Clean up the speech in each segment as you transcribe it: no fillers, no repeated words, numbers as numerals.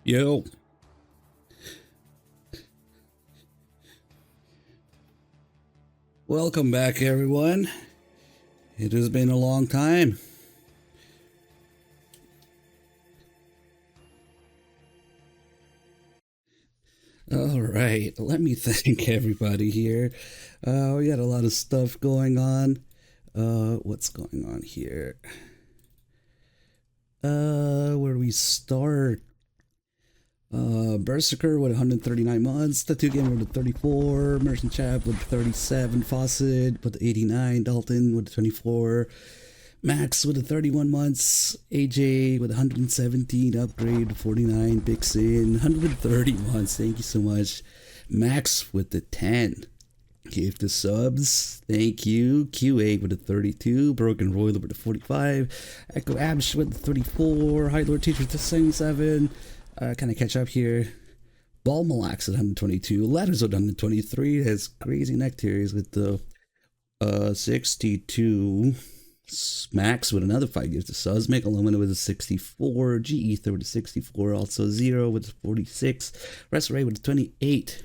Yo, welcome back, everyone. It has been a long time. All right, let me thank everybody here. We got a lot of stuff going on. What's going on here? Where do we start? Berserker with 139 months, Tattoo Gamer with 34, Merchant Chap with 37, Fawcett with 89, Dalton with 24, Max with 31 months, AJ with 117, Upgrade 49, Bixen 130 months. Thank you so much. Max with the 10. Gave the subs. Thank you. Q8 with a 32. Broken Roiler with a 45. Echo Absh with a 34. High Lord Teacher with a 77. Kind of catch up here. Ball Malax at 122. Ladders at 123. Has crazy Nectaries with the 62. Max with another 5 gives the subs. Make Alumina with a 64. G Ether with a 64. Also Zero with a 46. Restoray with a 28.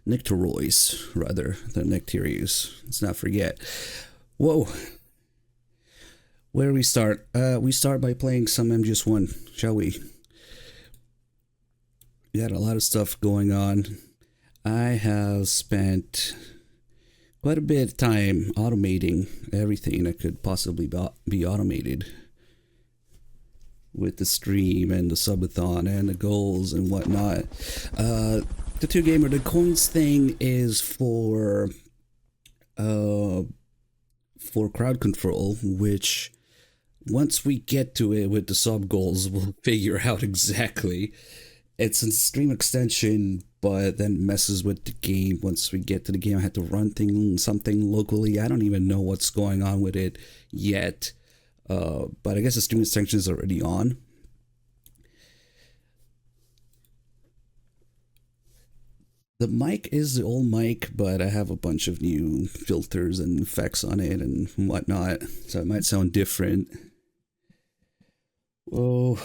Nectaroys, rather than Nectarius. Let's not forget. Whoa. Where do we start? We start by playing some MGS1, shall we? We had a lot of stuff going on. I have spent quite a bit of time automating everything that could possibly be automated with the stream and the subathon and the goals and whatnot. The two gamer, the coins thing is for crowd control, which once we get to it with the sub goals, we'll figure out exactly. It's a stream extension, but then messes with the game. Once we get to the game, I had to run something locally. I don't even know what's going on with it yet. But I guess the stream extension is already on. The mic is the old mic, but I have a bunch of new filters and effects on it and whatnot, so it might sound different. Oh,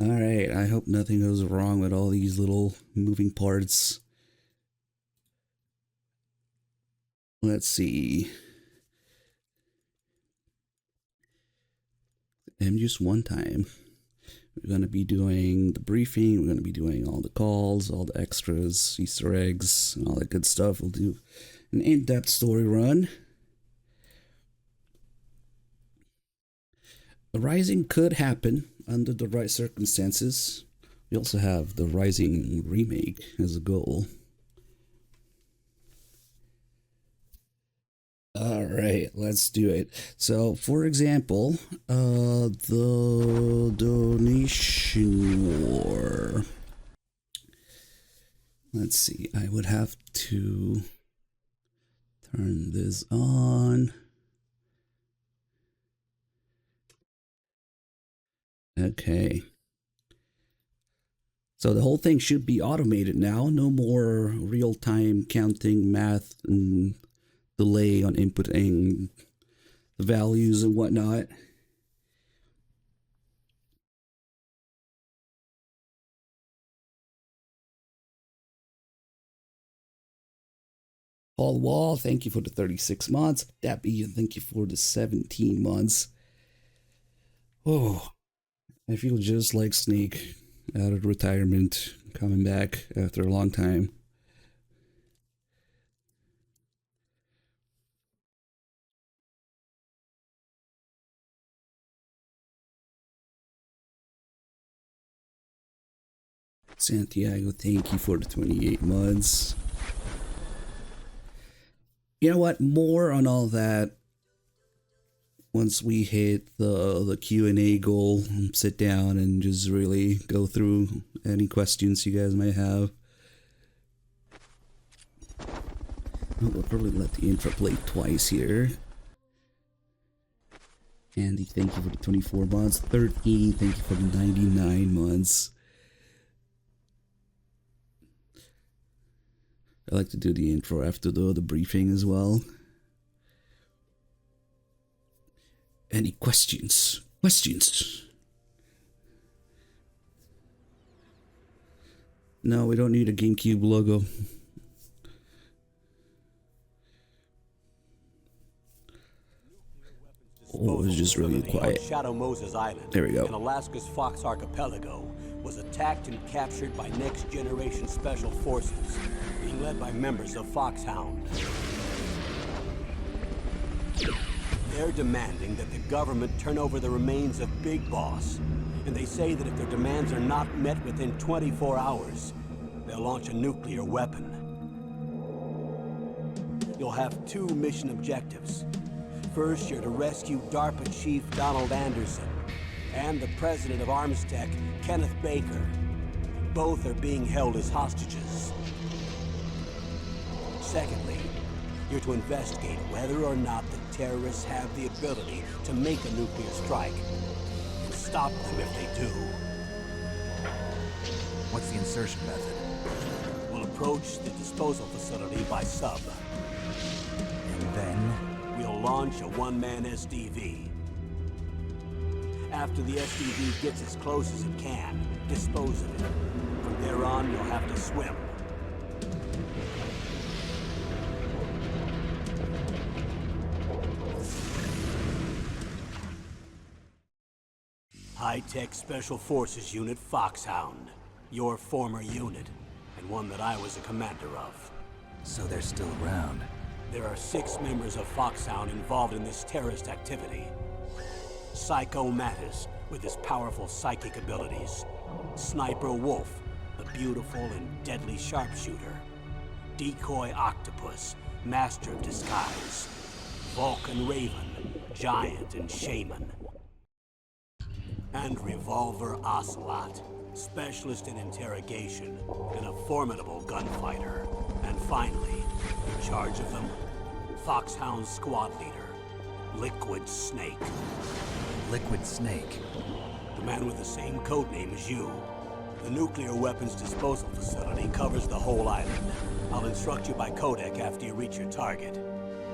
alright, I hope nothing goes wrong with all these little moving parts. Let's see. MGS1 time. We're going to be doing the briefing, we're going to be doing all the calls, all the extras, Easter eggs, and all that good stuff. We'll do an in-depth story run. The Rising could happen under the right circumstances. We also have the Rising remake as a goal. Alright, let's do it. So, for example, the donation war. Let's see, I would have to turn this on. Okay. So the whole thing should be automated now. No more real-time counting, math, and delay on inputting the values and whatnot. Paul Wall, thank you for the 36 months. Dappy, thank you for the 17 months. Oh, I feel just like Snake out of retirement, coming back after a long time. Santiago, thank you for the 28 months. You know what? More on all that once we hit the Q&A goal. Sit down and just really go through any questions you guys might have. We'll probably let the intro play twice here. Andy, thank you for the 24 months. 13, thank you for the 99 months. I like to do the intro after the briefing as well. Any questions? Questions? No, we don't need a GameCube logo. Oh, it's just really quiet. Shadow Moses Island, There we go. in Alaska's Fox Archipelago, was attacked and captured by Next Generation Special Forces, being led by members of Foxhound. They're demanding that the government turn over the remains of Big Boss, and they say that if their demands are not met within 24 hours, they'll launch a nuclear weapon. You'll have two mission objectives. First, you're to rescue DARPA Chief Donald Anderson and the president of Armstech, Kenneth Baker. Both are being held as hostages. Secondly, you're to investigate whether or not the terrorists have the ability to make a nuclear strike and stop them if they do. What's the insertion method? We'll approach the disposal facility by sub. And then? We'll launch a one-man SDV. After the SDV gets as close as it can, dispose of it. From there on, you'll have to swim. High-Tech Special Forces Unit Foxhound. Your former unit, and one that I was a commander of. So they're still around. There are 6 members of Foxhound involved in this terrorist activity. Psycho Mattis, with his powerful psychic abilities. Sniper Wolf, the beautiful and deadly sharpshooter. Decoy Octopus, master of disguise. Vulcan Raven, giant and shaman. And Revolver Ocelot, specialist in interrogation and a formidable gunfighter. And finally, in charge of them, Foxhound squad leader, Liquid Snake. Liquid Snake? The man with the same codename as you. The nuclear weapons disposal facility covers the whole island. I'll instruct you by codec after you reach your target.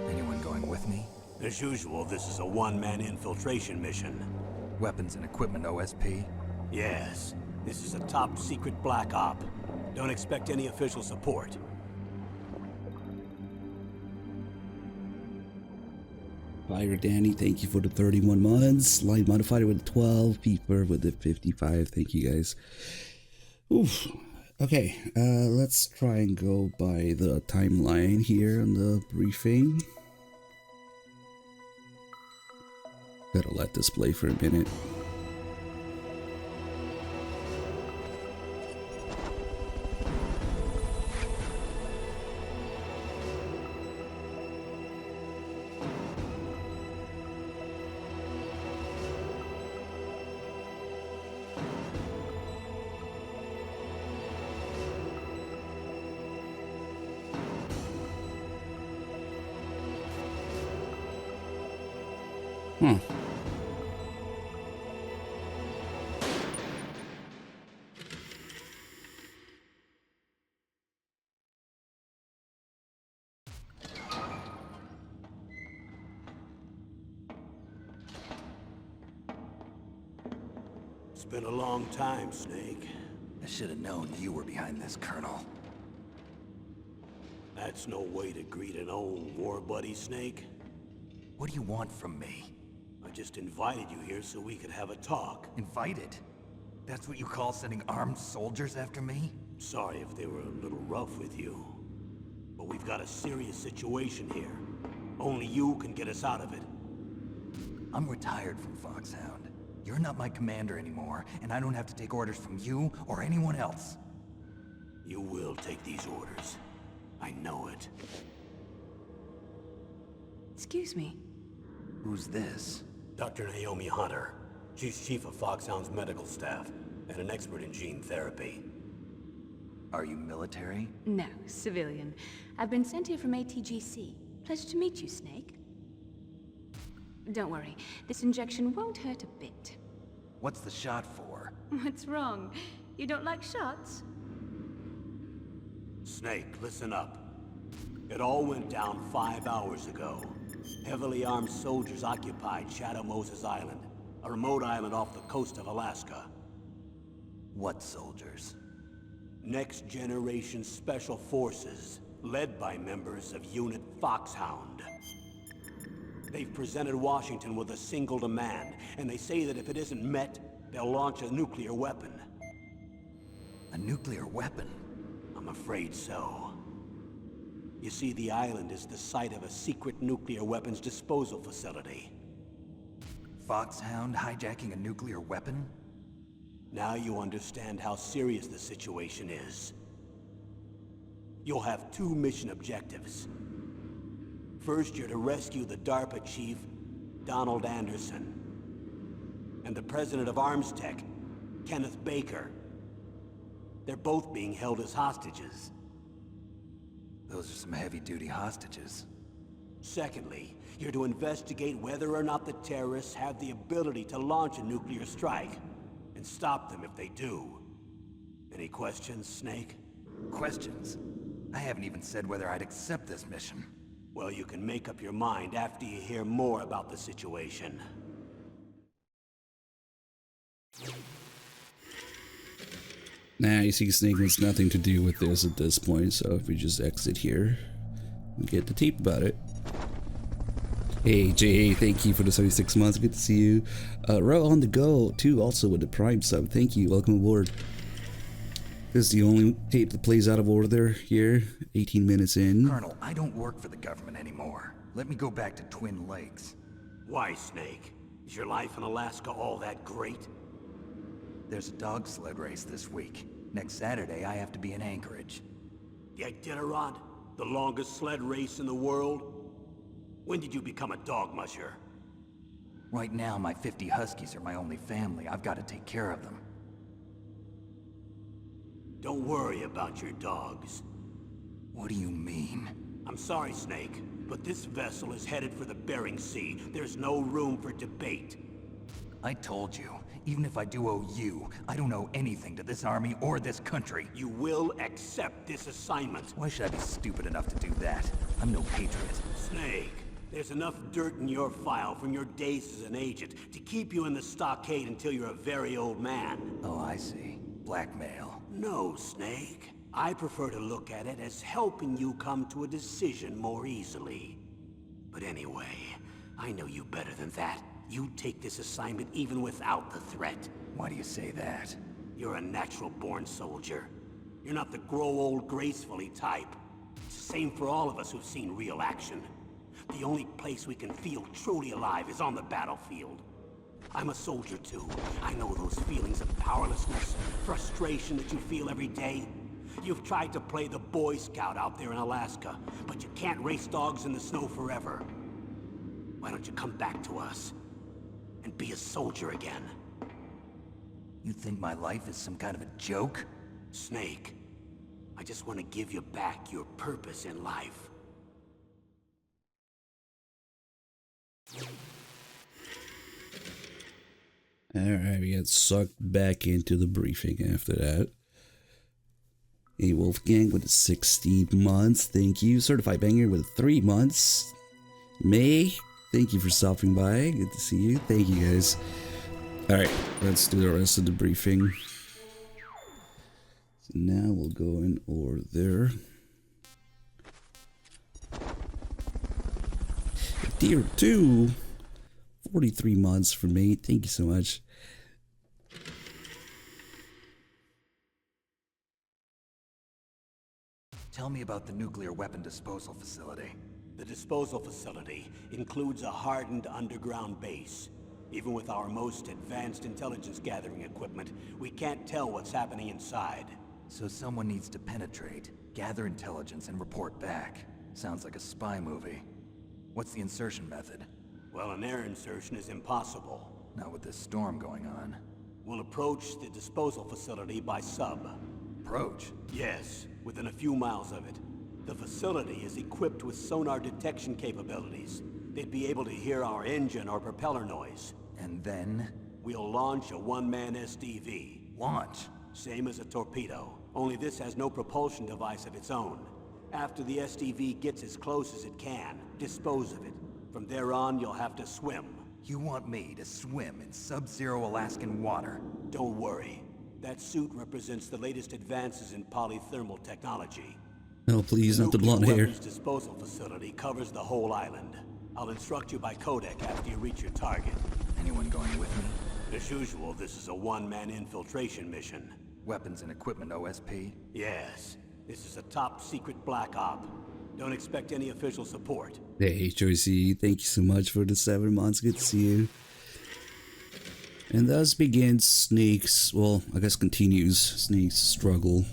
Anyone going with me? As usual, this is a one-man infiltration mission. Weapons and equipment OSP? Yes. This is a top-secret black op. Don't expect any official support. Fire Danny, thank you for the 31 months. Line Modifier with the 12. Peeper with the 55. Thank you guys. Oof. Okay, let's try and go by the timeline here on the briefing. Gotta let this play for a minute. It's been a long time, Snake. I should have known you were behind this, Colonel. That's no way to greet an old war buddy, Snake. What do you want from me? I just invited you here so we could have a talk. Invited? That's what you call sending armed soldiers after me? Sorry if they were a little rough with you. But we've got a serious situation here. Only you can get us out of it. I'm retired from Foxhound. You're not my commander anymore, and I don't have to take orders from you or anyone else. You will take these orders. I know it. Excuse me. Who's this? Dr. Naomi Hunter. She's chief of Foxhound's medical staff and an expert in gene therapy. Are you military? No, civilian. I've been sent here from ATGC. Pleasure to meet you, Snake. Don't worry, this injection won't hurt a bit. What's the shot for? What's wrong? You don't like shots? Snake, listen up. It all went down 5 hours ago. Heavily armed soldiers occupied Shadow Moses Island, a remote island off the coast of Alaska. What soldiers? Next Generation Special Forces, led by members of Unit Foxhound. They've presented Washington with a single demand, and they say that if it isn't met, they'll launch a nuclear weapon. A nuclear weapon? I'm afraid so. You see, the island is the site of a secret nuclear weapons disposal facility. Foxhound hijacking a nuclear weapon? Now you understand how serious the situation is. You'll have two mission objectives. First, you're to rescue the DARPA chief, Donald Anderson, and the president of Arms Tech, Kenneth Baker. They're both being held as hostages. Those are some heavy-duty hostages. Secondly, you're to investigate whether or not the terrorists have the ability to launch a nuclear strike, and stop them if they do. Any questions, Snake? Questions? I haven't even said whether I'd accept this mission. Well, you can make up your mind after you hear more about the situation. Nah, you see, Snake wants nothing to do with this at this point, so if we just exit here, we get the tape about it. Hey, Jay, thank you for the 76 months. Good to see you. Row on the go, too, also with the Prime sub. Thank you. Welcome aboard. This is the only tape that plays out of order here. 18 minutes in. Colonel, I don't work for the government anymore. Let me go back to Twin Lakes. Why, Snake? Is your life in Alaska all that great? There's a dog sled race this week. Next Saturday, I have to be in Anchorage. The Iditarod? The longest sled race in the world? When did you become a dog musher? Right now, my 50 huskies are my only family. I've got to take care of them. Don't worry about your dogs. What do you mean? I'm sorry, Snake, but this vessel is headed for the Bering Sea. There's no room for debate. I told you, even if I do owe you, I don't owe anything to this army or this country. You will accept this assignment. Why should I be stupid enough to do that? I'm no patriot. Snake, there's enough dirt in your file from your days as an agent to keep you in the stockade until you're a very old man. Oh, I see. Blackmail. No, Snake. I prefer to look at it as helping you come to a decision more easily. But anyway, I know you better than that. You take this assignment even without the threat. Why do you say that? You're a natural-born soldier. You're not the grow old gracefully type. It's the same for all of us who've seen real action. The only place we can feel truly alive is on the battlefield. I'm a soldier too. I know those feelings of powerlessness, frustration that you feel every day. You've tried to play the Boy Scout out there in Alaska, but you can't race dogs in the snow forever. Why don't you come back to us and be a soldier again? You think my life is some kind of a joke? Snake, I just want to give you back your purpose in life. Alright, we got sucked back into the briefing after that. Hey, Wolfgang with 16 months. Thank you. Certified Banger with 3 months. May, thank you for stopping by. Good to see you. Thank you, guys. Alright, let's do the rest of the briefing. So now we'll go in order. Tier 2. 43 months for me. Thank you so much. Tell me about the nuclear weapon disposal facility. The disposal facility includes a hardened underground base. Even with our most advanced intelligence gathering equipment, we can't tell what's happening inside. So someone needs to penetrate, gather intelligence, and report back. Sounds like a spy movie. What's the insertion method? Well, an air insertion is impossible. Not with this storm going on. We'll approach the disposal facility by sub. Approach? Yes, within a few miles of it. The facility is equipped with sonar detection capabilities. They'd be able to hear our engine or propeller noise. And then? We'll launch a one-man SDV. Launch? Same as a torpedo, only this has no propulsion device of its own. After the SDV gets as close as it can, dispose of it. From there on, you'll have to swim. You want me to swim in sub-zero Alaskan water? Don't worry. That suit represents the latest advances in polythermal technology. No, please, not the blonde nuclear hair. weapons disposal facility covers the whole island. I'll instruct you by codec after you reach your target. Anyone going with me? As usual, this is a one-man infiltration mission. Weapons and equipment OSP? Yes, this is a top-secret black op. Don't expect any official support. Hey, Joycey, thank you so much for the 7 months. Good to see you. And thus begins Snake's, well, I guess continues Snake's struggle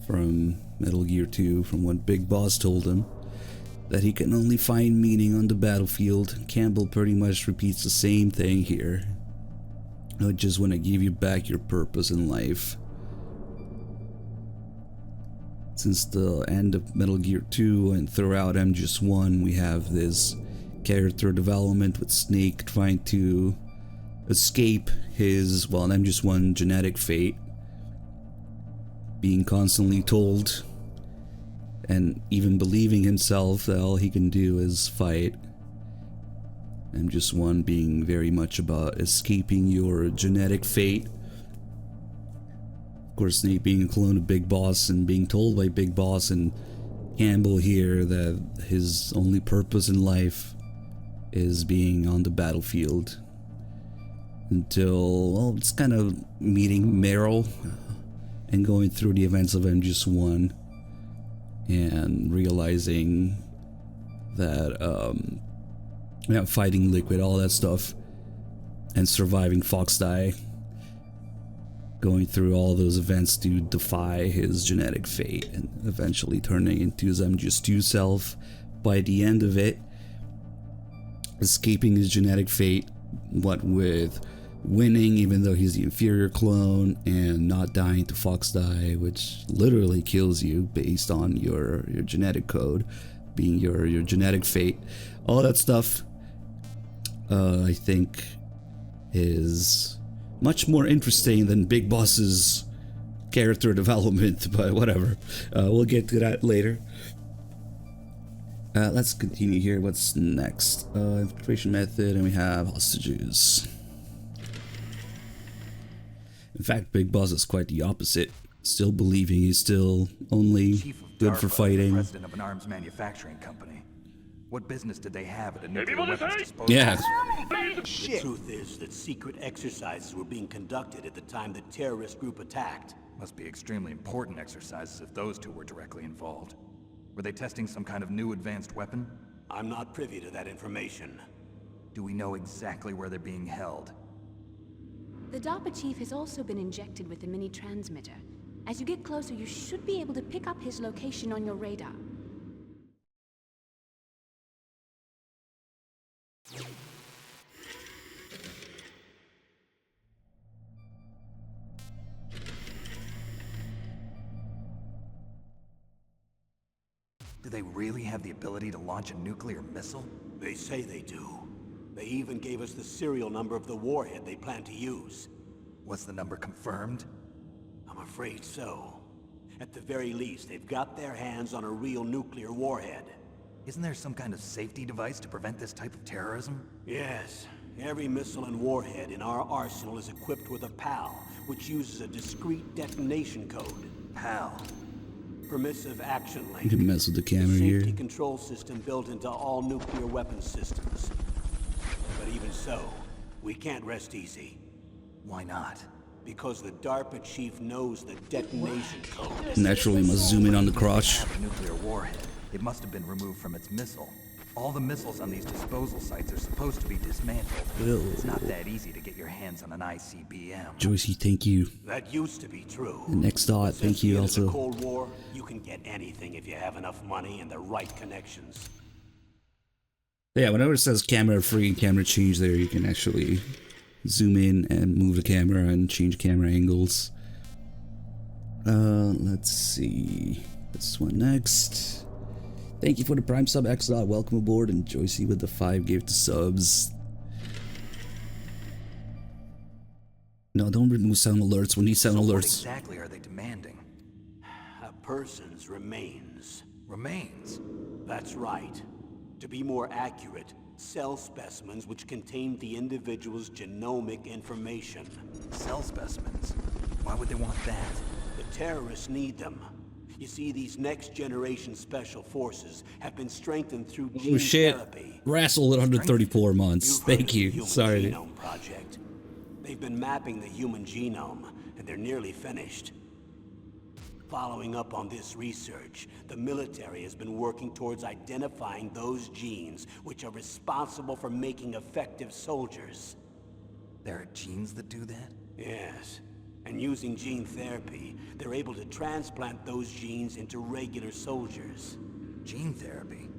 from Metal Gear 2, from what Big Boss told him, that he can only find meaning on the battlefield. Campbell pretty much repeats the same thing here. I just want to give you back your purpose in life. Since the end of Metal Gear 2 and throughout MGS1, we have this character development with Snake trying to escape his, well, MGS1 genetic fate, being constantly told and even believing himself that all he can do is fight. MGS1 being very much about escaping your genetic fate. Of course, Snake being a clone of Big Boss and being told by Big Boss and Campbell here that his only purpose in life is being on the battlefield. Until, well, it's kind of meeting Meryl and going through the events of MGS1 and realizing that, fighting Liquid, all that stuff, and surviving Fox Die, going through all those events to defy his genetic fate and eventually turning into his MGS2 self by the end of it, escaping his genetic fate, what with winning even though he's the inferior clone and not dying to Fox Die, which literally kills you based on your genetic code being your genetic fate. All that stuff I think is much more interesting than Big Boss's character development, but whatever. We'll get to that later. Let's continue here. What's next? Infiltration method, and we have hostages. In fact, Big Boss is quite the opposite. Still believing he's still only good for fighting. President of an arms manufacturing company. What business did they have at a nuclear weapons disposal? Yeah. The truth is that secret exercises were being conducted at the time the terrorist group attacked. Must be extremely important exercises if those two were directly involved. Were they testing some kind of new advanced weapon? I'm not privy to that information. Do we know exactly where they're being held? The DARPA chief has also been injected with a mini transmitter. As you get closer, you should be able to pick up his location on your radar. Do they really have the ability to launch a nuclear missile? They say they do. They even gave us the serial number of the warhead they plan to use. Was the number confirmed? I'm afraid so. At the very least, they've got their hands on a real nuclear warhead. Isn't there some kind of safety device to prevent this type of terrorism? Yes. Every missile and warhead in our arsenal is equipped with a PAL, which uses a discrete detonation code. PAL. Permissive Action Link. You can mess with the camera a here. safety control system built into all nuclear weapons systems. But even so, we can't rest easy. Why not? Because the DARPA chief knows the detonation code. Naturally, must zoom in on the crotch. Have a nuclear warhead. It must have been removed from its missile. All the missiles on these disposal sites are supposed to be dismantled. It's not that easy to get your hands on an ICBM. Joycey, thank you. That used to be true. And next thought, Since thank the you end of the also. Cold War, you can get anything if you have enough money and the right connections. Yeah, whenever it says camera free and camera change there, you can actually zoom in and move the camera and change camera angles. Let's see. This one next. Thank you for the Prime sub, X. Welcome aboard, and Joycey with the 5 gifted subs. No, don't remove sound alerts. We need sound What alerts. exactly are they demanding? A person's remains. Remains. That's right. To be more accurate, cell specimens which contain the individual's genomic information. Cell specimens. Why would they want that? The terrorists need them. You see, these next-generation special forces have been strengthened through gene Oh shit. therapy. Wrestle at 134 months. You've heard Thank of the you. Human Sorry. Genome Project. They've been mapping the human genome, and they're nearly finished. Following up on this research, the military has been working towards identifying those genes which are responsible for making effective soldiers. There are genes that do that? Yes. And using gene therapy, they're able to transplant those genes into regular soldiers. Gene therapy?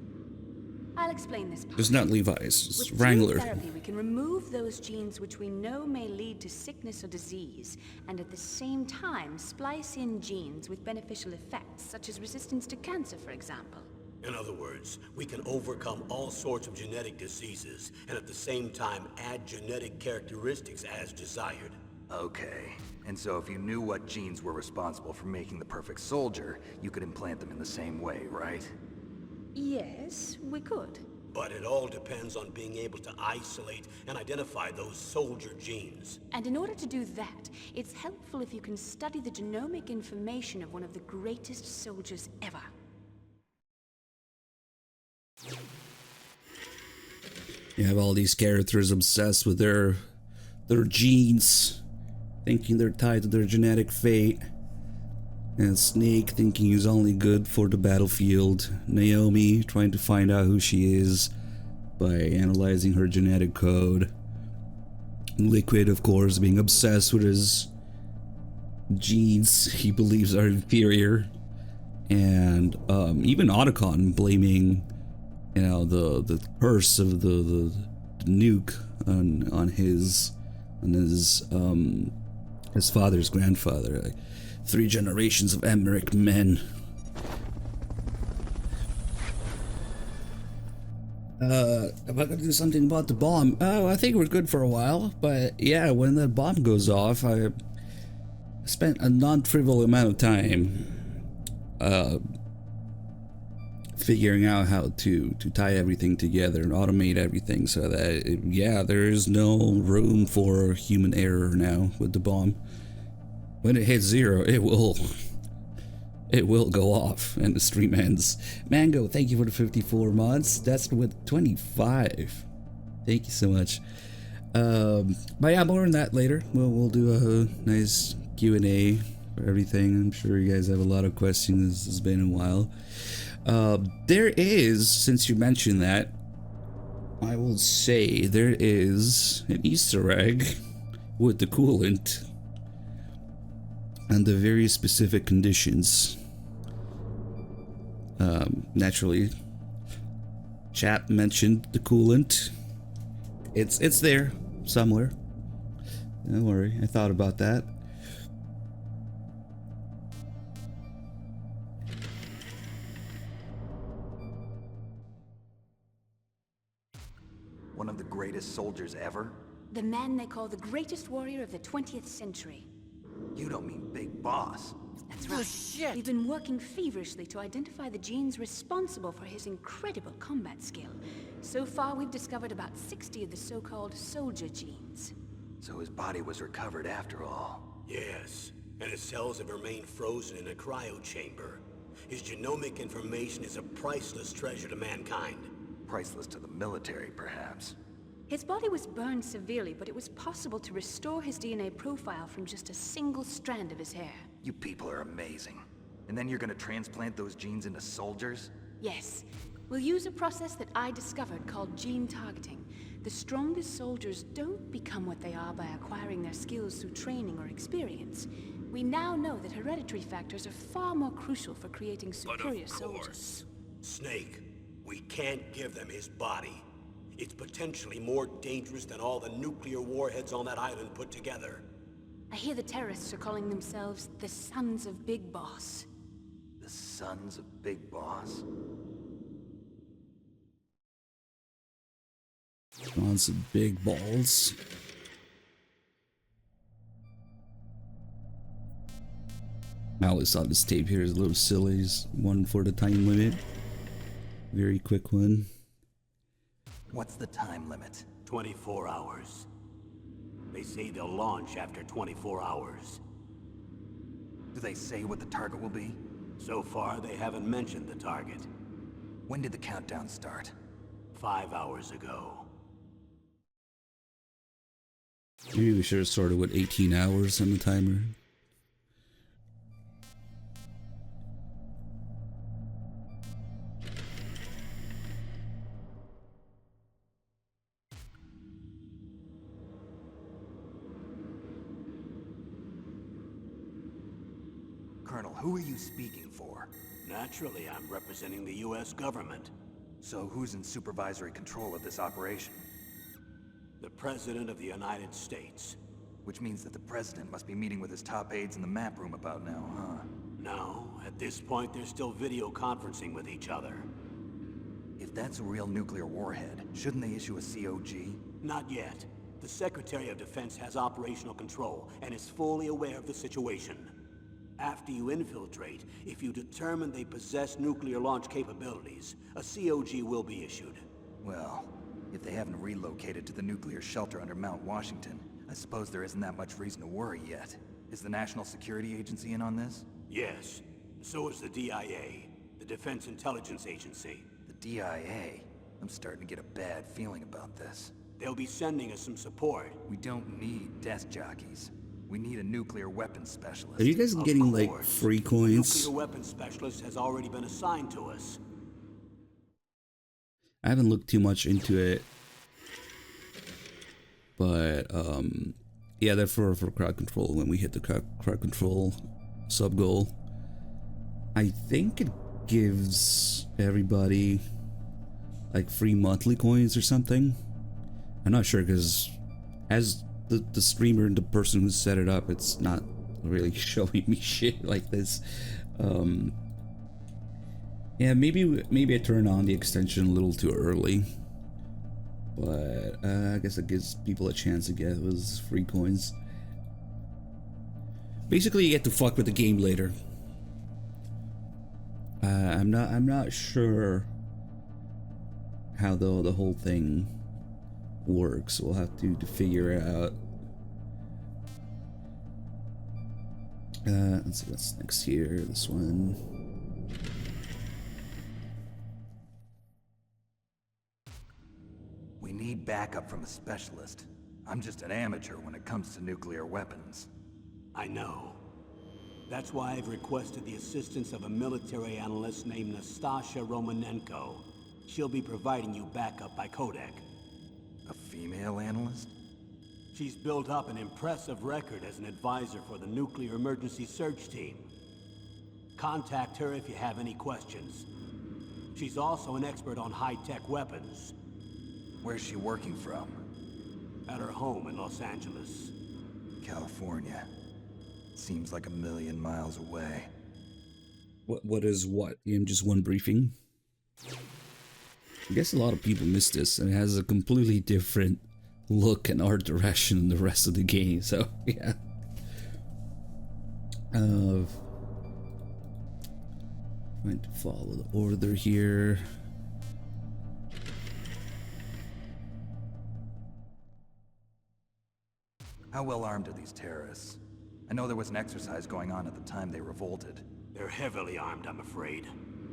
I'll explain this part. It's not Levi's, it's With Wrangler. gene therapy, we can remove those genes which we know may lead to sickness or disease, and at the same time splice in genes with beneficial effects, such as resistance to cancer, for example. In other words, we can overcome all sorts of genetic diseases, and at the same time add genetic characteristics as desired. Okay. And so if you knew what genes were responsible for making the perfect soldier, you could implant them in the same way, right? Yes, we could. But it all depends on being able to isolate and identify those soldier genes. And in order to do that, it's helpful if you can study the genomic information of one of the greatest soldiers ever. You have all these characters obsessed with their genes, thinking they're tied to their genetic fate. And Snake thinking he's only good for the battlefield. Naomi trying to find out who she is by analyzing her genetic code. Liquid, of course, being obsessed with his genes he believes are inferior. And even Otacon blaming, you know, the curse of the nuke on his father's grandfather. Like, 3 generations of Emmerich men. Am I gonna do something about the bomb? Oh, I think we're good for a while. But yeah, when the bomb goes off, I spent a non-trivial amount of time figuring out how to tie everything together and automate everything so that yeah, there is no room for human error now with the bomb. When it hits 0, it will go off and the stream ends. Mango, thank you for the 54 months. That's with 25. Thank you so much. But yeah, more on that later. We'll do a nice Q&A for everything. I'm sure you guys have a lot of questions. It's been a while. There is, since you mentioned that, I will say there is an Easter egg with the coolant and the very specific conditions. Naturally, chat mentioned the coolant. It's there somewhere. Don't worry, I thought about that. One of the greatest soldiers ever? The man they call the greatest warrior of the 20th century. You don't mean Big Boss. That's right. Shit. We've been working feverishly to identify the genes responsible for his incredible combat skill. So far, we've discovered about 60 of the so-called soldier genes. So his body was recovered after all. Yes, and his cells have remained frozen in a cryo chamber. His genomic information is a priceless treasure to mankind. Priceless to the military, perhaps. His body was burned severely, but it was possible to restore his DNA profile from just a single strand of his hair. You people are amazing. And then you're gonna transplant those genes into soldiers? Yes. We'll use a process that I discovered called gene targeting. The strongest soldiers don't become what they are by acquiring their skills through training or experience. We now know that hereditary factors are far more crucial for creating superior soldiers. Snake, we can't give them his body. It's potentially more dangerous than all the nuclear warheads on that island put together. I hear the terrorists are calling themselves the Sons of Big Boss. The Sons of Big Boss? Lots of big balls. I always thought this tape here is a little silly. It's one for the time limit. Very quick one. What's the time limit? 24 hours. They say they'll launch after 24 hours. Do they say what the target will be? So far, they haven't mentioned the target. When did the countdown start? 5 hours ago. Maybe we should have started with 18 hours on the timer. Colonel, who are you speaking for? Naturally, I'm representing the U.S. government. So who's in supervisory control of this operation? The President of the United States. Which means that the President must be meeting with his top aides in the map room about now, huh? No, at this point they're still video conferencing with each other. If that's a real nuclear warhead, shouldn't they issue a COG? Not yet. The Secretary of Defense has operational control and is fully aware of the situation. After you infiltrate, if you determine they possess nuclear launch capabilities, a COG will be issued. Well, if they haven't relocated to the nuclear shelter under Mount Washington, I suppose there isn't that much reason to worry yet. Is the National Security Agency in on this? Yes. So is the DIA, the Defense Intelligence Agency. The DIA? I'm starting to get a bad feeling about this. They'll be sending us some support. We don't need desk jockeys. We need a nuclear weapons specialist. Are you guys Of getting like course. free coins? Nuclear weapons specialist has already been assigned to us. I haven't looked too much into it, but yeah, they're for crowd control. When we hit the crowd control sub goal, I think it gives everybody like free monthly coins or something. I'm not sure, because as the streamer and the person who set it up, it's not really showing me shit like this. Yeah, maybe I turned on the extension a little too early, but I guess it gives people a chance to get those free coins. Basically, you get to fuck with the game later. I'm not sure how the whole thing works. We'll have to figure it out. Let's see what's next here. This one. We need backup from a specialist. I'm just an amateur when it comes to nuclear weapons. I know. That's why I've requested the assistance of a military analyst named Nastasha Romanenko. She'll be providing you backup by codec. A female analyst? She's built up an impressive record as an advisor for the Nuclear Emergency Search Team. Contact her if you have any questions. She's also an expert on high-tech weapons. Where's she working from? At her home in Los Angeles. California. Seems like a million miles away. What is what? In just one briefing? I guess a lot of people miss this, and it has a completely different look and art direction than the rest of the game, so yeah. Going to follow the order here. How well armed are these terrorists? I know there was an exercise going on at the time they revolted. They're heavily armed, I'm afraid.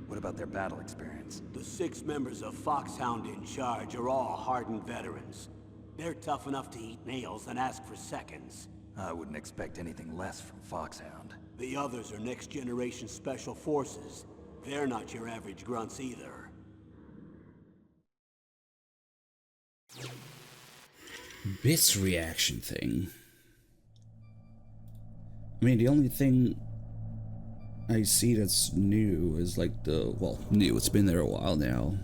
What about their battle experience? The 6 members of Foxhound in charge are all hardened veterans. They're tough enough to eat nails and ask for seconds. I wouldn't expect anything less from Foxhound. The others are next-generation special forces. They're not your average grunts either. This reaction thing. I mean, the only thing I see that's new is like new, it's been there a while now.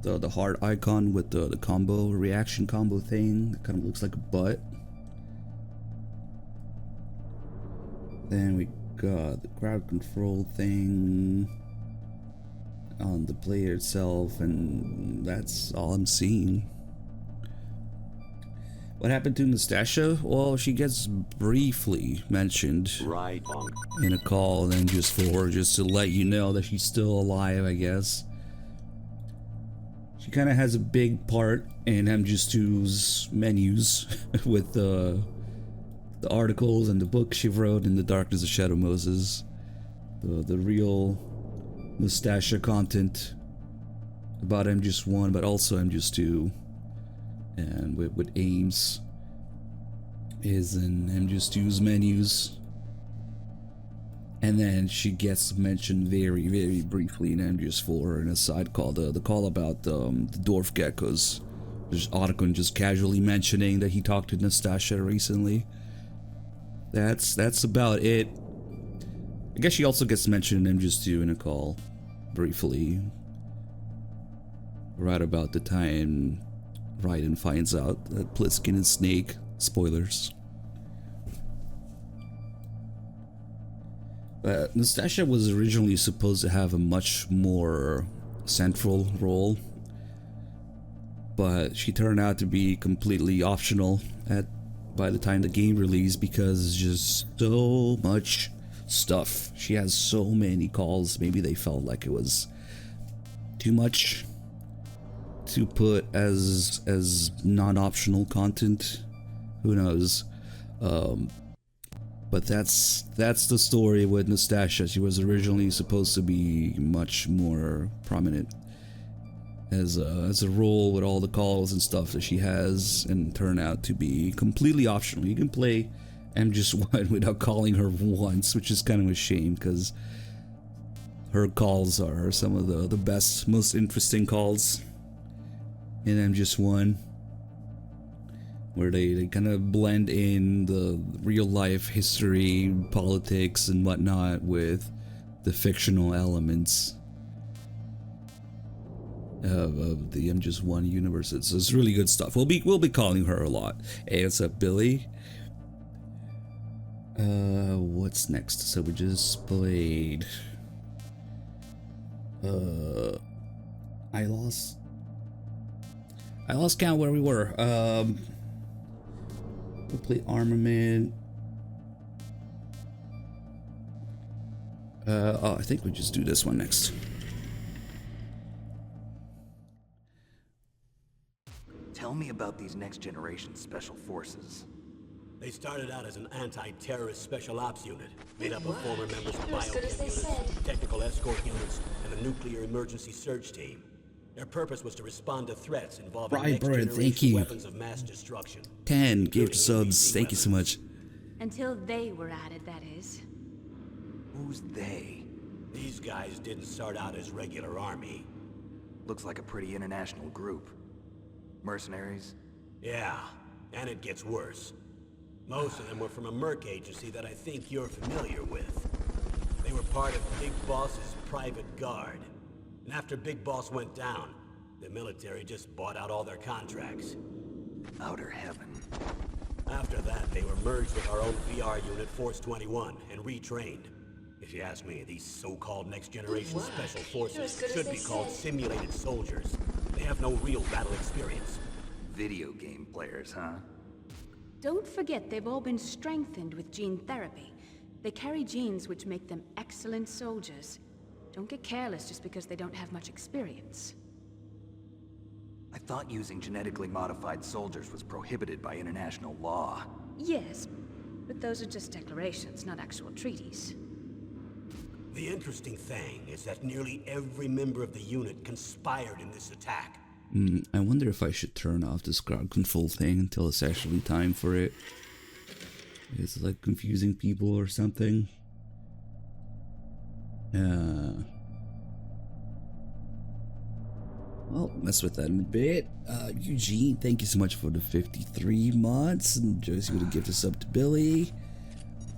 The heart icon with the combo, reaction combo thing, that kind of looks like a butt. Then we got the crowd control thing on the player itself, and that's all I'm seeing. What happened to Nastasha? Well, she gets briefly mentioned in a call, and just to let you know that she's still alive, I guess. She kind of has a big part in MGS2's menus with the the articles and the book she wrote in the Darkness of Shadow Moses, the real Nastasha content about MGS1, but also MGS2, and with Ames is in MGS2's menus. And then she gets mentioned very, very briefly in MGS4 in a side call, the call about the dwarf geckos. There's Otacon just casually mentioning that he talked to Nastasha recently. That's about it. I guess she also gets mentioned in MGS2 in a call, briefly. Right about the time Raiden finds out that Pliskin and Snake, spoilers. Nastasha was originally supposed to have a much more central role, but she turned out to be completely optional by the time the game released, because it's just so much stuff. She has so many calls. Maybe they felt like it was too much to put as non-optional content. Who knows? But that's the story with Nastasha. She was originally supposed to be much more prominent as a role with all the calls and stuff that she has, and turned out to be completely optional. You can play MGS1 without calling her once, which is kind of a shame, because her calls are some of the best, most interesting calls in MGS1, where they kind of blend in the real life history, politics, and whatnot with the fictional elements of the MGS1 universe. It's really good stuff. We'll be calling her a lot. Hey, what's up, Billy? What's next? So we just played. I lost count where we were. We'll play Armament. I think we just do this one next. Tell me about these next generation special forces. They started out as an anti-terrorist special ops unit, made up of former members of biochem units, technical escort units, and a nuclear emergency search team. Their purpose was to respond to threats involving next-generation weapons of mass destruction. 10 gift subs, thank you so much. Until they were added, that is. Who's they? These guys didn't start out as regular army. Looks like a pretty international group. Mercenaries? Yeah, and it gets worse. Most of them were from a merc agency that I think you're familiar with. They were part of Big Boss's private guard. And after Big Boss went down, the military just bought out all their contracts. Outer heaven. After that, they were merged with our own VR unit, Force 21, and retrained. If you ask me, these so-called next-generation special forces should be called simulated soldiers. They have no real battle experience. Video game players, huh? Don't forget they've all been strengthened with gene therapy. They carry genes which make them excellent soldiers. Don't get careless just because they don't have much experience. I thought using genetically modified soldiers was prohibited by international law. Yes, but those are just declarations, not actual treaties. The interesting thing is that nearly every member of the unit conspired in this attack. I wonder if I should turn off this crowd control thing until it's actually time for it. It's like confusing people or something. Well, mess with that in a bit. Eugene, thank you so much for the 53 months. And Joyce with a gift of sub to Billy.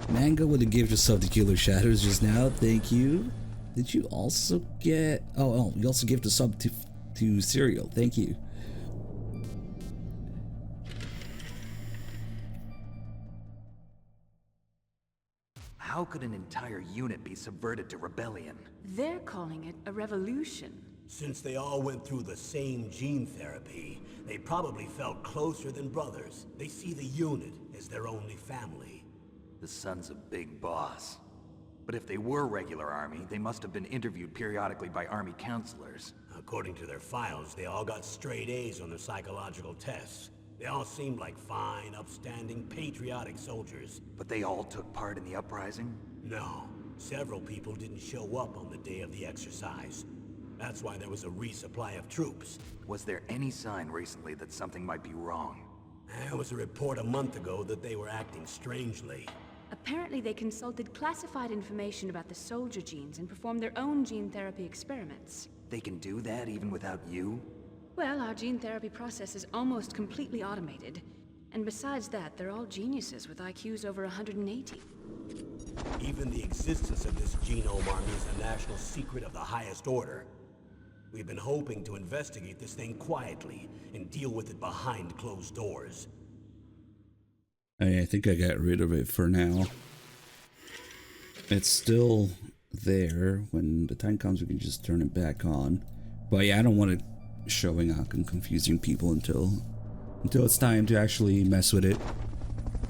Mango with a gift of sub to Killer Shadows just now. Thank you. Did you also get... Oh, you also gave a sub to Serial. Thank you. How could an entire unit be subverted to rebellion? They're calling it a revolution. Since they all went through the same gene therapy, they probably felt closer than brothers. They see the unit as their only family. The sons of Big Boss. But if they were regular army, they must have been interviewed periodically by army counselors. According to their files, they all got straight A's on their psychological tests. They all seemed like fine, upstanding, patriotic soldiers. But they all took part in the uprising? No, several people didn't show up on the day of the exercise. That's why there was a resupply of troops. Was there any sign recently that something might be wrong? There was a report a month ago that they were acting strangely. Apparently they consulted classified information about the soldier genes and performed their own gene therapy experiments. They can do that even without you? Well, our gene therapy process is almost completely automated. And besides that, they're all geniuses with IQs over 180. Even the existence of this genome army is a national secret of the highest order. We've been hoping to investigate this thing quietly and deal with it behind closed doors. I think I got rid of it for now. It's still there. When the time comes, we can just turn it back on. But yeah, I don't want it showing up and confusing people until it's time to actually mess with it.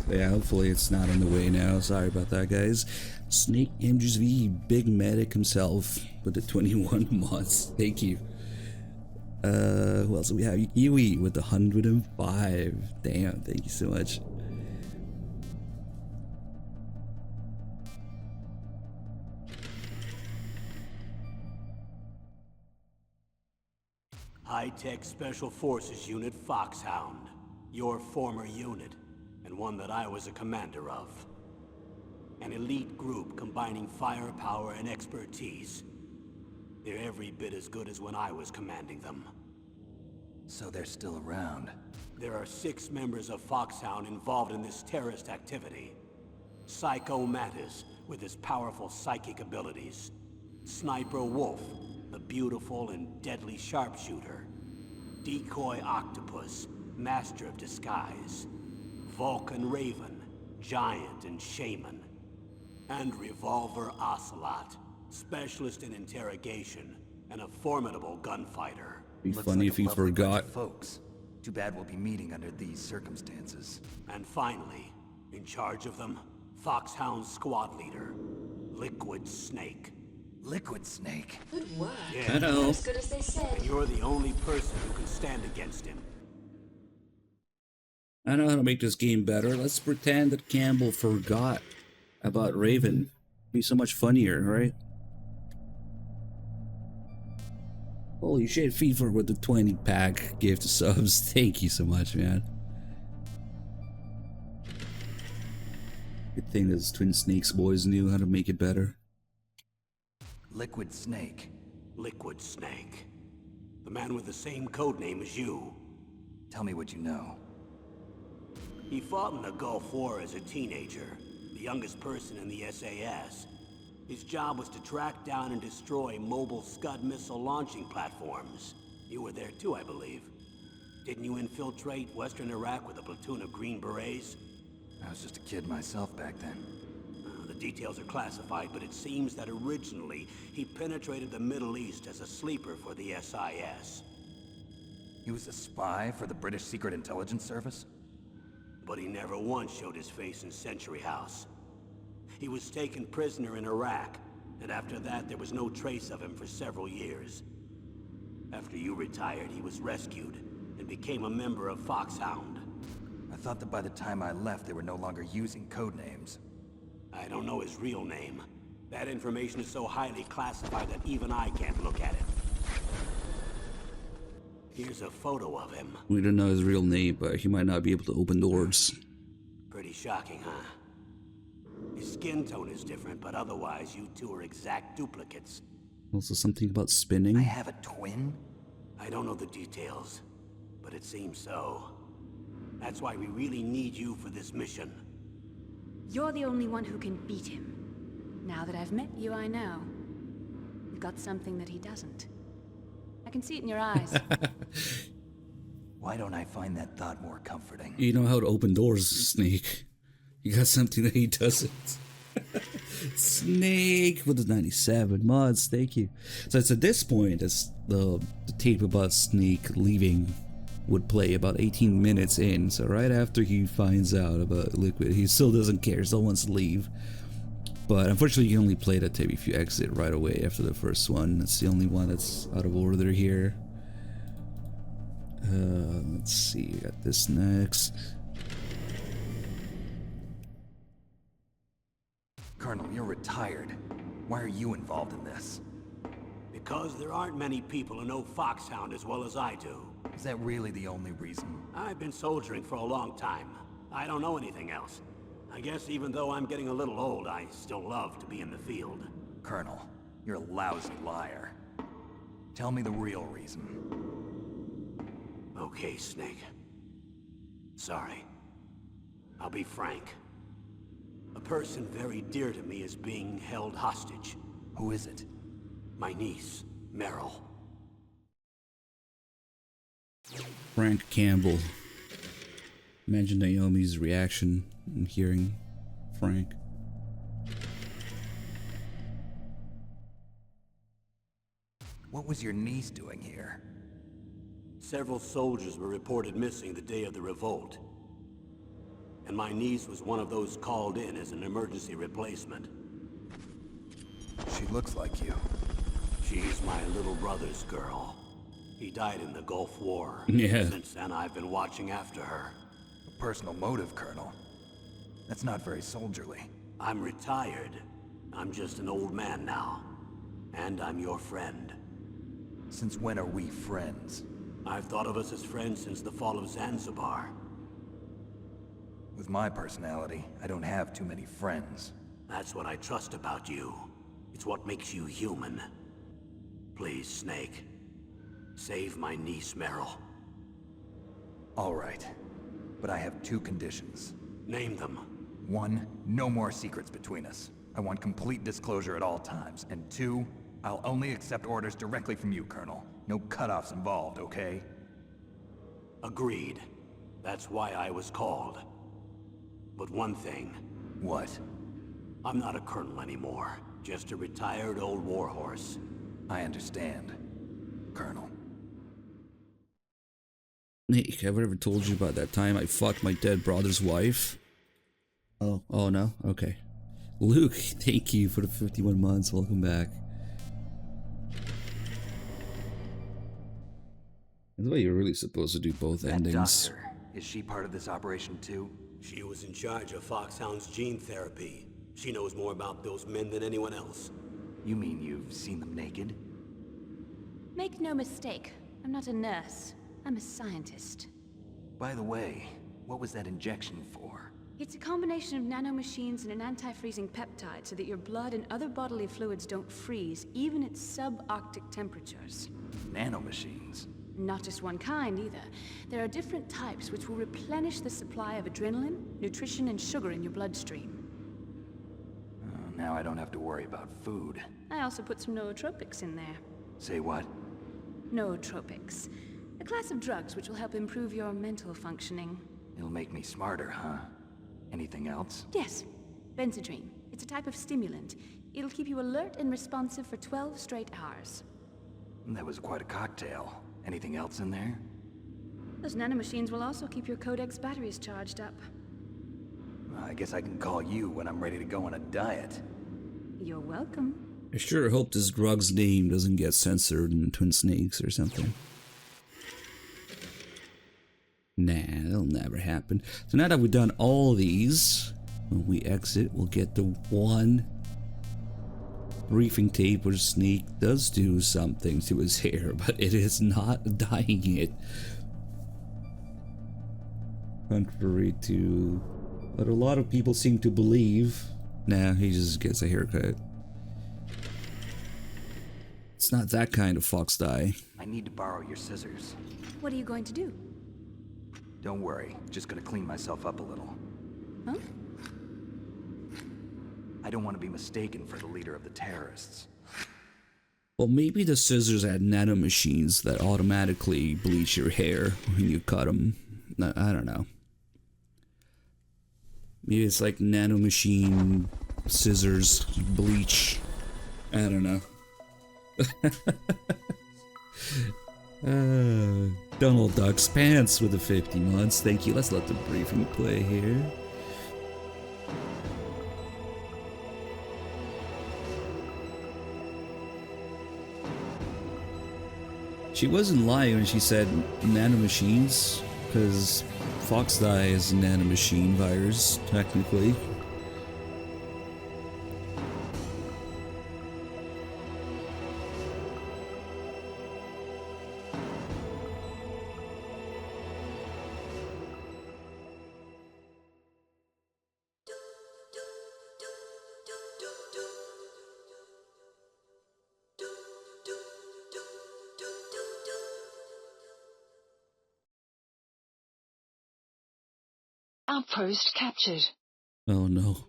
So yeah, hopefully it's not in the way now. Sorry about that, guys. Snake MGS1, big medic himself with the 21 mods. Thank you. Who else do we have? Yui with the 105. Damn, thank you so much. High-tech Special Forces Unit Foxhound. Your former unit, and one that I was a commander of. An elite group combining firepower and expertise. They're every bit as good as when I was commanding them. So they're still around. There are 6 members of Foxhound involved in this terrorist activity. Psycho Mattis, with his powerful psychic abilities. Sniper Wolf, the beautiful and deadly sharpshooter. Decoy Octopus, master of disguise. Vulcan Raven, giant and shaman. And Revolver Ocelot, specialist in interrogation and a formidable gunfighter. Be Looks funny like if a he lovely bunch forgot. of folks. Too bad we'll be meeting under these circumstances. And finally, in charge of them, Foxhound's squad leader, Liquid Snake. Liquid Snake. Good work. Yeah, I know. As good as they said. and you're the only person who can stand against him. I know how to make this game better. Let's pretend that Campbell forgot about Raven. Be so much funnier, right? Holy shit, FIFA with the 20 pack gift subs. Thank you so much, man. Good thing those Twin Snakes boys knew how to make it better. Liquid Snake. Liquid Snake. The man with the same codename as you. Tell me what you know. He fought in the Gulf War as a teenager, the youngest person in the SAS. His job was to track down and destroy mobile Scud missile launching platforms. You were there too, I believe. Didn't you infiltrate Western Iraq with a platoon of Green Berets? I was just a kid myself back then. The details are classified, but it seems that originally he penetrated the Middle East as a sleeper for the SIS. He was a spy for the British Secret Intelligence Service? But he never once showed his face in Century House. He was taken prisoner in Iraq, and after that there was no trace of him for several years. After you retired, he was rescued and became a member of Foxhound. I thought that by the time I left, they were no longer using code names. I don't know his real name. That information is so highly classified that even I can't look at it. Here's a photo of him. We don't know his real name, but he might not be able to open doors. Pretty shocking, huh? His skin tone is different, but otherwise you two are exact duplicates. Also something about I spinning. have a twin? I don't know the details, but it seems so. That's why we really need you for this mission. You're the only one who can beat him. Now that I've met you, I know. You've got something that he doesn't. I can see it in your eyes. Why don't I find that thought more comforting? You know how to open doors, Snake. You got something that he doesn't. Snake with the 97 mods, thank you. So it's at this point as the tape about Snake leaving would play about 18 minutes in. So right after he finds out about Liquid, he still doesn't care, still wants to leave. But unfortunately you can only play that tape if you exit right away after the first one. That's the only one that's out of order here. Let's see, we got this next. Colonel, you're retired. Why are you involved in this? Because there aren't many people who know Foxhound as well as I do. Is that really the only reason? I've been soldiering for a long time. I don't know anything else. I guess even though I'm getting a little old, I still love to be in the field. Colonel, you're a lousy liar. Tell me the real reason. Okay, Snake. Sorry. I'll be frank. A person very dear to me is being held hostage. Who is it? My niece, Meryl. Frank Campbell. Imagine Naomi's reaction in hearing Frank. What was your niece doing here? Several soldiers were reported missing the day of the revolt. And my niece was one of those called in as an emergency replacement. She looks like you. She's my little brother's girl. He died in the Gulf War. Yeah. Since then, I've been watching after her. A personal motive, Colonel. That's not very soldierly. I'm retired. I'm just an old man now. And I'm your friend. Since when are we friends? I've thought of us as friends since the fall of Zanzibar. With my personality, I don't have too many friends. That's what I trust about you. It's what makes you human. Please, Snake. Save my niece, Meryl. All right. But I have two conditions. Name them. 1, no more secrets between us. I want complete disclosure at all times. And 2, I'll only accept orders directly from you, Colonel. No cutoffs involved, okay? Agreed. That's why I was called. But one thing. What? I'm not a colonel anymore. Just a retired old warhorse. I understand, Colonel. Nick, have I ever told you about that time I fucked my dead brother's wife? Oh no? Okay. Luke, thank you for the 51 months. Welcome back. That's why you're really supposed to do both That endings. doctor, is she part of this operation too? She was in charge of Foxhound's gene therapy. She knows more about those men than anyone else. You mean you've seen them naked? Make no mistake, I'm not a nurse. I'm a scientist. By the way, what was that injection for? It's a combination of nanomachines and an anti-freezing peptide so that your blood and other bodily fluids don't freeze, even at subarctic temperatures. Nanomachines? Not just one kind, either. There are different types which will replenish the supply of adrenaline, nutrition, and sugar in your bloodstream. Now I don't have to worry about food. I also put some nootropics in there. Say what? Nootropics. A class of drugs which will help improve your mental functioning. It'll make me smarter, huh? Anything else? Yes. Benzedrine. It's a type of stimulant. It'll keep you alert and responsive for 12 straight hours. That was quite a cocktail. Anything else in there? Those nanomachines will also keep your Codex batteries charged up. I guess I can call you when I'm ready to go on a diet. You're welcome. I sure hope this drug's name doesn't get censored in Twin Snakes or something. Nah, that'll never happen. So now that we've done all these, when we exit, we'll get the one briefing tape where Snake does do something to his hair, but it is not dyeing it. Contrary to what a lot of people seem to believe. Nah, he just gets a haircut. It's not that kind of fox dye. I need to borrow your scissors. What are you going to do? Don't worry, just gonna clean myself up a little. Huh? I don't want to be mistaken for the leader of the terrorists. Well, maybe the scissors had nanomachines that automatically bleach your hair when you cut them. I don't know. Maybe it's like nanomachine scissors bleach. I don't know. Donald Duck's pants with the 50 months. Thank you. Let's let the briefing play here. She wasn't lying when she said nanomachines, because Foxdie is a nanomachine virus, technically. Outpost captured. Oh no.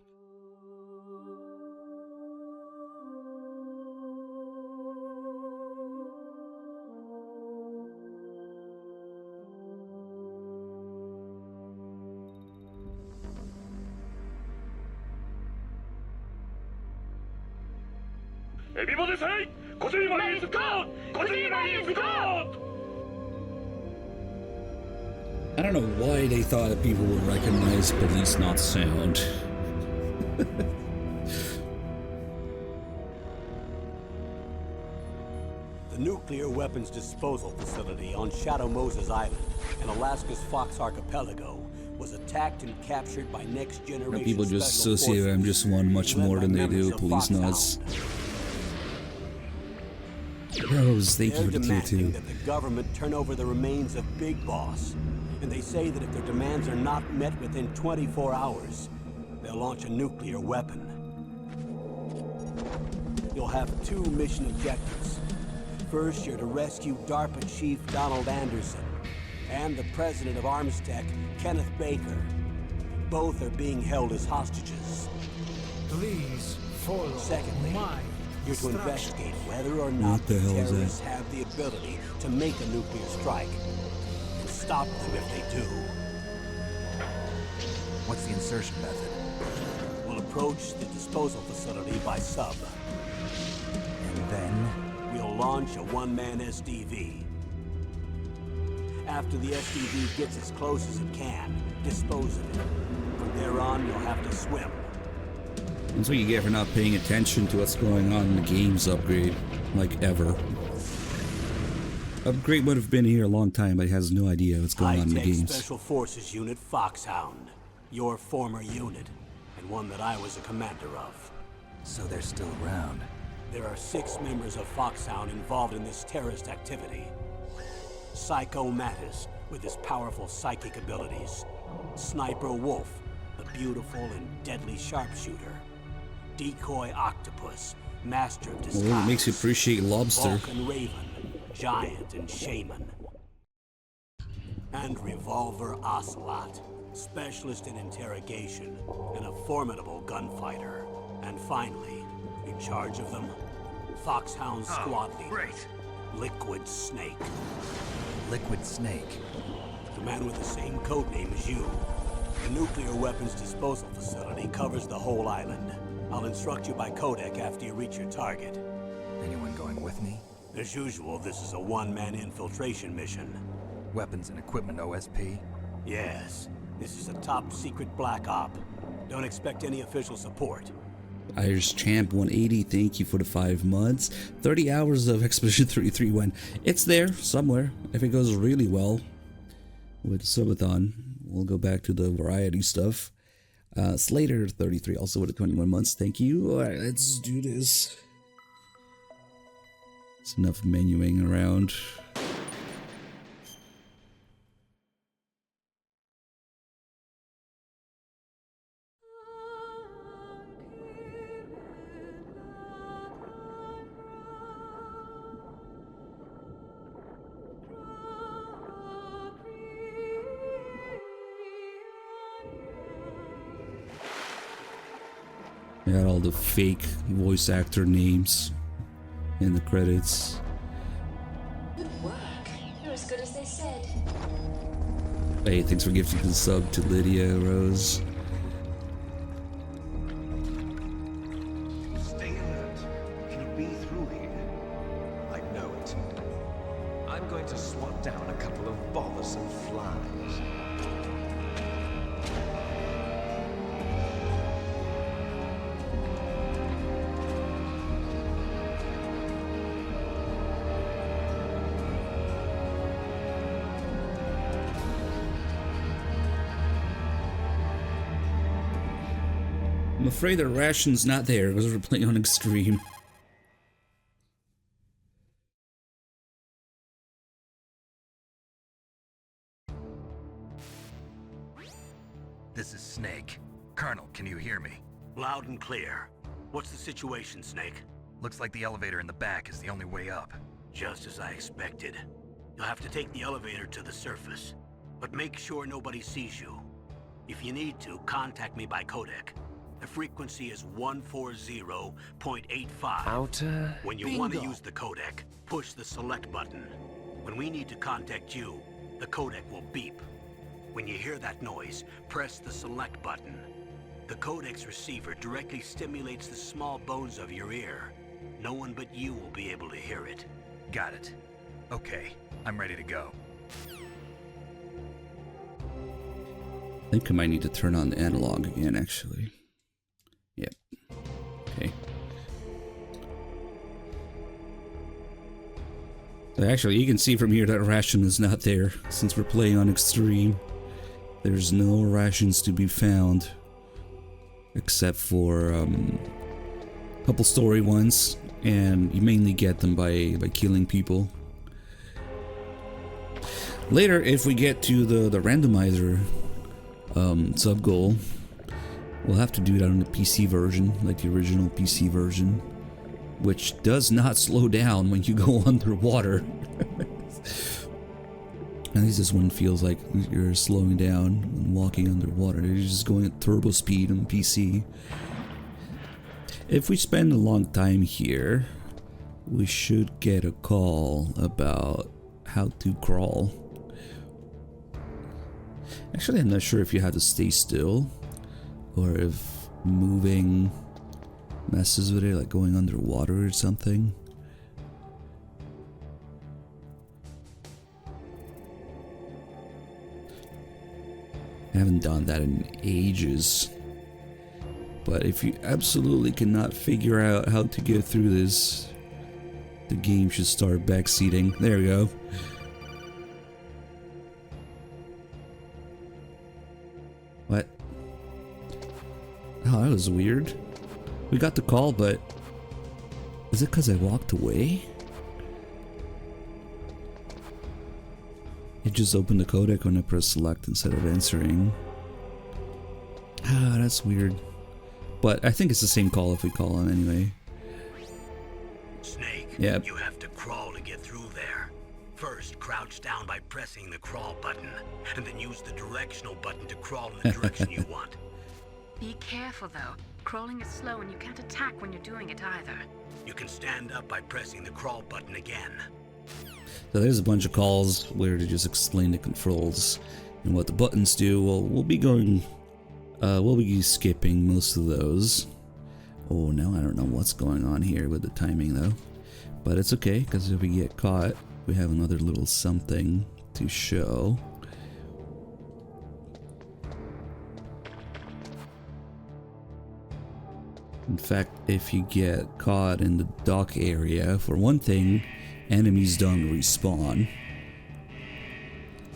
Everybody say, Kojima is God! Kojima is God! I don't know why they thought that people would recognize Police Not Sound. The nuclear weapons disposal facility on Shadow Moses Island in Alaska's Fox Archipelago was attacked and captured by next generation People just special associate forces MGS1 much led more by than they members do of Police Foxhound. Nuts. Rose, thank you They're for the tier demanding 2. that the government turn over the remains of Big Boss. And they say that if their demands are not met within 24 hours, they'll launch a nuclear weapon. You'll have 2 mission objectives. First, you're to rescue DARPA Chief Donald Anderson and the president of Armstech, Kenneth Baker. Both are being held as hostages. Please follow Secondly, my you're to instructions. investigate whether or not What the the hell is terrorists that? have the ability to make a nuclear strike. And stop them if they do. What's the insertion method? We'll approach the disposal facility by sub. And then? We'll launch a one-man SDV. After the SDV gets as close as it can, dispose of it. From there on, you'll have to swim. That's what you get for not paying attention to what's going on in the game's upgrade, like ever. Upgrade would have been here a long time, but he has no idea what's going on in the High-tech games. Special Forces Unit Foxhound. Your former unit, and one that I was a commander of. So they're still around. There are 6 members of Foxhound involved in this terrorist activity. Psycho Mattis, with his powerful psychic abilities. Sniper Wolf, the beautiful and deadly sharpshooter. Decoy Octopus, master of disguise. Well, it makes you appreciate Lobster. Vulcan Raven, giant and shaman. And Revolver Ocelot, specialist in interrogation and a formidable gunfighter. And finally, in charge of them, Foxhound squad leader, Great. Liquid Snake. Liquid Snake. The man with the same codename as you. The nuclear weapons disposal facility covers the whole island. I'll instruct you by codec after you reach your target. Anyone going with me? As usual, this is a one-man infiltration mission. Weapons and equipment OSP? Yes, this is a top-secret black op. Don't expect any official support. Irish Champ 180, thank you for the 5 months. 30 hours of Expedition 331. It's there somewhere. If it goes really well with Subathon, we'll go back to the variety stuff. Slater 33 also with the 21 months. Thank you. All right, let's do this. It's enough menuing around. I got all the fake voice actor names in the credits. Good work. You're as good as they said. Hey, thanks for gifting the sub to Lydia Rose. Stay alert. He'll be through here. I know it. I'm going to swat down a couple of bothersome flies. afraid the ration's not there because we're playing on extreme. This is Snake. Colonel, can you hear me? Loud and clear. What's the situation, Snake? Looks like the elevator in the back is the only way up. Just as I expected. You'll have to take the elevator to the surface. But make sure nobody sees you. If you need to, contact me by codec. The frequency is 140.85. Outer. When you want to use the codec, push the select button. When we need to contact you, the codec will beep. When you hear that noise, press the select button. The codec's receiver directly stimulates the small bones of your ear. No one but you will be able to hear it. Got it. Okay, I'm ready to go. I think I might need to turn on the analog again, actually. Yep. Okay. So actually, you can see from here that ration is not there, since we're playing on extreme. There's no rations to be found, except for a couple story ones, and you mainly get them by killing people. Later, if we get to the randomizer sub goal, we'll have to do that on the PC version, like the original PC version, which does not slow down when you go underwater. At least this one feels like you're slowing down and walking underwater. You're just going at turbo speed on PC. If we spend a long time here, we should get a call about how to crawl. Actually, I'm not sure if you have to stay still or if moving messes with it, like going underwater or something. I haven't done that in ages. But if you absolutely cannot figure out how to get through this, the game should start backseating. There we go. What? Oh, that was weird. We got the call, but is it because I walked away? It just opened the codec when I pressed select instead of answering. Ah, that's weird. But I think it's the same call if we call on anyway. Snake, yep. You have to crawl to get through there. First, crouch down by pressing the crawl button, and then use the directional button to crawl in the direction you want. Be careful though. Crawling is slow and you can't attack when you're doing it either. You can stand up by pressing the crawl button again. So there's a bunch of calls where to just explain the controls and what the buttons do. Well, we'll be skipping most of those. Oh, now I don't know what's going on here with the timing though. But it's okay, because if we get caught, we have another little something to show. In fact, if you get caught in the dock area, for one thing, enemies don't respawn.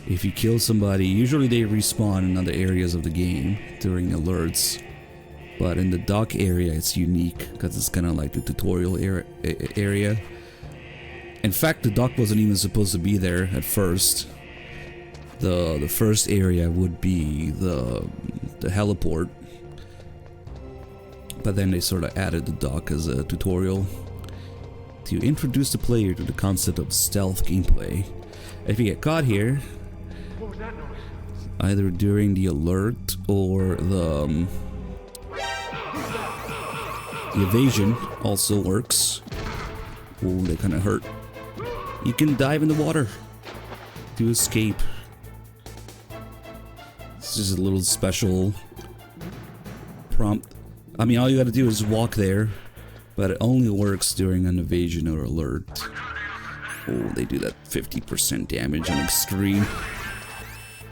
If you kill somebody, usually they respawn in other areas of the game during alerts. But in the dock area, it's unique because it's kind of like the tutorial area. In fact, the dock wasn't even supposed to be there at first. The first area would be the heliport. But then they sort of added the dock as a tutorial to introduce the player to the concept of stealth gameplay. If you get caught here, either during the alert or the evasion also works. Oh, they kind of hurt. You can dive in the water to escape. It's just a little special prompt. I mean, all you gotta do is walk there, but it only works during an evasion or alert. Oh, they do that 50% damage on extreme.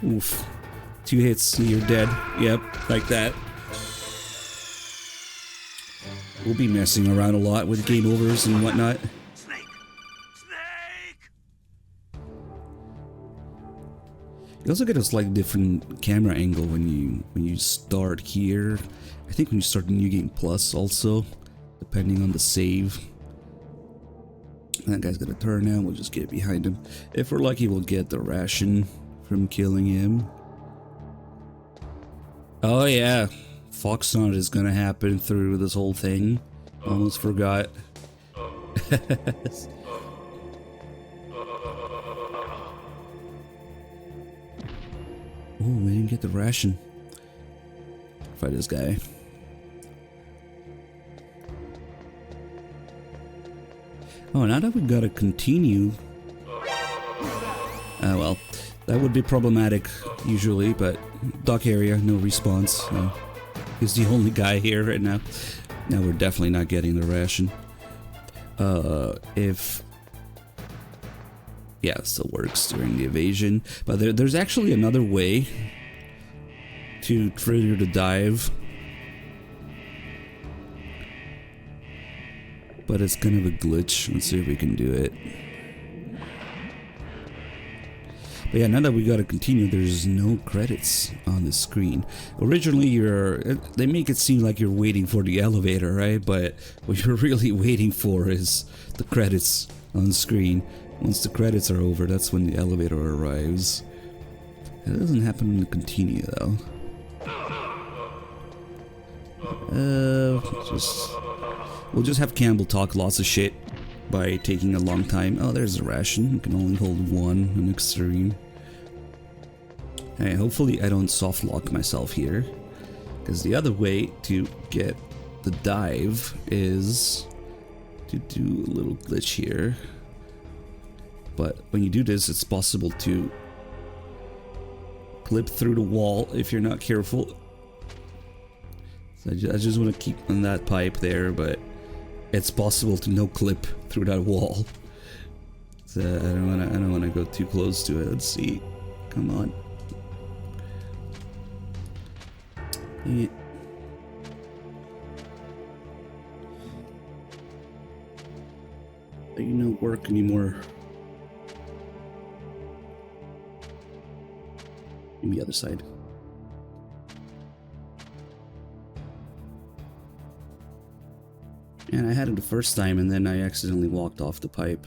Oof. 2 hits, you're dead. Yep, like that. We'll be messing around a lot with game overs and whatnot. Snake! Snake! You also get a slightly different camera angle when you start here I think when you start the New Game Plus also, depending on the save. That guy's gonna turn now, we'll just get behind him. If we're lucky, we'll get the ration from killing him. Oh yeah, Foxhunt is gonna happen through this whole thing. Almost forgot. Oh, we didn't get the ration. Fight this guy. Oh, now that we gotta continue. Well, that would be problematic usually, but dock area, no response. He's the only guy here right now. Now we're definitely not getting the ration. Yeah, it still works during the evasion. But there's actually another way to trigger the dive. But it's kind of a glitch. Let's see if we can do it. But yeah, now that we gotta continue, there's no credits on the screen. Originally, they make it seem like you're waiting for the elevator, right? But what you're really waiting for is the credits on the screen. Once the credits are over, that's when the elevator arrives. That doesn't happen when you continue, though. We'll just have Campbell talk lots of shit by taking a long time. Oh, there's a ration. You can only hold one on extreme. Hey, hopefully I don't soft lock myself here, because the other way to get the dive is to do a little glitch here. But when you do this, it's possible to clip through the wall if you're not careful. So I just want to keep on that pipe there, but it's possible to no clip through that wall. So I don't wanna go too close to it. Let's see. Come on. Yeah. But you don't work anymore. On the other side. And I had it the first time, and then I accidentally walked off the pipe.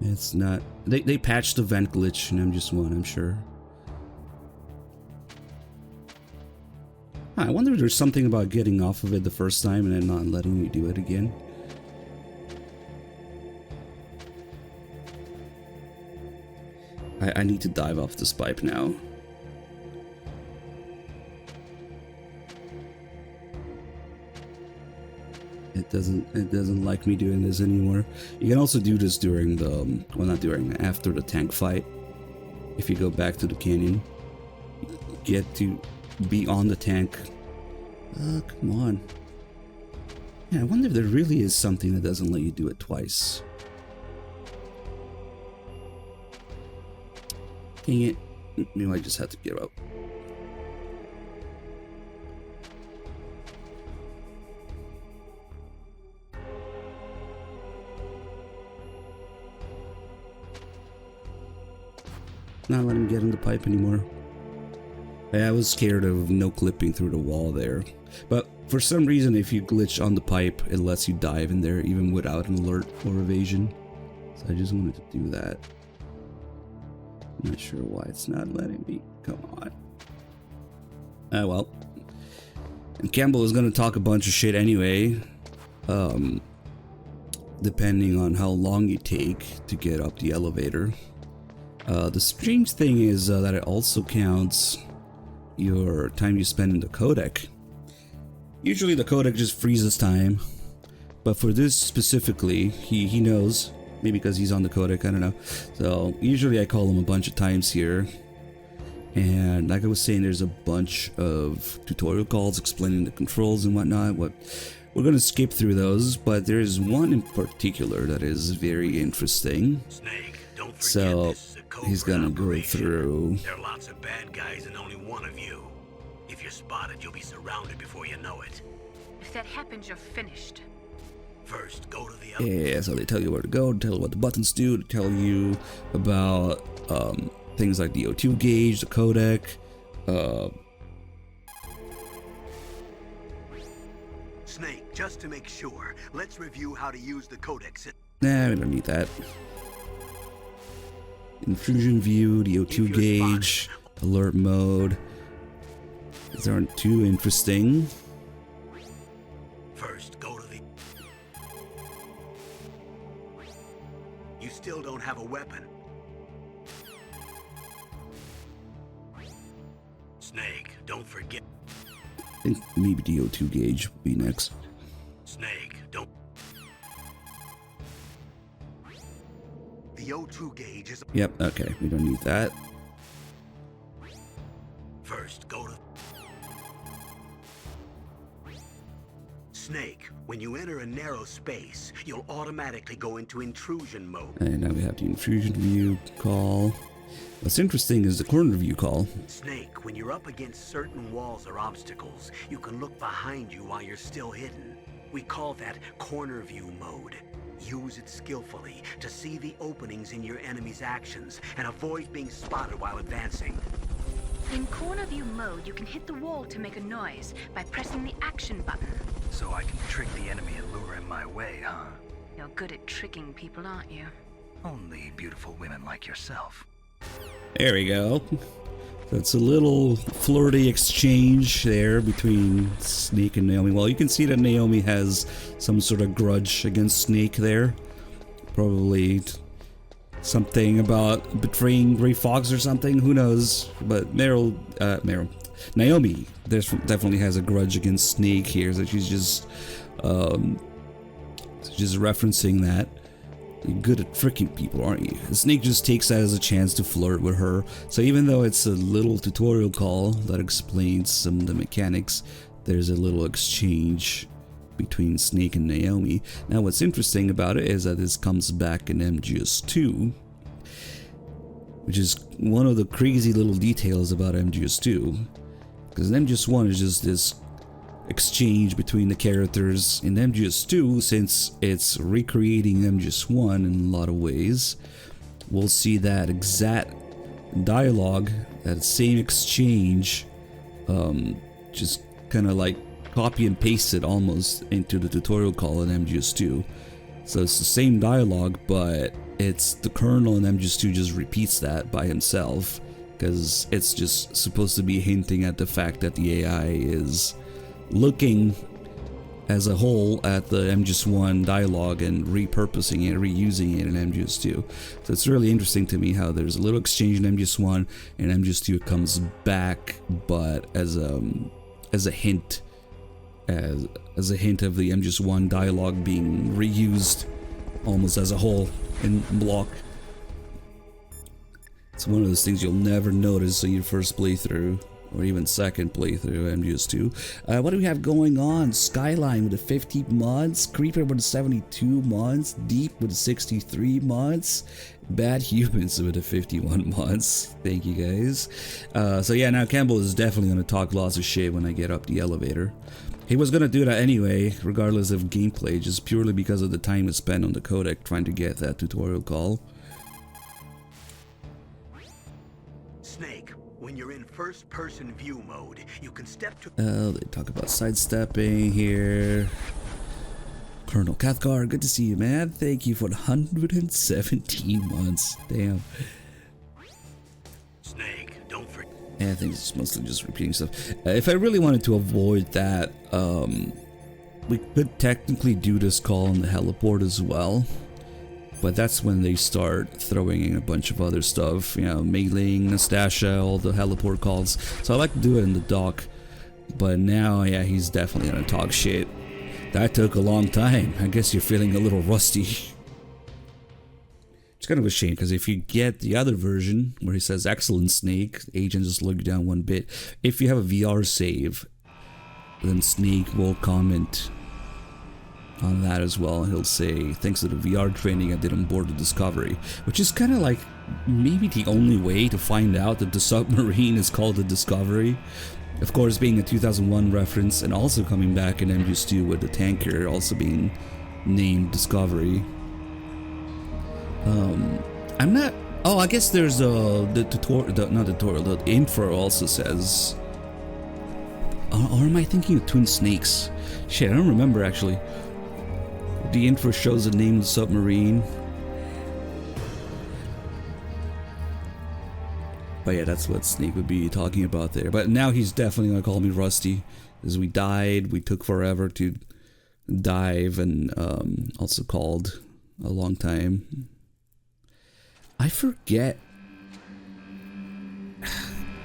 It's not... They patched the vent glitch in MGS1, I'm sure. I wonder if there's something about getting off of it the first time and then not letting you do it again. I need to dive off this pipe now. It doesn't like me doing this anymore. You can also do this during the, well, not during, after the tank fight. If you go back to the canyon, you get to be on the tank. Come on. Yeah, I wonder if there really is something that doesn't let you do it twice. Dang it. Maybe I just had to give up. Not letting him get in the pipe anymore. I was scared of no clipping through the wall there. But for some reason, if you glitch on the pipe, it lets you dive in there even without an alert or evasion. So I just wanted to do that. I'm not sure why it's not letting me. Come on. Ah, well. And Campbell is going to talk a bunch of shit anyway. Depending on how long you take to get up the elevator. The strange thing is that it also counts your time you spend in the codec. Usually the codec just freezes time, but for this specifically, he knows, maybe because he's on the codec, I don't know. So usually I call him a bunch of times here, and like I was saying, there's a bunch of tutorial calls explaining the controls and whatnot. We're gonna skip through those, but there is one in particular that is very interesting. Snake, don't forget So this is a covert he's gonna go operation. through. There are lots of bad guys and only one of you. If you're spotted, you'll be surrounded before you know it. If that happens, you're finished. First, go to the elevator. Yeah, so they tell you where to go, tell you what the buttons do, to tell you about things like the O2 gauge, the codec. Snake, just to make sure, let's review how to use the codex. Nah, we don't need that. Intrusion view, the O2 gauge, alert mode. These aren't too interesting. First, go to the... You still don't have a weapon. Snake, don't forget. I think maybe the O2 gauge will be next. Snake, don't... The O2 gauge is... Yep, okay, we don't need that. First, go to... Snake, when you enter a narrow space, you'll automatically go into intrusion mode. And now we have the intrusion view call. What's interesting is the corner view call. Snake, when you're up against certain walls or obstacles, you can look behind you while you're still hidden. We call that corner view mode. Use it skillfully to see the openings in your enemy's actions and avoid being spotted while advancing. In corner view mode, you can hit the wall to make a noise by pressing the action button. So I can trick the enemy and lure him my way, huh? You're good at tricking people, aren't you? Only beautiful women like yourself. There we go. So it's a little flirty exchange there between Snake and Naomi. Well, you can see that Naomi has some sort of grudge against Snake there. Probably something about betraying Gray Fox or something. Who knows? But Naomi definitely has a grudge against Snake here. So she's just referencing that. You're good at tricking people, aren't you? Snake just takes that as a chance to flirt with her. So even though it's a little tutorial call that explains some of the mechanics, there's a little exchange between Snake and Naomi. Now what's interesting about it is that this comes back in MGS2, which is one of the crazy little details about MGS2. Because in MGS1 is just this exchange between the characters. In MGS2, since it's recreating MGS1 in a lot of ways, we'll see that exact dialogue, that same exchange, just kind of like copy and paste it almost into the tutorial call in MGS2. So it's the same dialogue, but it's the Colonel in MGS2 just repeats that by himself, because it's just supposed to be hinting at the fact that the AI is looking as a whole at the MGS1 dialogue and repurposing it, reusing it in MGS2. So it's really interesting to me how there's a little exchange in MGS1 and MGS2 it comes back, but as a hint, as a hint of the MGS1 dialogue being reused almost as a whole in block. It's one of those things you'll never notice in your first playthrough, or even second playthrough MGS2. What do we have going on? Skyline with a 50 months, Creeper with a 72 months, Deep with a 63 months, Bad Humans with a 51 months. Thank you guys. So yeah, now Campbell is definitely going to talk lots of shit when I get up the elevator. He was going to do that anyway, regardless of gameplay, just purely because of the time it spent on the codec trying to get that tutorial call. Snake, when you're in first-person view mode, you can step to... They talk about sidestepping here. Colonel Cathcart, good to see you, man. Thank you for 117 months. Damn. Snake, don't forget... Yeah, I think it's mostly just repeating stuff. If I really wanted to avoid that, we could technically do this call on the heliport as well. But that's when they start throwing in a bunch of other stuff, you know, mailing, Nastasha, all the heliport calls. So I like to do it in the dock. But now, yeah, he's definitely gonna talk shit. That took a long time. I guess you're feeling a little rusty. It's kind of a shame, because if you get the other version, where he says, "Excellent, Snake," the agent just look you down one bit. If you have a VR save, then Snake will comment on that as well. He'll say, "Thanks to the VR training I did on board the Discovery," which is kind of like maybe the only way to find out that the submarine is called the Discovery. Of course, being a 2001 reference, and also coming back in MGS2 with the tanker also being named Discovery. I'm not Oh, I guess there's the tutorial, not the tutorial, the intro also says. Or am I thinking of Twin Snakes? Shit, I don't remember actually. The intro shows the name of the submarine. But yeah, that's what Snake would be talking about there. But now he's definitely gonna call me Rusty, as we died. We took forever to dive, and also called a long time. I forget.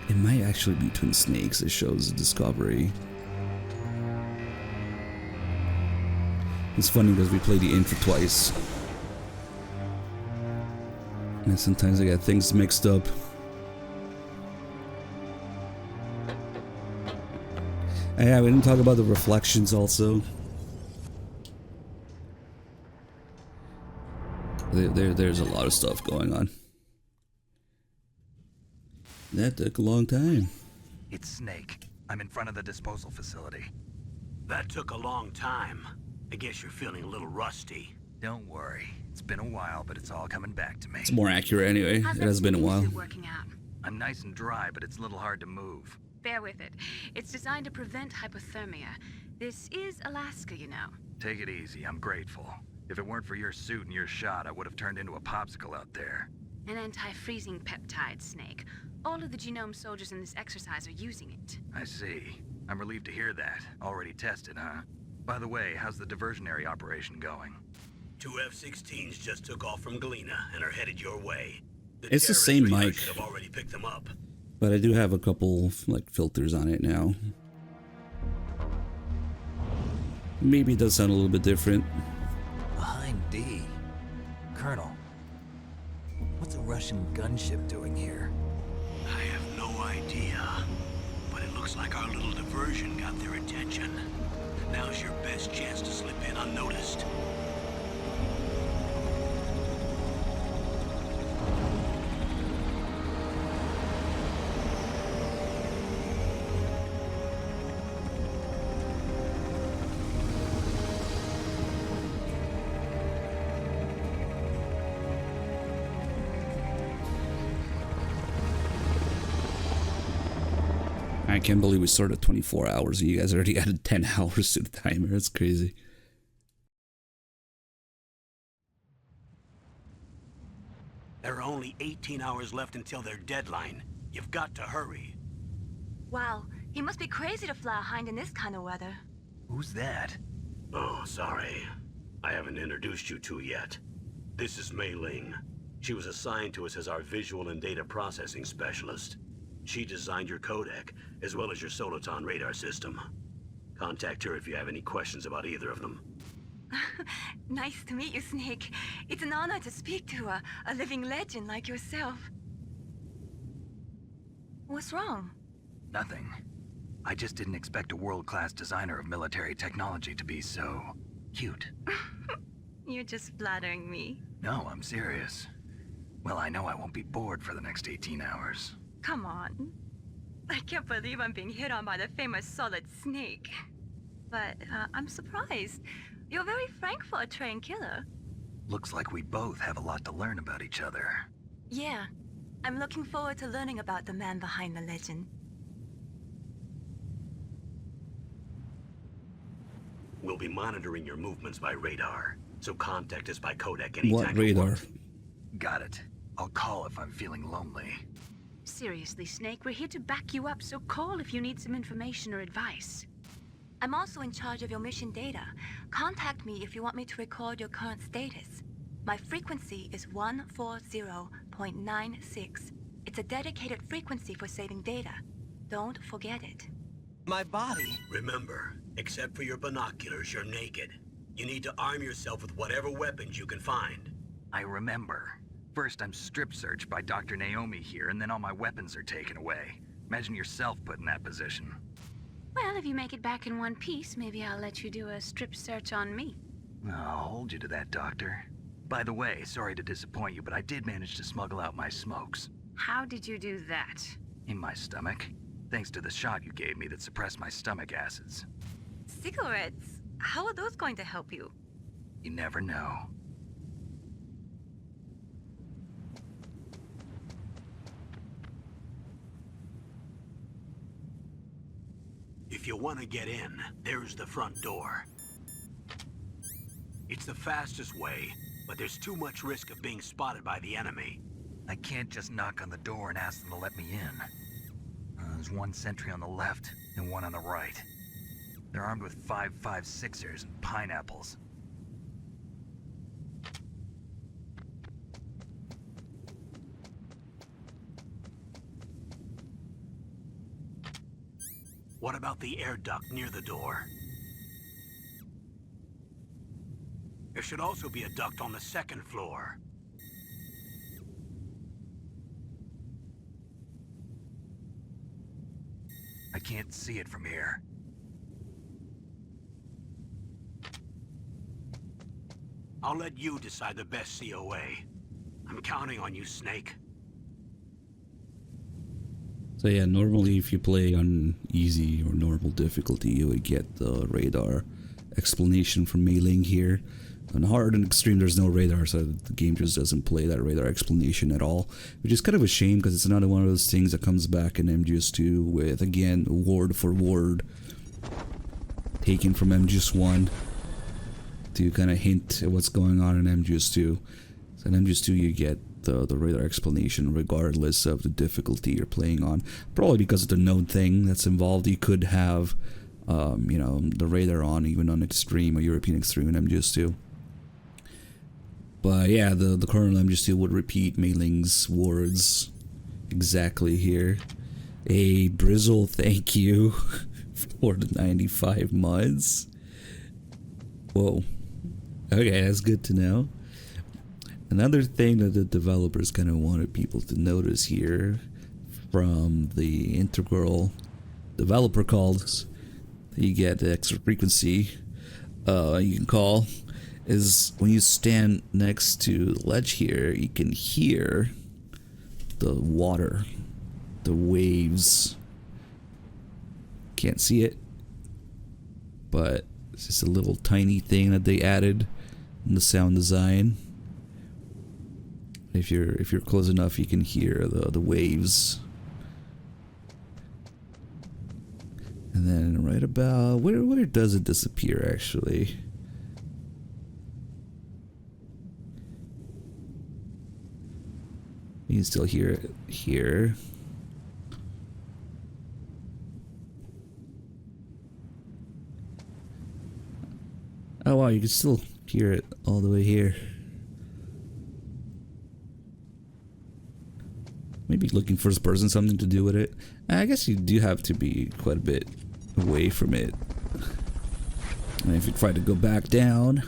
It might actually be Twin Snakes. It shows Discovery. It's funny because we played the intro twice, and sometimes I get things mixed up. Yeah, we didn't talk about the reflections also. There's a lot of stuff going on. That took a long time. It's Snake. I'm in front of the disposal facility. That took a long time. I guess you're feeling a little rusty. Don't worry. It's been a while, but it's all coming back to me. It's more accurate anyway. It has been a while. Working out? I'm nice and dry, but it's a little hard to move. Bear with it. It's designed to prevent hypothermia. This is Alaska, you know. Take it easy. I'm grateful. If it weren't for your suit and your shot, I would have turned into a popsicle out there. An anti-freezing peptide, Snake. All of the genome soldiers in this exercise are using it. I see. I'm relieved to hear that. Already tested, huh? By the way, how's the diversionary operation going? 2 F-16s just took off from Galena and are headed your way. It's the same mic. Should have already picked them up. But I do have a couple like filters on it now. Maybe it does sound a little bit different. Behind D. Colonel, what's a Russian gunship doing here? I have no idea. But it looks like our little diversion got their attention. Now's your best chance to slip in unnoticed. I can't believe we started 24 hours and you guys already added 10 hours to the timer. That's crazy. There are only 18 hours left until their deadline. You've got to hurry. Wow, he must be crazy to fly a hind in this kind of weather. Who's that? Oh, sorry. I haven't introduced you to yet. This is Mei Ling. She was assigned to us as our visual and data processing specialist. She designed your codec, as well as your Soliton radar system. Contact her if you have any questions about either of them. Nice to meet you, Snake. It's an honor to speak to a living legend like yourself. What's wrong? Nothing. I just didn't expect a world-class designer of military technology to be so cute. You're just flattering me. No, I'm serious. Well, I know I won't be bored for the next 18 hours. Come on. I can't believe I'm being hit on by the famous Solid Snake. But I'm surprised. You're very frank for a trained killer. Looks like we both have a lot to learn about each other. Yeah. I'm looking forward to learning about the man behind the legend. We'll be monitoring your movements by radar, so contact us by codec anytime. What radar? Got it. I'll call if I'm feeling lonely. Seriously, Snake, we're here to back you up, so call if you need some information or advice. I'm also in charge of your mission data. Contact me if you want me to record your current status. My frequency is 140.96. It's a dedicated frequency for saving data. Don't forget it. My body. Remember, except for your binoculars, you're naked. You need to arm yourself with whatever weapons you can find. I remember. First, I'm strip searched by Dr. Naomi here, and then all my weapons are taken away. Imagine yourself put in that position. Well, if you make it back in one piece, maybe I'll let you do a strip search on me. I'll hold you to that, Doctor. By the way, sorry to disappoint you, but I did manage to smuggle out my smokes. How did you do that? In my stomach. Thanks to the shot you gave me that suppressed my stomach acids. Cigarettes? How are those going to help you? You never know. If you want to get in, there's the front door. It's the fastest way, but there's too much risk of being spotted by the enemy. I can't just knock on the door and ask them to let me in. There's one sentry on the left and one on the right. They're armed with 5.56ers and pineapples. What about the air duct near the door? There should also be a duct on the second floor. I can't see it from here. I'll let you decide the best COA. I'm counting on you, Snake. So yeah, normally if you play on easy or normal difficulty, you would get the radar explanation from Mei Ling here. On hard and extreme, there's no radar, so the game just doesn't play that radar explanation at all, which is kind of a shame because it's another one of those things that comes back in MGS2 with, again, word for word taken from MGS1 to kind of hint at what's going on in MGS2. So in MGS2 you get the radar explanation regardless of the difficulty you're playing on, probably because of the node thing that's involved. You could have you know, the radar on even on extreme or European extreme in MGS2. But yeah, the Colonel MGS2 would repeat Mei Ling's words exactly here. A Brizzle, thank you for the 95 months. Whoa. Okay, that's good to know. Another thing that the developers kind of wanted people to notice here from the integral developer calls that you get the extra frequency you can call is when you stand next to the ledge here, you can hear the water, the waves. Can't see it, but it's just a little tiny thing that they added in the sound design. If you're close enough, you can hear the waves. And then right about where does it disappear actually? You can still hear it here. Oh wow, you can still hear it all the way here. Maybe looking first person, something to do with it. I guess you do have to be quite a bit away from it. And if you try to go back down,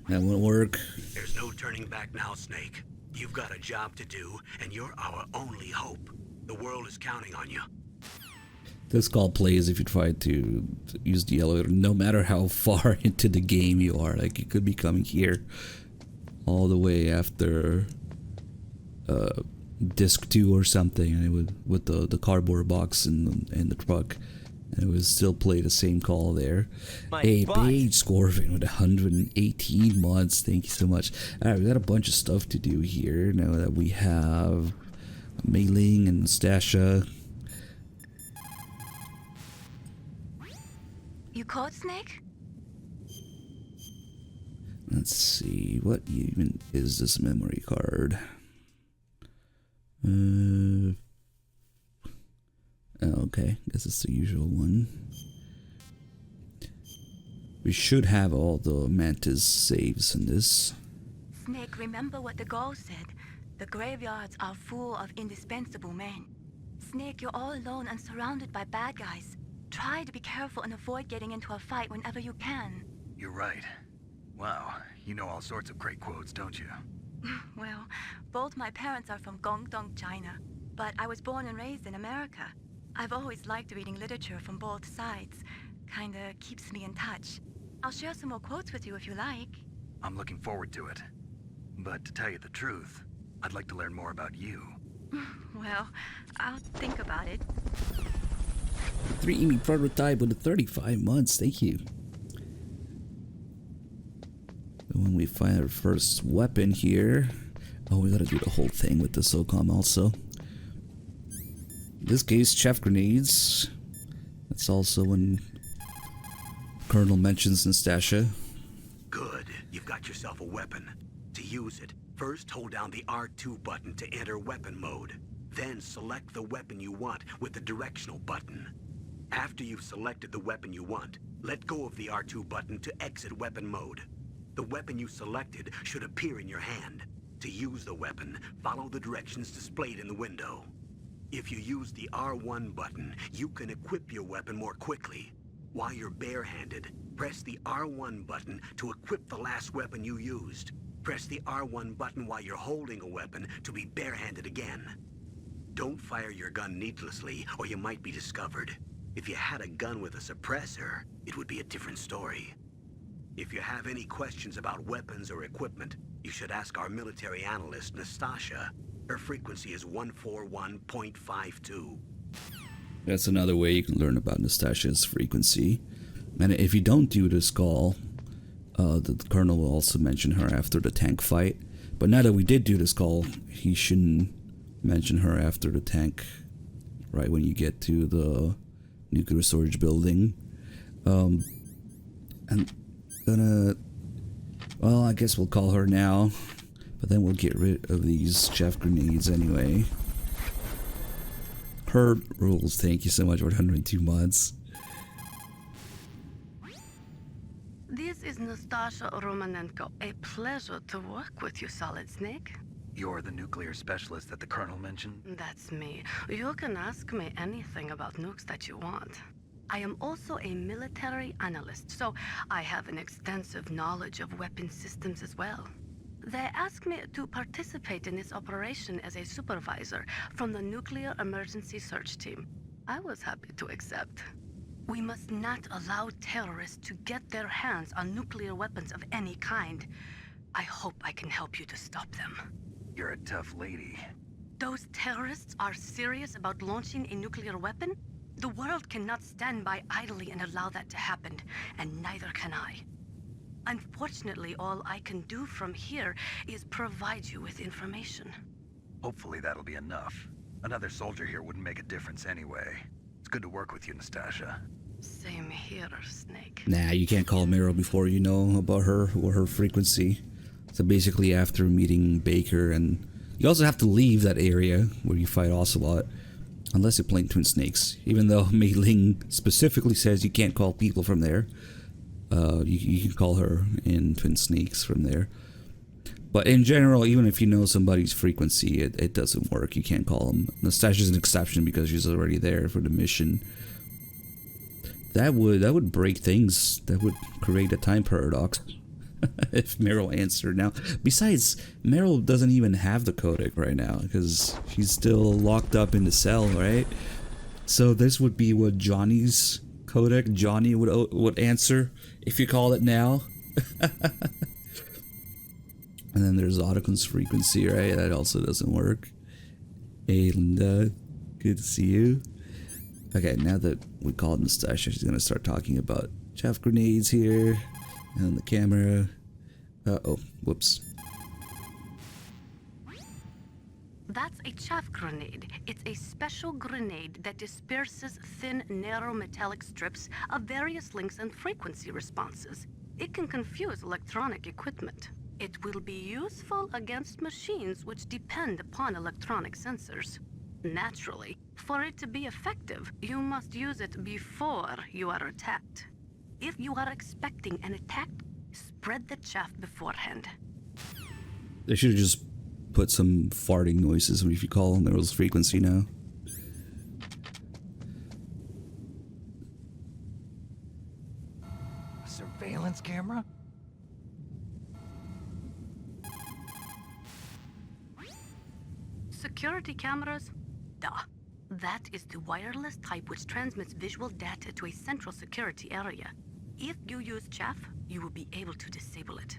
that won't work. There's no turning back now, Snake. You've got a job to do, and you're our only hope. The world is counting on you. This call plays if you try to use the elevator, no matter how far into the game you are. Like, you could be coming here all the way after disc 2 or something, and it would with the cardboard box and the truck, and it would still play the same call there. Hey, Paige Scorvin with 118 months. Thank you so much. Alright, we got a bunch of stuff to do here now that we have Mei Ling and Stasha. You caught Snake? Let's see, what even is this memory card? Okay, guess it's the usual one. We should have all the Mantis saves in this. Snake, remember what the Gaul said. The graveyards are full of indispensable men. Snake, you're all alone and surrounded by bad guys. Try to be careful and avoid getting into a fight whenever you can. You're right. Wow, you know all sorts of great quotes, don't you? Well, both my parents are from Guangdong, China, but I was born and raised in America. I've always liked reading literature from both sides. Kinda keeps me in touch. I'll share some more quotes with you if you like. I'm looking forward to it. But to tell you the truth, I'd like to learn more about you. Well, I'll think about it. 3 prototype with the 35 months, thank you. When we find our first weapon here, oh, we gotta do the whole thing with the SOCOM also. In this case, chaff grenades. That's also when Colonel mentions Nastasia. Good. You've got yourself a weapon. To use it, first hold down the R2 button to enter weapon mode. Then select the weapon you want with the directional button. After you've selected the weapon you want, let go of the R2 button to exit weapon mode. The weapon you selected should appear in your hand. To use the weapon, follow the directions displayed in the window. If you use the R1 button, you can equip your weapon more quickly. While you're barehanded, press the R1 button to equip the last weapon you used. Press the R1 button while you're holding a weapon to be barehanded again. Don't fire your gun needlessly, or you might be discovered. If you had a gun with a suppressor, it would be a different story. If you have any questions about weapons or equipment, you should ask our military analyst, Nastasia. Her frequency is 141.52. That's another way you can learn about Nastasia's frequency. And if you don't do this call, the Colonel will also mention her after the tank fight. But now that we did do this call, he shouldn't mention her after the tank, right when you get to the nuclear storage building. And well, I guess we'll call her now, but then we'll get rid of these chaff grenades anyway. Herb rules, thank you so much for 102 months. This is Nastasia Romanenko. A pleasure to work with you, Solid Snake. You're the nuclear specialist that the Colonel mentioned? That's me. You can ask me anything about nukes that you want. I am also a military analyst, so I have an extensive knowledge of weapon systems as well. They asked me to participate in this operation as a supervisor from the Nuclear Emergency Search Team. I was happy to accept. We must not allow terrorists to get their hands on nuclear weapons of any kind. I hope I can help you to stop them. You're a tough lady. Those terrorists are serious about launching a nuclear weapon? The world cannot stand by idly and allow that to happen, and neither can I. Unfortunately, all I can do from here is provide you with information. Hopefully that'll be enough. Another soldier here wouldn't make a difference anyway. It's good to work with you, Nastasia. Same here, Snake. Nah, you can't call Meryl before you know about her or her frequency. So basically after meeting Baker, and you also have to leave that area where you fight Ocelot. Unless you're playing Twin Snakes. Even though Mei Ling specifically says you can't call people from there. You can call her in Twin Snakes from there. But in general, even if you know somebody's frequency, it doesn't work. You can't call them. Nastasia's an exception because she's already there for the mission. That would break things. That would create a time paradox. If Meryl answered now. Besides, Meryl doesn't even have the codec right now because she's still locked up in the cell, right? So this would be what Johnny's codec Johnny would answer if you call it now. And then there's Ottocon's frequency, right? That also doesn't work. Hey Linda, good to see you. Okay, now that we called Nastasia, she's gonna start talking about chaff grenades here. And the camera. Uh-oh, whoops. That's a chaff grenade. It's a special grenade that disperses thin, narrow metallic strips of various lengths and frequency responses. It can confuse electronic equipment. It will be useful against machines which depend upon electronic sensors. Naturally, for it to be effective, you must use it before you are attacked. If you are expecting an attack, spread the chaff beforehand. They should have just put some farting noises if you call Meryl's frequency now. A surveillance camera? Security cameras? Duh. That is the wireless type which transmits visual data to a central security area. If you use chaff, you will be able to disable it.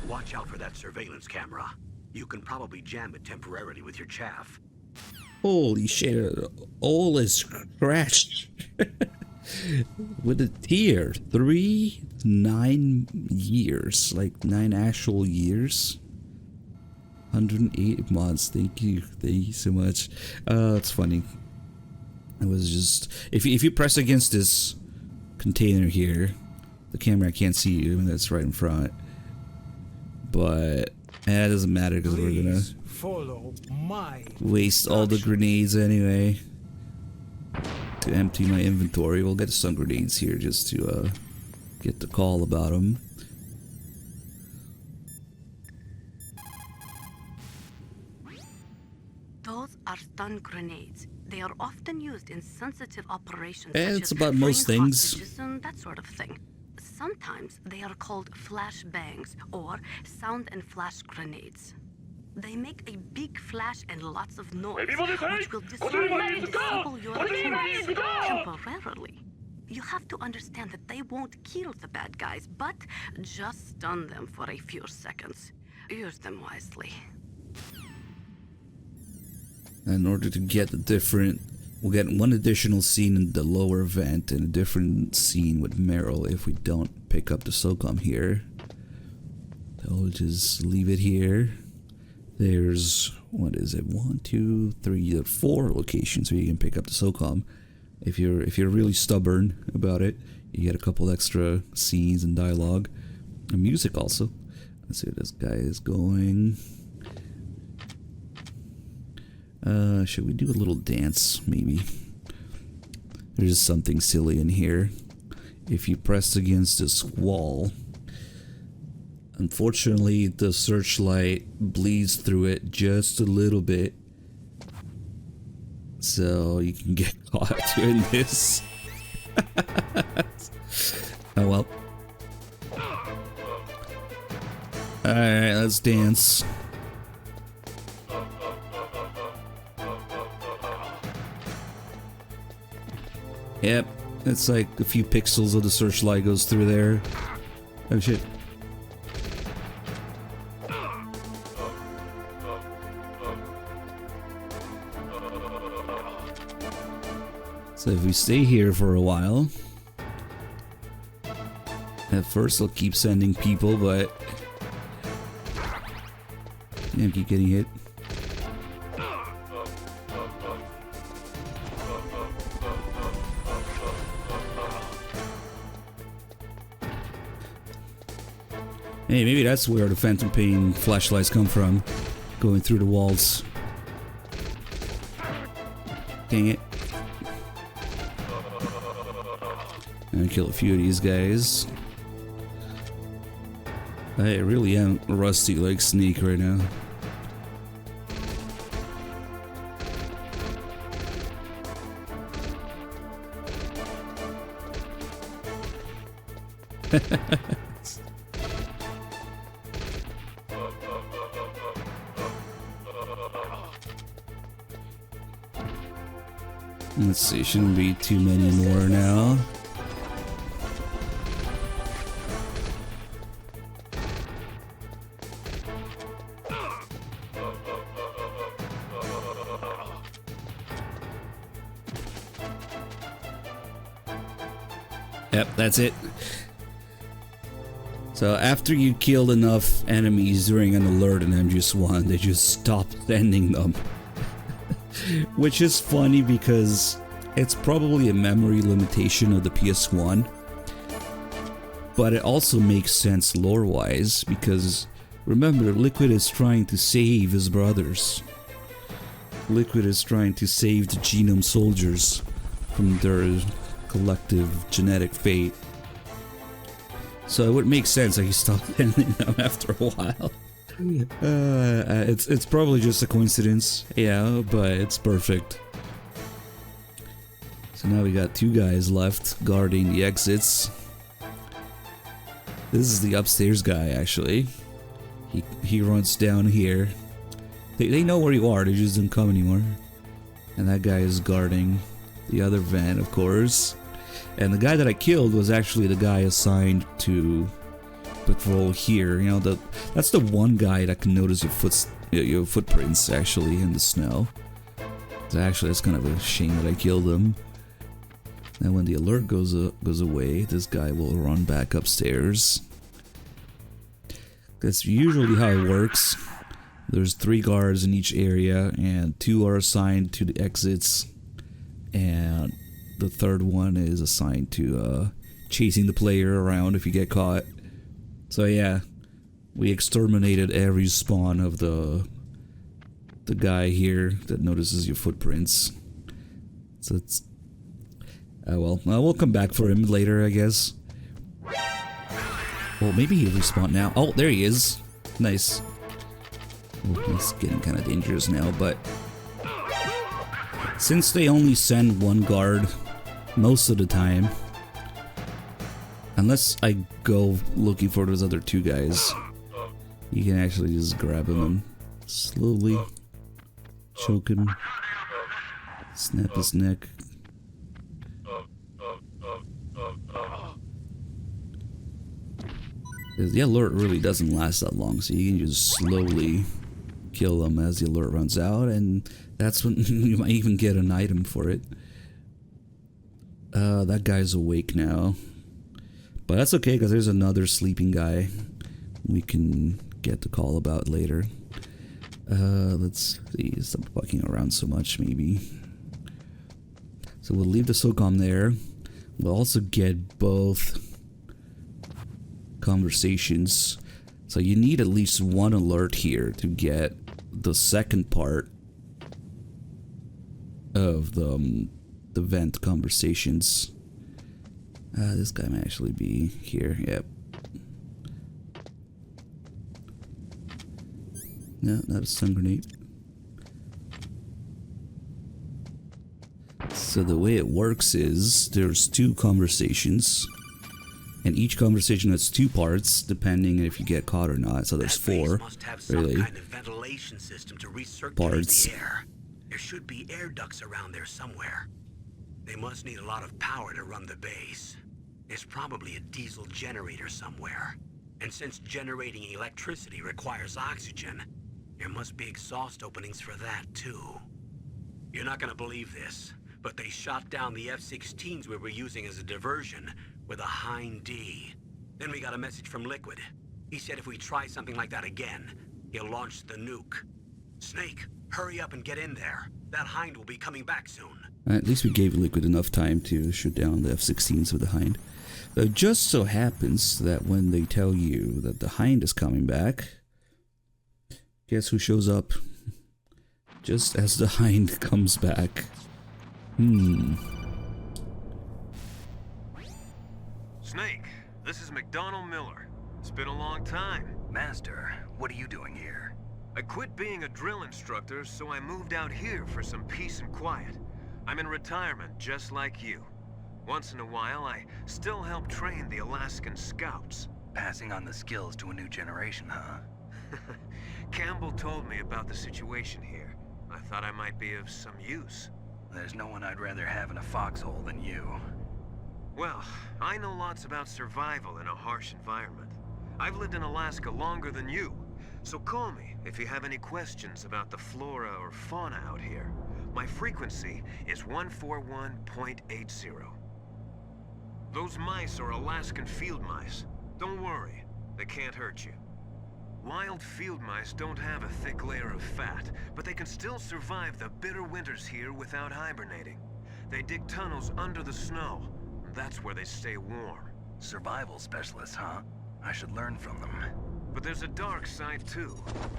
Watch out for that surveillance camera. You can probably jam it temporarily with your chaff. Holy shit, all is scratched. With a tear. 9 years. Like 9 actual years. 108 mods. Thank you so much. It's funny. It was just if you press against this container here, the camera can't see you, and that's right in front. But it doesn't matter because we're gonna follow my waste all the grenades anyway. To empty my inventory, we'll get some grenades here just to get the call about them. Those are stun grenades. They are often used in sensitive operations. It's such as about most freeing things. hostages and that sort of thing. Sometimes they are called flash bangs or sound and flash grenades. They make a big flash and lots of noise, which will disarm and disable your opponents temporarily. You have to understand that they won't kill the bad guys, but just stun them for a few seconds. Use them wisely. In order to get the different, we'll get one additional scene in the lower vent and a different scene with Meryl if we don't pick up the SOCOM here. So we'll just leave it here. There's, what is it, 1, 2, 3, 4 locations where you can pick up the SOCOM. If you're really stubborn about it, you get a couple extra scenes and dialogue. And music also. Let's see where this guy is going. Should we do a little dance, maybe? There's something silly in here. If you press against this wall, unfortunately the searchlight bleeds through it just a little bit. So you can get caught doing this. Oh well. Alright, let's dance. Yep, it's like a few pixels of the searchlight goes through there. Oh shit. So if we stay here for a while, at first I'll keep sending people, but yeah, keep getting hit. Hey, maybe that's where the Phantom Pain flashlights come from, going through the walls. Dang it. And kill a few of these guys. I really am rusty like Sneak right now. Let's see, shouldn't be too many more now. Yep, that's it. So after you killed enough enemies during an alert in MGS1, they just stopped sending them. Which is funny because it's probably a memory limitation of the PS1. But it also makes sense lore-wise because remember, Liquid is trying to save his brothers. Liquid is trying to save the Genome Soldiers from their collective genetic fate. So it would make sense that he stopped sending them after a while. It's probably just a coincidence, yeah, but it's perfect. So now we got two guys left guarding the exits. This is the upstairs guy, actually. He runs down here. They know where you are, they just don't come anymore. And that guy is guarding the other van, of course. And the guy that I killed was actually the guy assigned to patrol here. You know, that's the one guy that can notice your footprints actually in the snow. So actually, it's kind of a shame that I killed him. And when the alert goes away, this guy will run back upstairs. That's usually how it works. There's 3 guards in each area, and 2 are assigned to the exits, and the third one is assigned to chasing the player around if you get caught. So yeah, we exterminated every spawn of the guy here that notices your footprints. So it's well, we'll come back for him later, I guess. Well, maybe he'll respawn now. Oh, there he is. Nice. Oh, it's getting kind of dangerous now, but since they only send 1 guard most of the time, unless I go looking for those other 2 guys, you can actually just grab him and slowly choke him, snap his neck. The alert really doesn't last that long, so you can just slowly kill them as the alert runs out, and that's when you might even get an item for it. That guy's awake now, but that's okay because there's another sleeping guy we can get the call about later. Let's see, stop fucking around so much maybe. So we'll leave the SOCOM there. We'll also get both conversations. So you need at least 1 alert here to get the second part of the vent conversations. This guy might actually be here. Yep. No, not a stun grenade. So the way it works is there's 2 conversations, and each conversation has 2 parts depending if you get caught or not. So there's 4 really kind of ventilation system to recirculate parts. the air. There should be air ducts around there somewhere. They must need a lot of power to run the base. There's probably a diesel generator somewhere. And since generating electricity requires oxygen, there must be exhaust openings for that too. You're not gonna believe this, but they shot down the F-16s we were using as a diversion with a Hind D. Then we got a message from Liquid. He said if we try something like that again, he'll launch the nuke. Snake, hurry up and get in there. That Hind will be coming back soon. At least we gave Liquid enough time to shoot down the F-16s with the Hind. It just so happens that when they tell you that the Hind is coming back, guess who shows up just as the Hind comes back? Snake, this is McDonald Miller. It's been a long time. Master, what are you doing here? I quit being a drill instructor, so I moved out here for some peace and quiet. I'm in retirement, just like you. Once in a while, I still help train the Alaskan Scouts. Passing on the skills to a new generation, huh? Campbell told me about the situation here. I thought I might be of some use. There's no one I'd rather have in a foxhole than you. Well, I know lots about survival in a harsh environment. I've lived in Alaska longer than you, so call me if you have any questions about the flora or fauna out here. My frequency is 141.80. Those mice are Alaskan field mice. Don't worry, they can't hurt you. Wild field mice don't have a thick layer of fat, but they can still survive the bitter winters here without hibernating. They dig tunnels under the snow. That's where they stay warm. Survival specialists, huh? I should learn from them. But there's a dark side too.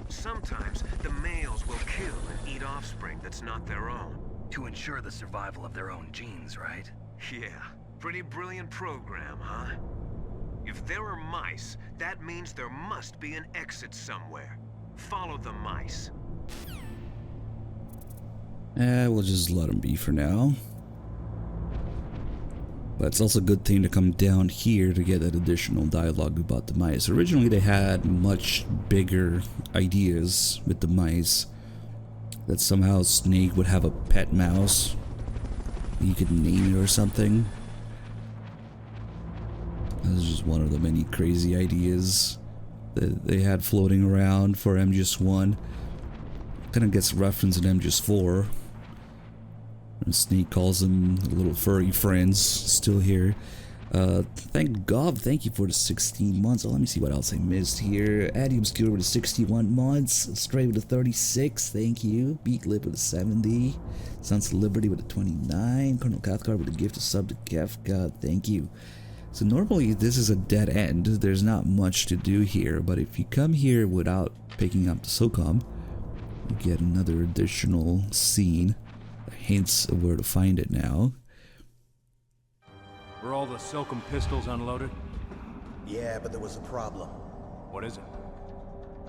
Sometimes the males will kill and eat offspring that's not their own. To ensure the survival of their own genes, right? Yeah, pretty brilliant program, huh? If there are mice, that means there must be an exit somewhere. Follow the mice. We'll just let them be for now. But it's also a good thing to come down here to get that additional dialogue about the mice. Originally they had much bigger ideas with the mice. That somehow Snake would have a pet mouse. You could name it or something. This is just one of the many crazy ideas that they had floating around for MGS1. Kind of gets referenced in MGS4. And Snake calls them little furry friends, still here. Thank God, thank you for the 16 months. Oh, let me see what else I missed here. Addy Obscure with the 61 months. Stray with the 36, thank you. Beat Lip with the 70. Sons of Liberty with the 29. Colonel Cathcart with the gift of sub to Kefka, thank you. So normally this is a dead end. There's not much to do here, but if you come here without picking up the SOCOM, you get another additional scene. Hints of where to find it now. Were all the Silcom pistols unloaded? Yeah, but there was a problem. What is it?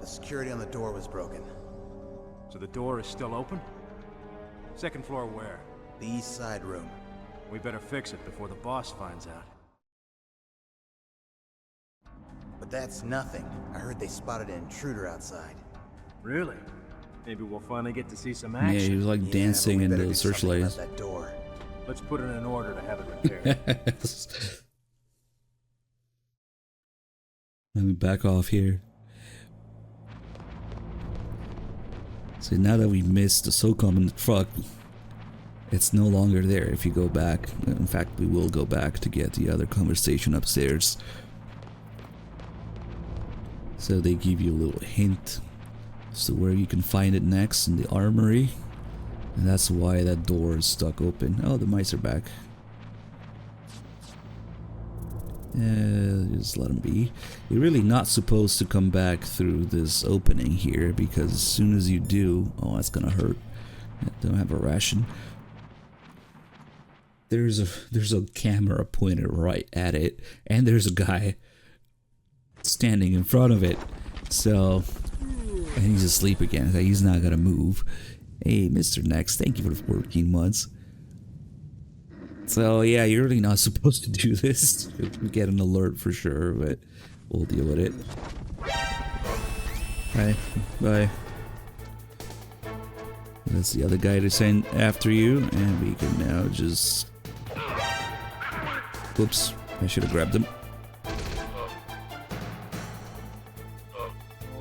The security on the door was broken. So the door is still open? Second floor where? The east side room. We better fix it before the boss finds out. But that's nothing. I heard they spotted an intruder outside. Really? Maybe we'll finally get to see some action. Yeah, he was like dancing in the searchlights. That door. Let's put it in order to have it repaired. Let me back off here. So now that we missed the SOCOM in the truck, it's no longer there if you go back. In fact, we will go back to get the other conversation upstairs. So they give you a little hint as to where you can find it next in the armory. And that's why that door is stuck open. Oh, the mice are back. Just let them be. You're really not supposed to come back through this opening here, because as soon as you do, oh, that's gonna hurt. I don't have a ration. There's a camera pointed right at it, and there's a guy standing in front of it. So, and he's asleep again. So he's not gonna move. Hey, Mr. Next, thank you for the 14 months. So yeah, you're really not supposed to do this. You get an alert for sure, but we'll deal with it. Bye. Bye. That's the other guy to send after you, and we can now just... Whoops, I should have grabbed him.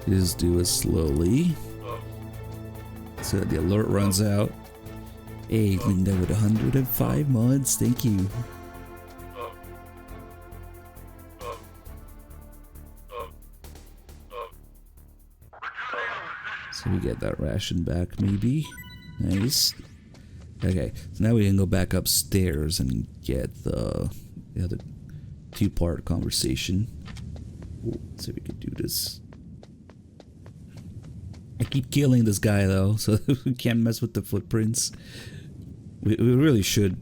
Just do it slowly. So the alert runs out. Hey, Linda with 105 months, thank you. So we get that ration back, maybe. Nice. Okay, so now we can go back upstairs and get the other two-part conversation. Ooh, let's see if we can do this. I keep killing this guy though, so we can't mess with the footprints. We really should.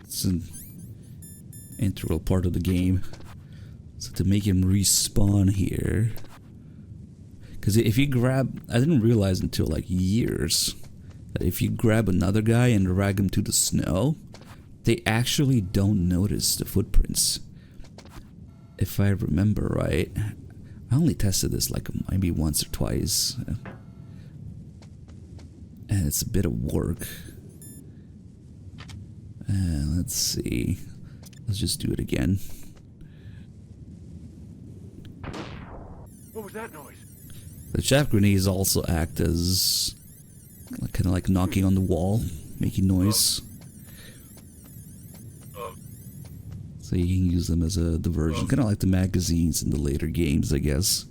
It's an integral part of the game. So to make him respawn here. Because if you grab... I didn't realize until like years that if you grab another guy and drag him to the snow, they actually don't notice the footprints. If I remember right. I only tested this like maybe once or twice. And it's a bit of work. Let's see. Let's just do it again. What was that noise? The chaff grenades also act as kind of like knocking on the wall, making noise. So you can use them as a diversion, kind of like the magazines in the later games, I guess.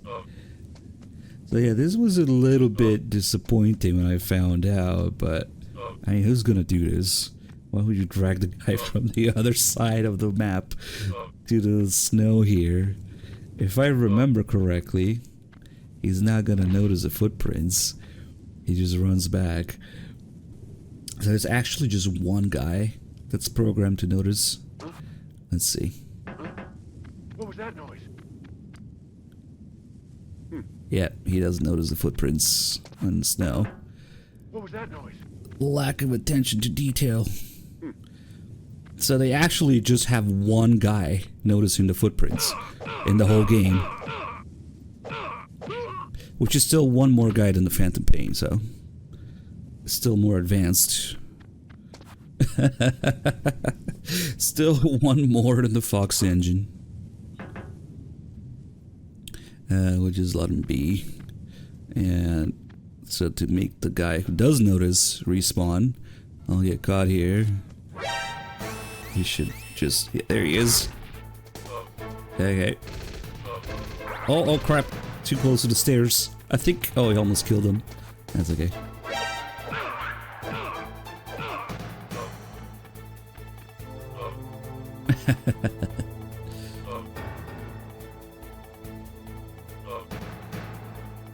So yeah, this was a little bit disappointing when I found out, but I mean, who's gonna do this? Why would you drag the guy from the other side of the map to the snow here? If I remember correctly, he's not gonna notice the footprints. He just runs back. So there's actually just one guy that's programmed to notice. Let's see. What was that noise? Yeah, he doesn't notice the footprints on the snow. What was that noise? Lack of attention to detail. So they actually just have one guy noticing the footprints in the whole game. Which is still one more guy than the Phantom Pain, so still more advanced. Still one more than the Fox engine. We'll just let him be. And so to make the guy who does notice respawn, I'll get caught here. He should just... Yeah, there he is. Okay. Oh crap. Too close to the stairs. I think... Oh, he almost killed him. That's okay.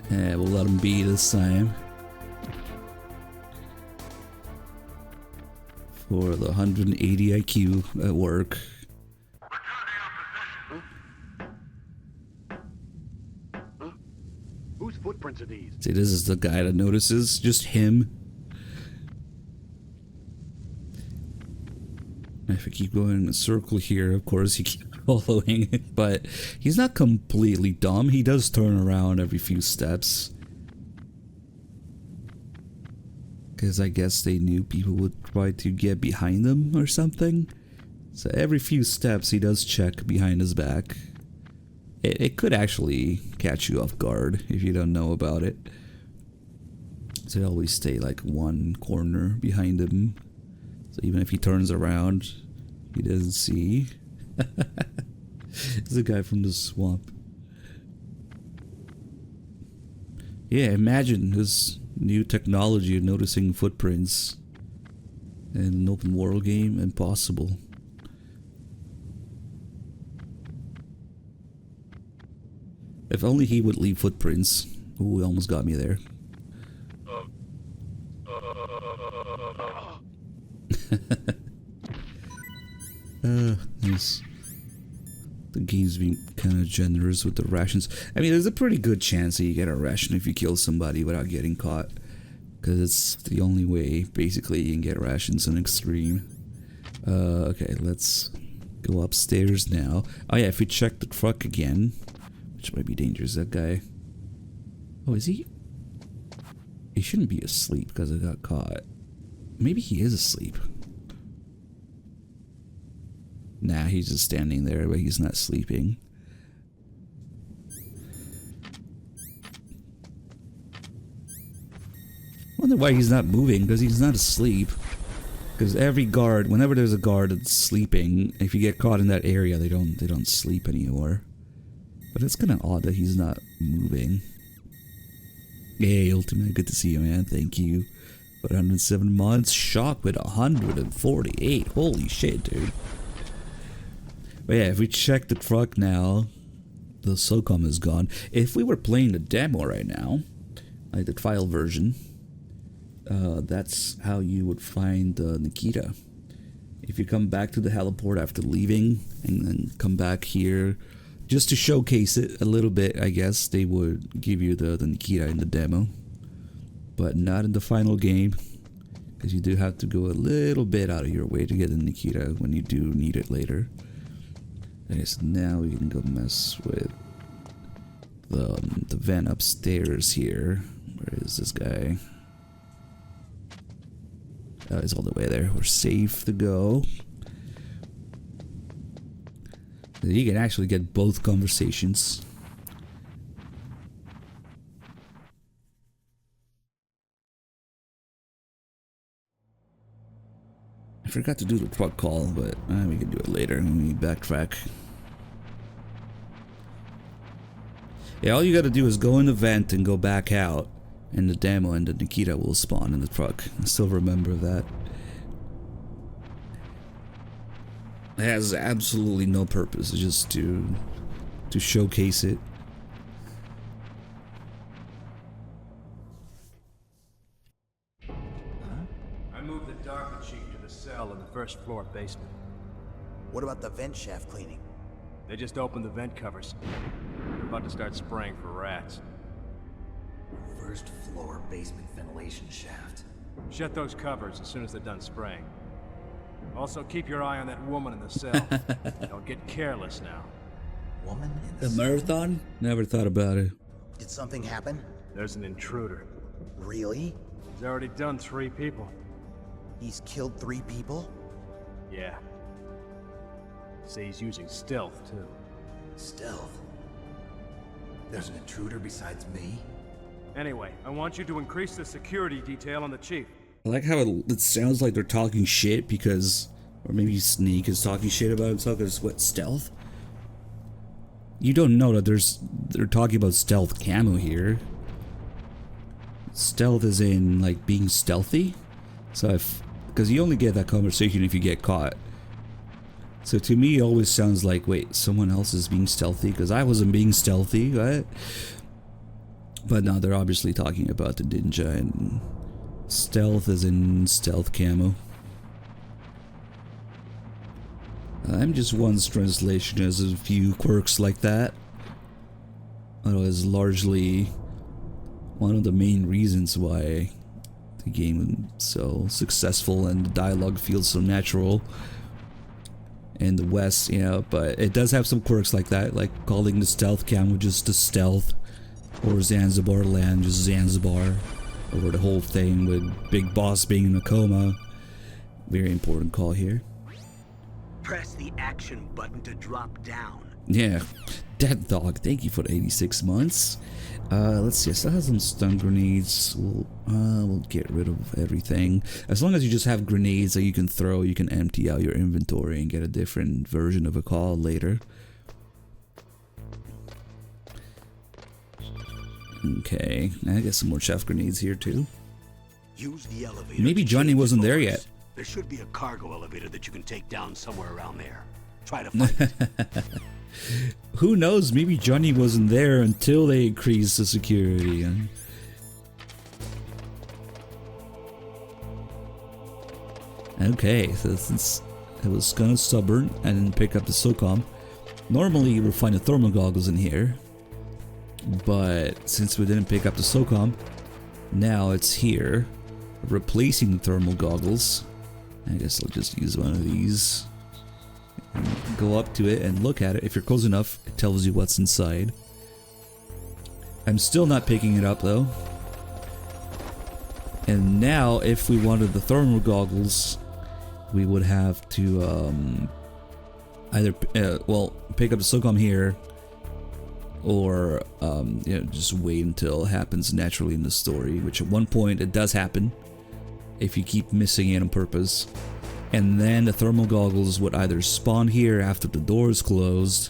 Yeah, we'll let him be this time. For the 180 IQ at work. Whose footprints are these? See, this is the guy that notices. Just him. If I keep going in a circle here, of course, he keeps following it. But he's not completely dumb. He does turn around every few steps. Because I guess they knew people would try to get behind him or something. So every few steps he does check behind his back. It could actually catch you off guard if you don't know about it. So they always stay like one corner behind him. So even if he turns around, he doesn't see. It's the guy from the swamp. Yeah, imagine this new technology of noticing footprints in an open world game. Impossible. If only he would leave footprints. Ooh, he almost got me there. Nice. The game's being kind of generous with the rations. I mean, there's a pretty good chance that you get a ration if you kill somebody without getting caught. Because it's the only way, basically, you can get rations in Extreme. Okay, let's go upstairs now. Oh yeah, if we check the truck again, which might be dangerous, that guy. Oh, is he? He shouldn't be asleep because I got caught. Maybe he is asleep. Nah, he's just standing there, but he's not sleeping. Wonder why he's not moving, because he's not asleep. Because every guard, whenever there's a guard that's sleeping, if you get caught in that area, they don't sleep anymore. But it's kind of odd that he's not moving. Hey, Ultimate, good to see you, man. Thank you. But 107 months, shock with 148. Holy shit, dude. But yeah, if we check the truck now, the SOCOM is gone. If we were playing the demo right now, like the trial version, that's how you would find Nikita. If you come back to the heliport after leaving, and then come back here, just to showcase it a little bit, I guess, they would give you the Nikita in the demo. But not in the final game, because you do have to go a little bit out of your way to get the Nikita when you do need it later. Okay, so now we can go mess with the vent upstairs here. Where is this guy? Oh, he's all the way there. We're safe to go. You can actually get both conversations. I forgot to do the truck call, but we can do it later when we backtrack. Yeah, all you gotta do is go in the vent and go back out, and the demo and the Nikita will spawn in the truck. I still remember that. It has absolutely no purpose, it's just to showcase it. I moved the Darker Chief to the cell in the first floor basement. What about the vent shaft cleaning? They just opened the vent covers. They're about to start spraying for rats. First floor basement ventilation shaft. Shut those covers as soon as they're done spraying. Also, keep your eye on that woman in the cell. Don't get careless now. Woman in The marathon? Never thought about it. Did something happen? There's an intruder. Really? He's already done 3 people. He's killed 3 people? Yeah. Say he's using stealth, too. Stealth? There's an intruder besides me? Anyway, I want you to increase the security detail on the chief. I like how it sounds like they're talking shit because, or maybe Snake is talking shit about himself because what, stealth? You don't know that they're talking about stealth camo here. Stealth is in like being stealthy. So because you only get that conversation if you get caught. So to me it always sounds like, wait, someone else is being stealthy because I wasn't being stealthy, right? But no, they're obviously talking about the ninja, and stealth is in stealth camo. MGS1's translation has a few quirks like that. It was largely one of the main reasons why the game is so successful and the dialogue feels so natural in the West, you know, but it does have some quirks like that, like calling the stealth camo just the stealth, or Zanzibar land just Zanzibar, or the whole thing with Big Boss being in a coma. Very important call here. Press the action button to drop down. Yeah, Dead Dog, thank you for the 86 months. Let's see, I still have some stun grenades. We'll get rid of everything. As long as you just have grenades that you can throw, you can empty out your inventory and get a different version of a call later. Okay, I got some more chef grenades here too. Use the elevator. Maybe Johnny wasn't there yet. There should be a cargo elevator that you can take down somewhere around there. Try to find it. Who knows? Maybe Johnny wasn't there until they increased the security. Okay, so since I was gonna stubborn and pick up the SOCOM, normally you would find the thermal goggles in here, but since we didn't pick up the SOCOM, now it's here, replacing the thermal goggles. I guess I'll just use one of these. Go up to it and look at it. If you're close enough, it tells you what's inside. I'm still not picking it up though. And now, if we wanted the thermal goggles, we would have to either pick up the SOCOM here, or you know, just wait until it happens naturally in the story. Which at one point it does happen if you keep missing it on purpose. And then the thermal goggles would either spawn here after the door is closed,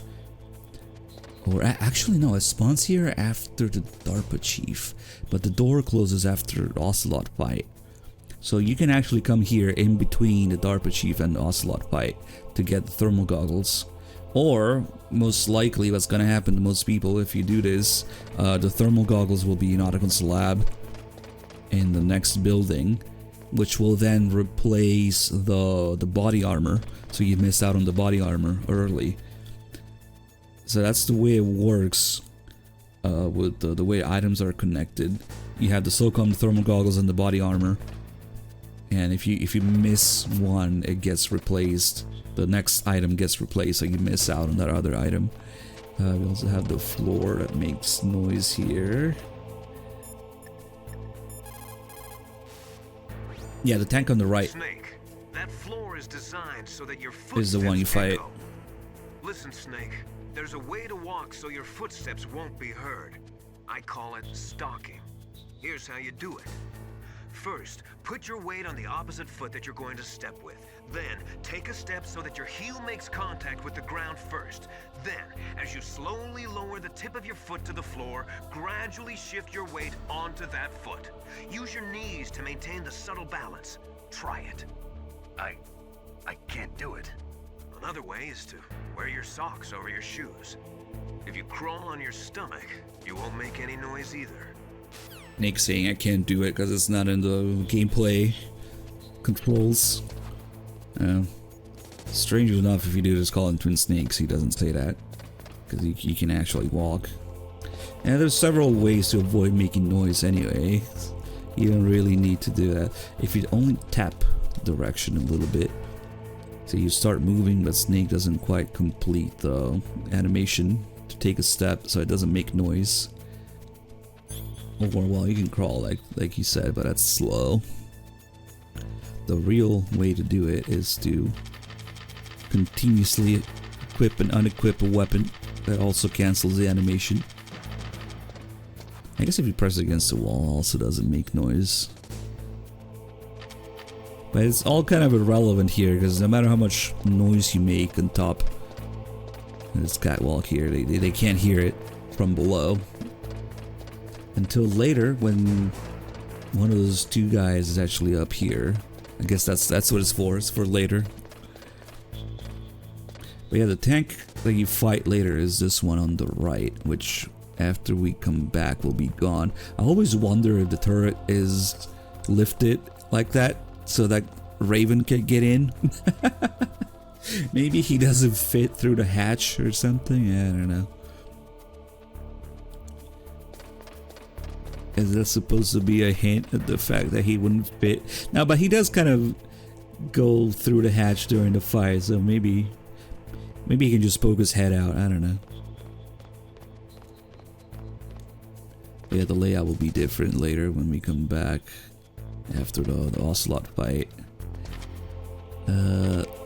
or actually no, it spawns here after the DARPA chief, but the door closes after the Ocelot fight. So you can actually come here in between the DARPA chief and the Ocelot fight to get the thermal goggles. Or, most likely what's gonna happen to most people if you do this, the thermal goggles will be in Otacon's lab in the next building, which will then replace the body armor, so you missed out on the body armor early. So that's the way it works with the way items are connected. You have the SOCOM, the thermal goggles, and the body armor, and if you miss one, it gets replaced. The next item gets replaced, so you miss out on that other item. We also have the floor that makes noise here. Yeah, the tank on the right. Snake, that floor is designed so that your footsteps is the one you fight. echo. Listen, Snake, there's a way to walk so your footsteps won't be heard. I call it stalking. Here's how you do it. First, put your weight on the opposite foot that you're going to step with. Then, take a step so that your heel makes contact with the ground first. Then, as you slowly lower the tip of your foot to the floor, gradually shift your weight onto that foot. Use your knees to maintain the subtle balance. Try it. I can't do it. Another way is to wear your socks over your shoes. If you crawl on your stomach, you won't make any noise either. Nick saying I can't do it because it's not in the gameplay controls. Strangely enough, if you do just call him Twin Snakes, he doesn't say that, because he can actually walk. And there's several ways to avoid making noise anyway. You don't really need to do that. If you only tap direction a little bit, so you start moving, but Snake doesn't quite complete the animation to take a step, so it doesn't make noise. Or well, you can crawl like you said, but that's slow. The real way to do it is to continuously equip and unequip a weapon that also cancels the animation. I guess if you press against the wall, it also doesn't make noise. But it's all kind of irrelevant here, because no matter how much noise you make on top, This catwalk here, they can't hear it from below. Until later when one of those two guys is actually up here. I guess that's what it's for. It's for later. But yeah, the tank that you fight later is this one on the right, which after we come back will be gone. I always wonder if the turret is lifted like that so that Raven can get in. Maybe he doesn't fit through the hatch or something. I don't know. Is that supposed to be a hint at the fact that he wouldn't fit? No, but he does kind of go through the hatch during the fight, so maybe he can just poke his head out. I don't know. Yeah, the layout will be different later when we come back after the Ocelot fight.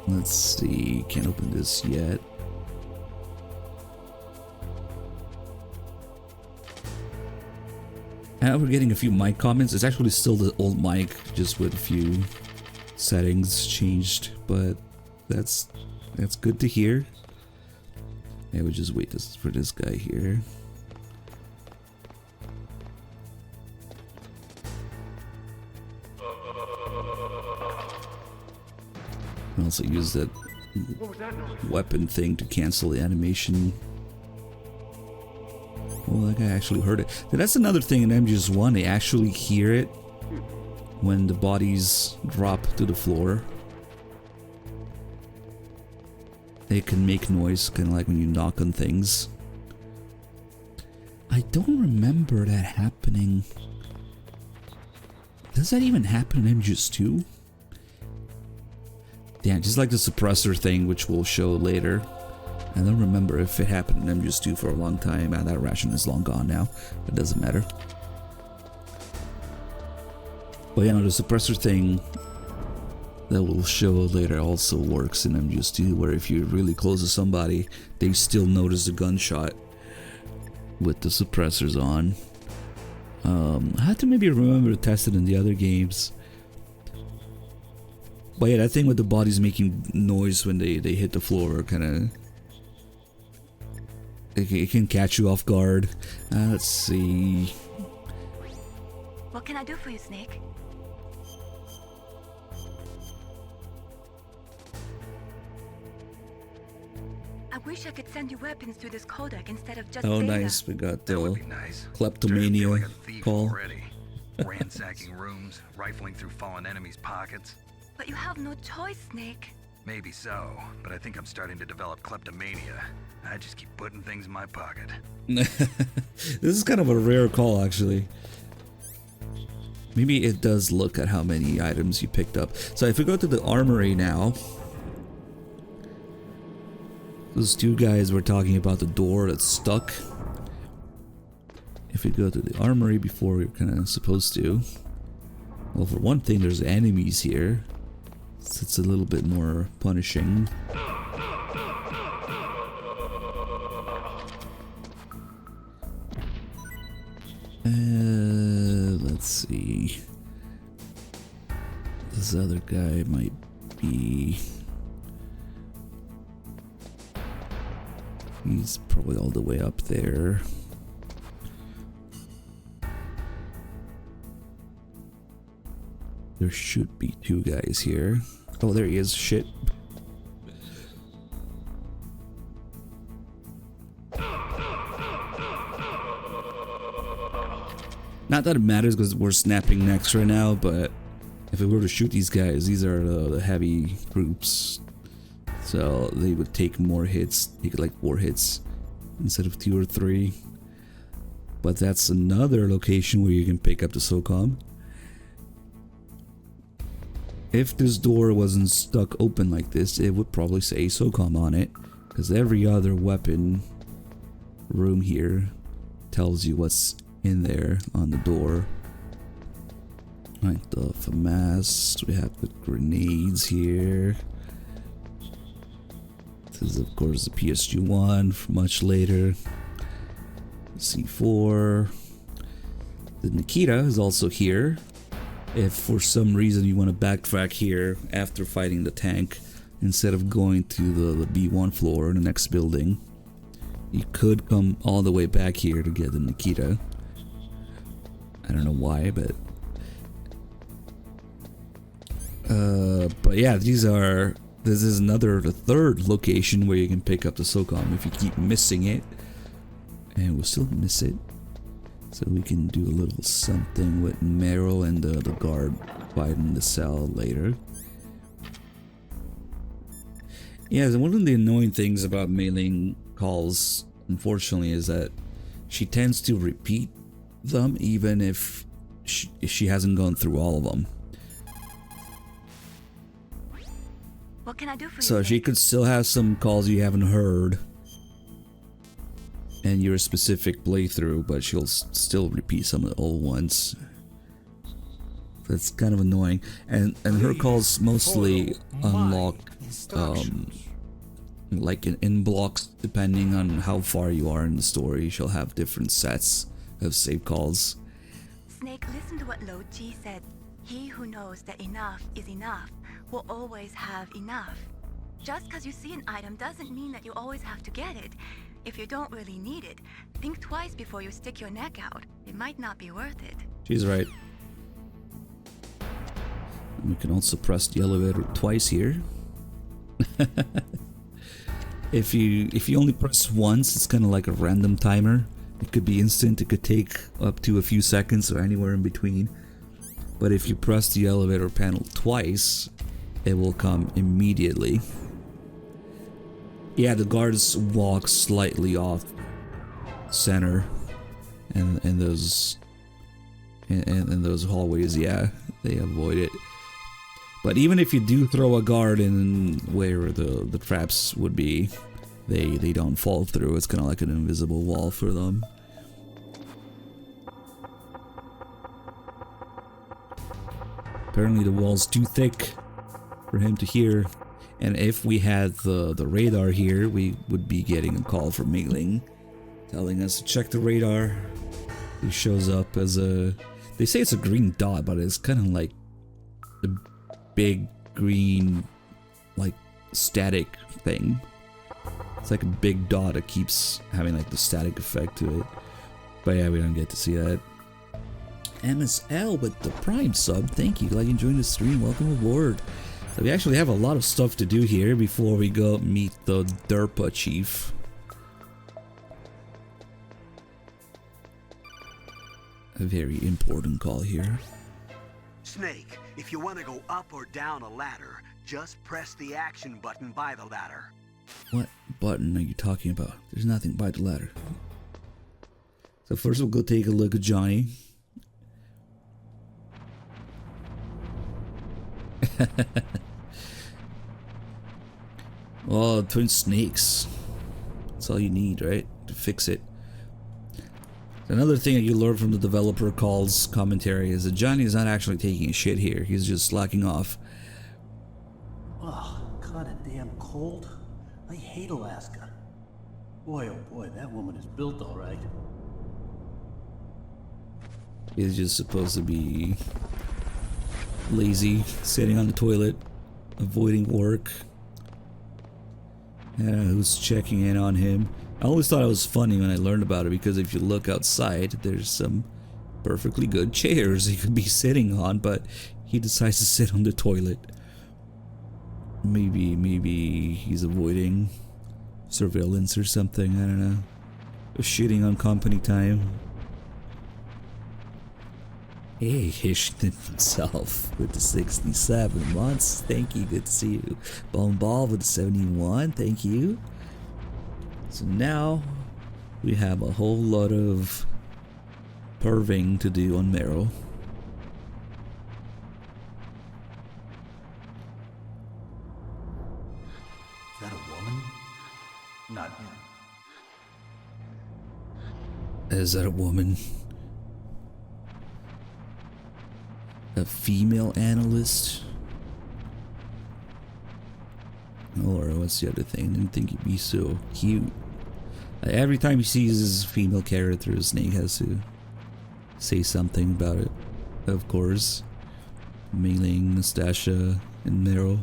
Let's see. Can't open this yet. And we're getting a few mic comments. It's actually still the old mic, just with a few settings changed, but that's good to hear. Yeah, we'll just wait for this guy here. I also use that weapon thing to cancel the animation. Well, that guy actually heard it. That's another thing in MGS1, they actually hear it when the bodies drop to the floor. They can make noise, kind of like when you knock on things. I don't remember that happening. Does that even happen in MGS2? Yeah, just like the suppressor thing, which we'll show later. I don't remember if it happened in MGS2 for a long time, and that ration is long gone now. It doesn't matter. But yeah, no, the suppressor thing that we'll show later also works in MGS2, where if you're really close to somebody, they still notice the gunshot with the suppressors on. I had to maybe remember to test it in the other games. But yeah, that thing with the bodies making noise when they hit the floor kind of... It can catch you off guard. Let's see. What can I do for you, Snake? I wish I could send you weapons through this codec instead of just Oh, data. nice. We got the Nice. kleptomania Like a thief call. already. Ransacking rooms, rifling through fallen enemies' pockets. But you have no choice, Snake. Maybe so, but I think I'm starting to develop kleptomania. I just keep putting things in my pocket. This is kind of a rare call, actually. Maybe it does look at how many items you picked up. So if we go to the armory now, those two guys were talking about the door that's stuck. If we go to the armory before we're kind of supposed to, well, for one thing, there's enemies here, so it's a little bit more punishing. Let's see. This other guy might be... He's probably all the way up there. There should be two guys here. Oh, there he is. Shit. Not that it matters because we're snapping necks right now, but if we were to shoot these guys, these are the heavy groups. So they would take more hits, take like 4 hits instead of 2 or 3. But that's another location where you can pick up the SOCOM. If this door wasn't stuck open like this, it would probably say SOCOM on it, because every other weapon room here tells you what's in there on the door. Like the FAMAS, we have the grenades here. This is of course the PSG1 much later. C4. The Nikita is also here. If for some reason you want to backtrack here after fighting the tank instead of going to the B1 floor in the next building. You could come all the way back here to get the Nikita. I don't know why, but yeah, this is the third location where you can pick up the SOCOM if you keep missing it, and we'll still miss it. So we can do a little something with Meryl and the guard fighting the cell later. Yeah, one of the annoying things about mailing calls, unfortunately, is that she tends to repeat them even if she hasn't gone through all of them. What can I do for you? So she could still have some calls you haven't heard and your specific playthrough, but she'll still repeat some of the old ones. That's kind of annoying. And her calls mostly unlock like in blocks, depending on how far you are in the story. She'll have different sets of save calls. Snake, listen to what Lo Ji said. He who knows that enough is enough will always have enough. Just because you see an item doesn't mean that you always have to get it. If you don't really need it, think twice before you stick your neck out. It might not be worth it. She's right. We can also press the elevator twice here. If you only press once, it's kind of like a random timer. It could be instant, it could take up to a few seconds or anywhere in between. But if you press the elevator panel twice, it will come immediately. Yeah, the guards walk slightly off center, and those hallways, yeah, they avoid it. But even if you do throw a guard in where the traps would be, they don't fall through. It's kind of like an invisible wall for them. Apparently the wall's too thick for him to hear. And if we had the radar here, we would be getting a call from Mailing telling us to check the radar. He shows up as they say it's a green dot, but it's kind of like a big green, like, static thing. It's like a big dot that keeps having like the static effect to it. But yeah, we don't get to see that. MSL with the Prime sub, thank you. Glad you enjoyed the stream. Welcome aboard. So we actually have a lot of stuff to do here before we go meet the Derpa chief. A very important call here. Snake, if you want to go up or down a ladder, just press the action button by the ladder. What button are you talking about? There's nothing by the ladder. So first we'll go take a look at Johnny. Oh, twin snakes. That's all you need, right? To fix it. Another thing that you learn from the developer calls commentary is that Johnny is not actually taking a shit here. He's just slacking off. Oh, kinda damn cold. I hate Alaska. Boy, oh boy, that woman is built all right. He's just supposed to be lazy, sitting on the toilet, avoiding work. Yeah, who's checking in on him? I always thought it was funny when I learned about it, because if you look outside, there's some perfectly good chairs he could be sitting on, but he decides to sit on the toilet. Maybe he's avoiding surveillance or something, I don't know. Shitting on company time. Hey, Hishton himself with the 67 months. Thank you, good to see you. Bone Ball with the 71, thank you. So now we have a whole lot of perving to do on Meryl. Is that a woman? Not yet. Is that a woman? A female analyst? Or what's the other thing? I didn't think he'd be so cute. Every time he sees his female character, Snake has to say something about it. Of course. Mailing, Nastasha, and Meryl.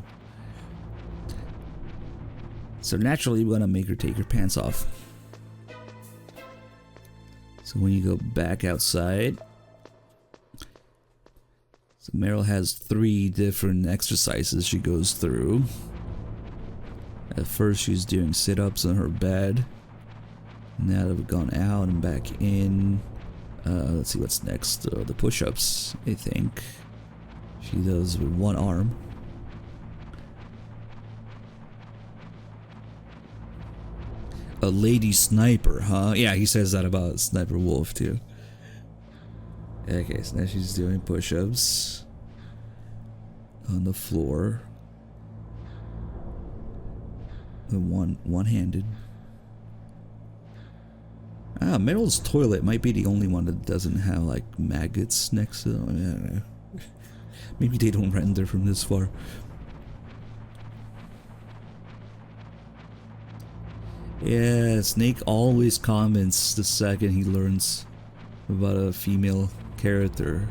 So naturally, we're gonna make her take her pants off. So when you go back outside, so Meryl has 3 different exercises she goes through. At first she's doing sit-ups on her bed. Now that we've gone out and back in, let's see what's next. The push-ups, I think. She does with one arm. A lady sniper, huh? Yeah, he says that about Sniper Wolf too. Okay, so now she's doing push-ups on the floor. One-handed. Ah, Meryl's toilet might be the only one that doesn't have like maggots next to them. I mean, I don't know. Maybe they don't render from this far. Yeah, Snake always comments the second he learns about a female character.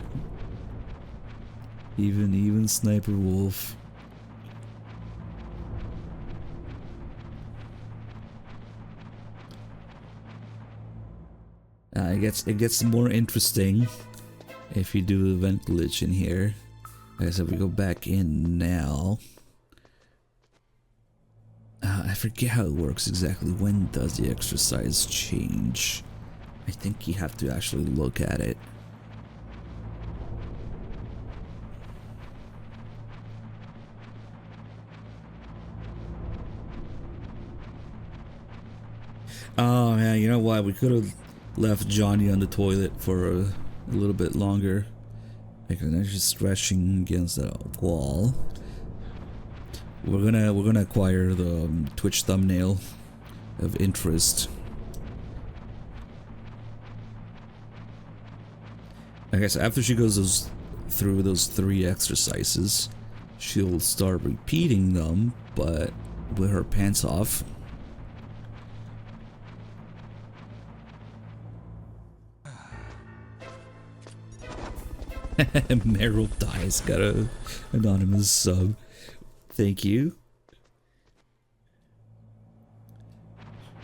Even Sniper Wolf. It gets more interesting if you do the vent glitch in here. Like I said, we go back in now. I forget how it works exactly. When does the exercise change? I think you have to actually look at it. Oh man, you know what? We could have left Johnny on the toilet for a little bit longer. Like, now she's stretching against that wall. We're gonna acquire the Twitch thumbnail of interest. Okay, so after she goes through those 3 exercises, she'll start repeating them, but with her pants off. Meryl dies. Got a anonymous sub. Thank you.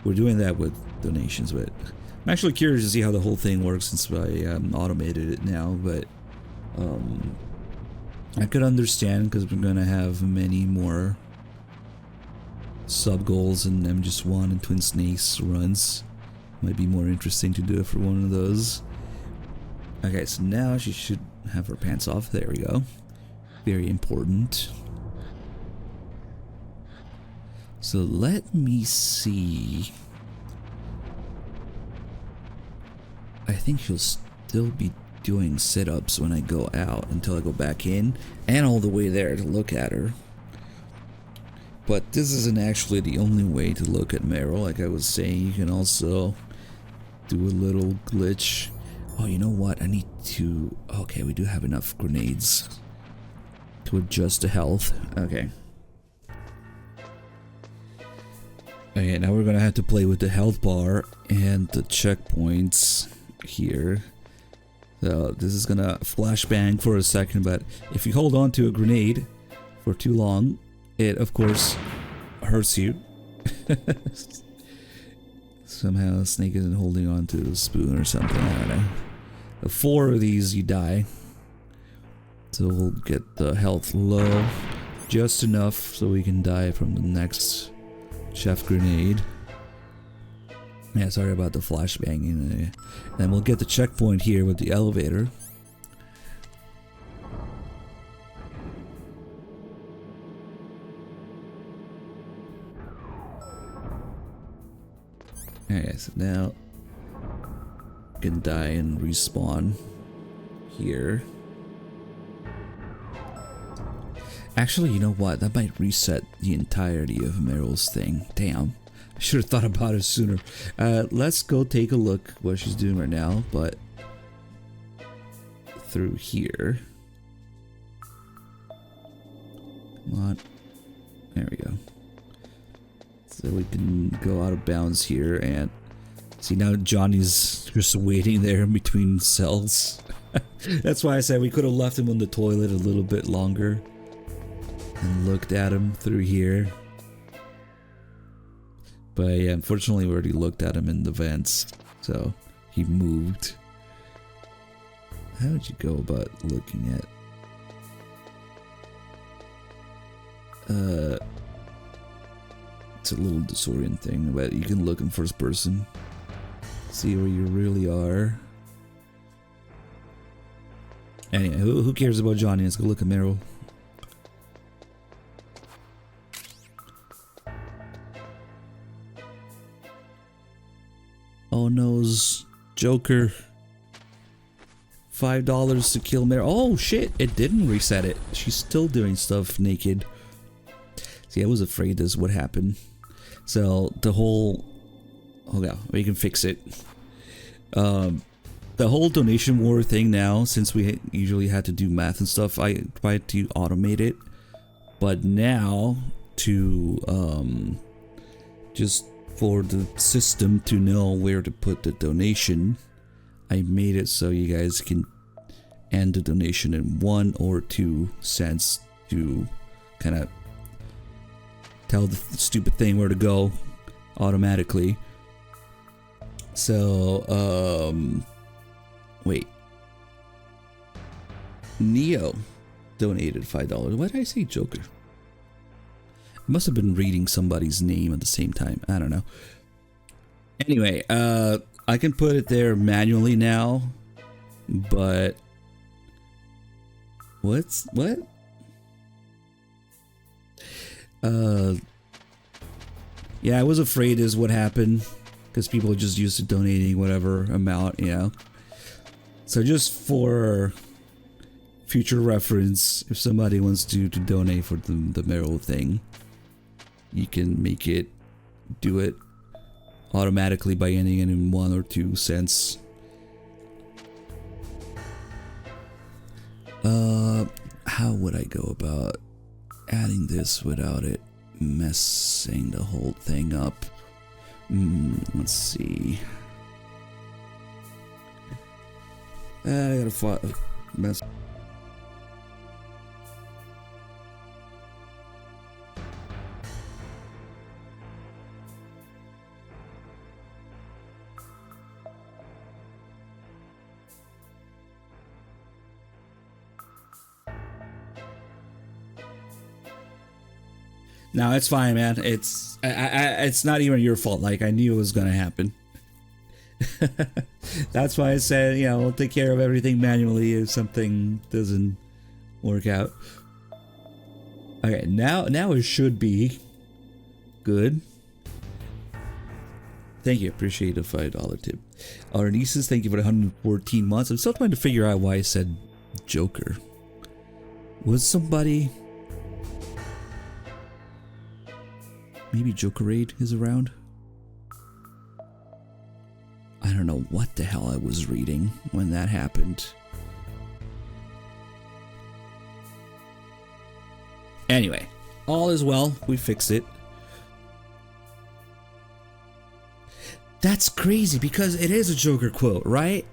We're doing that with donations, but I'm actually curious to see how the whole thing works since I automated it now. But I could understand because we're gonna have many more sub goals and MGS1 and Twin Snakes runs. Might be more interesting to do it for one of those. Okay, so now she should have her pants off. There we go. Very important. So let me see. I think she'll still be doing sit-ups when I go out until I go back in and all the way there to look at her. But this isn't actually the only way to look at Meryl. Like I was saying, you can also do a little glitch. Oh, you know what? I need to... Okay, we do have enough grenades to adjust the health. Okay. Okay, now we're gonna have to play with the health bar and the checkpoints here. So this is gonna flashbang for a second, but if you hold on to a grenade for too long, it of course hurts you. Somehow Snake isn't holding on to the spoon or something, I don't know. 4 of these you die. So we'll get the health low. Just enough so we can die from the next chef grenade. Yeah, sorry about the flashbanging. And we'll get the checkpoint here with the elevator. Okay, so now we can die and respawn here. Actually, you know what? That might reset the entirety of Meryl's thing. Damn. I should have thought about it sooner. Let's go take a look what she's doing right now, but through here. Come on. There we go. So we can go out of bounds here and see now Johnny's just waiting there in between cells. That's why I said we could have left him on the toilet a little bit longer and looked at him through here. But yeah, unfortunately we already looked at him in the vents, so he moved. How would you go about looking at? It's a little disorienting, but you can look in first person, see where you really are. Anyway, who cares about Johnny? Let's go look at Meryl. Oh no's Joker. $5 to kill Meryl. Oh shit! It didn't reset it. She's still doing stuff naked. See, I was afraid this would happen. So the whole, oh yeah, we can fix it. The whole donation war thing now, since we usually had to do math and stuff, I tried to automate it. But now, to just for the system to know where to put the donation, I made it so you guys can end the donation in 1 or 2 cents to kind of tell the stupid thing where to go automatically. So, wait. Neo donated $5. Why did I say Joker? I must have been reading somebody's name at the same time. I don't know. Anyway, I can put it there manually now, but what? Yeah, I was afraid is what happened because people are just used to donating whatever amount, you know. So just for future reference, if somebody wants to donate for the Meryl thing, you can make it do it automatically by ending it in 1 or 2 cents. How would I go about adding this without it messing the whole thing up? Let's see. I gotta mess. No, it's fine, man. It's not even your fault. Like, I knew it was gonna happen. That's why I said, you know, we'll take care of everything manually if something doesn't work out. Okay, now it should be good. Thank you, appreciate the $5 tip. Our nieces, thank you for the 114 months. I'm still trying to figure out why I said Joker. Was somebody? Maybe Jokerade is around? I don't know what the hell I was reading when that happened. Anyway, all is well. We fixed it. That's crazy because it is a Joker quote, right?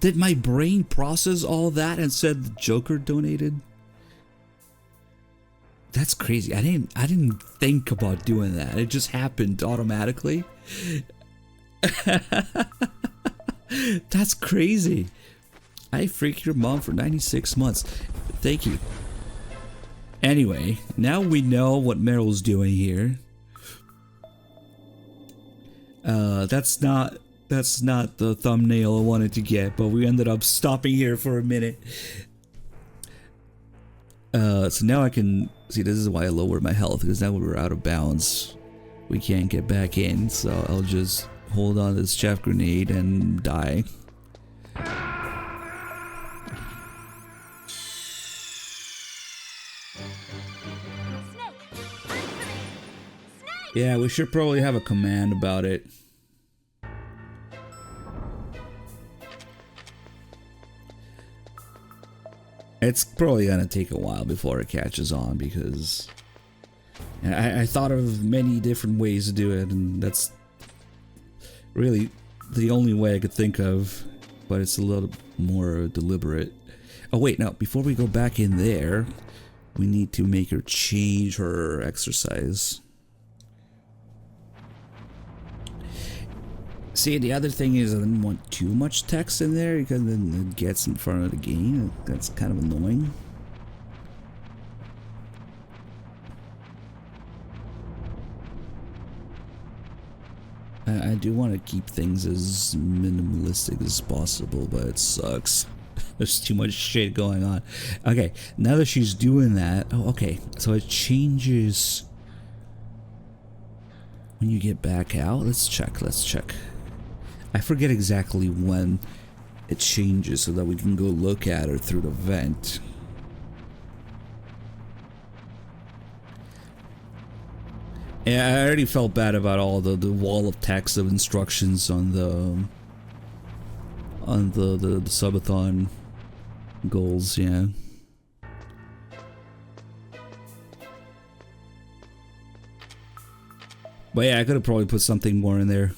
Did my brain process all that and said the Joker donated? That's crazy. I didn't think about doing that. It just happened automatically. That's crazy. I freaked your mom for 96 months. Thank you. Anyway, now we know what Meryl's doing here. That's not the thumbnail I wanted to get, but we ended up stopping here for a minute. So now I can see, this is why I lowered my health, because now we're out of bounds. We can't get back in, so I'll just hold on to this chaff grenade and die. Yeah, we should probably have a command about it. It's probably gonna take a while before it catches on because I thought of many different ways to do it, and that's really the only way I could think of, but it's a little more deliberate. Oh wait, no, before we go back in there, we need to make her change her exercise. See, the other thing is I didn't want too much text in there because then it gets in front of the game. That's kind of annoying. I do want to keep things as minimalistic as possible, but it sucks. There's too much shit going on. Okay, now that she's doing that, oh, okay, so it changes when you get back out. Let's check. I forget exactly when it changes so that we can go look at her through the vent. Yeah, I already felt bad about all the wall of text of instructions on the subathon goals, yeah. But yeah, I could have probably put something more in there.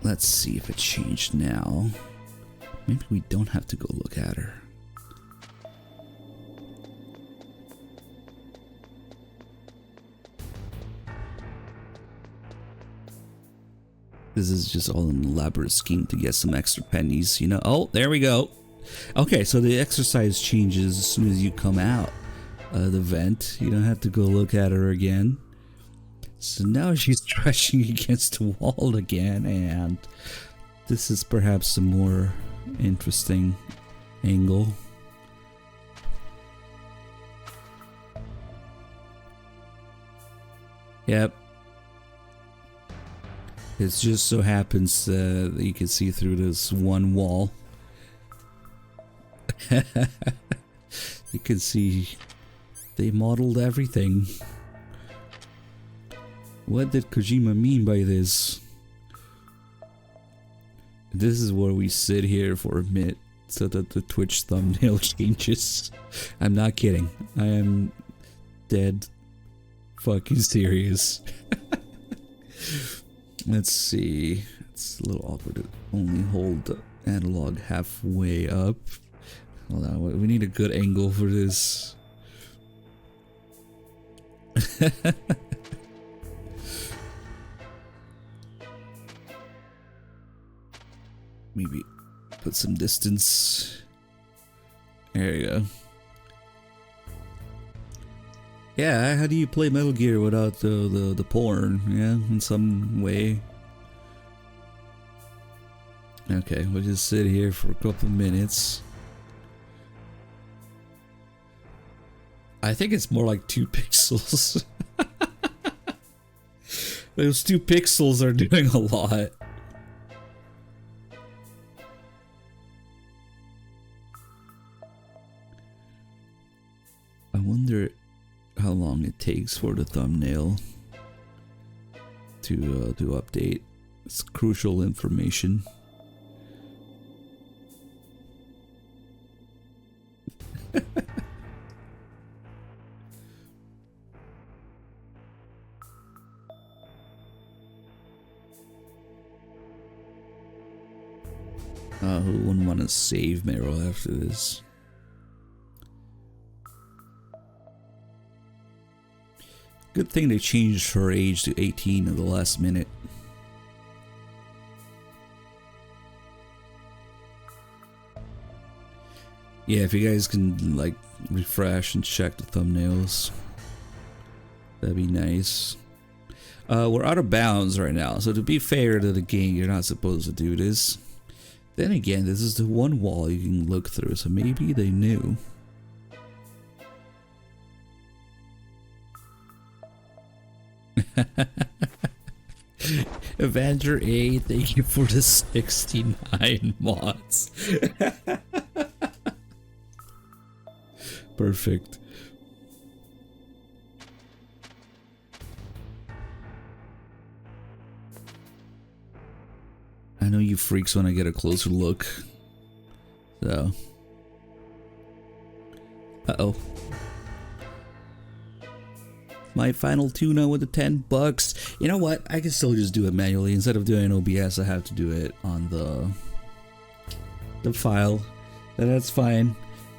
Let's see if it changed now. Maybe we don't have to go look at her. This is just all an elaborate scheme to get some extra pennies, you know. Oh, there we go. Okay, so the exercise changes as soon as you come out of the vent. You don't have to go look at her again. So now she's trashing against the wall again, and this is perhaps a more interesting angle. Yep. It just so happens that you can see through this one wall. You can see they modeled everything. What did Kojima mean by this? This is where we sit here for a minute so that the Twitch thumbnail changes. I'm not kidding. I am dead fucking serious. Let's see. It's a little awkward to only hold the analog halfway up. Hold on, we need a good angle for this. Maybe put some distance. There you go. Yeah, how do you play Metal Gear without the porn? Yeah, in some way. Okay, we'll just sit here for a couple of minutes. I think it's more like 2 pixels. Those 2 pixels are doing a lot. I wonder how long it takes for the thumbnail to update. It's crucial information. Who wouldn't want to save Meryl after this? Good thing they changed her age to 18 at the last minute. Yeah, if you guys can like refresh and check the thumbnails, that'd be nice. We're out of bounds right now, so to be fair to the game, you're not supposed to do this. Then again, this is the one wall you can look through, so maybe they knew. Avenger A, thank you for the 69 mods. Perfect. I know you freaks want to get a closer look. So. Uh-oh. My final tuna with the $10. You know what? I can still just do it manually. Instead of doing OBS, I have to do it on the file. That's fine.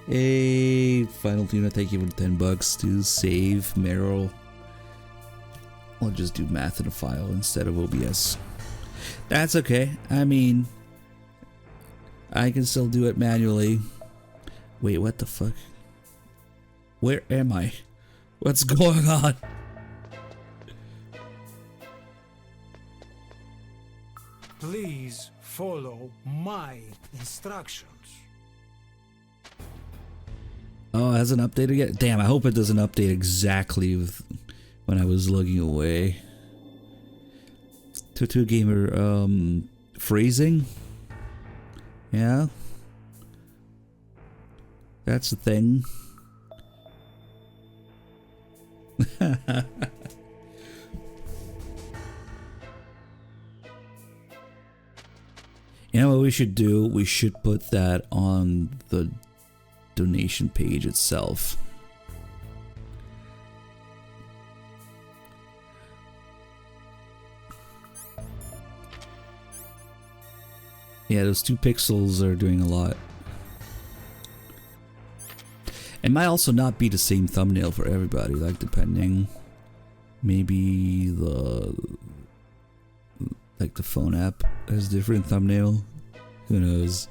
Hey, final tuna, thank you for the $10 to save Meryl. I'll just do math in a file instead of OBS. That's okay. I mean, I can still do it manually. Wait, what the fuck? Where am I? What's going on? Please follow my instructions. Oh, it hasn't updated yet? Damn, I hope it doesn't update exactly with when I was looking away. Tattoo Gamer, phrasing? Yeah. That's the thing. You know what we should do? We should put that on the donation page itself. Yeah, those 2 pixels are doing a lot. It might also not be the same thumbnail for everybody, like depending. Maybe the phone app has different thumbnail. Who knows?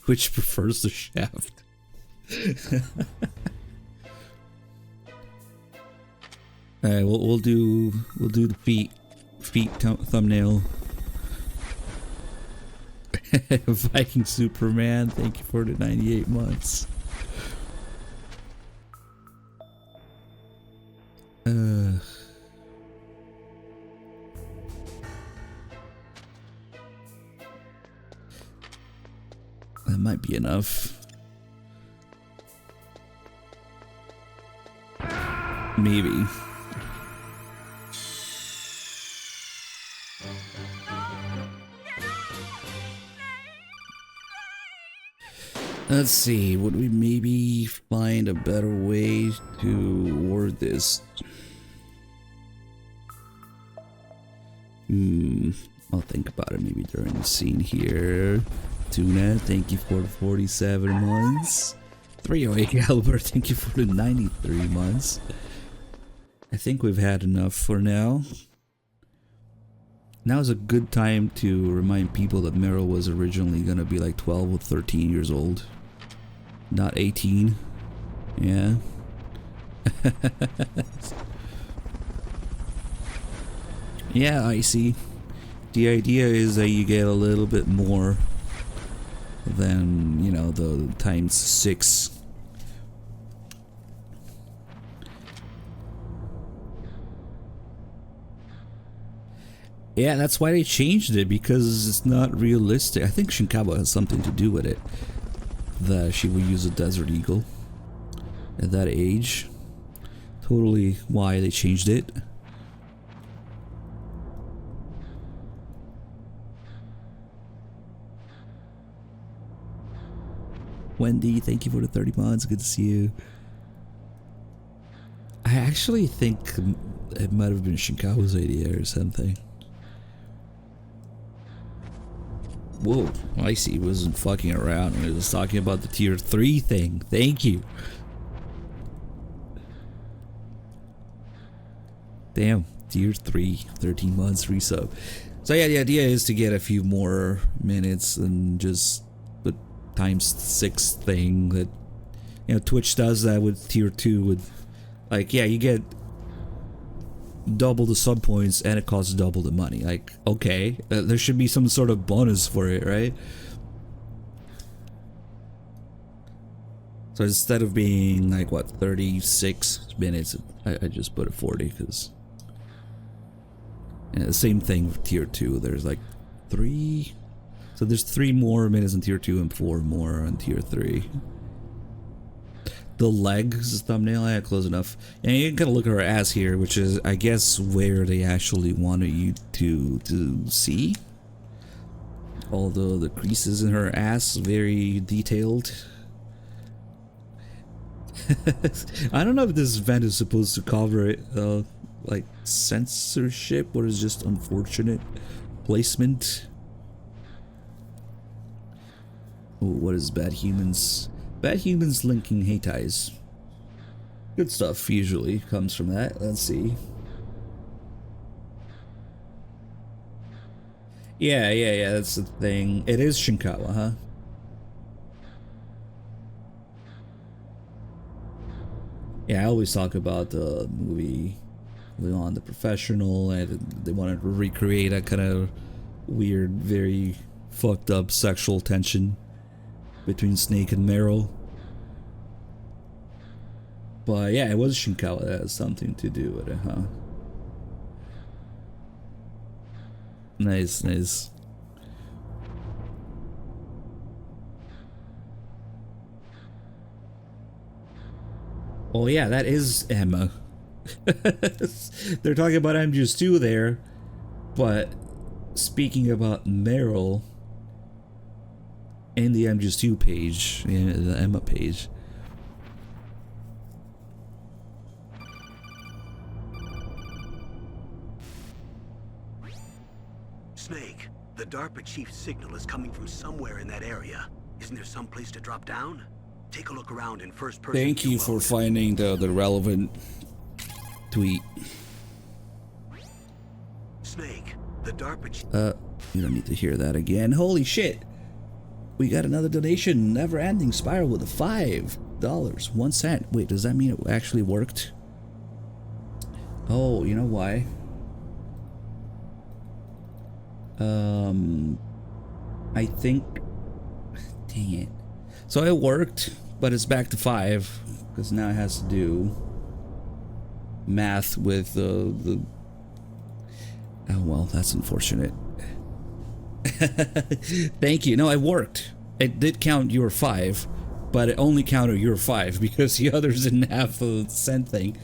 Which prefers the shaft. Alright, we'll do the feet thumbnail. Viking Superman, thank you for the 98 months. That might be enough. Maybe. Let's see, would we maybe find a better way to word this? I'll think about it maybe during the scene here. Tuna, thank you for the 47 months. 308 Caliber, thank you for the 93 months. I think we've had enough for now. Now is a good time to remind people that Meryl was originally gonna be like 12 or 13 years old. Not 18. Yeah. Yeah, I see. The idea is that you get a little bit more than, you know, the times 6. Yeah, that's why they changed it, because it's not realistic. I think Shinkawa has something to do with it. That she would use a Desert Eagle at that age. Totally why they changed it. Wendy, thank you for the 30 months. Good to see you. I actually think it might have been Shinkawa's idea or something. Whoa, I see. He wasn't fucking around. He was talking about the tier 3 thing. Thank you. Damn, tier 3, 13 months resub. So yeah, the idea is to get a few more minutes than just the times 6 thing that, you know, Twitch does that with tier 2 with, like, yeah, you get double the sub points and it costs double the money. Like, okay, there should be some sort of bonus for it, right? So instead of being like, what, 36 minutes, I just put it 40 because, yeah, the same thing with tier 2. There's like 3, so there's 3 more minutes in tier 2 and 4 more on tier 3. The legs thumbnail, yeah, close enough. And you gotta look at her ass here, which is, I guess, where they actually wanted you to see. Although the creases in her ass, very detailed. I don't know if this event is supposed to cover it, like censorship, or is just unfortunate placement. Oh, what is Bad Humans? Bad Humans linking Hey Ties. Good stuff usually comes from that. Let's see. Yeah, that's the thing. It is Shinkawa, huh? Yeah, I always talk about the movie Leon the Professional, and they wanted to recreate a kind of weird, very fucked up sexual tension between Snake and Meryl. But yeah, it was Shinkawa that has something to do with it, huh? Nice, nice. Oh yeah, that is Emma. They're talking about MGS2 there, but speaking about Meryl in the MGS2 page, in the Emma page. Snake, the DARPA chief's signal is coming from somewhere in that area. Isn't there some place to drop down? Take a look around in first person. Thank you for finding the relevant tweet. Snake, the DARPA you don't need to hear that again. Holy shit. We got another donation. Never ending spiral with a $5.01. Wait, does that mean it actually worked? Oh, you know why? I think, dang it. So it worked, but it's back to 5 because now it has to do math with the. Oh well, that's unfortunate. Thank you. No, it worked. It did count your 5, but it only counted your 5 because the others didn't have the cent thing.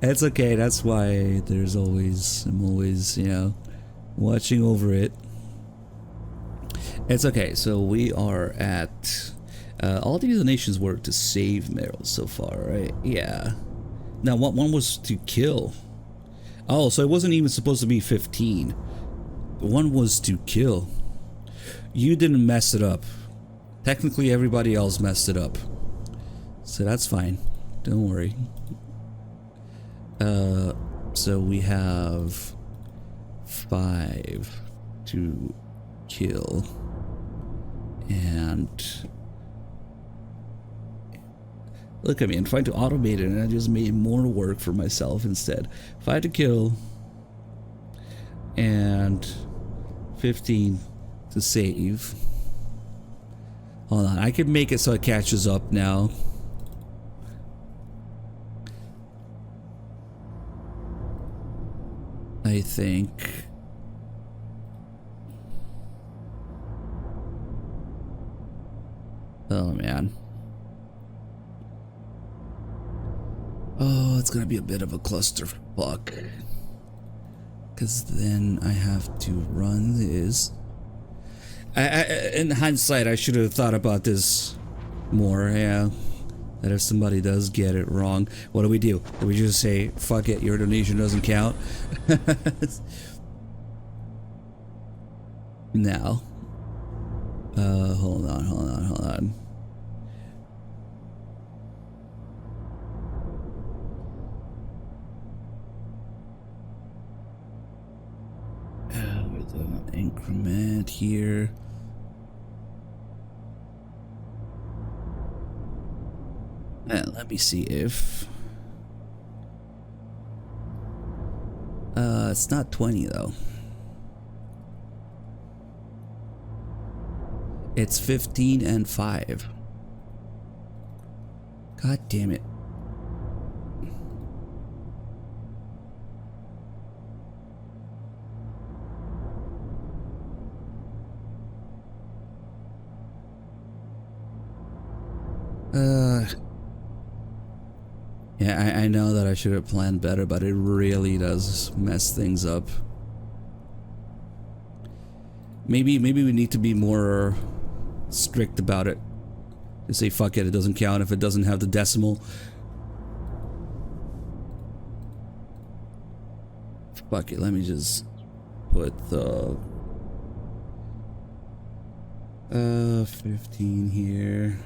It's okay. That's why I'm always, you know, watching over it. It's okay. So we are at all these donations were to save Meryl so far, right? Yeah. Now, what one was to kill? Oh, so it wasn't even supposed to be 15. One was to kill. You didn't mess it up. Technically, everybody else messed it up. So that's fine. Don't worry. So we have 5 to kill. And look at me, I'm trying to automate it and I just made more work for myself instead. 5 to kill and 15 to save. Hold on, I can make it so it catches up now. I think. Oh man. Oh, it's gonna be a bit of a clusterfuck. Because then I have to run this. In hindsight, I should have thought about this more, yeah. That if somebody does get it wrong, what do? Do we just say, fuck it, your donation doesn't count? Now. Hold on. With an increment here. And let me see if it's not 20 though. It's 15 and 5. God damn it. Yeah, I know that I should have planned better, but it really does mess things up. Maybe we need to be more strict about it. Just say fuck it, it doesn't count if it doesn't have the decimal. Fuck it, let me just put the 15 here.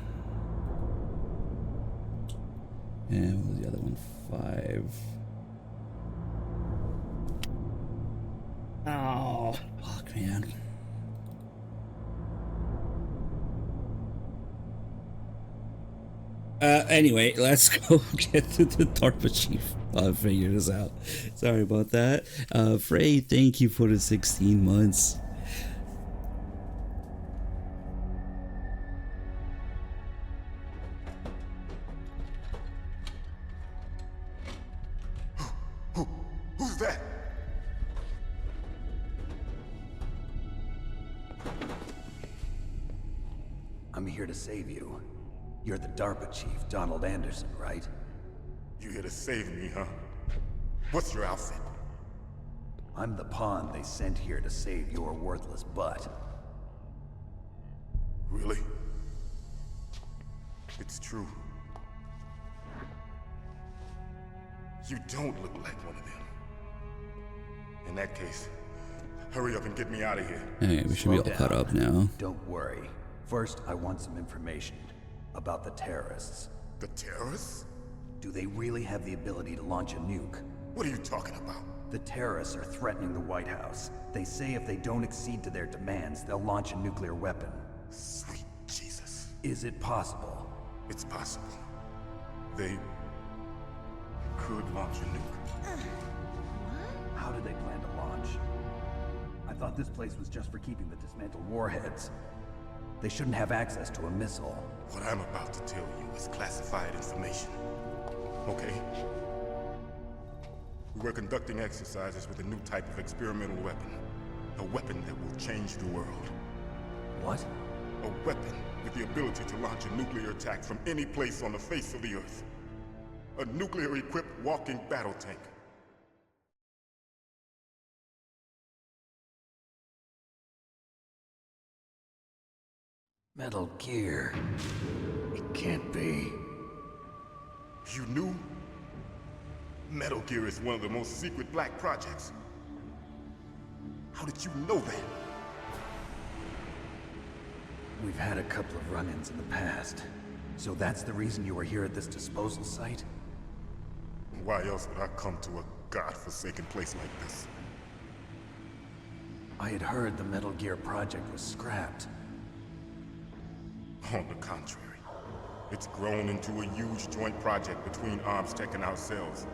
And what was the other one? 5. Oh, fuck, man. Anyway, let's go get to the DARPA chief. I'll figure this out. Sorry about that. Frey, thank you for the 16 months. Who's that? I'm here to save you. You're the DARPA chief, Donald Anderson, right? You here to save me, huh? What's your outfit? I'm the pawn they sent here to save your worthless butt. Really? It's true. You don't look like one of them. In that case, hurry up and get me out of here. Hey, we should be all caught up now. Don't worry. First, I want some information about the terrorists. The terrorists? Do they really have the ability to launch a nuke? What are you talking about? The terrorists are threatening the White House. They say if they don't accede to their demands, they'll launch a nuclear weapon. Sweet Jesus. Is it possible? It's possible. They could launch a nuke. How do they plan to launch? I thought this place was just for keeping the dismantled warheads. They shouldn't have access to a missile. What I'm about to tell you is classified information. Okay? We were conducting exercises with a new type of experimental weapon. A weapon that will change the world. What? A weapon with the ability to launch a nuclear attack from any place on the face of the Earth. A nuclear-equipped walking battle tank. Metal Gear. It can't be. You knew? Metal Gear is one of the most secret black projects. How did you know that? We've had a couple of run-ins in the past. So that's the reason you were here at this disposal site? Why else would I come to a godforsaken place like this? I had heard the Metal Gear project was scrapped. On the contrary, it's grown into a huge joint project between ArmsTech and ourselves.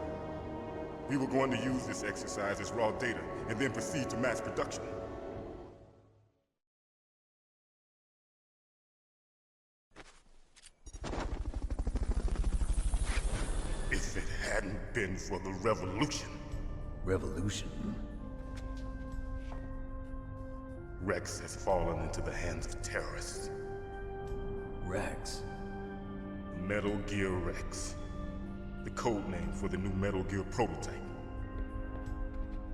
We were going to use this exercise as raw data and then proceed to mass production. If it hadn't been for the revolution. Revolution? Rex has fallen into the hands of terrorists. Rex? Metal Gear Rex. The code name for the new Metal Gear prototype.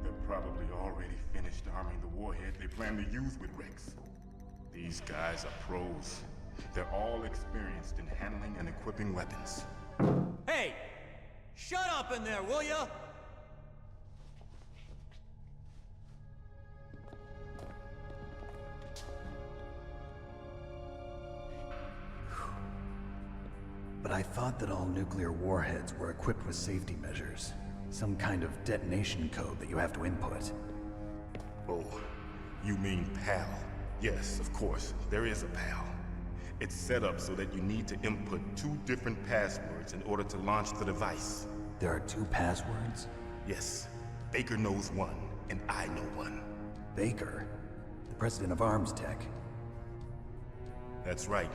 They're probably already finished arming the warhead they plan to use with Rex. These guys are pros. They're all experienced in handling and equipping weapons. Hey! Shut up in there, will ya? But I thought that all nuclear warheads were equipped with safety measures. Some kind of detonation code that you have to input. Oh, you mean PAL? Yes, of course, there is a PAL. It's set up so that you need to input 2 different passwords in order to launch the device. There are 2 passwords? Yes. Baker knows one, and I know one. Baker? The president of ArmsTech? That's right.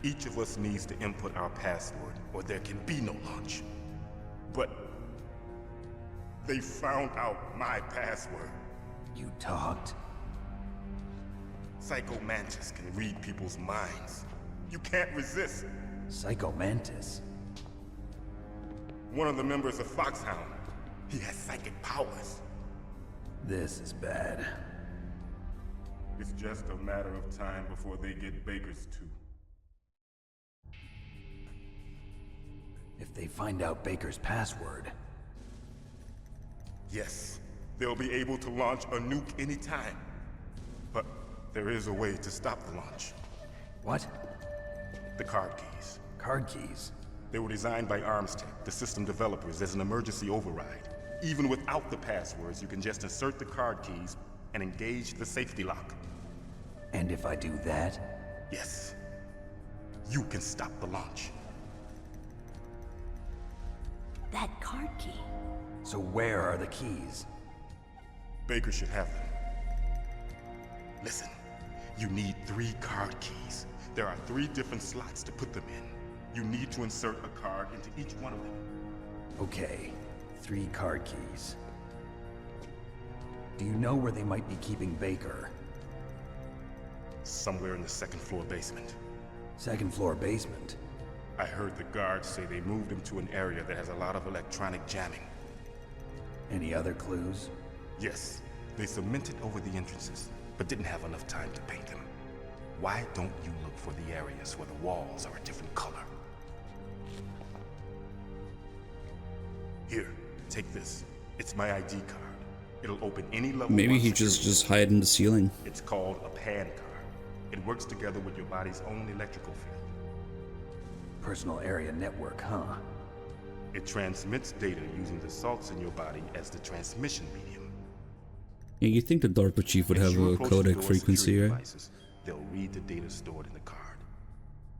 Each of us needs to input our password, or there can be no launch. But they found out my password. You talked? Psycho Mantis can read people's minds. You can't resist. Psycho Mantis? One of the members of Foxhound. He has psychic powers. This is bad. It's just a matter of time before they get Baker's too. If they find out Baker's password... Yes, they'll be able to launch a nuke anytime. But there is a way to stop the launch. What? The card keys. Card keys? They were designed by Armstech, the system developers, as an emergency override. Even without the passwords, you can just insert the card keys and engage the safety lock. And if I do that? Yes. You can stop the launch. That card key. So where are the keys? Baker should have them. Listen, you need 3 card keys. There are 3 different slots to put them in. You need to insert a card into each one of them. Okay, 3 card keys. Do you know where they might be keeping Baker? Somewhere in the 2nd floor basement. 2nd floor basement? I heard the guards say they moved him to an area that has a lot of electronic jamming. Any other clues? Yes, they cemented over the entrances, but didn't have enough time to paint them. Why don't you look for the areas where the walls are a different color? Here, take this. It's my ID card. It'll open any level. Maybe he just hide in the ceiling. It's called a PAN card. It works together with your body's own electrical field. Personal area network, huh? It transmits data using the salts in your body as the transmission medium. Yeah, you think the DARPA chief would have a codec frequency, right? Devices, they'll read the data stored in the card.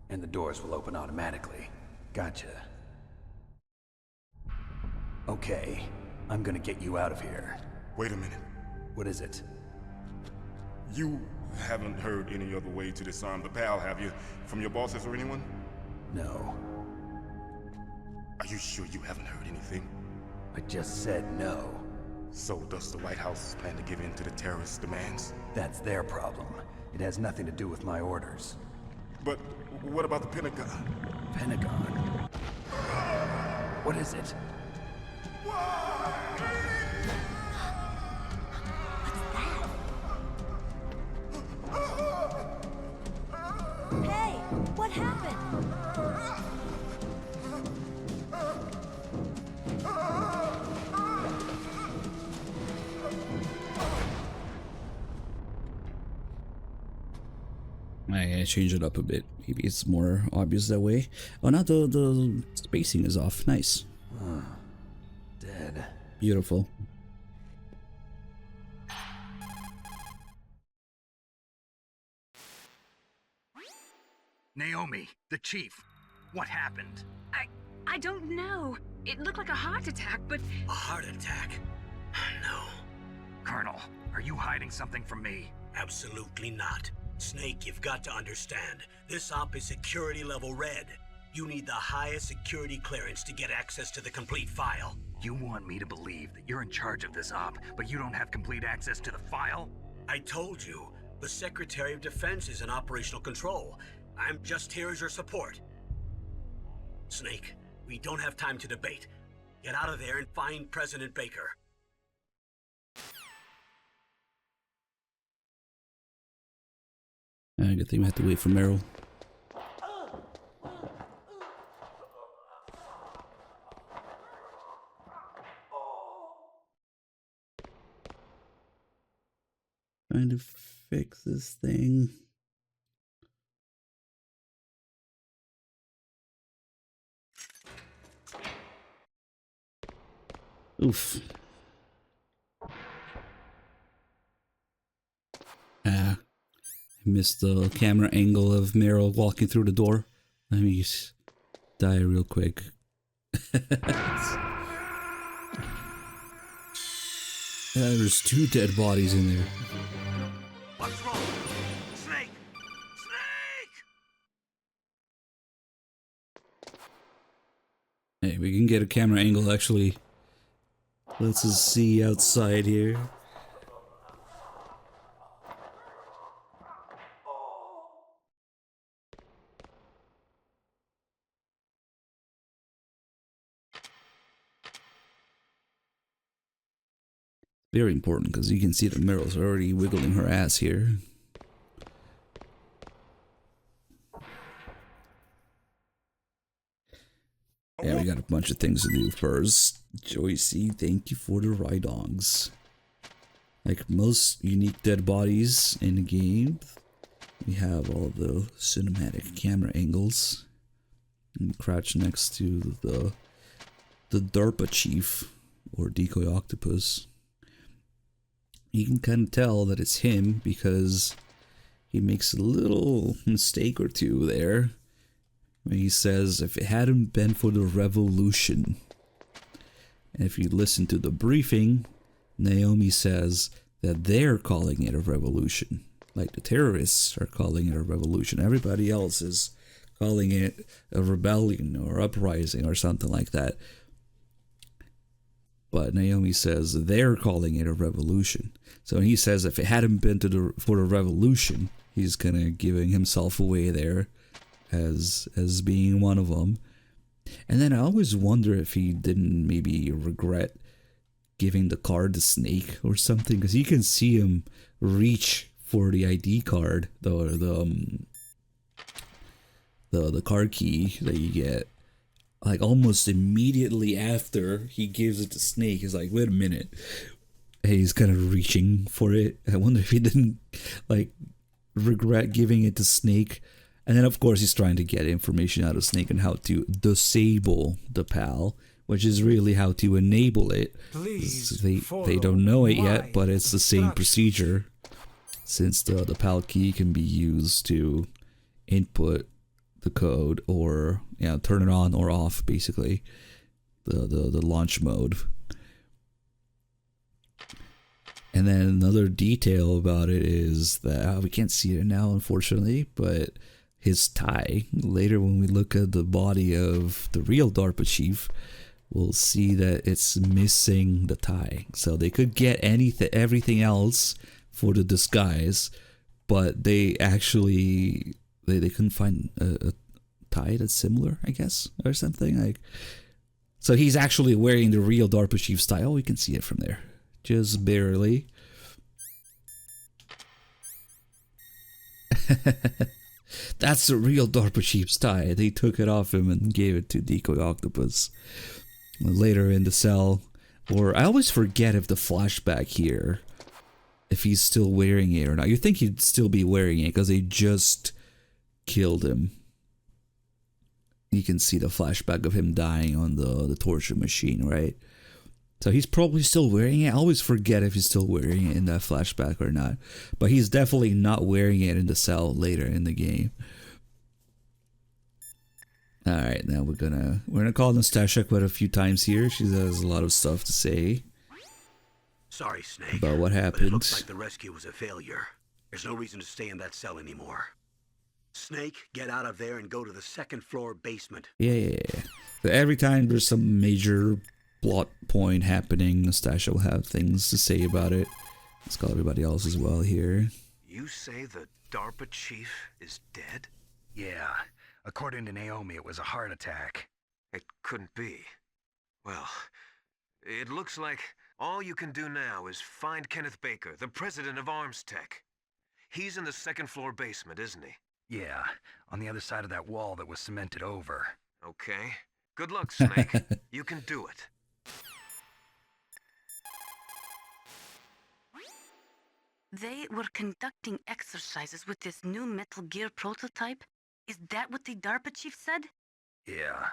And the doors will open automatically. Gotcha. Okay, I'm gonna get you out of here. Wait a minute. What is it? You haven't heard any other way to disarm the PAL, have you? From your bosses or anyone? No. Are you sure you haven't heard anything? I just said no. So does the White House plan to give in to the terrorists' demands? That's their problem. It has nothing to do with my orders. But what about the Pentagon? Pentagon? What is it? Hey, what happened? I gotta change it up a bit. Maybe it's more obvious that way. Oh, now the spacing is off. Nice. Dead. Beautiful. Naomi, the chief. What happened? I don't know. It looked like a heart attack, but... A heart attack? No. Colonel, are you hiding something from me? Absolutely not. Snake, you've got to understand. This op is security level red. You need the highest security clearance to get access to the complete file. You want me to believe that you're in charge of this op, but you don't have complete access to the file? I told you. The Secretary of Defense is in operational control. I'm just here as your support. Snake, we don't have time to debate. Get out of there and find President Baker. Good thing we have to wait for Meryl. Trying to fix this thing. Oof. I missed the camera angle of Meryl walking through the door. Let me just die real quick. There's 2 dead bodies in there. What's wrong? Snake! Snake! Hey, we can get a camera angle actually. Let's just see outside here. Very important because you can see that Meryl's already wiggling her ass here. Yeah, we got a bunch of things to do first. Joycey, thank you for the ride-ongs. Like most unique dead bodies in the game, we have all the cinematic camera angles. and crouch next to the DARPA chief, or decoy octopus. You can kind of tell that it's him because he makes a little mistake or two there. When he says, if it hadn't been for the revolution. And if you listen to the briefing, Naomi says that they're calling it a revolution. Like the terrorists are calling it a revolution. Everybody else is calling it a rebellion or uprising or something like that. But Naomi says they're calling it a revolution. So when he says if it hadn't been for the revolution, he's kind of giving himself away there as being one of them. And then I always wonder if he didn't maybe regret giving the card to Snake or something, because you can see him reach for the ID card, the card key that you get, like almost immediately after he gives it to Snake. He's like, wait a minute. Hey, he's kind of reaching for it. I wonder if he didn't like regret giving it to Snake. And then of course he's trying to get information out of Snake on how to disable the PAL, which is really how to enable it. They don't know it yet, but it's the same procedure, since the PAL key can be used to input the code or turn it on or off, basically the launch mode. And then another detail about it is that we can't see it now, unfortunately, but his tie, later when we look at the body of the real DARPA chief, we'll see that it's missing the tie. So they could get everything else for the disguise, but they actually they couldn't find a tie that's similar, I guess, or something like. So he's actually wearing the real DARPA chief's tie. Oh, we can see it from there, just barely. That's the real DARPA chief's tie. They took it off him and gave it to Decoy Octopus. Later in the cell, or I always forget if the flashback here, if he's still wearing it or not. You think he'd still be wearing it because they just killed him. You can see the flashback of him dying on the torture machine, right? So he's probably still wearing it. I always forget if he's still wearing it in that flashback or not. But he's definitely not wearing it in the cell later in the game. Alright, now we're gonna call Nastasha quite a few times here. She has a lot of stuff to say. Sorry, Snake. About what happened. But it looks like the rescue was a failure. There's no reason to stay in that cell anymore. Snake, get out of there and go to the second floor basement. Yeah. So every time there's some major plot point happening, Nastasha will have things to say about it. Let's call everybody else as well here. You say the DARPA chief is dead? Yeah. According to Naomi, it was a heart attack. It couldn't be. Well, it looks like all you can do now is find Kenneth Baker, the president of Arms Tech. He's in the second floor basement, isn't he? Yeah, on the other side of that wall that was cemented over. Okay. Good luck, Snake. You can do it. They were conducting exercises with this new Metal Gear prototype? Is that what the DARPA chief said? Yeah.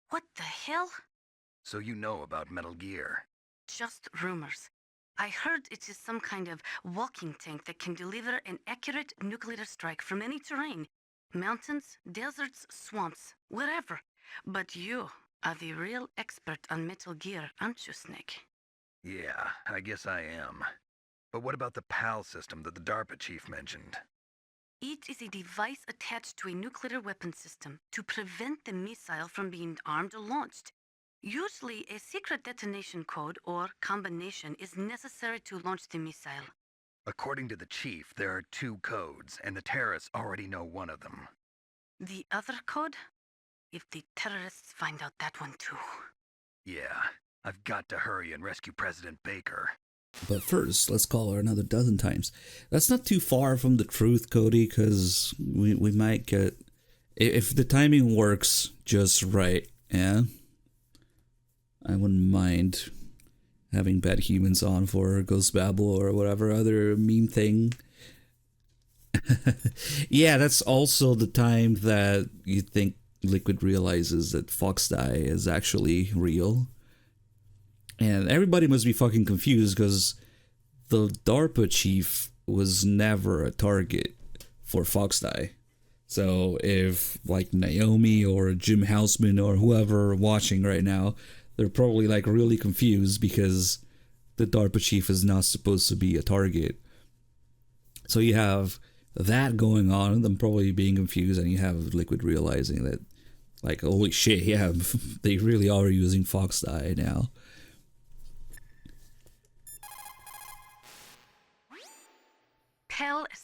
What the hell? So you know about Metal Gear? Just rumors. I heard it is some kind of walking tank that can deliver an accurate nuclear strike from any terrain. Mountains, deserts, swamps, wherever. But you are the real expert on Metal Gear, aren't you, Snake? Yeah, I guess I am. But what about the PAL system that the DARPA chief mentioned? It is a device attached to a nuclear weapon system to prevent the missile from being armed or launched. Usually, a secret detonation code or combination is necessary to launch the missile. According to the chief, there are 2 codes, and the terrorists already know one of them. The other code? If the terrorists find out that one too. Yeah, I've got to hurry and rescue President Baker. But first, let's call her another dozen times. That's not too far from the truth, Cody, because we might get... If the timing works just right, yeah? I wouldn't mind having Bad Humans on for Ghost Babel or whatever other meme thing. Yeah, that's also the time that you think Liquid realizes that Foxdie is actually real. And everybody must be fucking confused because the DARPA chief was never a target for Foxdie. So if like Naomi or Jim Houseman or whoever watching right now, they're probably like really confused because the DARPA chief is not supposed to be a target. So you have that going on, them probably being confused, and you have Liquid realizing that, like, holy shit, yeah, they really are using Foxdie now.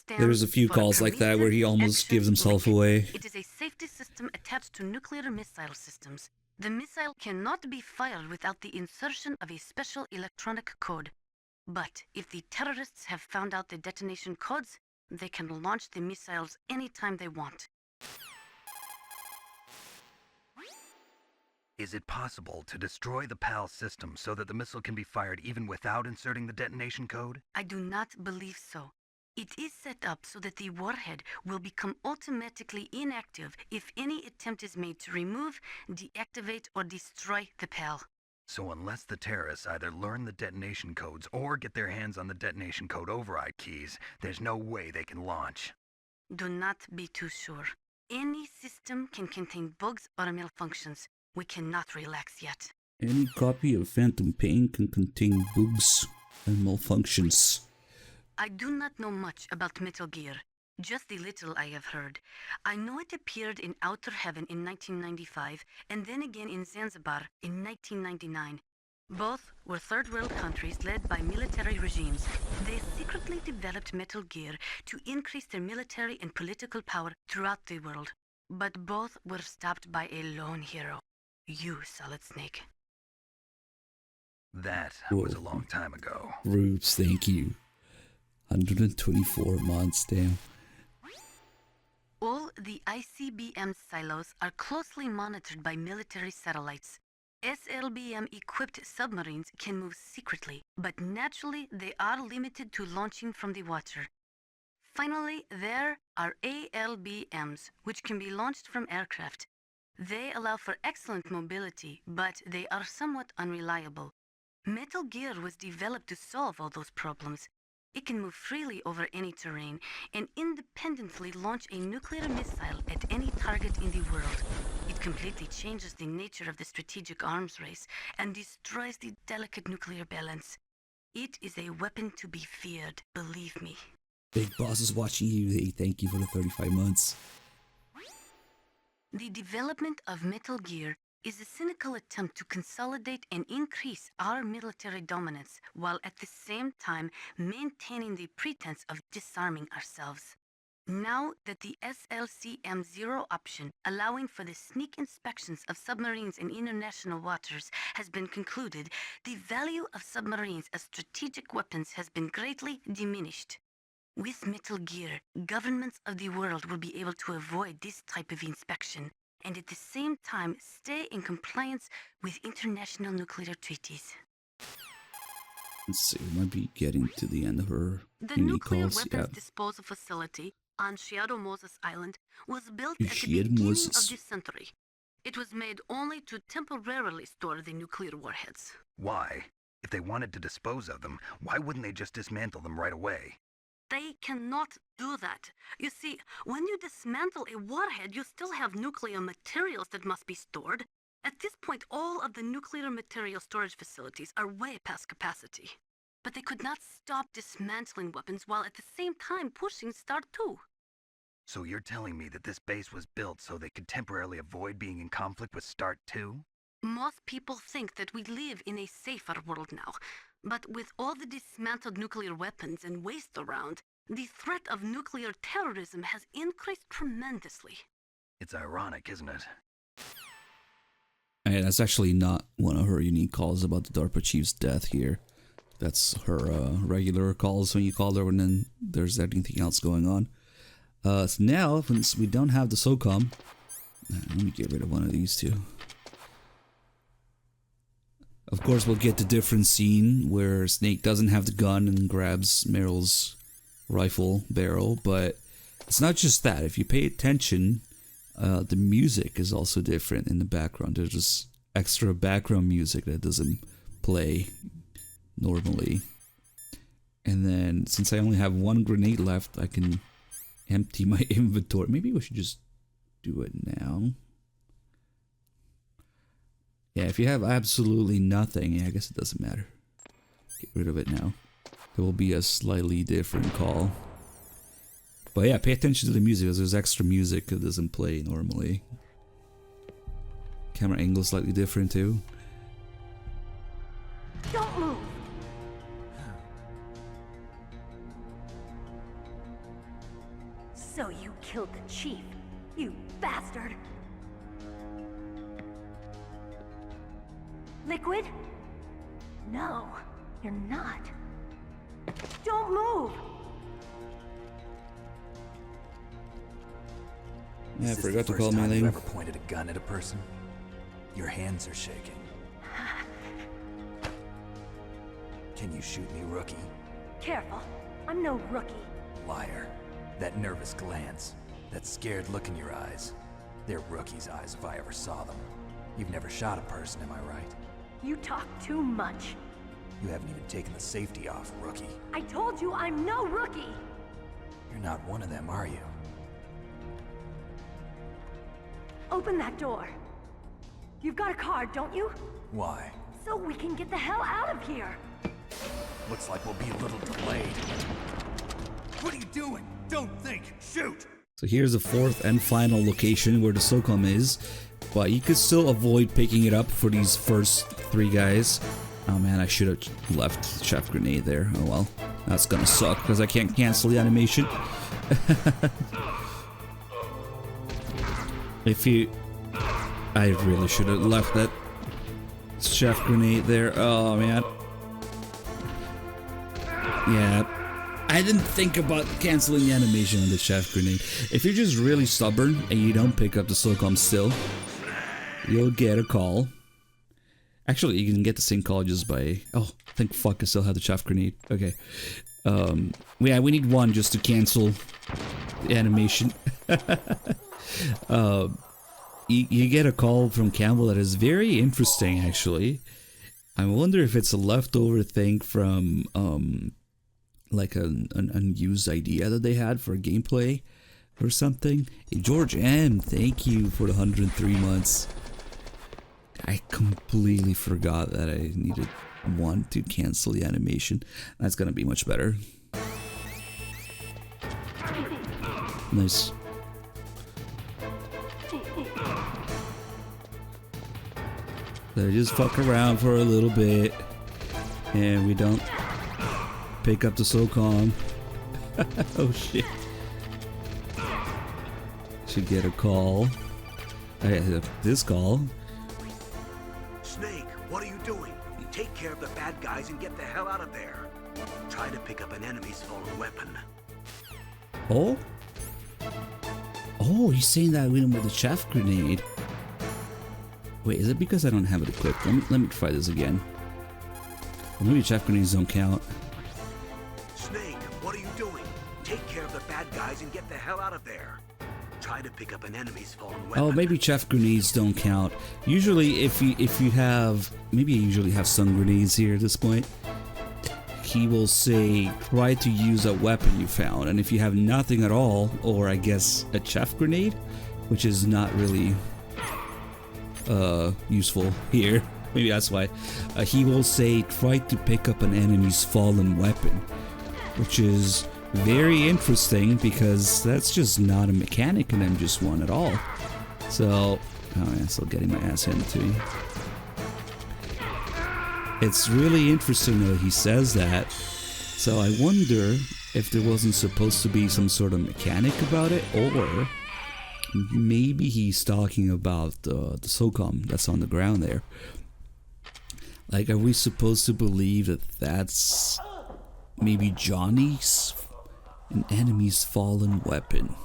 There's a few calls like that where he almost gives himself away. It is a safety system attached to nuclear missile systems. The missile cannot be fired without the insertion of a special electronic code. But if the terrorists have found out the detonation codes, they can launch the missiles anytime they want. Is it possible to destroy the PAL system so that the missile can be fired even without inserting the detonation code? I do not believe so. It is set up so that the warhead will become automatically inactive if any attempt is made to remove, deactivate, or destroy the PAL. So unless the terrorists either learn the detonation codes or get their hands on the detonation code override keys, there's no way they can launch. Do not be too sure. Any system can contain bugs or malfunctions. We cannot relax yet. Any copy of Phantom Pain can contain bugs and malfunctions. I do not know much about Metal Gear, just the little I have heard. I know it appeared in Outer Heaven in 1995, and then again in Zanzibar in 1999. Both were third world countries led by military regimes. They secretly developed Metal Gear to increase their military and political power throughout the world. But both were stopped by a lone hero. You, Solid Snake. That was a long time ago. Rubes, thank you. 124 months, damn. All the ICBM silos are closely monitored by military satellites. SLBM-equipped submarines can move secretly, but naturally they are limited to launching from the water. Finally, there are ALBMs, which can be launched from aircraft. They allow for excellent mobility, but they are somewhat unreliable. Metal Gear was developed to solve all those problems. It can move freely over any terrain and independently launch a nuclear missile at any target in the world. It completely changes the nature of the strategic arms race and destroys the delicate nuclear balance. It is a weapon to be feared, believe me. Big Boss is watching you. Hey, thank you for the 35 months. The development of Metal Gear is a cynical attempt to consolidate and increase our military dominance while at the same time maintaining the pretense of disarming ourselves. Now that the SLCM-0 option, allowing for the sneak inspections of submarines in international waters, has been concluded, the value of submarines as strategic weapons has been greatly diminished. With Metal Gear, governments of the world will be able to avoid this type of inspection and at the same time stay in compliance with international nuclear treaties. Let's see, we might be getting to the end of her The unique nuclear calls. weapons disposal facility on Shadow Moses Island was built at the beginning of this century. It was made only to temporarily store the nuclear warheads. Why? If they wanted to dispose of them, why wouldn't they just dismantle them right away? They cannot do that. You see, when you dismantle a warhead, you still have nuclear materials that must be stored. At this point, all of the nuclear material storage facilities are way past capacity. But they could not stop dismantling weapons while at the same time pushing Start 2. So you're telling me that this base was built so they could temporarily avoid being in conflict with Start 2? Most people think that we live in a safer world now. But with all the dismantled nuclear weapons and waste around, the threat of nuclear terrorism has increased tremendously. It's ironic, isn't it? Hey, that's actually not one of her unique calls about the DARPA chief's death here. That's her regular calls when you call her when then there's anything else going on. So now, since we don't have the SOCOM, let me get rid of one of these two. Of course, we'll get the different scene where Snake doesn't have the gun and grabs Meryl's rifle barrel, but it's not just that. If you pay attention, the music is also different in the background. There's just extra background music that doesn't play normally. And then since I only have one grenade left, I can empty my inventory. Maybe we should just do it now. Yeah, if you have absolutely nothing, yeah, I guess it doesn't matter. Get rid of it now. There will be a slightly different call. But yeah, pay attention to the music, because there's extra music that doesn't play normally. Camera angle is slightly different too. Don't move! So you killed the chief, you bastard! Liquid? No, you're not. Don't move! Yeah, I Is this forgot the to call first my time you name. ever pointed a gun at a person? Your hands are shaking. Can you shoot me, rookie? Careful, I'm no rookie. Liar. That nervous glance, that scared look in your eyes. They're rookie's eyes if I ever saw them. You've never shot a person, am I right? You talk too much. You haven't even taken the safety off, rookie. I told you I'm no rookie! You're not one of them, are you? Open that door. You've got a card, don't you? Why? So we can get the hell out of here. Looks like we'll be a little delayed. What are you doing? Don't think. Shoot! So here's the fourth and final location where the SOCOM is. But you could still avoid picking it up for these first three guys. Oh man, I should have left Chef Grenade there. Oh well. That's gonna suck because I can't cancel the animation. I really should have left that Chef Grenade there. Oh man. Yeah. I didn't think about canceling the animation on the Chef Grenade. If you're just really stubborn and you don't pick up the SOCOM still, you'll get a call. Actually, you can get the same call just by... Oh, thank fuck I still have the Chef Grenade. Okay. Yeah, we need one just to cancel the animation. You get a call from Campbell that is very interesting, actually. I wonder if it's a leftover thing from... like an unused idea that they had for gameplay or something. Hey, George M, thank you for the 103 months. I completely forgot that I needed one to cancel the animation. That's gonna be much better. Nice. So just fuck around for a little bit and we don't pick up the SOCOM. Oh shit. Should get a call. I have this call. Snake, what are you doing? Take care of the bad guys and get the hell out of there. Try to pick up an enemy's fallen weapon. Oh? Oh, he's saying that I win him with a Chef Grenade. Wait, is it because I don't have it equipped? Let me try this again. Or maybe Chef Grenades don't count. Snake, what are you doing? Take care of the bad guys and get the hell out of there. Try to pick up an enemy's fallen weapon. Oh, maybe Chef Grenades don't count. Usually, if you have... Maybe you usually have stun grenades here at this point. He will say, try to use a weapon you found. And if you have nothing at all, or I guess a Chef Grenade, which is not really useful here. Maybe that's why. He will say, try to pick up an enemy's fallen weapon. Which is very interesting because that's just not a mechanic in MGS1 at all. So, oh yeah, still getting my ass handed to me. It's really interesting that he says that. So I wonder if there wasn't supposed to be some sort of mechanic about it, or maybe he's talking about the SOCOM that's on the ground there. Like, are we supposed to believe that that's maybe Johnny's, an enemy's fallen weapon?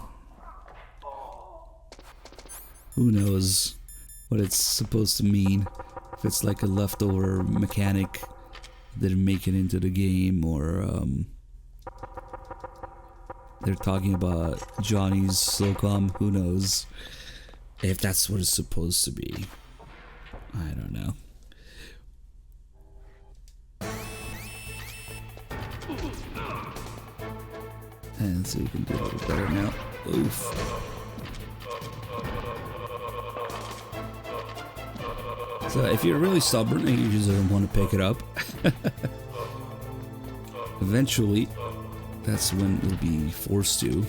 Who knows what it's supposed to mean? If it's like a leftover mechanic that didn't make it into the game, or they're talking about Johnny's SOCOM, who knows? If that's what it's supposed to be. I don't know. And so you can do a little better now. Oof. So if you're really stubborn and you just don't want to pick it up, eventually, that's when you'll be forced to.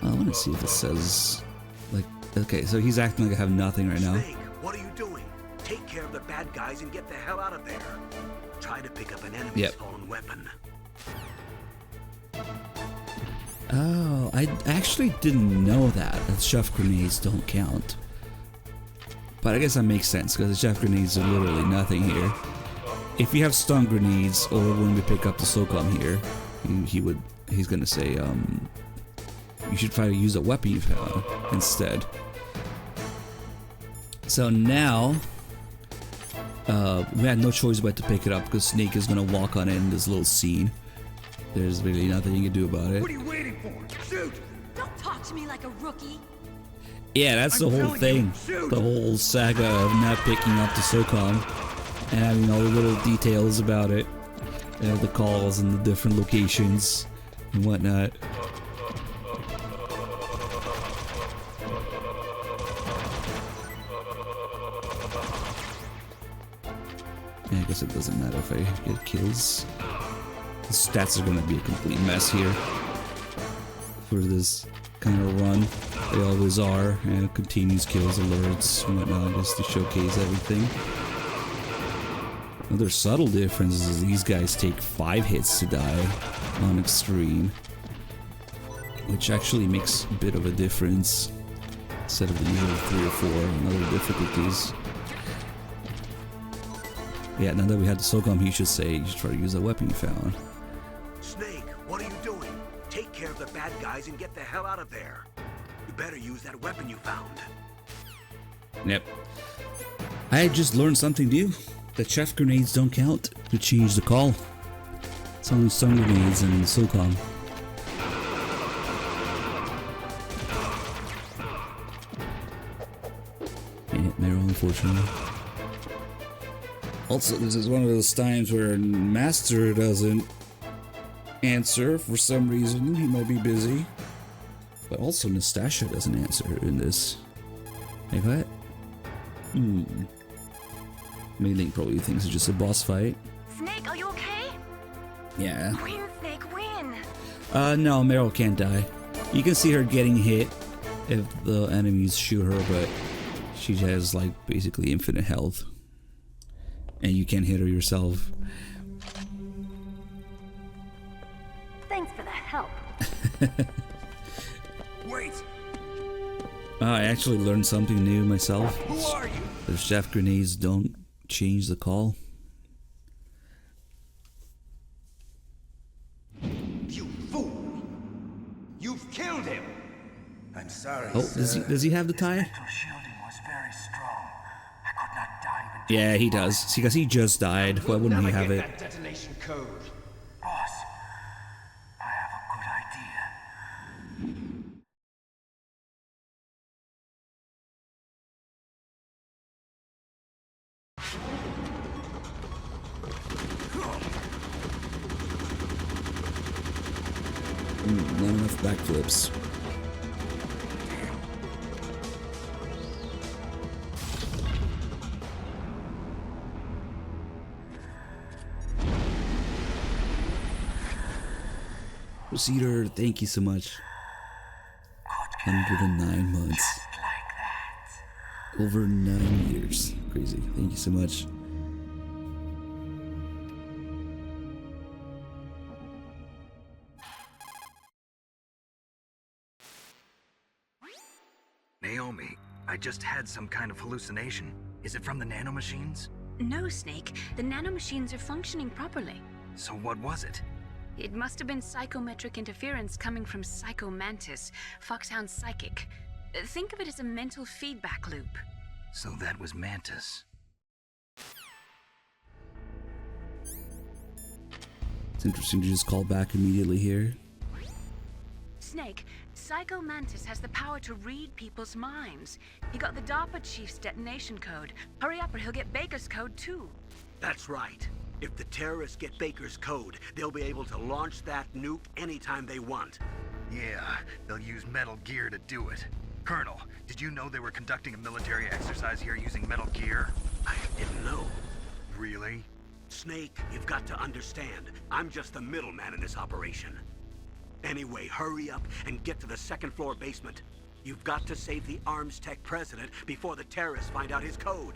I want to see if it says, like, okay, so he's acting like I have nothing right now. Snake, what are you doing? Take care of the bad guys and get the hell out of there. Try to pick up an enemy's own weapon. Oh, I actually didn't know that chef grenades don't count. But I guess that makes sense because the chef grenades are literally nothing here. If you have stun grenades or when we pick up the SOCOM here, he's gonna say, you should try to use a weapon you found instead. So now, we had no choice but to pick it up because Snake is gonna walk on in this little scene. There's really nothing you can do about it. What are you waiting for? Shoot! Don't talk to me like a rookie. Yeah, that's the whole thing. The whole saga of not picking up the SOCOM and having all the little details about it. You know, the calls and the different locations and whatnot. Yeah, I guess it doesn't matter if I get kills. The stats are gonna be a complete mess here for this kind of run. They always are, and continues kills, alerts, and whatnot, just to showcase everything. Another subtle difference is these guys take 5 hits to die on extreme, which actually makes a bit of a difference instead of the usual 3 or 4 on other difficulties. Yeah, now that we had the SOCOM, he should say, you should try to use that weapon you found. Snake, what are you doing? Take care of the bad guys and get the hell out of there. You better use that weapon you found. Yep. I just learned something new. The chef grenades don't count to change the call. It's only stun grenades and SOCOM. Yeah, Meryl, unfortunately. Also, this is one of those times where Master doesn't answer for some reason. He might be busy. But also Nastasia doesn't answer in this. Like what? Mei-Ling probably thinks it's just a boss fight. Snake, are you okay? Yeah. Win, Snake, win! No, Meryl can't die. You can see her getting hit if the enemies shoot her, but she has like basically infinite health. And you can't hit her yourself. Thanks for the help. Wait! I actually learned something new myself. Who are you? The chef grenades don't change the call. You fool! You've killed him! I'm sorry, Oh, does he have the tie? Yeah, he does. See, because he just died. Why wouldn't he have it? That detonation code. Boss, I have a good idea. Not enough backflips. Proceeder, thank you so much. 109 months. Over 9 years. Crazy. Thank you so much. Naomi, I just had some kind of hallucination. Is it from the nanomachines? No, Snake. The nanomachines are functioning properly. So what was it? It must have been psychometric interference coming from Psycho Mantis, Foxhound's psychic. Think of it as a mental feedback loop. So that was Mantis. It's interesting to just call back immediately here. Snake, Psycho Mantis has the power to read people's minds. He got the DARPA chief's detonation code. Hurry up or he'll get Baker's code too. That's right. If the terrorists get Baker's code, they'll be able to launch that nuke anytime they want. Yeah, they'll use Metal Gear to do it. Colonel, did you know they were conducting a military exercise here using Metal Gear? I didn't know. Really? Snake, you've got to understand. I'm just the middleman in this operation. Anyway, hurry up and get to the second floor basement. You've got to save the Arms Tech president before the terrorists find out his code.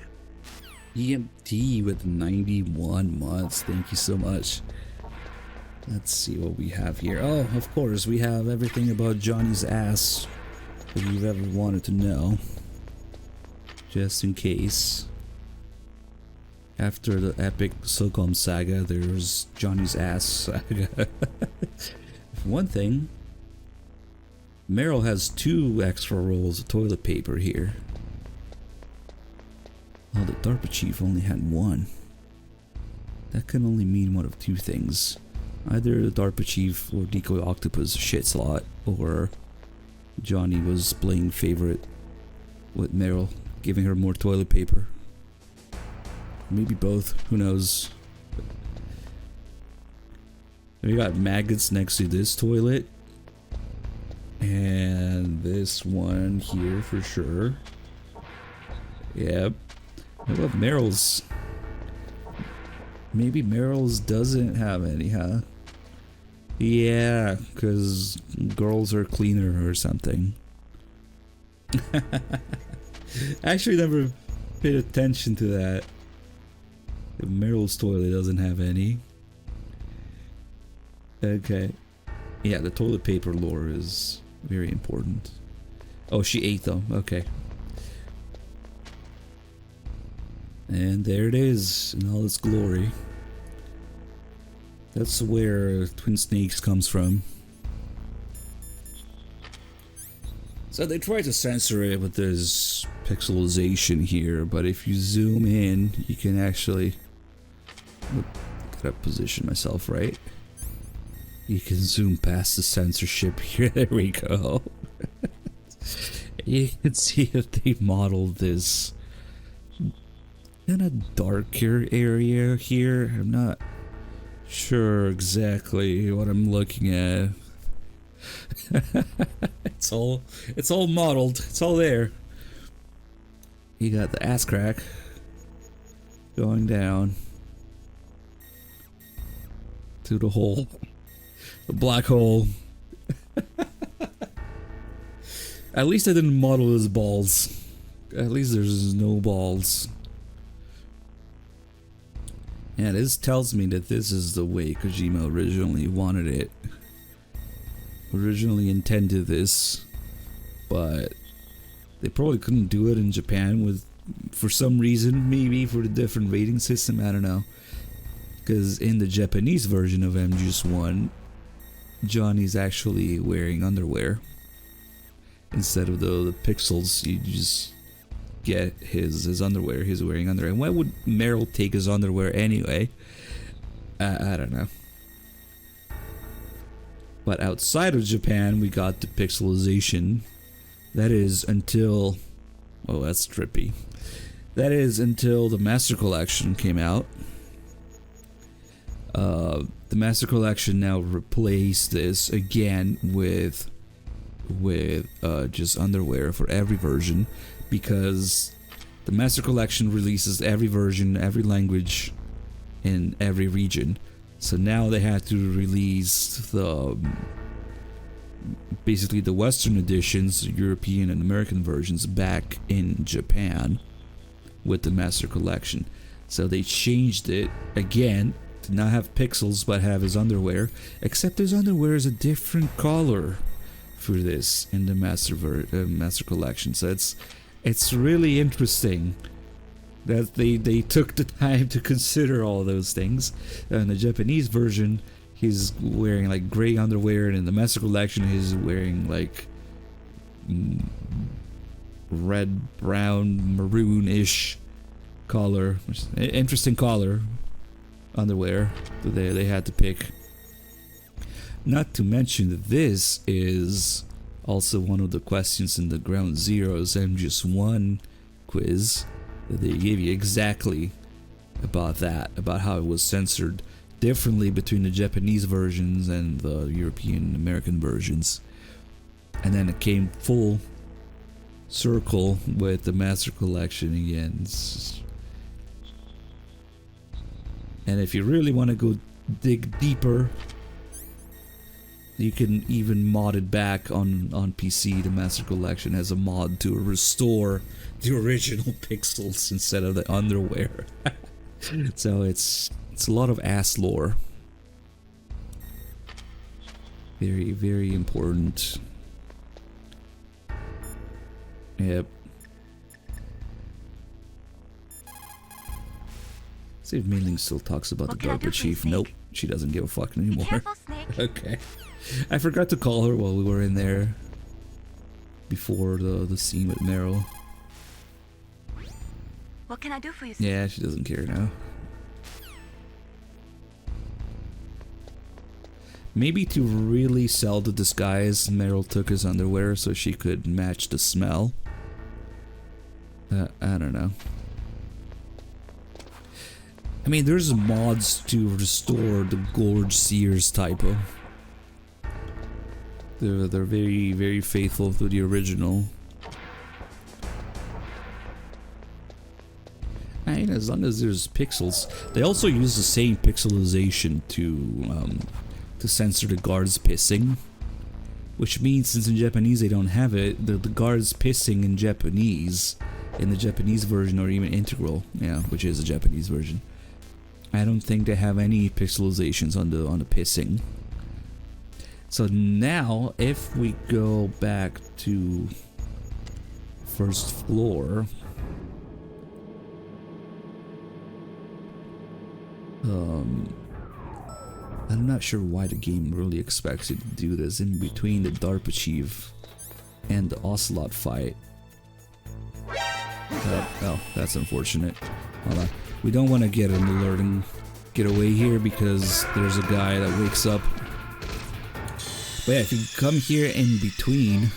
EMT with 91 months. Thank you so much. Let's see what we have here. Oh, of course, we have everything about Johnny's ass that you've ever wanted to know. Just in case. After the epic SOCOM saga, there's Johnny's ass saga. One thing, Meryl has 2 extra rolls of toilet paper here. Oh, the DARPA chief only had 1. That can only mean one of 2 things. Either the DARPA chief or Decoy Octopus shits a lot, or Johnny was playing favorite with Meryl, giving her more toilet paper. Maybe both, who knows. We got maggots next to this toilet. And this one here for sure. Yep. I love Meryl's. Maybe Meryl's doesn't have any, huh? Yeah, because girls are cleaner or something. I actually never paid attention to that. Meryl's toilet doesn't have any. Okay. Yeah, the toilet paper lore is very important. Oh, she ate them. Okay. And there it is in all its glory. That's where Twin Snakes comes from. So they try to censor it with this pixelization here, but if you zoom in, you can actually... Gotta position myself right. You can zoom past the censorship here. There we go. You can see that they modeled this in a darker area here. I'm not sure exactly what I'm looking at. It's all modeled. It's all there. You got the ass crack going down to the hole. The black hole. At least I didn't model his balls. At least there's no balls. Yeah, this tells me that this is the way Kojima originally wanted it. Originally intended this, but they probably couldn't do it in Japan with, for some reason, maybe for the different rating system, I don't know. Because in the Japanese version of MGS1, Johnny's actually wearing underwear. Instead of the pixels, you just get his underwear. He's wearing underwear. And why would Meryl take his underwear anyway? I don't know. But outside of Japan, we got the pixelization. That is until... Oh, that's trippy. That is until the Master Collection came out. The Master Collection now replaced this again with just underwear for every version, because the Master Collection releases every version, every language, in every region. So now they had to release basically the Western editions, European and American versions, back in Japan with the Master Collection. So they changed it again to not have pixels but have his underwear, except his underwear is a different color for this in the Master Collection. So it's really interesting that they took the time to consider all those things. In the Japanese version, he's wearing like gray underwear, and in the Master Collection, he's wearing like red, brown, maroon-ish color. Interesting color underwear that they had to pick. Not to mention that this is also one of the questions in the Ground Zero's MGS1 quiz that they gave you exactly about that, about how it was censored differently between the Japanese versions and the European American versions. And then it came full circle with the Master Collection again. And if you really want to go dig deeper, you can even mod it back on PC. The Master Collection has a mod to restore the original pixels instead of the underwear. So it's a lot of ass lore. Very, very important. Yep. See if Mei Ling still talks about the DARPA chief. Nope, she doesn't give a fuck anymore. Careful, Snake. Okay. I forgot to call her while we were in there. Before the scene with Meryl. What can I do for you, Snake? Yeah, she doesn't care now. Maybe to really sell the disguise, Meryl took his underwear so she could match the smell. I don't know. I mean, there's mods to restore the Gorge Sears typo. They're very, very faithful to the original. And as long as there's pixels, they also use the same pixelization to censor the guards pissing, which means since in Japanese they don't have it, the guards pissing in Japanese, in the Japanese version, or even integral, yeah, which is a Japanese version, I don't think they have any pixelizations on the pissing. So now, if we go back to first floor, I'm not sure why the game really expects you to do this in between the DARPA chief and the Ocelot fight. Oh, that's unfortunate. Hold on. We don't want to get an alert and get away here because there's a guy that wakes up. But yeah, if you come here in between,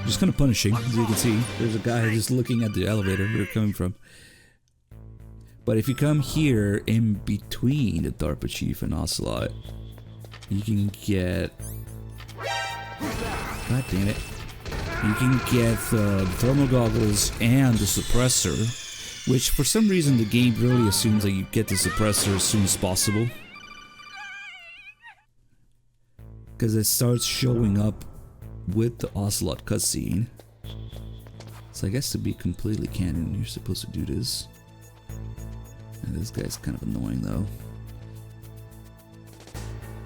just kind of punishing, as you can see. There's a guy just looking at the elevator where we're coming from. But if you come here in between the DARPA chief and Ocelot, you can get... God damn it. You can get the thermal goggles and the suppressor, which for some reason the game really assumes that you get the suppressor as soon as possible. Because it starts showing up with the Ocelot cutscene. So I guess to be completely canon, you're supposed to do this. And this guy's kind of annoying though.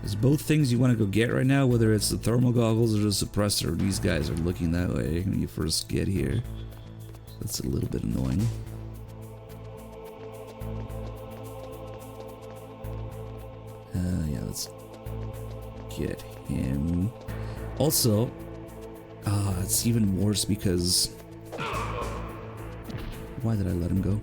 There's both things you want to go get right now, whether it's the thermal goggles or the suppressor. These guys are looking that way when you first get here. That's a little bit annoying. Yeah, let's get him. Also, it's even worse because... Why did I let him go?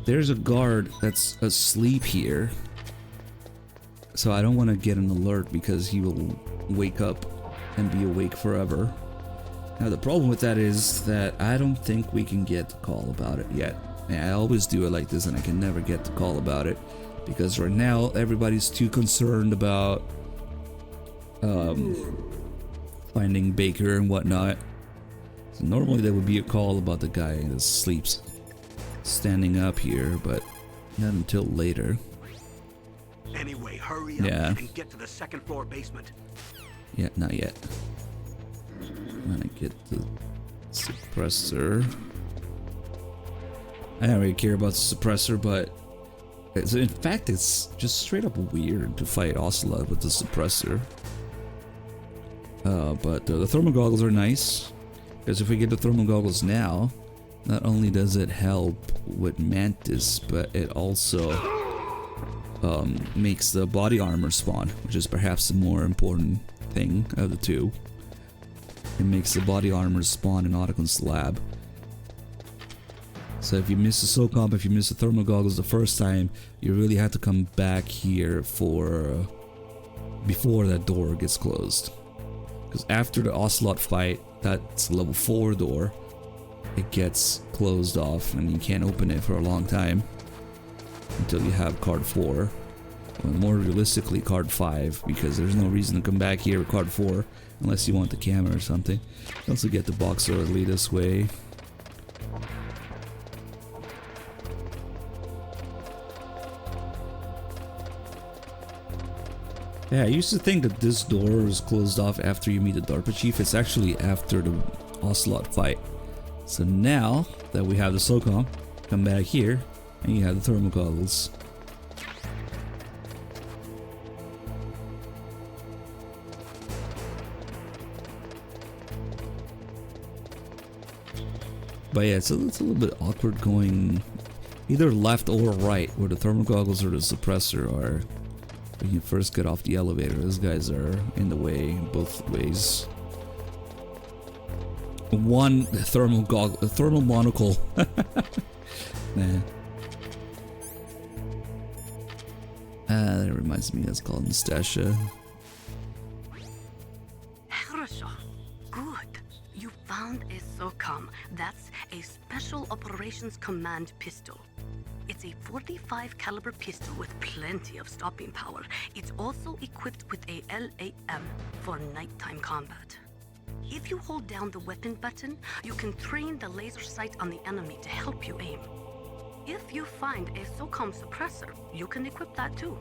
There's a guard that's asleep here. So I don't want to get an alert because he will wake up and be awake forever. Now the problem with that is that I don't think we can get the call about it yet. And I always do it like this and I can never get the call about it. Because right now everybody's too concerned about finding Baker and whatnot. So normally there would be a call about the guy that sleeps standing up here, but not until later. Anyway, hurry up and get to the second floor basement. Yeah, not yet. I'm gonna get the suppressor. I don't really care about the suppressor, but in fact, it's just straight up weird to fight Ocelot with the suppressor. But the thermal goggles are nice, because if we get the thermal goggles now, not only does it help with Mantis, but it also makes the body armor spawn, which is perhaps the more important thing of the two. It makes the body armor spawn in Otacon's lab. So if you miss the SOCOM, if you miss the thermal goggles the first time, you really have to come back here for before that door gets closed. Because after the Ocelot fight, that's level 4 door, it gets closed off and you can't open it for a long time until you have card 4. Well, more realistically card 5, because there's no reason to come back here with card 4 unless you want the camera or something. You also get the boxer to lead us way. Yeah, I used to think that this door was closed off after you meet the DARPA chief. It's actually after the Ocelot fight. So now that we have the SOCOM, come back here and you have the thermal goggles. But yeah, it's a little bit awkward going either left or right where the thermal goggles or the suppressor are. When you first get off the elevator, those guys are in the way both ways. One thermal goggle, a thermal monocle. Nah. That reminds me, that's called Nastasha. Good. You found a SOCOM. That's a Special Operations Command pistol. It's a 45 caliber pistol with plenty of stopping power. It's also equipped with a LAM for nighttime combat. If you hold down the weapon button, you can train the laser sight on the enemy to help you aim. If you find a SOCOM suppressor, you can equip that too.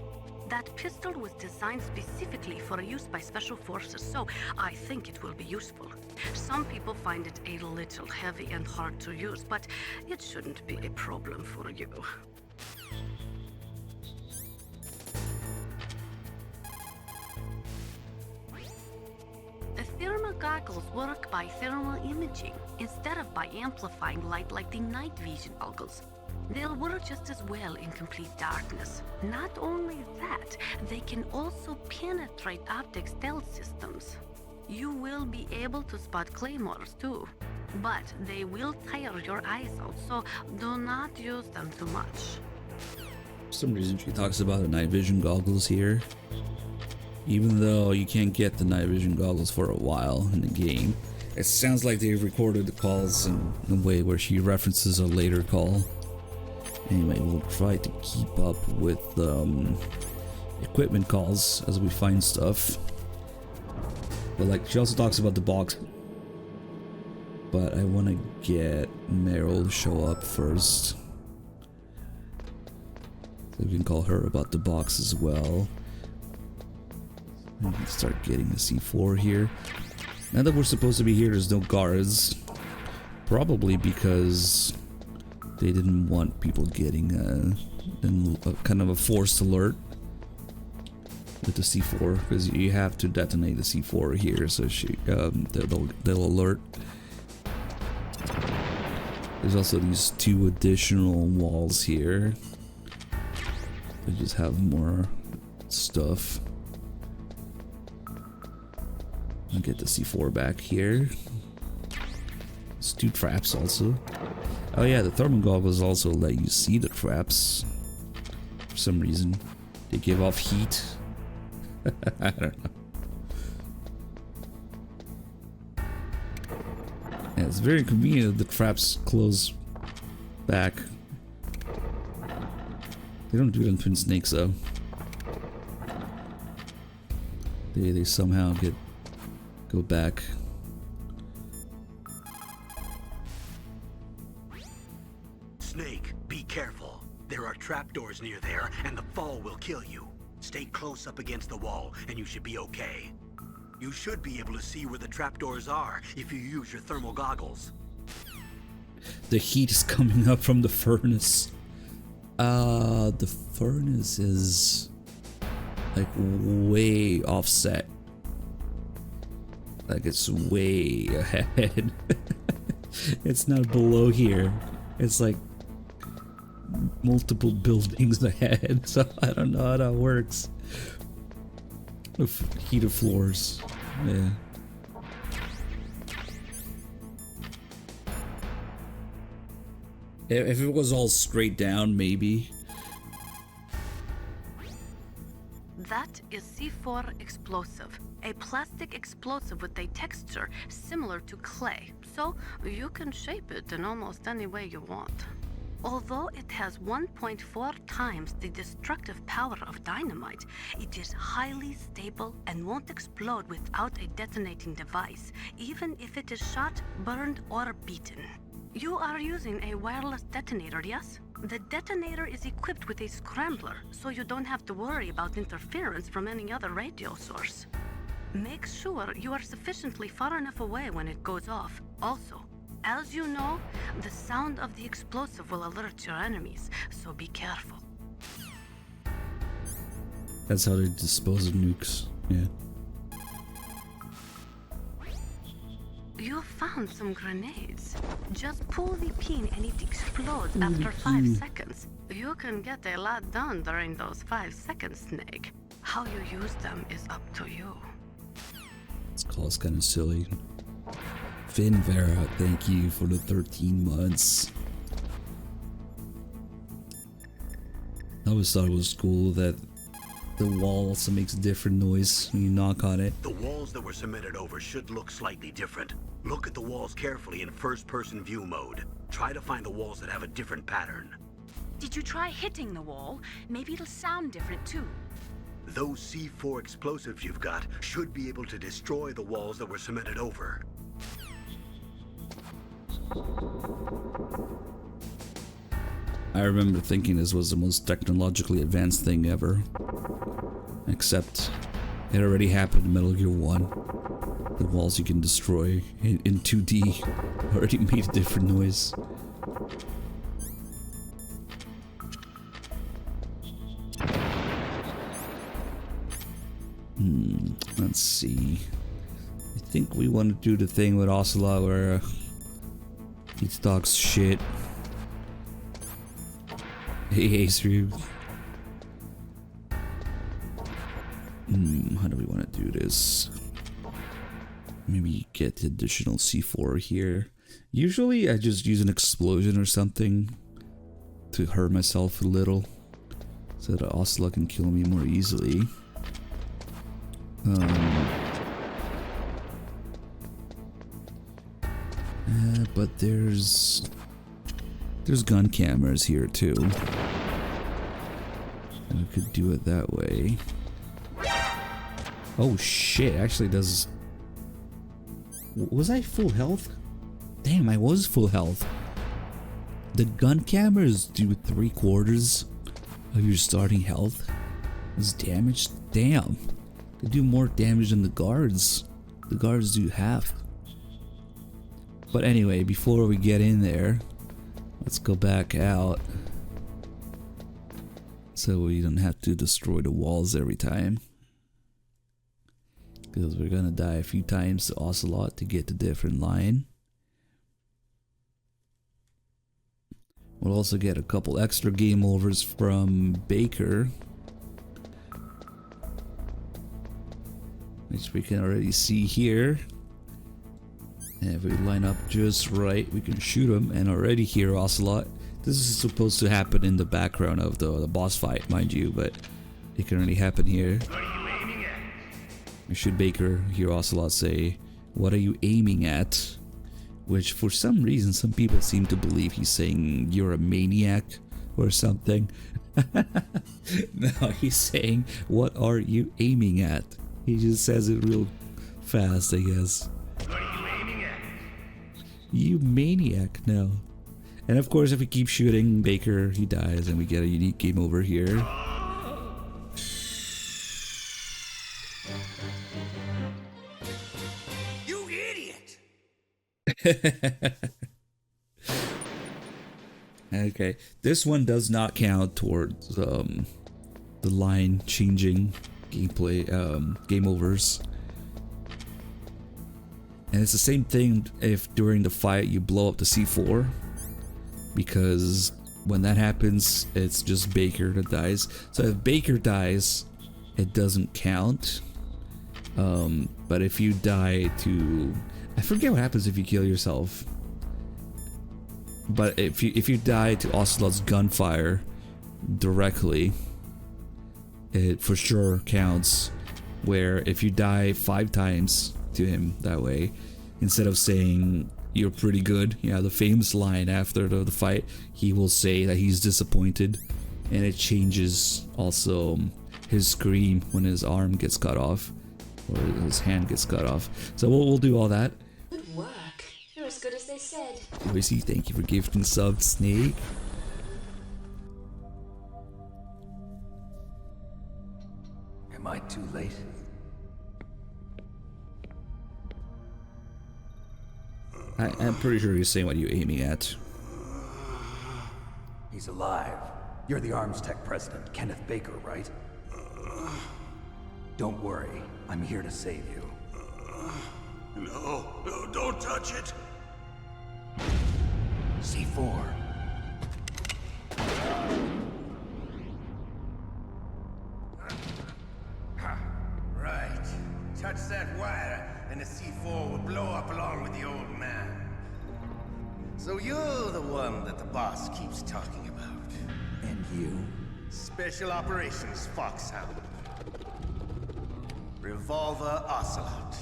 That pistol was designed specifically for use by special forces, so I think it will be useful. Some people find it a little heavy and hard to use, but it shouldn't be a problem for you. The thermal goggles work by thermal imaging instead of by amplifying light like the night vision goggles. They'll work just as well in complete darkness. Not only that, they can also penetrate optic stealth systems. You will be able to spot claymores too, but they will tire your eyes out, so do not use them too much. For some reason she talks about the night vision goggles here. Even though you can't get the night vision goggles for a while in the game, it sounds like they recorded the calls in a way where she references a later call. Anyway, we'll try to keep up with equipment calls as we find stuff. But like, she also talks about the box. But I want to get Meryl to show up first. So we can call her about the box as well. We can start getting the C4 here. Now that we're supposed to be here, there's no guards. Probably because they didn't want people getting a kind of a forced alert with the C4, because you have to detonate the C4 here, so they'll alert. There's also these 2 additional walls here. They just have more stuff. I'll get the C4 back here. There's 2 traps also. Oh yeah, the thermal goggles also let you see the traps. For some reason, they give off heat. I don't know. Yeah, it's very convenient that the traps close back. They don't do it on Twin Snakes though. They somehow go back. Snake, be careful. There are trapdoors near there, and the fall will kill you. Stay close up against the wall, and you should be okay. You should be able to see where the trapdoors are if you use your thermal goggles. The heat is coming up from the furnace. The furnace is like way offset. Like it's way ahead. It's not below here. It's like multiple buildings ahead, so I don't know how that works. Heat of floors, yeah. If it was all straight down, maybe. That is C4 explosive, a plastic explosive with a texture similar to clay, so you can shape it in almost any way you want. Although it has 1.4 times the destructive power of dynamite, it is highly stable and won't explode without a detonating device, even if it is shot, burned, or beaten. You are using a wireless detonator, yes? The detonator is equipped with a scrambler, so you don't have to worry about interference from any other radio source. Make sure you are sufficiently far enough away when it goes off. Also, as you know, the sound of the explosive will alert your enemies, so be careful. That's how they dispose of nukes, yeah. You found some grenades. Just pull the pin and it explodes after 5 seconds. You can get a lot done during those 5 seconds, Snake. How you use them is up to you. This call is kind of silly. Finn Vera, thank you for the 13 months. I always thought it was cool that the wall also makes a different noise when you knock on it. The walls that were cemented over should look slightly different. Look at the walls carefully in first-person view mode. Try to find the walls that have a different pattern. Did you try hitting the wall? Maybe it'll sound different too. Those C4 explosives you've got should be able to destroy the walls that were cemented over. I remember thinking this was the most technologically advanced thing ever. Except it already happened in Metal Gear 1. The walls you can destroy in 2D already made a different noise. Let's see. I think we want to do the thing with Ocelot where he talks shit. Hey, Ace-Ryu. How do we want to do this? Maybe get the additional C4 here. Usually I just use an explosion or something to hurt myself a little so that Ocelot can kill me more easily. But there's gun cameras here too. And we could do it that way. Oh shit, actually does... Was I full health? Damn, I was full health. The gun cameras do 3/4 of your starting health as damage. Damn. They do more damage than the guards. The guards do half. But anyway, before we get in there, let's go back out so we don't have to destroy the walls every time. Because we're gonna die a few times to Ocelot to get the different line. We'll also get a couple extra game overs from Baker, which we can already see here. And if we line up just right, we can shoot him and already hear Ocelot. This is supposed to happen in the background of the boss fight, mind you, but it can only happen here. Should Baker hear Ocelot say, "What are you aiming at?" Which for some reason some people seem to believe he's saying you're a maniac or something. No, he's saying, "What are you aiming at?" He just says it real fast, I guess. What are you aiming at? You maniac, no. And of course if we keep shooting Baker, he dies and we get a unique game over here. You idiot! Okay, this one does not count towards the line changing gameplay, game overs. And it's the same thing if during the fight you blow up the C4, because when that happens, it's just Baker that dies. So if Baker dies, it doesn't count. But if you die to... I forget what happens if you kill yourself. But if you die to Ocelot's gunfire directly, it for sure counts. Where if you die 5 times to him that way, instead of saying you're pretty good, the famous line after the fight, he will say that he's disappointed, and it changes also his scream when his arm gets cut off or his hand gets cut off. So we'll do all that. Good work. You're as good as they said. Boise, thank you for gifting sub, Snake. Am I too late? I'm pretty sure you're saying what you're aiming at. He's alive. You're the Arms Tech president, Kenneth Baker, right? Don't worry. I'm here to save you. No, don't touch it. C4. Right. Touch that wire, and the C4 will blow up along with the old man. So you're the one that the boss keeps talking about. And you? Special Operations Foxhound. Revolver Ocelot.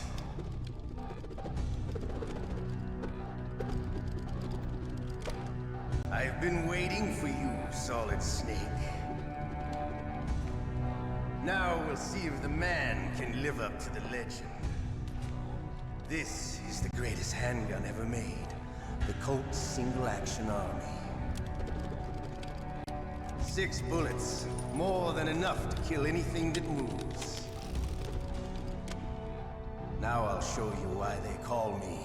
I've been waiting for you, Solid Snake. Now we'll see if the man can live up to the legend. This is the greatest handgun ever made. The Colt Single Action Army. 6 bullets, more than enough to kill anything that moves. Now I'll show you why they call me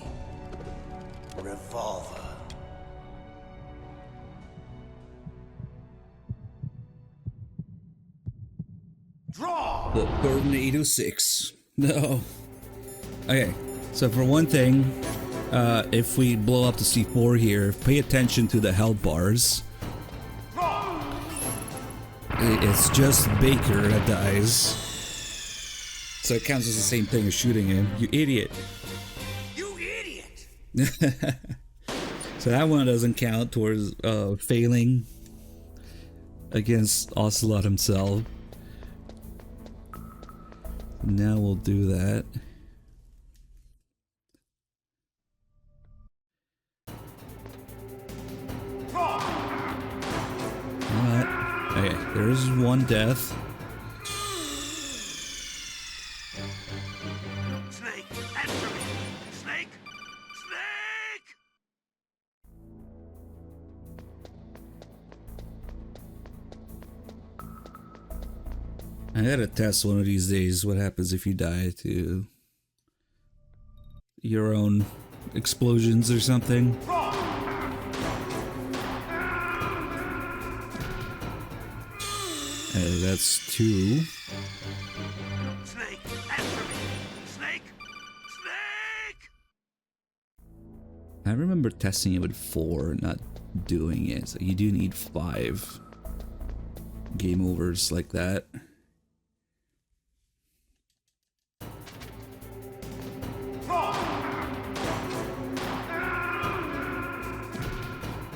Revolver. Draw! The Tornado 6. No. Okay, so for one thing, if we blow up the C4 here, pay attention to the health bars. It's just Baker that dies. So it counts as the same thing as shooting him. You idiot. You idiot! So that one doesn't count towards failing against Ocelot himself. Now we'll do that. Alright. Okay, there's one death. Snake, answer me! Snake! Snake! I gotta test one of these days what happens if you die to your own explosions or something. That's 2. Snake, answer me! Snake! Snake! I remember testing it with 4, not doing it. So you do need 5 game overs like that.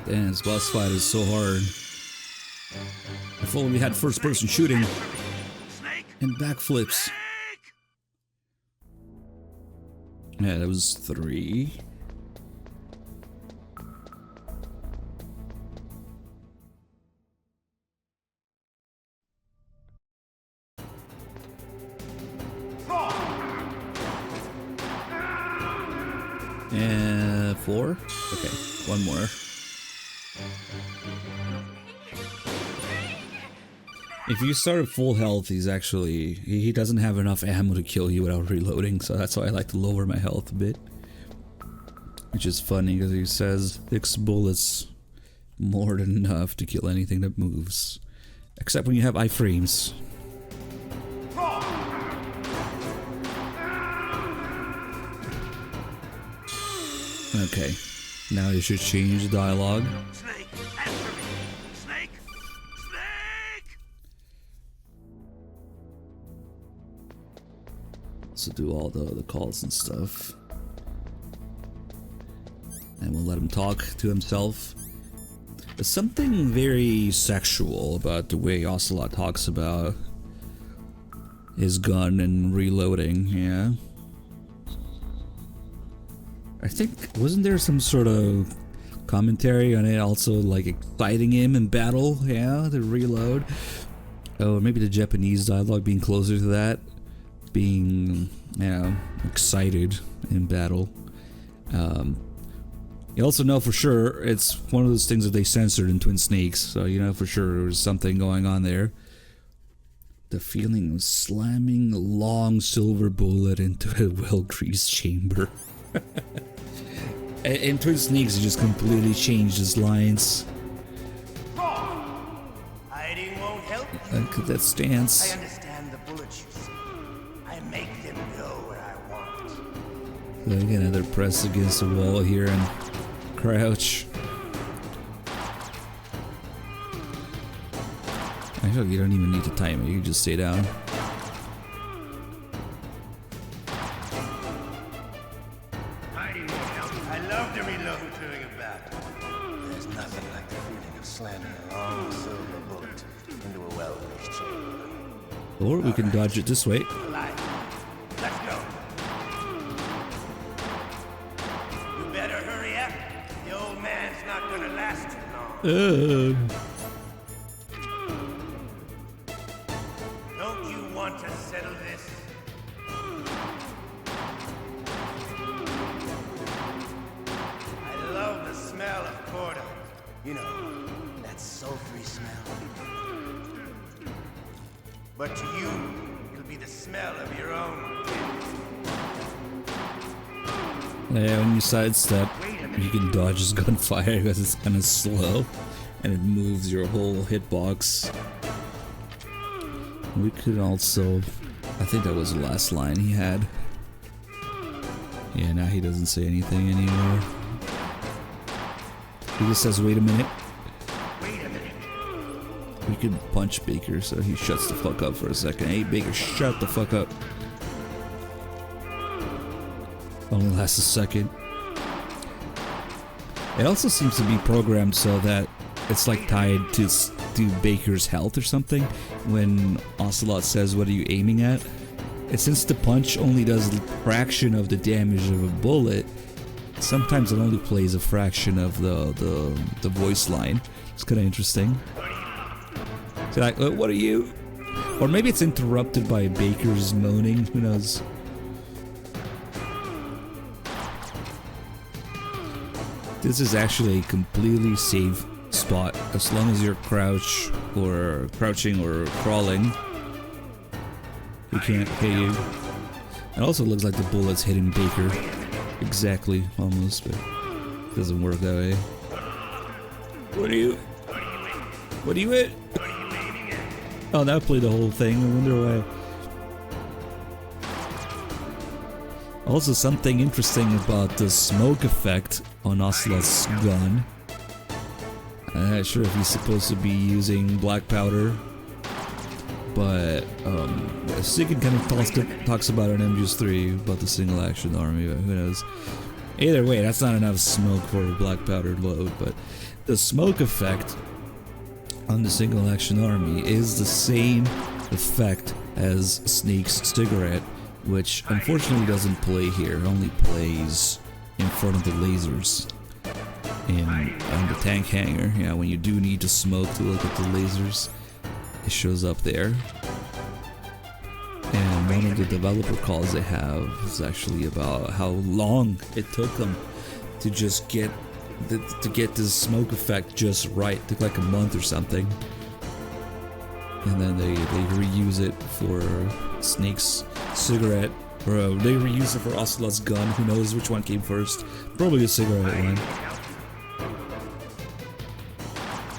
Damn, this boss fight is so hard. If only we had first person shooting and backflips. Yeah, that was 3. And 4? Okay, one more. If you start at full health, he doesn't have enough ammo to kill you without reloading, so that's why I like to lower my health a bit. Which is funny because he says 6 bullets more than enough to kill anything that moves. Except when you have iframes. Okay, now you should change the dialogue. Snake, answer me! Snake! Snake! So do all the calls and stuff. And we'll let him talk to himself. There's something very sexual about the way Ocelot talks about his gun and reloading, yeah. I think, wasn't there some sort of commentary on it also like exciting him in battle, yeah, the reload? Oh, maybe the Japanese dialogue being closer to that, being, excited in battle. You also know for sure it's one of those things that they censored in Twin Snakes, so you know for sure there's something going on there. The feeling of slamming a long silver bullet into a well-greased chamber. In Twin Snakes, he just completely changed his lines. Hiding won't help. Look at that stance. I understand the bullets you see. I make them go where I want. Look at another press against the wall here and crouch. I feel like you don't even need to time it, you can just stay down. Hiding won't help. I love to reload during a battle. There's nothing like the feeling of slamming a long silver bullet into a well-greased chamber. Or we can dodge it this way. Let's go. You better hurry up. The old man's not gonna last too long. Don't you want to settle this? I love the smell of Corda. You know, that sultry smell. But to you, it'll be the smell of your own. Yeah, when you sidestep, you can dodge his gunfire because it's kind of slow and it moves your whole hitbox. We could also, I think that was the last line he had. Yeah, now he doesn't say anything anymore. He just says, wait a minute. We could punch Baker so he shuts the fuck up for a second. Hey Baker, shut the fuck up. Only lasts a second. It also seems to be programmed so that it's like tied to Baker's health or something. When Ocelot says, what are you aiming at? And since the punch only does a fraction of the damage of a bullet, sometimes it only plays a fraction of the voice line. It's kind of interesting. So like, what are you? Or maybe it's interrupted by Baker's moaning, who knows? This is actually a completely safe spot as long as you're crouching or crawling. He can't hit you. It also looks like the bullet's hitting Baker. Exactly, almost, but it doesn't work that way. What are you? What are you at? Oh, that played the whole thing. I wonder why. Also, something interesting about the smoke effect on Ocelot's gun. I'm not sure if he's supposed to be using black powder, but Sigurd kind of talks about it in MGS3 about the single action army, but who knows. Either way, that's not enough smoke for a black powder load, but the smoke effect on the single action army is the same effect as Snake's cigarette, which unfortunately doesn't play here. It only plays in front of the lasers in the tank hangar. Yeah, when you do need to smoke to look at the lasers, it shows up there. And one of the developer calls they have is actually about how long it took them to just get this smoke effect just right. It took like a month or something. And then they reuse it for Snake's cigarette, or they reuse it for Ocelot's gun. Who knows which one came first? Probably the cigarette one.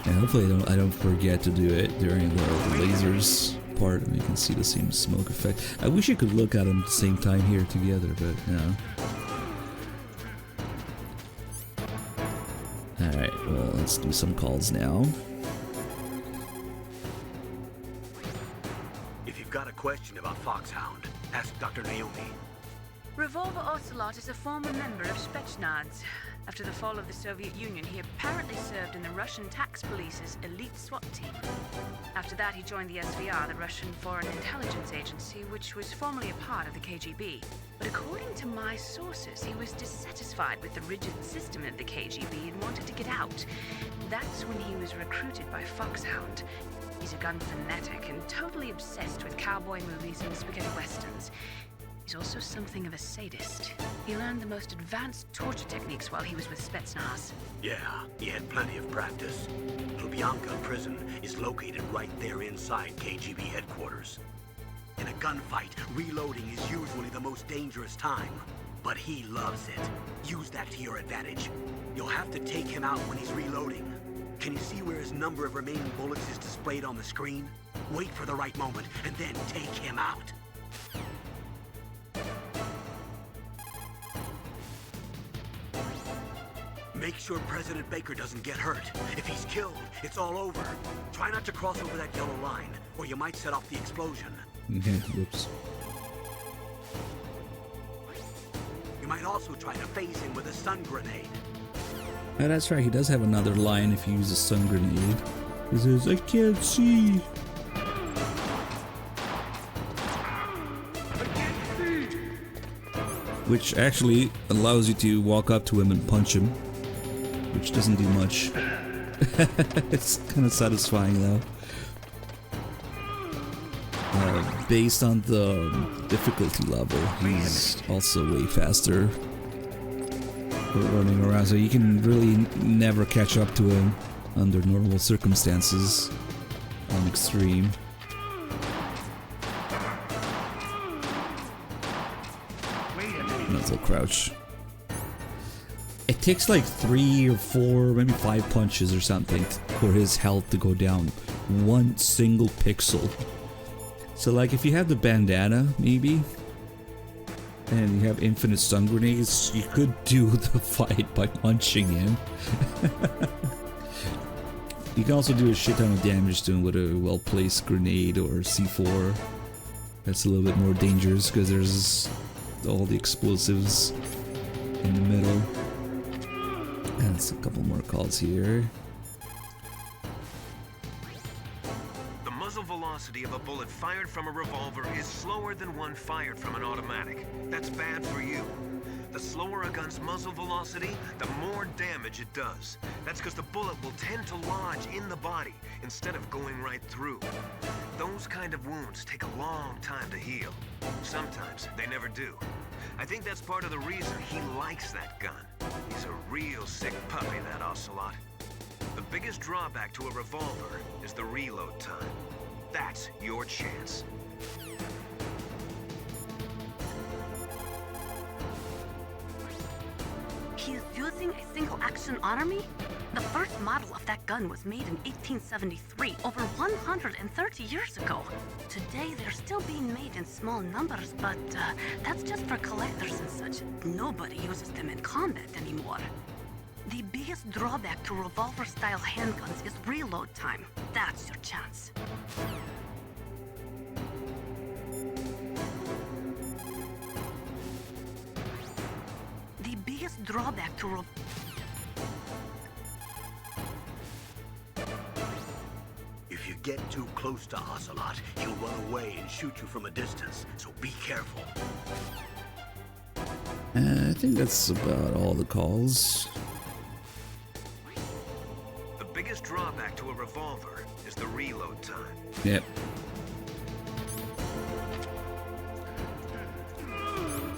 And hopefully I don't forget to do it during the lasers part, and you can see the same smoke effect. I wish you could look at them at the same time here together, but no. Alright, well, let's do some calls now. If you've got a question about Foxhound, ask Dr. Naomi. Revolver Ocelot is a former member of Spetsnaz. After the fall of the Soviet Union, he apparently served in the Russian tax police's elite SWAT team. After that, he joined the SVR, the Russian Foreign Intelligence Agency, which was formerly a part of the KGB. But according to my sources, he was dissatisfied with the rigid system of the KGB and wanted to get out. That's when he was recruited by Foxhound. He's a gun fanatic and totally obsessed with cowboy movies and spaghetti westerns. He's also something of a sadist. He learned the most advanced torture techniques while he was with Spetsnaz. Yeah, he had plenty of practice. Lubyanka prison is located right there inside KGB headquarters. In a gunfight, reloading is usually the most dangerous time. But he loves it. Use that to your advantage. You'll have to take him out when he's reloading. Can you see where his number of remaining bullets is displayed on the screen? Wait for the right moment, and then take him out. Make sure President Baker doesn't get hurt. If he's killed, it's all over. Try not to cross over that yellow line, or you might set off the explosion. Whoops. You might also try to phase him with a stun grenade. Oh, that's right, he does have another line if you use a stun grenade. He says, I can't see. Which actually allows you to walk up to him and punch him. Which doesn't do much. It's kind of satisfying though. Based on the difficulty level, he's also way faster running around, so you can really never catch up to him under normal circumstances on extreme. Mental crouch. It takes like 3 or 4, maybe 5 punches or something for his health to go down 1 single pixel. So like if you have the bandana, maybe, and you have infinite stun grenades, you could do the fight by punching him. You can also do a shit ton of damage to him with a well-placed grenade or C4. That's a little bit more dangerous because there's all the explosives in the middle. And it's a couple more calls here. The muzzle velocity of a bullet fired from a revolver is slower than one fired from an automatic. That's bad for you. The slower a gun's muzzle velocity, the more damage it does. That's because the bullet will tend to lodge in the body instead of going right through. Those kind of wounds take a long time to heal. Sometimes they never do. I think that's part of the reason he likes that gun. He's a real sick puppy, that Ocelot. The biggest drawback to a revolver is the reload time. That's your chance. He's using a single-action army? The first model of that gun was made in 1873, over 130 years ago. Today, they're still being made in small numbers, but that's just for collectors and such. Nobody uses them in combat anymore. The biggest drawback to revolver-style handguns is reload time. That's your chance. The biggest drawback to If you get too close to Ocelot, he'll run away and shoot you from a distance, so be careful. I think that's about all the calls. The biggest drawback to a revolver is the reload time. Yep.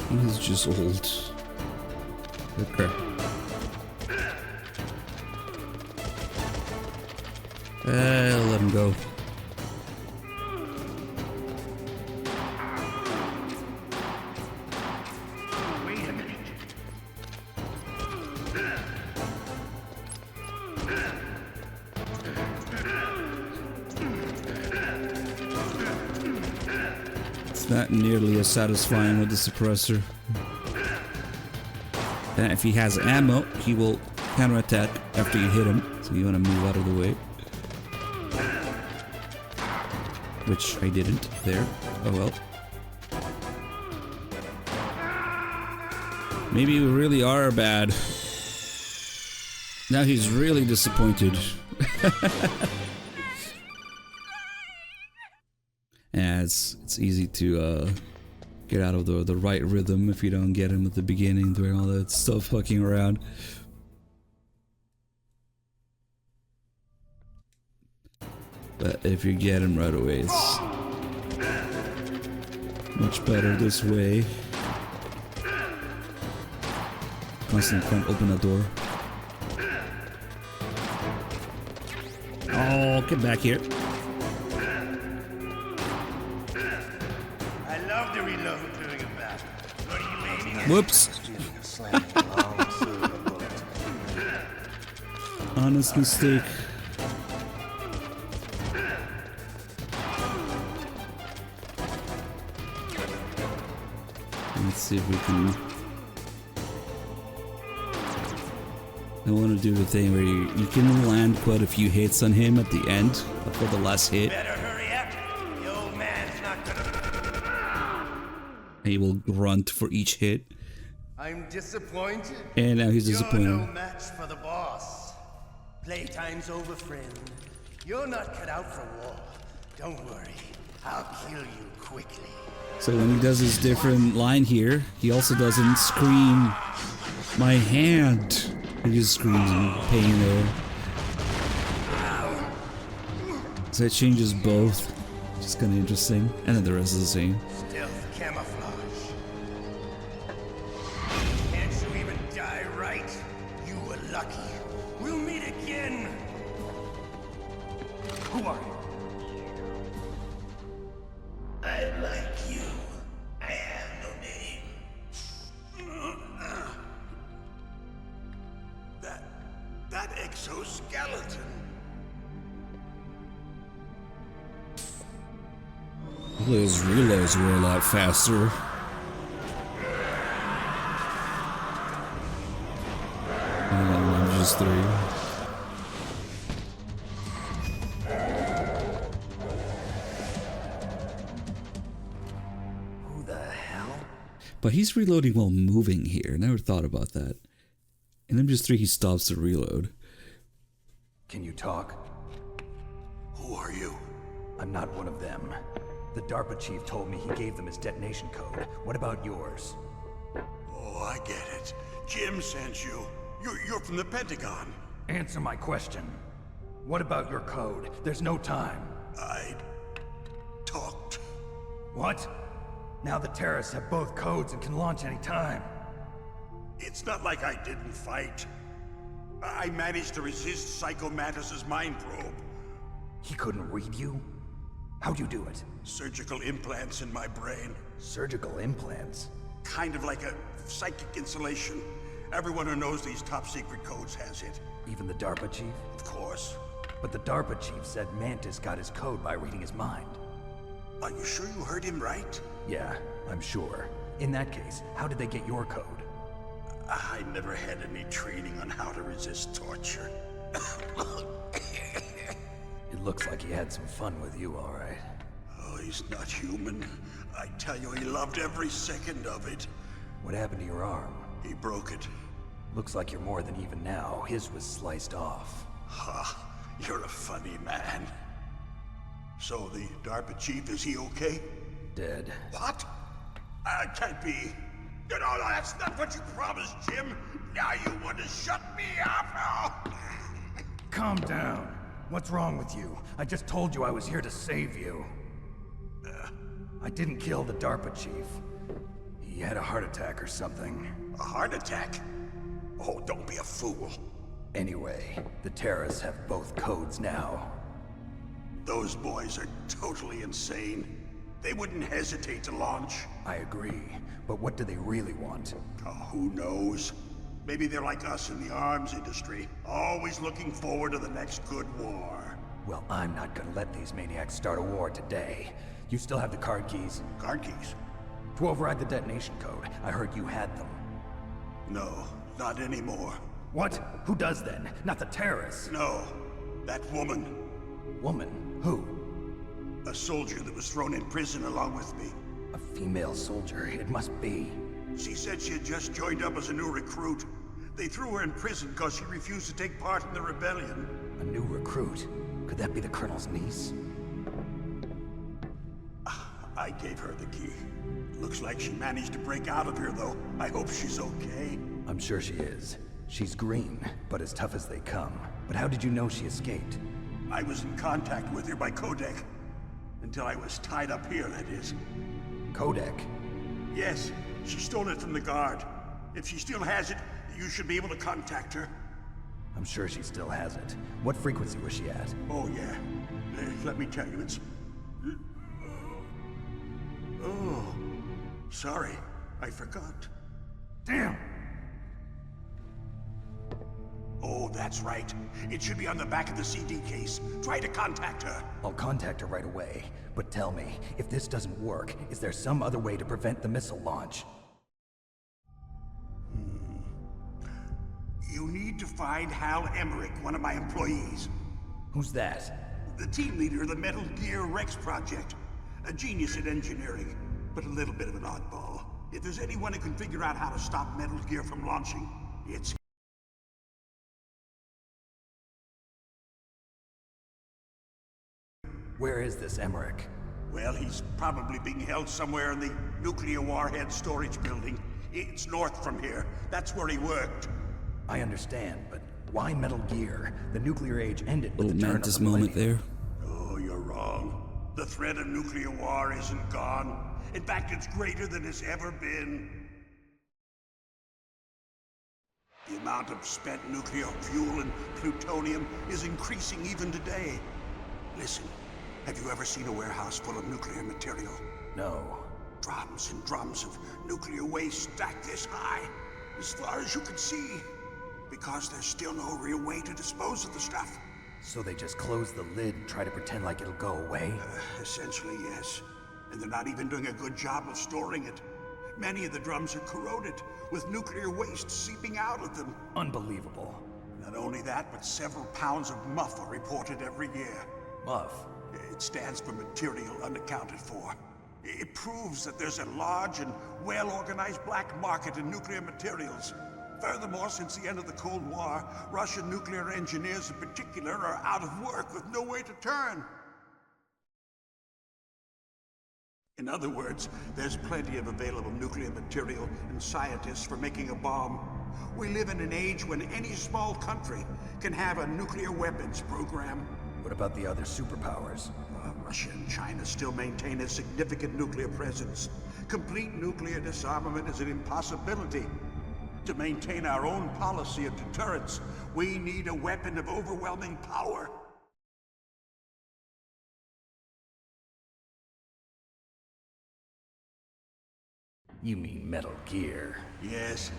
He's just old. Okay. Let him go. Wait a minute. It's not nearly as satisfying with the suppressor. And if he has ammo, he will counterattack after you hit him. So you want to move out of the way. Which I didn't there. Oh well. Maybe we really are bad. Now he's really disappointed. Yeah, it's easy to get out of the right rhythm if you don't get him at the beginning doing all that stuff fucking around. But if you get him right away, it's much better this way. Constantly can't open the door. Oh, get back here. I love to reload during a battle. What are you aiming at? Whoops. Honest mistake. Let's see if we can. I want to do the thing where you can land quite a few hits on him at the end for the last hit. Better hurry up. The old man's not gonna. He will grunt for each hit. I'm disappointed. And now he's disappointed. You're no match for the boss. Playtime's over, friend. You're not cut out for war. Don't worry. I'll kill you quickly. So when he does his different line here, he also doesn't scream, "My hand!" He just screams in pain there. So it changes both. Just kind of interesting. And then the rest is the same. Stealth camouflage. Can't you even die right? You were lucky. We'll meet again. Who are you? I like you. I have no name. That exoskeleton. Those reloads were a lot faster. MGS3. Who the hell? But he's reloading while moving here. Never thought about that. In MGS3, he stops to reload. Can you talk? Who are you? I'm not one of them. The DARPA chief told me he gave them his detonation code. What about yours? Oh, I get it. Jim sent you. You're from the Pentagon. Answer my question. What about your code? There's no time. I talked. What? Now the terrorists have both codes and can launch any time. It's not like I didn't fight. I managed to resist Psycho Mantis's mind probe. He couldn't read you? How'd you do it? Surgical implants in my brain. Surgical implants? Kind of like a psychic insulation. Everyone who knows these top secret codes has it. Even the DARPA chief? Of course. But the DARPA chief said Mantis got his code by reading his mind. Are you sure you heard him right? Yeah, I'm sure. In that case, how did they get your code? I never had any training on how to resist torture. It looks like he had some fun with you, all right. Oh, he's not human. I tell you, he loved every second of it. What happened to your arm? He broke it. Looks like you're more than even now. His was sliced off. Ha, you're a funny man. So the DARPA chief, is he okay? Dead. What? Can't be. No, that's not what you promised, Jim. Now you want to shut me up? Calm down. What's wrong with you? I just told you I was here to save you. I didn't kill the DARPA chief. He had a heart attack or something. A heart attack? Oh, don't be a fool. Anyway, the terrorists have both codes now. Those boys are totally insane. They wouldn't hesitate to launch. I agree, but what do they really want? Oh, who knows? Maybe they're like us in the arms industry, always looking forward to the next good war. Well, I'm not gonna let these maniacs start a war today. You still have the card keys? Card keys? To override the detonation code. I heard you had them. No, not anymore. What? Who does then? Not the terrorists? No, that woman. Woman? Who? A soldier that was thrown in prison along with me. A female soldier? It must be. She said she had just joined up as a new recruit. They threw her in prison because she refused to take part in the rebellion. A new recruit? Could that be the Colonel's niece? I gave her the key. Looks like she managed to break out of here, though. I hope she's okay. I'm sure she is. She's green, but as tough as they come. But how did you know she escaped? I was in contact with her by codec. Until I was tied up here, that is. Codec? Yes, she stole it from the guard. If she still has it, you should be able to contact her. I'm sure she still has it. What frequency was she at? Oh, yeah. Let me tell you, it's... Oh, sorry. I forgot. Damn! Oh, that's right. It should be on the back of the CD case. Try to contact her. I'll contact her right away. But tell me, if this doesn't work, is there some other way to prevent the missile launch? You need to find Hal Emmerich, one of my employees. Who's that? The team leader of the Metal Gear Rex project. A genius at engineering, but a little bit of an oddball. If there's anyone who can figure out how to stop Metal Gear from launching, it's... Where is this Emmerich? Well, he's probably being held somewhere in the nuclear warhead storage building. It's north from here. That's where he worked. I understand, but why Metal Gear? The nuclear age ended with Little the turn Mantis of the moment millennium. there. Oh, you're wrong. The threat of nuclear war isn't gone. In fact, it's greater than it's ever been. The amount of spent nuclear fuel and plutonium is increasing even today. Listen, have you ever seen a warehouse full of nuclear material? No. Drums and drums of nuclear waste stacked this high, as far as you can see. Because there's still no real way to dispose of the stuff. So they just close the lid and try to pretend like it'll go away? Essentially, yes. And they're not even doing a good job of storing it. Many of the drums are corroded, with nuclear waste seeping out of them. Unbelievable. Not only that, but several pounds of MUF are reported every year. MUF? It stands for material unaccounted for. It proves that there's a large and well-organized black market in nuclear materials. Furthermore, since the end of the Cold War, Russian nuclear engineers in particular are out of work with no way to turn. In other words, there's plenty of available nuclear material and scientists for making a bomb. We live in an age when any small country can have a nuclear weapons program. What about the other superpowers? Russia and China still maintain a significant nuclear presence. Complete nuclear disarmament is an impossibility. To maintain our own policy of deterrence, we need a weapon of overwhelming power. You mean Metal Gear? Yes.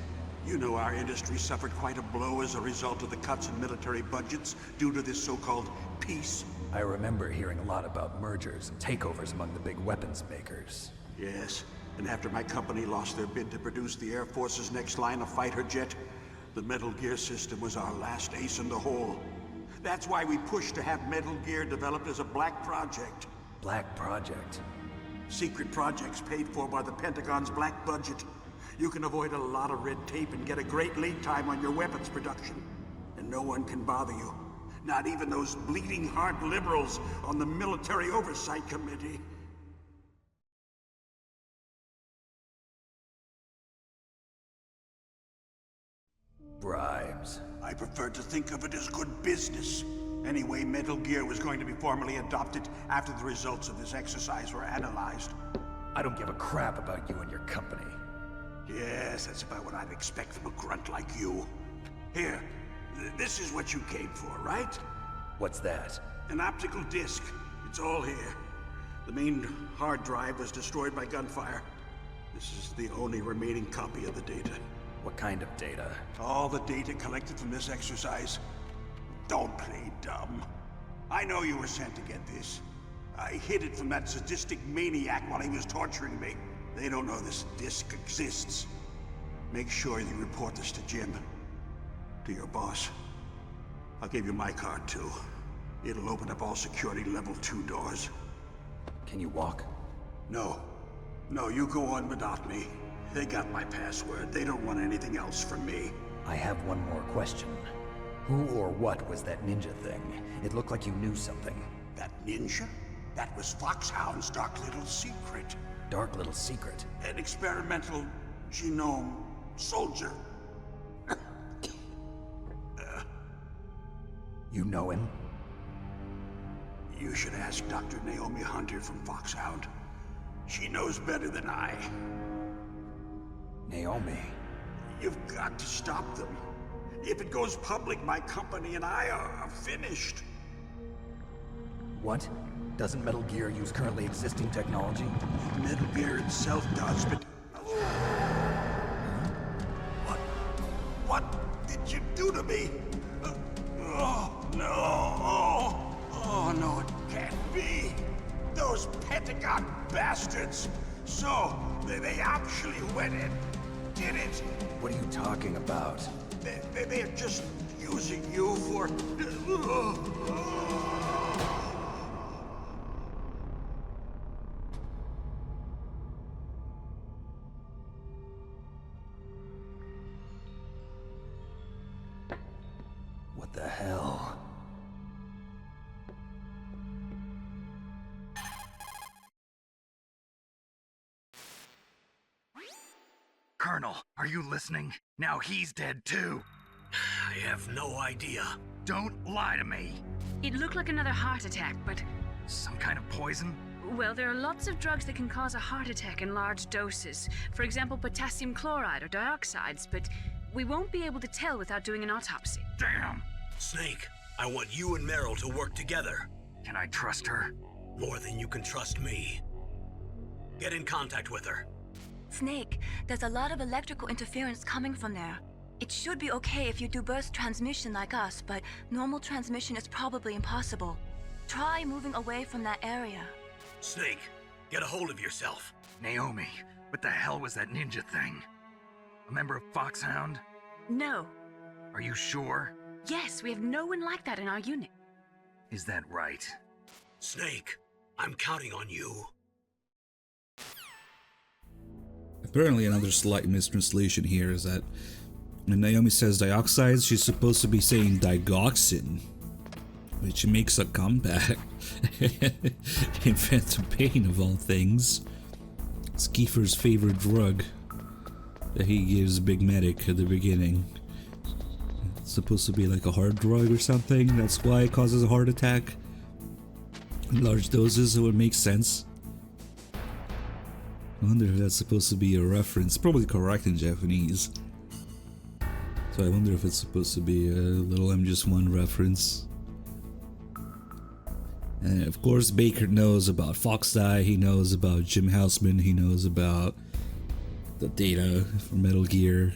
You know our industry suffered quite a blow as a result of the cuts in military budgets due to this so-called peace. I remember hearing a lot about mergers and takeovers among the big weapons makers. Yes, and after my company lost their bid to produce the Air Force's next line of fighter jet, the Metal Gear system was our last ace in the hole. That's why we pushed to have Metal Gear developed as a black project. Black project? Secret projects paid for by the Pentagon's black budget. You can avoid a lot of red tape and get a great lead time on your weapons production. And no one can bother you. Not even those bleeding heart liberals on the Military Oversight Committee. Bribes. I prefer to think of it as good business. Anyway, Metal Gear was going to be formally adopted after the results of this exercise were analyzed. I don't give a crap about you and your company. Yes, that's about what I'd expect from a grunt like you. Here, this is what you came for, right? What's that? An optical disc. It's all here. The main hard drive was destroyed by gunfire. This is the only remaining copy of the data. What kind of data? All the data collected from this exercise. Don't play dumb. I know you were sent to get this. I hid it from that sadistic maniac while he was torturing me. They don't know this disc exists. Make sure you report this to Jim. To your boss. I'll give you my card too. It'll open up all security level 2 doors. Can you walk? No. No, you go on without me. They got my password. They don't want anything else from me. I have one more question. Who or what was that ninja thing? It looked like you knew something. That ninja? That was Foxhound's dark little secret. Dark little secret? An experimental genome soldier. You know him? You should ask Dr. Naomi Hunter from Foxhound. She knows better than I. Naomi? You've got to stop them. If it goes public, my company and I are finished. What? Doesn't Metal Gear use currently existing technology? Metal Gear itself does, but... What did you do to me? Oh, no. Oh, no, it can't be. Those Pentagon bastards. So, they actually went and did it. What are you talking about? They're just using you for... What the hell? Colonel, are you listening? Now he's dead too. I have no idea. Don't lie to me. It looked like another heart attack, but... Some kind of poison? Well, there are lots of drugs that can cause a heart attack in large doses. For example, potassium chloride or dioxides, but we won't be able to tell without doing an autopsy. Damn! Snake, I want you and Meryl to work together. Can I trust her? More than you can trust me. Get in contact with her. Snake, there's a lot of electrical interference coming from there. It should be okay if you do burst transmission like us, but normal transmission is probably impossible. Try moving away from that area. Snake, get a hold of yourself. Naomi, what the hell was that ninja thing? A member of Foxhound? No. Are you sure? Yes, we have no one like that in our unit. Is that right? Snake, I'm counting on you. Apparently another slight mistranslation here is that when Naomi says dioxides, she's supposed to be saying digoxin, which makes a comeback in Phantom Pain of all things. It's Kiefer's favorite drug that he gives Big Medic at the beginning. It's supposed to be like a hard drug or something, that's why it causes a heart attack. In large doses, it would make sense. I wonder if that's supposed to be a reference, probably correct in Japanese. So I wonder if it's supposed to be a little MGS1 reference. And of course Baker knows about Foxeye, he knows about Jim Houseman, he knows about the data from Metal Gear.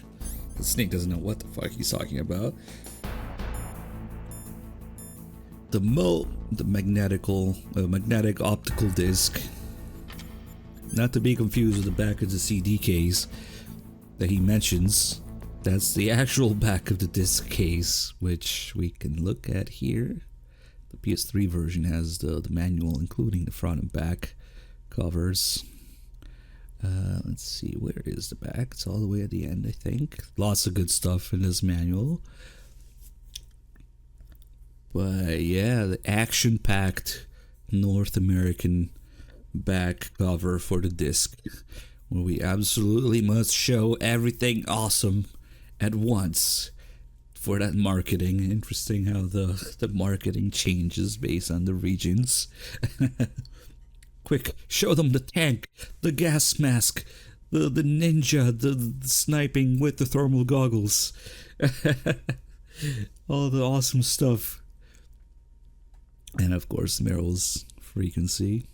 But Snake doesn't know what the fuck he's talking about. The magnetic optical disc. Not to be confused with the back of the CD case that he mentions. That's the actual back of the disc case, which we can look at here. The PS3 version has the manual, including the front and back covers. Let's see, where is the back? It's all the way at the end, I think. Lots of good stuff in this manual. But yeah, the action-packed North American back cover for the disc, where we absolutely must show everything awesome at once for that marketing. Interesting how the marketing changes based on the regions. Quick, show them the tank, the gas mask, the ninja, the sniping with the thermal goggles. All the awesome stuff. And of course Meryl's frequency.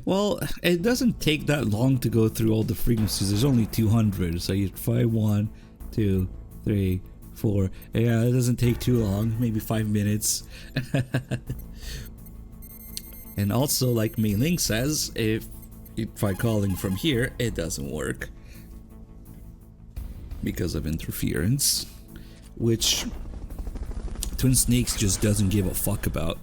Well, it doesn't take that long to go through all the frequencies. There's only 200, so you try 1, 2, 3, 4. Yeah, it doesn't take too long, maybe 5 minutes. And also, like Mei Ling says, if you try calling from here, it doesn't work because of interference, which Twin Snakes just doesn't give a fuck about.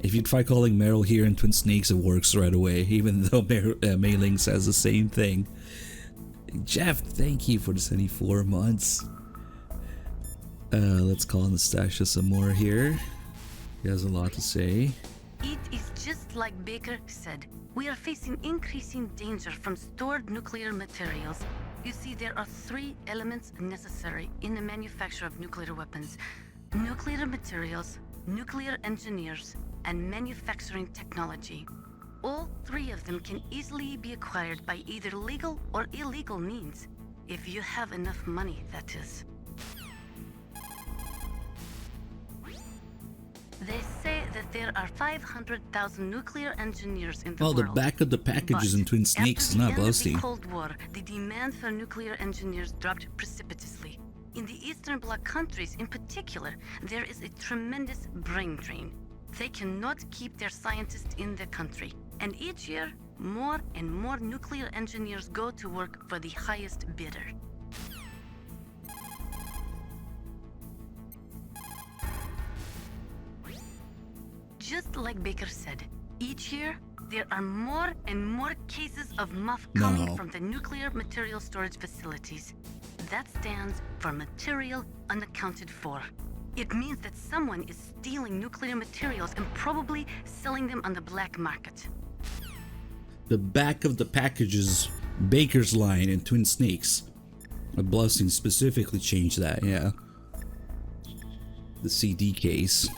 If you try calling Meryl here in Twin Snakes, it works right away, even though Mei Ling says the same thing. Jeff, thank you for the 74 months. Let's call Anastasia some more here. He has a lot to say. It is just like Baker said. We are facing increasing danger from stored nuclear materials. You see, there are 3 elements necessary in the manufacture of nuclear weapons: nuclear materials, nuclear engineers, and manufacturing technology. All 3 of them can easily be acquired by either legal or illegal means, if you have enough money, that is. They say that there are 500,000 nuclear engineers in the world. Oh, the back of the packages in Twin Snakes is not After boasting. the Cold War, the demand for nuclear engineers dropped precipitously. In the Eastern Bloc countries in particular, there is a tremendous brain drain. They cannot keep their scientists in the country. And each year, more and more nuclear engineers go to work for the highest bidder. Just like Baker said, each year there are more and more cases of muff coming from the nuclear material storage facilities. That stands for material unaccounted for. It means that someone is stealing nuclear materials and probably selling them on the black market. The back of the packages, Baker's line in Twin Snakes. A blessing specifically changed that, yeah. The CD case.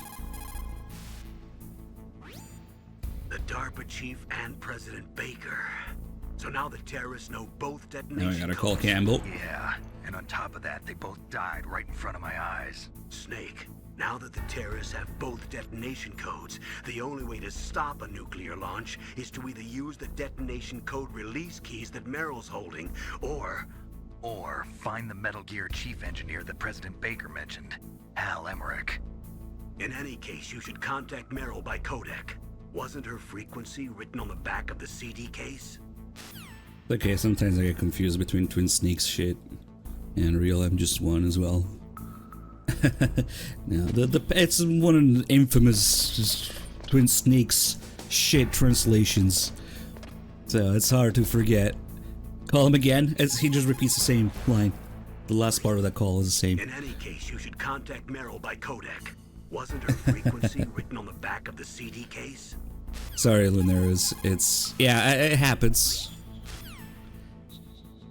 The DARPA chief and President Baker. So now the terrorists know both Now detonation I gotta call codes. Campbell. Yeah, and on top of that, they both died right in front of my eyes. Snake, now that the terrorists have both detonation codes, the only way to stop a nuclear launch is to either use the detonation code release keys that Merrill's holding, or find the Metal Gear chief engineer that President Baker mentioned, Hal Emmerich. in any case, you should contact Merrill by codec. Wasn't her frequency written on the back of the CD case? Okay, sometimes I get confused between Twin Snakes shit and real MGS1 as well. Now, it's one of the infamous just Twin Snakes shit translations, so it's hard to forget. Call him again, as he just repeats the same line. The last part of that call is the same. In any case, you should contact Merrill by codec. Wasn't her frequency written on the back of the CD case? Sorry, Lunaris. Yeah, it happens.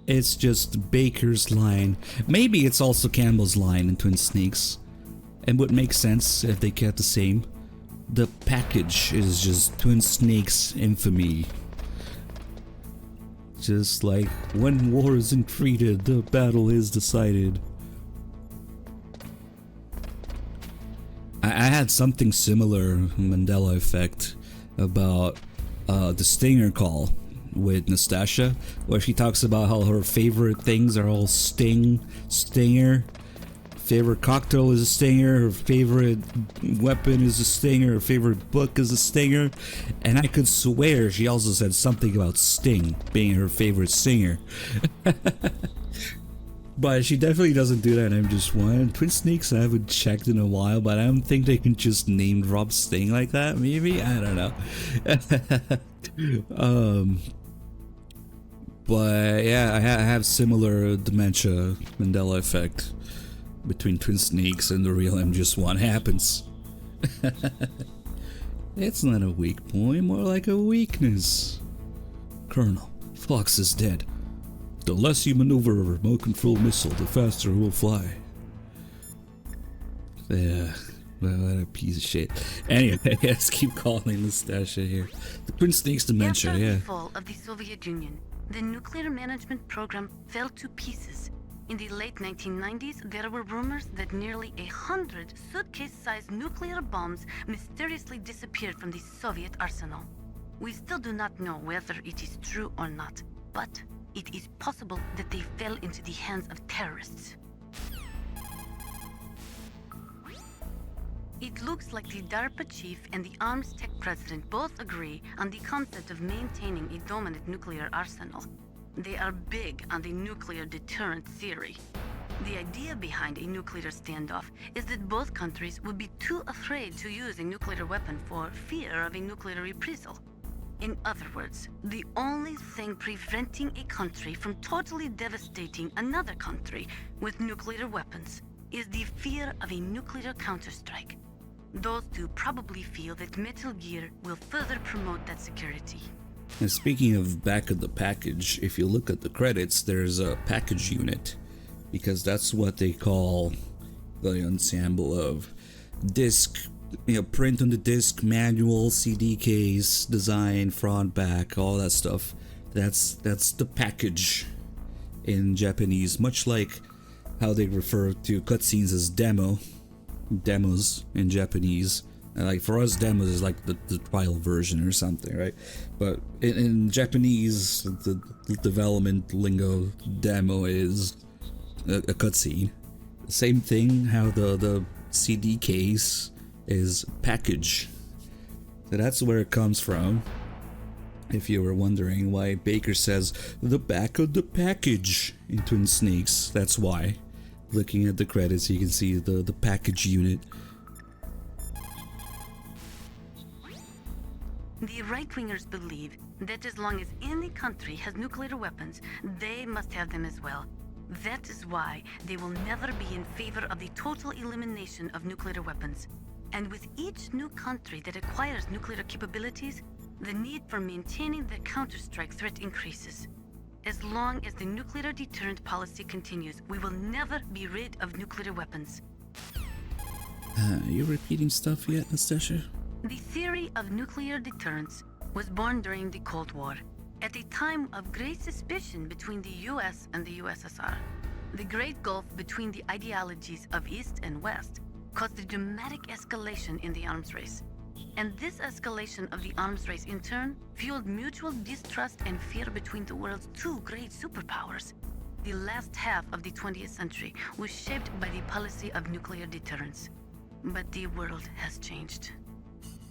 It's just Baker's line. Maybe it's also Campbell's line in Twin Snakes. And would make sense if they kept the same. The package is just Twin Snakes infamy. Just like, when war is entreated, the battle is decided. I had something similar, Mandela effect, about the Stinger call with Nastasia, where she talks about how her favorite things are all Stinger. Favorite cocktail is a Stinger, her favorite weapon is a Stinger, her favorite book is a Stinger, and I could swear she also said something about Sting being her favorite singer. But she definitely doesn't do that in MGS1. Twin Snakes I haven't checked in a while, but I don't think they can just name drop Sting like that, maybe? I don't know. But yeah, I have similar dementia Mandela effect between Twin Snakes and the real MGS1 happens. It's not a weak point, more like a weakness. Colonel, Fox is dead. The less you maneuver a remote control missile, the faster it will fly. Yeah, what a piece of shit. Anyway, let's keep calling Nastasia here. The Twin Snakes dementia, After yeah. the fall of the Soviet Union, the nuclear management program fell to pieces. In the late 1990s, there were rumors that nearly 100 suitcase-sized nuclear bombs mysteriously disappeared from the Soviet arsenal. We still do not know whether it is true or not, but it is possible that they fell into the hands of terrorists. It looks like the DARPA chief and the arms tech president both agree on the concept of maintaining a dominant nuclear arsenal. They are big on the nuclear deterrent theory. The idea behind a nuclear standoff is that both countries would be too afraid to use a nuclear weapon for fear of a nuclear reprisal. In other words, the only thing preventing a country from totally devastating another country with nuclear weapons is the fear of a nuclear counterstrike. Those two probably feel that Metal Gear will further promote that security. And speaking of back of the package, if you look at the credits, there's a package unit, because that's what they call the ensemble of disc, print on the disc, manual, CD case, design, front, back, all that stuff. That's the package in Japanese, much like how they refer to cutscenes as demos in Japanese. Like for us, demos is like the trial version or something, right? But in Japanese, the development lingo, demo is a cutscene. Same thing, how the CD case is package. So that's where it comes from. If you were wondering why Baker says the back of the package in Twin Snakes, that's why. Looking at the credits, you can see the package unit. The right-wingers believe that as long as any country has nuclear weapons, they must have them as well. That is why they will never be in favor of the total elimination of nuclear weapons. And with each new country that acquires nuclear capabilities, the need for maintaining the counterstrike threat increases. As long as the nuclear deterrent policy continues, we will never be rid of nuclear weapons. Are you repeating stuff yet, Nastasha? The theory of nuclear deterrence was born during the Cold War, at a time of great suspicion between the US and the USSR. The great gulf between the ideologies of East and West caused a dramatic escalation in the arms race. And this escalation of the arms race in turn fueled mutual distrust and fear between the world's two great superpowers. The last half of the 20th century was shaped by the policy of nuclear deterrence. But the world has changed.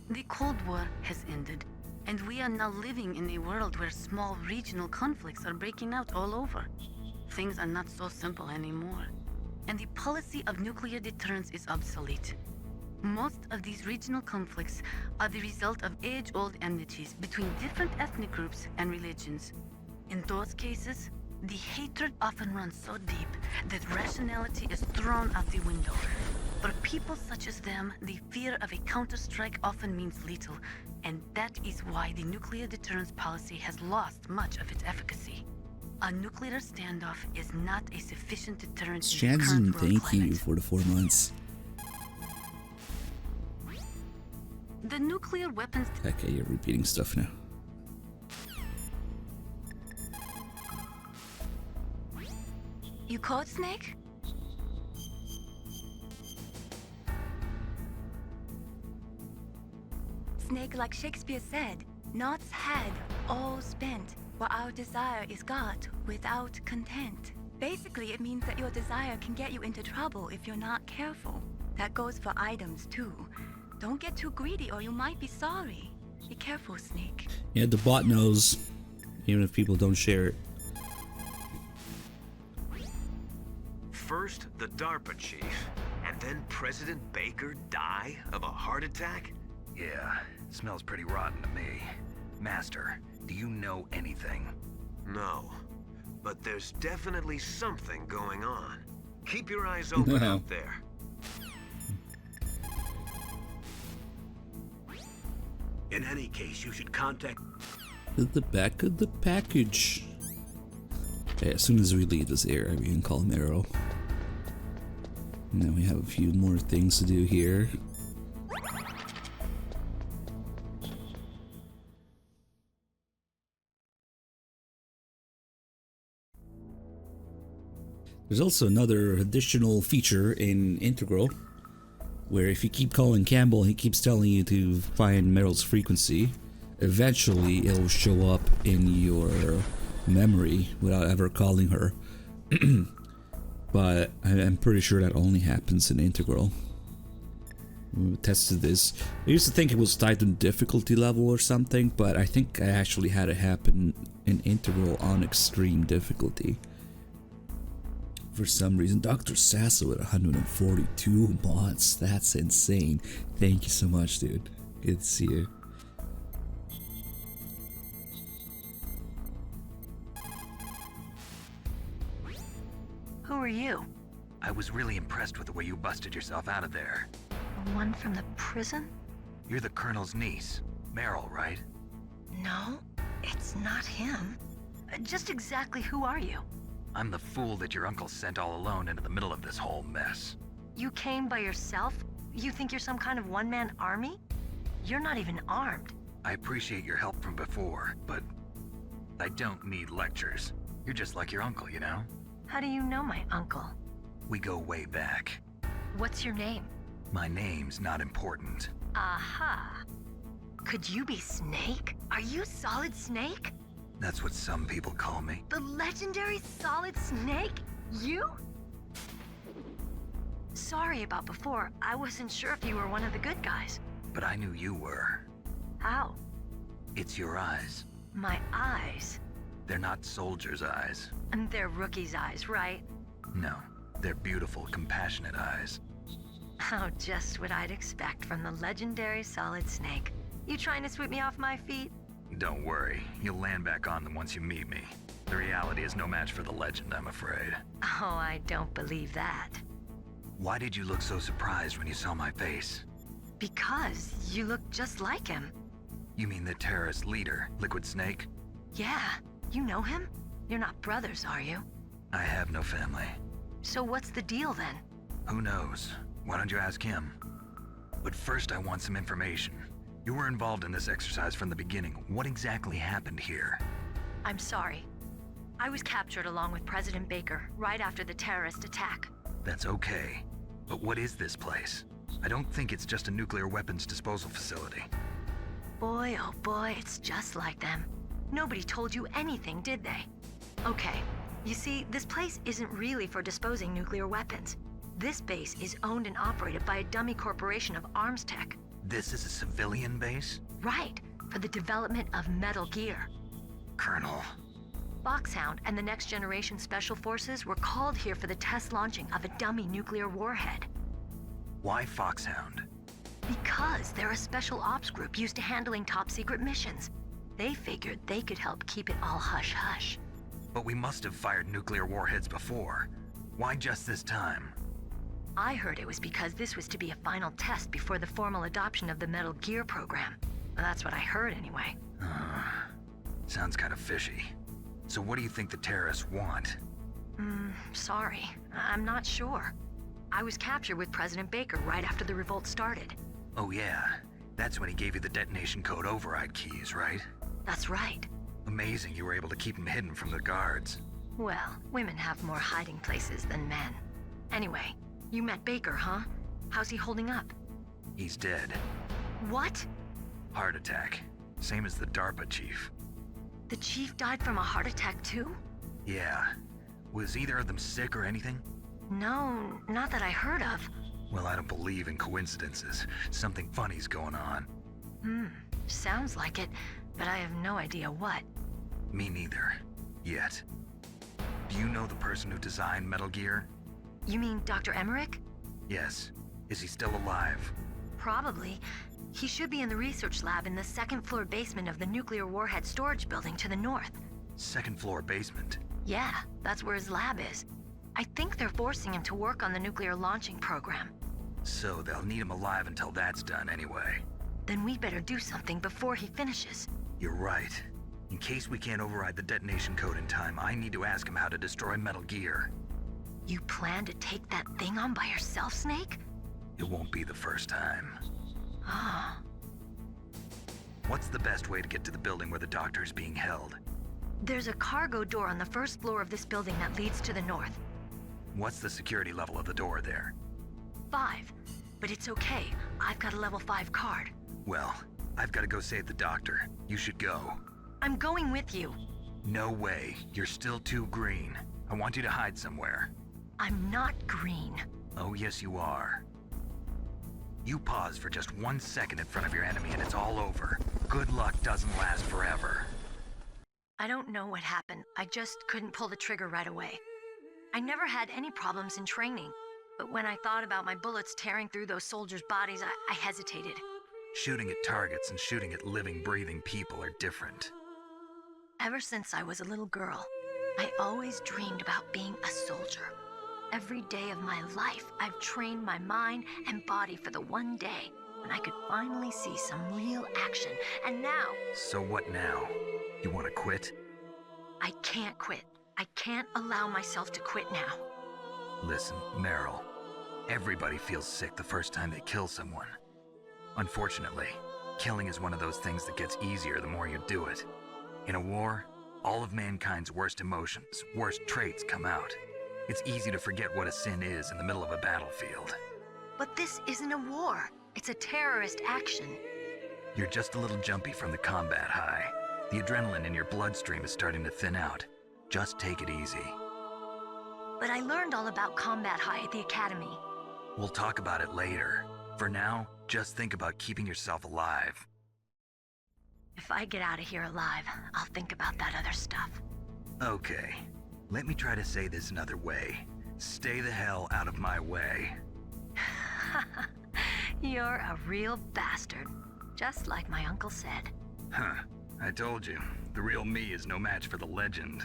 The Cold War has ended, and we are now living in a world where small regional conflicts are breaking out all over. Things are not so simple anymore, and the policy of nuclear deterrence is obsolete. Most of these regional conflicts are the result of age-old enmities between different ethnic groups and religions. In those cases, the hatred often runs so deep that rationality is thrown out the window. For people such as them, the fear of a counterstrike often means lethal, and that is why the nuclear deterrence policy has lost much of its efficacy. A nuclear standoff is not a sufficient deterrent in the current Jansen, world thank climate. you for the 4 months. The nuclear weapons... Okay, you're repeating stuff now. You caught Snake? Snake, like Shakespeare said, knots had all spent, while our desire is got without content. Basically, it means that your desire can get you into trouble if you're not careful. That goes for items too. Don't get too greedy or you might be sorry. Be careful, Snake. Yeah, the bot knows, even if people don't share it. First, the DARPA chief, and then President Baker die of a heart attack? Yeah, smells pretty rotten to me. Master, do you know anything? No, but there's definitely something going on. Keep your eyes open out there. In any case, you should contact... At the back of the package. Okay, as soon as we leave this area, we can call him Arrow. And then we have a few more things to do here. There's also another additional feature in Integral, where if you keep calling Campbell, he keeps telling you to find Meryl's frequency. Eventually, it'll show up in your memory without ever calling her. But I'm pretty sure that only happens in Integral. We tested this. I used to think it was tied to difficulty level or something, but I think I actually had it happen in Integral on extreme difficulty. For some reason, Dr. Sasso at 142 mods. That's insane. Thank you so much, dude. Good to see you. Who are you? I was really impressed with the way you busted yourself out of there. The one from the prison? You're the Colonel's niece, Meryl, right? No, it's not him. Just exactly who are you? I'm the fool that your uncle sent all alone into the middle of this whole mess. You came by yourself? You think you're some kind of one-man army? You're not even armed. I appreciate your help from before, but I don't need lectures. You're just like your uncle, you know? How do you know my uncle? We go way back. What's your name? My name's not important. Aha. Could you be Snake? Are you Solid Snake? That's what some people call me. The legendary Solid Snake? You? Sorry about before. I wasn't sure if you were one of the good guys. But I knew you were. How? It's your eyes. My eyes? They're not soldiers' eyes. And they're rookies' eyes, right? No, they're beautiful, compassionate eyes. Oh, just what I'd expect from the legendary Solid Snake. You trying to sweep me off my feet? Don't worry, you'll land back on them once you meet me. The reality is no match for the legend, I'm afraid. Oh, I don't believe that. Why did you look so surprised when you saw my face? Because you look just like him. You mean the terrorist leader, Liquid Snake? Yeah, you know him? You're not brothers, are you? I have no family. So what's the deal then? Who knows? Why don't you ask him? But first I want some information. You were involved in this exercise from the beginning. What exactly happened here? I'm sorry. I was captured along with President Baker right after the terrorist attack. That's okay. But what is this place? I don't think it's just a nuclear weapons disposal facility. Boy, oh boy, it's just like them. Nobody told you anything, did they? Okay, you see, this place isn't really for disposing nuclear weapons. This base is owned and operated by a dummy corporation of arms tech. This is a civilian base? Right, for the development of Metal Gear. Colonel. Foxhound and the Next Generation Special Forces were called here for the test launching of a dummy nuclear warhead. Why Foxhound? Because they're a special ops group used to handling top-secret missions. They figured they could help keep it all hush-hush. But we must have fired nuclear warheads before. Why just this time? I heard it was because this was to be a final test before the formal adoption of the Metal Gear program. That's what I heard anyway. Sounds kind of fishy. So what do you think the terrorists want? Sorry. I'm not sure. I was captured with President Baker right after the revolt started. Oh yeah, that's when he gave you the detonation code override keys, right? That's right. Amazing you were able to keep him hidden from the guards. Well, women have more hiding places than men. Anyway, you met Baker, huh? How's he holding up? He's dead. What? Heart attack. Same as the DARPA chief. The chief died from a heart attack too? Yeah. Was either of them sick or anything? No, not that I heard of. Well, I don't believe in coincidences. Something funny's going on. Sounds like it, but I have no idea what. Me neither. Yet. Do you know the person who designed Metal Gear? You mean Dr. Emmerich? Yes. Is he still alive? Probably. He should be in the research lab in the second-floor basement of the nuclear warhead storage building to the north. Second-floor basement? Yeah, that's where his lab is. I think they're forcing him to work on the nuclear launching program. So they'll need him alive until that's done anyway. Then we better do something before he finishes. You're right. In case we can't override the detonation code in time, I need to ask him how to destroy Metal Gear. You plan to take that thing on by yourself, Snake? It won't be the first time. Ah. What's the best way to get to the building where the doctor is being held? There's a cargo door on the first floor of this building that leads to the north. What's the security level of the door there? 5. But it's okay. I've got a level 5 card. Well, I've got to go save the doctor. You should go. I'm going with you. No way. You're still too green. I want you to hide somewhere. I'm not green. Oh, yes, you are. You pause for just 1 second in front of your enemy and it's all over. Good luck doesn't last forever. I don't know what happened. I just couldn't pull the trigger right away. I never had any problems in training, but when I thought about my bullets tearing through those soldiers' bodies, I hesitated. Shooting at targets and shooting at living, breathing people are different. Ever since I was a little girl, I always dreamed about being a soldier. Every day of my life, I've trained my mind and body for the one day when I could finally see some real action. And now... So what now? You want to quit? I can't quit. I can't allow myself to quit now. Listen, Meryl. Everybody feels sick the first time they kill someone. Unfortunately, killing is one of those things that gets easier the more you do it. In a war, all of mankind's worst emotions, worst traits come out. It's easy to forget what a sin is in the middle of a battlefield. But this isn't a war. It's a terrorist action. You're just a little jumpy from the combat high. The adrenaline in your bloodstream is starting to thin out. Just take it easy. But I learned all about combat high at the academy. We'll talk about it later. For now, just think about keeping yourself alive. If I get out of here alive, I'll think about that other stuff. Okay. Let me try to say this another way. Stay the hell out of my way. You're a real bastard. Just like my uncle said. Huh. I told you. The real me is no match for the legend.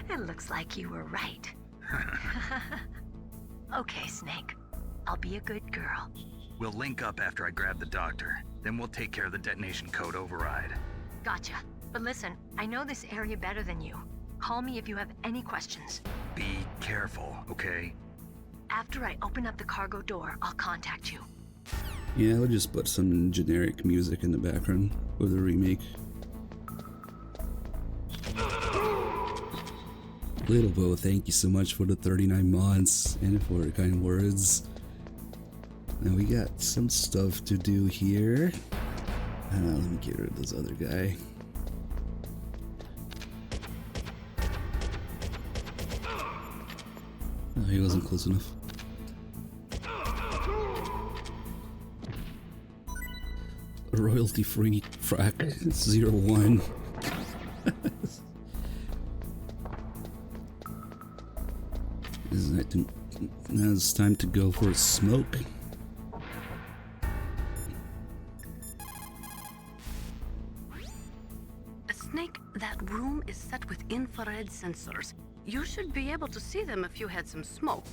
It looks like you were right. Okay, Snake. I'll be a good girl. We'll link up after I grab the doctor. Then we'll take care of the detonation code override. Gotcha. But listen, I know this area better than you. Call me if you have any questions. Be careful, okay? After I open up the cargo door, I'll contact you. Yeah, we'll just put some generic music in the background for the remake. Little Bo, thank you so much for the 39 months and for the kind words. Now we got some stuff to do here. Let me get rid of this other guy. Oh, he wasn't close enough. Royalty-free frack 01. Now it's time to go for a smoke. Snake, that room is set with infrared sensors. You should be able to see them if you had some smoke.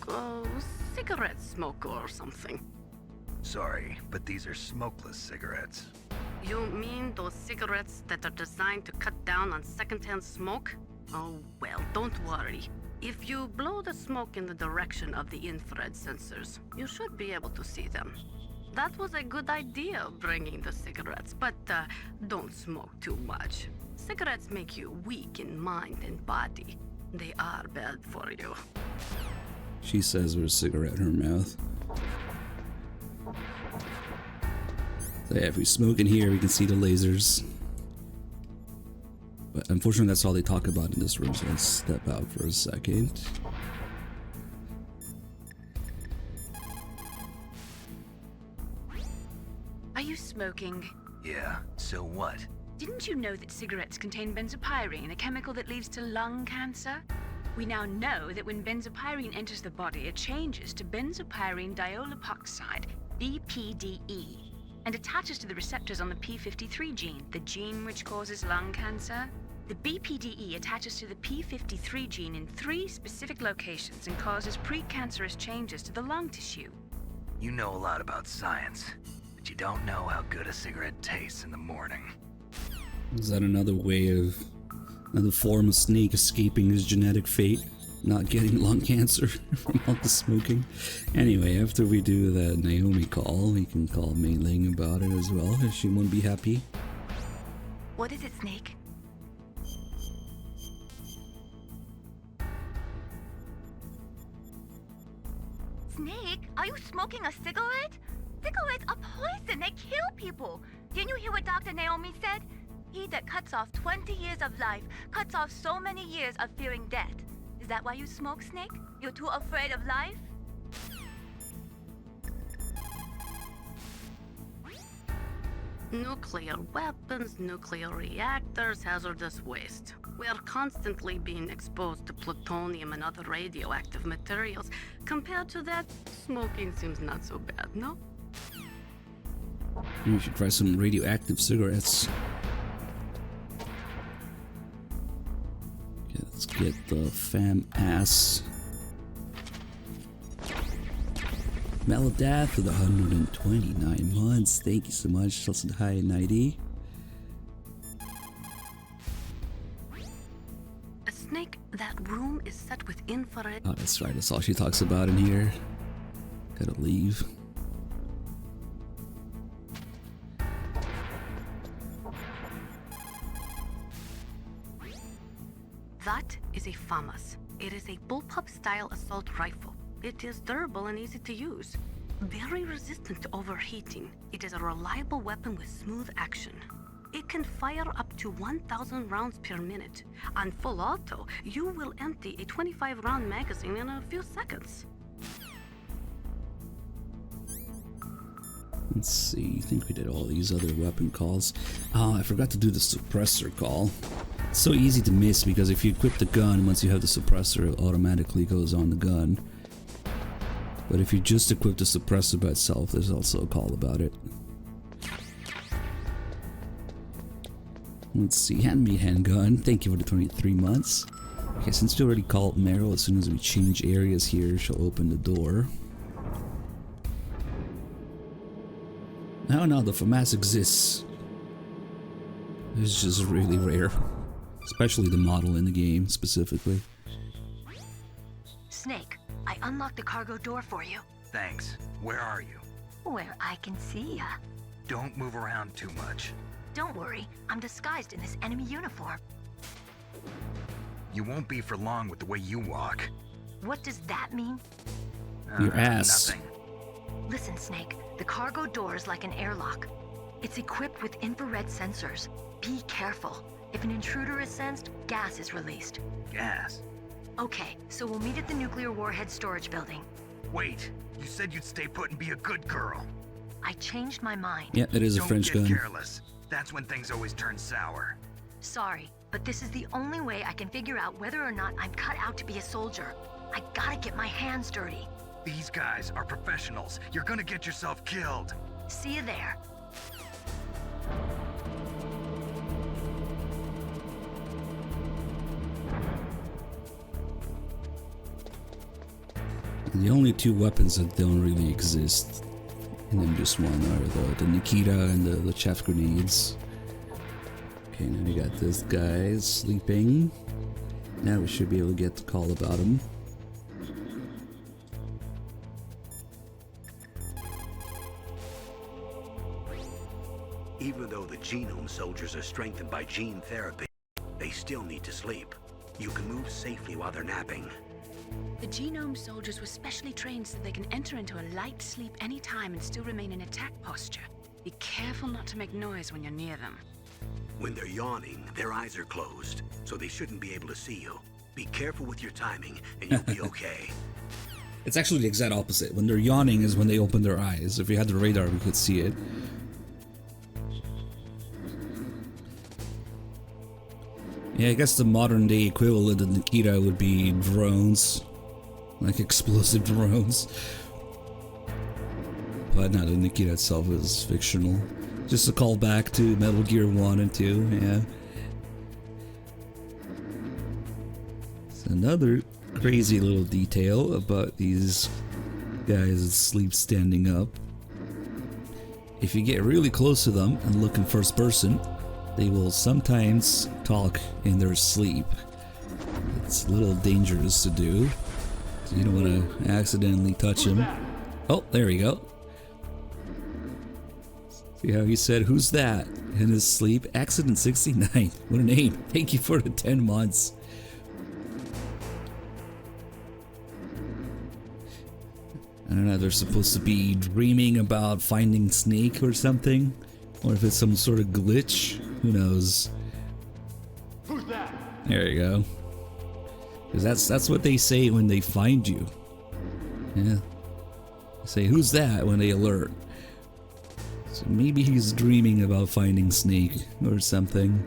Cigarette smoke or something. Sorry, but these are smokeless cigarettes. You mean those cigarettes that are designed to cut down on secondhand smoke? Oh, well, don't worry. If you blow the smoke in the direction of the infrared sensors, you should be able to see them. That was a good idea, bringing the cigarettes, but don't smoke too much. Cigarettes make you weak in mind and body. They are bad for you. She says with a cigarette in her mouth. So yeah, if we smoke in here, we can see the lasers. But unfortunately, that's all they talk about in this room, so let's step out for a second. Are you smoking? Yeah, so what? Didn't you know that cigarettes contain benzopyrene, a chemical that leads to lung cancer? We now know that when benzopyrene enters the body, it changes to benzopyrene diolipoxide, BPDE, and attaches to the receptors on the p53 gene, the gene which causes lung cancer. The BPDE attaches to the p53 gene in 3 specific locations and causes precancerous changes to the lung tissue. You know a lot about science, but you don't know how good a cigarette tastes in the morning. Is that another form of Snake escaping his genetic fate? Not getting lung cancer from all the smoking? Anyway, after we do the Naomi call, we can call Mei Ling about it as well, if she won't be happy. What is it, Snake? Snake, are you smoking a cigarette? Cigarettes are poison. They kill people. Didn't you hear what Dr. Naomi said? He that cuts off 20 years of life cuts off so many years of fearing death. Is that why you smoke, Snake? You're too afraid of life? Nuclear weapons, nuclear reactors, hazardous waste. We are constantly being exposed to plutonium and other radioactive materials. Compared to that, smoking seems not so bad, no? You should try some radioactive cigarettes. Okay, let's get the fam ass Mellow Death with 129 months. Thank you so much. Also hi 90. A snake, that room is set with infrared. Oh, that's right. That's all she talks about in here. Gotta leave. That is a FAMAS. It is a bullpup style assault rifle. It is durable and easy to use. Very resistant to overheating. It is a reliable weapon with smooth action. It can fire up to 1,000 rounds per minute. On full auto, you will empty a 25-round magazine in a few seconds. Let's see, I think we did all these other weapon calls. Oh, I forgot to do the suppressor call. It's so easy to miss because if you equip the gun, once you have the suppressor, it automatically goes on the gun. But if you just equip the suppressor by itself, there's also a call about it. Let's see, handmade handgun. Thank you for the 23 months. Okay, since we already called Meryl, as soon as we change areas here, she'll open the door. No, the FAMAS exists. It's just really rare. Especially the model in the game, specifically. Snake, I unlocked the cargo door for you. Thanks. Where are you? Where I can see ya. Don't move around too much. Don't worry, I'm disguised in this enemy uniform. You won't be for long with the way you walk. What does that mean? Your ass. Nothing. Listen, Snake, the cargo door is like an airlock. It's equipped with infrared sensors. Be careful. If an intruder is sensed, gas is released. Gas? Okay, so we'll meet at the nuclear warhead storage building. Wait, you said you'd stay put and be a good girl. I changed my mind. Yeah, it is a French gun. Don't get careless. That's when things always turn sour. Sorry, but this is the only way I can figure out whether or not I'm cut out to be a soldier. I gotta get my hands dirty. These guys are professionals. You're gonna get yourself killed. See you there. The only two weapons that don't really exist in MGS1 are the Nikita and the chaff grenades. Okay, now we got this guy sleeping. Now we should be able to get the call about him. Even though the genome soldiers are strengthened by gene therapy, they still need to sleep. You can move safely while they're napping. The genome soldiers were specially trained so they can enter into a light sleep anytime and still remain in attack posture. Be careful not to make noise when you're near them. When they're yawning, their eyes are closed, so they shouldn't be able to see you. Be careful with your timing, and you'll be okay. It's actually the exact opposite. When they're yawning is when they open their eyes. If we had the radar, we could see it. Yeah, I guess the modern day equivalent of Nikita would be drones. Like explosive drones. But no, the Nikita itself is fictional. Just a callback to Metal Gear 1 and 2, yeah. It's another crazy little detail about these guys that sleep standing up. If you get really close to them and look in first person, they will sometimes talk in their sleep. It's a little dangerous to do, so you don't want to accidentally touch them. Oh, there we go. See how he said, "Who's that?" in his sleep? Accident 69. What a name. Thank you for the 10 months. I don't know, they're supposed to be dreaming about finding Snake or something. Or if it's some sort of glitch. Who knows? Who's that? There you go. Because that's what they say when they find you. Yeah. They say, "Who's that?" when they alert. So maybe he's dreaming about finding Snake or something.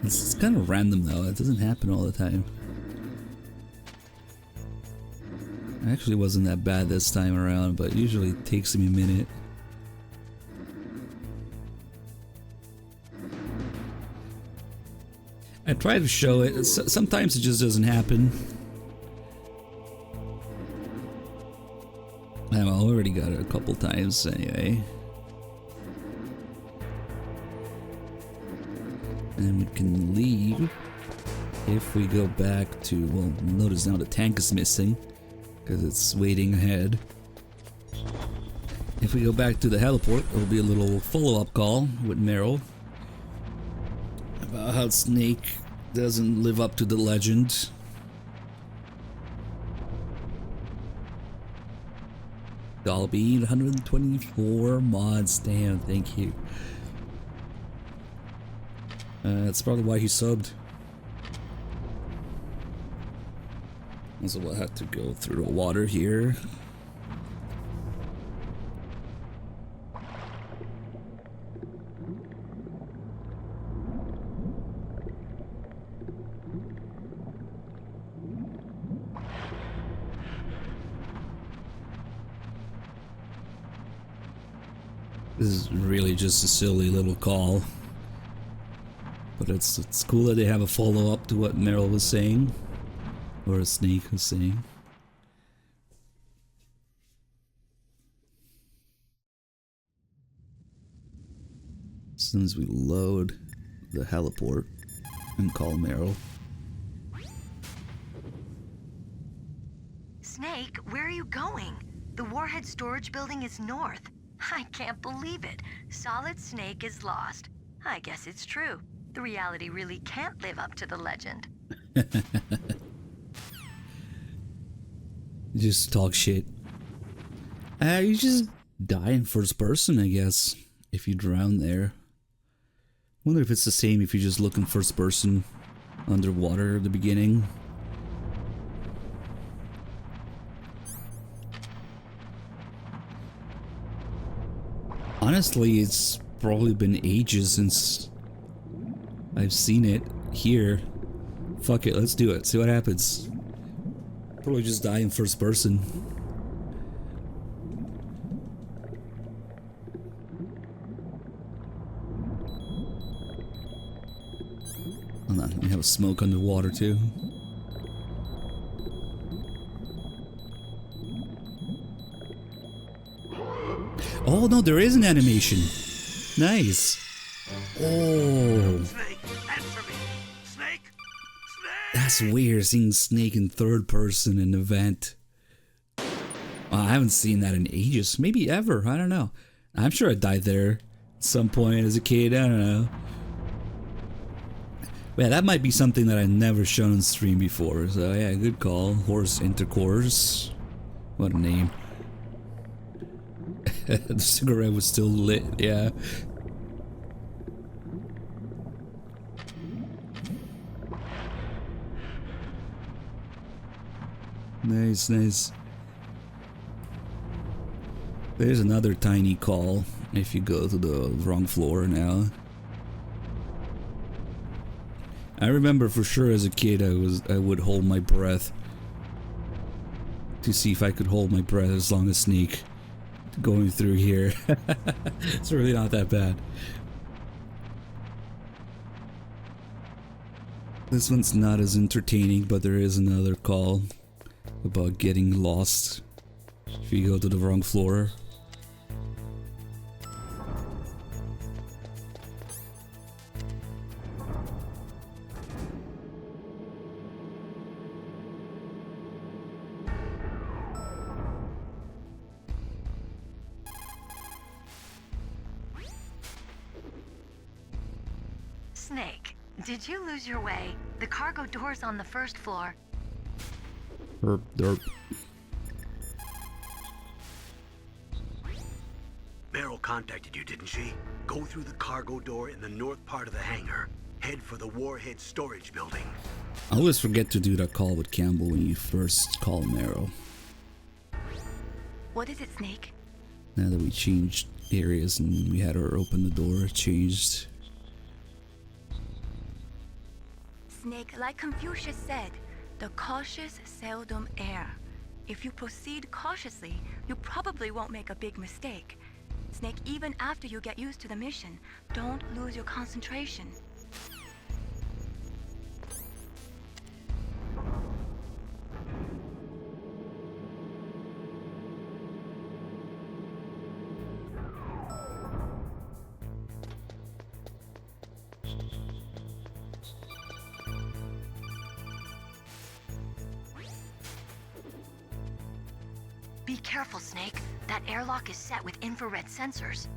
It's kind of random though, it doesn't happen all the time. It actually wasn't that bad this time around, but usually it takes me a minute. I try to show it, sometimes it just doesn't happen. I already got it a couple times anyway. And we can leave if we go back to, well, notice now the tank is missing because it's waiting ahead. If we go back to the heliport, there'll be a little follow-up call with Meryl about how Snake doesn't live up to the legend. Dolby 124 mods, damn, thank you. That's probably why he subbed. So we'll have to go through the water here. This is really just a silly little call. But it's cool that they have a follow-up to what Meryl was saying. Or Snake was saying. As soon as we load the heliport and call Meryl. Snake, where are you going? The Warhead storage building is north. I can't believe it. Solid Snake is lost. I guess it's true. The reality really can't live up to the legend. Just talk shit. You just die in first person, I guess, if you drown there. Wonder if it's the same if you just look in first person underwater at the beginning. Honestly, it's probably been ages since I've seen it here. Fuck it, let's do it. See what happens. Probably just die in first person. Hold on, we have a smoke underwater too. Oh no, there is an animation. Nice. Oh. Snake, answer me. Snake? That's weird, seeing Snake in third person in an event. I haven't seen that in ages. Maybe ever. I don't know. I'm sure I died there at some point as a kid. I don't know. Yeah, that might be something that I've never shown on stream before. So yeah, good call. Horse intercourse. What a name. The cigarette was still lit, yeah. Nice, nice. There's another tiny call if you go to the wrong floor now. I remember for sure as a kid I would hold my breath to see if I could hold my breath as long as Snake going through here. It's really not that bad. This one's not as entertaining, but there is another call about getting lost if you go to the wrong floor. Snake, did you lose your way? The cargo door's on the first floor. Derp, derp. Meryl contacted you, didn't she? Go through the cargo door in the north part of the hangar. Head for the Warhead storage building. I always forget to do that call with Campbell when you first call Meryl. What is it, Snake? Now that we changed areas and we had her open the door, it changed. Snake, like Confucius said, the cautious seldom err. If you proceed cautiously, you probably won't make a big mistake. Snake, even after you get used to the mission, don't lose your concentration. Be careful, Snake. That airlock is set with infrared sensors.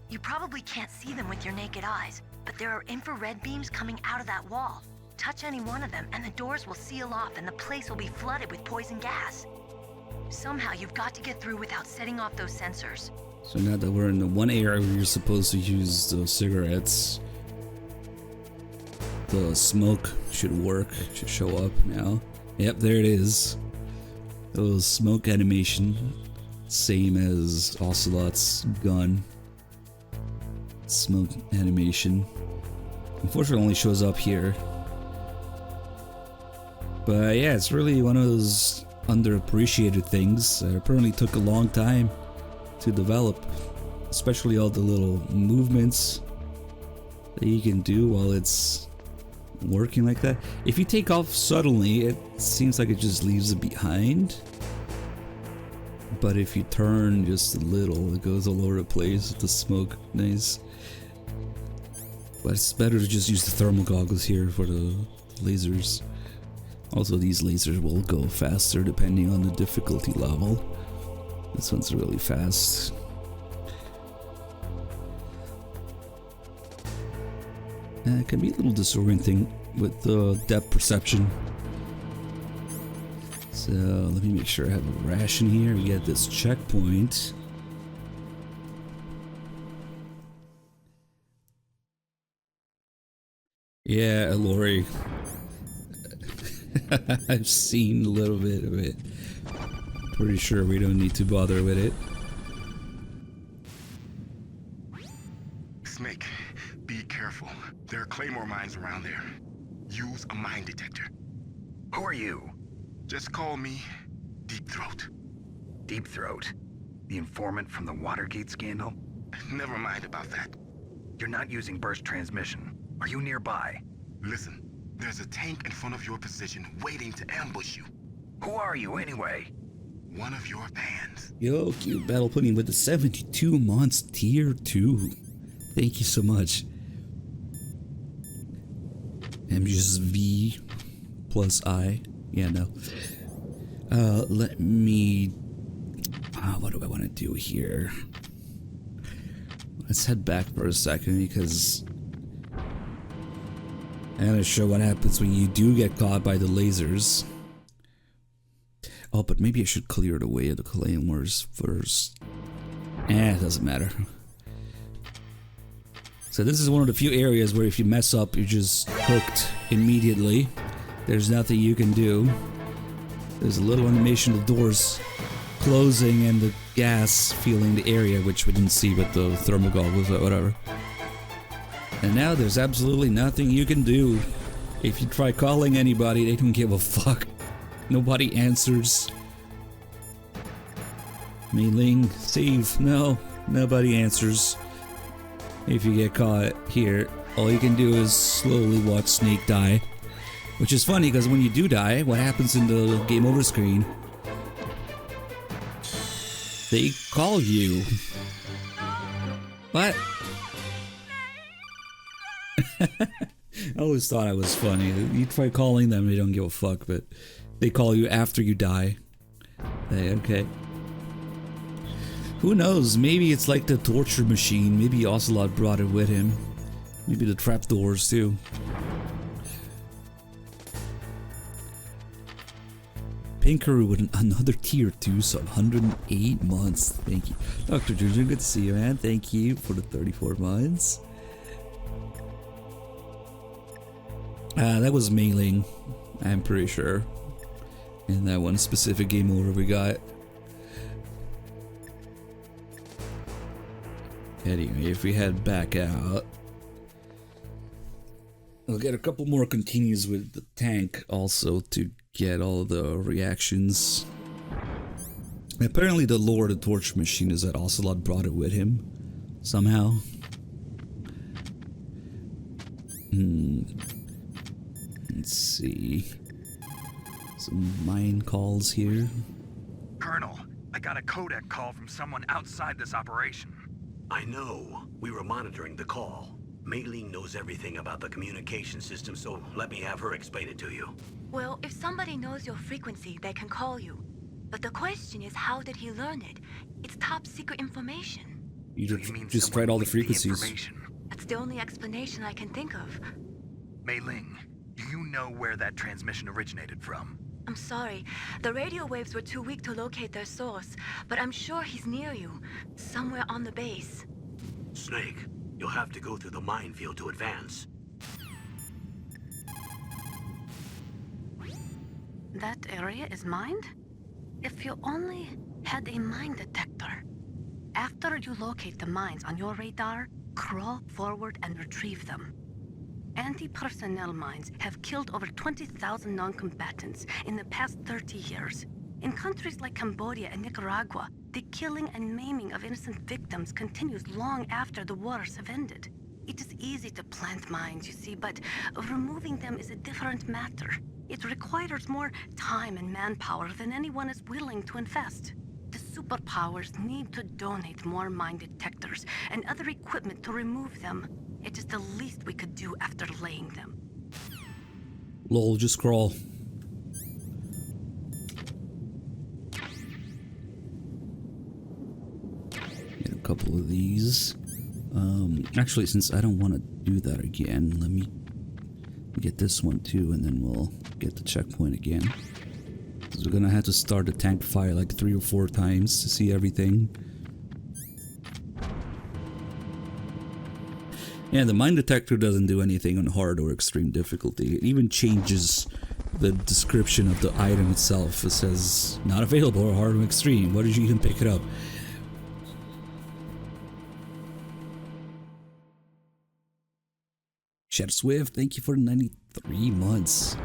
You probably can't see them with your naked eyes, but there are infrared beams coming out of that wall. Touch any one of them, and the doors will seal off, and the place will be flooded with poison gas. Somehow, you've got to get through without setting off those sensors. So now that we're in the one area where you're supposed to use the cigarettes, the smoke should work, should show up now. Yep, there it is. The smoke animation, same as Ocelot's gun. Smoke animation. Unfortunately, it only shows up here. But yeah, it's really one of those underappreciated things that apparently took a long time to develop, especially all the little movements that you can do while it's working like that. If you take off suddenly, it seems like it just leaves it behind, but if you turn just a little, it goes all over the place with the smoke. Nice. But it's better to just use the thermal goggles here for the lasers. Also, these lasers will go faster depending on the difficulty level. This one's really fast. It can be a little disorienting with the depth perception. So let me make sure I have a ration here. We get this checkpoint. Yeah, Lori. I've seen a little bit of it. Pretty sure we don't need to bother with it. Snake, be careful. There are claymore mines around there. Use a mine detector. Who are you? Just call me Deep Throat. Deep Throat? The informant from the Watergate scandal? Never mind about that. You're not using burst transmission. Are you nearby? Listen, there's a tank in front of your position waiting to ambush you. Who are you anyway? One of your fans. Yo, cute battle pudding with the 72 months tier 2. Thank you so much. MGS plus I. Yeah, no. Let me... what do I want to do here? Let's head back for a second because... I gotta show what happens when you do get caught by the lasers. Oh, but maybe I should clear the way of the claymores first. It doesn't matter. So this is one of the few areas where if you mess up, you're just hooked immediately. There's nothing you can do. There's a little animation of the doors closing and the gas filling the area, which we didn't see with the thermal goggles or whatever. And now there's absolutely nothing you can do. If you try calling anybody, they don't give a fuck. Nobody answers. Mei-Ling, save. No, nobody answers. If you get caught here, all you can do is slowly watch Snake die. Which is funny because when you do die, what happens in the game over screen? They call you. What? I always thought it was funny. You try calling them, they don't give a fuck, but they call you after you die. Okay. Who knows? Maybe it's like the torture machine. Maybe Ocelot brought it with him. Maybe the trapdoors too. Pinkaroo with another tier 2, so 108 months. Thank you. Dr. Juju, good to see you, man. Thank you for the 34 months. That was Mei-Ling, I'm pretty sure. In that one specific game over we got. Anyway, if we head back out, we'll get a couple more continues with the tank also to get all the reactions. Apparently the lore of the torture machine is that Ocelot brought it with him somehow. Let's see. Some mine calls here. Colonel, I got a codec call from someone outside this operation. I know. We were monitoring the call. Mei-Ling knows everything about the communication system, so let me have her explain it to you. Well, if somebody knows your frequency, they can call you. But the question is, how did he learn it? It's top secret information. You just tried all the frequencies. That's the only explanation I can think of. Mei Ling, do you know where that transmission originated from? I'm sorry. The radio waves were too weak to locate their source, but I'm sure he's near you, somewhere on the base. Snake, you'll have to go through the minefield to advance. That area is mined? If you only had a mine detector. After you locate the mines on your radar, crawl forward and retrieve them. Anti-personnel mines have killed over 20,000 non-combatants in the past 30 years. In countries like Cambodia and Nicaragua, the killing and maiming of innocent victims continues long after the wars have ended. It is easy to plant mines, you see, but removing them is a different matter. It requires more time and manpower than anyone is willing to invest. The superpowers need to donate more mine detectors and other equipment to remove them. It is the least we could do after laying them. Lol, just crawl. Get a couple of these. Actually, since I don't want to do that again, let me get this one too, and then we'll get the checkpoint again. Because we're gonna have to start the tank fire like 3 or 4 times to see everything. Yeah, the mine detector doesn't do anything on hard or extreme difficulty. It even changes the description of the item itself. It says, not available or hard or extreme. Why did you even pick it up? Shadow Swift, thank you for 93 months.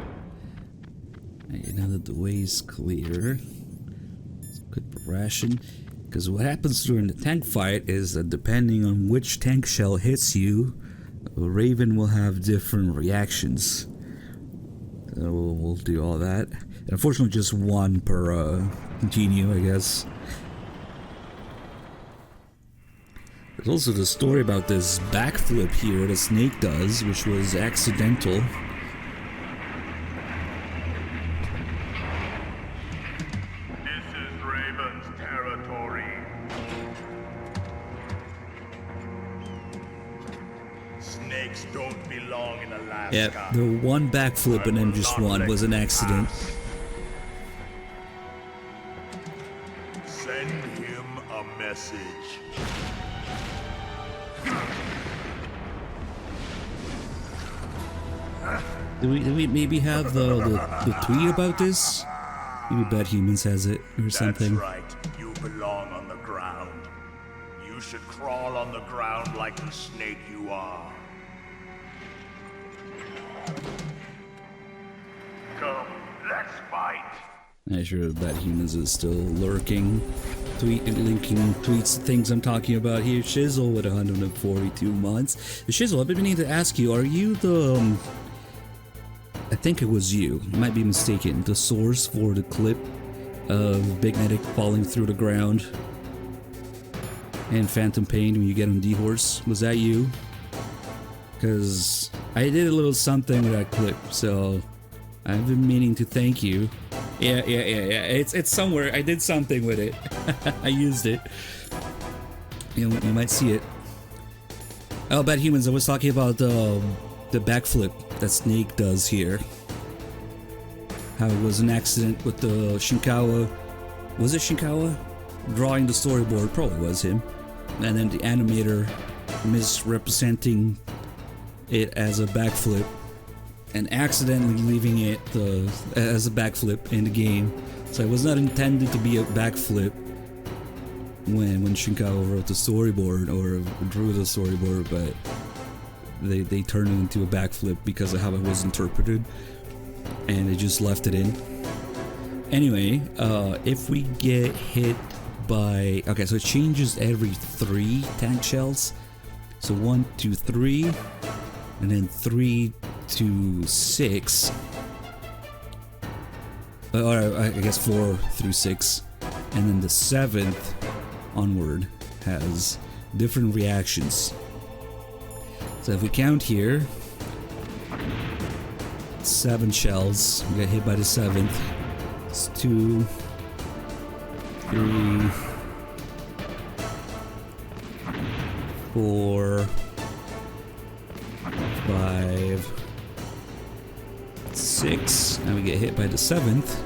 Okay, now that the way is clear, let's put the ration. Because what happens during the tank fight is that depending on which tank shell hits you, Raven will have different reactions. So we'll do all that. And unfortunately, just one per continue, I guess. There's also the story about this backflip here that Snake does, which was accidental. Yeah, the one backflip in MGS1 was an accident. Send him a message. Do we maybe have the tweet about this? Maybe Bad Humans has it or something. That's right. You belong on the ground. You should crawl on the ground like the snake you are. Come, let's fight. I'm sure Bad Humans is still lurking, linking tweets to things I'm talking about here. Shizzle with 142 months. Shizzle, I've been meaning to ask you, are you the I think it was you, I might be mistaken, the source for the clip of Big Medic falling through the ground and Phantom Pain when you get on D-Horse? Was that you? Because I did a little something with that clip, so I've been meaning to thank you. Yeah. It's somewhere. I did something with it. I used it. You might see it. Oh, Bad Humans, I was talking about the backflip that Snake does here. How it was an accident with the Shinkawa. Was it Shinkawa? Drawing the storyboard, probably was him. And then the animator misrepresenting it as a backflip and accidentally leaving it as a backflip in the game. So it was not intended to be a backflip when Shinkawa wrote the storyboard or drew the storyboard, but they turned it into a backflip because of how it was interpreted, and they just left it in. Anyway, if we get hit by... Okay, so it changes every 3 tank shells. So 1, 2, 3, and then 3 to 6. Or I guess 4 through 6. And then the 7th onward has different reactions. So if we count here, 7 shells, we got hit by the 7th. It's 2, 3, 4, 5, 6. Now we get hit by the 7th.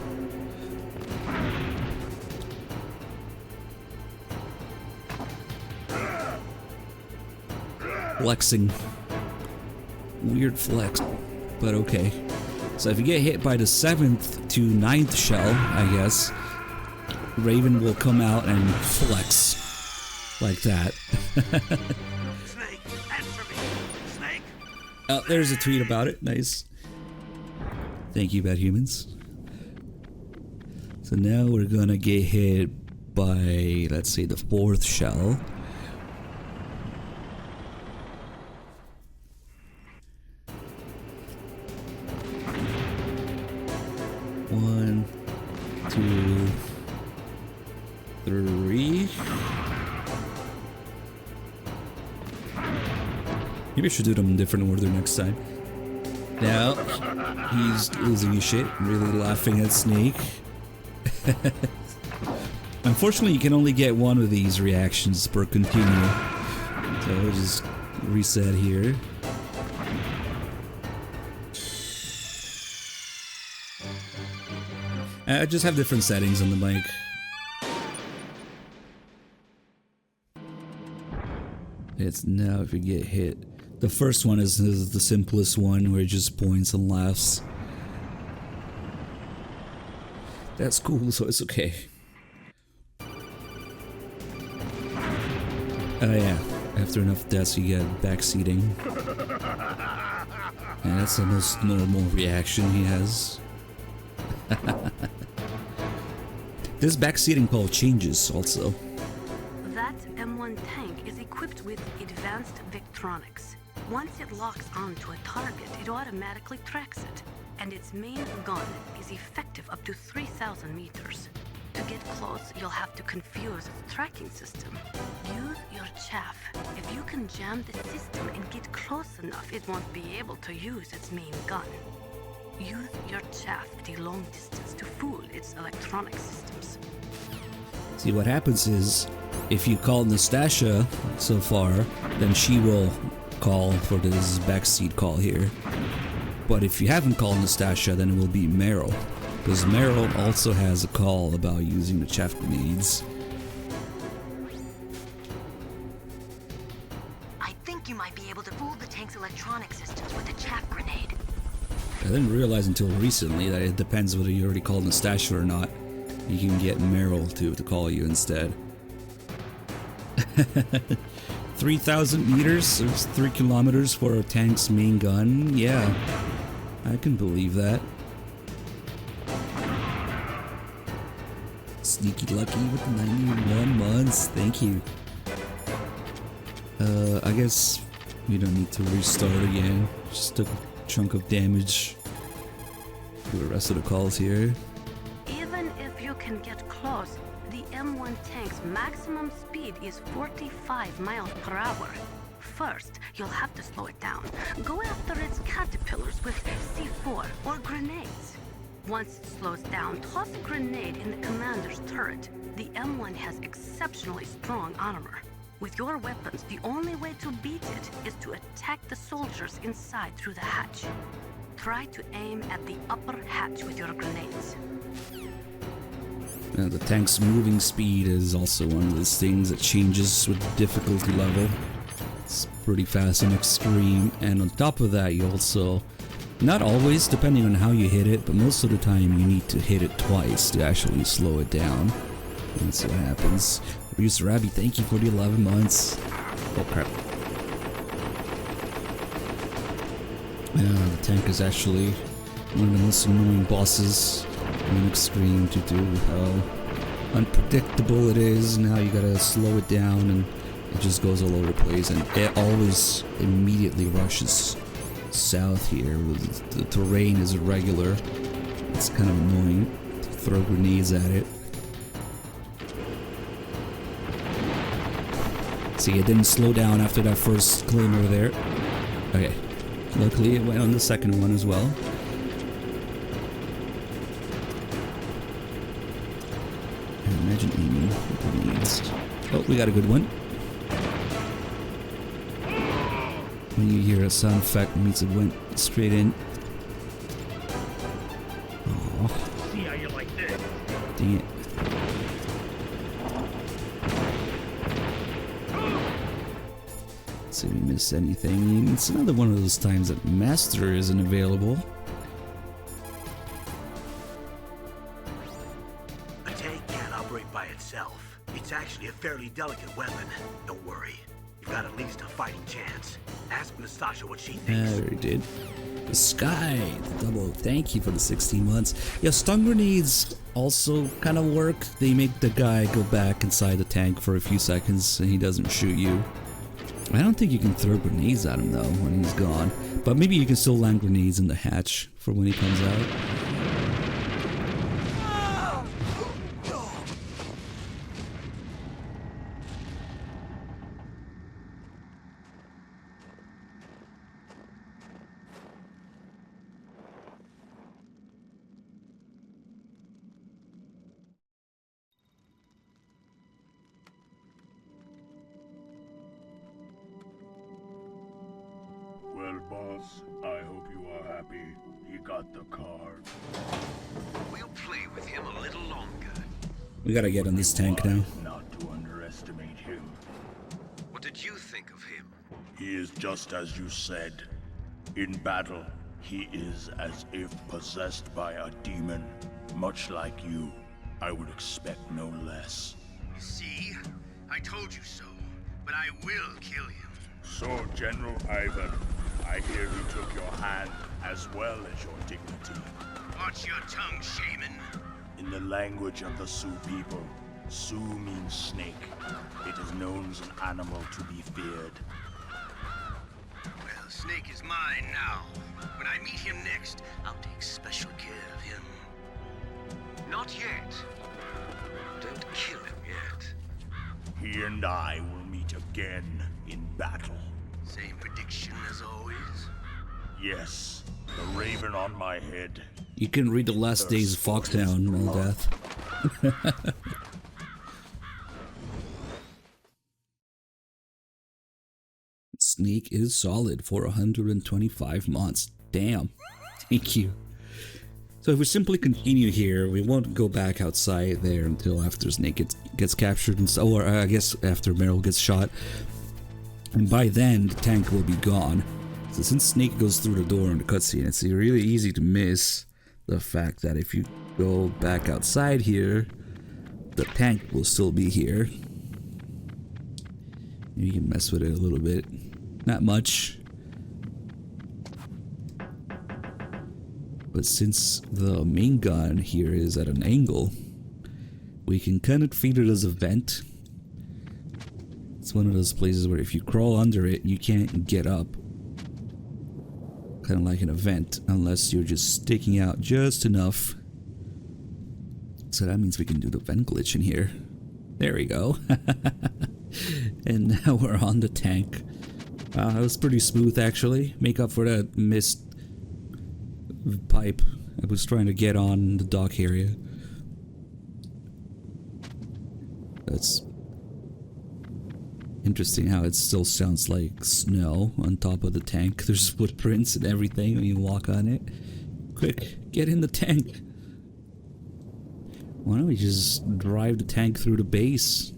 Flexing. Weird flex, but okay. So if you get hit by the 7th to 9th shell, I guess, Raven will come out and flex like that. Snake, answer me. Snake. Oh, there's a tweet about it. Nice. Thank you, bad humans. So now we're gonna get hit by, let's say, the 4th shell. One, 2, 3. Maybe I should do them in different order next time. Now, he's losing his shit, really laughing at Snake. Unfortunately, you can only get one of these reactions per continue. So we'll just reset here. I just have different settings on the mic. It's now if you get hit. The first one is the simplest one where it just points and laughs. That's cool, so it's okay. Yeah, after enough deaths you get backseating. And that's the most normal reaction he has. This backseating call changes also. That M1 tank is equipped with advanced Victronics. Once it locks onto a target, it automatically tracks it. And its main gun is effective up to 3,000 meters. To get close, you'll have to confuse its tracking system. Use your chaff. If you can jam the system and get close enough, it won't be able to use its main gun. Use your chaff at a long distance to fool its electronic systems. See, what happens is, if you call Nastasia so far, then she will call for this backseat call here. But if you haven't called Nastasia, then it will be Meryl. Because Meryl also has a call about using the chaff grenades. I think you might be able to fool the tank's electronic systems with a chaff grenade. I didn't realize until recently that it depends whether you already called Nastasia or not. You can get Meryl to call you instead. 3,000 meters, it's 3 kilometers for a tank's main gun. Yeah, I can believe that. Sneaky Lucky with 91 months, thank you. I guess we don't need to restart again. Just took a chunk of damage. Do the rest of the calls here. Even if you can get close, the M1 tank's maximum speed is 45 miles per hour. First, you'll have to slow it down. Go after its caterpillars with C4 or grenades. Once it slows down, toss a grenade in the commander's turret. The M1 has exceptionally strong armor. With your weapons, the only way to beat it is to attack the soldiers inside through the hatch. Try to aim at the upper hatch with your grenades. The tank's moving speed is also one of those things that changes with the difficulty level. It's pretty fast and extreme, and on top of that you also, not always depending on how you hit it, but most of the time you need to hit it twice to actually slow it down. And see what happens. Producer Abby, thank you for the 11 months. Oh crap. Yeah, the tank is actually one of the most annoying bosses in Extreme to do with how unpredictable it is and how you gotta slow it down and it just goes all over the place and it always immediately rushes south here. The terrain is irregular. It's kind of annoying to throw grenades at it. See, it didn't slow down after that first claymore there. Okay. Luckily, it went on the second one as well. Imagine aiming grenades. Oh, we got a good one. When you hear a sound effect, it means it went straight in. Oh. See how you like this? Dang it. Let's see if we missed anything. It's another one of those times that Master isn't available. A tank can't operate by itself. It's actually a fairly delicate weapon. Don't worry. You've got at least a fighting chance. Ask Nastasha what she thinks. I already did. The Sky, the double. Thank you for the 16 months. Yeah, stun grenades also kind of work. They make the guy go back inside the tank for a few seconds and he doesn't shoot you. I don't think you can throw grenades at him though when he's gone. But maybe you can still land grenades in the hatch for when he comes out. Well, boss, I hope you are happy. He got the card. We'll play with him a little longer. We gotta get on this tank now. Not to underestimate him. What did you think of him? He is just as you said. In battle, he is as if possessed by a demon. Much like you, I would expect no less. See? I told you so, but I will kill him. So, General Ivan, I hear he took your hand as well as your dignity. Watch your tongue, shaman. In the language of the Sioux people, Sioux means snake. It is known as an animal to be feared. Well, Snake is mine now. When I meet him next, I'll take special care of him. Not yet. Don't kill him yet. He and I will meet again in battle. Same prediction as always? Yes, the raven on my head. You can read the last days of Foxtown, Death. Snake is solid for 125 months. Damn. Thank you. So if we simply continue here, we won't go back outside there until after Snake gets captured and so, or I guess after Meryl gets shot. And by then, the tank will be gone. So since Snake goes through the door in the cutscene, it's really easy to miss the fact that if you go back outside here, the tank will still be here. You can mess with it a little bit. Not much. But since the main gun here is at an angle, we can kind of treat it as a vent. It's one of those places where if you crawl under it, you can't get up. Kind of like an event, unless you're just sticking out just enough. So that means we can do the vent glitch in here. There we go. And now we're on the tank. That was pretty smooth actually. Make up for that missed pipe I was trying to get on the dock area. That's interesting how it still sounds like snow on top of the tank. There's footprints and everything when you walk on it. Quick, get in the tank. Why don't we just drive the tank through the base?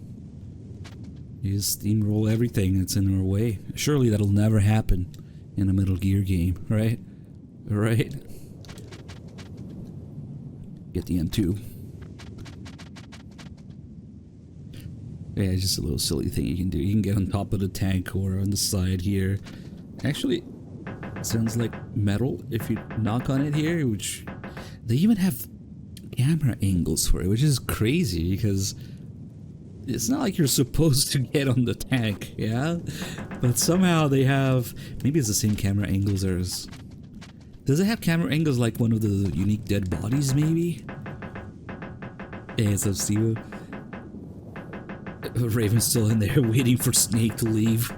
You just steamroll everything that's in our way. Surely that'll never happen in a Metal Gear game, right? Right? Get the M2. Yeah, it's just a little silly thing you can do. You can get on top of the tank or on the side here. Actually, it sounds like metal if you knock on it here, which they even have camera angles for it, which is crazy because it's not like you're supposed to get on the tank, yeah? But somehow they have, maybe it's the same camera angles as, does it have camera angles like one of the unique dead bodies maybe? Yeah, it's up Steve. Raven's still in there waiting for Snake to leave.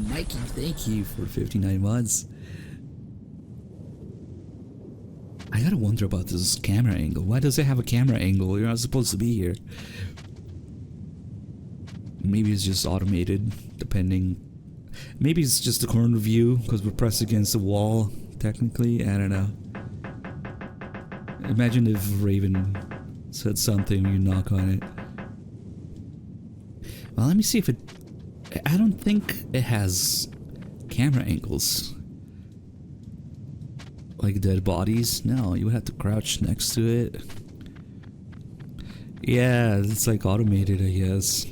Mikey, thank you for 59 months. I gotta wonder about this camera angle. Why does it have a camera angle? You're not supposed to be here. Maybe it's just automated, depending. Maybe it's just a corner view because we're pressed against the wall, technically. I don't know. Imagine if Raven said something when you knock on it. Well, let me see if it... I don't think it has camera angles. Like dead bodies? No, you would have to crouch next to it. Yeah, it's like automated, I guess.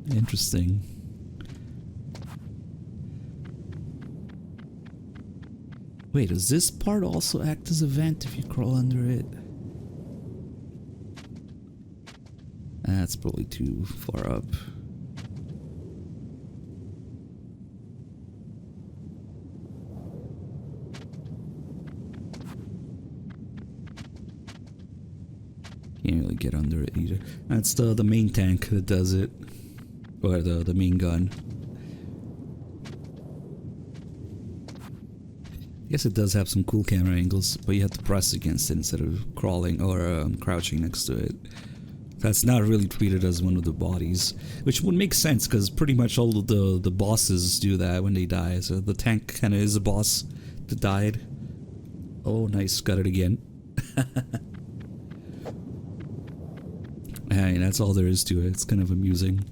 Interesting. Wait, does this part also act as a vent if you crawl under it? That's probably too far up. Can't really get under it either. That's the main tank that does it. Or the main gun. I guess it does have some cool camera angles, but you have to press against it instead of crawling or crouching next to it. That's not really treated as one of the bodies, which would make sense because pretty much all of the bosses do that when they die. So the tank kind of is a boss that died. Oh, nice, got it again. And that's all there is to it. It's kind of amusing.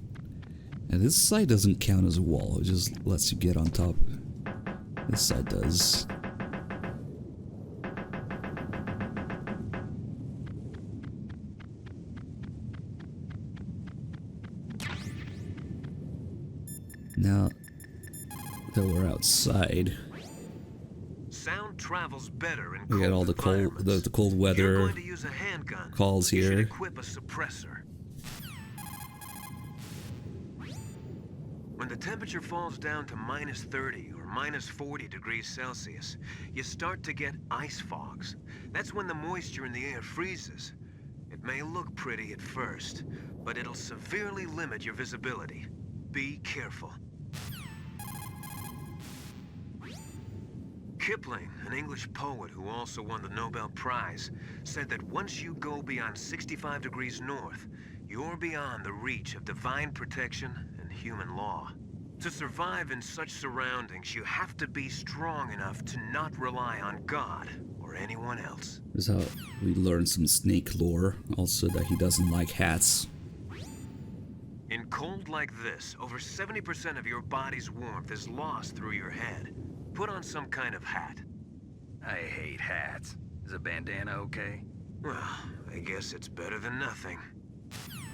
And this side doesn't count as a wall; it just lets you get on top. This side does. Now that we're outside, sound travels better in we got all the cold weather calls here. Equip a suppressor. When the temperature falls down to minus 30 or minus 40 degrees Celsius, you start to get ice fogs. That's when the moisture in the air freezes. It may look pretty at first, but it'll severely limit your visibility. Be careful. Kipling, an English poet who also won the Nobel Prize, said that once you go beyond 65 degrees north, you're beyond the reach of divine protection and human law. To survive in such surroundings, you have to be strong enough to not rely on God or anyone else. This is how we learn some snake lore, also that he doesn't like hats. In cold like this, over 70% of your body's warmth is lost through your head. Put on some kind of hat. I hate hats. Is a bandana okay? Well, I guess it's better than nothing.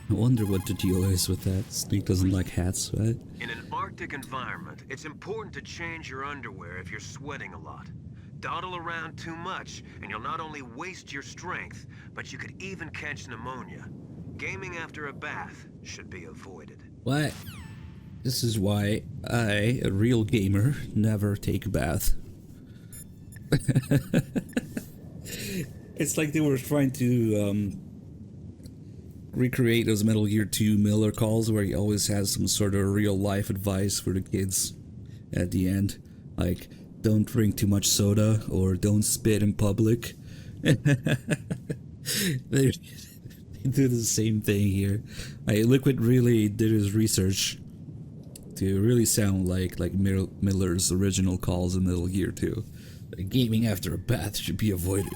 I wonder what the deal is with that. Snake doesn't like hats, right? In an Arctic environment, it's important to change your underwear if you're sweating a lot. Dawdle around too much, and you'll not only waste your strength, but you could even catch pneumonia. Gaming after a bath should be avoided. What? This is why I, a real gamer, never take a bath. It's like they were trying to recreate those Metal Gear 2 Miller calls where he always has some sort of real life advice for the kids at the end. Like, don't drink too much soda or don't spit in public. They do the same thing here. Liquid really did his research to really sound like Miller's original calls in Metal Gear 2. Like, gaming after a bath should be avoided.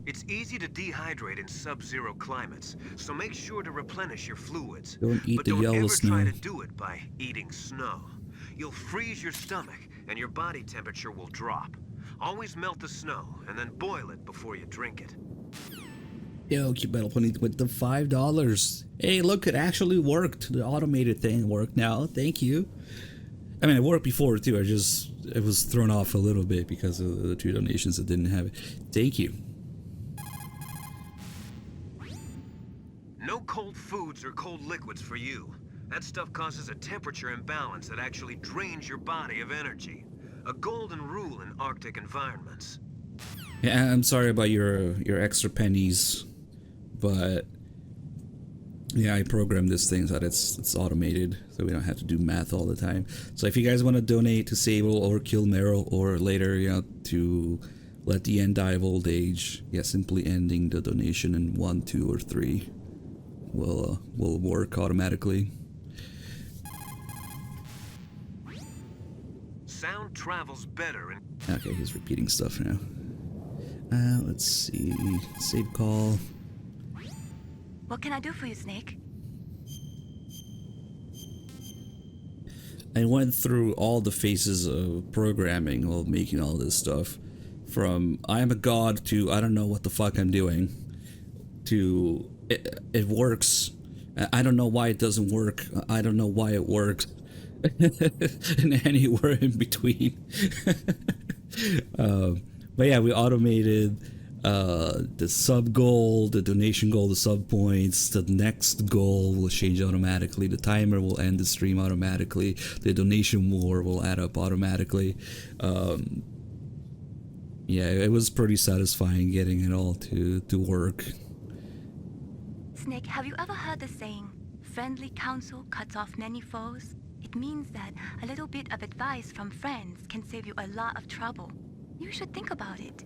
It's easy to dehydrate in sub-zero climates, so make sure to replenish your fluids. Don't eat the yellow ever snow. Try to do it by eating snow. You'll freeze your stomach, and your body temperature will drop. Always melt the snow, and then boil it before you drink it. Yo, Cute Metal Pony with the $5. Hey, look, it actually worked. The automated thing worked now. Thank you. I mean, it worked before too. It was thrown off a little bit because of the 2 donations that didn't have it. Thank you. No cold foods or cold liquids for you. That stuff causes a temperature imbalance that actually drains your body of energy. A golden rule in Arctic environments. Yeah, I'm sorry about your extra pennies, but Yeah, I programmed this thing so that it's automated, so we don't have to do math all the time. So if you guys want to donate to Sable or kill Meryl, or later, to let the end die of old age, simply ending the donation in 1, 2, or 3 will work automatically. Sound travels better in... Okay, he's repeating stuff now. Let's see. Save call. What can I do for you, Snake? I went through all the phases of programming while making all this stuff. From I am a god to I don't know what the fuck I'm doing, to it works. I don't know why it doesn't work. I don't know why it works. And anywhere in between. But yeah, we automated the sub goal, the donation goal, the sub points. The next goal will change automatically. The timer will end the stream automatically. The donation war will add up automatically. Yeah, it was pretty satisfying getting it all to work. Snake, have you ever heard the saying, friendly counsel cuts off many foes? It means that a little bit of advice from friends can save you a lot of trouble. You should think about it.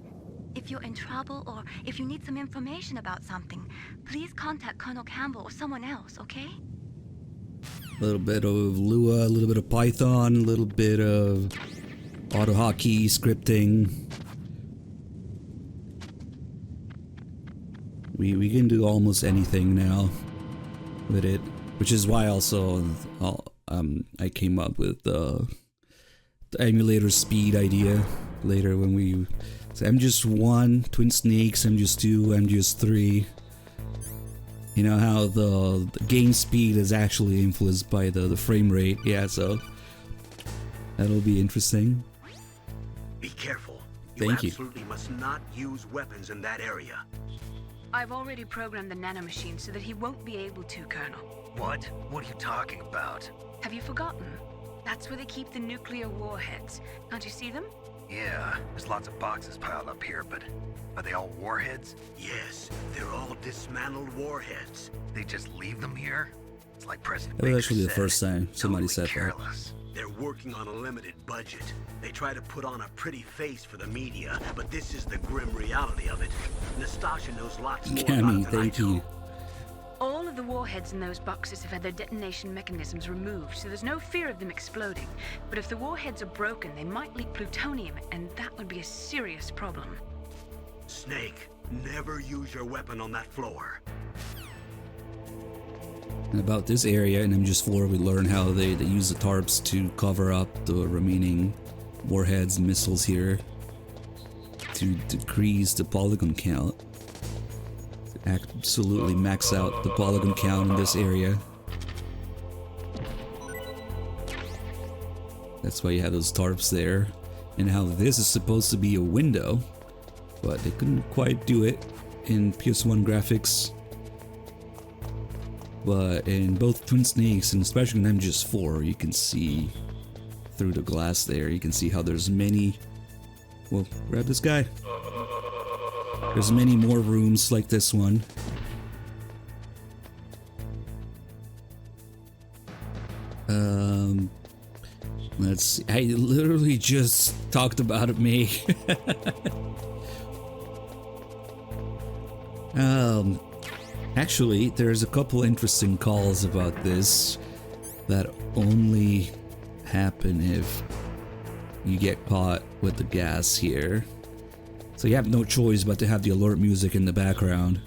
If you're in trouble or if you need some information about something, please contact Colonel Campbell or someone else, okay? A little bit of Lua, a little bit of Python, a little bit of auto hotkey scripting. We can do almost anything now with it, which is why also I came up with the emulator speed idea later when we... So MGS1, Twin Snakes, MGS2, MGS3. You know how the game speed is actually influenced by the frame rate. Yeah, so that'll be interesting. Be careful. Thank you. Absolutely must not use weapons in that area. I've already programmed the nanomachine so that he won't be able to, Colonel. What? What are you talking about? Have you forgotten? That's where they keep the nuclear warheads. Can't you see them? Yeah, there's lots of boxes piled up here, but are they all warheads? Yes, they're all dismantled warheads. They just leave them here? It's like President That was Baker actually the said, first time somebody said careless. They're working on a limited budget. They try to put on a pretty face for the media, but this is the grim reality of it. Nastasha knows lots more that. about Cammy, it than I thank do. you. All of the warheads in those boxes have had their detonation mechanisms removed, so there's no fear of them exploding. But if the warheads are broken, they might leak plutonium, and that would be a serious problem. Snake, never use your weapon on that floor. And about this area in MGS4, we learn how they use the tarps to cover up the remaining warheads and missiles here to decrease the polygon count. Absolutely max out the polygon count in this area. That's why you have those tarps there. And how this is supposed to be a window, but they couldn't quite do it in PS1 graphics. But in both Twin Snakes and especially in MGS4, you can see through the glass there, you can see how there's many... Well, grab this guy. There's many more rooms like this one. Let's see. I literally just talked about it, May. Actually, there's a couple interesting calls about this that only happen if you get caught with the gas here. So you have no choice but to have the alert music in the background.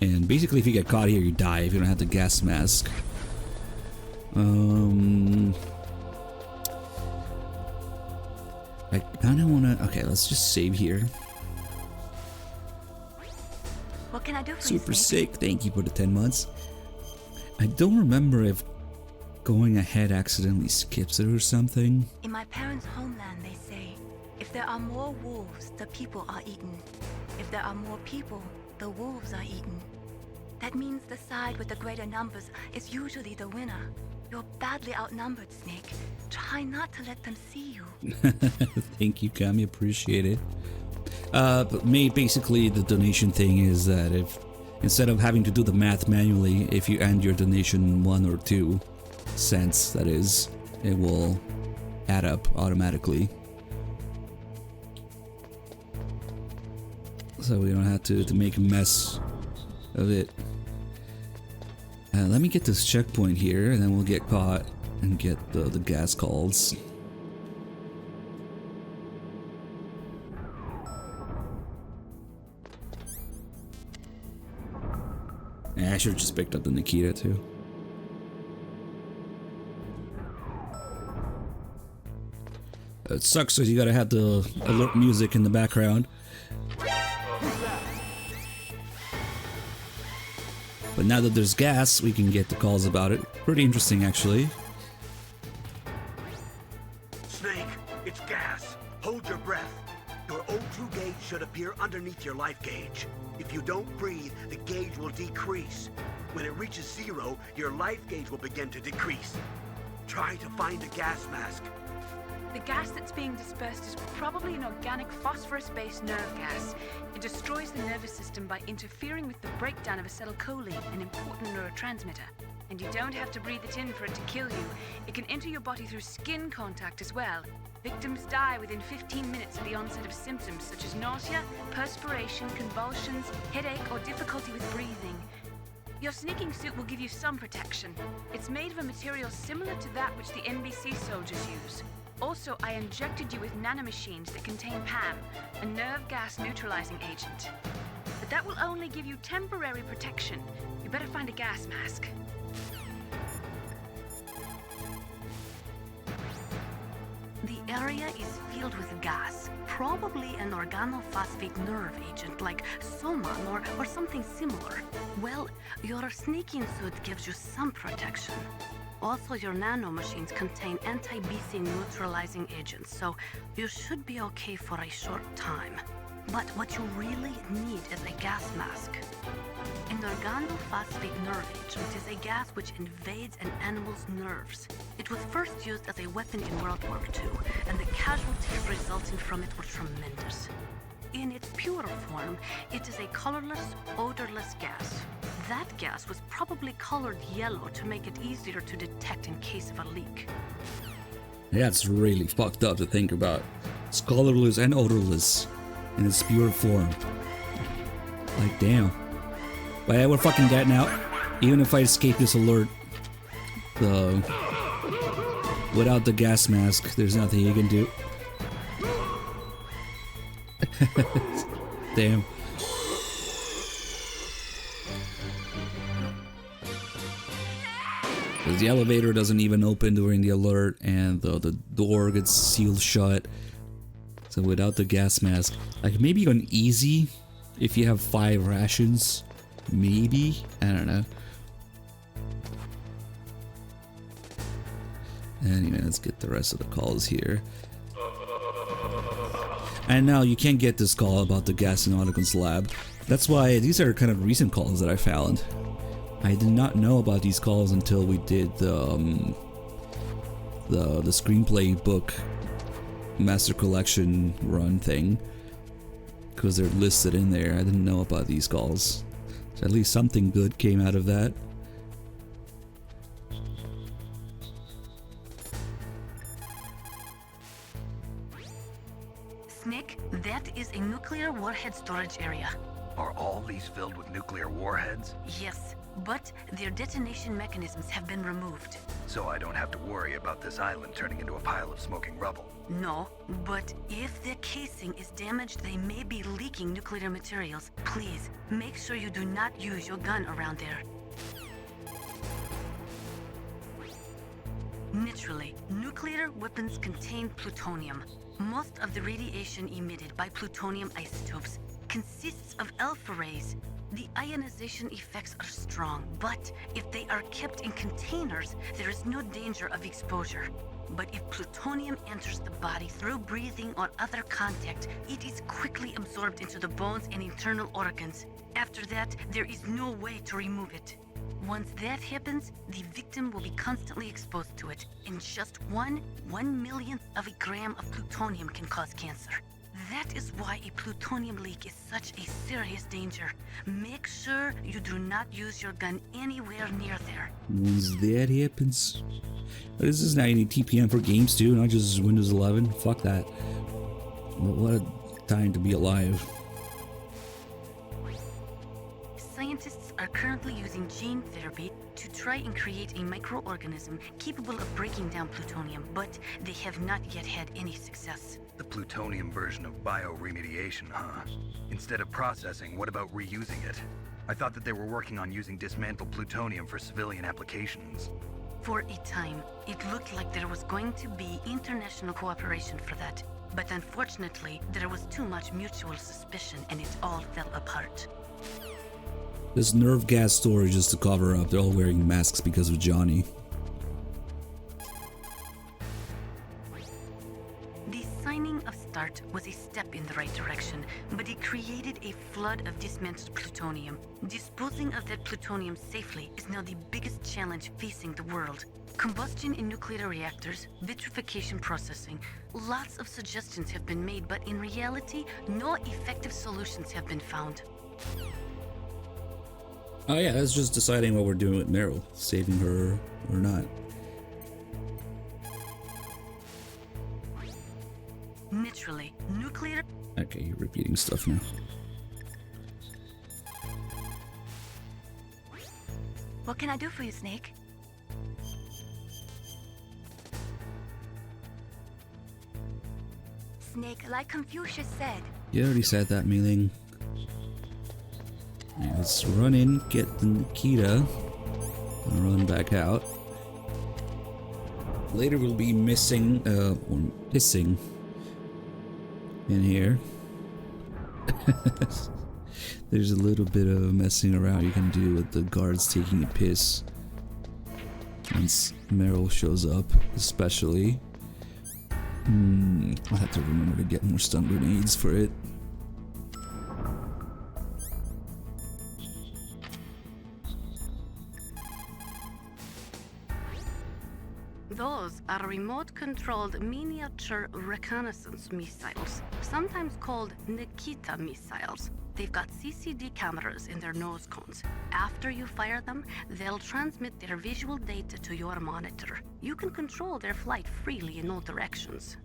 And basically if you get caught here, you die if you don't have the gas mask. I kinda wanna... Okay, let's just save here. What can I do for Super you, Snake? sick, thank you for the 10 months. I don't remember if going ahead accidentally skips it or something. In my parents' homeland, they say, if there are more wolves, the people are eaten. If there are more people, the wolves are eaten. That means the side with the greater numbers is usually the winner. You're badly outnumbered, Snake. Try not to let them see you. Thank you, Kami, appreciate it. But basically the donation thing is that instead of having to do the math manually, if you end your donation 1 or 2 cents, that is, it will add up automatically. So we don't have to make a mess of it. Let me get this checkpoint here, and then we'll get caught and get the gas calls. Yeah, I should have just picked up the Nikita too. It sucks because you gotta have the alert music in the background. But now that there's gas, we can get the calls about it. Pretty interesting, actually. Snake, it's gas. Hold your breath. Your O2 gauge should appear underneath your life gauge. If you don't breathe, the gauge will decrease. When it reaches 0, your life gauge will begin to decrease. Try to find a gas mask. The gas that's being dispersed is probably an organic phosphorus-based nerve gas. It destroys the nervous system by interfering with the breakdown of acetylcholine, an important neurotransmitter. And you don't have to breathe it in for it to kill you. It can enter your body through skin contact as well. Victims die within 15 minutes of the onset of symptoms such as nausea, perspiration, convulsions, headache, or difficulty with breathing. Your sneaking suit will give you some protection. It's made of a material similar to that which the NBC soldiers use. Also, I injected you with nanomachines that contain PAM, a nerve gas neutralizing agent. But that will only give you temporary protection. You better find a gas mask. The area is filled with gas, probably an organophosphate nerve agent like Soman or something similar. Well, your sneaking suit gives you some protection. Also, your nanomachines contain anti-BC neutralizing agents, so you should be okay for a short time. But what you really need is a gas mask. An organophosphate nerve agent is a gas which invades an animal's nerves. It was first used as a weapon in World War II, and the casualties resulting from it were tremendous. In its pure form, it is a colorless, odorless gas. That gas was probably colored yellow to make it easier to detect in case of a leak. That's really fucked up to think about. It's colorless and odorless in its pure form. Like, damn. But yeah, we're fucking dead now. Even if I escape this alert, without the gas mask, there's nothing you can do. Damn. The elevator doesn't even open during the alert, and the door gets sealed shut. So without the gas mask, like maybe on easy, if you have 5 rations, maybe, I don't know. Anyway, let's get the rest of the calls here. And now you can't get this call about the gas in Ottocon's lab. That's why these are kind of recent calls that I found. I did not know about these calls until we did the screenplay book master collection run thing, because they're listed in there. I didn't know about these calls. So at least something good came out of that. Snake, that is a nuclear warhead storage area. Are all these filled with nuclear warheads? Yes, but their detonation mechanisms have been removed. So I don't have to worry about this island turning into a pile of smoking rubble. No, but if the casing is damaged, they may be leaking nuclear materials. Please, make sure you do not use your gun around there. Naturally, nuclear weapons contain plutonium. Most of the radiation emitted by plutonium isotopes consists of alpha rays. The ionization effects are strong, but if they are kept in containers, there is no danger of exposure. But if plutonium enters the body through breathing or other contact, it is quickly absorbed into the bones and internal organs. After that, there is no way to remove it. Once that happens, the victim will be constantly exposed to it, and just 1/1,000,000th of a gram of plutonium can cause cancer. That is why a plutonium leak is such a serious danger. Make sure you do not use your gun anywhere near there. Once that happens. But this is now you need TPM for games too, not just Windows 11. Fuck that. What a time to be alive. Scientists are currently using gene therapy to try and create a microorganism capable of breaking down plutonium, but they have not yet had any success. The plutonium version of bioremediation, huh? Instead of processing, what about reusing it? I thought that they were working on using dismantled plutonium for civilian applications. For a time, it looked like there was going to be international cooperation for that. But unfortunately, there was too much mutual suspicion and it all fell apart. This nerve gas story just to cover up. They're all wearing masks because of Johnny. The signing of START was a step in the right direction, but it created a flood of dismantled plutonium. Disposing of that plutonium safely is now the biggest challenge facing the world. Combustion in nuclear reactors, vitrification processing, lots of suggestions have been made, but in reality, no effective solutions have been found. Oh yeah, that's just deciding what we're doing with Meryl, saving her or not. Naturally, nuclear... Okay, you're repeating stuff now. What can I do for you, Snake? Snake, like Confucius said. You already said that, Mei-Ling. Right, let's run in, get the Nikita, and run back out. Later we'll be missing, or pissing in here. There's a little bit of messing around you can do with the guards taking a piss. Once Meryl shows up, especially. I'll have to remember to get more stun grenades for it. Those are remote-controlled miniature reconnaissance missiles, sometimes called Nikita missiles. They've got CCD cameras in their nose cones. After you fire them, they'll transmit their visual data to your monitor. You can control their flight freely in all directions.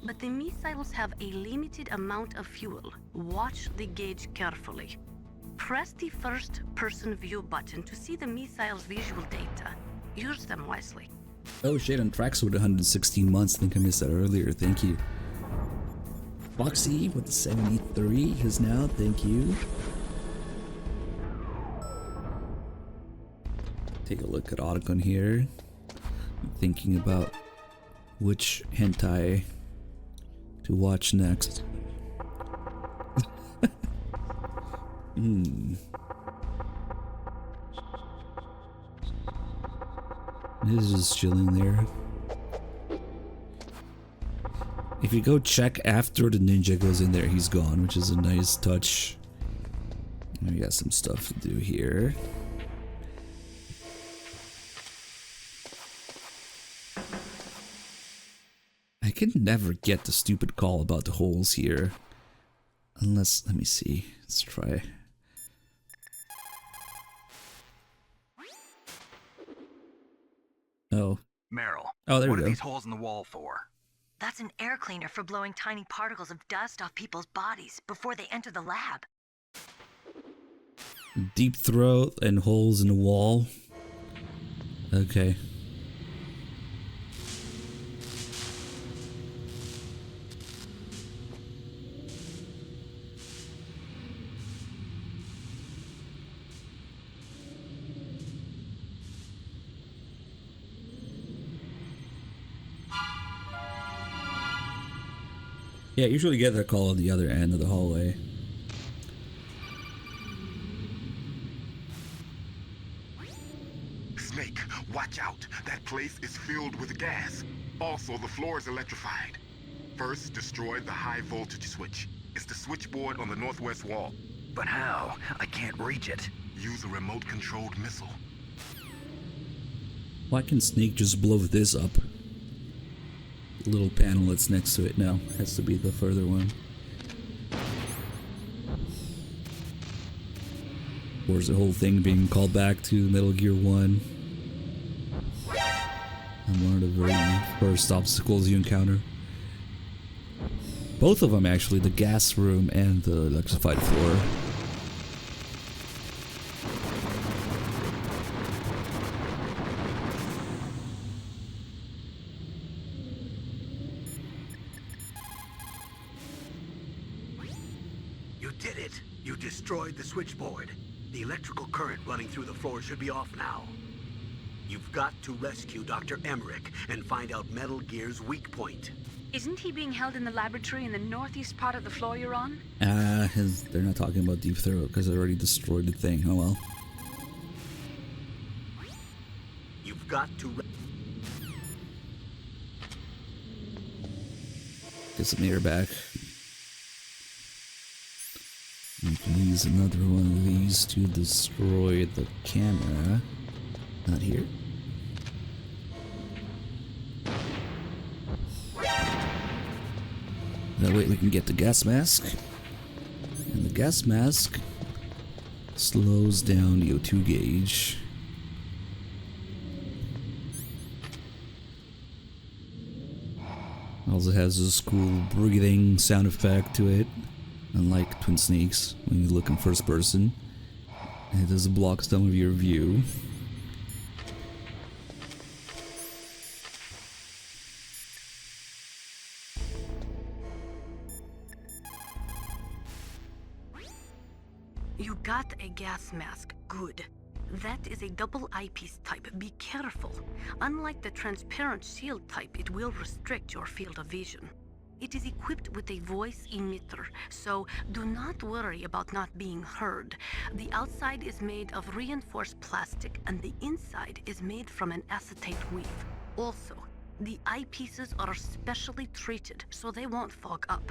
But the missiles have a limited amount of fuel. Watch the gauge carefully. Press the first-person view button to see the missile's visual data. Use them wisely. Oh shit, on tracks with 116 months. I think I missed that earlier. Thank you. Foxy with the 73 is now. Thank you. Take a look at Otacon here. I'm thinking about which hentai to watch next. He's just chilling there. If you go check after the ninja goes in there, he's gone, which is a nice touch. We got some stuff to do here. I can never get the stupid call about the holes here. Unless, let me see. Let's try. Oh. Meryl. Oh, there we What go. are these holes in the wall for? That's an air cleaner for blowing tiny particles of dust off people's bodies before they enter the lab. Deep throat and holes in the wall. Okay. Yeah, usually get that call at the other end of the hallway. Snake, watch out. That place is filled with gas. Also, the floor is electrified. First, destroy the high voltage switch. It's the switchboard on the northwest wall. But how? I can't reach it. Use a remote-controlled missile. Why can Snake just blow this up? The little panel that's next to it now has to be the further one. Or is the whole thing being called back to Metal Gear 1? And one of the very first obstacles you encounter. Both of them actually, the gas room and the electrified floor. You did it! You destroyed the switchboard. The electrical current running through the floor should be off now. You've got to rescue Dr. Emmerich and find out Metal Gear's weak point. Isn't he being held in the laboratory in the northeast part of the floor you're on? They're not talking about Deep Throat because I already destroyed the thing. Oh well. You've got to... Get some air back. You can use another one of these to destroy the camera. Not here. That way we can get the gas mask. And the gas mask slows down the O2 gauge. Also has this cool breathing sound effect to it. Unlike Twin Snakes, when you look in first person, it does block some of your view. You got a gas mask. Good. That is a double eyepiece type. Be careful. Unlike the transparent shield type, it will restrict your field of vision. It is equipped with a voice emitter, so do not worry about not being heard. The outside is made of reinforced plastic, and the inside is made from an acetate weave. Also, the eyepieces are specially treated, so they won't fog up.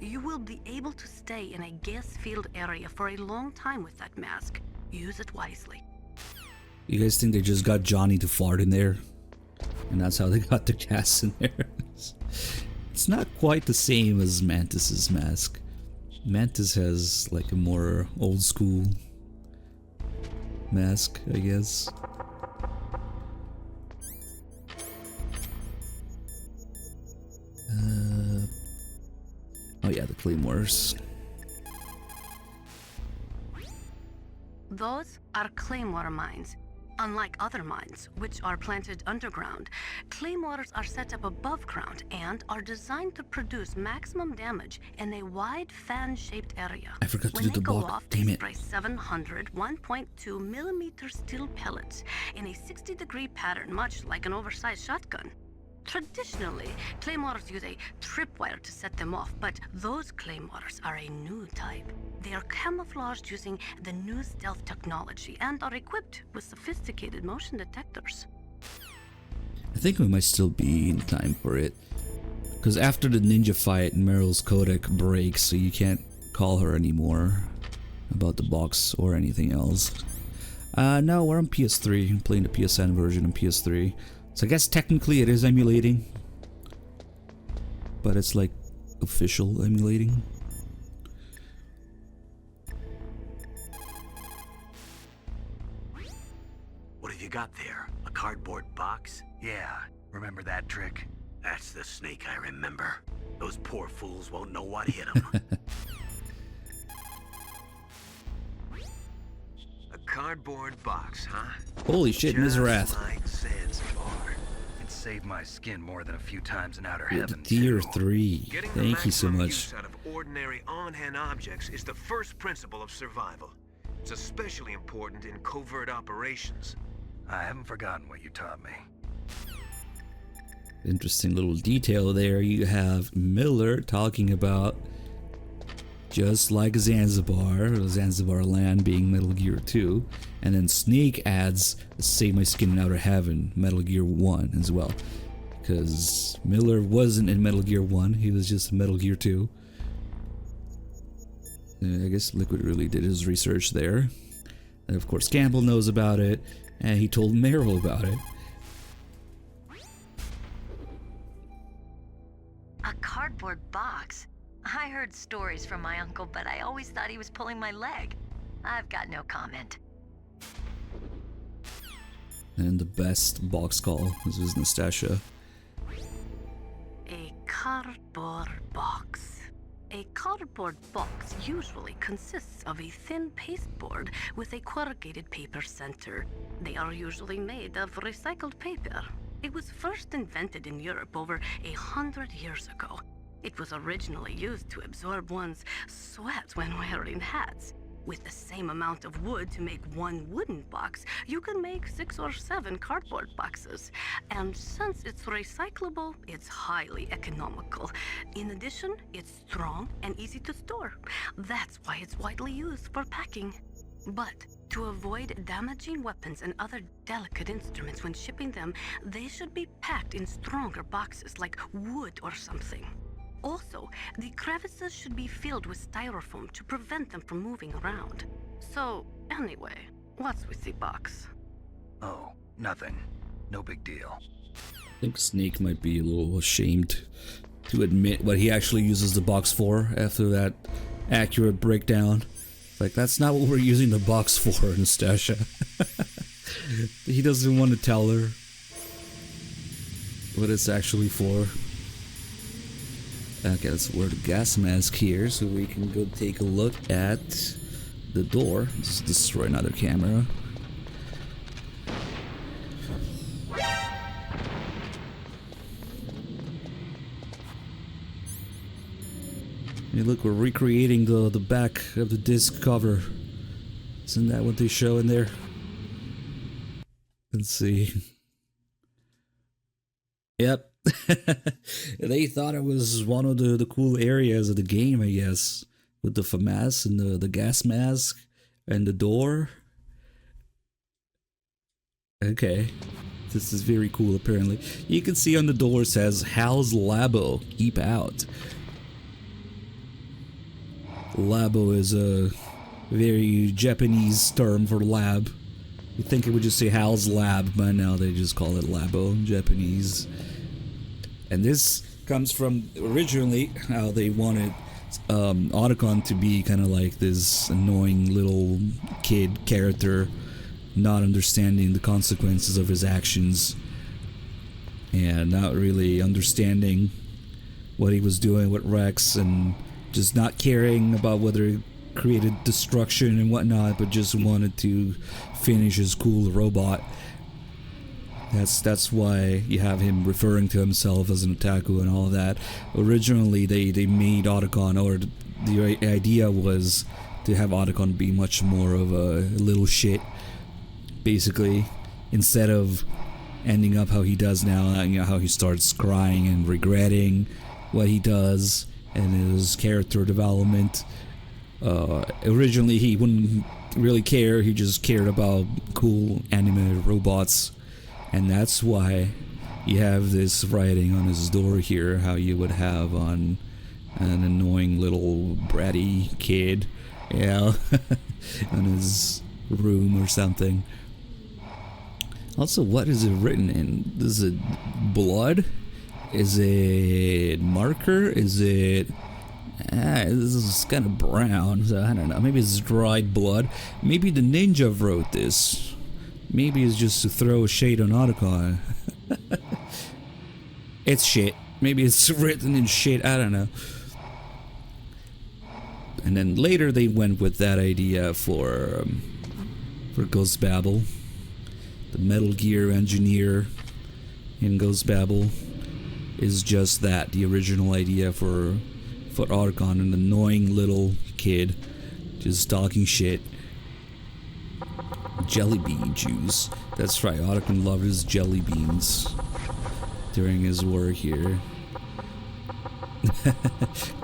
You will be able to stay in a gas-filled area for a long time with that mask. Use it wisely. You guys think they just got Johnny to fart in there? And that's how they got the gas in there? It's not quite the same as Mantis's mask. Mantis has like a more old school mask, I guess. Oh yeah, the claymores. Those are claymore mines. Unlike other mines, which are planted underground, claymores are set up above ground and are designed to produce maximum damage in a wide fan-shaped area. I forgot to do the block. block. Off, Damn they it. spray 700 1.2 millimeter steel pellets in a 60-degree pattern, much like an oversized shotgun. Traditionally, claymores use a tripwire to set them off, but those claymores are a new type. They are camouflaged using the new stealth technology and are equipped with sophisticated motion detectors. I think we might still be in time for it. Because after the ninja fight, Meryl's codec breaks, so you can't call her anymore about the box or anything else. No, we're on PS3. I'm playing the PSN version on PS3. So I guess technically it is emulating. But it's like official emulating. What have you got there? A cardboard box? Yeah, remember that trick? That's the Snake I remember. Those poor fools won't know what hit them. A cardboard box, huh? Holy shit, Mizrath. Just like Zanzibar. It saved my skin more than a few times in outer With heaven. Tier 3. Getting the Thank you so maximum much. use out of ordinary on-hand objects is the first principle of survival. It's especially important in covert operations. I haven't forgotten what you taught me. Interesting little detail there. You have Miller talking about just like Zanzibar land being Metal Gear 2, and then Snake adds Save My Skin in Outer Heaven, Metal Gear 1 as well. Because Miller wasn't in Metal Gear 1, he was just in Metal Gear 2. I guess Liquid really did his research there. And of course Campbell knows about it, and he told Meryl about it. A cardboard box? I heard stories from my uncle, but I always thought he was pulling my leg. I've got no comment. And the best box call is Nastasha. A cardboard box. A cardboard box usually consists of a thin pasteboard with a corrugated paper center. They are usually made of recycled paper. It was first invented in Europe over 100 years ago. It was originally used to absorb one's sweat when wearing hats. With the same amount of wood to make one wooden box, you can make 6 or 7 cardboard boxes. And since it's recyclable, it's highly economical. In addition, it's strong and easy to store. That's why it's widely used for packing. But to avoid damaging weapons and other delicate instruments when shipping them, they should be packed in stronger boxes like wood or something. Also, the crevices should be filled with styrofoam to prevent them from moving around. So, anyway, what's with the box? Oh, nothing. No big deal. I think Snake might be a little ashamed to admit what he actually uses the box for after that accurate breakdown. Like, that's not what we're using the box for, Nastasha. He doesn't want to tell her what it's actually for. Okay, let's wear the gas mask here so we can go take a look at the door. Let's destroy another camera. Hey, look, we're recreating the back of the disc cover. Isn't that what they show in there? Let's see. Yep. They thought it was one of the cool areas of the game, I guess. With the FAMAS and the gas mask and the door. Okay. This is very cool, apparently. You can see on the door it says, "How's Labo? Keep out." Labo is a very Japanese term for lab. You'd think it would just say Hal's Lab, but now they just call it Labo in Japanese. And this comes from originally how they wanted Otacon to be kind of like this annoying little kid character, not understanding the consequences of his actions and not really understanding what he was doing with Rex and just not caring about whether it created destruction and whatnot, but just wanted to finish his cool robot. That's why you have him referring to himself as an otaku and all that. Originally, they made Otacon, or the idea was to have Otacon be much more of a little shit, basically, instead of ending up how he does now, you know, how he starts crying and regretting what he does and his character development. Originally, he wouldn't really care, he just cared about cool animated robots. And that's why you have this writing on his door here, how you would have on an annoying little bratty kid, yeah, on his room or something. Also, what is it written in? Is it blood? Is it marker? Is it... this is kind of brown, so I don't know. Maybe it's dried blood. Maybe the ninja wrote this. Maybe it's just to throw shade on Otacon. It's shit. Maybe it's written in shit, I don't know. And then later they went with that idea for Ghost Babel. The Metal Gear engineer in Ghost Babel is just that, the original idea for Otacon, an annoying little kid just talking shit. Jelly bean juice. That's right, Otacon loved his jelly beans during his war here.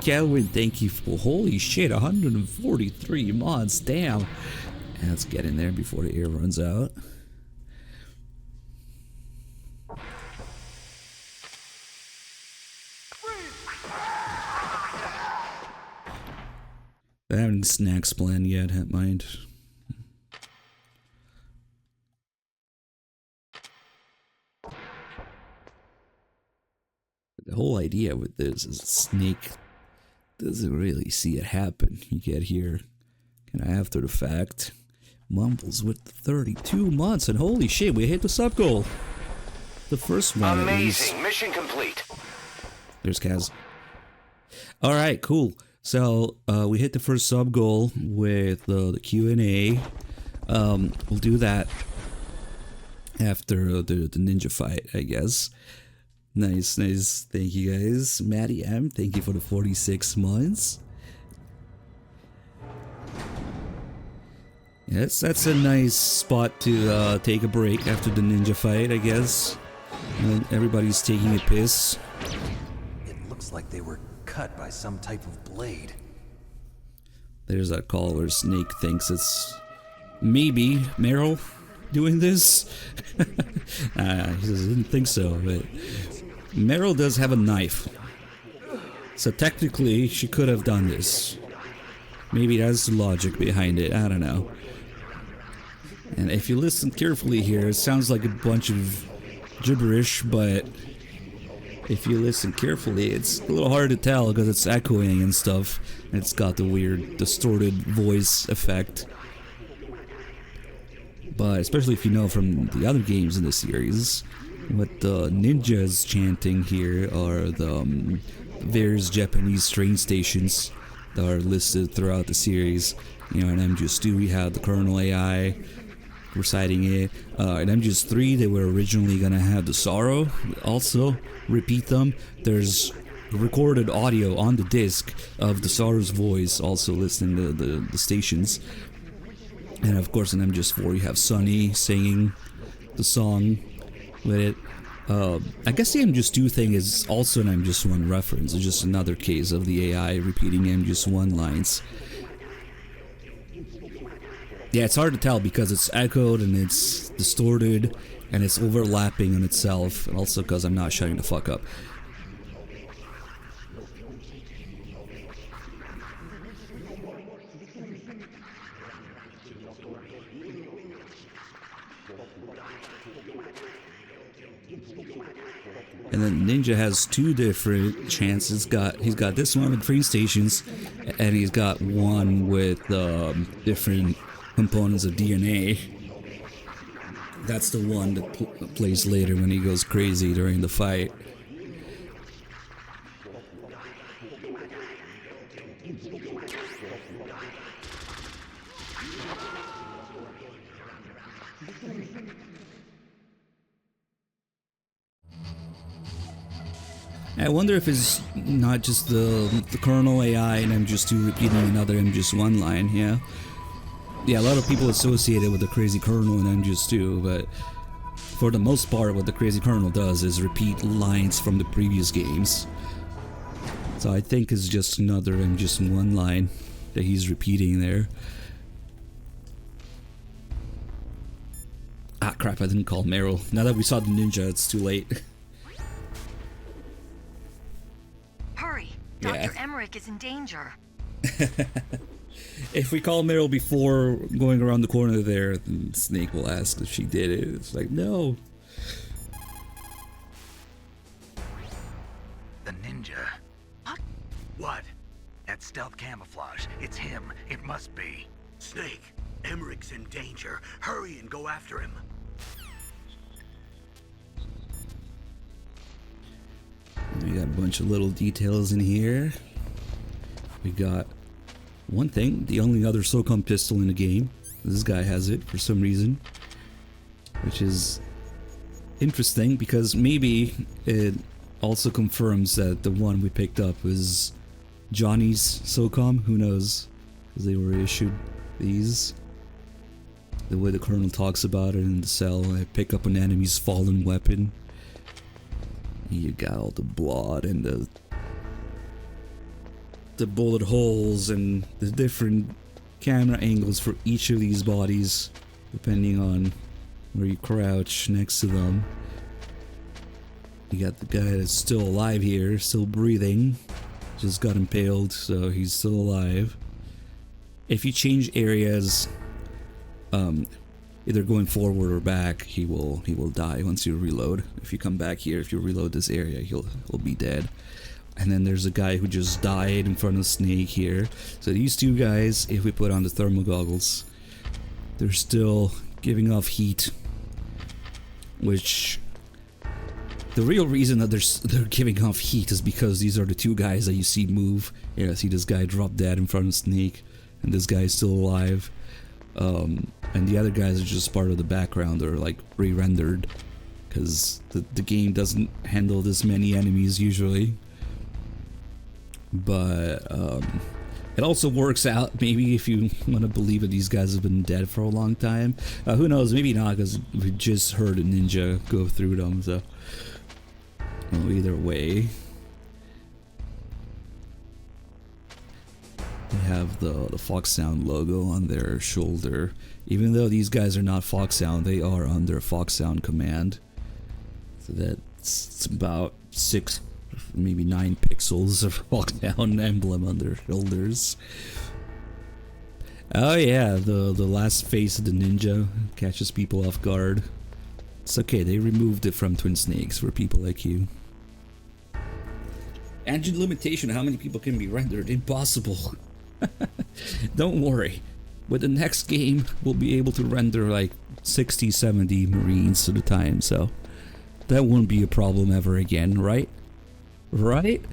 Calvin, thank you for holy shit, 143 mods, damn. Let's get in there before the air runs out. I haven't snacks planned yet, mind. The whole idea with this is Snake doesn't really see it happen. You get here, And after the fact, Mumbles with 32 months, and holy shit, we hit the sub goal. The first one. Amazing. Mission complete. There's Kaz. Alright, cool. So, we hit the first sub goal with the Q&A. We'll do that after the ninja fight, I guess. Nice, nice. Thank you guys. Maddie M, thank you for the 46 months. Yes, that's a nice spot to take a break after the ninja fight, I guess. And everybody's taking a piss. It looks like they were cut by some type of blade. There's that call where Snake thinks it's maybe Meryl doing this. He says, I didn't think so, but Meryl does have a knife. So technically, she could have done this. Maybe that's the logic behind it, I don't know. And if you listen carefully here, it sounds like a bunch of gibberish, but if you listen carefully, it's a little hard to tell because it's echoing and stuff. And it's got the weird distorted voice effect. But especially if you know from the other games in the series, what the ninjas chanting here are the various Japanese train stations that are listed throughout the series. You know, in MGS2 we had the Colonel AI reciting it. In MGS3 they were originally gonna have the Sorrow also repeat them. There's recorded audio on the disc of the Sorrow's voice also listening to the stations. And of course in MGS4 you have Sunny singing the song with it. I guess the MGS2 thing is also an MGS1 reference. It's just another case of the AI repeating MGS1 lines. Yeah, it's hard to tell because it's echoed and it's distorted and it's overlapping on itself, and also because I'm not shutting the fuck up. And then Ninja has two different chances. He's got this one with train stations, and he's got one with different components of DNA. That's the one that plays later when he goes crazy during the fight. I wonder if it's not just the Colonel AI and MGS2 repeating another MGS1 line, yeah? Yeah, a lot of people associate it with the Crazy Colonel and MGS2, but for the most part what the Crazy Colonel does is repeat lines from the previous games. So I think it's just another MGS1 line that he's repeating there. Ah crap, I didn't call Meryl. Now that we saw the ninja, it's too late. Hurry! Yeah. Dr. Emmerich is in danger. If we call Meryl before going around the corner there, then Snake will ask if she did it. It's like, no. The ninja. What? That stealth camouflage. It's him. It must be. Snake, Emmerich's in danger. Hurry and go after him. We got a bunch of little details in here. We got one thing, the only other SOCOM pistol in the game. This guy has it for some reason, which is interesting because maybe it also confirms that the one we picked up was Johnny's SOCOM. Who knows? Because they were issued these. The way the Colonel talks about it in the cell, I pick up an enemy's fallen weapon. You got all the blood and the bullet holes and the different camera angles for each of these bodies depending on where you crouch next to them. You got the guy that's still alive here, still breathing, just got impaled, so he's still alive. If you change areas, either going forward or back, he will die once you reload. If you come back here, if you reload this area, he'll be dead. I And then there's a guy who just died in front of Snake here. So these two guys, if we put on the thermal goggles, they're still giving off heat. Which, the real reason that they're giving off heat is because these are the two guys that you see move. Yeah, see this guy drop dead in front of Snake, and this guy is still alive. And the other guys are just part of the background, or like re-rendered, because the game doesn't handle this many enemies usually. But it also works out, maybe, if you want to believe that these guys have been dead for a long time. Who knows, maybe not, because we just heard a ninja go through them, so... Well, either way... They have the Foxhound logo on their shoulder. Even though these guys are not Foxhound, they are under Foxhound command. So that's about 6, maybe 9 pixels of Foxhound emblem on their shoulders. Oh yeah, the last face of the ninja catches people off guard. It's okay, they removed it from Twin Snakes for people like you. Engine limitation, how many people can be rendered? Impossible. Don't worry, with the next game we'll be able to render like 60-70 Marines at a time, so that won't be a problem ever again, right? Right?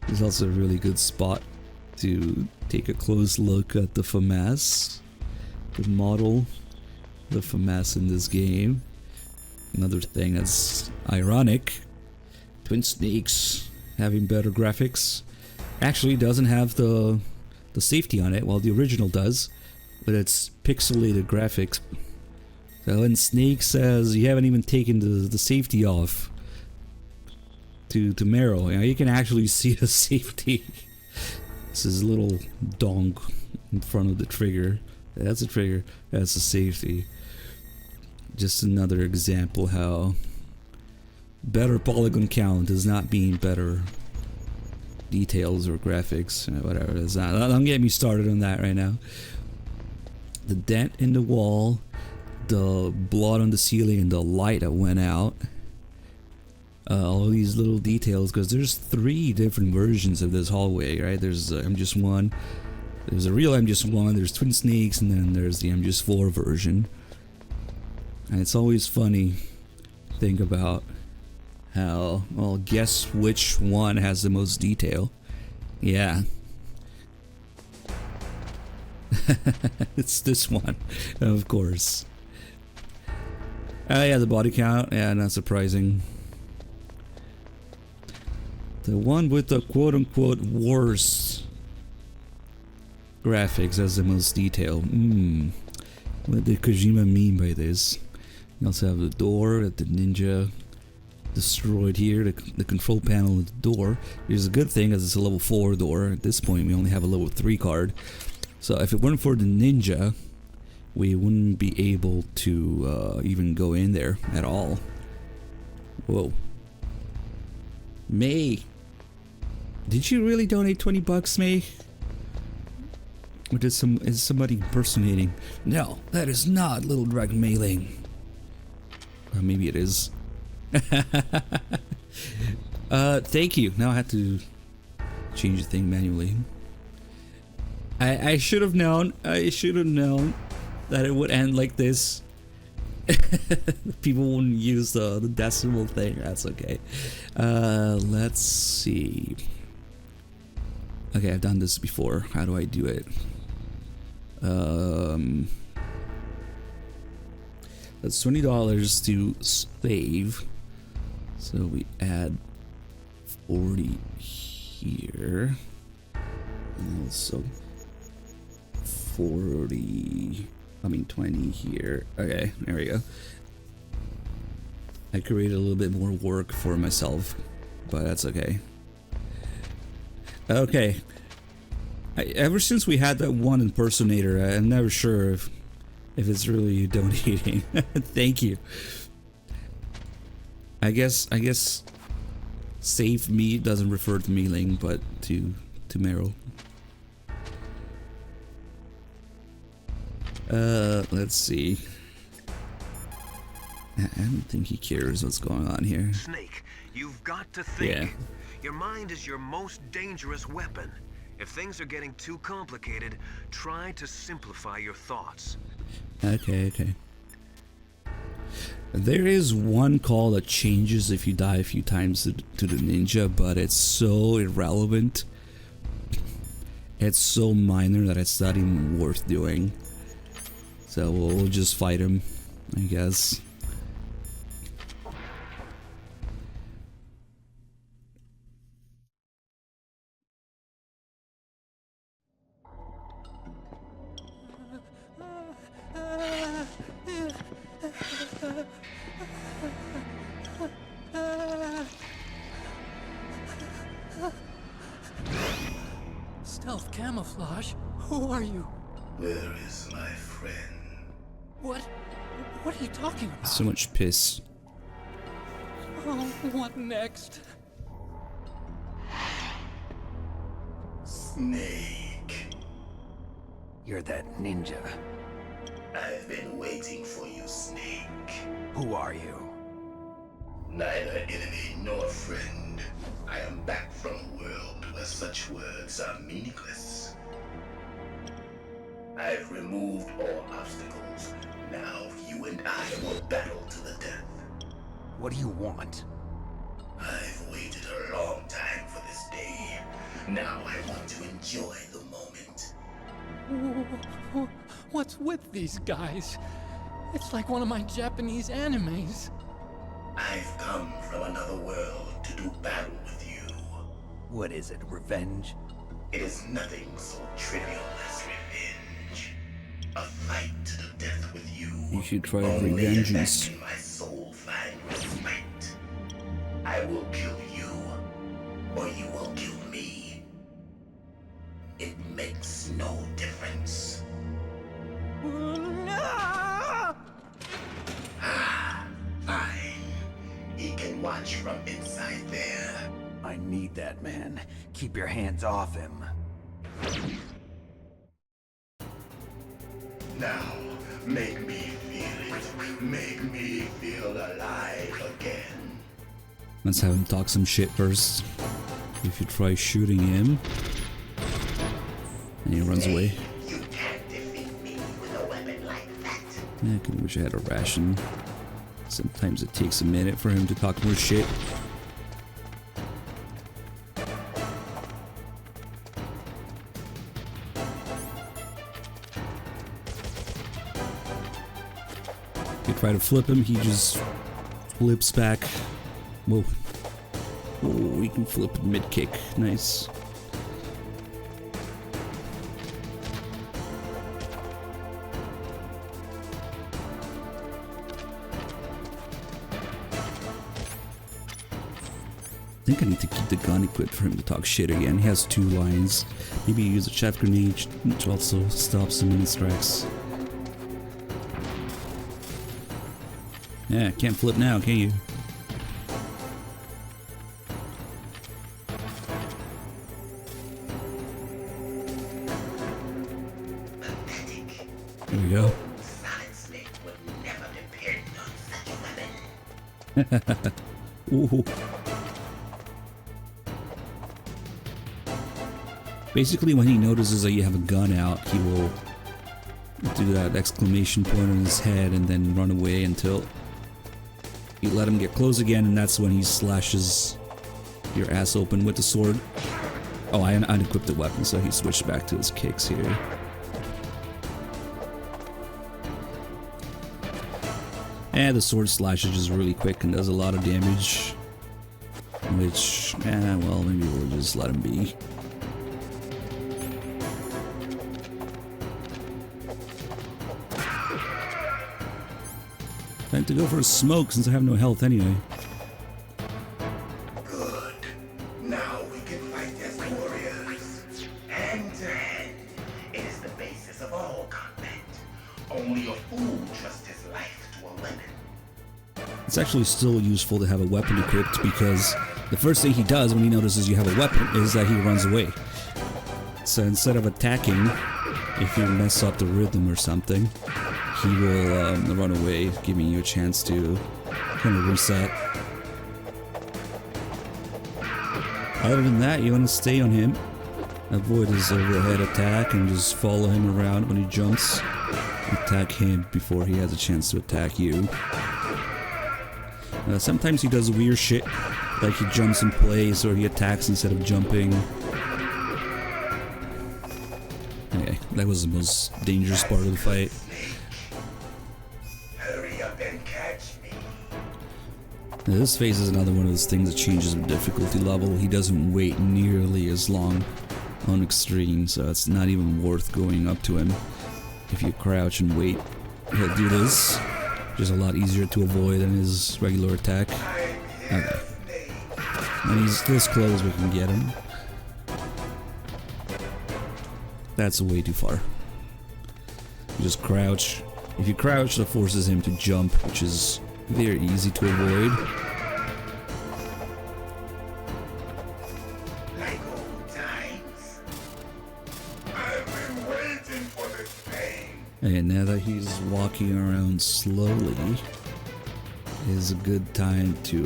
It's also a really good spot to take a close look at the FAMAS, the model, the FAMAS in this game. Another thing that's ironic, Twin Snakes having better graphics actually doesn't have the safety on it, while the original does, but it's pixelated graphics. So when Snake says you haven't even taken the safety off to Meryl, you know, you can actually see the safety. This is a little donk in front of the trigger. That's a trigger, that's a safety. Just another example how better polygon count does not mean better details or graphics, whatever it is. Don't get me started on that right now. The dent in the wall, the blood on the ceiling, and the light that went out. All these little details, because there's 3 different versions of this hallway, right? There's MGS1, there's a real MGS1, there's Twin Snakes, and then there's the MGS4 version. And it's always funny to think about how, well, guess which one has the most detail? Yeah. It's this one, of course. Yeah, the body count, yeah, not surprising. The one with the quote-unquote worst graphics has the most detail. What did Kojima mean by this? You also have the door that the ninja destroyed here, the control panel of the door. Which is a good thing, as it's a level 4 door. At this point we only have a level 3 card. So if it weren't for the ninja, we wouldn't be able to even go in there at all. Whoa. May, did you really donate 20 bucks, May? Or is somebody impersonating? No, that is not Little Dragon Mailing. Maybe it is. Thank you. Now I have to change the thing manually. I should have known. I should have known that it would end like this. People wouldn't use the decimal thing. That's okay. Let's see. Okay, I've done this before. How do I do it? That's $20 to save. So we add 40 here. And also 20 here. Okay, there we go. I created a little bit more work for myself, but that's okay. Okay. Ever since we had that one impersonator, I'm never sure if it's really you donating. Thank you. I guess save me doesn't refer to Mailing, but to Meryl. Let's see. I don't think he cares what's going on here. Snake, you've got to think. Yeah. Your mind is your most dangerous weapon. If things are getting too complicated, try to simplify your thoughts. Okay. There is one call that changes if you die a few times to the ninja, but it's so irrelevant. It's so minor that it's not even worth doing. So we'll just fight him, I guess. Stealth camouflage? Who are you? Where is my friend? What are you talking about? So much piss. Oh, what next? Snake. You're that ninja. I've been waiting for you, Snake. Who are you? Neither enemy nor friend. I am back from a world where such words are meaningless. I've removed all obstacles. Now you and I will battle to the death. What do you want? I've waited a long time for this day. Now I want to enjoy the moment. What's with these guys? It's like one of my Japanese animes. I've come from another world to do battle with you. What is it, revenge? It is nothing so trivial as revenge. A fight to the death with you. You should try Only vengeance. in my soul find respite. I will kill you, or you will kill me. It makes no difference. Fine. He can watch from inside there. I need that man. Keep your hands off him. Now, make me feel it. Make me feel alive again. Let's have him talk some shit first. If you try shooting him, and he runs away. You can't defeat me with a weapon like that. Yeah, I kinda wish I had a ration. Sometimes it takes a minute for him to talk more shit. You try to flip him, he just flips back. Whoa. Oh, he can flip mid-kick. Nice. I think I need to keep the gun equipped for him to talk shit again. He has 2 lines. Maybe use a chaff grenade, which also stops him in his tracks. Yeah, can't flip now, can you? There we go. Solid Snake would never depend on such a weapon. Ooh. Basically, when he notices that you have a gun out, he will do that exclamation point on his head and then run away until you let him get close again, and that's when he slashes your ass open with the sword. Oh, I unequipped the weapon, so he switched back to his kicks here. And the sword slashes just really quick and does a lot of damage. Which, well, maybe we'll just let him be. Time to go for a smoke since I have no health anyway. Good. Now we can fight as warriors. Hand to hand. It is the basis of all combat. Only a fool trusts his life to a weapon. It's actually still useful to have a weapon equipped because the first thing he does when he notices you have a weapon is that he runs away. So instead of attacking, if you mess up the rhythm or something, he will run away, giving you a chance to kind of reset. Other than that, you want to stay on him, avoid his overhead attack, and just follow him around when he jumps. Attack him before he has a chance to attack you. Sometimes he does weird shit, like he jumps in place or he attacks instead of jumping. Okay, that was the most dangerous part of the fight. Hurry up and catch me. Now, this phase is another one of those things that changes the difficulty level. He doesn't wait nearly as long on extreme, so it's not even worth going up to him. If you crouch and wait, he'll do this. Just a lot easier to avoid than his regular attack. Okay. And he's this close, we can get him. That's way too far. You just crouch. If you crouch, that forces him to jump, which is very easy to avoid. Like old times. I've been waiting for this pain. And now that he's walking around slowly, is a good time to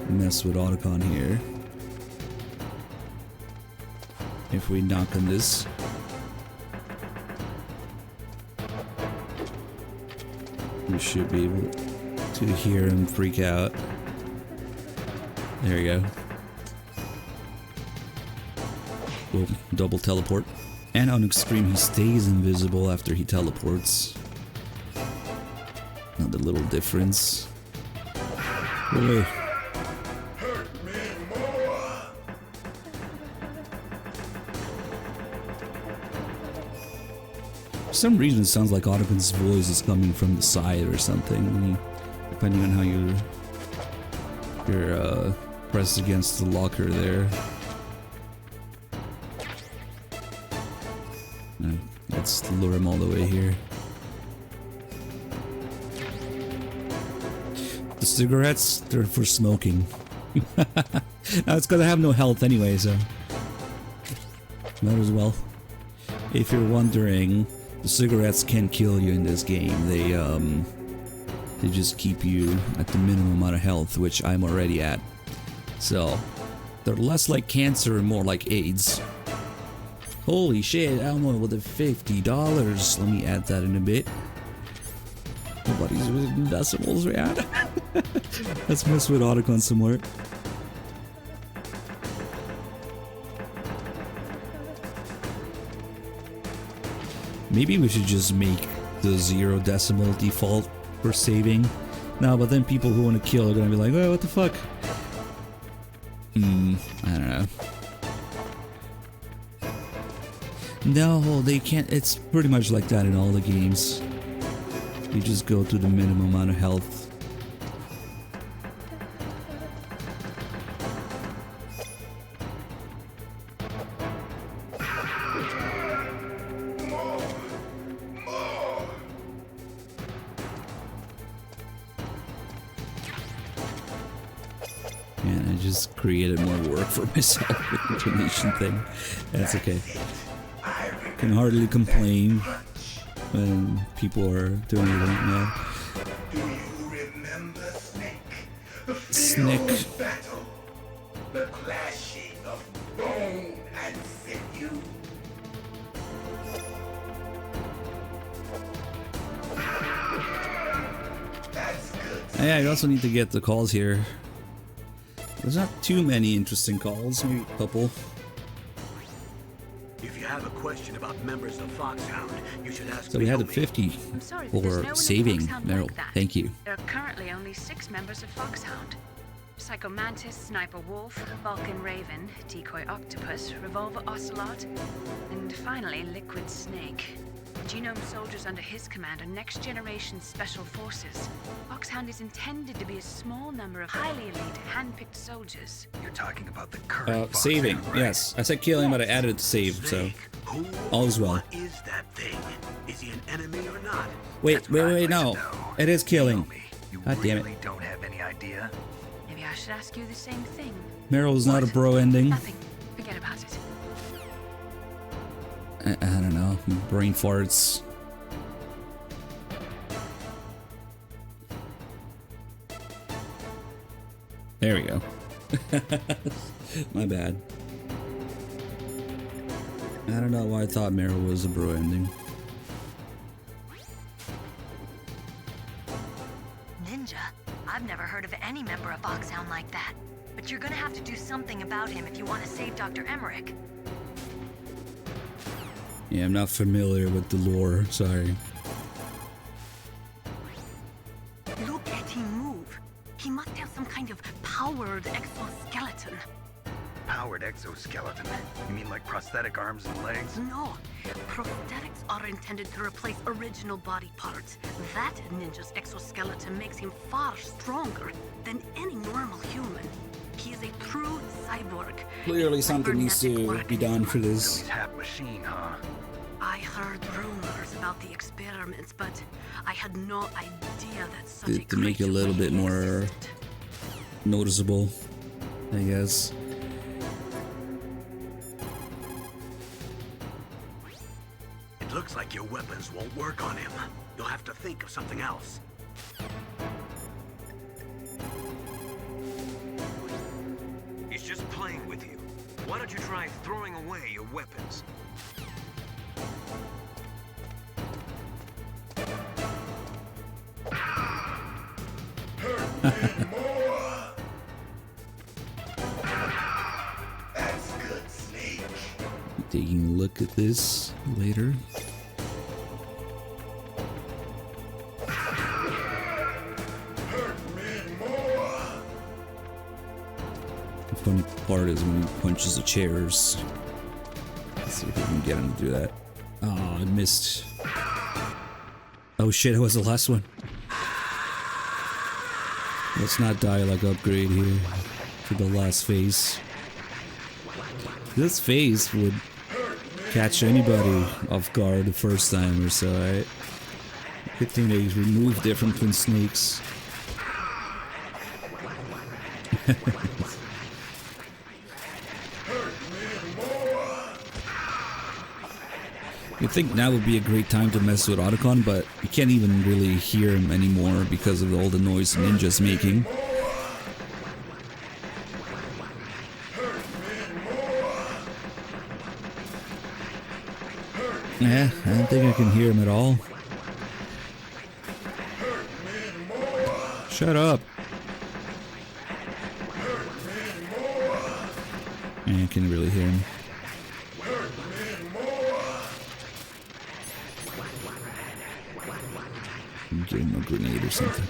mess with Otacon here. If we knock on this, we should be able to hear him freak out. There we go. We'll double teleport. And on extreme, he stays invisible after he teleports. Another little difference. Boy. For some reason, it sounds like Otacon's voice is coming from the side or something, depending on how you're pressed against the locker there. Let's lure him all the way here. The cigarettes, they're for smoking. Now it's gonna have no health anyway, so might as well. If you're wondering, the cigarettes can kill you in this game. They just keep you at the minimum amount of health, which I'm already at. So they're less like cancer and more like AIDS. Holy shit, Elmo with the $50. Let me add that in a bit. Nobody's with decimals, right? Let's mess with Otacon some more. Maybe we should just make the 0 decimal default for saving. No, but then people who want to kill are gonna be like, oh, what the fuck? I don't know. No, they can't. It's pretty much like that in all the games. You just go to the minimum amount of health. And I just created more work for myself with the donation thing. That's okay. Can hardly complain when people are doing it now. Do you remember Snake? The Snake. of battle, the clashing of bone and sinew. That's good. Yeah, you also need to get the calls here. There's not too many interesting calls, maybe a couple. If you have a question about members of Foxhound, you should ask So we had a 50 for saving Meryl. Thank you. There are currently only 6 members of Foxhound. Psycho Mantis, Sniper Wolf, Vulcan Raven, Decoy Octopus, Revolver Ocelot, and finally Liquid Snake. Genome soldiers under his command are next-generation special forces. Foxhound is intended to be a small number of highly elite, hand-picked soldiers. You're talking about the current Saving, Foxhound, right? yes. I said killing, but I added it to save, so all is well. What is that thing? Is he an enemy or not? Wait, no. It is killing. God damn it. Really don't have any idea. Maybe I should ask you the same thing. Meryl is not a bro ending. Nothing. Forget about it. I don't know. Brain farts. There we go. My bad. I don't know why I thought Meryl was a bro ending. Ninja? I've never heard of any member of Foxhound like that. But you're gonna have to do something about him if you want to save Dr. Emmerich. Yeah, I'm not familiar with the lore, sorry. Look at him move. He must have some kind of powered exoskeleton. Powered exoskeleton? You mean like prosthetic arms and legs? No, prosthetics are intended to replace original body parts. That ninja's exoskeleton makes him far stronger than any normal human. He is a true cyborg. Clearly something needs to be done for So this. he's half machine, huh? I heard rumors about the experiments, but I had no idea that such a To make it a little bit more noticeable, I guess. It looks like your weapons won't work on him. You'll have to think of something else. He's just playing with you. Why don't you try throwing away your weapons? That's good, Snake. Taking a look at this later. The funny part is when he punches the chairs. Let's see if we can get him to do that. Oh, I missed. Oh shit, that was the last one. Let's not dialogue upgrade here for the last phase. This phase would catch anybody off guard the first time or so, right? Good thing they removed it from Twin Snakes. You'd think now would be a great time to mess with Otacon, but you can't even really hear him anymore because of all the noise Ninja's making. Yeah, I don't think I can hear him at all. Shut up. Yeah, I can't really hear him. Give him a grenade or something.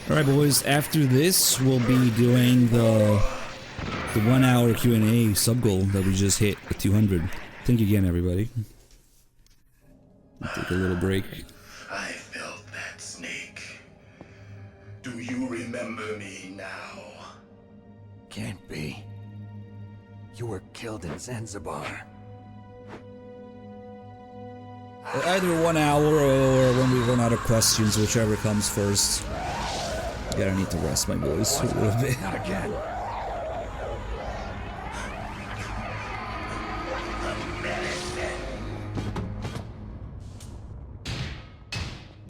Alright boys, after this we'll be doing the 1 hour Q&A sub goal that we just hit at 200. Thank you again everybody. Take a little break. I felt that, Snake. Do you remember me now? Can't be. You were killed in Zanzibar. Either 1 hour or when we run out of questions, whichever comes first. Gotta need to rest my voice a little bit. Not again.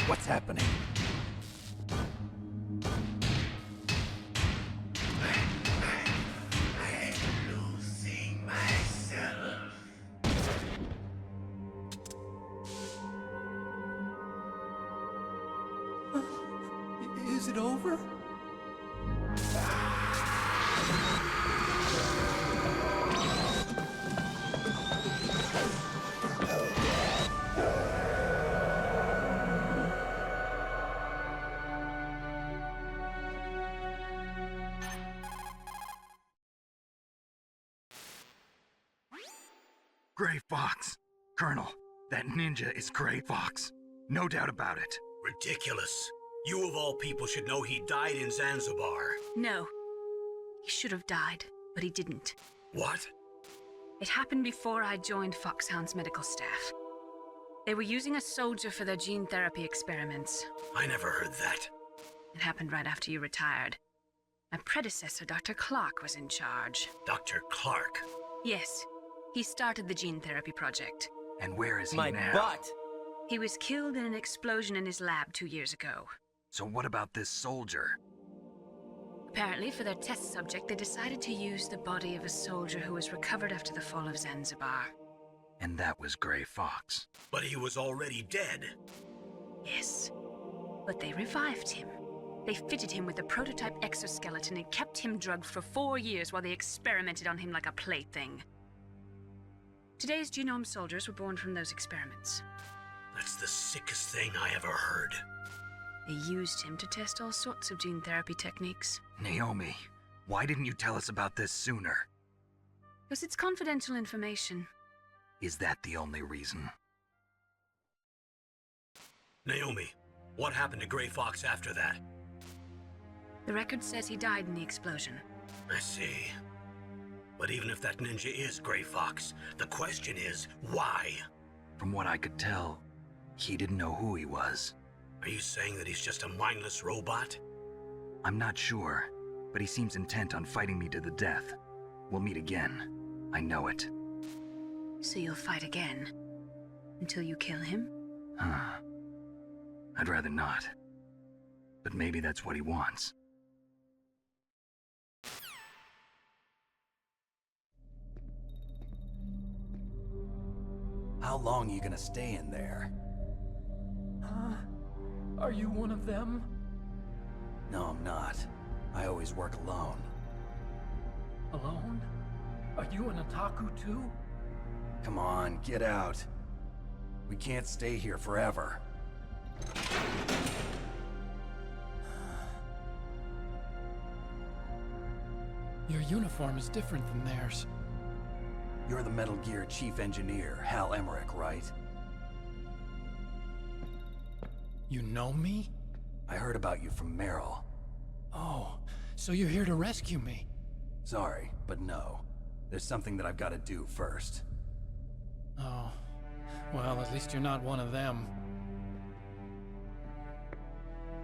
What's happening? I'm losing myself. Is it over? Gray Fox. Colonel, that ninja is Gray Fox. No doubt about it. Ridiculous. You of all people should know he died in Zanzibar. No. He should have died, but he didn't. What? It happened before I joined Foxhound's medical staff. They were using a soldier for their gene therapy experiments. I never heard that. It happened right after you retired. My predecessor, Dr. Clark, was in charge. Dr. Clark? Yes. He started the gene therapy project. And where is he My now? butt! He was killed in an explosion in his lab 2 years ago. So what about this soldier? Apparently, for their test subject, they decided to use the body of a soldier who was recovered after the fall of Zanzibar. And that was Gray Fox. But he was already dead. Yes, but they revived him. They fitted him with a prototype exoskeleton and kept him drugged for 4 years while they experimented on him like a plaything. Today's genome soldiers were born from those experiments. That's the sickest thing I ever heard. They used him to test all sorts of gene therapy techniques. Naomi, why didn't you tell us about this sooner? Because it's confidential information. Is that the only reason? Naomi, what happened to Gray Fox after that? The record says he died in the explosion. I see. But even if that ninja is Gray Fox, the question is, why? From what I could tell, he didn't know who he was. Are you saying that he's just a mindless robot? I'm not sure, but he seems intent on fighting me to the death. We'll meet again. I know it. So you'll fight again? Until you kill him? I'd rather not. But maybe that's what he wants. How long are you gonna stay in there? Huh? Are you one of them? No, I'm not. I always work alone. Alone? Are you an otaku too? Come on, get out. We can't stay here forever. Your uniform is different than theirs. You're the Metal Gear Chief Engineer, Hal Emmerich, right? You know me? I heard about you from Meryl. Oh, so you're here to rescue me? Sorry, but no. There's something that I've got to do first. Oh, well, at least you're not one of them.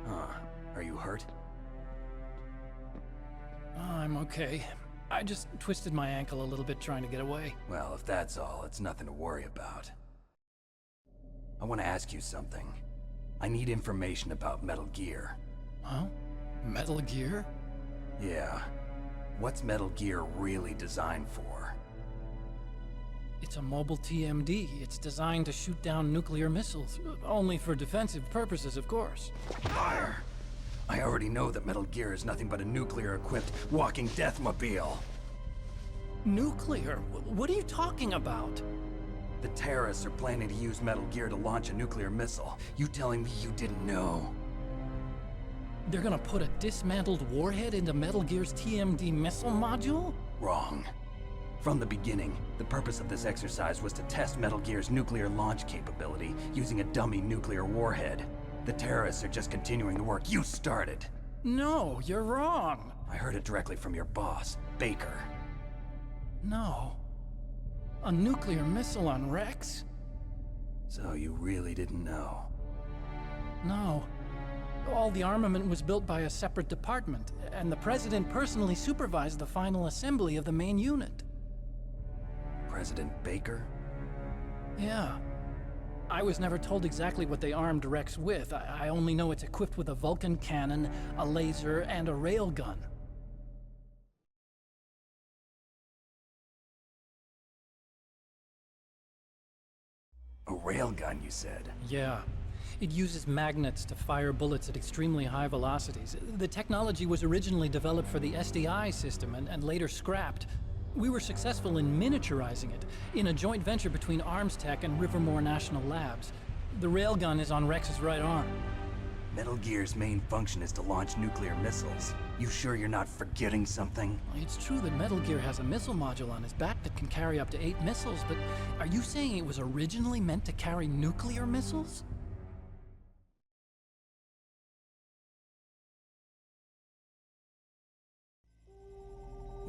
Huh. Are you hurt? I'm okay. I just twisted my ankle a little bit trying to get away. Well, if that's all, it's nothing to worry about. I want to ask you something. I need information about Metal Gear. Huh? Metal Gear? Yeah. What's Metal Gear really designed for? It's a mobile TMD. It's designed to shoot down nuclear missiles. Only for defensive purposes, of course. Fire! I already know that Metal Gear is nothing but a nuclear-equipped walking deathmobile. Nuclear? What are you talking about? The terrorists are planning to use Metal Gear to launch a nuclear missile. You telling me you didn't know? They're gonna put a dismantled warhead into Metal Gear's TMD missile module? Wrong. From the beginning, the purpose of this exercise was to test Metal Gear's nuclear launch capability using a dummy nuclear warhead. The terrorists are just continuing the work you started. No, you're wrong. I heard it directly from your boss, Baker. No. A nuclear missile on Rex? So you really didn't know? No. All the armament was built by a separate department, and the President personally supervised the final assembly of the main unit. President Baker? Yeah. I was never told exactly what they armed Rex with. I only know it's equipped with a Vulcan cannon, a laser, and a railgun. A railgun, you said? Yeah. It uses magnets to fire bullets at extremely high velocities. The technology was originally developed for the SDI system and later scrapped. We were successful in miniaturizing it, in a joint venture between Arms Tech and Rivermore National Labs. The railgun is on Rex's right arm. Metal Gear's main function is to launch nuclear missiles. You sure you're not forgetting something? It's true that Metal Gear has a missile module on his back that can carry up to 8 missiles, but are you saying it was originally meant to carry nuclear missiles?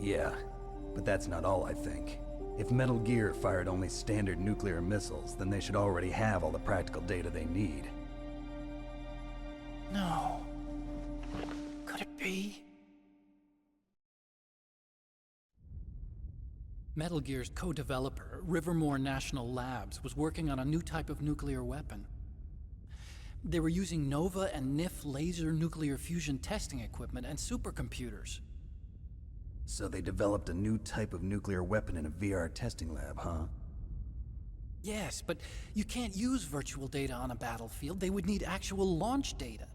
Yeah, but that's not all I think. If Metal Gear fired only standard nuclear missiles, then they should already have all the practical data they need. No. Could it be? Metal Gear's co-developer, Rivermore National Labs, was working on a new type of nuclear weapon. They were using NOVA and NIF laser nuclear fusion testing equipment and supercomputers. So they developed a new type of nuclear weapon in a VR testing lab, huh? Yes, but you can't use virtual data on a battlefield. They would need actual launch data.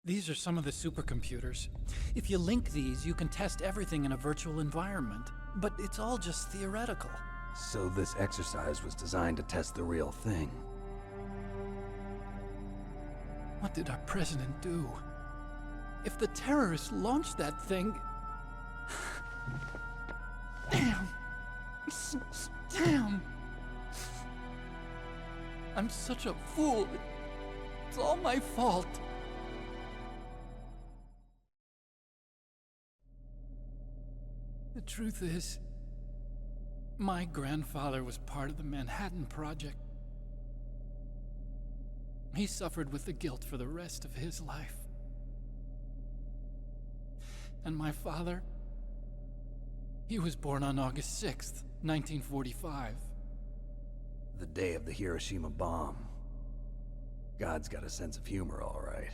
These are some of the supercomputers. If you link these, you can test everything in a virtual environment. But it's all just theoretical. So this exercise was designed to test the real thing. What did our president do? If the terrorists launched that thing... Damn! Damn! I'm such a fool. It's all my fault. The truth is, my grandfather was part of the Manhattan Project. He suffered with the guilt for the rest of his life. And my father, he was born on August 6th, 1945. The day of the Hiroshima bomb. God's got a sense of humor, all right.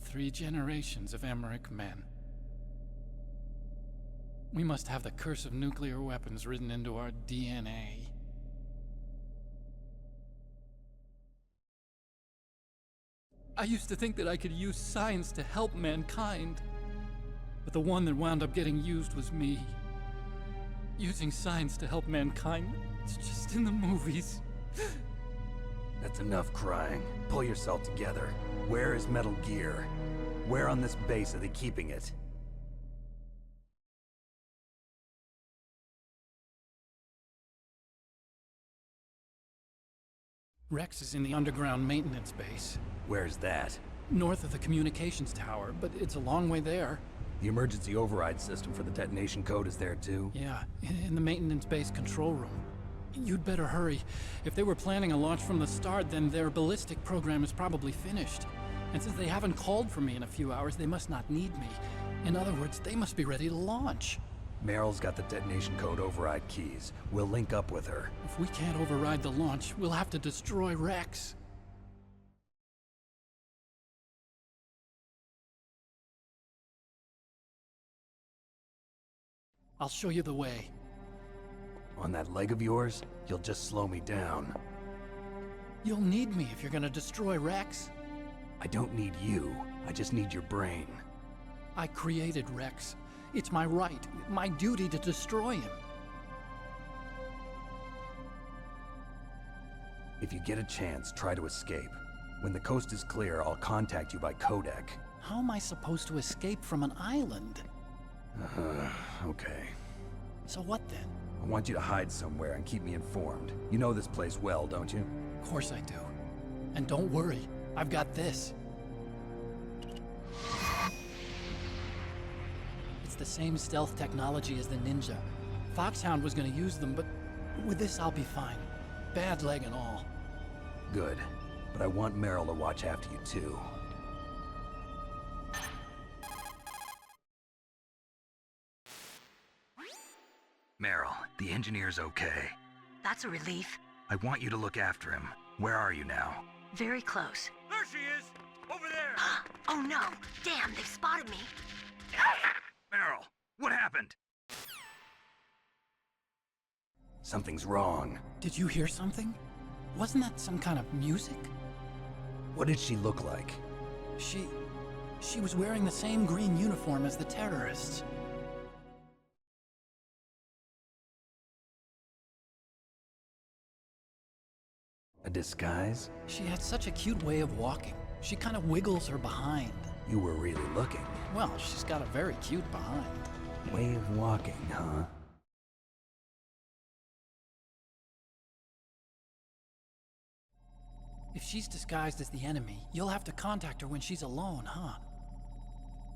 3 generations of Emmerich men. We must have the curse of nuclear weapons written into our DNA. I used to think that I could use science to help mankind, but the one that wound up getting used was me. Using science to help mankind, it's just in the movies. That's enough crying. Pull yourself together. Where is Metal Gear? Where on this base are they keeping it? Rex is in the underground maintenance base. Where's that? North of the communications tower, but it's a long way there. The emergency override system for the detonation code is there too? Yeah, in the maintenance base control room. You'd better hurry. If they were planning a launch from the start, then their ballistic program is probably finished. And since they haven't called for me in a few hours, they must not need me. In other words, they must be ready to launch. Meryl's got the detonation code override keys. We'll link up with her. If we can't override the launch, we'll have to destroy Rex. I'll show you the way. On that leg of yours, you'll just slow me down. You'll need me if you're gonna destroy Rex. I don't need you. I just need your brain. I created Rex. It's my right, my duty to destroy him. If you get a chance, try to escape. When the coast is clear, I'll contact you by codec. How am I supposed to escape from an island? Okay. So what then? I want you to hide somewhere and keep me informed. You know this place well, don't you? Of course I do. And don't worry, I've got this. It's the same stealth technology as the Ninja. Foxhound was gonna use them, but with this I'll be fine. Bad leg and all. Good. But I want Meryl to watch after you too. Meryl, the engineer's okay. That's a relief. I want you to look after him. Where are you now? Very close. There she is! Over there! Oh no! Damn, they've spotted me! Meryl, what happened? Something's wrong. Did you hear something? Wasn't that some kind of music? What did she look like? She was wearing the same green uniform as the terrorists. A disguise? She had such a cute way of walking. She kind of wiggles her behind. You were really looking. Well, she's got a very cute behind. Way of walking, huh? If she's disguised as the enemy, you'll have to contact her when she's alone, huh?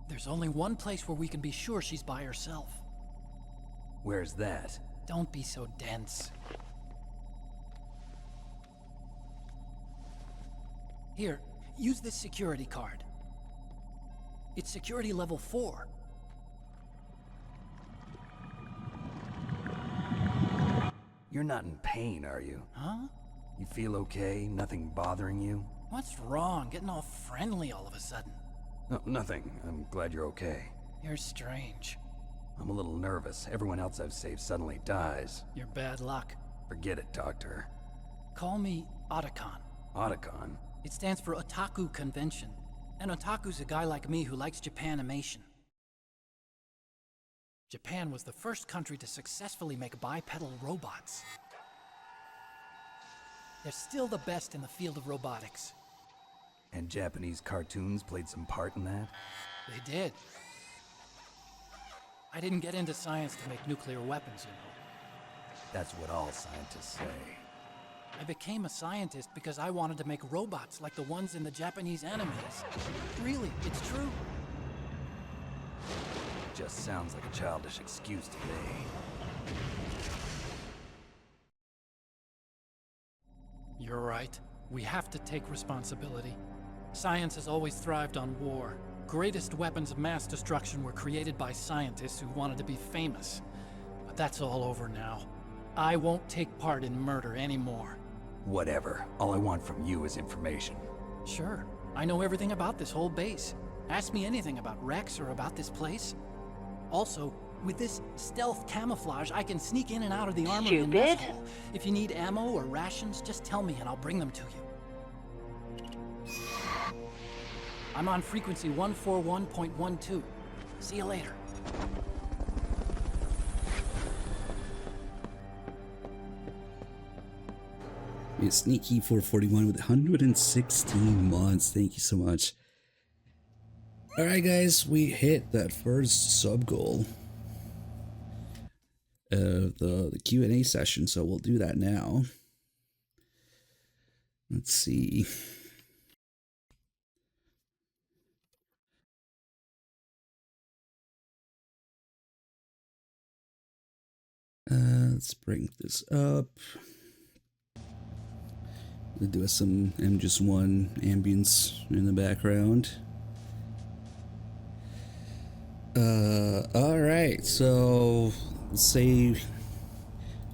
There's only one place where we can be sure she's by herself. Where's that? Don't be so dense. Here, use this security card. It's security level 4. You're not in pain, are you? Huh? You feel okay? Nothing bothering you? What's wrong? Getting all friendly all of a sudden. No, nothing. I'm glad you're okay. You're strange. I'm a little nervous. Everyone else I've saved suddenly dies. You're bad luck. Forget it, Doctor. Call me Otacon. Otacon? It stands for Otaku Convention. An otaku's a guy like me who likes Japanimation. Japan was the first country to successfully make bipedal robots. They're still the best in the field of robotics. And Japanese cartoons played some part in that? They did. I didn't get into science to make nuclear weapons, you know. That's what all scientists say. I became a scientist because I wanted to make robots like the ones in the Japanese animes. Really, it's true. Just sounds like a childish excuse to me. You're right. We have to take responsibility. Science has always thrived on war. Greatest weapons of mass destruction were created by scientists who wanted to be famous. But that's all over now. I won't take part in murder anymore. Whatever. All I want from you is information. Sure. I know everything about this whole base. Ask me anything about Rex or about this place. Also, with this stealth camouflage, I can sneak in and out of the armory and mess hall. If you need ammo or rations, just tell me and I'll bring them to you. I'm on frequency 141.12. See you later. A sneaky 441 with 116 months. Thank you so much. Alright guys, we hit that first sub goal of the Q&A session, so we'll do that now. Let's see. Let's bring this up. We'll do some MGS1 ambience in the background. Alright, so let's say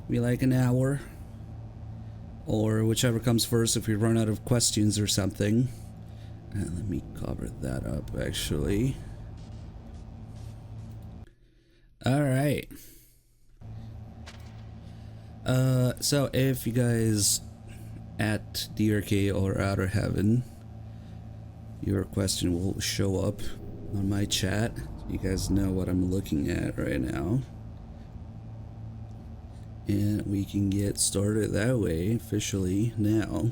we like an hour, or whichever comes first if we run out of questions or something. Let me cover that up actually. Alright. So if you guys at DRK or Outer Heaven, your question will show up on my chat. You guys know what I'm looking at right now. And we can get started that way officially now.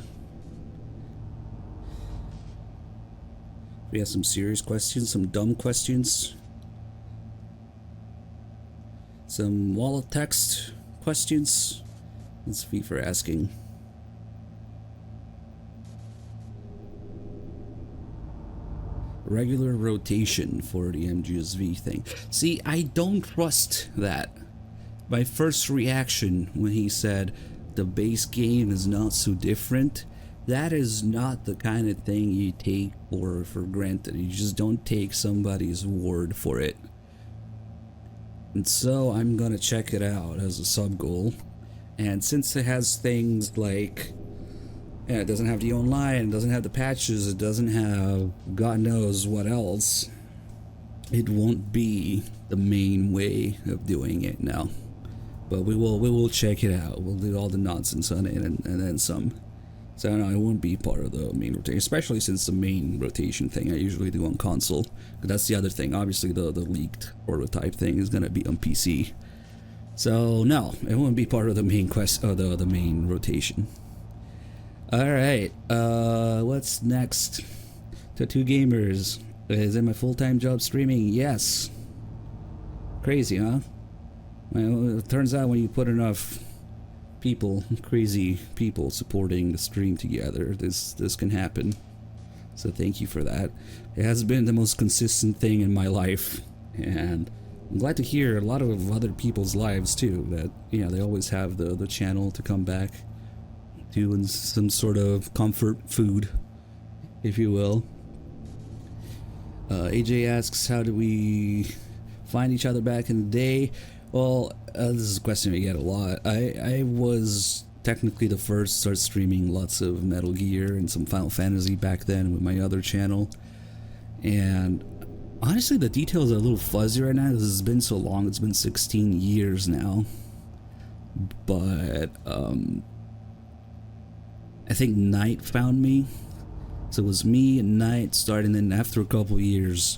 We have some serious questions, some dumb questions, some wall of text questions. Let's be for asking. Regular rotation for the MGSV thing. See, I don't trust that. My first reaction when he said the base game is not so different, that is not the kind of thing you take for granted. You just don't take somebody's word for it. And so I'm gonna check it out as a sub goal. And since it has things like, yeah, it doesn't have the online, it doesn't have the patches, it doesn't have God knows what else, it won't be the main way of doing it now. But we will check it out. We'll do all the nonsense on it and then some. So no, it won't be part of the main rotation, especially since the main rotation thing I usually do on console. But that's the other thing. Obviously the leaked prototype thing is gonna be on PC. So no, it won't be part of the main quest or the main rotation. Alright, what's next? Tattoo Gamers. Is it my full-time job streaming? Yes. Crazy, huh? Well, it turns out when you put enough people, crazy people supporting the stream together, this can happen. So thank you for that. It has been the most consistent thing in my life, and I'm glad to hear a lot of other people's lives too, that, yeah, they always have the channel to come back to and some sort of comfort food, if you will. AJ asks, how do we find each other back in the day? Well, this is a question we get a lot. I was technically the first to start streaming lots of Metal Gear and some Final Fantasy back then with my other channel. And honestly, the details are a little fuzzy right now because it's been so long. It's been 16 years now. But I think Knight found me. So it was me and Knight starting, and then after a couple years,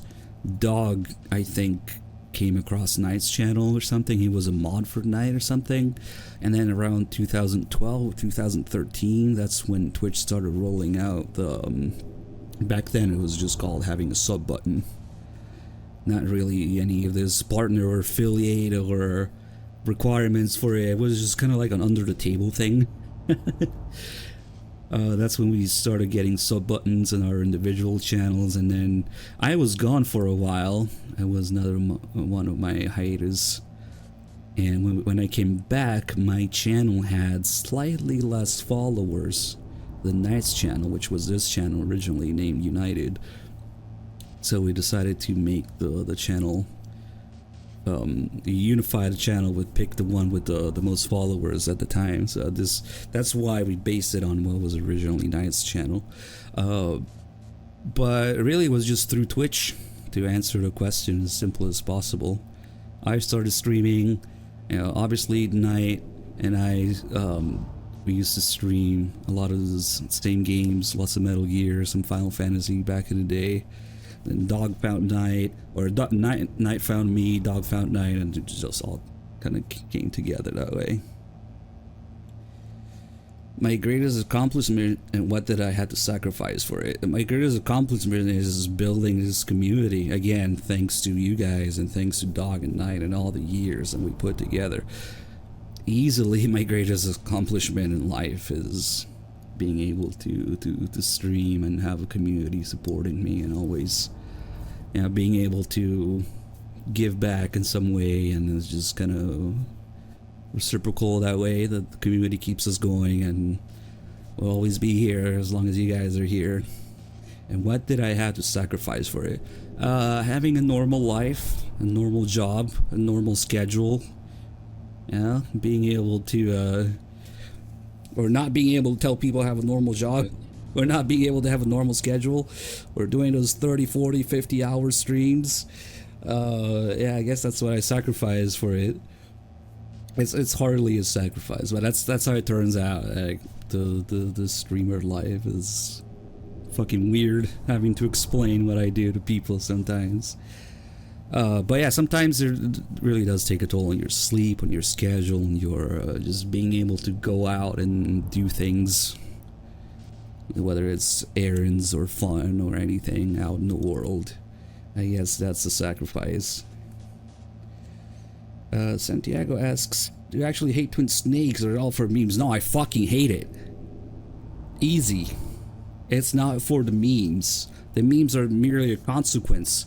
Dog, I think, came across Knight's channel or something. He was a mod for Knight or something. And then around 2012, 2013, that's when Twitch started rolling out the... back then it was just called having a sub button. Not really any of this partner or affiliate or requirements for it. It was just kind of like an under the table thing. That's when we started getting sub buttons in our individual channels, and then I was gone for a while. I was another one of my hiatus, and when I came back, my channel had slightly less followers than Knight's channel, which was this channel originally named United. So we decided to make the channel, unify the channel, with pick the one with the most followers at the time. So that's why we based it on what was originally Knight's channel. But really it was just through Twitch, to answer the question as simple as possible. I started streaming, you know, obviously Knight and I, we used to stream a lot of the same games, lots of Metal Gear, some Final Fantasy back in the day. Then Dog found Knight, or Knight found me, Dog found Knight, and it just all kind of came together that way. My greatest accomplishment, and what did I have to sacrifice for it? My greatest accomplishment is building this community. Again, thanks to you guys, and thanks to Dog and Knight and all the years that we put together. Easily my greatest accomplishment in life is being able to stream and have a community supporting me, and always, you know, being able to give back in some way, and it's just kind of reciprocal that way, that the community keeps us going, and we'll always be here as long as you guys are here. And what did I have to sacrifice for it? Having a normal life, a normal job, a normal schedule, yeah, being able to or not being able to tell people I have a normal job, or not being able to have a normal schedule, or doing those 30, 40, 50 hour streams. Yeah, I guess that's what I sacrificed for it. It's hardly a sacrifice, but that's how it turns out. Like, the streamer life is fucking weird, having to explain what I do to people sometimes. But yeah, sometimes it really does take a toll on your sleep, on your schedule, and your just being able to go out and do things, whether it's errands or fun or anything out in the world. I guess that's a sacrifice. Santiago asks, do you actually hate Twin Snakes, or are it all for memes? No, I fucking hate it. Easy. It's not for the memes. The memes are merely a consequence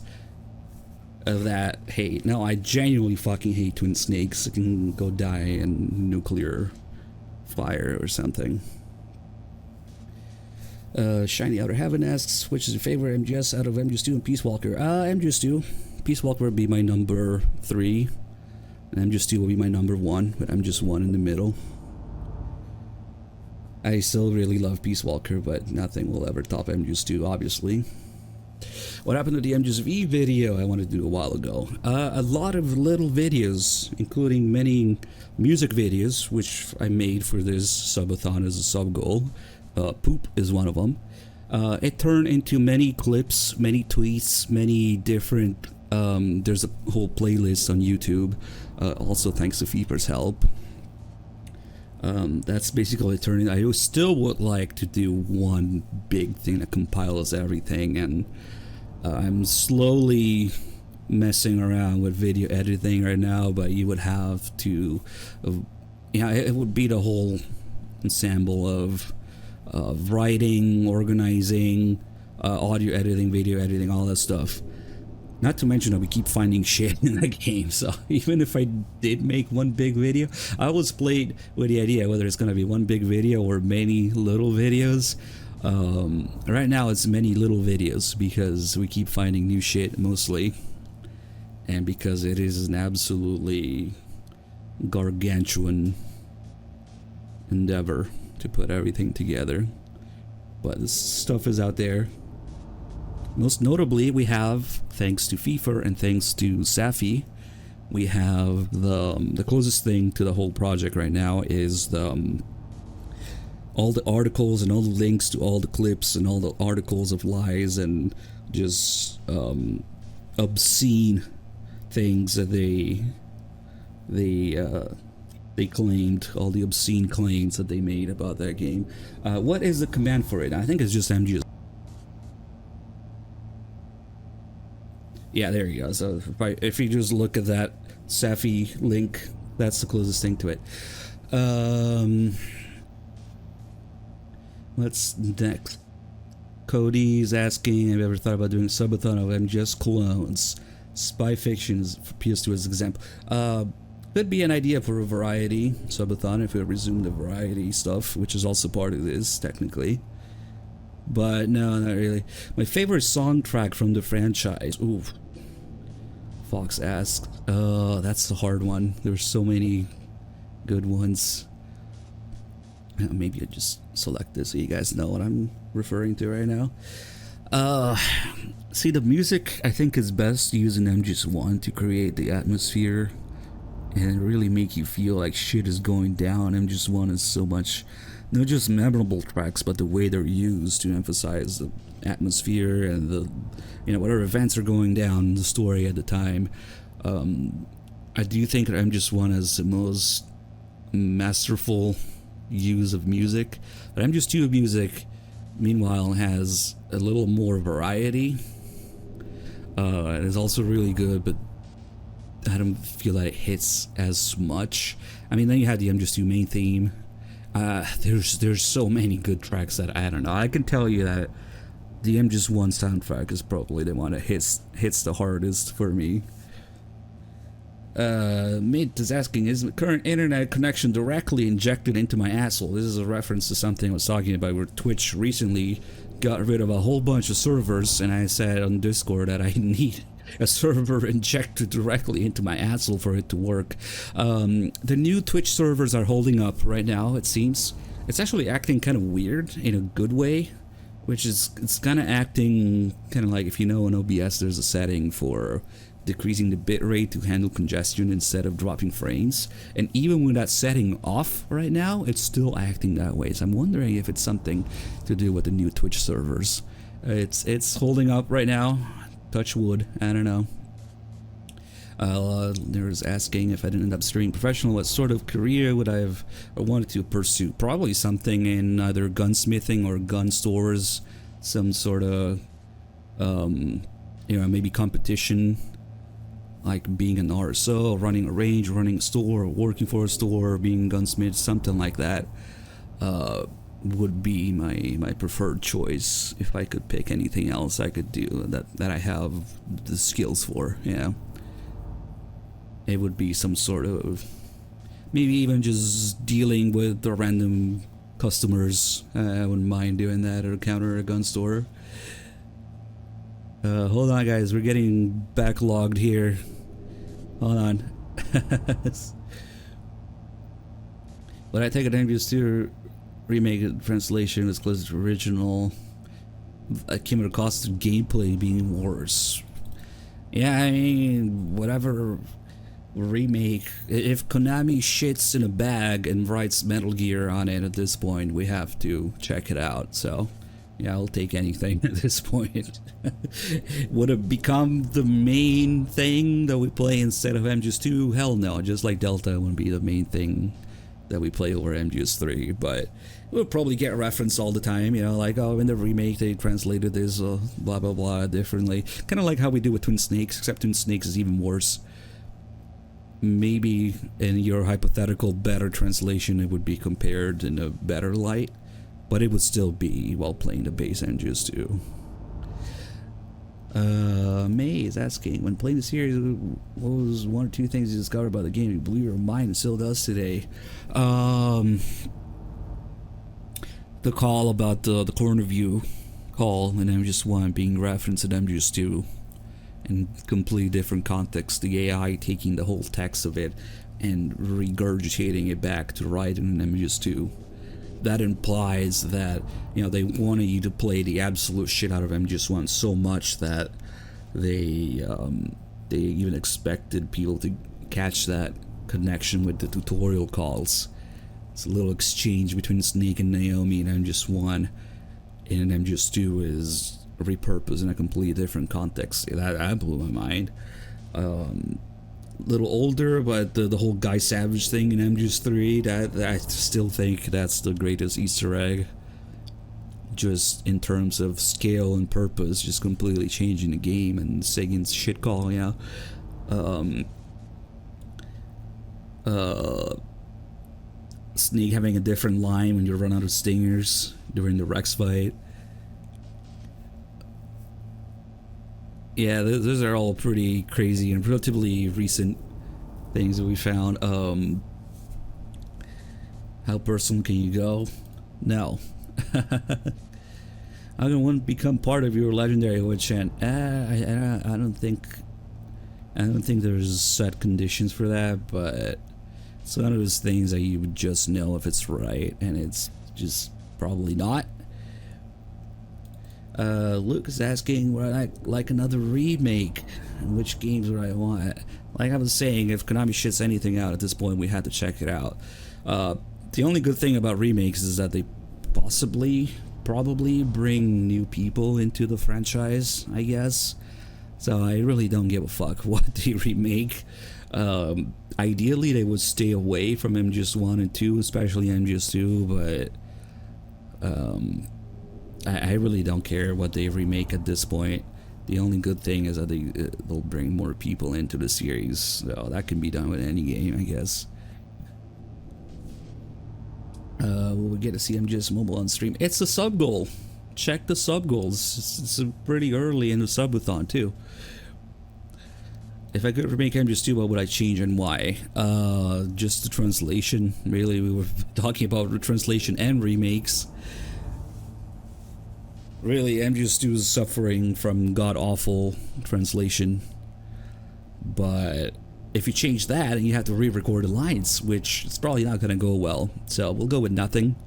of that hate. No, I genuinely fucking hate Twin Snakes. It can go die in nuclear fire or something. Shiny Outer Heaven asks, which is your favorite MGS out of MGS2 and Peace Walker? MGS2. Peace Walker would be my number 3. And MGS2 will be my number 1, but I'm just 1 in the middle. I still really love Peace Walker, but nothing will ever top MGS2, obviously. What happened to the MGS video I wanted to do a while ago? A lot of little videos, including many music videos, which I made for this subathon as a sub goal. Poop is one of them. It turned into many clips, many tweets, many different... there's a whole playlist on YouTube, also thanks to Feeper's help. That's basically turning. I still would like to do one big thing that compiles everything, and I'm slowly messing around with video editing right now, but you would have to, yeah, it would be the whole ensemble of writing, organizing, audio editing, video editing, all that stuff. Not to mention that we keep finding shit in the game, so even if I did make one big video, I always played with the idea whether it's going to be one big video or many little videos. Right now it's many little videos because we keep finding new shit mostly, and because it is an absolutely gargantuan endeavor to put everything together. But this stuff is out there. Most notably, we have, thanks to FIFA and thanks to Safi, we have the closest thing to the whole project right now is all the articles and all the links to all the clips and all the articles of lies and just obscene things that they claimed, all the obscene claims that they made about that game. What is the command for it? I think it's just MGS. Yeah, there you go. So if you just look at that Safi link, that's the closest thing to it. What's next? Cody's asking, have you ever thought about doing a subathon of MGS clones? Spy fiction for PS2 as an example. Could be an idea for a variety subathon if we resume the variety stuff, which is also part of this technically. But no, not really. My favorite song track from the franchise. Ooh. Fox asks. That's the hard one. There's so many good ones. Maybe I just select this so you guys know what I'm referring to right now. See, the music I think is best used in MGS1 to create the atmosphere and really make you feel like shit is going down. MGS1 is so much, not just memorable tracks, but the way they're used to emphasize the atmosphere and the, you know, whatever events are going down, the story at the time. I do think that MGS1 has the most masterful use of music, but MGS2 music, meanwhile, has a little more variety. It is also really good, but I don't feel that it hits as much. I mean, then you have the MGS2 main theme. There's so many good tracks that I don't know. I can tell you that the MGS1 soundtrack is probably the one that hits the hardest for me. Mint is asking, is the current internet connection directly injected into my asshole? This is a reference to something I was talking about where Twitch recently got rid of a whole bunch of servers, and I said on Discord that I need a server injected directly into my asshole for it to work. The new Twitch servers are holding up right now, it seems. It's actually acting kind of weird in a good way, which is, it's kind of acting kind of like, if you know in OBS there's a setting for decreasing the bitrate to handle congestion instead of dropping frames, and even with that setting off right now, it's still acting that way. So I'm wondering if it's something to do with the new Twitch servers. It's holding up right now. Touch wood. I don't know. There's asking if I didn't end up streaming professional, what sort of career would I have wanted to pursue? Probably something in either gunsmithing or gun stores, some sort of, you know, maybe competition, like being an RSO, running a range, running a store, working for a store, being a gunsmith, something like that. Would be my preferred choice if I could pick anything else I could do that I have the skills for. Yeah, it would be some sort of, maybe even just dealing with the random customers. I wouldn't mind doing that, or counter a gun store. Hold on guys, we're getting backlogged here. Hold on. But I take it MGS2 remake translation as close to original. I came across the gameplay being worse. Yeah, I mean, whatever remake, if Konami shits in a bag and writes Metal Gear on it at this point, we have to check it out. So yeah, I'll take anything at this point. Would it become the main thing that we play instead of MGS2? Hell no, just like Delta wouldn't be the main thing that we play over MGS3, but we'll probably get referenced all the time, you know, like, oh, in the remake they translated this blah blah blah differently. Kind of like how we do with Twin Snakes, except Twin Snakes is even worse. Maybe in your hypothetical better translation it would be compared in a better light, but it would still be while playing the base MGS2. May is asking, when playing the series, what was one or two things you discovered about the game you blew your mind and still does today? The call about the corner view call in MGS1 being referenced in MGS2 in completely different context. The AI taking the whole text of it, and regurgitating it back to Raiden and MGS2. That implies that, you know, they wanted you to play the absolute shit out of MGS1 so much that they even expected people to catch that connection with the tutorial calls. It's a little exchange between Snake and Naomi in MGS1, and MGS2 is repurposed in a completely different context. That blew my mind. Little older, but the whole Guy Savage thing in MGS3, that I still think that's the greatest Easter egg. Just in terms of scale and purpose, just completely changing the game and Sagan's shit call, yeah. Snake having a different line when you run out of stingers during the Rex fight. Yeah, those are all pretty crazy and relatively recent things that we found. How personal can you go? No. I'm gonna want to become part of your legendary wood chant. I don't think there's set conditions for that, but it's one of those things that you would just know if it's right, and it's just probably not. Luke is asking would I like another remake, and which games would I want. Like I was saying, if Konami shits anything out at this point, we had to check it out. The only good thing about remakes is that they probably bring new people into the franchise, I guess. So I really don't give a fuck what they remake. Ideally they would stay away from MGS1 and 2, especially MGS2, but I really don't care what they remake at this point. The only good thing is that they'll bring more people into the series, so that can be done with any game, I guess. Will we get to see MGS Mobile on stream? It's a sub goal. Check the sub goals. It's pretty early in the subathon too. If I could remake MGS2, what would I change and why? Just the translation. Really, we were talking about translation and remakes. Really, MGS2 is suffering from god-awful translation. But if you change that, and you have to re-record the lines, which is probably not going to go well. So we'll go with nothing.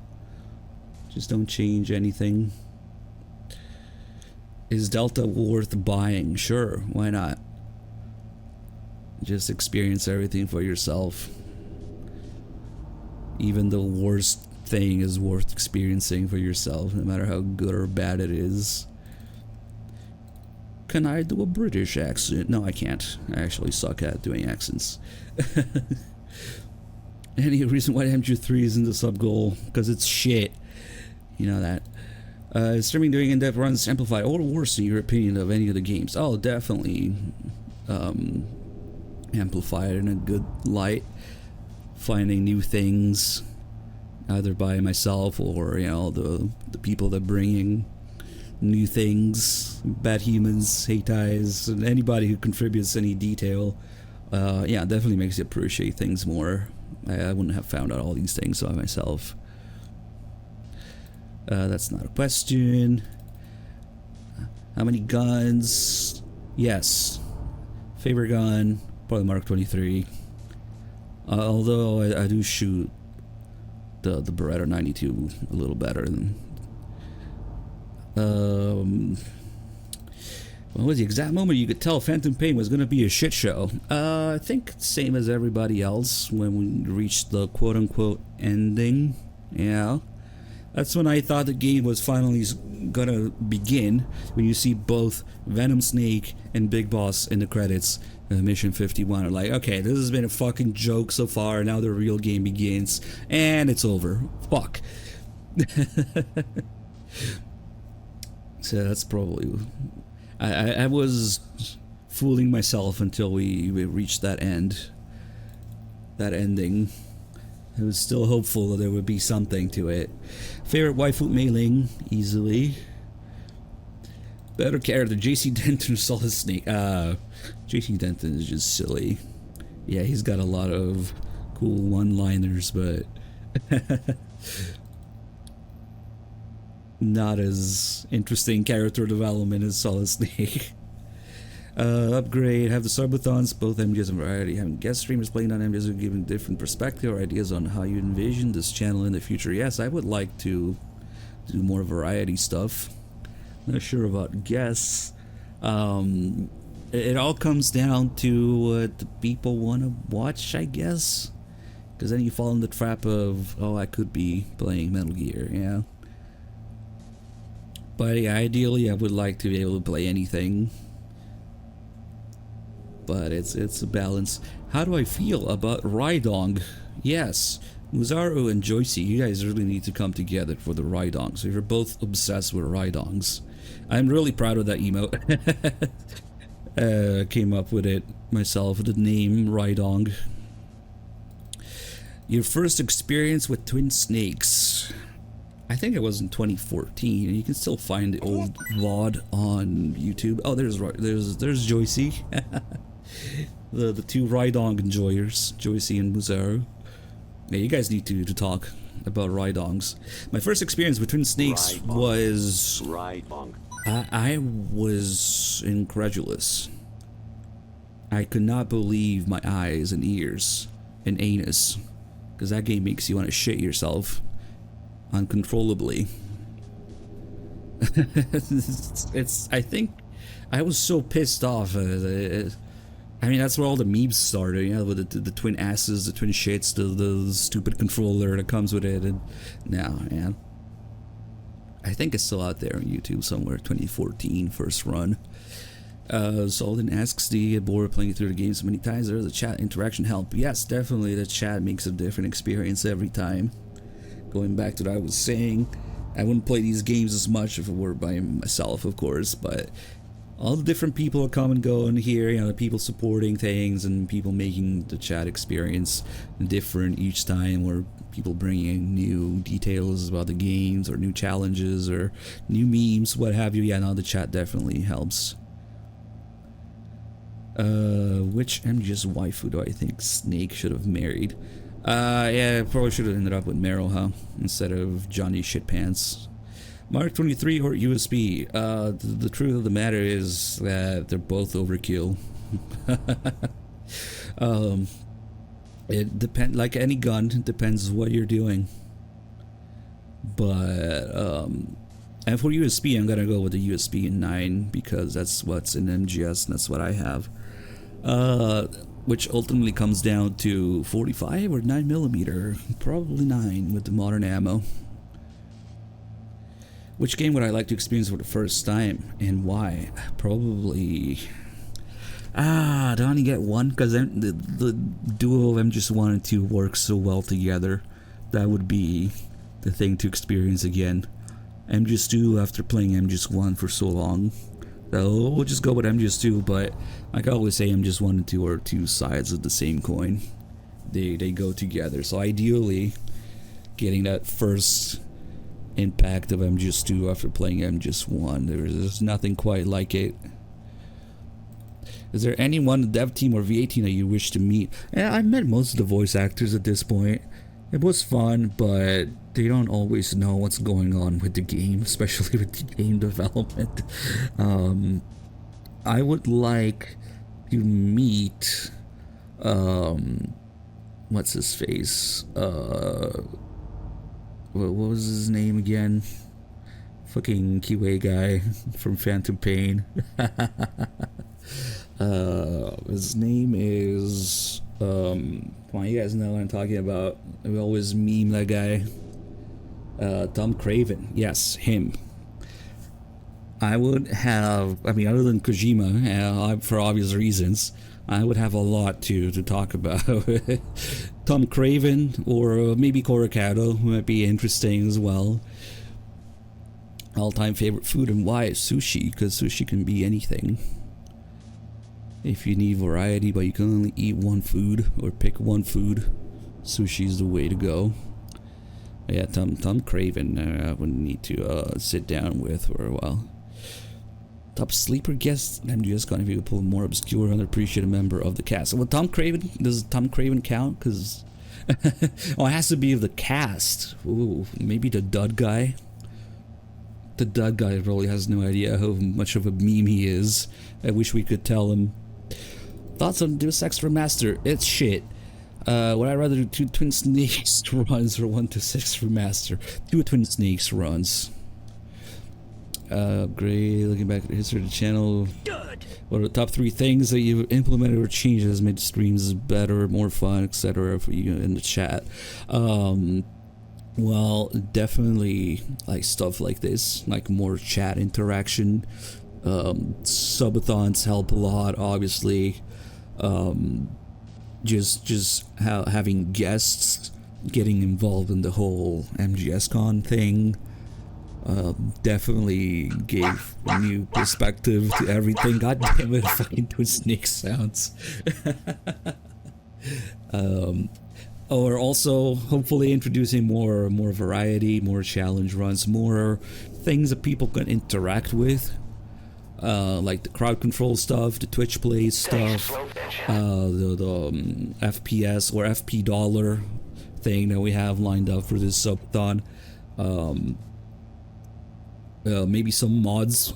Just don't change anything. Is Delta worth buying? Sure, why not? Just experience everything for yourself. Even the worst thing is worth experiencing for yourself, no matter how good or bad it is. Can I do a British accent? No, I can't. I actually suck at doing accents. Any reason why MG3 is in the sub goal? Because it's shit. You know that. Is streaming doing in-depth runs amplified or worse in your opinion of any of the games? Oh, definitely amplified in a good light. Finding new things, either by myself or, you know, the people that bringing new things, bad humans, hate ties, and anybody who contributes any detail. Yeah, definitely makes you appreciate things more. I wouldn't have found out all these things by myself. That's not a question. How many guns? Yes. Favorite gun? Probably Mark 23. Although I do shoot the Beretta 92 a little better than. What was the exact moment you could tell Phantom Pain was going to be a shit show? I think same as everybody else when we reached the quote-unquote ending. Yeah. That's when I thought the game was finally gonna begin, when you see both Venom Snake and Big Boss in the credits. Mission 51 are like, okay, this has been a fucking joke so far, now the real game begins, and it's over. Fuck. So that's probably... I was fooling myself until we reached that end. That ending. I was still hopeful that there would be something to it. Favorite waifu mailing? Easily. Better character, JC Denton or Solid Snake? JC Denton is just silly. Yeah, he's got a lot of cool one-liners, but... not as interesting character development as Solid Snake. Upgrade, have the subathons, both MGS and Variety, having guest streamers playing on MGS who giving different perspective or ideas on how you envision this channel in the future. Yes, I would like to do more variety stuff. Not sure about guests. It all comes down to what the people want to watch, I guess. Because then you fall in the trap of, oh, I could be playing Metal Gear, yeah. But yeah, ideally I would like to be able to play anything. But it's a balance. How do I feel about Rydong? Yes, Muzaru and Joycey, you guys really need to come together for the Rydong. So you're both obsessed with Rydongs. I'm really proud of that emote. Came up with it myself, the name Rydong. Your first experience with twin snakes. I think it was in 2014, and you can still find the old VOD on YouTube. Oh, there's Joycey. the two Rydong enjoyers, Joycey and Muzaru. Yeah, you guys need to talk about Rydongs. My first experience with twin snakes was... Rydong. I was incredulous. I could not believe my eyes and ears and anus, because that game makes you want to shit yourself uncontrollably. I think I was so pissed off. I mean, that's where all the memes started, you know, with the twin asses, the twin shits, the stupid controller that comes with it, and now, man. I think it's still out there on YouTube somewhere, 2014, first run. Solden asks, do you get bored playing through the game so many times? Does the chat interaction help? Yes, definitely, the chat makes a different experience every time. Going back to what I was saying, I wouldn't play these games as much if it were by myself, of course, but all the different people that come and go in here, you know, the people supporting things and people making the chat experience different each time, or people bringing new details about the games or new challenges or new memes, what have you. Yeah, no, the chat definitely helps. Which MGS waifu do I think Snake should have married? Yeah, probably should have ended up with Meryl, huh? Instead of Johnny Shitpants. Mark 23 or USB. The truth of the matter is that they're both overkill. It depends, like any gun, it depends what you're doing. But and for USB, I'm gonna go with the USB 9 because that's what's in MGS and that's what I have. Which ultimately comes down to 45 or 9mm, probably 9 with the modern ammo. Which game would I like to experience for the first time and why? Probably... do I only get one? Because the duo of MGS1 and 2 works so well together. That would be the thing to experience again. MGS2 after playing MGS1 for so long. So we'll just go with MGS2, but like I always say, MGS1 and 2 are two sides of the same coin. They go together. So ideally, getting that first impact of MGS2 after playing MGS1, there's nothing quite like it. Is there anyone, the dev team or VA team, that you wish to meet? Yeah, I met most of the voice actors at this point. It was fun, but they don't always know what's going on with the game, especially with the game development. I would like to meet, what's his face? What was his name again? Fucking QA guy from Phantom Pain. His name is, come on, you guys know what I'm talking about. We always meme that guy. Tom Craven. Yes, him. I would have, I mean, other than Kojima, for obvious reasons, I would have a lot to talk about. Tom Craven or maybe Coracado might be interesting as well. All-time favorite food and why? Sushi, because sushi can be anything. If you need variety but you can only eat one food or pick one food, sushi is the way to go. Yeah, Tom Craven I would need to sit down with for a while. Top sleeper guest, MGS gonna be a more obscure, underappreciated member of the cast. Well, Tom Craven, does Tom Craven count? Because oh, it has to be of the cast. Ooh, maybe the Dud guy. the Doug guy probably has no idea how much of a meme he is. I wish we could tell him. Thoughts on Deus Ex Remaster? It's shit. Would I rather do 2 Twin Snakes runs or 1 Deus Ex Remaster? 2 Twin Snakes runs. Great. Looking back at the history of the channel. What are the top 3 things that you've implemented or changed that has made streams better, more fun, etc. for you in the chat? Well, definitely like stuff like this, like more chat interaction. Subathons help a lot, obviously. Just having guests getting involved in the whole MGS1 thing definitely gave a new perspective to everything. God damn it, fucking Twin Snake sounds. Or also hopefully introducing more variety, more challenge runs, more things that people can interact with. Like the crowd control stuff, the Twitch play stuff, the FPS or FP dollar thing that we have lined up for this subathon. Maybe some mods.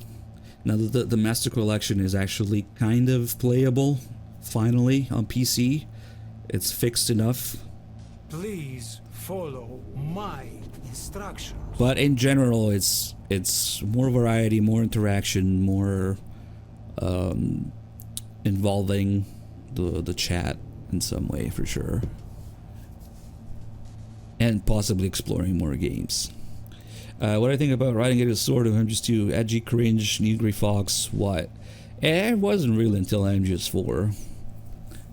Now the Master Collection is actually kind of playable, finally, on PC. It's fixed enough. Please follow my instructions. But in general, it's more variety, more interaction, more involving the chat in some way for sure, and possibly exploring more games. What do I think about riding it as sword? I'm just too edgy, cringe, Negri Fox. What? It wasn't really until MGS4.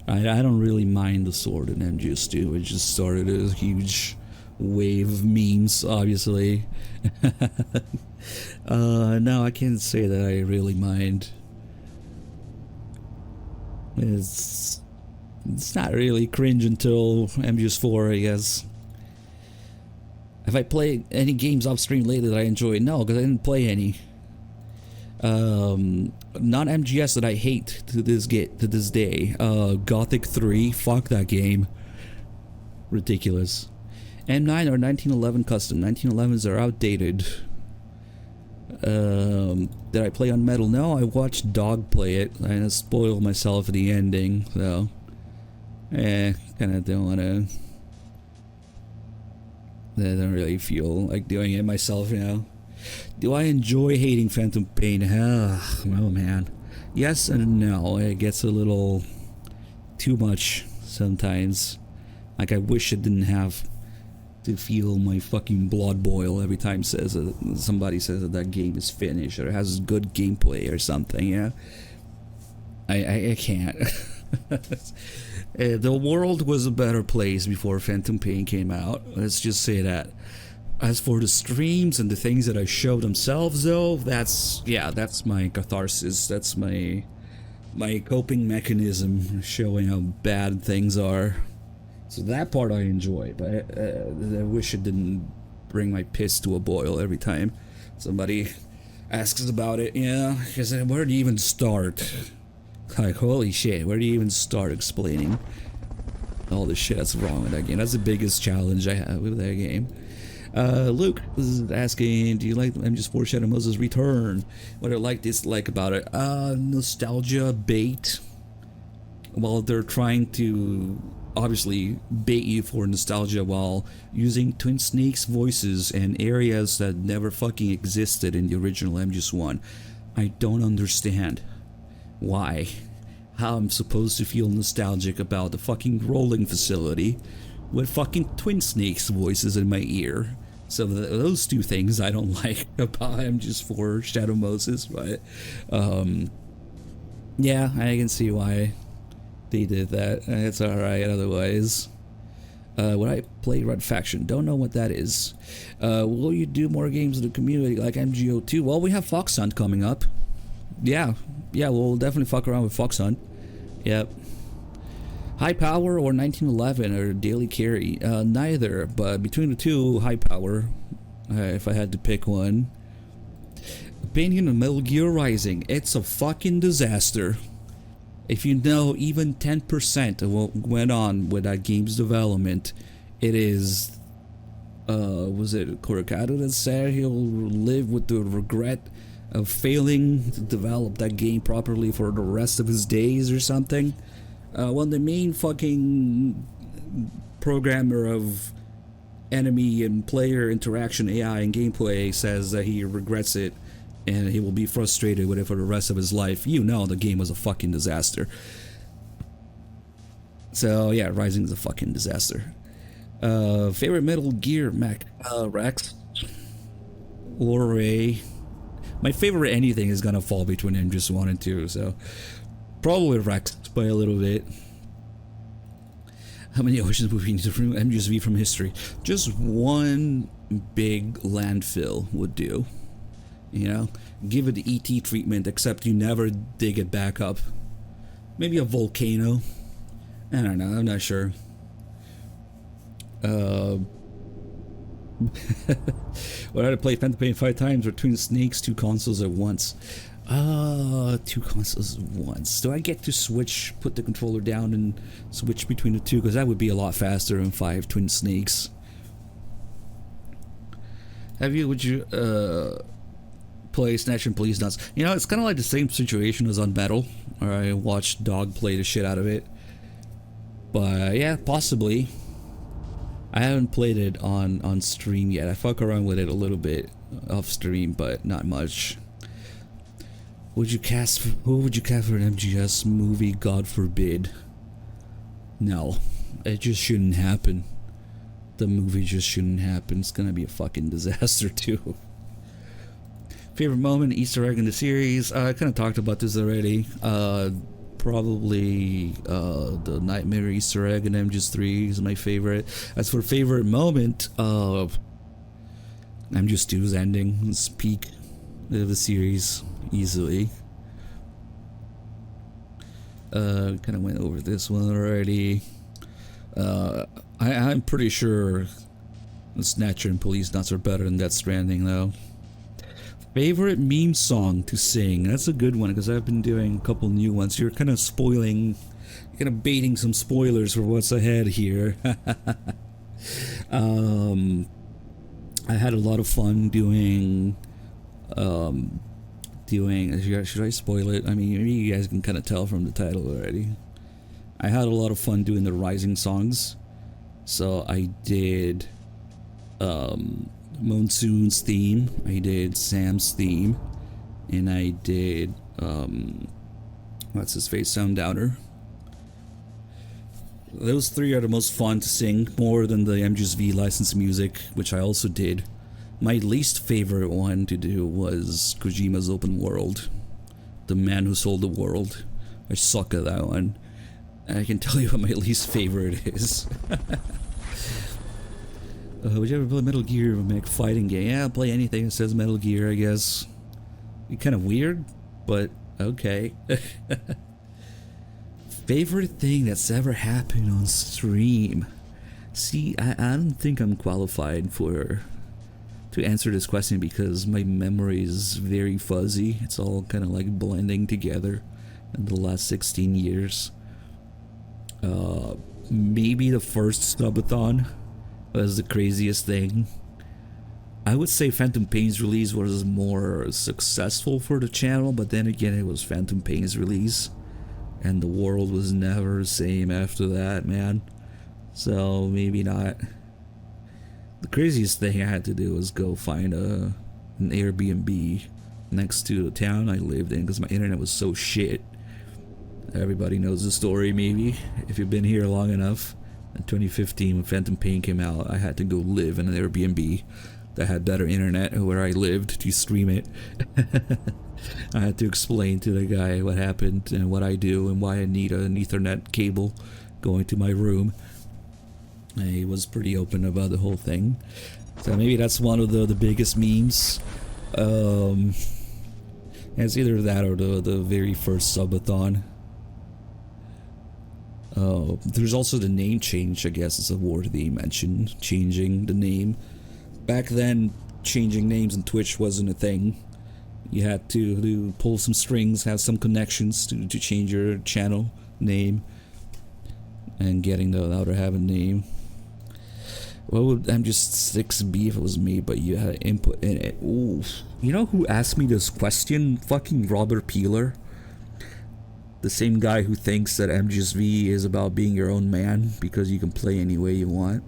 I don't really mind the sword in MGS2. It just started as a huge wave of memes, obviously. No, I can't say that I really mind. It's not really cringe until MGS4, I guess. Have I played any games off stream lately that I enjoyed? No, because I didn't play any. Non-MGS that I hate to this day. Gothic 3, fuck that game. Ridiculous. M9 or 1911 custom. 1911s are outdated. Did I play on Metal? No, I watched Dog play it. I spoiled myself at the ending, so kinda don't wanna. I don't really feel like doing it myself, you know. Do I enjoy hating Phantom Pain? Oh man. Yes and no. It gets a little too much sometimes. Like I wish I didn't have to feel my fucking blood boil every time somebody says that game is finished or has good gameplay or something, yeah. I can't. The world was a better place before Phantom Pain came out. Let's just say that. As for the streams and the things that I showed themselves, though, that's my catharsis. That's my coping mechanism, showing how bad things are. So that part I enjoy, but I wish it didn't bring my piss to a boil every time somebody asks about it. Yeah, because where do you even start? Like, holy shit, where do you even start explaining all the shit that's wrong with that game? That's the biggest challenge I have with that game. Luke is asking, do you like MGS4 Shadow Moses Return? What I dislike about it? Nostalgia bait. Well, they're trying to obviously bait you for nostalgia while using Twin Snakes voices and areas that never fucking existed in the original MGS1. I don't understand why. How I'm supposed to feel nostalgic about the fucking rolling facility with fucking Twin Snakes voices in my ear. So those two things I don't like about MGS4 Shadow Moses, but yeah, I can see why they did that. It's alright otherwise. Would I play Red Faction? Don't know what that is. Will you do more games in the community like MGO2? Well, we have Fox Hunt coming up. Yeah, we'll definitely fuck around with Fox Hunt. Yep. High power or 1911 or daily carry? Neither, but between the two, high power, if I had to pick one. Opinion of Metal Gear Rising. It's a fucking disaster. If you know even 10% of what went on with that game's development, it is was it Coricado that said he'll live with the regret of failing to develop that game properly for the rest of his days or something? Well, the main fucking programmer of enemy and player interaction AI and gameplay says that he regrets it and he will be frustrated with it for the rest of his life. You know the game was a fucking disaster. So yeah, Rising is a fucking disaster. Favorite Metal Gear mech? Rex or Ray. My favorite anything is gonna fall between MGS1 and 2, so probably Rex by a little bit. How many oceans would we need to remove MGS-V from history? Just one big landfill would do. You know? Give it the ET treatment, except you never dig it back up. Maybe a volcano. I don't know, I'm not sure. What I had to play Phantom Pain 5 times or Twin Snakes 2 consoles at once. 2 consoles at once. Do I get to switch, put the controller down and switch between the two? Because that would be a lot faster than 5 Twin Snakes. Would you play Snatch and Police Nuts? You know, it's kind of like the same situation as on Metal, where I watched Dog play the shit out of it. But yeah, possibly. I haven't played it on stream yet. I fuck around with it a little bit off stream, but not much. Who would you cast for an MGS movie? God forbid. No, it just shouldn't happen. The movie just shouldn't happen. It's gonna be a fucking disaster too. Favorite moment, Easter egg in the series? I kind of talked about this already. Probably the Nightmare Easter egg in MGS3 is my favorite. As for favorite moment, MGS2's ending. It's peak of the series, easily. Kind of went over this one already. I'm pretty sure the Snatcher and Police Nuts are better than Death Stranding, though. Favorite meme song to sing? That's a good one, because I've been doing a couple new ones. You're kind of spoiling, you're kind of baiting some spoilers for what's ahead here. I had a lot of fun doing, should I spoil it? I mean, maybe you guys can kind of tell from the title already. I had a lot of fun doing the Rising songs. So I did, Monsoon's theme, I did Sam's theme, and I did what's his face, Sundowner. Those three are the most fun to sing, more than the MGS-V licensed music, which I also did. My least favorite one to do was Kojima's Open World, The Man Who Sold the World. I suck at that one. And I can tell you what my least favorite is. Would you ever play Metal Gear mech fighting game? Yeah, I'll play anything that says Metal Gear, I guess. Be kind of weird, but okay. Favorite thing that's ever happened on stream? See, I don't think I'm qualified to answer this question because my memory is very fuzzy. It's all kind of like blending together in the last 16 years. Maybe the first subathon was the craziest thing. I would say Phantom Pain's release was more successful for the channel, but then again it was Phantom Pain's release and the world was never the same after that, man. So maybe not. The craziest thing I had to do was go find an Airbnb next to the town I lived in because my internet was so shit. Everybody knows the story, maybe, if you've been here long enough. In 2015, when Phantom Pain came out, I had to go live in an Airbnb that had better internet where I lived to stream it. I had to explain to the guy what happened and what I do and why I need an Ethernet cable going to my room. He was pretty open about the whole thing. So maybe that's one of the biggest memes. It's either that or the very first subathon. There's also the name change, I guess is a worthy mention, changing the name. Back then, changing names on Twitch wasn't a thing. You had to pull some strings, have some connections to change your channel name, and getting the how to have a name. What would MGS6 be if it was me, but you had input in it? Ooh. You know who asked me this question? Fucking Robert Peeler. The same guy who thinks that MGS-V is about being your own man because you can play any way you want.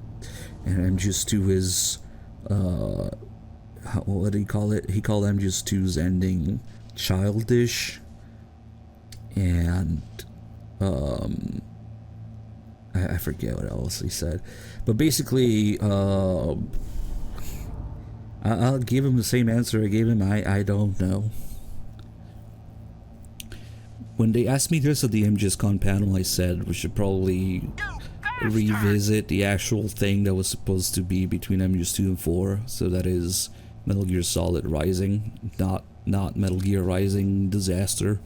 And MGS2 is, what did he call it? He called MGS2's ending childish. And, I forget what else he said. But basically, I'll give him the same answer I gave him. I don't know. When they asked me this at the MGSCon panel, I said we should probably revisit the actual thing that was supposed to be between MGS2 and 4. So that is Metal Gear Solid Rising, not Metal Gear Rising Disaster.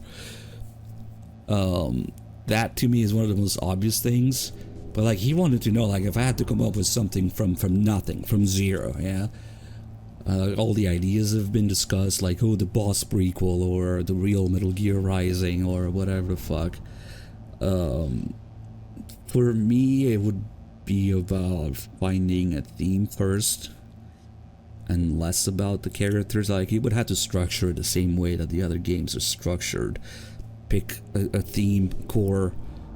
That to me is one of the most obvious things. But like he wanted to know, like if I had to come up with something from nothing, from zero, yeah. All the ideas have been discussed, like the boss prequel or the real Metal Gear Rising or whatever the fuck. For me, it would be about finding a theme first and less about the characters. Like you would have to structure it the same way that the other games are structured. Pick a theme core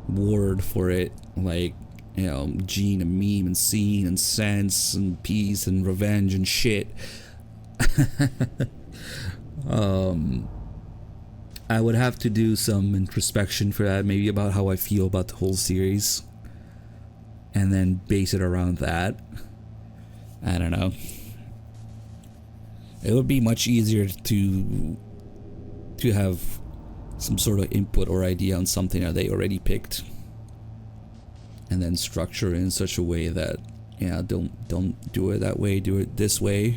word for it, like, you know, gene and meme and scene and sense and peace and revenge and shit. I would have to do some introspection for that, maybe about how I feel about the whole series, and then base it around that. I don't know. It would be much easier to have some sort of input or idea on something that they already picked, and then structure it in such a way that, yeah, don't do it that way, do it this way.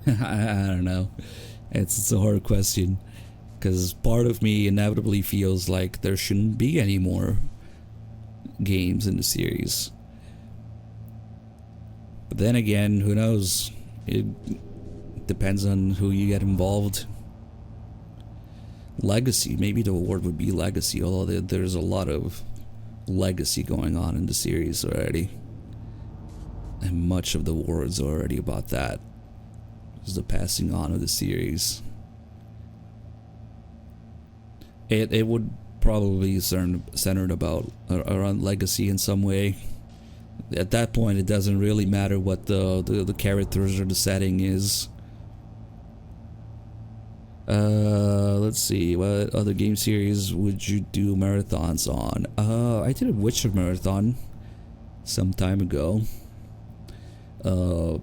I don't know. It's a hard question, because part of me inevitably feels like there shouldn't be any more games in the series. But then again, who knows? It depends on who you get involved. Legacy, maybe the award would be Legacy, although there's a lot of legacy going on in the series already, and much of the awards are already about that. It's the passing on of the series. It would probably be centered about around legacy in some way. At that point, it doesn't really matter what the characters or the setting is. Let's see, what other game series would you do marathons on? I did a Witcher marathon some time ago. So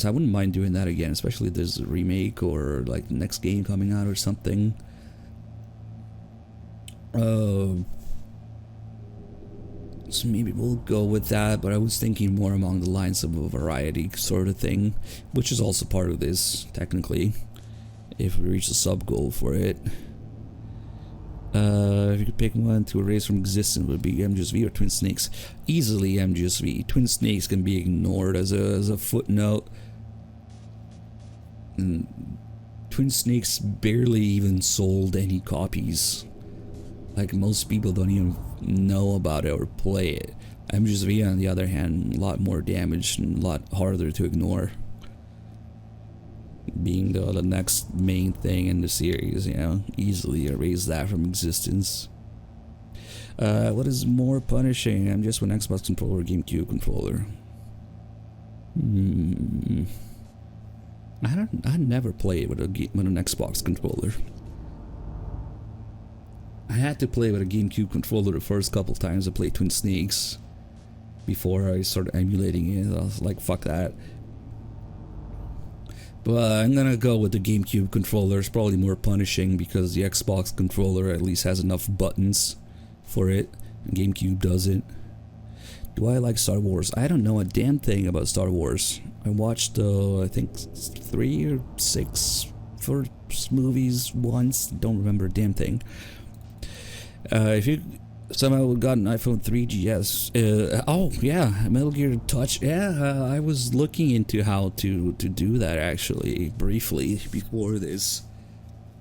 I wouldn't mind doing that again, especially if there's a remake or like the next game coming out or something. So maybe we'll go with that, but I was thinking more along the lines of a variety sort of thing, which is also part of this, technically, if we reach the sub goal for it. If you could pick one to erase from existence, would it be MGS-V or Twin Snakes? Easily MGS-V. Twin Snakes can be ignored as a footnote. And Twin Snakes barely even sold any copies. Like, most people don't even know about it or play it. MGS-V, on the other hand, a lot more damaged and a lot harder to ignore, being the next main thing in the series, you know, easily erase that from existence. What is more punishing? MGS1 Xbox controller or GameCube controller? I never played with an Xbox controller. I had to play with a GameCube controller the first couple times I played Twin Snakes before I started emulating it. I was like, fuck that. But I'm gonna go with the GameCube controller. It's probably more punishing because the Xbox controller at least has enough buttons for it, and GameCube doesn't. Do I like Star Wars? I don't know a damn thing about Star Wars. I watched, I think 3 or 6 first movies once. Don't remember a damn thing. If you somehow got an iPhone 3GS, oh yeah, Metal Gear Touch. Yeah, I was looking into how to do that actually briefly before this.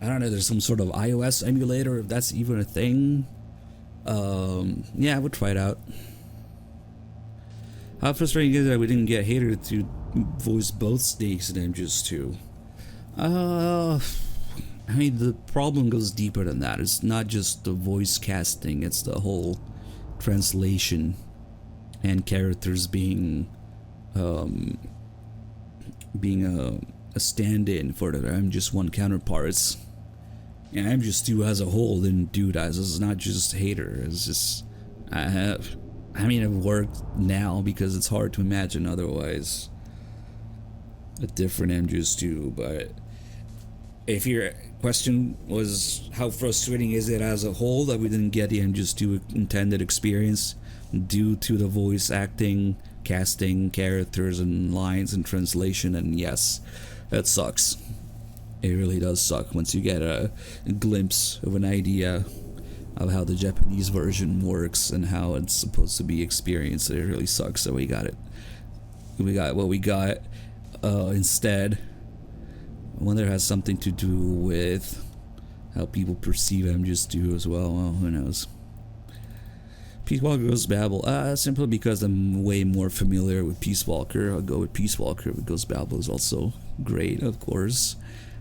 I don't know. There's some sort of iOS emulator, if that's even a thing. Yeah, I would try it out. How frustrating is it that we didn't get Hater to voice both Snakes and MGS2? I mean, the problem goes deeper than that. It's not just the voice casting, it's the whole translation and characters being a stand-in for the MGS1 counterparts. And MGS2 as a whole didn't do that. It's not just Hater. It's just I mean, it worked now because it's hard to imagine otherwise a different MGS2, but if your question was how frustrating is it as a whole that we didn't get the MGS2 intended experience due to the voice acting, casting, characters and lines and translation, and yes, that sucks. It really does suck once you get a glimpse of an idea of how the Japanese version works and how it's supposed to be experienced. It really sucks that we got it. We got what we got instead. I wonder if it has something to do with how people perceive MGS2 as well. Well, who knows. Peace Walker goes Babel. Simply because I'm way more familiar with Peace Walker. I'll go with Peace Walker, but Ghost Babel is also great, of course.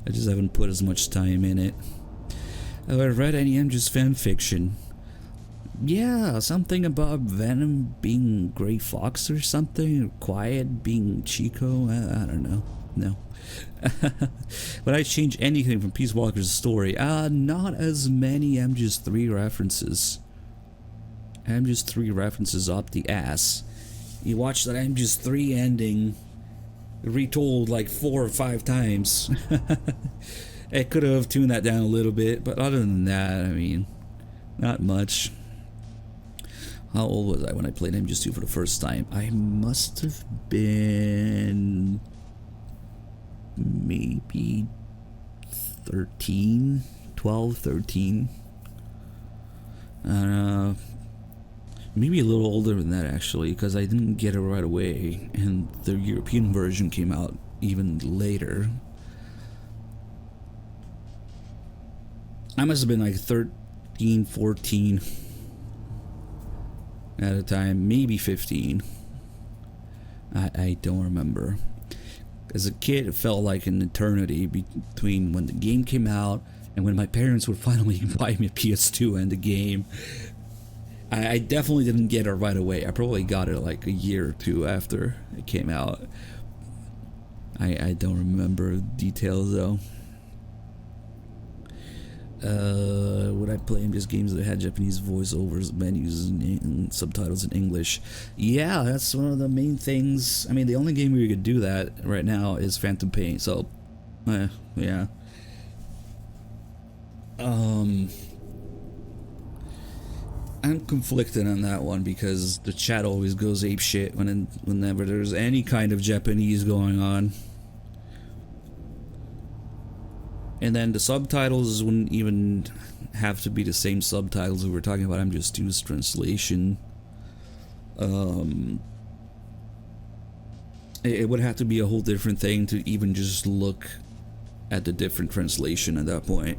I just haven't put as much time in it. Have I read any MGS fan fiction? Yeah, something about Venom being Gray Fox or something, or Quiet being Chico. I don't know. No. But I change anything from Peace Walker's story? Not as many MGS3 references. MGS3 references up the ass. You watch that MGS3 ending retold like 4 or 5 times. It could have tuned that down a little bit, but other than that, I mean, not much. How old was I when I played MGS2 for the first time? I must have been maybe 13, 12, 13. Maybe a little older than that actually, because I didn't get it right away, and the European version came out even later. I must have been like 13, 14 at a time, maybe 15. I don't remember. As a kid, it felt like an eternity between when the game came out and when my parents would finally buy me a PS2 and the game. I definitely didn't get it right away. I probably got it like a year or two after it came out. I don't remember details though. Would I play MGS games that had Japanese voiceovers, menus, and subtitles in English? Yeah, that's one of the main things. I mean, the only game where you could do that right now is Phantom Pain, so, yeah. I'm conflicted on that one because the chat always goes apeshit whenever there's any kind of Japanese going on. And then the subtitles wouldn't even have to be the same subtitles we were talking about. I'm just doing translation. It would have to be a whole different thing to even just look at the different translation at that point.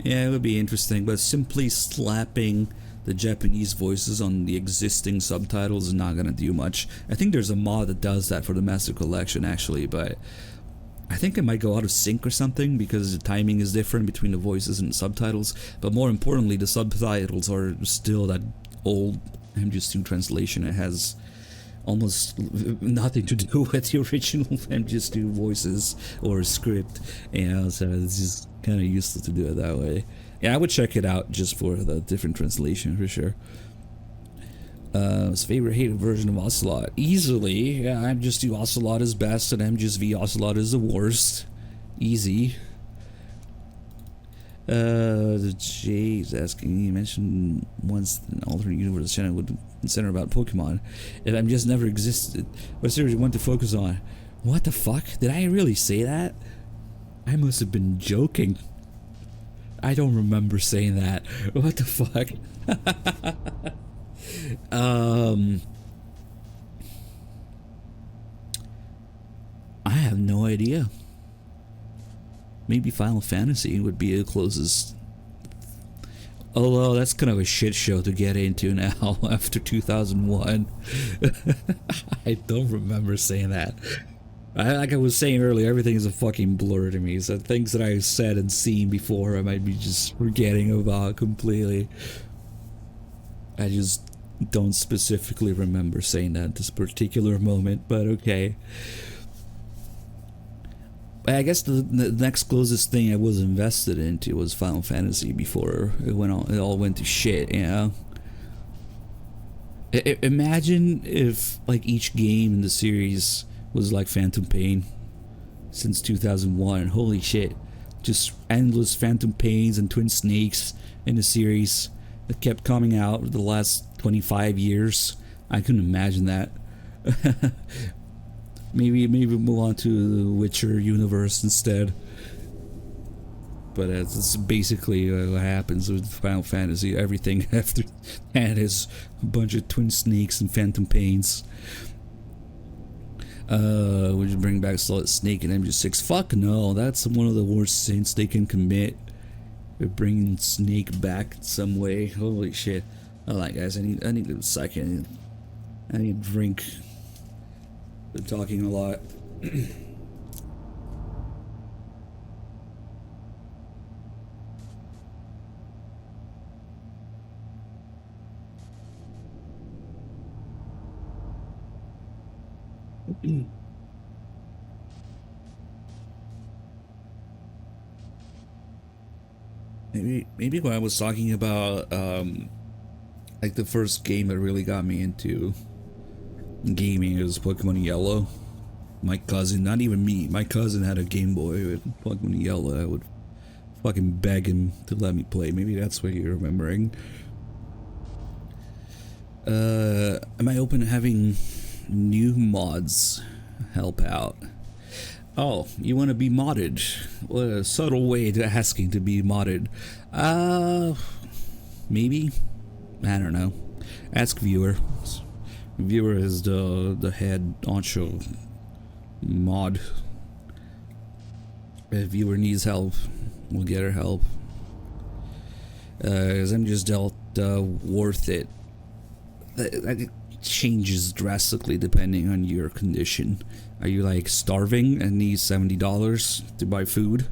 Yeah, it would be interesting, but simply slapping the Japanese voices on the existing subtitles is not gonna do much. I think there's a mod that does that for the Master Collection actually, but I think it might go out of sync or something because the timing is different between the voices and the subtitles, but more importantly, the subtitles are still that old MGS2 translation. It has almost nothing to do with the original MGS2 voices or script, you know, so it's just kind of useless to do it that way. Yeah, I would check it out just for the different translation for sure. His favorite hated version of Ocelot. Easily, yeah, MGS2 Ocelot is best and MGS-V Ocelot is the worst. Easy. Jay's asking, you mentioned once an alternate universe channel would center about Pokemon. If MGS never existed, what series you want to focus on? What the fuck? Did I really say that? I must have been joking. I don't remember saying that. What the fuck? I have no idea. Maybe Final Fantasy would be the closest Although that's kind of a shit show to get into now after 2001. I don't remember saying that. Like I was saying earlier, everything is a fucking blur to me. So things that I've said and seen before, I might be just forgetting about completely. I just don't specifically remember saying that at this particular moment, but okay. I guess the next closest thing I was invested into was Final Fantasy before it all went to shit, you know? Imagine if like each game in the series was like Phantom Pain since 2001. Holy shit. Just endless Phantom Pains and Twin Snakes in the series that kept coming out for the last 25 years. I couldn't imagine that. Maybe move on to the Witcher universe instead. But it's basically what happens with Final Fantasy. Everything after that is a bunch of Twin Snakes and Phantom Pains. Would you bring back Solid Snake and MGS1? Fuck no, that's one of the worst sins they can commit. They're bringing Snake back in some way. Holy shit. Alright guys, I need a second. I need a drink. Been talking a lot. Maybe when I was talking about like the first game that really got me into gaming is Pokemon Yellow. My cousin, not even me, my cousin had a Game Boy with Pokemon Yellow. I would fucking beg him to let me play. Maybe that's what you're remembering. Am I open to having new mods help out? Oh, you want to be modded? What a subtle way to asking to be modded. Maybe? I don't know. Ask viewer. Viewer is the head honcho mod. If viewer needs help, we'll get her help. As I'm just dealt worth it. It changes drastically depending on your condition. Are you like starving and need $70 to buy food?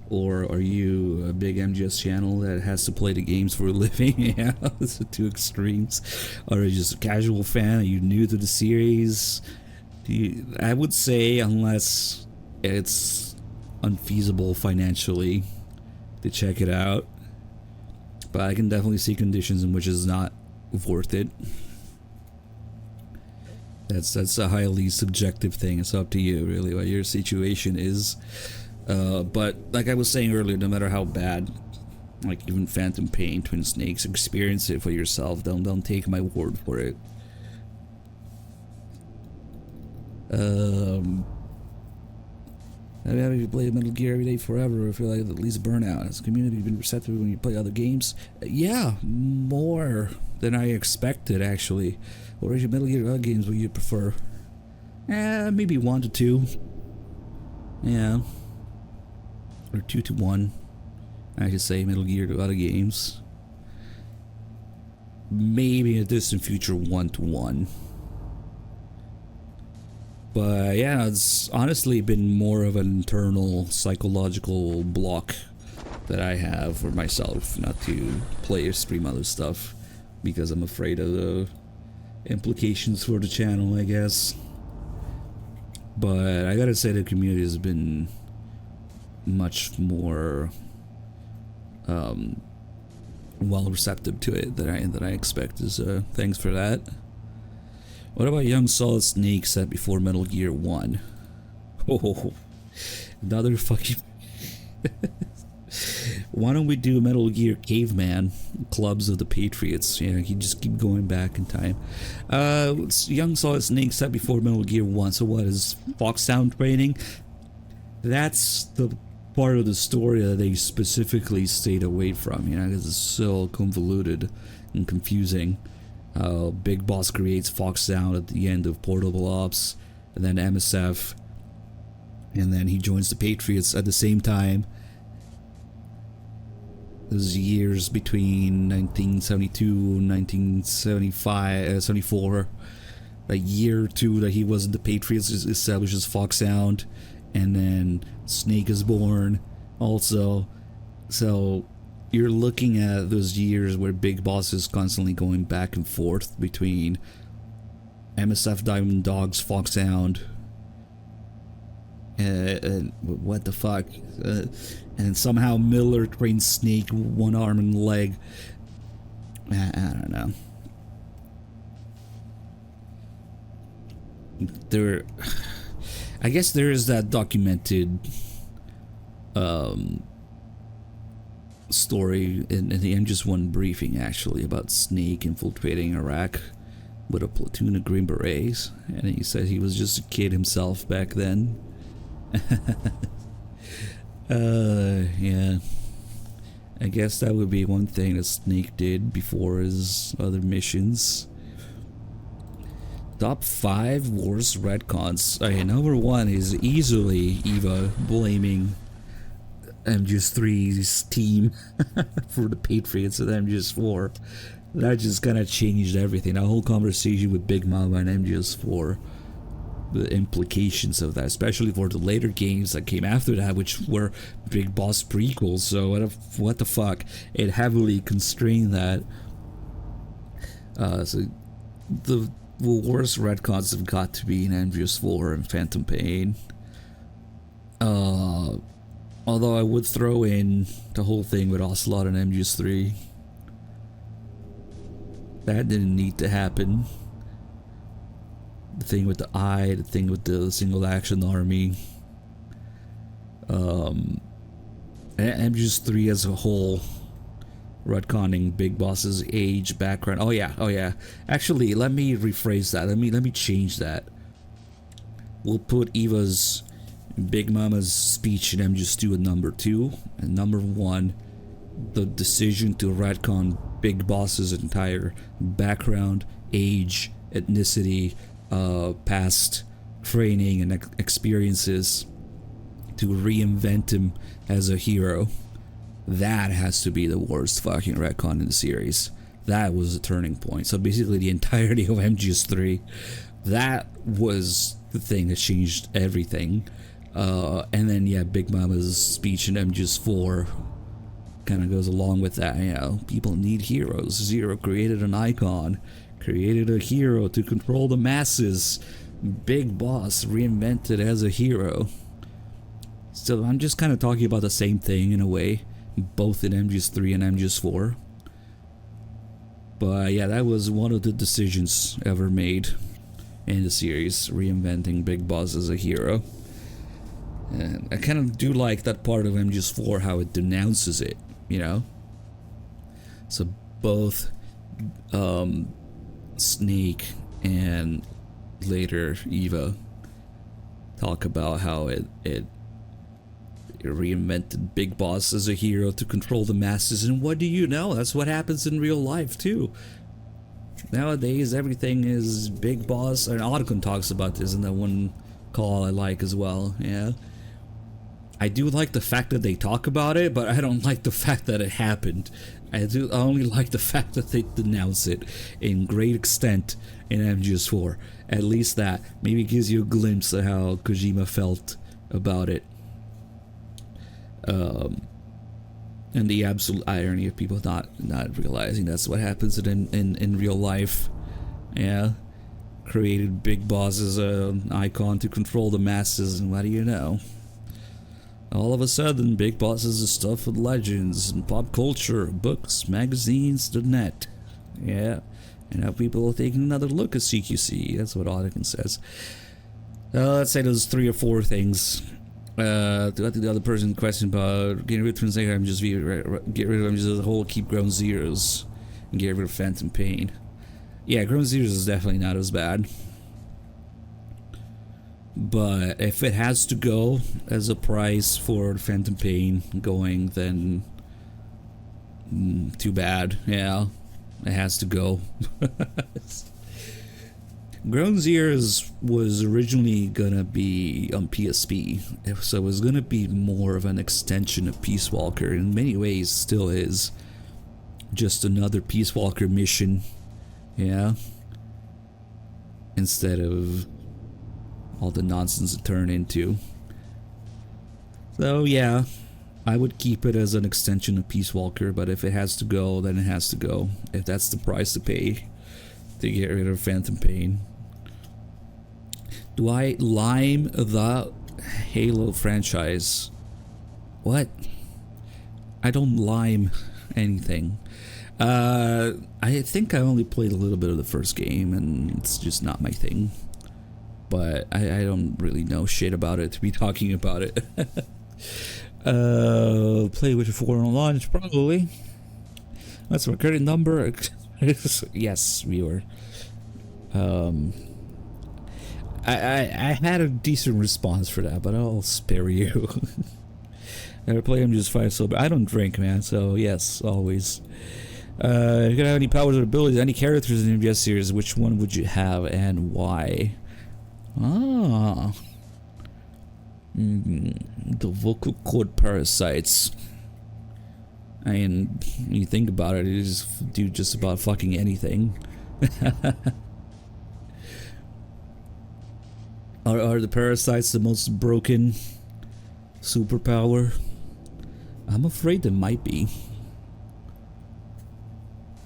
Or are you a big MGS channel that has to play the games for a living? Yeah, those are two extremes. Or are you just a casual fan? Are you new to the series? I would say unless it's unfeasible financially to check it out. But I can definitely see conditions in which it's not worth it. That's a highly subjective thing. It's up to you really what your situation is. But like I was saying earlier, no matter how bad, like even Phantom Pain, Twin Snakes, experience it for yourself. Don't take my word for it. I mean, if you play Metal Gear every day forever, I feel like at least burnout. Has the community been receptive when you play other games? Yeah, more than I expected actually. What are your Metal Gear other games would you prefer? Maybe 1 to 2. Yeah. Or 2 to 1. I should say Metal Gear to other games. Maybe in a distant future 1 to 1. But yeah, it's honestly been more of an internal psychological block that I have for myself not to play or stream other stuff because I'm afraid of the implications for the channel, I guess. But I gotta say the community has been much more well receptive to it than I expected, so thanks for that. What about Young Solid Snake set before Metal Gear 1? Oh, another fucking... Why don't we do Metal Gear Caveman, Clubs of the Patriots? Yeah, you just keep going back in time. Young Solid Snake set before Metal Gear 1, so what is Fox Sound training? That's the part of the story that they specifically stayed away from, you know, because it's so convoluted and confusing. Big Boss creates Fox Sound at the end of Portable Ops, and then MSF, and then he joins the Patriots at the same time. those years between 1972 and 1974, a year or two that he was in the Patriots, establishes Foxhound, and then Snake is born also. So you're looking at those years where Big Boss is constantly going back and forth between MSF Diamond Dogs, Foxhound, and what the fuck, and somehow Miller trains Snake one arm and leg. I don't know. I guess there is that documented story in the MGS1 briefing, actually, about Snake infiltrating Iraq with a platoon of Green Berets, and he said he was just a kid himself back then. Yeah. I guess that would be one thing that Snake did before his other missions. Top 5 worst retcons. Okay, number 1 is easily Eva blaming MGS3's team for the Patriots of MGS4. That just kind of changed everything. That whole conversation with Big Mama and MGS4. The implications of that, especially for the later games that came after that, which were Big Boss prequels. So what the fuck? It heavily constrained that. So the worst retcons have got to be in MGS4 and Phantom Pain. Although I would throw in the whole thing with Ocelot and MGS3. That didn't need to happen. The thing with the eye, the thing with the single action army. MGS3 as a whole, retconning Big Boss's age, background. Oh yeah. Actually, let me rephrase that. Let me change that. We'll put Eva's Big Mama's speech in MGS2 at number 2, and number 1, the decision to retcon Big Boss's entire background, age, ethnicity, past training and experiences to reinvent him as a hero. That has to be the worst fucking retcon in the series. That was a turning point. So basically the entirety of MGS3, that was the thing that changed everything. And then yeah, Big Mama's speech in MGS4 kind of goes along with that. You know, people need heroes. Zero created an icon, created a hero to control the masses. Big Boss reinvented as a hero. So I'm just kind of talking about the same thing in a way, both in MGS3 and MGS4. But yeah, that was one of the decisions ever made in the series, reinventing Big Boss as a hero. And I kind of do like that part of MGS4, how it denounces it, you know? So both Snake and later Eva talk about how it reinvented Big Boss as a hero to control the masses. And what do you know? That's what happens in real life too. Nowadays everything is Big Boss, and Otacon talks about this in that one call I like as well. Yeah, I do like the fact that they talk about it, but I don't like the fact that it happened. I only like the fact that they denounce it in great extent in MGS4. At least that maybe gives you a glimpse of how Kojima felt about it. And the absolute irony of people not realizing that's what happens in real life. Yeah, created Big Boss as an icon to control the masses, and what do you know? All of a sudden, Big Boss is the stuff of legends and pop culture, books, magazines, the net. Yeah, and now people are taking another look at CQC. That's what Otacon says. Let's say those 3 or 4 things. To the other person question about getting rid of Translator, get rid of them just as a whole, keep Ground Zeroes, and get rid of Phantom Pain. Yeah, Ground Zeroes is definitely not as bad. But if it has to go as a price for Phantom Pain going, then too bad. Yeah, it has to go. Ground Zeroes was originally gonna be on PSP, so it was gonna be more of an extension of Peace Walker. In many ways, still is. Just another Peace Walker mission, yeah. Instead of all the nonsense it turned into. So yeah, I would keep it as an extension of Peace Walker, but if it has to go, then it has to go. If that's the price to pay to get rid of Phantom Pain. Do I lime the Halo franchise? What? I don't lime anything. I think I only played a little bit of the first game, and it's just not my thing. But I don't really know shit about it to be talking about it. Play Witcher 4 on launch, probably. That's a recurring number. Yes, viewer. I had a decent response for that, but I'll spare you. I play MGS1 sober. I don't drink, man, so yes, always. If you could have any powers or abilities, any characters in the MGS series, which one would you have and why? Ah. The vocal cord parasites. I mean, when you think about it, it just do just about fucking anything. Are the parasites the most broken superpower? I'm afraid they might be.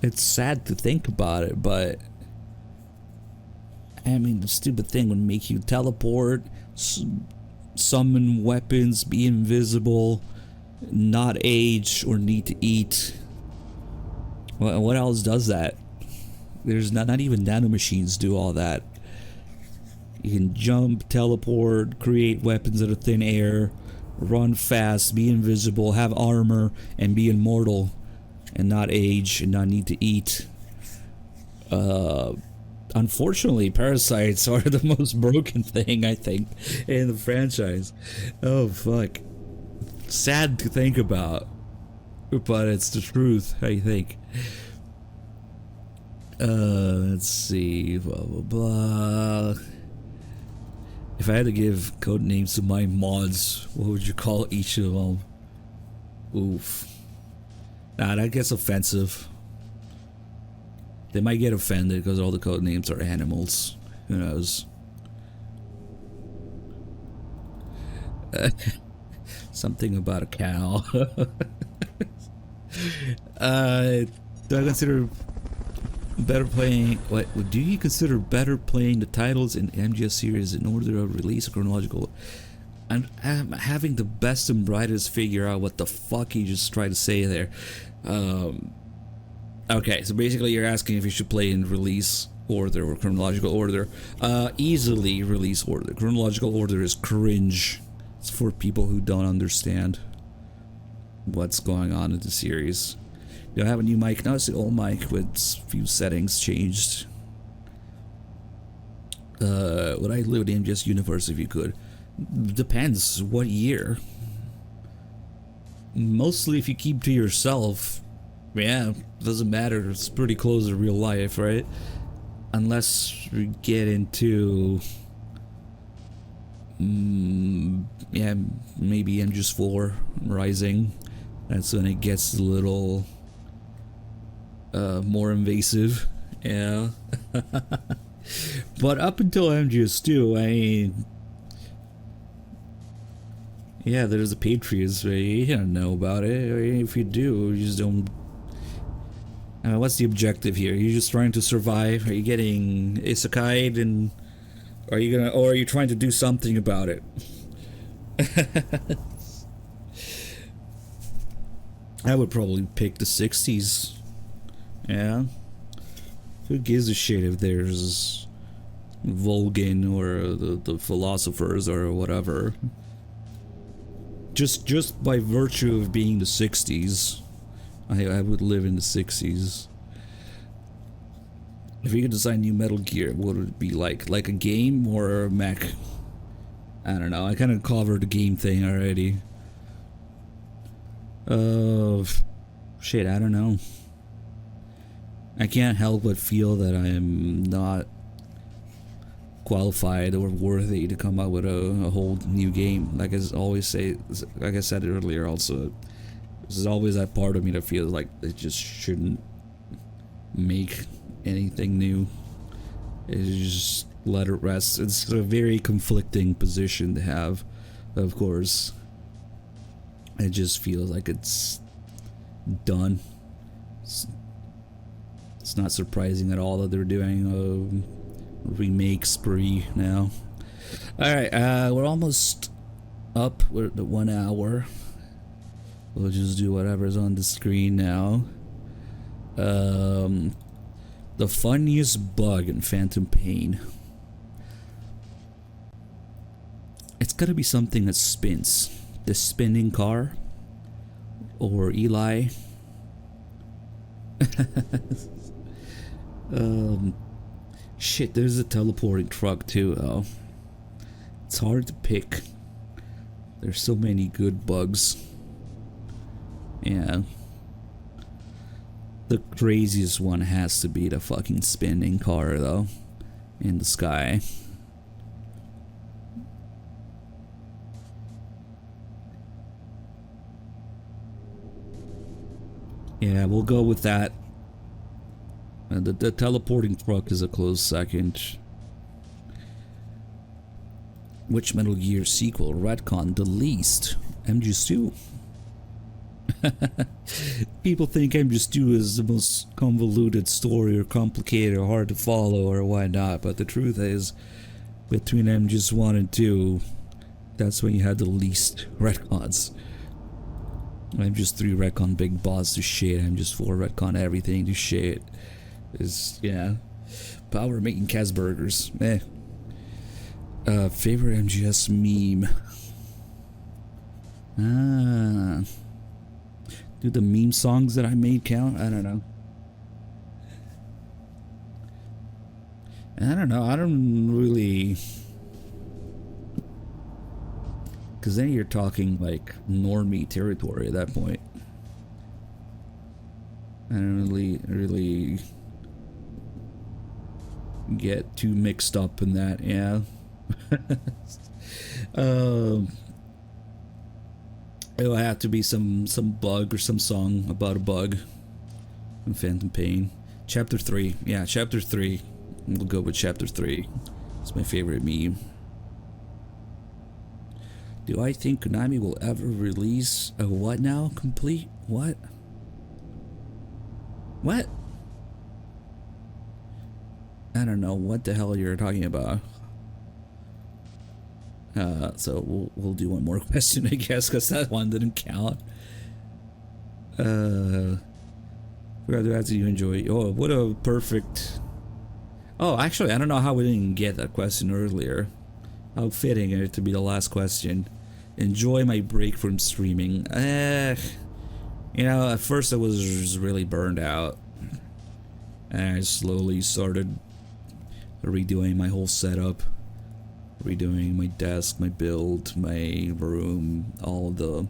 It's sad to think about it, but I mean, the stupid thing would make you teleport, summon weapons, be invisible, not age, or need to eat. What else does that? There's not even nanomachines do all that. You can jump, teleport, create weapons out of thin air, run fast, be invisible, have armor, and be immortal, and not age, and not need to eat. Unfortunately, parasites are the most broken thing, I think, in the franchise. Oh, fuck. Sad to think about, but it's the truth, I think. Let's see, blah, blah, blah. If I had to give code names to my mods, what would you call each of them? Oof. Nah, that gets offensive. They might get offended because all the code names are animals. Who knows? Something about a cow. Do I consider better playing? What do you consider better playing the titles in MGS series in order of release chronological? I'm having the best and brightest figure out what the fuck you just tried to say there. Okay, so basically you're asking if you should play in release order or chronological order. Easily release order. Chronological order is cringe. It's for people who don't understand what's going on in the series. Do I have a new mic? No, it's the old mic with a few settings changed. Would I live in the MGS universe if you could? Depends what year. Mostly if you keep to yourself, yeah, doesn't matter. It's pretty close to real life, right? Unless we get into yeah, maybe MGS4 Rising. That's when it gets a little more invasive, yeah. But up until MGS2, I mean, yeah, there's the Patriots, right? You don't know about it. I mean, if you do, you just don't. I mean, what's the objective here? You're just trying to survive. Are you getting isekai'd, and are you gonna, or are you trying to do something about it? I would probably pick the 60s. Yeah. Who gives a shit if there's Volgin or the philosophers or whatever? Just by virtue of being the 60s, I would live in the 60s. If you could design new Metal Gear, what would it be like? Like a game or a mech? I don't know. I kind of covered the game thing already. Shit, I don't know. I can't help but feel that I am not qualified or worthy to come out with a whole new game. Like I always say, like I said earlier also, there's always that part of me that feels like they just shouldn't make anything new. It's just let it rest. It's a very conflicting position to have, of course. It just feels like it's done. It's not surprising at all that they're doing a remake spree now. Alright, we're almost up. We're at the 1 hour. We'll just do whatever's on the screen now. The funniest bug in Phantom Pain. It's gotta be something that spins. The spinning car. Or Eli. Shit, there's a teleporting truck too, though. It's hard to pick. There's so many good bugs. Yeah. The craziest one has to be the fucking spinning car, though. In the sky. Yeah, we'll go with that. The teleporting truck is a close second. Which Metal Gear sequel retcon the least? MGS2. People think MGS2 is the most convoluted story or complicated or hard to follow or whatnot, but the truth is, between MGS1 and 2, that's when you had the least retcons. MGS3 retcon Big Boss to shit, MGS4 retcon everything to shit. Yeah. Power making Kaz burgers. Favorite MGS meme. Do the meme songs that I made count? I don't know. I don't really... Because then you're talking like normie territory at that point. I don't really get too mixed up in that, yeah. It'll have to be some bug or some song about a bug in Phantom Pain. Chapter 3. Yeah, Chapter 3. We'll go with Chapter 3. It's my favorite meme. Do I think Konami will ever release a what now? Complete? What? What? I don't know what the hell you're talking about. So we'll do one more question, I guess, because that one didn't count. Forgot to ask you enjoy. Oh, what a perfect. Oh, actually, I don't know how we didn't get that question earlier. How fitting it to be the last question. Enjoy my break from streaming. You know, at first I was really burned out, and I slowly started redoing my whole setup. Redoing my desk, my build, my room, all of the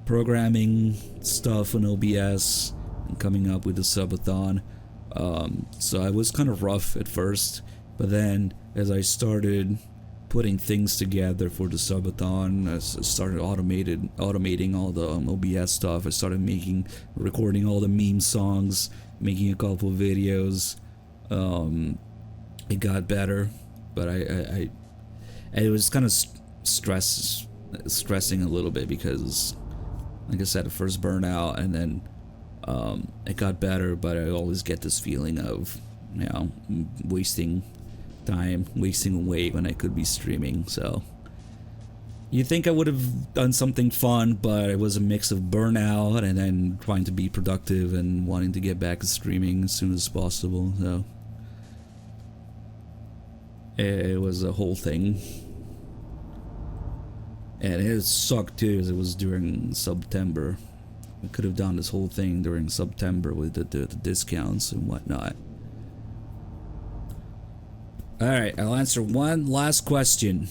programming stuff on OBS, and coming up with the subathon. So I was kind of rough at first, but then as I started putting things together for the subathon, I started automating all the OBS stuff. I started recording all the meme songs, making a couple videos. It got better, but it was kind of stressing a little bit because, like I said, at first burnout, and then it got better, but I always get this feeling of, you know, wasting time, wasting away when I could be streaming. So you think I would have done something fun, but it was a mix of burnout and then trying to be productive and wanting to get back to streaming as soon as possible. So it was a whole thing, and it sucked too, as it was during September. We could have done this whole thing during September with the discounts and whatnot. Alright, I'll answer one last question.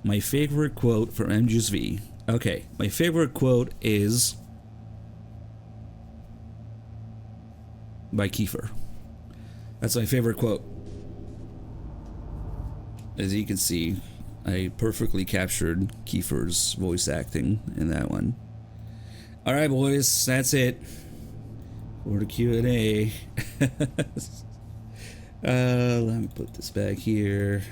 My favorite quote from MGS-V. Okay, my favorite quote is by Kiefer. That's my favorite quote. as you can see, I perfectly captured Kiefer's voice acting in that one. Alright boys, that's it for the Q&A. Let me put this back here.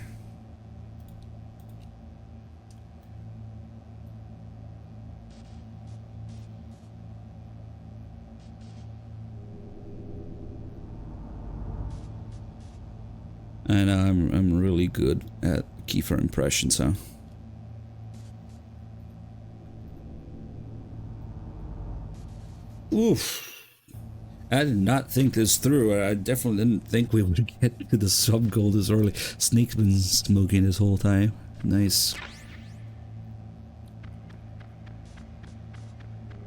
And I'm really good at Kiefer impressions, huh? Oof. I did not think this through. I definitely didn't think we would get to the sub goal this early. Snake's been smoking this whole time. Nice.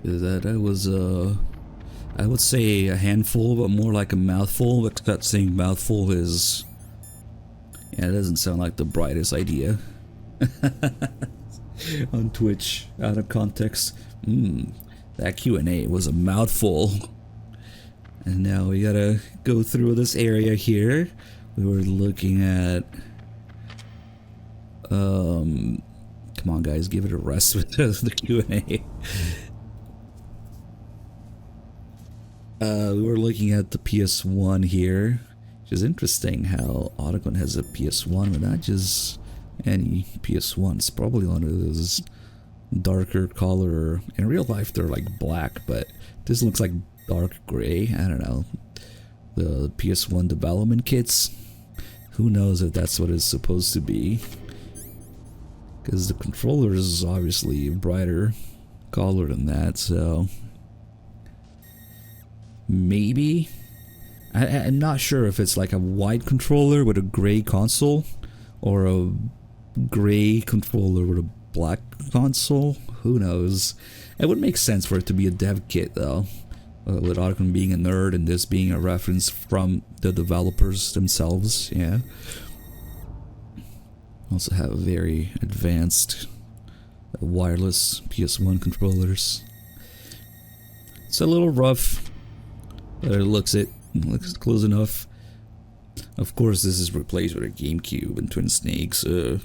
That was I would say a handful, but more like a mouthful. Except saying mouthful is, yeah, it doesn't sound like the brightest idea. On Twitch, out of context. That Q&A was a mouthful. And now we gotta go through this area here. We were looking at... come on guys, give it a rest with the Q&A. We were looking at the PS1 here. Which is interesting how Otacon has a PS1, but not just any PS1. It's probably one of those darker color. In real life they're like black, but this looks like dark gray. I don't know. The PS1 development kits. Who knows if that's what it's supposed to be? Because the controller is obviously a brighter color than that, so maybe. I'm not sure if it's like a white controller with a gray console or a gray controller with a black console. Who knows? It would make sense for it to be a dev kit though, with Otacon being a nerd and this being a reference from the developers themselves. Yeah. Also have very advanced wireless PS1 controllers. It's a little rough, but it looks close enough. Of course, this is replaced with a GameCube and Twin Snakes, and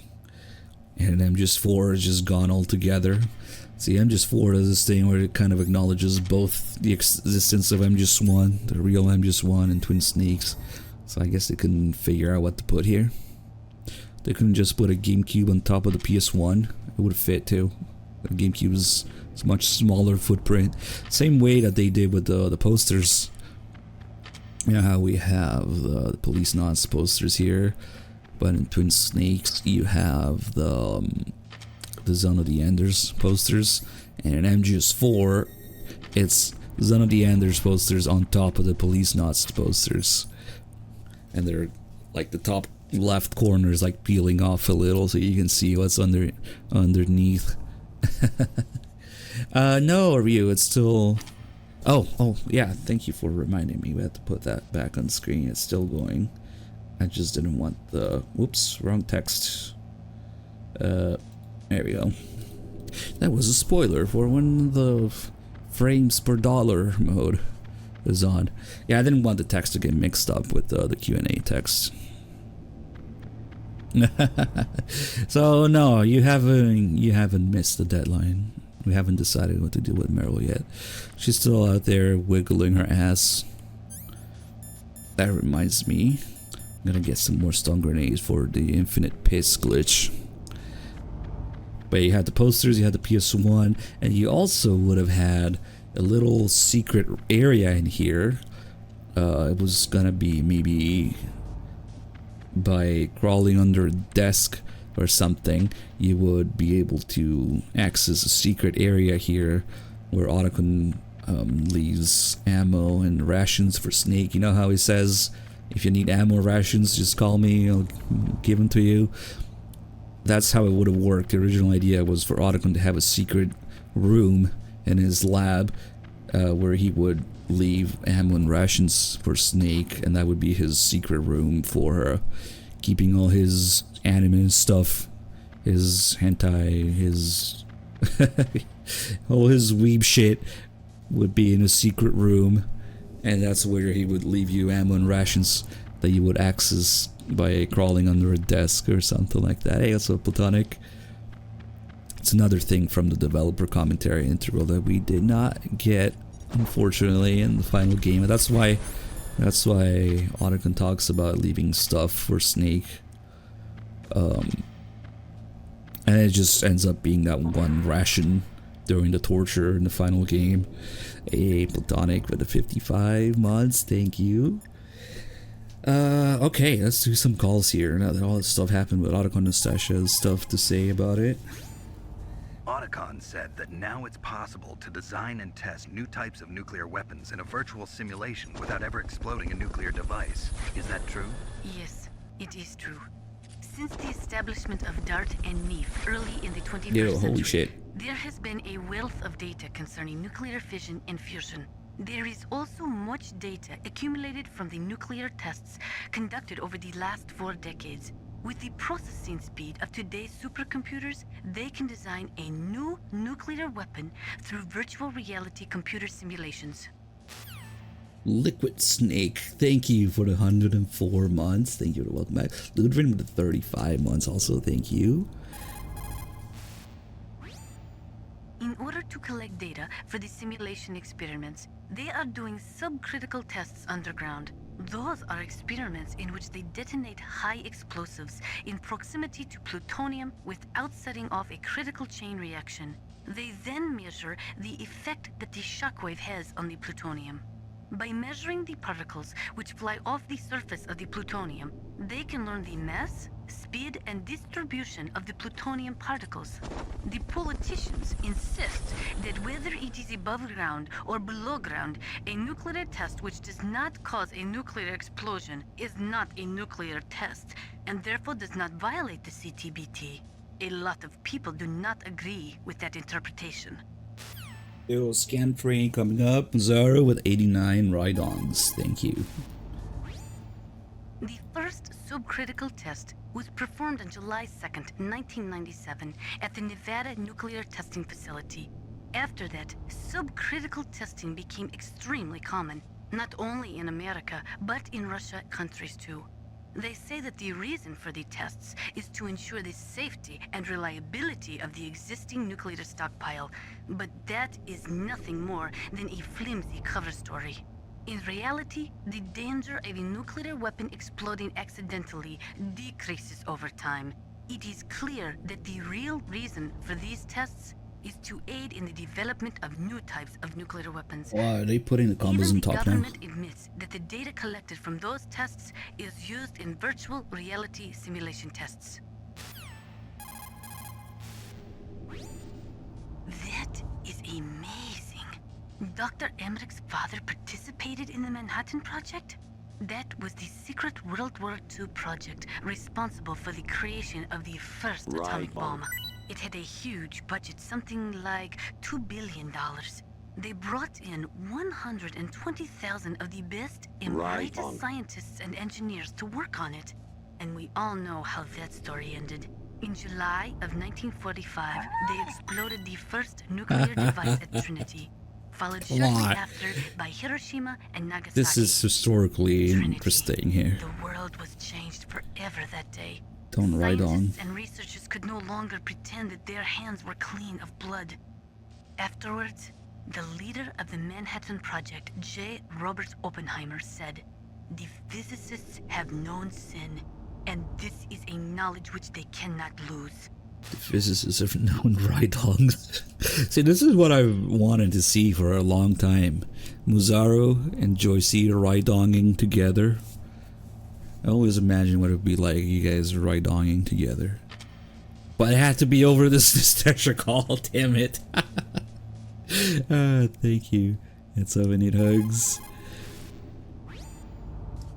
MGS4 is just gone altogether. See, MGS4 does this thing where it kind of acknowledges both the existence of MGS1, the real MGS1, and Twin Snakes. So I guess they couldn't figure out what to put here. They couldn't just put a GameCube on top of the PS1. It would fit too. The GameCube is a much smaller footprint. Same way that they did with the posters. You know how we have the Police Knots posters here, but in Twin Snakes you have the Zone of the Enders posters, and in MGS4 it's Zone of the Enders posters on top of the Police Knots posters, and they're like the top left corner is like peeling off a little so you can see what's underneath. No, Ryu, it's still... Oh, yeah, thank you for reminding me. We had to put that back on screen. It's still going. I just didn't want the... Whoops, wrong text. There we go. That was a spoiler for when the frames per dollar mode is on. Yeah, I didn't want the text to get mixed up with the Q&A text. So no, you haven't missed the deadline. We haven't decided what to do with Meryl yet. She's still out there wiggling her ass. That reminds me, I'm gonna get some more stun grenades for the infinite piss glitch. But you had the posters, you had the PS1, and you also would have had a little secret area in here. It was gonna be maybe by crawling under a desk or something, you would be able to access a secret area here where Otacon leaves ammo and rations for Snake. You know how he says, if you need ammo rations, just call me, I'll give them to you. That's how it would have worked. The original idea was for Otacon to have a secret room in his lab where he would leave ammo and rations for Snake, and that would be his secret room for keeping all his anime stuff, his hentai, his all his weeb shit would be in a secret room, and that's where he would leave you ammo and rations. that you would access by crawling under a desk or something like that. Hey, also Platonic. It's another thing from the developer commentary interval that we did not get, unfortunately, in the final game. And that's why Otacon talks about leaving stuff for Snake. And it just ends up being that one ration during the torture in the final game. Hey, Platonic with the 55 mods, thank you. Okay, let's do some calls here now that all this stuff happened with Otacon. Nastasha has stuff to say about it. Otacon said that now it's possible to design and test new types of nuclear weapons in a virtual simulation without ever exploding a nuclear device. Is that true? Yes, it is true. Since the establishment of DART and NEEF early in the 21st Yo, century, holy shit. there has been a wealth of data concerning nuclear fission and fusion. There is also much data accumulated from the nuclear tests conducted over the last 4 decades. With the processing speed of today's supercomputers, they can design a new nuclear weapon through virtual reality computer simulations. Liquid Snake, thank you for the 104 months. Thank you, welcome back. Ludwig with the 35 months also, thank you. In order to collect data for the simulation experiments, they are doing subcritical tests underground. Those are experiments in which they detonate high explosives in proximity to plutonium without setting off a critical chain reaction. They then measure the effect that the shockwave has on the plutonium. By measuring the particles which fly off the surface of the plutonium, they can learn the mass, speed, and distribution of the plutonium particles. The politicians insist that whether it is above ground or below ground, a nuclear test which does not cause a nuclear explosion is not a nuclear test, and therefore does not violate the CTBT. A lot of people do not agree with that interpretation. Yo, Scan Train coming up. Zara with 89 ride-ons. Thank you. The first subcritical test was performed on July 2nd, 1997 at the Nevada Nuclear Testing Facility. After that, subcritical testing became extremely common, not only in America, but in Russia countries too. They say that the reason for the tests is to ensure the safety and reliability of the existing nuclear stockpile, but that is nothing more than a flimsy cover story. In reality, the danger of a nuclear weapon exploding accidentally decreases over time. It is clear that the real reason for these tests is to aid in the development of new types of nuclear weapons. Why are they putting the combos Even on the top now? government admits that the data collected from those tests is used in virtual reality simulation tests. That is amazing. Dr. Emmerich's father participated in the Manhattan Project? That was the secret World War II project responsible for the creation of the first atomic bomb. It had a huge budget, something like $2 billion. They brought in 120,000 of the best and brightest scientists and engineers to work on it. And we all know how that story ended. In July of 1945, they exploded the first nuclear device at Trinity, followed shortly after by Hiroshima and Nagasaki. This is historically interesting here. The world was changed forever that day. Don't ride on. Scientists and researchers could no longer pretend that their hands were clean of blood. Afterwards, the leader of the Manhattan Project, J. Robert Oppenheimer, said, "The physicists have known sin, and this is a knowledge which they cannot lose." The physicists have known ride-dongs. See, this is what I wanted to see for a long time. Muzaro and Joycey ride-donging together. I always imagine what it would be like you guys ride-donging together. But it had to be over this Nastasha call, damn it. Thank you. And so we need hugs.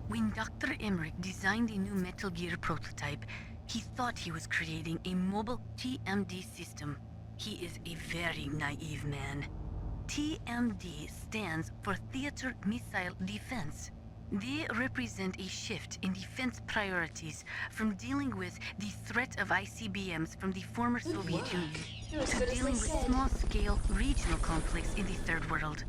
When Dr. Emmerich designed the new Metal Gear prototype, he thought he was creating a mobile TMD system. He is a very naive man. TMD stands for Theater Missile Defense. They represent a shift in defense priorities from dealing with the threat of ICBMs from the former Soviet Union to dealing with small-scale regional conflicts in the Third World.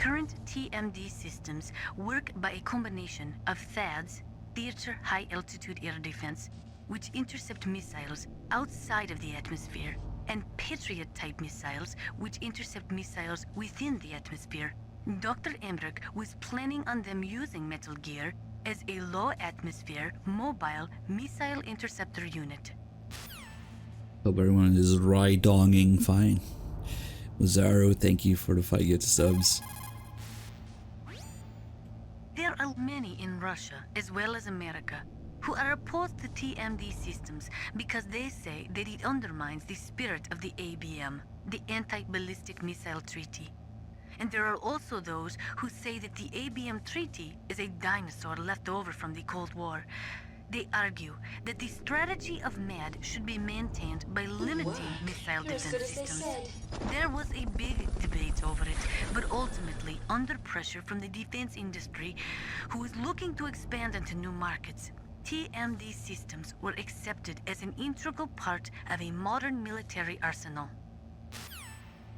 Current TMD systems work by a combination of THAADs, Theater High Altitude Air Defense, which intercept missiles outside of the atmosphere, and Patriot-type missiles, which intercept missiles within the atmosphere. Dr. Emmerich was planning on them using Metal Gear as a low-atmosphere, mobile missile interceptor unit. Hope everyone is ride-donging fine. Mazzaro, thank you for the 5 gifted subs. There are many in Russia, as well as America, who are opposed to TMD systems because they say that it undermines the spirit of the ABM, the Anti-Ballistic Missile Treaty. And there are also those who say that the ABM Treaty is a dinosaur left over from the Cold War. They argue that the strategy of MAD should be maintained by limiting missile defense systems. There was a big debate over it, but ultimately, under pressure from the defense industry, who is looking to expand into new markets, TMD systems were accepted as an integral part of a modern military arsenal.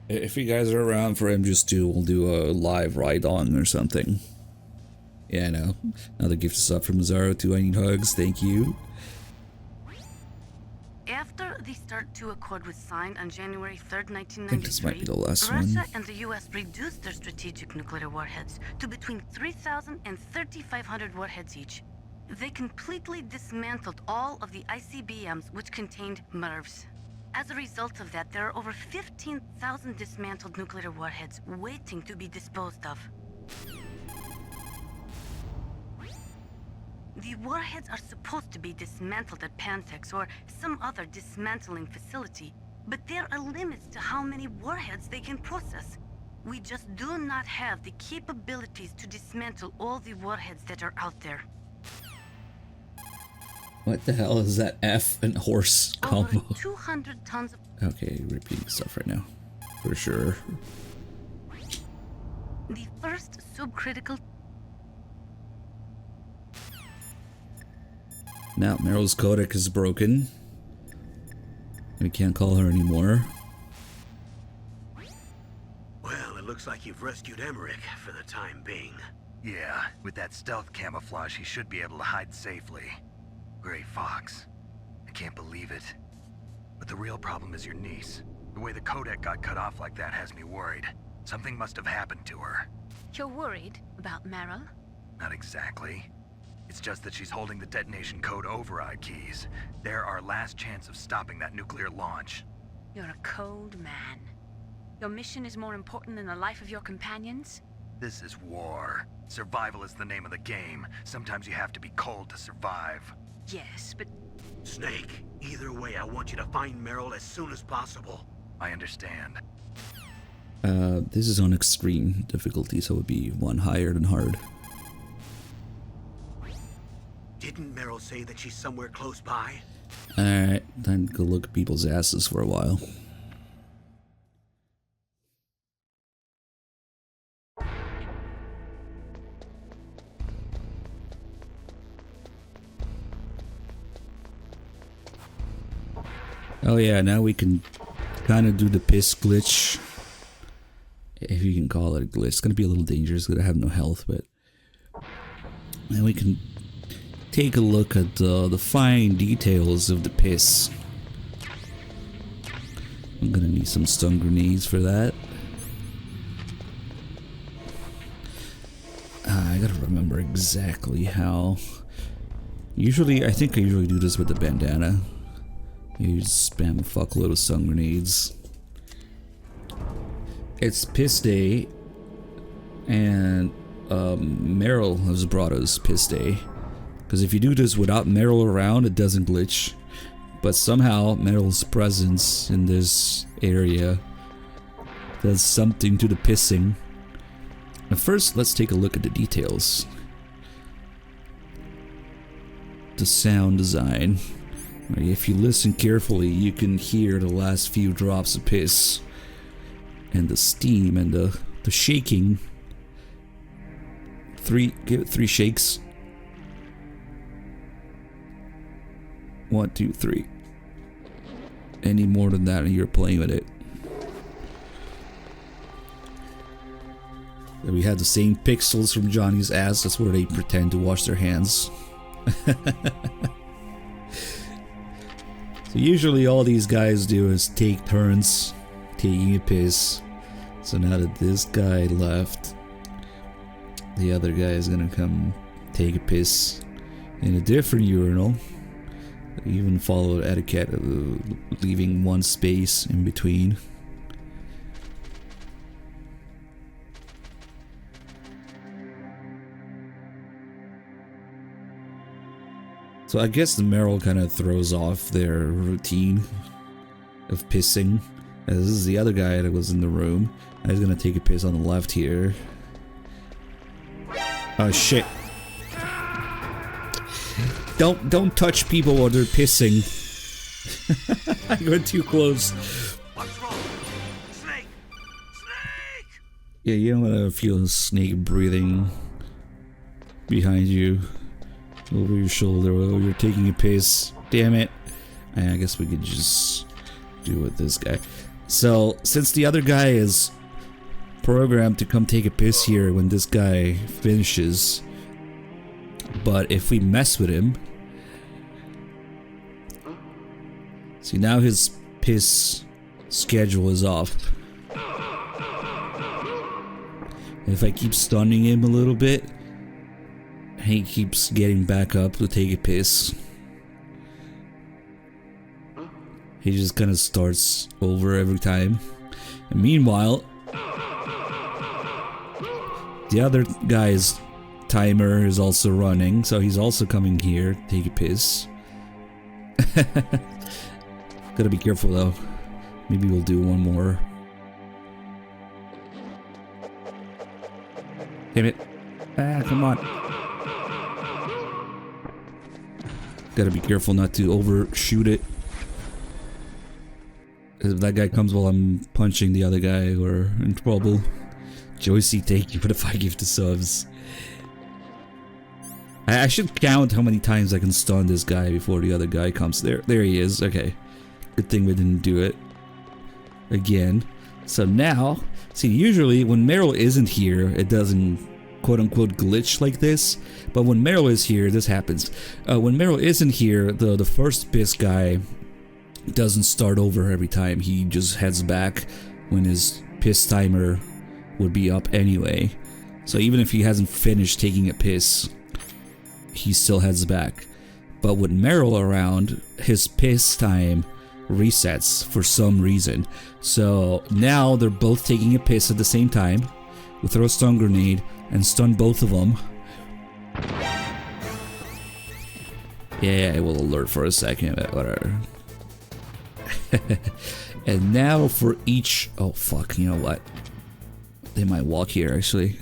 If you guys are around for MGS2, we'll do a live ride-on or something. Yeah, I know. Another gift sub from Mazzaro, 2 I need hugs, thank you. After the START II Accord was signed on January 3rd, 1993, I think this might be the last Russia one. and the US reduced their strategic nuclear warheads to between 3,000 and 3,500 warheads each. They completely dismantled all of the ICBMs which contained MIRVs. As a result of that, there are over 15,000 dismantled nuclear warheads waiting to be disposed of. The warheads are supposed to be dismantled at Pantex or some other dismantling facility, but there are limits to how many warheads they can process. We just do not have the capabilities to dismantle all the warheads that are out there. What the hell is that F and horse combo? Over 200 tons of... Okay, repeating stuff right now. For sure. The first subcritical... Now, Meryl's codec is broken. We can't call her anymore. Well, it looks like you've rescued Emmerich for the time being. Yeah, with that stealth camouflage, he should be able to hide safely. Gray Fox. I can't believe it. But the real problem is your niece. The way the codec got cut off like that has me worried. Something must have happened to her. You're worried about Meryl? Not exactly. It's just that she's holding the detonation code override keys. They're our last chance of stopping that nuclear launch. You're a cold man. Your mission is more important than the life of your companions? This is war. Survival is the name of the game. Sometimes you have to be cold to survive. Yes, but... Snake, either way, I want you to find Meryl as soon as possible. I understand. This is on extreme difficulty, so it would be one higher than hard. Didn't Meryl say that she's somewhere close by? Alright, time to go look at people's asses for a while. Oh yeah, now we can kind of do the piss glitch. If you can call it a glitch. It's going to be a little dangerous because I have no health, but... Now we can take a look at the fine details of the piss. I'm going to need some stun grenades for that. I gotta remember exactly how... Usually, I think I usually do this with the bandana. You just spam a fuckload of stun grenades. It's piss day, and Meryl has brought us piss day. Because if you do this without Meryl around, it doesn't glitch. But somehow, Meryl's presence in this area does something to the pissing. But first, let's take a look at the details. The sound design. If you listen carefully, you can hear the last few drops of piss. And the steam and the shaking. Give it 3 shakes. 1, 2, 3. Any more than that and you're playing with it. We had the same pixels from Johnny's ass. That's where they pretend to wash their hands. So usually all these guys do is take turns taking a piss. So now that this guy left, the other guy is gonna come take a piss in a different urinal. Even follow etiquette of leaving one space in between. So I guess the Meryl kind of throws off their routine of pissing. This is the other guy that was in the room. I was gonna take a piss on the left here. Oh shit. Don't touch people while they're pissing. I went too close. What's wrong? Snake! Snake! Yeah, you don't wanna feel a snake breathing behind you. Over your shoulder while you're taking a piss. Damn it. And I guess we could just do with this guy. So, since the other guy is programmed to come take a piss here when this guy finishes, but if we mess with him, see, now his piss schedule is off. If I keep stunning him a little bit, he keeps getting back up to take a piss. He just kind of starts over every time. And meanwhile, the other guy's timer is also running, so he's also coming here to take a piss. Gotta be careful though. Maybe we'll do one more. Damn it. Ah, come on. Gotta be careful not to overshoot it. If that guy comes while I'm punching the other guy, we're in trouble. Joycey, thank you for the 5 gifted subs. I should count how many times I can stun this guy before the other guy comes. There he is. Okay. Good thing we didn't do it again. So now, see, usually when Meryl isn't here, it doesn't quote-unquote glitch like this, but when Meryl is here, this happens. When Meryl isn't here, the first piss guy doesn't start over every time. He just heads back when his piss timer would be up anyway. So even if he hasn't finished taking a piss, he still heads back. But with Meryl around, his piss time resets for some reason. So now they're both taking a piss at the same time. We'll throw a stun grenade and stun both of them. Yeah, it will alert for a second, but whatever. And now for each... Oh fuck, you know what? They might walk here actually.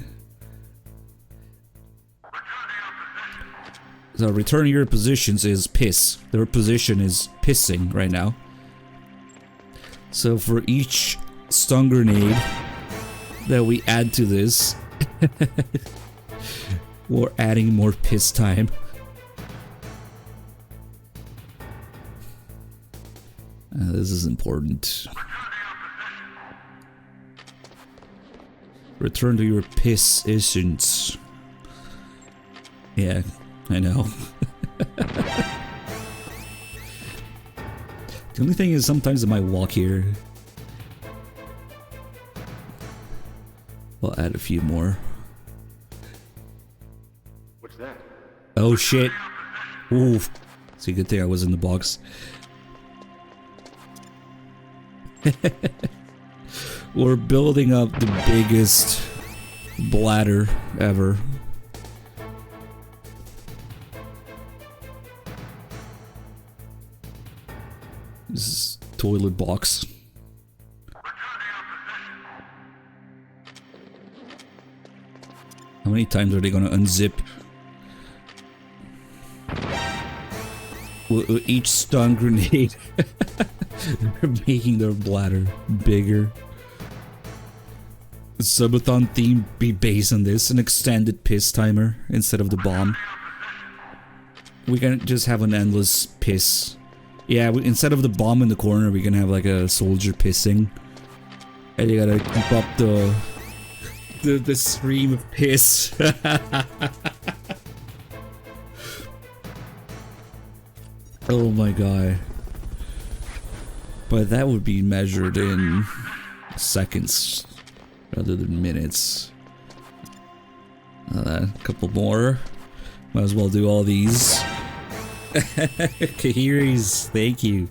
So return your positions is piss. Their position is pissing right now. So for each stun grenade that we add to this, we're adding more piss time. This is important. Return to your positions. Yeah, I know. The only thing is sometimes I might walk here. We'll add a few more. What's that? Oh shit. Oof. It's a good thing I was in the box. We're building up the biggest bladder ever. This is toilet box. How many times are they gonna unzip? Each stun grenade. They're making their bladder bigger. The subathon theme be based on this, an extended piss timer instead of the bomb. We can just have an endless piss. Yeah, instead of the bomb in the corner, we can have like a soldier pissing. And you gotta keep up the stream of piss. Oh my god. But that would be measured in seconds rather than minutes. A couple more. Might as well do all these. Kahiri's, thank you.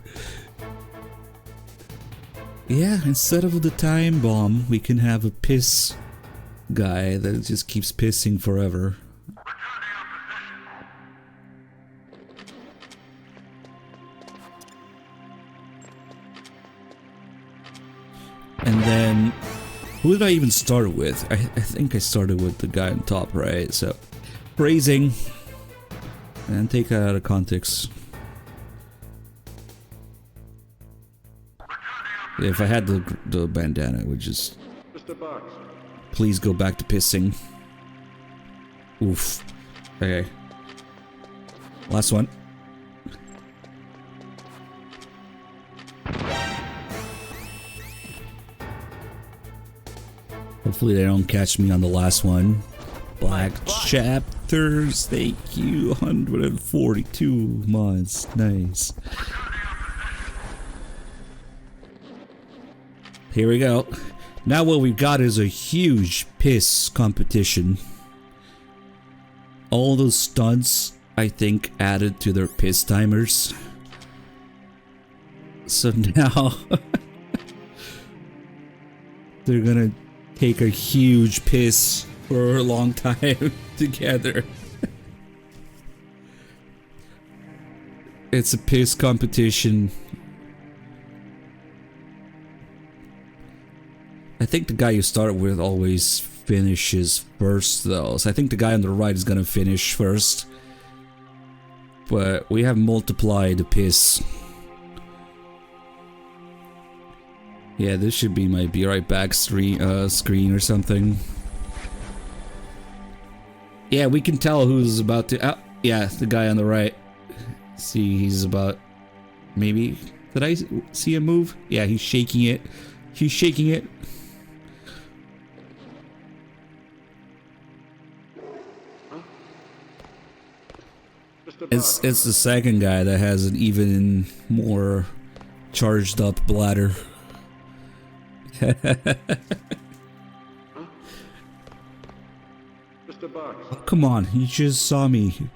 Yeah, instead of the time bomb, we can have a piss guy that just keeps pissing forever. And then, who did I even start with? I think I started with the guy on top, right? So, phrasing. And take that out of context. If I had the bandana, it would just... Please go back to pissing. Oof. Okay. Last one. Hopefully they don't catch me on the last one. Black chapters, thank you. 142 months, nice. Here we go. Now what we've got is a huge piss competition. All those stunts, I think, added to their piss timers. So now they're gonna take a huge piss for a long time together. It's a piss competition. I think the guy you start with always finishes first though, so I think the guy on the right is gonna finish first. But we have multiplied the piss. Yeah, this should be my be right back screen or something. Yeah, we can tell who's about to... yeah, the guy on the right. See, he's about... Maybe... Did I see him move? Yeah, he's shaking it. He's shaking it. It's the second guy that has an even more charged up bladder. Oh, come on, he just saw me.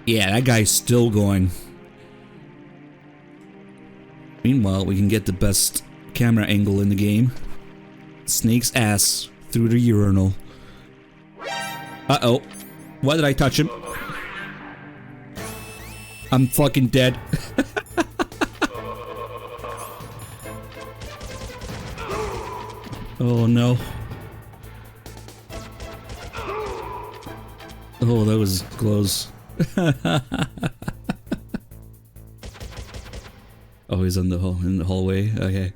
Yeah, that guy's still going. Meanwhile, we can get the best camera angle in the game. Snake's ass through the urinal. Uh-oh. Why did I touch him? I'm fucking dead. Oh no. Oh, that was close. Oh, he's in the hallway. Okay.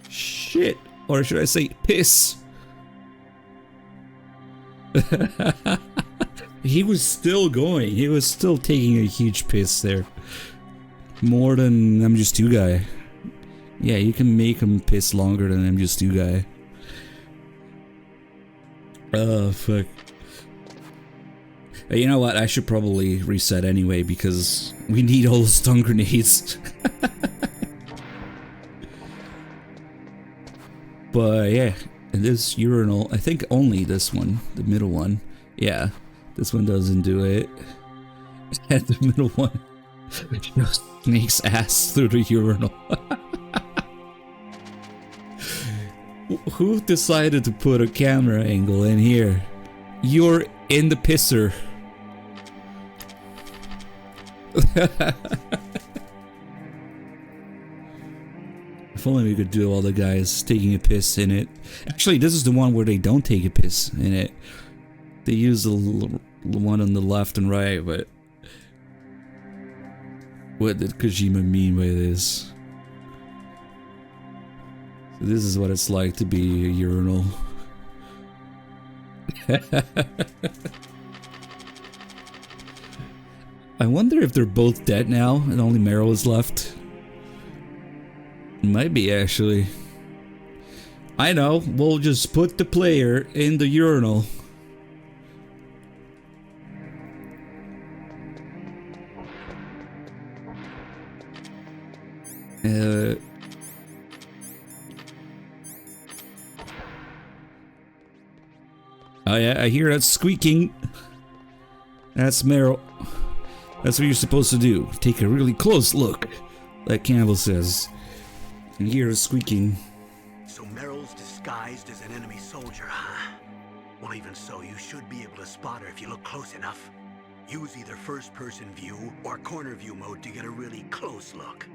Shit. Or should I say piss? He was still going. He was still taking a huge piss there. More than MGS2 guy. Yeah, you can make him piss longer than MGS2 guy. Oh, fuck. You know what? I should probably reset anyway because we need all those stun grenades. But yeah, this urinal, I think only this one, the middle one. Yeah, this one doesn't do it. And the middle one just Snake's ass through the urinal. Who decided to put a camera angle in here? You're in the pisser. If only we could do all the guys taking a piss in it. Actually, this is the one where they don't take a piss in it. They use the one on the left and right, but... What did Kojima mean by this? So this is what it's like to be a urinal. I wonder if they're both dead now and only Meryl is left. Might be, actually. I know, we'll just put the player in the urinal. Oh yeah, I hear that squeaking. That's Meryl. That's what you're supposed to do. Take a really close look, like Campbell says. And hear her squeaking. So Meryl's disguised as an enemy soldier, huh? Well, even so, you should be able to spot her if you look close enough. Use either first-person view or corner view mode to get a really close look.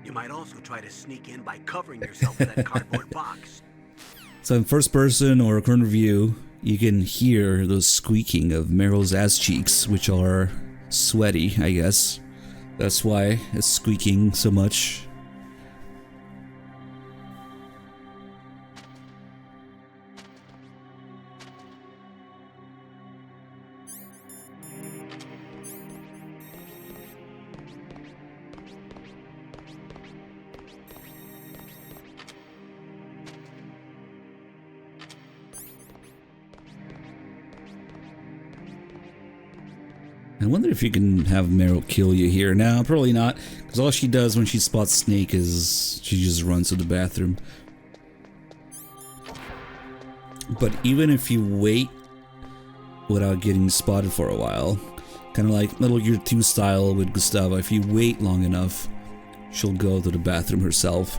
You might also try to sneak in by covering yourself with that cardboard box. So in first person or corner view, you can hear the squeaking of Meryl's ass cheeks, which are sweaty, I guess. That's why it's squeaking so much. I wonder if you can have Meryl kill you here. No, probably not, because all she does when she spots Snake is she just runs to the bathroom. But even if you wait without getting spotted for a while, kind of like Metal Gear 2 style with Gustava, if you wait long enough, she'll go to the bathroom herself.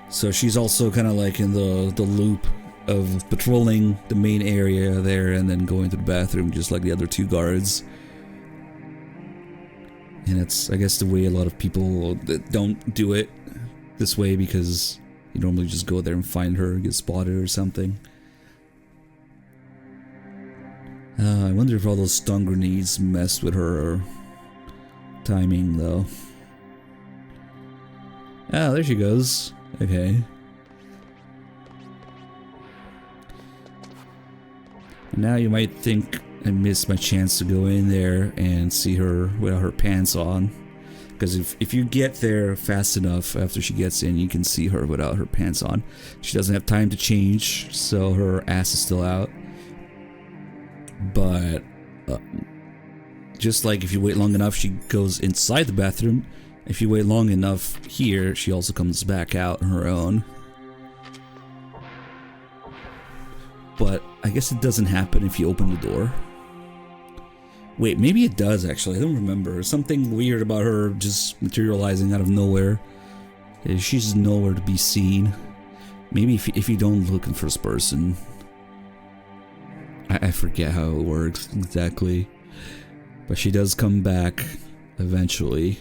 So she's also kind of like in the loop of patrolling the main area there and then going to the bathroom just like the other two guards. And it's, I guess, the way a lot of people that don't do it this way, because you normally just go there and find her, get spotted or something. I wonder if all those stun grenades messed with her timing, though. Ah, there she goes. Okay. Now you might think I missed my chance to go in there and see her without her pants on, because if you get there fast enough after she gets in, you can see her without her pants on. She doesn't have time to change, so her ass is still out. But just like if you wait long enough, she goes inside the bathroom. If you wait long enough here, she also comes back out on her own. But I guess it doesn't happen if you open the door. Wait, maybe it does actually. I don't remember. Something weird about her just materializing out of nowhere. She's nowhere to be seen. Maybe if you don't look in first person. I forget how it works exactly. But she does come back eventually.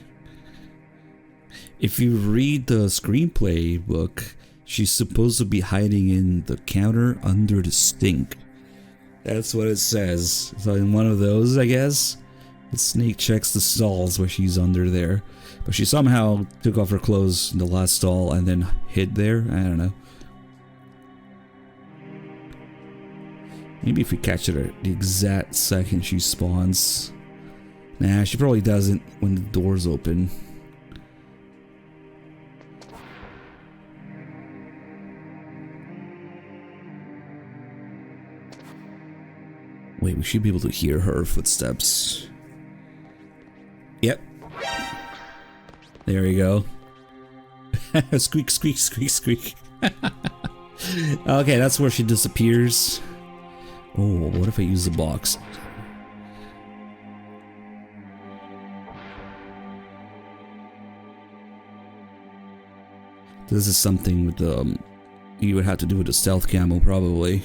If you read the screenplay book, she's supposed to be hiding in the counter under the sink. That's what it says. So in one of those, I guess, the Snake checks the stalls where she's under there. But she somehow took off her clothes in the last stall and then hid there. I don't know. Maybe if we catch her at the exact second she spawns. Nah, she probably doesn't when the door's open. Wait, we should be able to hear her footsteps. Yep. There we go. Squeak, squeak, squeak, squeak. Okay, that's where she disappears. Oh, what if I use the box? This is something with the you would have to do with the stealth camo, probably.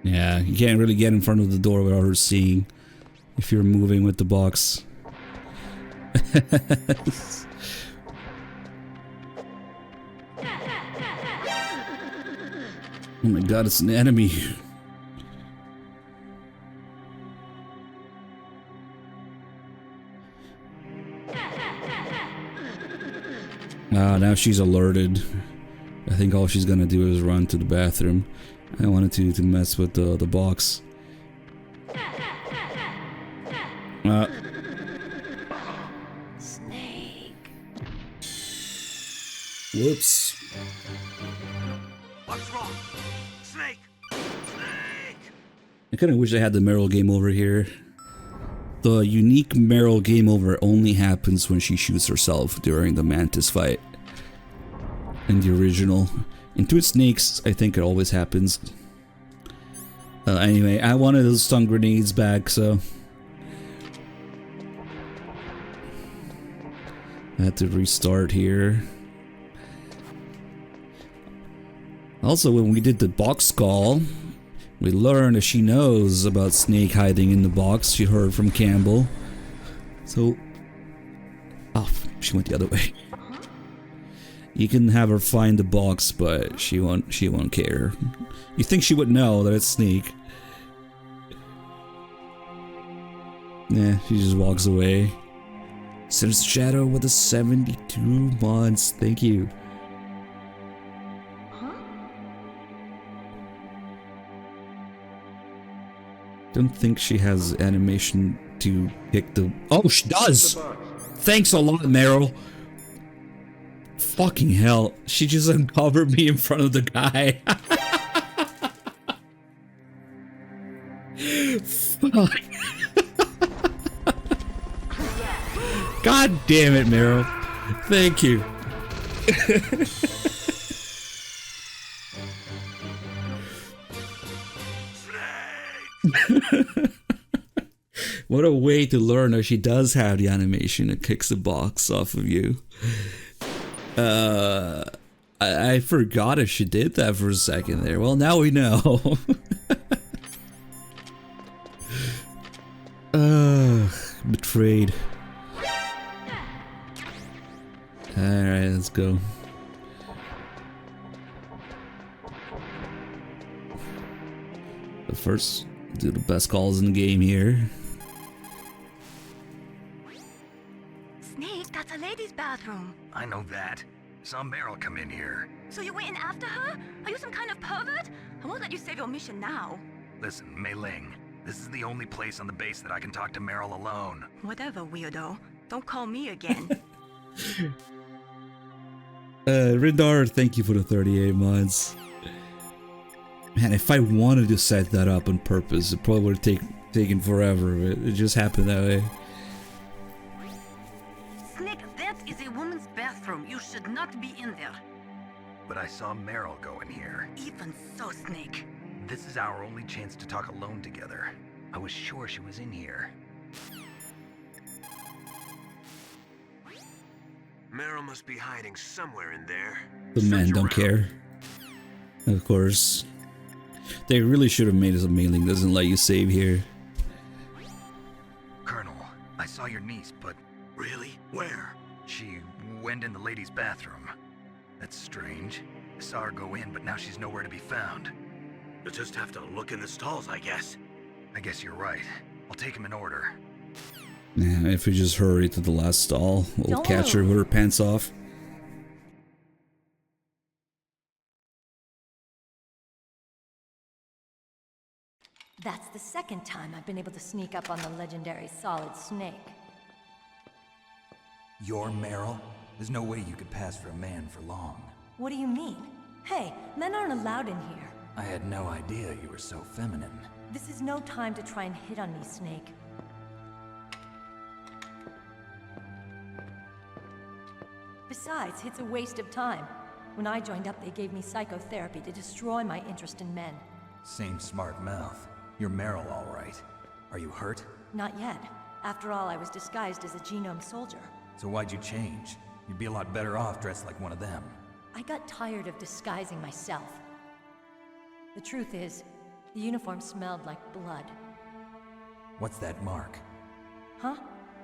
Yeah, you can't really get in front of the door without her seeing if you're moving with the box. Oh my god, it's an enemy. Now she's alerted. I think all she's gonna do is run to the bathroom. I wanted to mess with the box. Snake. Whoops. What's wrong? Snake! Snake! I kind of wish I had the Meryl game over here. The unique Meryl game over only happens when she shoots herself during the Mantis fight. In the original. In Twin Snakes, I think it always happens. Anyway, I wanted those stun grenades back, so I had to restart here. Also, when we did the box call, we learned that she knows about Snake hiding in the box. She heard from Campbell. So, oh, she went the other way. You can have her find the box, but she won't care. You think she would know that it's Snake. Nah, she just walks away. Since Shadow with the 72 months. Thank you. Don't think she has animation to pick the... Oh, she does! Thanks a lot, Meryl. Fucking hell. She just uncovered me in front of the guy. Fuck. God damn it, Meryl. Thank you. What a way to learn that she does have the animation that kicks the box off of you. I forgot if she did that for a second there. Well, now we know. Betrayed. Alright, let's go. But first, do the best calls in the game here. Snake, that's a ladies' bathroom. I know that. Saw Meryl come in here. So you went in after her? Are you some kind of pervert? I won't let you save your mission now. Listen, Mei Ling, this is the only place on the base that I can talk to Meryl alone. Whatever, weirdo. Don't call me again. Rindar, thank you for the 38 months. Man, if I wanted to set that up on purpose, it probably would have taken forever, but it just happened that way. Snake, that is a woman's bathroom. You should not be in there. But I saw Meryl go in here. Even so, Snake. This is our only chance to talk alone together. I was sure she was in here. Meryl must be hiding somewhere in there. The men don't care. Of course. They really should have made us a mailing. Doesn't let you save here. Colonel, I saw your niece, but... Really? Where? She went in the ladies' bathroom. That's strange. I saw her go in, but now she's nowhere to be found. You'll just have to look in the stalls, I guess. I guess you're right. I'll take them in order. Yeah, if we just hurry to the last stall, we'll catch her with her pants off. That's the second time I've been able to sneak up on the legendary Solid Snake. You're Meryl? There's no way you could pass for a man for long. What do you mean? Hey, men aren't allowed in here. I had no idea you were so feminine. This is no time to try and hit on me, Snake. Besides, it's a waste of time. When I joined up, they gave me psychotherapy to destroy my interest in men. Same smart mouth. You're Meryl, all right. Are you hurt? Not yet. After all, I was disguised as a genome soldier. So why'd you change? You'd be a lot better off dressed like one of them. I got tired of disguising myself. The truth is, the uniform smelled like blood. What's that mark? Huh?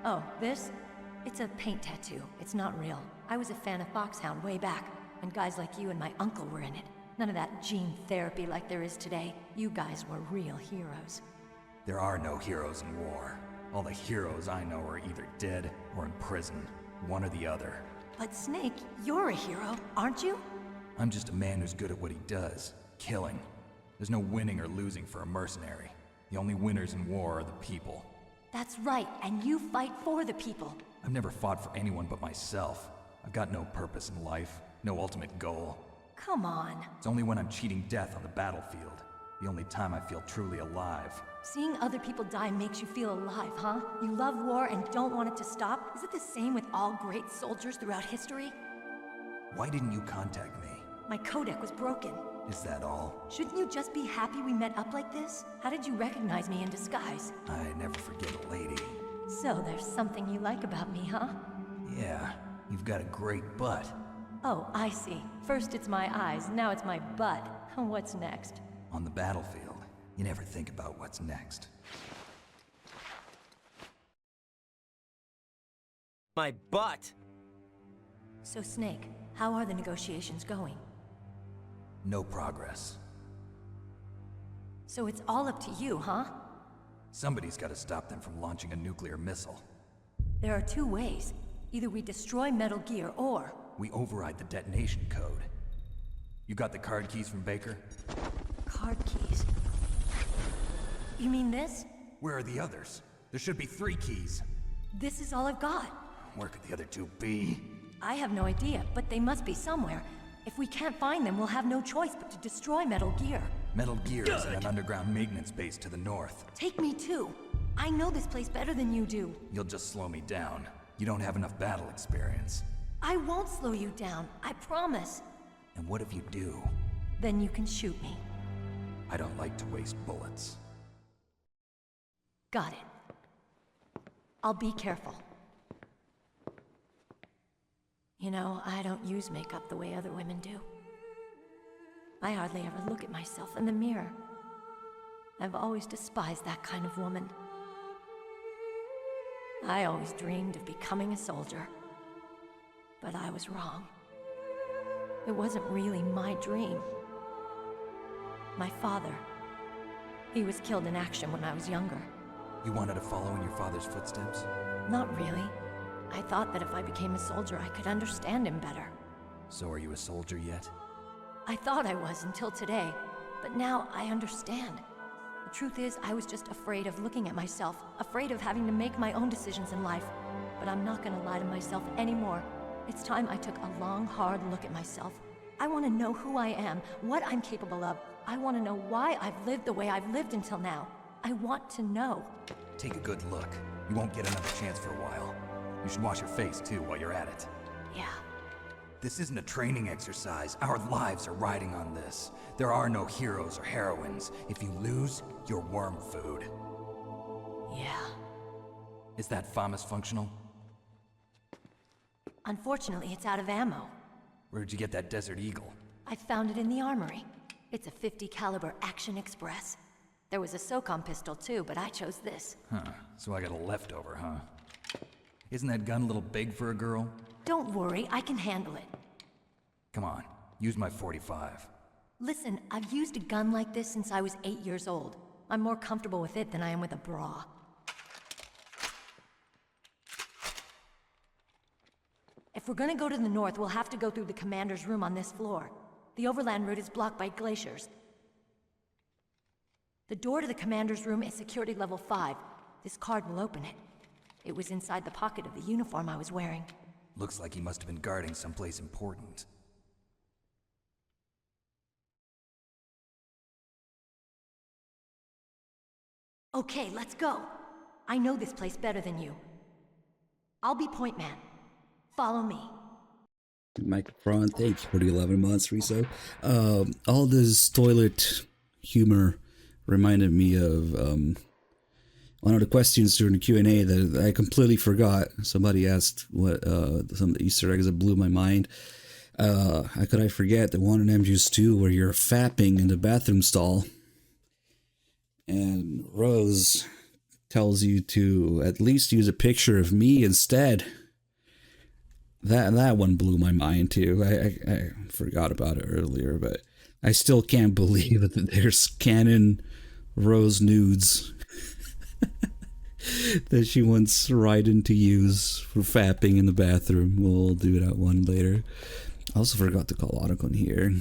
Oh, this? It's a paint tattoo. It's not real. I was a fan of Foxhound way back, when guys like you and my uncle were in it. None of that gene therapy like there is today. You guys were real heroes. There are no heroes in war. All the heroes I know are either dead or in prison. One or the other. But Snake, you're a hero, aren't you? I'm just a man who's good at what he does. Killing. There's no winning or losing for a mercenary. The only winners in war are the people. That's right, and you fight for the people. I've never fought for anyone but myself. I've got no purpose in life. No ultimate goal. Come on. It's only when I'm cheating death on the battlefield. The only time I feel truly alive. Seeing other people die makes you feel alive, huh? You love war and don't want it to stop? Is it the same with all great soldiers throughout history? Why didn't you contact me? My codec was broken. Is that all? Shouldn't you just be happy we met up like this? How did you recognize me in disguise? I never forget a lady. So there's something you like about me, huh? Yeah, you've got a great butt. Oh, I see. First it's my eyes, now it's my butt. What's next? On the battlefield, you never think about what's next. My butt! So Snake, how are the negotiations going? No progress. So it's all up to you, huh? Somebody's got to stop them from launching a nuclear missile. There are two ways. Either we destroy Metal Gear, or... we override the detonation code. You got the card keys from Baker? Card keys? You mean this? Where are the others? There should be 3 keys. This is all I've got. Where could the other 2 be? I have no idea, but they must be somewhere. If we can't find them, we'll have no choice but to destroy Metal Gear. Metal Gear is in an underground maintenance base to the north. Take me too. I know this place better than you do. You'll just slow me down. You don't have enough battle experience. I won't slow you down, I promise. And what if you do? Then you can shoot me. I don't like to waste bullets. Got it. I'll be careful. You know, I don't use makeup the way other women do. I hardly ever look at myself in the mirror. I've always despised that kind of woman. I always dreamed of becoming a soldier. But I was wrong. It wasn't really my dream. My father, he was killed in action when I was younger. You wanted to follow in your father's footsteps? Not really. I thought that if I became a soldier, I could understand him better. So are you a soldier yet? I thought I was until today, but now I understand. The truth is, I was just afraid of looking at myself, afraid of having to make my own decisions in life. But I'm not gonna lie to myself anymore. It's time I took a long, hard look at myself. I want to know who I am, what I'm capable of. I want to know why I've lived the way I've lived until now. I want to know. Take a good look. You won't get another chance for a while. You should wash your face, too, while you're at it. Yeah. This isn't a training exercise. Our lives are riding on this. There are no heroes or heroines. If you lose, you're worm food. Yeah. Is that FAMAS functional? Unfortunately, it's out of ammo. Where'd you get that Desert Eagle? I found it in the armory. It's a .50 caliber Action Express. There was a SOCOM pistol too, but I chose this. Huh, so I got a leftover, huh? Isn't that gun a little big for a girl? Don't worry, I can handle it. Come on, use my .45. Listen, I've used a gun like this since I was 8 years old. I'm more comfortable with it than I am with a bra. If we're gonna go to the north, we'll have to go through the commander's room on this floor. The overland route is blocked by glaciers. The door to the commander's room is security level 5. This card will open it. It was inside the pocket of the uniform I was wearing. Looks like he must have been guarding someplace important. Okay, let's go. I know this place better than you. I'll be point man. Follow me. Microphone, thanks for the 11 months, Riso. All this toilet humor reminded me of one of the questions during the Q&A that I completely forgot. Somebody asked what some Easter eggs that blew my mind. How could I forget the one in MGS2 where you're fapping in the bathroom stall and Rose tells you to at least use a picture of me instead. That one blew my mind too. I forgot about it earlier, but I still can't believe that there's canon Rose nudes that she wants Raiden to use for fapping in the bathroom. We'll do that one later. I also forgot to call Otacon here.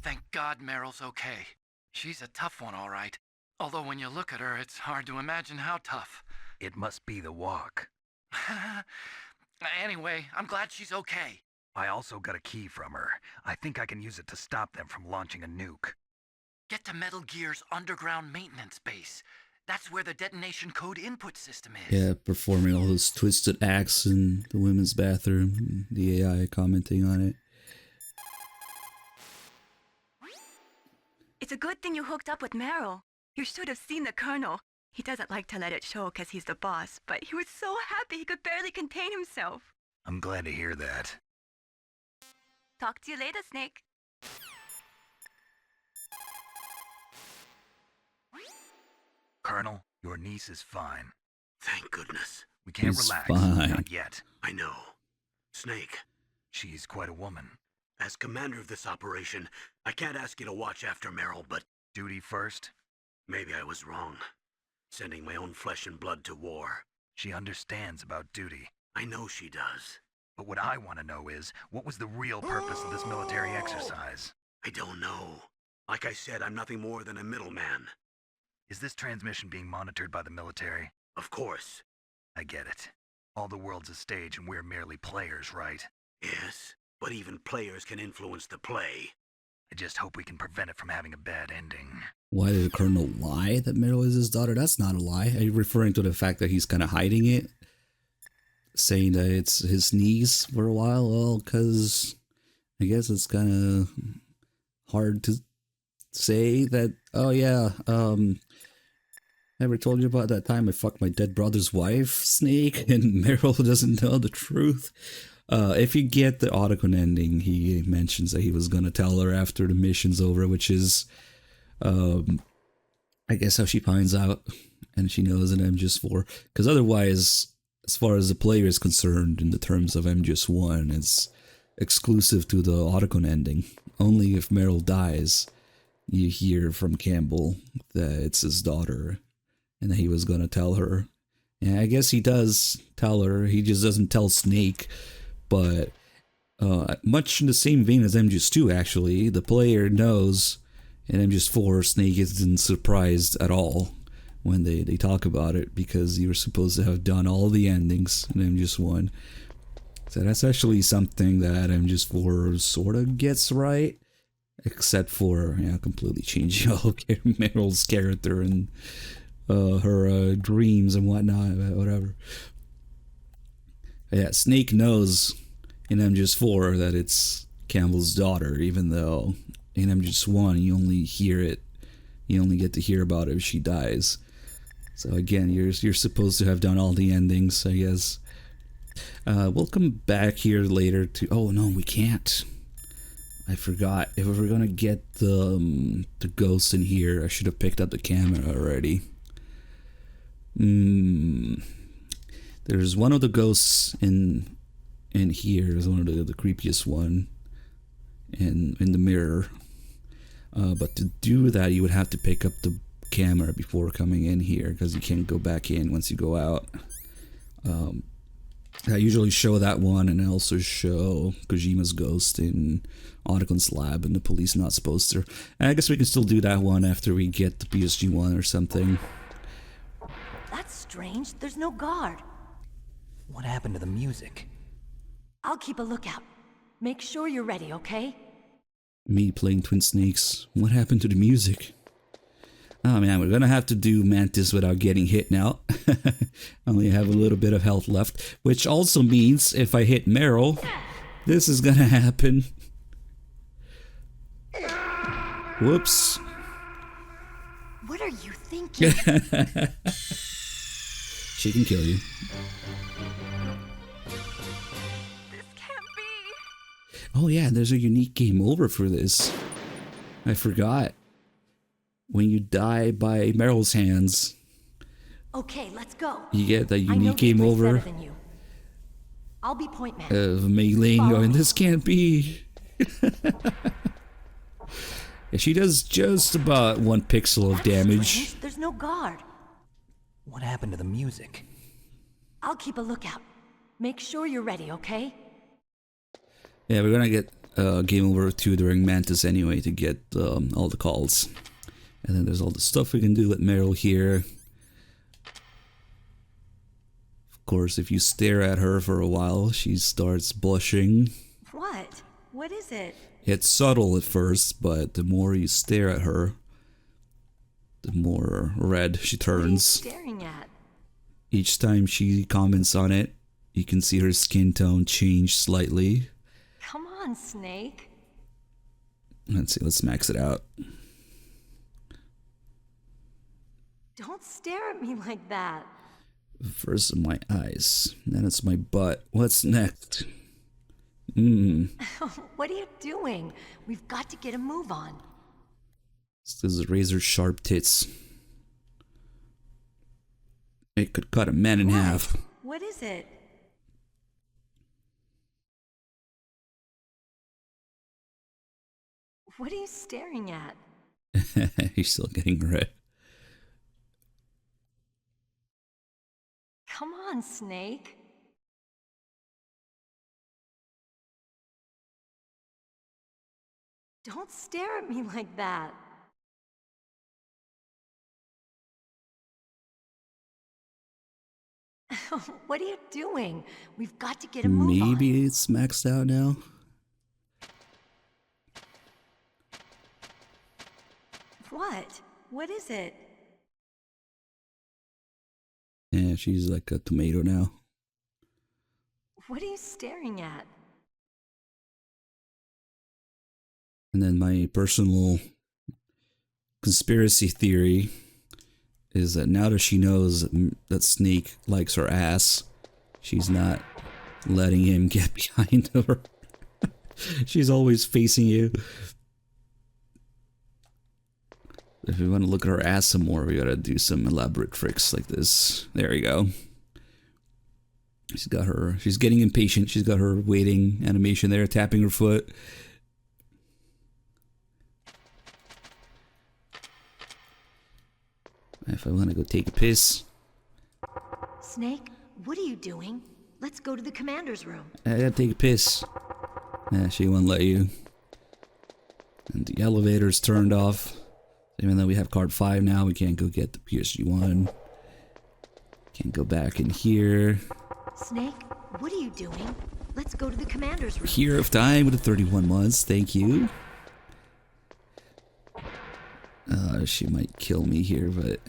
Thank God Meryl's okay. She's a tough one, all right. Although when you look at her, it's hard to imagine how tough. It must be the walk. Anyway, I'm glad she's okay. I also got a key from her. I think I can use it to stop them from launching a nuke. Get to Metal Gear's underground maintenance base. That's where the detonation code input system is. Yeah, performing all those twisted acts in the women's bathroom. The AI commenting on it. It's a good thing you hooked up with Meryl. You should have seen the Colonel. He doesn't like to let it show because he's the boss, but he was so happy he could barely contain himself. I'm glad to hear that. Talk to you later, Snake. Colonel, your niece is fine. Thank goodness. We can't She's relax. fine. Not yet. I know. Snake, She's quite a woman. as commander of this operation, I can't ask you to watch after Meryl, but Duty first? maybe I was wrong. Sending my own flesh and blood to war. She understands about duty. I know she does. But what I want to know is, what was the real purpose of this military exercise? I don't know. Like I said, I'm nothing more than a middleman. Is this transmission being monitored by the military? Of course. I get it. All the world's a stage and we're merely players, right? Yes, but even players can influence the play. I just hope we can prevent it from having a bad ending. Why did the Colonel lie that Meryl is his daughter? That's not a lie. Are you referring to the fact that he's kind of hiding it? Saying that it's his niece for a while? Well, because I guess it's kind of hard to say that, oh yeah, ever told you about that time I fucked my dead brother's wife, Snake, and Meryl doesn't know the truth? If you get the Otacon ending, he mentions that he was gonna tell her after the mission's over, which is, I guess how she finds out, and she knows in MGS4. Because otherwise, as far as the player is concerned, in the terms of MGS1, it's exclusive to the Otacon ending. Only if Meryl dies, you hear from Campbell that it's his daughter, and that he was gonna tell her. And I guess he does tell her, he just doesn't tell Snake. But much in the same vein as MGS2, actually, the player knows in MGS4 Snake isn't surprised at all when they talk about it, because you were supposed to have done all the endings in MGS1. So that's actually something that MGS4 sort of gets right, except for completely changing all Meryl's character and her dreams and whatnot, whatever. Yeah, Snake knows in MGS4 that it's Campbell's daughter, even though in MGS1 you only hear it, you only get to hear about it if she dies. So again, you're supposed to have done all the endings, I guess. We'll come back here later to. Oh no, we can't. I forgot. If we're gonna get the ghost in here, I should have picked up the camera already. There's one of the ghosts in here. There's one of the creepiest one in the mirror. But to do that, you would have to pick up the camera before coming in here, because you can't go back in once you go out. I usually show that one, and I also show Kojima's ghost in Otacon's lab, and the police not supposed to. And I guess we can still do that one after we get the PSG one or something. That's strange. There's no guard. What happened to the music? I'll keep a lookout. Make sure you're ready, okay? Me playing Twin Snakes. What happened to the music? Oh man, we're gonna have to do Mantis without getting hit now. Only have a little bit of health left, which also means if I hit Meryl, this is gonna happen. Whoops. What are you thinking? She can kill you. This can't be. Oh yeah, there's a unique game over for this. I forgot. When you die by Meryl's hands, Okay, let's go. you get the I know unique game Gateway's over better than you. I'll be point man. of meleeing going, this can't be. Yeah, she does just about 1 pixel of damage. Strange. There's no guard. What happened to the music? I'll keep a lookout. Make sure you're ready, okay? Yeah, we're gonna get game over 2 during Mantis anyway to get all the calls. And then there's all the stuff we can do with Meryl here. Of course, if you stare at her for a while, she starts blushing. What? What is it? It's subtle at first, but the more you stare at her, the more red she turns. What are you staring at? Each time she comments on it, you can see her skin tone change slightly. Come on, Snake. Let's see, let's max it out. Don't stare at me like that. First my eyes, then it's my butt. What's next? What are you doing? We've got to get a move on. This is razor sharp tits. It could cut a man in half. What is it? What are you staring at? He's still getting red. Come on, Snake. Don't stare at me like that. What are you doing? We've got to get a move on. Maybe it's maxed out now. What? What is it? Yeah, she's like a tomato now. What are you staring at? And then my personal conspiracy theory is that now that she knows that Snake likes her ass, she's not letting him get behind her. She's always facing you. If we want to look at her ass some more, we gotta do some elaborate tricks like this. There we go. She's getting impatient. She's got her waiting animation there, tapping her foot. If I want to go take a piss. Snake, what are you doing? Let's go to the commander's room. I gotta take a piss. Yeah, she won't let you. And the elevator's turned off. Even though we have card 5 now, we can't go get the PSG1. Can't go back in here. Snake, what are you doing? Let's go to the commander's room. Hero of Time with the 31 months, thank you. She might kill me here, but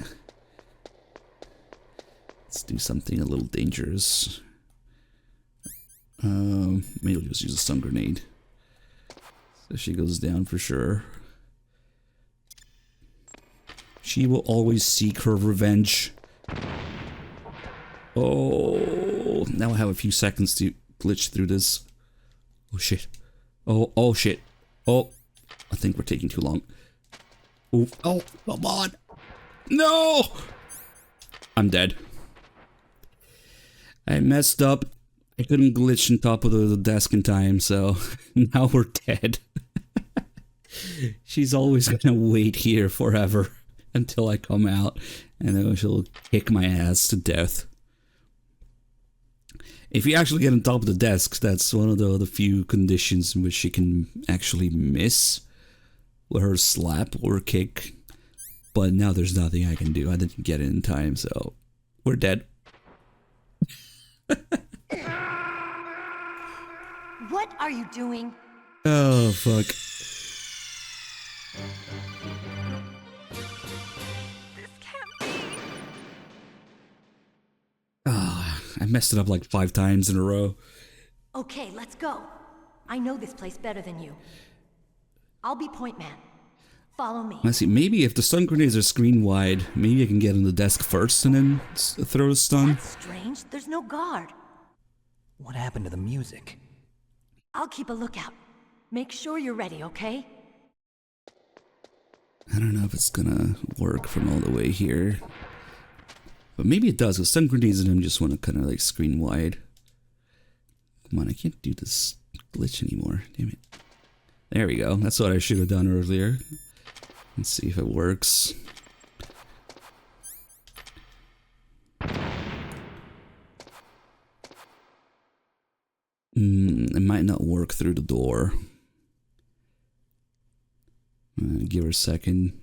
let's do something a little dangerous. Maybe we'll just use a stun grenade. So she goes down for sure. She will always seek her revenge. Oh, now I have a few seconds to glitch through this. Oh shit. Oh shit. Oh, I think we're taking too long. Oof. Oh, come on. No! I'm dead. I messed up. I couldn't glitch on top of the desk in time, so now we're dead. She's always gonna wait here forever until I come out, and then she'll kick my ass to death. If you actually get on top of the desk, that's one of the few conditions in which she can actually miss with her slap or kick. But now there's nothing I can do. I didn't get it in time, so we're dead. What are you doing? Oh, fuck. I messed it up like 5 times in a row. Okay, let's go. I know this place better than you. I'll be point man. Follow me. Let's see, maybe if the stun grenades are screen wide, maybe I can get on the desk first and then throw the stun. That's strange. There's no guard. What happened to the music? I'll keep a lookout. Make sure you're ready, okay? I don't know if it's gonna work from all the way here. But maybe it does, because stun grenades and them just want to kind of like screen wide. Come on, I can't do this glitch anymore. Damn it. There we go. That's what I should have done earlier. Let's see if it works. It might not work through the door. Give her a second.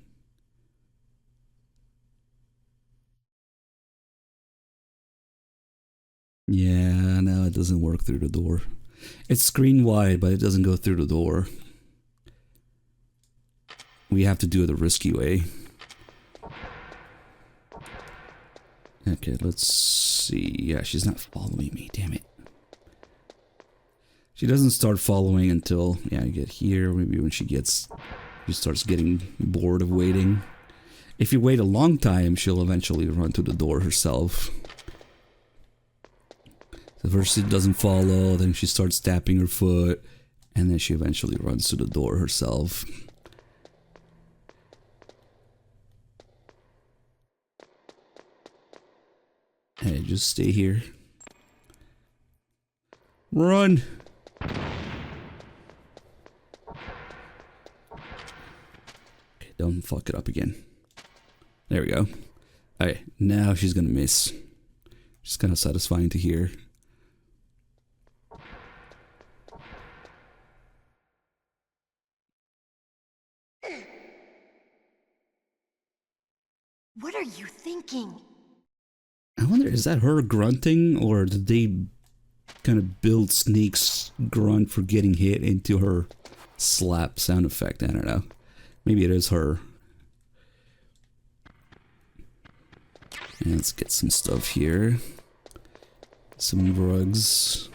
Yeah, no, it doesn't work through the door. It's screen wide, but it doesn't go through the door. We have to do it the risky way. Okay, let's see. Yeah, she's not following me, damn it. She doesn't start following until, yeah, you get here, maybe when she starts getting bored of waiting. If you wait a long time, she'll eventually run to the door herself. So first she doesn't follow, then she starts tapping her foot, and then she eventually runs to the door herself. Hey, just stay here. Run! Okay, don't fuck it up again. There we go. Alright, now she's gonna miss. It's kind of satisfying to hear. What are you thinking? I wonder, is that her grunting, or did they kind of build Snake's grunt for getting hit into her slap sound effect? I don't know. Maybe it is her. And let's get some stuff here. Some drugs.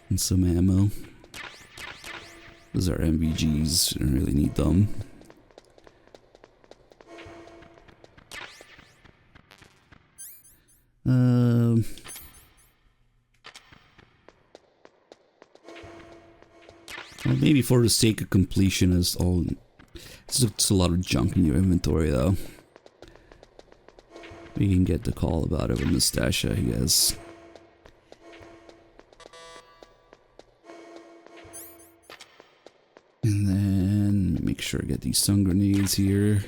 And some ammo. Those are MVGs. I don't really need them. Well, maybe for the sake of completion, it's a lot of junk in your inventory, though. We can get the call about it with Nastasha, I guess. And then make sure I get these stun grenades here.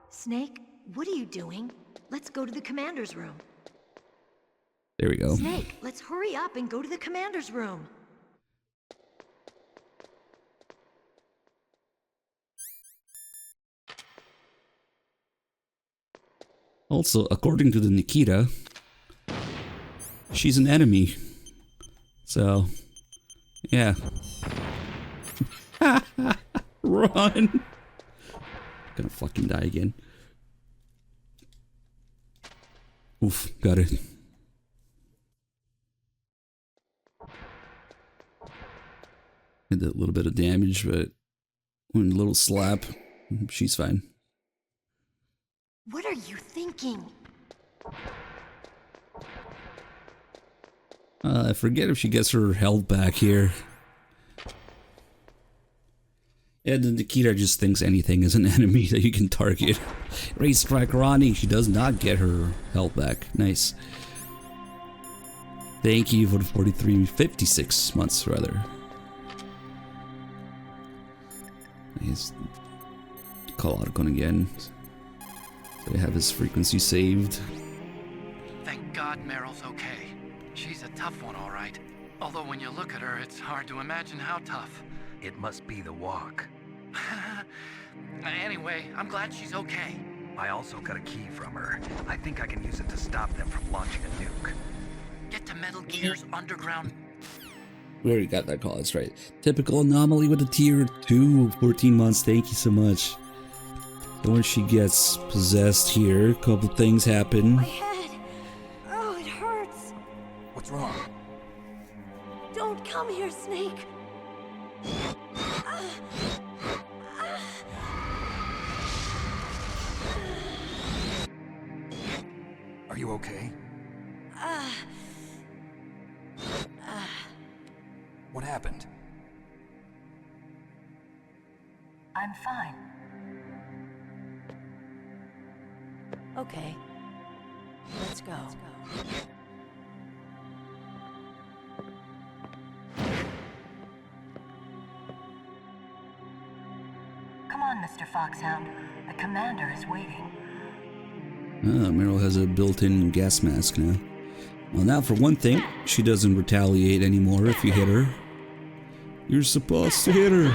Snake, what are you doing? Let's go to the commander's room. There we go. Snake, let's hurry up and go to the commander's room. Also, according to the Nikita, she's an enemy. So, yeah. Run! Gonna fucking die again. Oof, got it. Did a little bit of damage, but one little slap, she's fine. What are you thinking? I forget if she gets her health back here. Yeah, the Nikita just thinks anything is an enemy that you can target. Racetrack Ronnie, she does not get her health back. Nice. Thank you for the 56 months, rather. He's call Archon again. They have his frequency saved. Thank God Meryl's okay. She's a tough one, all right. Although when you look at her, it's hard to imagine how tough. It must be the walk. Anyway, I'm glad she's okay. I also got a key from her. I think I can use it to stop them from launching a nuke. Get to Metal Gear's underground. We already got that call, that's right. Typical anomaly with a tier 2, 14 months, thank you so much. And when she gets possessed here, a couple things happen. My head. Oh, it hurts. What's wrong? Don't come here, Snake. Are you okay? What happened? I'm fine. Okay. Let's go. Come on, Mr. Foxhound. The commander is waiting. Meryl has a built-in gas mask now. Well, now for one thing, she doesn't retaliate anymore if you hit her. You're supposed to hit her.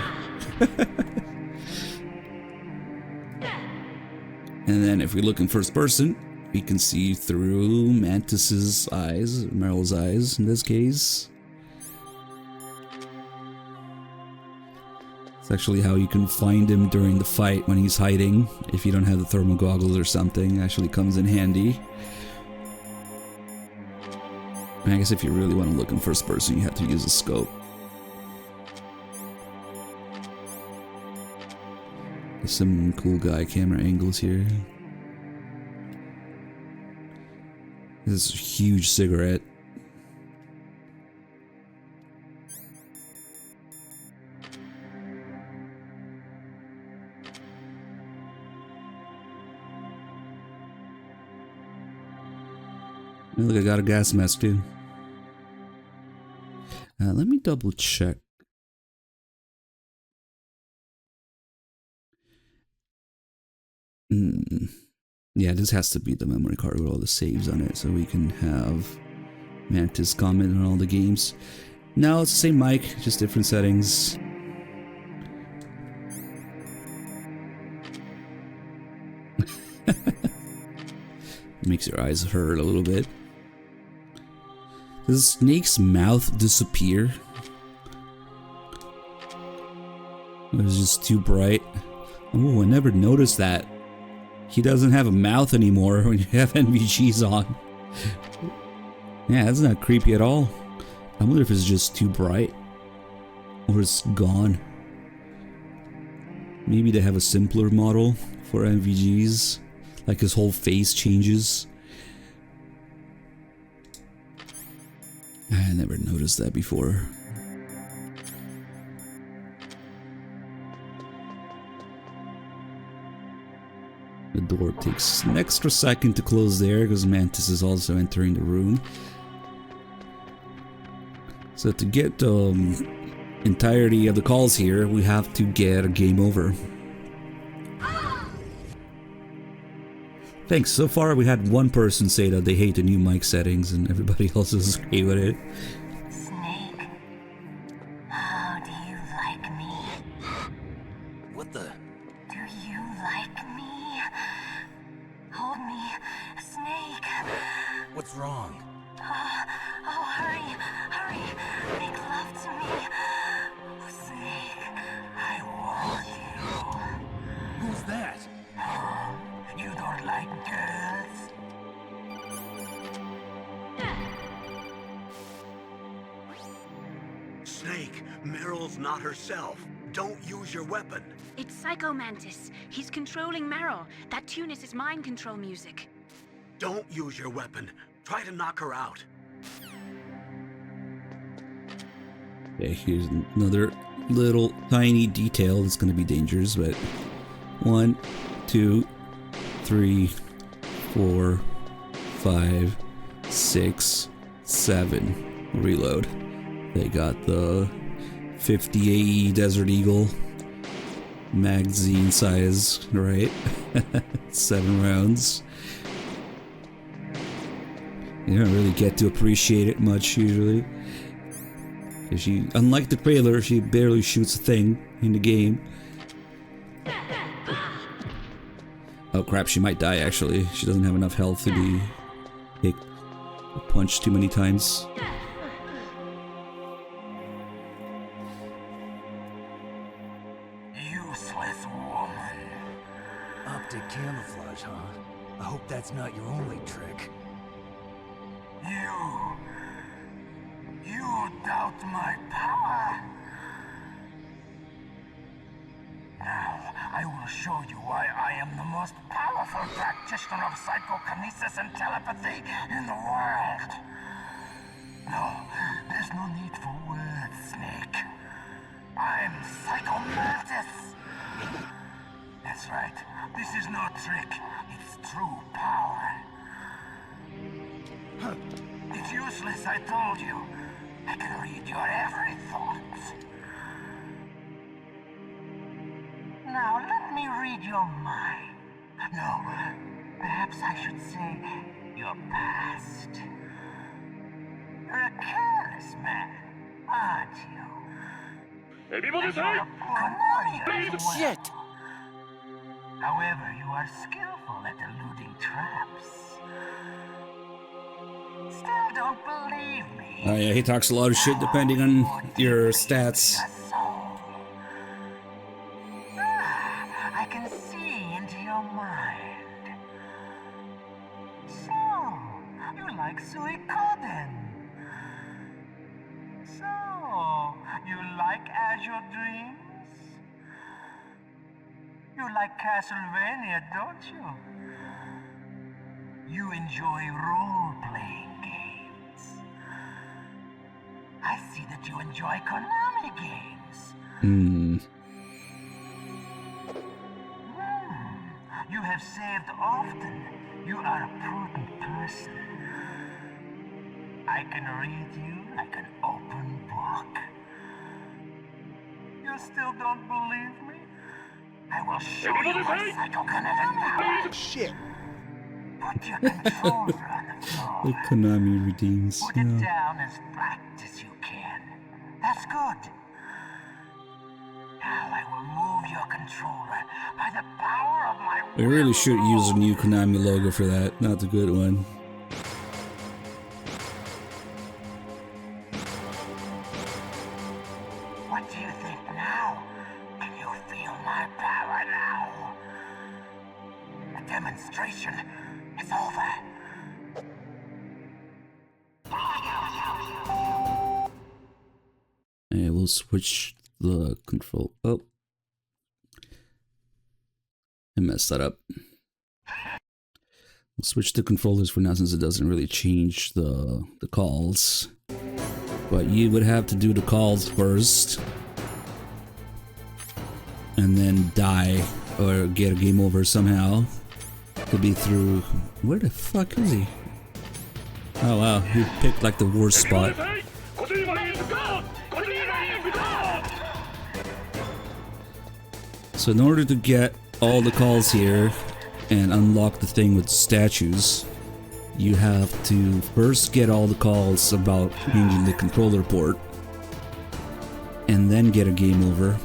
And then if we look in first person, we can see through Mantis's eyes, Meryl's eyes in this case. It's actually how you can find him during the fight when he's hiding. If you don't have the thermal goggles or something, it actually comes in handy. And I guess if you really want to look in first person, you have to use a scope. There's some cool guy camera angles here. This huge cigarette. Look, I got a gas mask too. Let me double check. Yeah, this has to be the memory card with all the saves on it, so we can have Mantis comment on all the games. No, it's the same mic, just different settings. Makes your eyes hurt a little bit. Does Snake's mouth disappear? Or is it just too bright? Oh, I never noticed that. He doesn't have a mouth anymore when you have NVGs on. Yeah, that's not creepy at all. I wonder if it's just too bright. Or it's gone. Maybe they have a simpler model for NVGs. Like his whole face changes. I never noticed that before. The door takes an extra second to close there because Mantis is also entering the room. So to get the entirety of the calls here, we have to get a game over. Thanks. So far we had one person say that they hate the new mic settings and everybody else is okay with it. Snake, how do you like me? What the? Do you like me? Hold me, Snake. What's wrong? Oh, hurry, hurry. Make love to me. Snake, I want you. Who's that? Oh, you don't like girls? Snake, Meryl's not herself. Don't use your weapon. It's Psycho Mantis. He's controlling Meryl. That tune is his mind control music. Don't use your weapon. Try to knock her out. Okay, here's another little tiny detail that's going to be dangerous, but 1, 2, 3, 4, 5, 6, 7. Reload. They got the 50 AE Desert Eagle magazine size, right? 7 rounds. You don't really get to appreciate it much usually. She, unlike the trailer, she barely shoots a thing in the game. Oh crap, she might die actually. She doesn't have enough health to be hit or punched too many times. Useless woman. Optic camouflage, huh? I hope that's not your only trick. You doubt my power? Now, I will show you why I am the most powerful practitioner of psychokinesis and telepathy in the world. No, there's no need for words, Snake. I'm Psycho Mantis. That's right. This is no trick. It's true power. It's useless, I told you. I can read your every thought. Now, let me read your mind. No, perhaps I should say your past. You're a careless man, aren't you? Everybody You're a poor warrior as well. Shit! However, you are skillful at eluding traps. Still don't believe me. Oh yeah, he talks a lot of shit depending on your stats. I can see into your mind. So, you like suikoden. So, you like Azure Dreams? You like Castlevania, don't you? You enjoy role-playing games. I see that you enjoy Konami games. You have saved often. You are a prudent person. I can read you like an open book. You still don't believe me? I will show you my psychokinetic power. Shit. Put your controller on the floor. The Konami redeems. Put it down as flat as you can. That's good. Now I will move your controller by the power of my I really should use a new Konami logo for that, not the good one. What do you think now? Can you feel my power now? The demonstration is over. And we'll switch the control. Oh, I messed that up. We'll switch the controllers for now since it doesn't really change the calls. But you would have to do the calls first. And then die or get a game over somehow. Could be through... Where the fuck is he? Oh wow, he picked like the worst spot. So in order to get all the calls here and unlock the thing with statues, you have to first get all the calls about changing the controller port and then get a game over.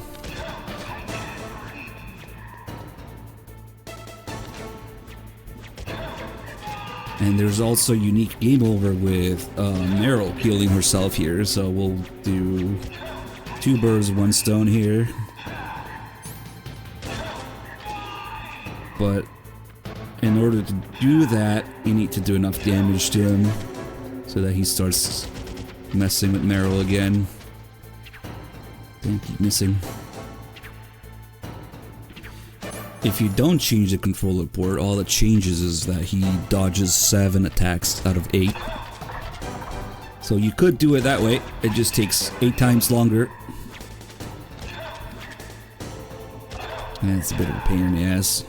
And there's also unique game over with Meryl healing herself here, so we'll do 2 birds, 1 stone here. But in order to do that, you need to do enough damage to him so that he starts messing with Meryl again. Don't keep missing. If you don't change the controller port, all it changes is that he dodges 7 attacks out of 8. So you could do it that way, it just takes 8 times longer. And it's a bit of a pain in the ass.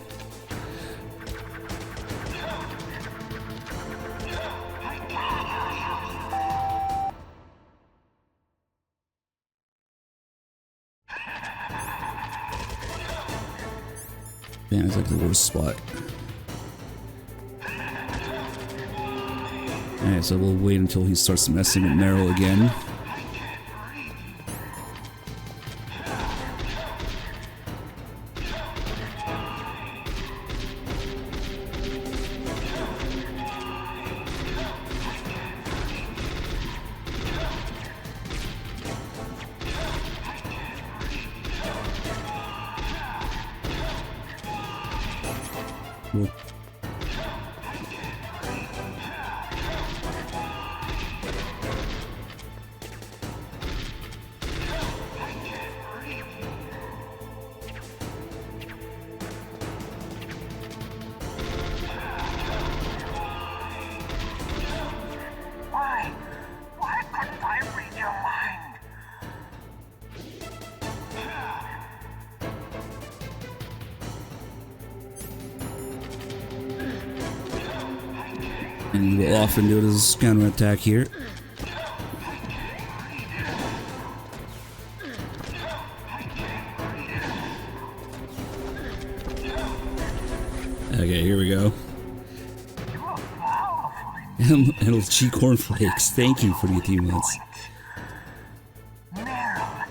Damn, it's like the worst spot. Alright, so we'll wait until he starts messing with Meryl again. Cool. Why couldn't I read your mind? And he will often do his counterattack here. Okay, here we go. It'll cheat cornflakes. Thank you for the achievements. Meryl,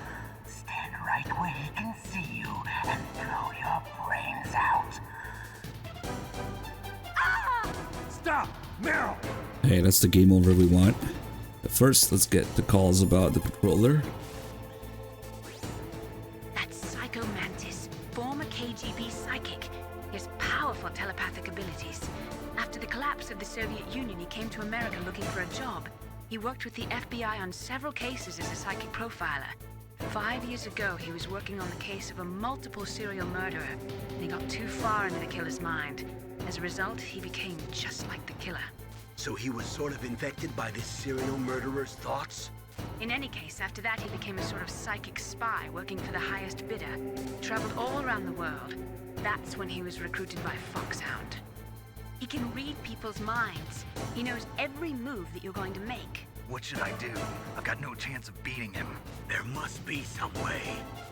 stand right where he can see you and blow your brains out. Meryl! Hey, that's the game over we want. But first, let's get the calls about the controller. That Psycho Mantis, former KGB psychic. He has powerful telepathic abilities. After the collapse of the Soviet Union, he came to America looking for a job. He worked with the FBI on several cases as a psychic profiler. 5 years ago, he was working on the case of a multiple serial murderer, and he got too far into the killer's mind. As a result, he became just like the killer. So he was sort of infected by this serial murderer's thoughts? In any case, after that, he became a sort of psychic spy working for the highest bidder. Traveled all around the world. That's when he was recruited by Foxhound. He can read people's minds. He knows every move that you're going to make. What should I do? I've got no chance of beating him. There must be some way.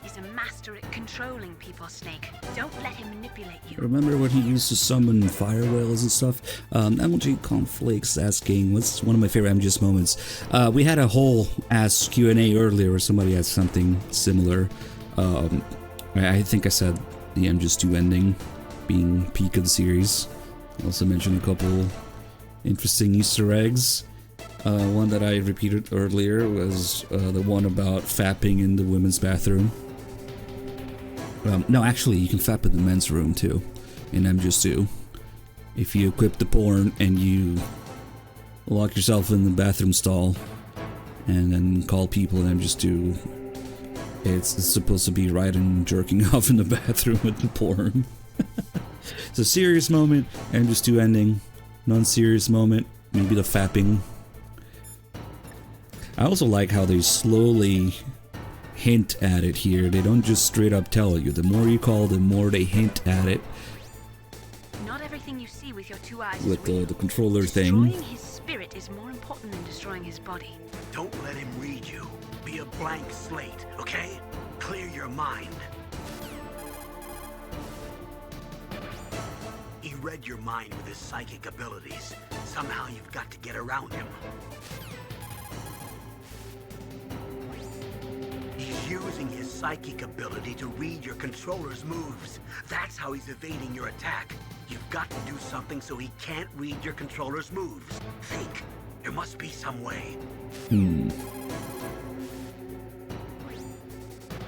He's a master at controlling people, Snake. Don't let him manipulate you. Remember when he used to summon fire whales and stuff? MLG Conflicts asking, what's one of my favorite MGS moments? We had a whole Ask Q&A earlier where somebody asked something similar. I think I said the MGS2 ending being peak of the series. I also mentioned a couple interesting Easter eggs. One that I repeated earlier was the one about fapping in the women's bathroom. No, actually, you can fap in the men's room too, in MGS2. If you equip the porn and you lock yourself in the bathroom stall and then call people in MGS2, it's supposed to be right and jerking off in the bathroom with the porn. It's a serious moment, MGS2 ending. Non-serious moment, maybe the fapping. I also like how they slowly hint at it here. They don't just straight up tell you. The more you call, the more they hint at it. Not everything you see with your two eyes With is real. the controller thing. Destroying his spirit is more important than destroying his body. Don't let him read you. Be a blank slate, okay? Clear your mind. He read your mind with his psychic abilities. Somehow you've got to get around him. He's using his psychic ability to read your controller's moves. That's how he's evading your attack. You've got to do something so he can't read your controller's moves. Think. There must be some way.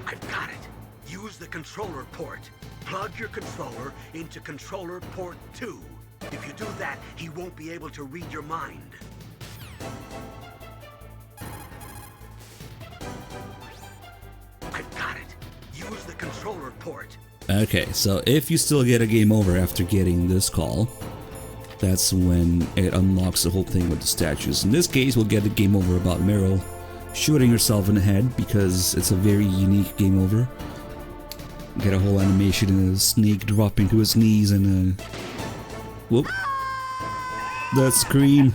I've got it. Use the controller port. Plug your controller into controller port 2. If you do that, he won't be able to read your mind. I've got it. Use the controller port. Okay, so if you still get a game over after getting this call, that's when it unlocks the whole thing with the statues. In this case, we'll get a game over about Meryl shooting herself in the head because it's a very unique game over. Get a whole animation and a snake dropping to his knees and whoop. That scream.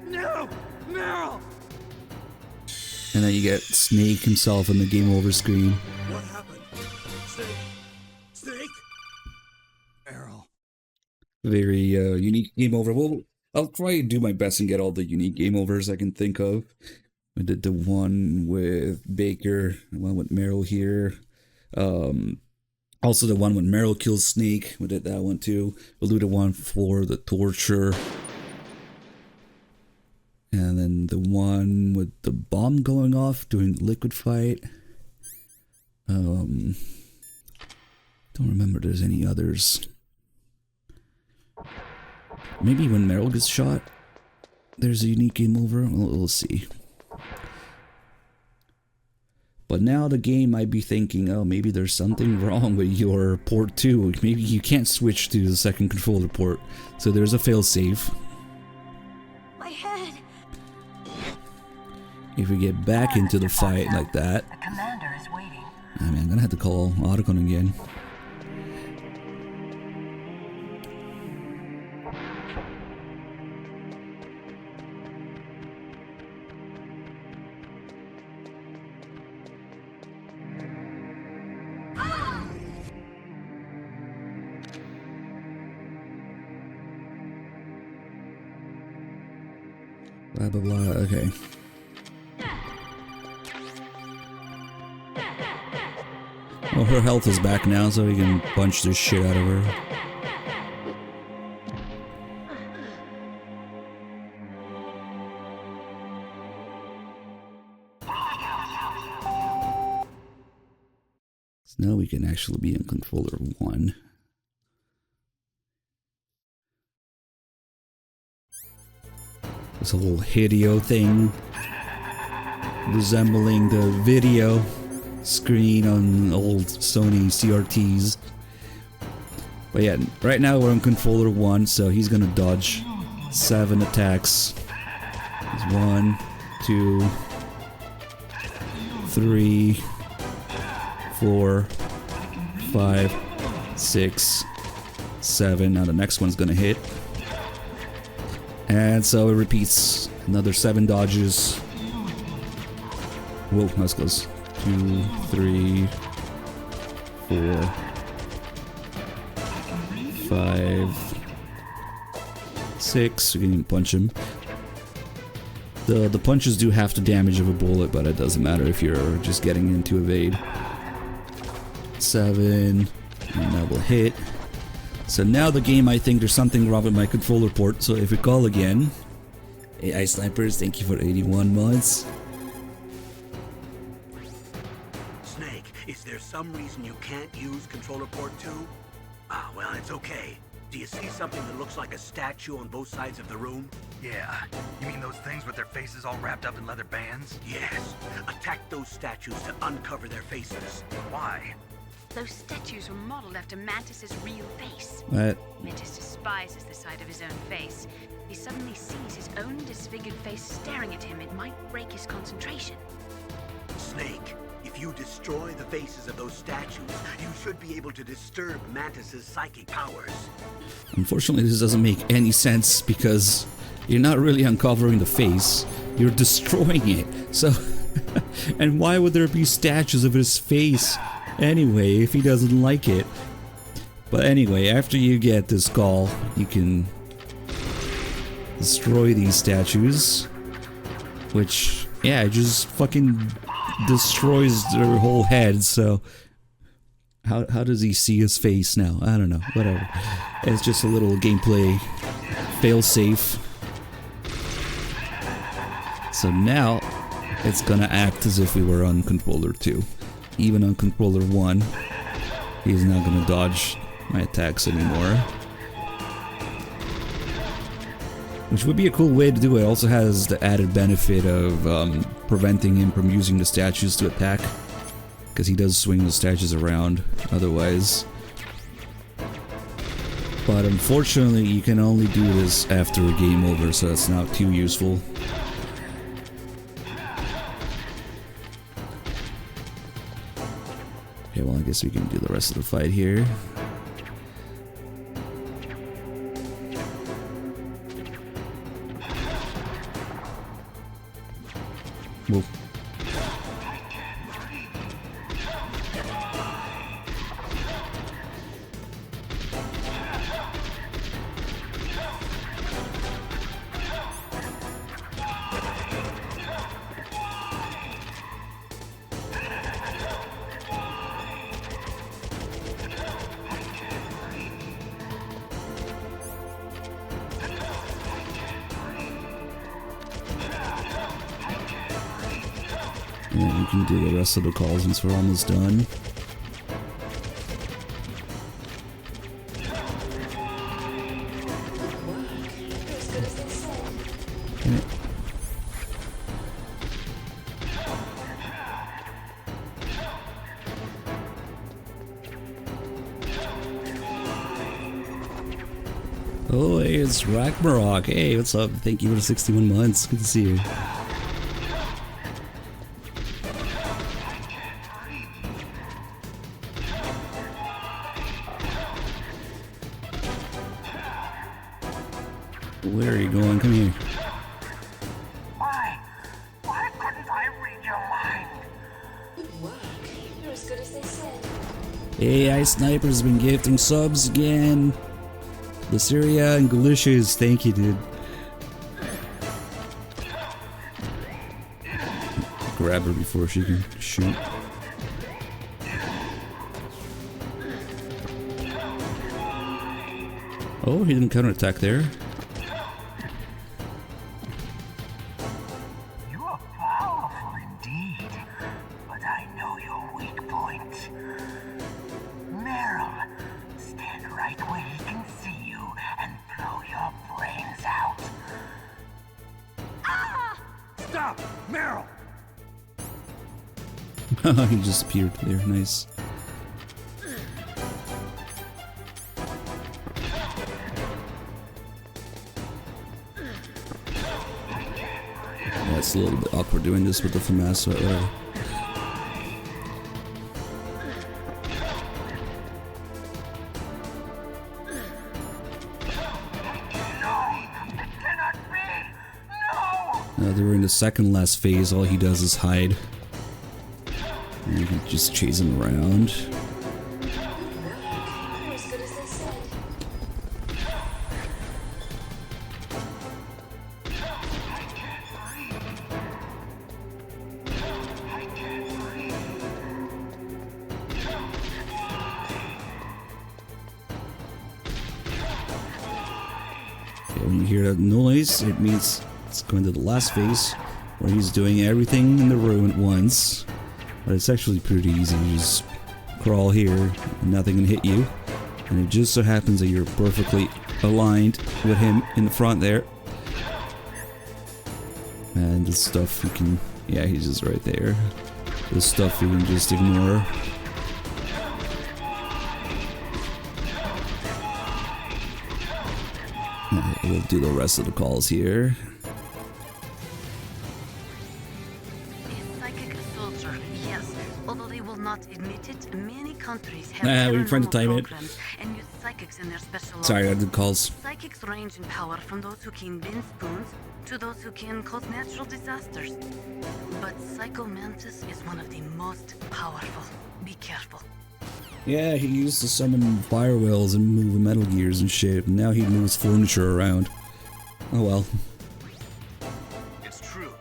No! Meryl! And then you get Snake himself in the game over screen. What happened? Snake? Snake? Meryl. Very unique game over. Well, I'll try to do my best and get all the unique game overs I can think of. I did the one with Baker, the one with Meryl here. Also the one when Meryl kills Snake. We did that one too. We'll do the one for the torture. And then the one with the bomb going off during the liquid fight. Don't remember there's any others. Maybe when Meryl gets shot, there's a unique game over. We'll see. But now the game might be thinking, oh, maybe there's something wrong with your port 2. Maybe you can't switch to the second controller port. So there's a failsafe. My head. If we get back into the fight like that, The commander is waiting. I mean, I'm gonna have to call Otacon again. Blah blah blah, okay. Well, her health is back now, so we can punch the shit out of her. So now we can actually be on controller 1. This whole Hideo thing, resembling the video screen on old Sony CRTs. But yeah, right now we're on controller 1, so he's gonna dodge 7 attacks. There's 1, 2, 3, 4, 5, 6, 7. Now the next one's gonna hit. And so it repeats another 7 dodges. Whoa, that's close. 2, 3, 4, 5, 6. You can even punch him. The punches do half the damage of a bullet, but it doesn't matter if you're just getting in to evade. 7, and that will hit. So now the game, I think there's something wrong with my controller port, so if we call again. AI Snipers, thank you for 81 months. Snake, is there some reason you can't use controller port 2? Ah, well, it's okay. Do you see something that looks like a statue on both sides of the room? Yeah. You mean those things with their faces all wrapped up in leather bands? Yes. Attack those statues to uncover their faces. Why? Those statues were modeled after Mantis's real face. What? Mantis despises the sight of his own face. If he suddenly sees his own disfigured face staring at him, it might break his concentration. Snake, if you destroy the faces of those statues, you should be able to disturb Mantis's psychic powers. Unfortunately, this doesn't make any sense because you're not really uncovering the face, you're destroying it. So, and why would there be statues of his face anyway if he doesn't like it? But anyway, after you get this call, you can destroy these statues, which, yeah, it just fucking destroys their whole head. So how does he see his face now? I don't know, whatever. It's just a little gameplay failsafe. So now it's gonna act as if we were on controller 2. Even on controller 1, he's not gonna dodge my attacks anymore. Which would be a cool way to do it. It also has the added benefit of preventing him from using the statues to attack, because he does swing the statues around otherwise. But unfortunately, you can only do this after a game over, so it's not too useful. Okay, well, I guess we can do the rest of the fight here. Whoa. And then we can do the rest of the calls since we're almost done. Okay. Oh, hey, it's Ragnarok. Hey, what's up? Thank you for the 61 months. Good to see you. Where are you going? Come here. Why couldn't I read your mind? Good work. You're as good as they said. AI Sniper's been gifting subs again. The Syria and Galicious, thank you, dude. Grab her before she can shoot. Oh, he didn't counterattack there. You are powerful indeed, but I know your weak point. He just appeared there. Nice. Yeah, it's a little bit awkward doing this with the FAMAS, but whatever. During the second last phase, all he does is hide. And you can just chase him around. When you hear that noise, it means it's going to the last phase, where he's doing everything in the room at once. But it's actually pretty easy. You just crawl here, and nothing can hit you. And it just so happens that you're perfectly aligned with him in the front there. And this stuff you can... yeah, he's just right there. This stuff you can just ignore. We'll do the rest of the calls here. A psychic soldier, yes. Although they will not admit it, many countries have we're trying to time it. And use psychics in their special Sorry, I did calls. Psychics range in power from those who can bend spoons to those who can cause natural disasters. But Psycho Mantis is one of the most powerful. Be careful. Yeah, he used to summon fire whales and move Metal Gears and shit, and now he moves furniture around. Oh well. It's true.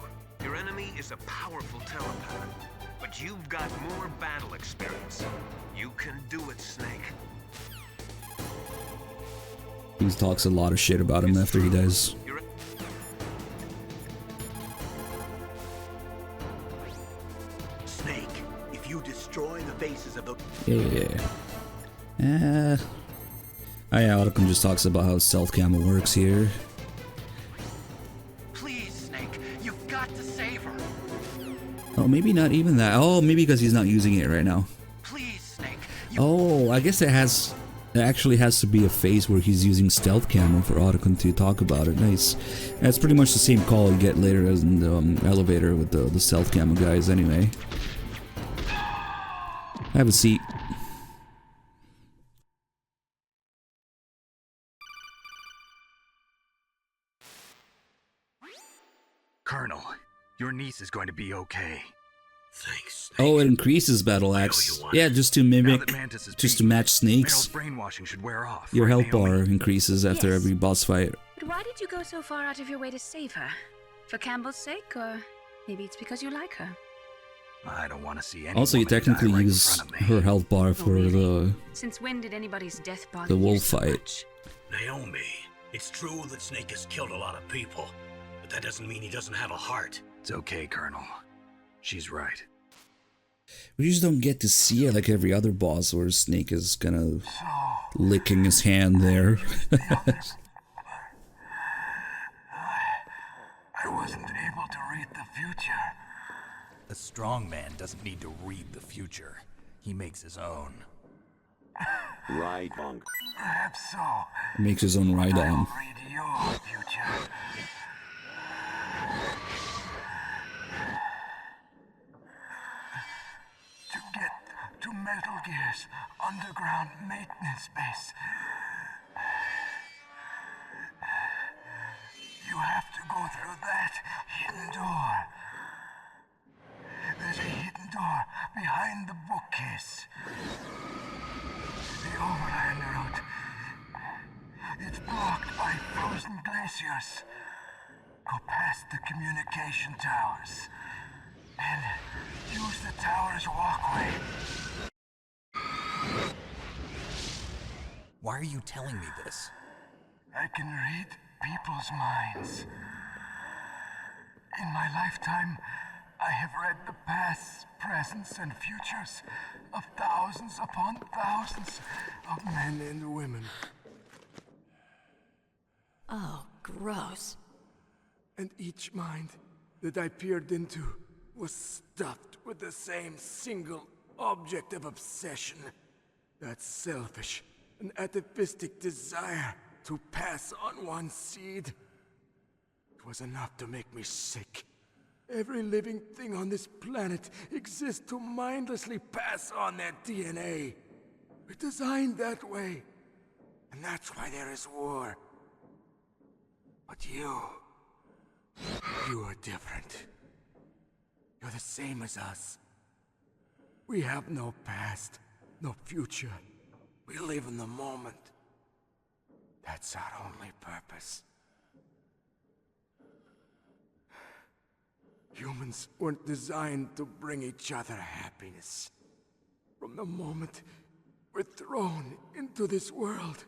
Your enemy is a powerful telepath. But you've got more battle experience. You can do it, Snake. He talks a lot of shit about him after he dies. Snake, if you destroy the bases of the... Yeah. Oh yeah, Otacon just talks about how stealth camo works here. Please, Snake, you've got to save her. Oh, maybe not even that. Oh, maybe because he's not using it right now. Please, Snake. Oh, I guess it actually has to be a phase where he's using stealth camo for Otacon to talk about it. Nice. That's pretty much the same call you get later as in the elevator with the stealth camo guys anyway. Have a seat. Colonel, your niece is going to be okay. Thanks. Oh, it increases battle axe. Yeah, just to mimic, just to match Snake's. Brainwashing should wear off. Your health bar increases after every boss fight. But why did you go so far out of your way to save her? For Campbell's sake, or maybe it's because you like her? I don't want to see any. Also, you technically use her health bar for the... Since when did anybody's death bother the wolf so fight. much? Naomi, it's true that Snake has killed a lot of people, but that doesn't mean he doesn't have a heart. It's okay, Colonel. She's right. We just don't get to see it like every other boss where Snake is kind of licking his hand there. I wasn't able to read the future. A strong man doesn't need to read the future. He makes his own. Right, Bong. Perhaps so. Makes his own ride on. Read your future. To get to Metal Gear's underground maintenance base, you have to go through that hidden door. There's a hidden door behind the bookcase. The overland route. It's blocked by frozen glaciers. Go past the communication towers. And use the tower's walkway. Why are you telling me this? I can read people's minds. In my lifetime, I have read the pasts, presents, and futures of thousands upon thousands of men and women. Oh, gross. And each mind that I peered into was stuffed with the same single object of obsession. That selfish and atavistic desire to pass on one seed. It was enough to make me sick. Every living thing on this planet exists to mindlessly pass on their DNA. We're designed that way. And that's why there is war. But you are different. You're the same as us. We have no past, no future. We live in the moment. That's our only purpose. Humans weren't designed to bring each other happiness. From the moment we're thrown into this world,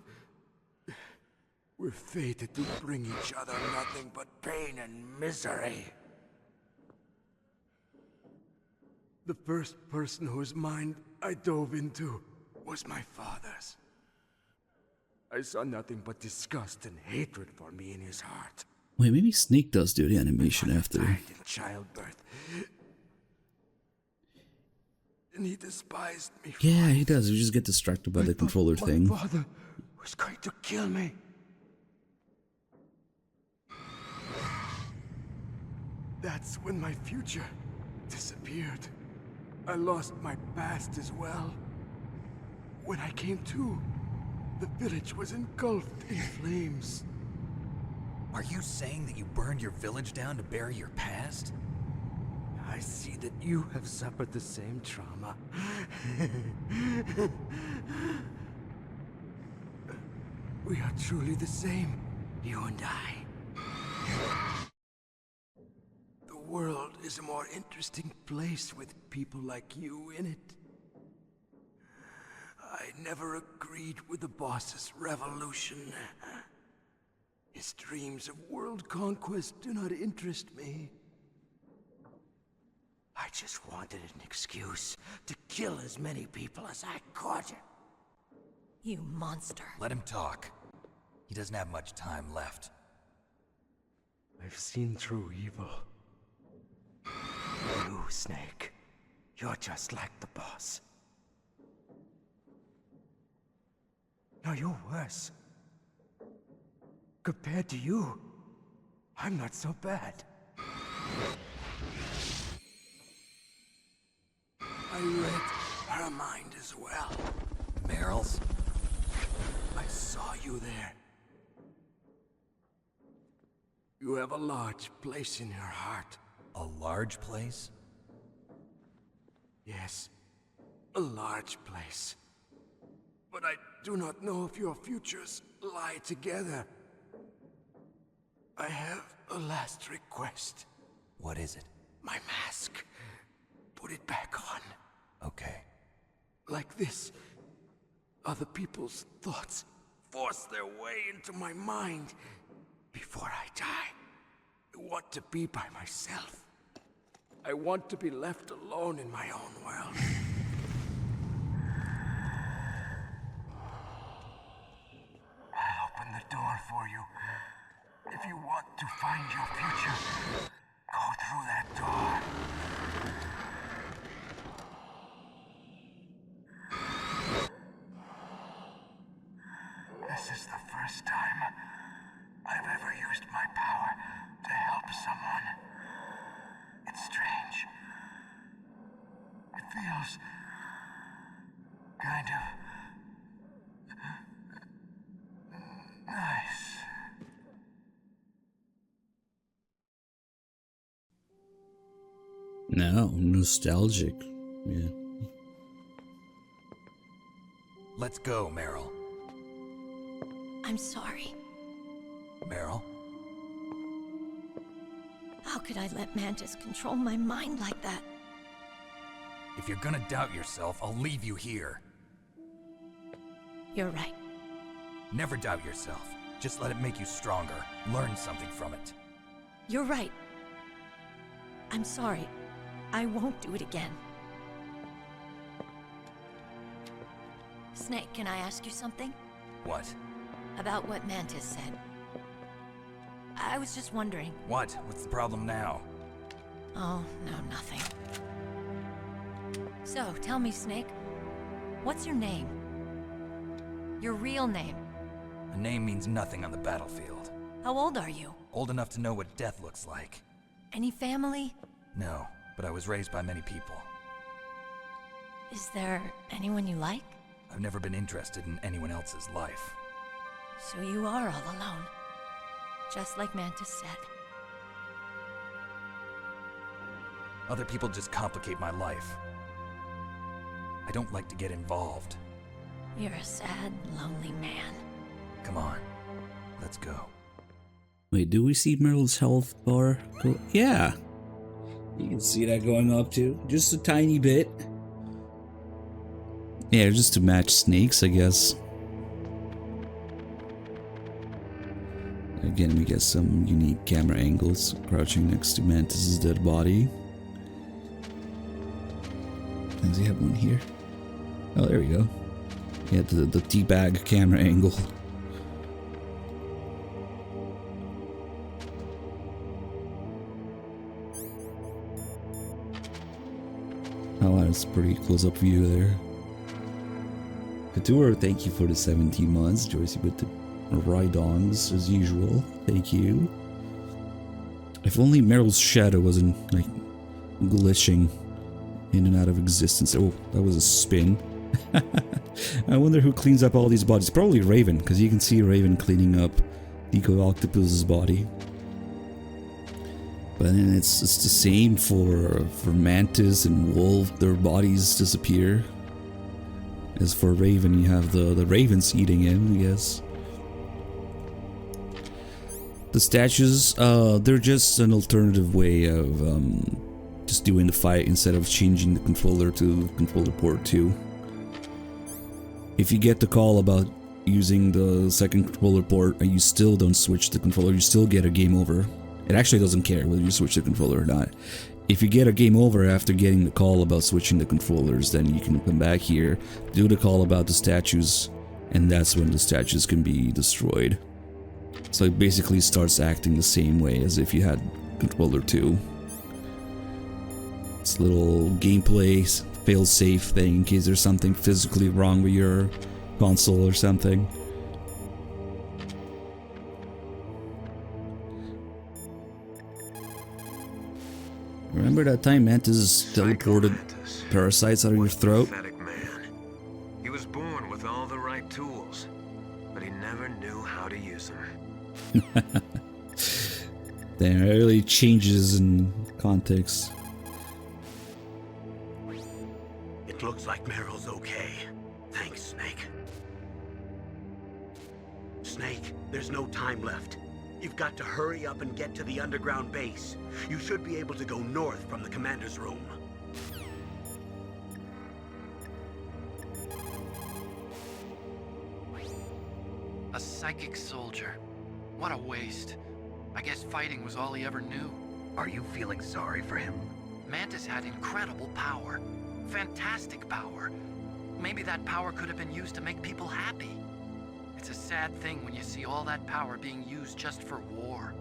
we're fated to bring each other nothing but pain and misery. The first person whose mind I dove into was my father's. I saw nothing but disgust and hatred for me in his heart. Wait, maybe Snake does do the animation after. In childbirth. And he despised me. Yeah, he does. You just get distracted by the controller thing. My father was going to kill me. That's when my future disappeared. I lost my past as well. When I came to, the village was engulfed in flames. Are you saying that you burned your village down to bury your past? I see that you have suffered the same trauma. We are truly the same, you and I. The world is a more interesting place with people like you in it. I never agreed with the boss's revolution. His dreams of world conquest do not interest me. I just wanted an excuse to kill as many people as I could. You monster. Let him talk. He doesn't have much time left. I've seen through evil. You, Snake, you're just like the boss. No, you're worse. Compared to you, I'm not so bad. I read her mind as well. Meryl's? I saw you there. You have a large place in her heart. A large place? Yes, a large place. But I do not know if your futures lie together. I have a last request. What is it? My mask. Put it back on. Okay. Like this, other people's thoughts force their way into my mind. Before I die, I want to be by myself. I want to be left alone in my own world. I'll open the door for you. If you want to find your future, go through that door. This is the first time I've ever used my power to help someone. It's strange. It feels kind of nice. No, nostalgic. Yeah. Let's go, Meryl. I'm sorry. Meryl? How could I let Mantis control my mind like that? If you're gonna doubt yourself, I'll leave you here. You're right. Never doubt yourself. Just let it make you stronger. Learn something from it. You're right. I'm sorry. I won't do it again. Snake, can I ask you something? What? About what Mantis said. I was just wondering. What? What's the problem now? Oh, no, nothing. So, tell me, Snake, what's your name? Your real name? A name means nothing on the battlefield. How old are you? Old enough to know what death looks like. Any family? No, but I was raised by many people. Is there anyone you like? I've never been interested in anyone else's life. So you are all alone. Just like Mantis said. Other people just complicate my life. I don't like to get involved. You're a sad, lonely man. Come on, let's go. Wait, do we see Meryl's health bar? Yeah. You can see that going up too. Just a tiny bit. Yeah, just to match Snake's, I guess. Again, we get some unique camera angles, crouching next to Mantis's dead body. Does he have one here? Oh, there we go. Yeah, the teabag camera angle. Oh, that's a pretty close-up view there. Couture, thank you for the 17 months. Joycey with the Rydongs, as usual. Thank you. If only Meryl's shadow wasn't, like, glitching in and out of existence. Oh, that was a spin. I wonder who cleans up all these bodies. Probably Raven, because you can see Raven cleaning up Deco Octopus's body. But then it's the same for Mantis and Wolf. Their bodies disappear. As for Raven, you have the ravens eating him, I guess. The statues, they're just an alternative way of just doing the fight instead of changing the controller to controller port 2. If you get the call about using the second controller port and you still don't switch the controller, you still get a game over. It actually doesn't care whether you switch the controller or not. If you get a game over after getting the call about switching the controllers, then you can come back here, do the call about the statues, and that's when the statues can be destroyed. So it basically starts acting the same way as if you had controller 2. It's a little gameplay fail-safe thing in case there's something physically wrong with your console or something. Remember that time Mantis teleported parasites out of your throat? Man. He was born with all the right tools, but he never knew how to use them. Damn, it really changes in context. It looks like Meryl's okay. Thanks, Snake. Snake, there's no time left. You've got to hurry up and get to the underground base. You should be able to go north from the commander's room. A psychic soldier. What a waste. I guess fighting was all he ever knew. Are you feeling sorry for him? Mantis had incredible power. Fantastic power. Maybe that power could have been used to make people happy. It's a sad thing when you see all that power being used just for war.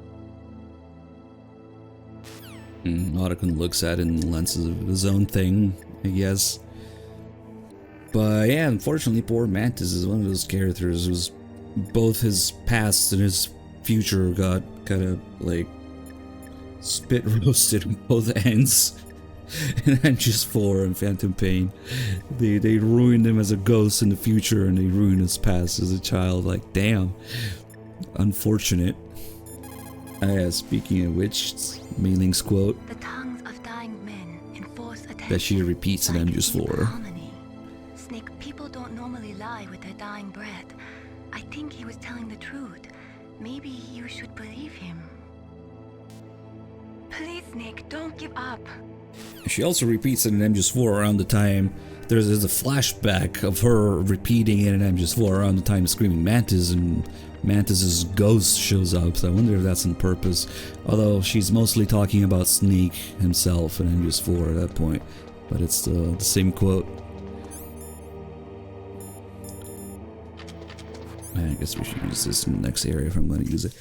Otacon looks at it in the lenses of his own thing, I guess. But yeah, unfortunately, poor Mantis is one of those characters who's both his past and his future got kind of like spit roasted on both ends. And MGS4 and Phantom Pain, they ruined him as a ghost in the future, and they ruined his past as a child. Like, damn, unfortunate. Speaking of which, Meiling's quote The tongues of dying men enforce attention. that she repeats in MGS4. Harmony. Snake, people don't normally lie with their dying breath. I think he was telling the truth. Maybe you should believe him. Please, Snake, don't give up. She also repeats it in MGS4 around the time there's a flashback of her repeating it in MGS4 around the time screaming Mantis, and Mantis's ghost shows up. So I wonder if that's on purpose. Although she's mostly talking about Snake himself in MGS4 at that point, but it's the same quote. I guess we should use this in the next area if I'm going to use it.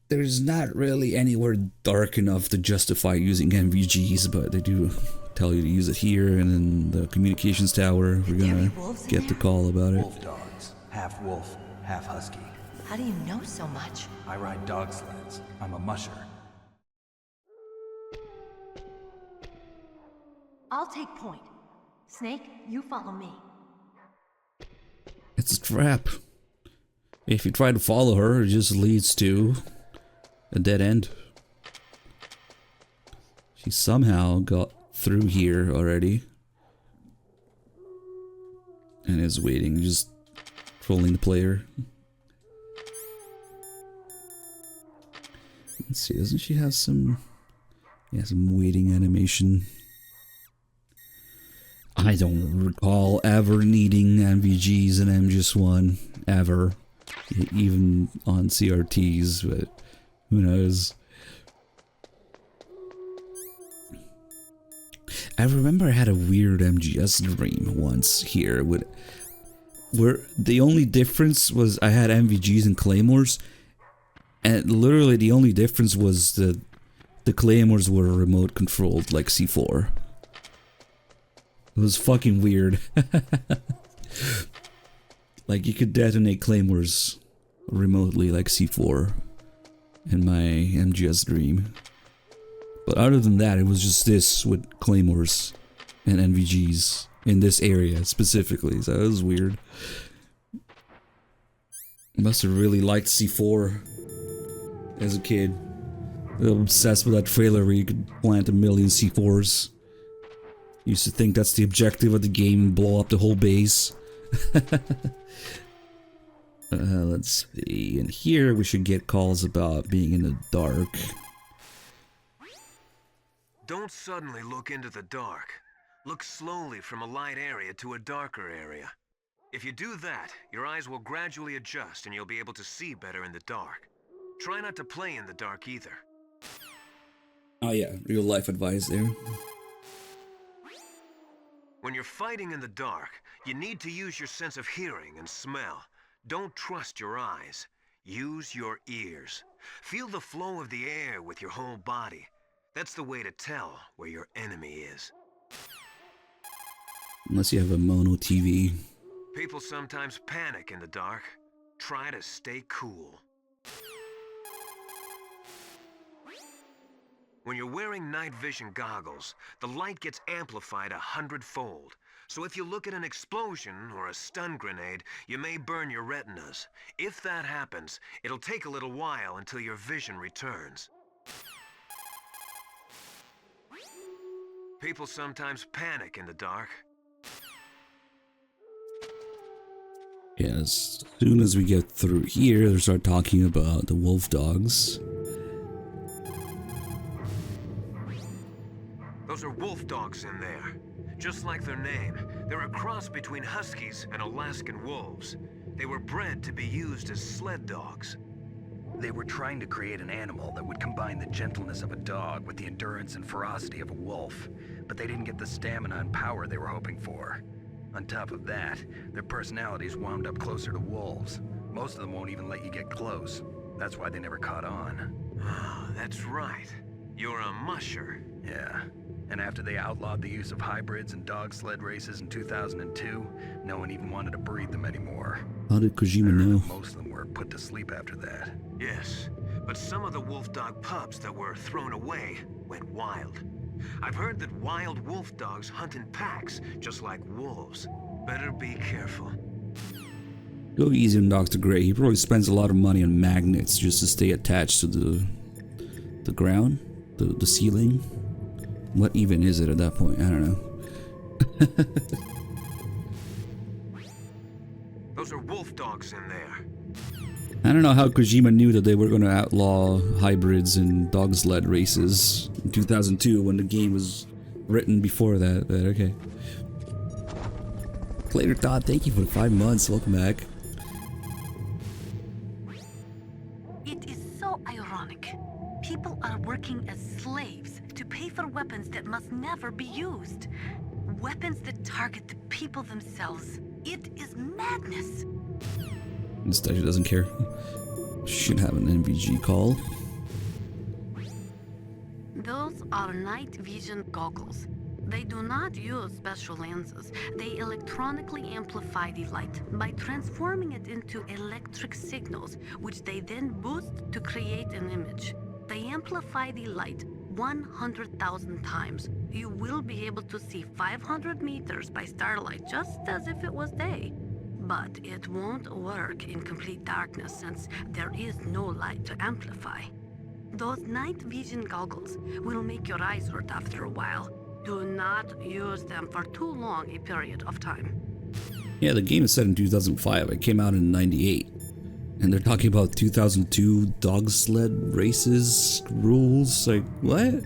there's not really anywhere dark enough to justify using MVGs, but they do tell you to use it here and in the communications tower. We're gonna get the call about it. Wolf dogs. Half wolf, half husky. How do you know so much? I ride dog sleds. I'm a musher. I'll take point. Snake, you follow me. It's a trap. If you try to follow her, it just leads to a dead end. She somehow got through here already. And is waiting, just trolling the player. Let's see, doesn't she have some... Yeah, some waiting animation. I don't recall ever needing MVGs in MGS1, ever. Even on CRTs, but who knows. I remember I had a weird MGS dream once here, where the only difference was I had MVGs and Claymores, and literally the only difference was that the Claymores were remote controlled like C4. It was fucking weird. Like you could detonate Claymores remotely like C4 in my MGS dream. But other than that, it was just this with Claymores and NVGs in this area specifically, so it was weird. Must have really liked C4 as a kid. Obsessed with that trailer where you could plant a million C4s. Used to think that's the objective of the game, and blow up the whole base. Let's see, and here we should get calls about being in the dark. Don't suddenly look into the dark. Look slowly from a light area to a darker area. If you do that, your eyes will gradually adjust and you'll be able to see better in the dark. Try not to play in the dark either. Oh yeah, real life advice there. When you're fighting in the dark, you need to use your sense of hearing and smell. Don't trust your eyes. Use your ears. Feel the flow of the air with your whole body. That's the way to tell where your enemy is. Unless you have a mono TV. People sometimes panic in the dark. Try to stay cool. When you're wearing night vision goggles, the light gets amplified 100-fold. So if you look at an explosion or a stun grenade, you may burn your retinas. If that happens, it'll take a little while until your vision returns. People sometimes panic in the dark. Yeah, as soon as we get through here, they start talking about the wolf dogs. Those are wolf dogs in there. Just like their name, they're a cross between huskies and Alaskan wolves. They were bred to be used as sled dogs. They were trying to create an animal that would combine the gentleness of a dog with the endurance and ferocity of a wolf, but they didn't get the stamina and power they were hoping for. On top of that, their personalities wound up closer to wolves. Most of them won't even let you get close. That's why they never caught on. Oh, that's right. You're a musher. Yeah. And after they outlawed the use of hybrids and dog sled races in 2002, no one even wanted to breed them anymore. How did Kojima know? Most of them were put to sleep after that. Yes, but some of the wolf dog pups that were thrown away went wild. I've heard that wild wolf dogs hunt in packs, just like wolves. Better be careful. Go easy on Dr. Gray. He probably spends a lot of money on magnets just to stay attached to the ground, the ceiling. What even is it at that point? I don't know. Those are wolf dogs in there. I don't know how Kojima knew that they were going to outlaw hybrids and dog sled races in 2002 when the game was written before that, but okay. Later Todd, thank you for the 5 months. Welcome back. It is so ironic. People are working as slaves to pay for weapons that must never be used. Weapons that target the people themselves. It is madness. This statue doesn't care. Should have an NVG call. Those are night vision goggles. They do not use special lenses. They electronically amplify the light by transforming it into electric signals, which they then boost to create an image. They amplify the light 100,000 times. You will be able to see 500 meters by starlight, just as if it was day. But it won't work in complete darkness since there is no light to amplify. Those night vision goggles will make your eyes hurt after a while. Do not use them for too long a period of time. Yeah, the game is set in 2005. It came out in 98. And they're talking about 2002 dog sled races rules. Like, what?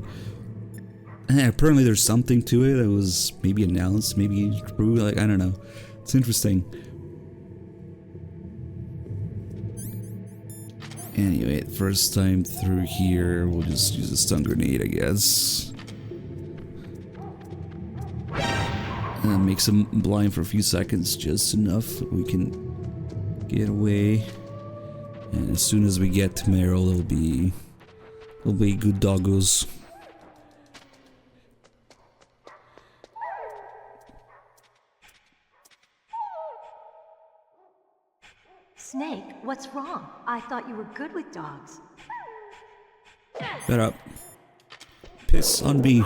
And apparently there's something to it that was maybe announced, maybe true. Like, I don't know. It's interesting. Anyway, first time through here, we'll just use a stun grenade, I guess. Makes him blind for a few seconds, just enough that we can get away. And as soon as we get to Meryl, it'll be good doggos. Snake, what's wrong? I thought you were good with dogs. Shut up. Piss on me.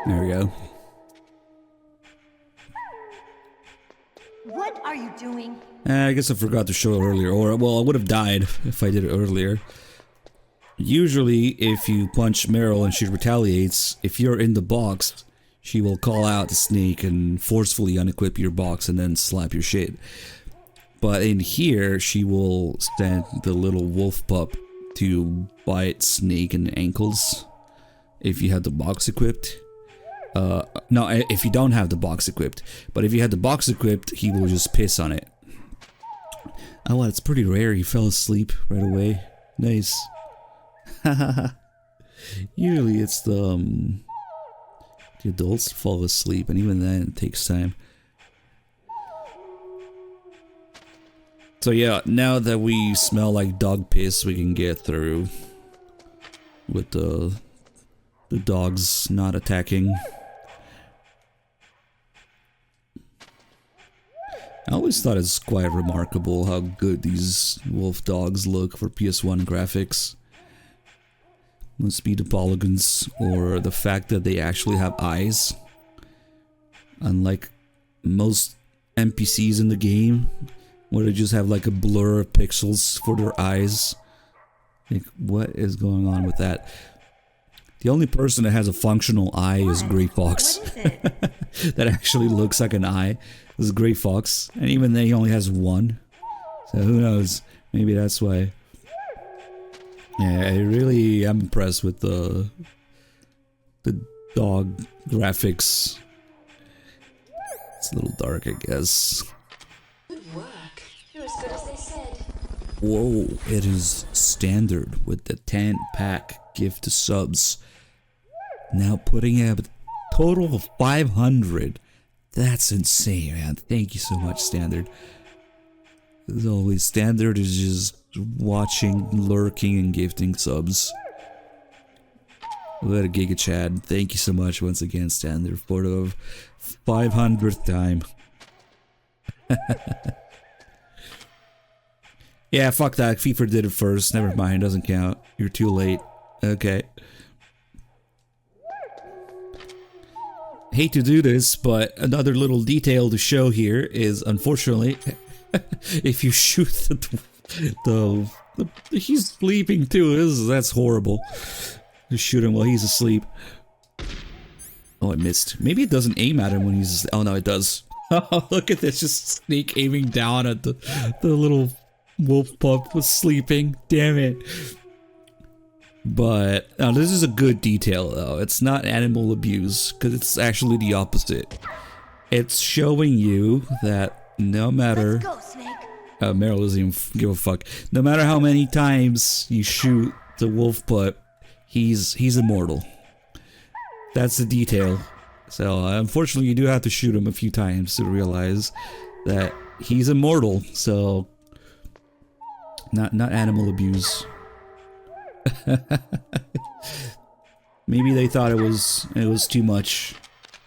There we go. What are you doing? I guess I forgot to show it earlier, or well, I would have died if I did it earlier. Usually, if you punch Meryl and she retaliates, if you're in the box, she will call out the snake and forcefully unequip your box and then slap your shit. But in here, she will stand the little wolf pup to bite snake in the ankles if you have the box equipped. No, if you don't have the box equipped. But if you had the box equipped, he will just piss on it. Oh, well, it's pretty rare. He fell asleep right away. Nice. Usually it's the adults fall asleep, and even then it takes time. So yeah, now that we smell like dog piss, we can get through with the dogs not attacking. I always thought it's quite remarkable how good these wolf dogs look for PS1 graphics. Must be the polygons or the fact that they actually have eyes. Unlike most NPCs in the game, where they just have like a blur of pixels for their eyes. Like, what is going on with that? The only person that has a functional eye is Grey Fox. That actually looks like an eye. This is Grey Fox, and even then he only has one. So who knows? Maybe that's why. Yeah, I really am impressed with the dog graphics. It's a little dark, I guess. Good work. You're as good as they said. Whoa, it is standard with the 10-pack gift subs. Now putting a total of 500. That's insane, man. Thank you so much, Standard. As always, Standard is just watching, lurking, and gifting subs. What a Giga Chad. Thank you so much once again, Standard, for the 500th time. Yeah, fuck that. FIFA did it first. Never mind, doesn't count. You're too late. Okay. Hate to do this, but another little detail to show here is, unfortunately, if you shoot the he's sleeping too. That's horrible. Just shoot him while he's asleep. Oh, I missed. Maybe it doesn't aim at him when he's. Oh no, it does. Oh, look at this! Just sneak aiming down at the little wolf pup was sleeping. Damn it. But now this is a good detail though. It's not animal abuse, because it's actually the opposite. It's showing you that no matter Meryl doesn't even give a fuck. No matter how many times you shoot the wolf pup, he's immortal. That's the detail. So unfortunately you do have to shoot him a few times to realize that he's immortal. So Not animal abuse. Maybe they thought it was too much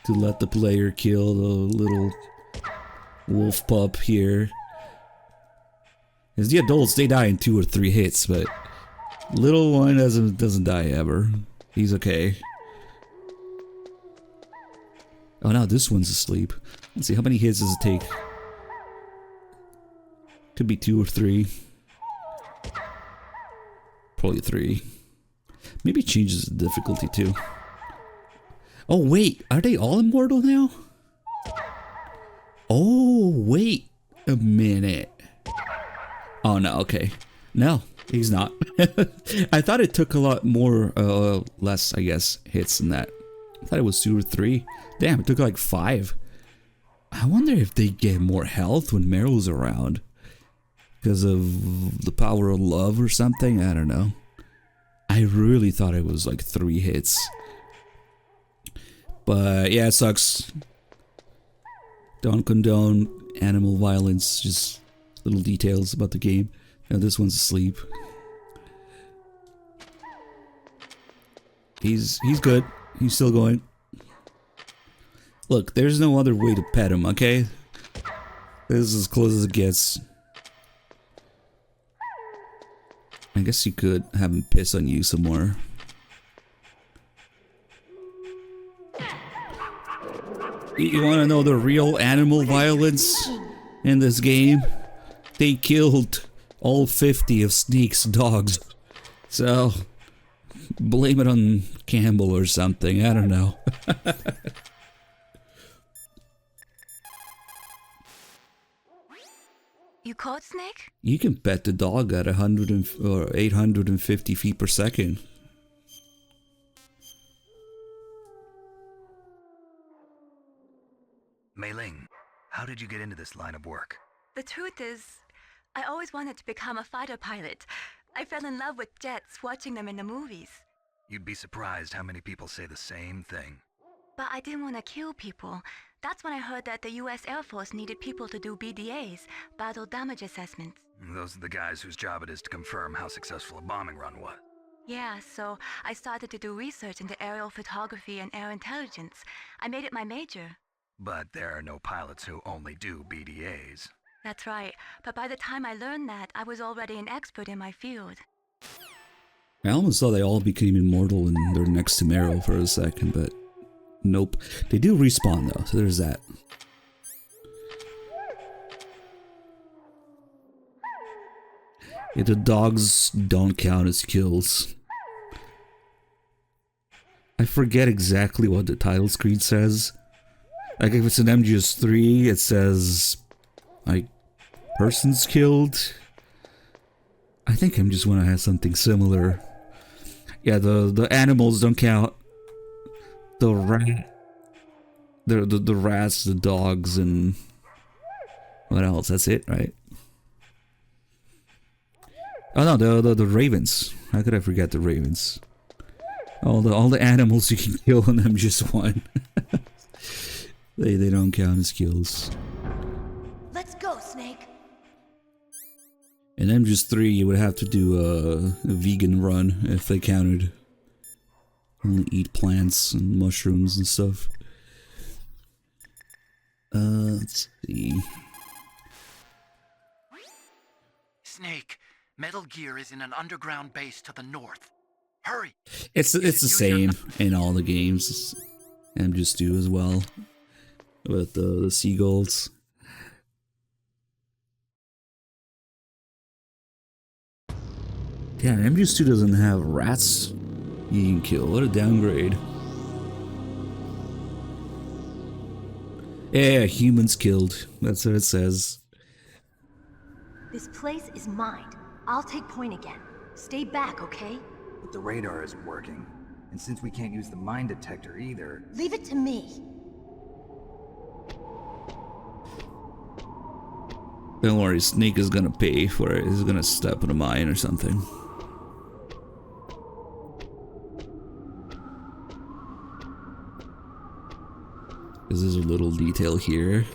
to let the player kill the little wolf pup here. As the adults, they die in 2 or 3 hits, but little one doesn't die ever. He's okay. Oh, now this one's asleep. Let's see, how many hits does it take? Could be 2 or 3. Probably 3. Maybe it changes the difficulty too. Oh wait, are they all immortal now? Oh, wait a minute. Oh no, okay. No, he's not. I thought it took a lot more, less, I guess, hits than that. I thought it was 2 or 3. Damn, it took like 5. I wonder if they get more health when Meryl's around. Because of the power of love or something? I don't know. I really thought it was like 3 hits. But yeah, it sucks. Don't condone animal violence, just little details about the game. Now this one's asleep. He's good. He's still going. Look, there's no other way to pet him, okay? This is as close as it gets. I guess you could have him piss on you some more. You want to know the real animal violence in this game? They killed all 50 of Sneak's dogs. So, blame it on Campbell or something, I don't know. You caught Snake? You can pet the dog at 850 feet per second. Mei Ling, how did you get into this line of work? The truth is, I always wanted to become a fighter pilot. I fell in love with jets watching them in the movies. You'd be surprised how many people say the same thing. But I didn't want to kill people. That's when I heard that the US Air Force needed people to do BDAs, battle damage assessments. Those are the guys whose job it is to confirm how successful a bombing run was. Yeah, so I started to do research into aerial photography and air intelligence. I made it my major. But there are no pilots who only do BDAs. That's right, but by the time I learned that, I was already an expert in my field. I almost thought they all became immortal and they're next to Meryl for a second, but nope. They do respawn though, so there's that. Yeah, the dogs don't count as kills. I forget exactly what the title screen says. Like if it's an MGS3, it says like persons killed. I think I'm just wanna have something similar. Yeah, the animals don't count. The rats, the dogs, and what else? That's it, right? Oh no, the ravens. How could I forget the ravens? All the animals you can kill in MGS1. They don't count as kills. Let's go, Snake. In MGS3, you would have to do a vegan run if they counted. Only eat plants and mushrooms and stuff. Let's see. Snake, Metal Gear is in an underground base to the north. Hurry! It's the same in all the games. MGS2 as well. With the seagulls. Yeah, MGS2 doesn't have rats you can kill. What a downgrade. Yeah, humans killed. That's what it says. This place is mine. I'll take point again. Stay back, okay? But the radar isn't working. And since we can't use the mine detector either... Leave it to me. Don't worry, Snake is gonna pay for it. He's gonna step in a mine or something. Because there's a little detail here.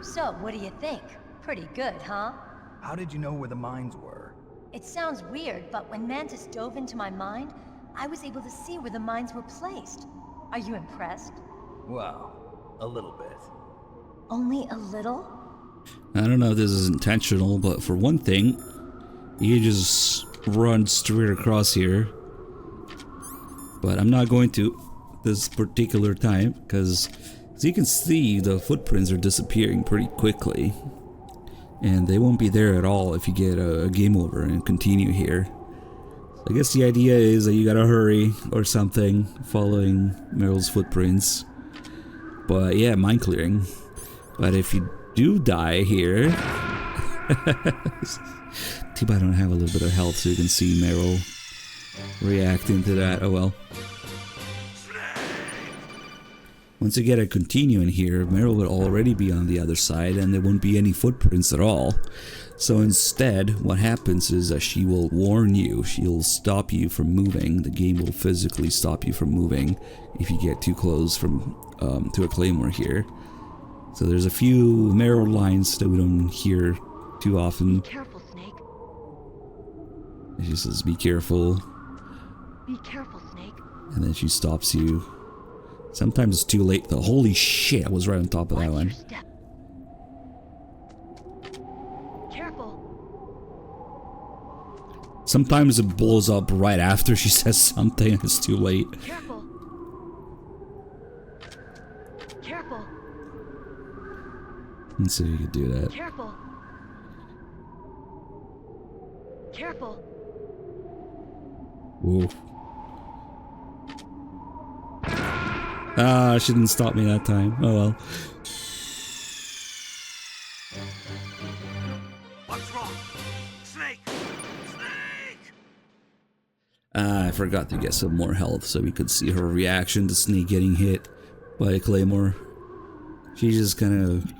So, what do you think? Pretty good, huh? How did you know where the mines were? It sounds weird, but when Mantis dove into my mind, I was able to see where the mines were placed. Are you impressed? Well, a little bit. Only a little? I don't know if this is intentional, but for one thing, you just run straight across here. But I'm not going to this particular time, because as you can see, the footprints are disappearing pretty quickly. And they won't be there at all if you get a game over and continue here. So I guess the idea is that you gotta hurry or something, following Meryl's footprints. But yeah, mine clearing. But if you do die here... Too bad I don't have a little bit of health so you can see Meryl reacting to that. Oh well. Once you get a continue in here, Meryl would already be on the other side and there won't be any footprints at all. So instead, what happens is that she will warn you, she'll stop you from moving, the game will physically stop you from moving if you get too close from to a claymore here. So there's a few Meryl lines that we don't hear too often. Be careful, Snake. She says, be careful. Be careful, Snake. And then she stops you. Sometimes it's too late though. Holy shit, I was right on top of that one. Step. Careful. Sometimes it blows up right after she says something and it's too late. Careful. Careful. Let's see if you can do that. Careful. Careful. Whoa. Ah, she didn't stop me that time. Oh well. What's wrong? Snake! Snake! I forgot to get some more health so we could see her reaction to Snake getting hit by a claymore. She just kind of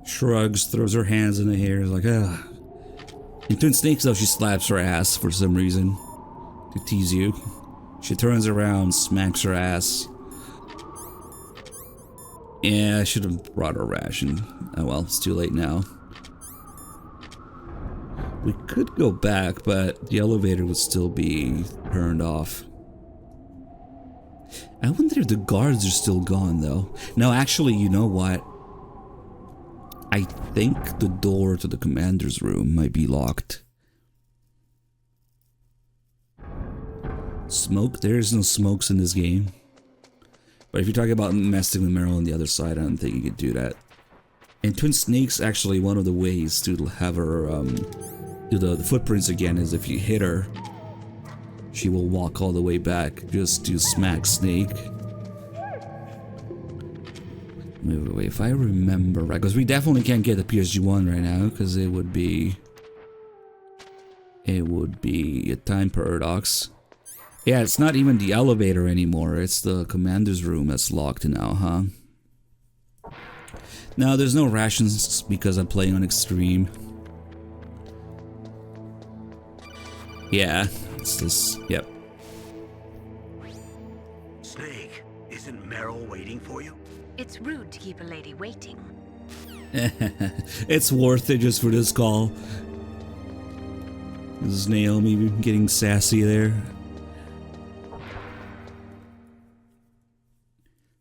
shrugs, throws her hands in the air, like, ah. In Twin Snakes though, she slaps her ass for some reason to tease you. She turns around, smacks her ass. Yeah, I should have brought her ration. Oh well, it's too late now. We could go back, but the elevator would still be turned off. I wonder if the guards are still gone though. No, actually, you know what? I think the door to the commander's room might be locked. Smoke? There's no smokes in this game. But if you're talking about messing with Meryl on the other side, I don't think you could do that. And Twin Snakes, actually, one of the ways to have her do the footprints again is if you hit her, she will walk all the way back just to smack Snake. Wait, if I remember right, because we definitely can't get the PSG1 right now, because it would be a time paradox. Yeah, it's not even the elevator anymore, it's the commander's room that's locked now, huh? Now, there's no rations because I'm playing on extreme. Yeah, it's this, yep. Snake, isn't Meryl waiting for you? It's rude to keep a lady waiting. It's worth it just for this call. This is Naomi getting sassy there.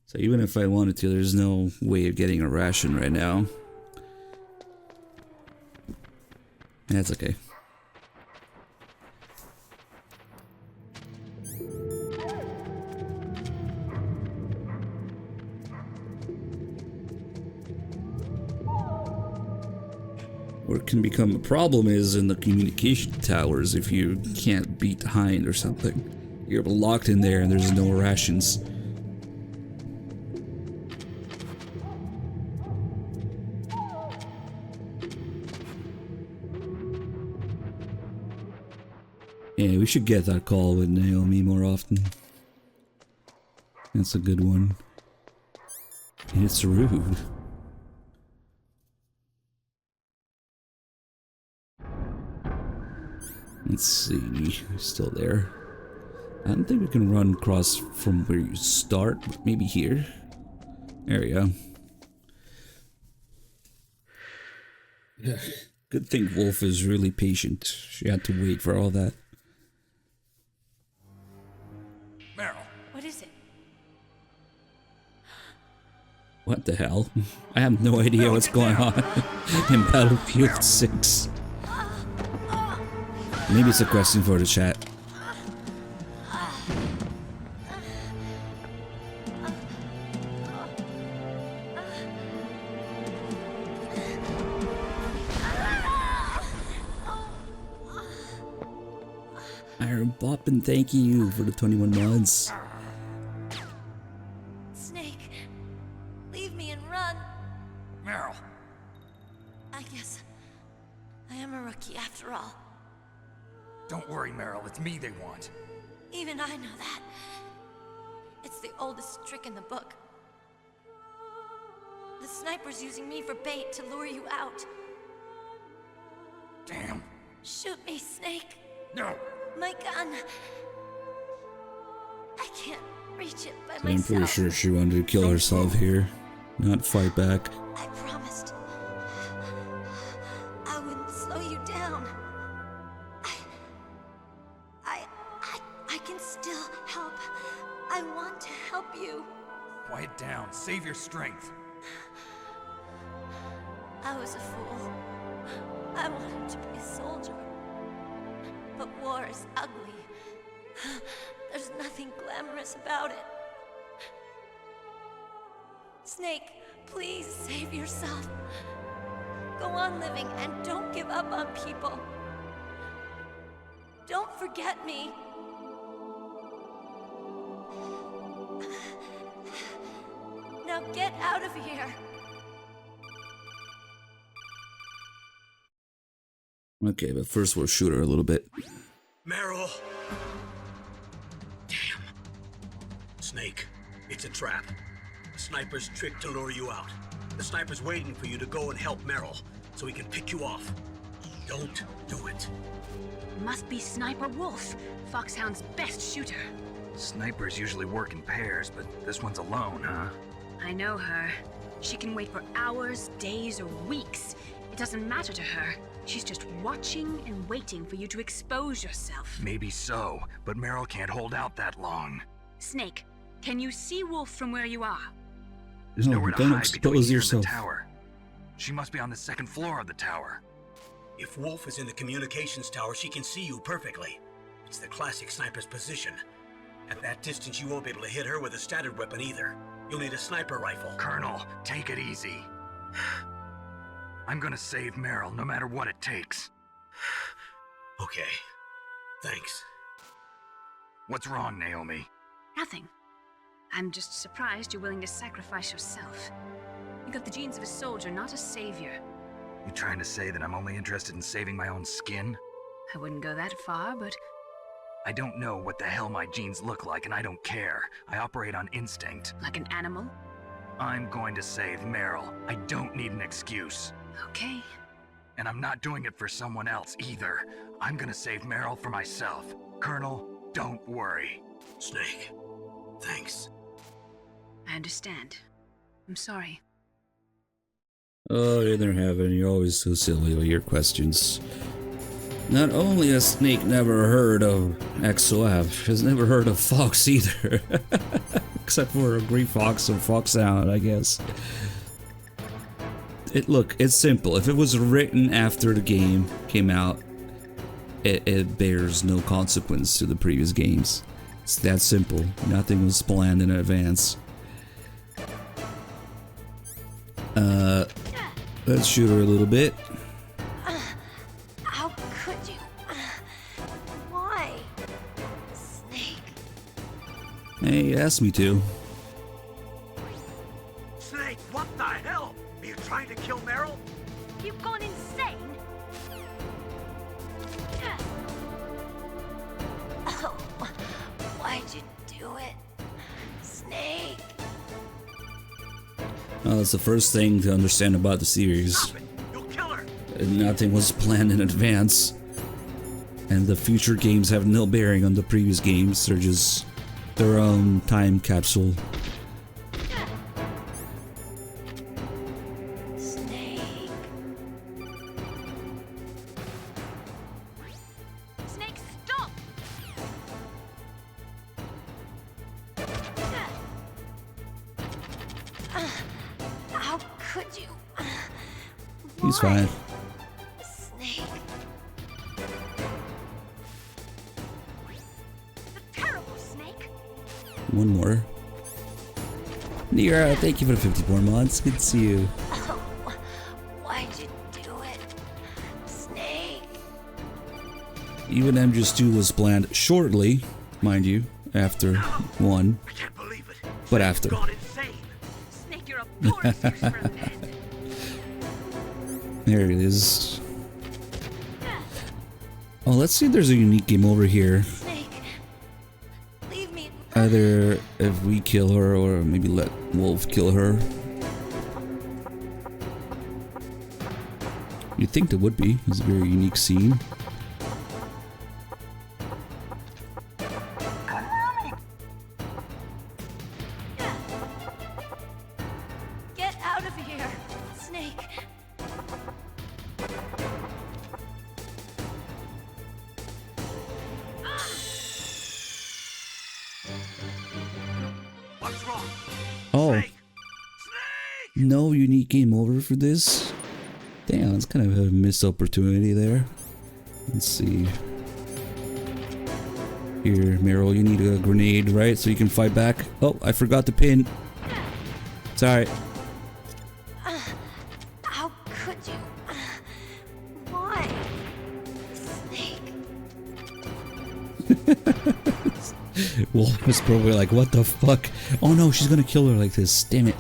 So even if I wanted to, there's no way of getting a ration right now. That's okay. What can become a problem is in the communication towers if you can't beat Hind or something. You're locked in there and there's no rations. Yeah, we should get that call with Naomi more often. That's a good one. And it's rude. Let's see, still there. I don't think we can run across from where you start, but maybe here. There we go. Good thing Wolf is really patient. She had to wait for all that. Meryl. What is it? What the hell? I have no idea what's going on in Battlefield 6. Maybe it's a question for the chat. Iron Boppin, thanking you for the 21 months. Snake, leave me and run. Meryl. I guess I am a rookie after all. Don't worry, Meryl. It's me they want. Even I know that. It's the oldest trick in the book. The sniper's using me for bait to lure you out. Damn. Shoot me, Snake. No. My gun. I can't reach it by I'm myself. pretty sure she wanted to kill herself here, not fight back. I promised I wouldn't slow you down. I can still help. I want to help you. Quiet down. Save your strength. I was a fool. I wanted to be a soldier. But war is ugly. There's nothing glamorous about it. Snake, please save yourself. Go on living and don't give up on people. Don't forget me. Now get out of here. Okay, but first we'll shoot her a little bit. Meryl! Damn. Snake, it's a trap. The sniper's trick to lure you out. The sniper's waiting for you to go and help Meryl, so he can pick you off. Don't do it. Must be Sniper Wolf, Foxhound's best shooter. Snipers usually work in pairs, but this one's alone, huh? I know her. She can wait for hours, days, or weeks. It doesn't matter to her. She's just watching and waiting for you to expose yourself. Maybe so, but Meryl can't hold out that long. Snake, can you see Wolf from where you are? There's No, nowhere to don't hide between expose here and yourself. the tower. She must be on the second floor of the tower. If Wolf is in the communications tower, she can see you perfectly. It's the classic sniper's position. At that distance, you won't be able to hit her with a standard weapon either. You'll need a sniper rifle. Colonel, take it easy. I'm gonna save Meryl no matter what it takes. Okay. Thanks. What's wrong, Naomi? Nothing. I'm just surprised you're willing to sacrifice yourself. You got the genes of a soldier, not a savior. You trying to say that I'm only interested in saving my own skin? I wouldn't go that far, but I don't know what the hell my genes look like, and I don't care. I operate on instinct. like an animal? I'm going to save Meryl. I don't need an excuse. Okay. And I'm not doing it for someone else either. I'm gonna save Meryl for myself. Colonel, don't worry. Snake, thanks. I understand. I'm sorry. Oh, you never have any. You're always so silly with your questions. Not only has Snake never heard of XOF, has never heard of Fox either. Except for a Grey Fox or Foxhound, I guess. Look, it's simple. If it was written after the game came out, it bears no consequence to the previous games. It's that simple. Nothing was planned in advance. Let's shoot her a little bit. How could you? Why? Snake. Hey, you asked me to. Snake, what the hell? Are you trying to kill Meryl? You've gone insane. Oh, why'd you do it? Snake. Well, that's the first thing to understand about the series. Nothing was planned in advance. And the future games have no bearing on the previous games. They're just their own time capsule. Snake. How could you? He's fine. Snake. The terrible snake. One more. Nira, thank you for the 54 months. Good to see you. Oh, why'd you do it? Snake. Even MGS2 was planned shortly, mind you, after 1. I can't believe it. But after. Gone insane. Snake, you're a poor excuse for a bed. There it is. Oh, let's see if there's a unique game over here. Snake. Leave me. Either if we kill her or maybe let Wolf kill her. You'd think there would be. It's a very unique scene. Get out of here, Snake. What's wrong? Oh. No unique game over for this? Damn, it's kind of a missed opportunity there. Let's see. Here, Meryl, you need a grenade, right? So you can fight back. Oh, I forgot the pin. It's alright. How could you? Why? Snake. Wolf was probably like, what the fuck? Oh no, she's gonna kill her like this. Damn it.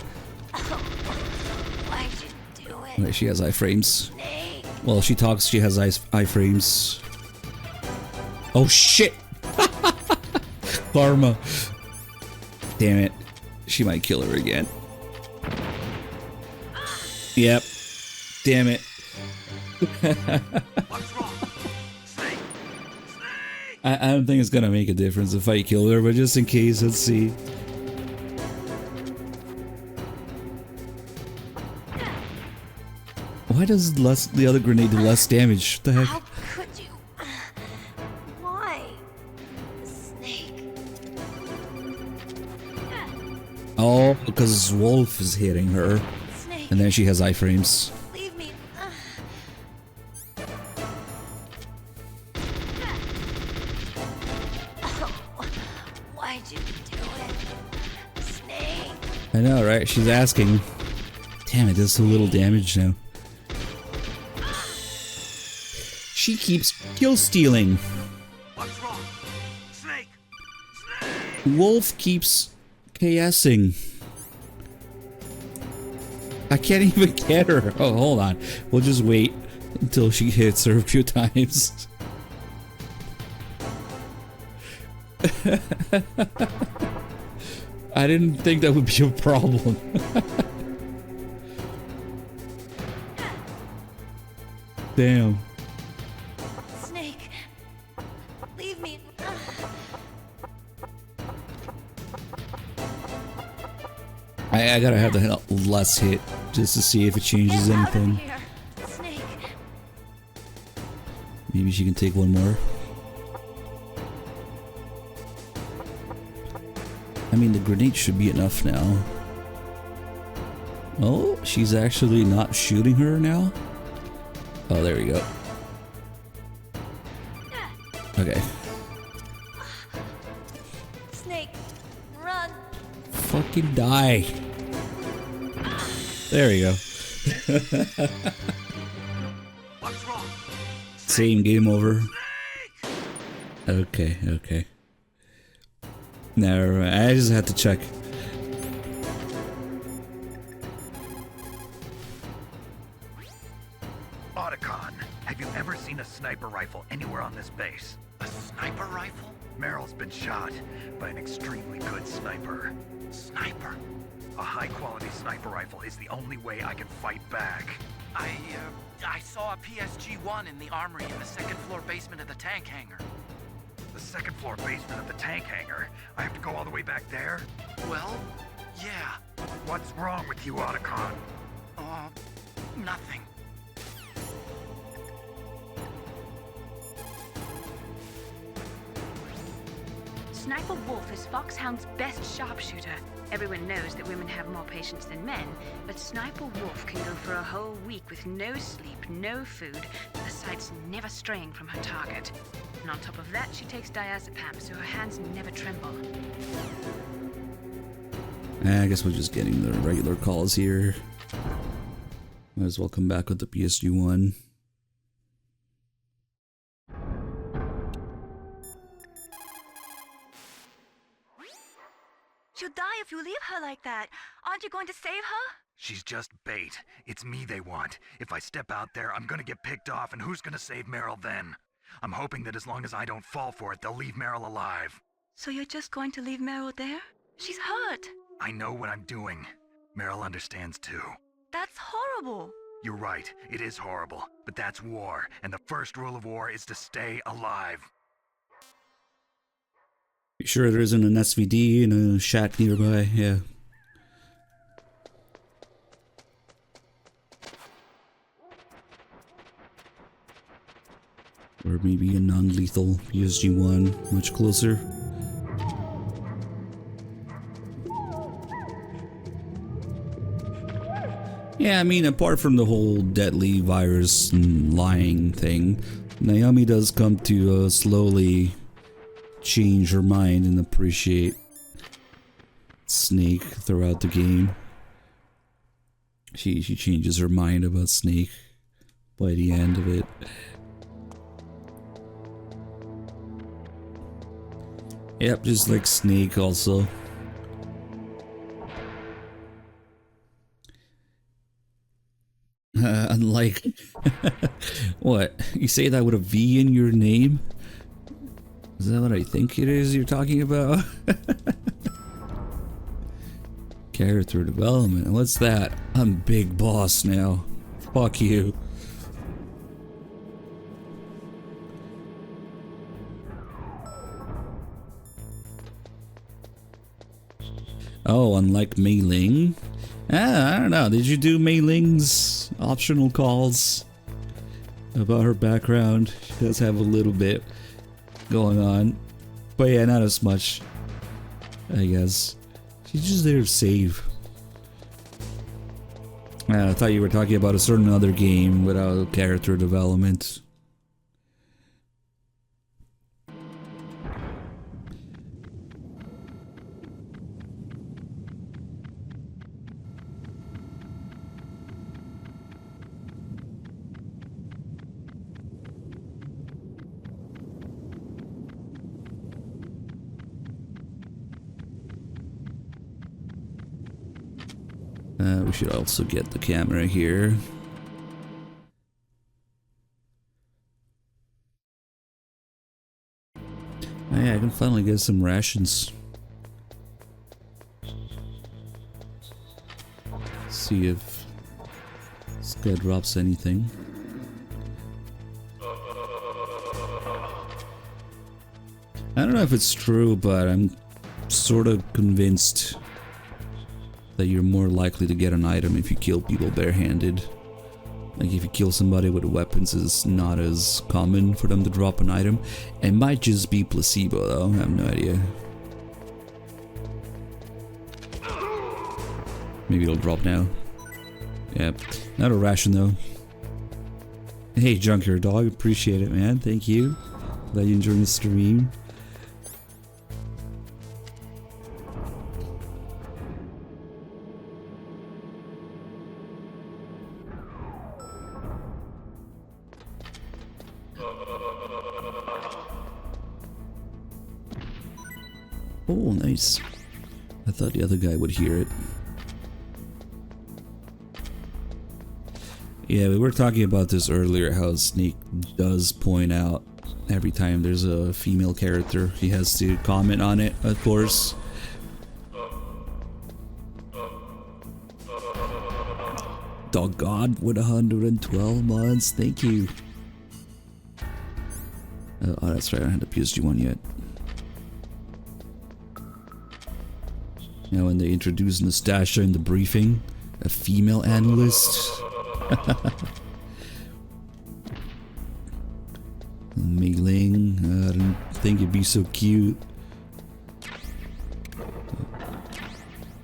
Why'd you do it? Wait, she has iframes. Snake. Well, she talks, she has iframes. Oh shit! Karma. Damn it. She might kill her again. Yep. Damn it. I don't think it's gonna make a difference if I kill her, but just in case, let's see. Why does the other grenade do less damage? What the heck? How could you? Why? Snake. Oh, because Wolf is hitting her. Snake. And then she has iframes. Leave me. Why'd you do it? Snake. I know, right? She's asking. Damn, it does so little damage now. She keeps kill stealing. What's wrong? Snake. Wolf keeps KSing. I can't even get her. Oh, hold on. We'll just wait until she hits her a few times. I didn't think that would be a problem. Damn. Snake. Leave me. I gotta have the less hit just to see if it changes anything. Snake. Maybe she can take one more. I mean, the grenade should be enough now. Oh, she's actually not shooting her now? Oh, there we go. Okay. Snake. Run. Fucking die. There we go. Same game over. Okay, okay. Never mind. I just had to check. Otacon, have you ever seen a sniper rifle anywhere on this base? A sniper rifle? Meryl's been shot by an extremely good sniper. Sniper? A high-quality sniper rifle is the only way I can fight back. I saw a PSG-1 in the armory in the second-floor basement of the tank hangar. The second-floor basement of the tank hangar? I have to go all the way back there? Well, yeah. What's wrong with you, Otacon? Nothing. Sniper Wolf is Foxhound's best sharpshooter. Everyone knows that women have more patience than men, but Sniper Wolf can go for a whole week with no sleep, no food, the sights never straying from her target. And on top of that, she takes diazepam, so her hands never tremble. I guess we're just getting the regular calls here. Might as well come back with the PSG1. She'll die if you leave her like that. Aren't you going to save her? She's just bait. It's me they want. If I step out there, I'm gonna get picked off, and who's gonna save Meryl then? I'm hoping that as long as I don't fall for it, they'll leave Meryl alive. So you're just going to leave Meryl there? She's hurt. I know what I'm doing. Meryl understands too. That's horrible. You're right, it is horrible, but that's war, and the first rule of war is to stay alive. You sure there isn't an SVD in a shack nearby? Yeah. Or maybe a non-lethal PSG1 much closer. Yeah, I mean, apart from the whole deadly virus and lying thing, Naomi does come to slowly change her mind and appreciate Snake throughout the game. She changes her mind about Snake by the end of it. Yep, just like Snake also. Unlike... What? You say that with a V in your name? Is that what I think it is you're talking about? Character development. What's that? I'm big boss now. Fuck you. Oh, unlike Mei Ling. I don't know. Did you do Mei Ling's optional calls about her background? She does have a little bit going on, but yeah, not as much, I guess. She's just there to save. I thought you were talking about a certain other game without character development. We should also get the camera here. Oh yeah, I can finally get some rations. See if this guy drops anything. I don't know if it's true, but I'm sort of convinced that you're more likely to get an item if you kill people barehanded. Like if you kill somebody with weapons, it's not as common for them to drop an item. It might just be placebo though, I have no idea. Maybe it'll drop now. Yep, not a ration though. Hey Junkyard Dog, appreciate it man, thank you. Glad you enjoyed the stream. Oh, nice. I thought the other guy would hear it. Yeah, we were talking about this earlier, how Snake does point out every time there's a female character, he has to comment on it, of course. Dog God with 112 months, thank you. Oh, that's right, I don't have the PSG1 yet. Now when they introduce Nastasha in the briefing, a female analyst. Mei Ling, I didn't think it'd be so cute.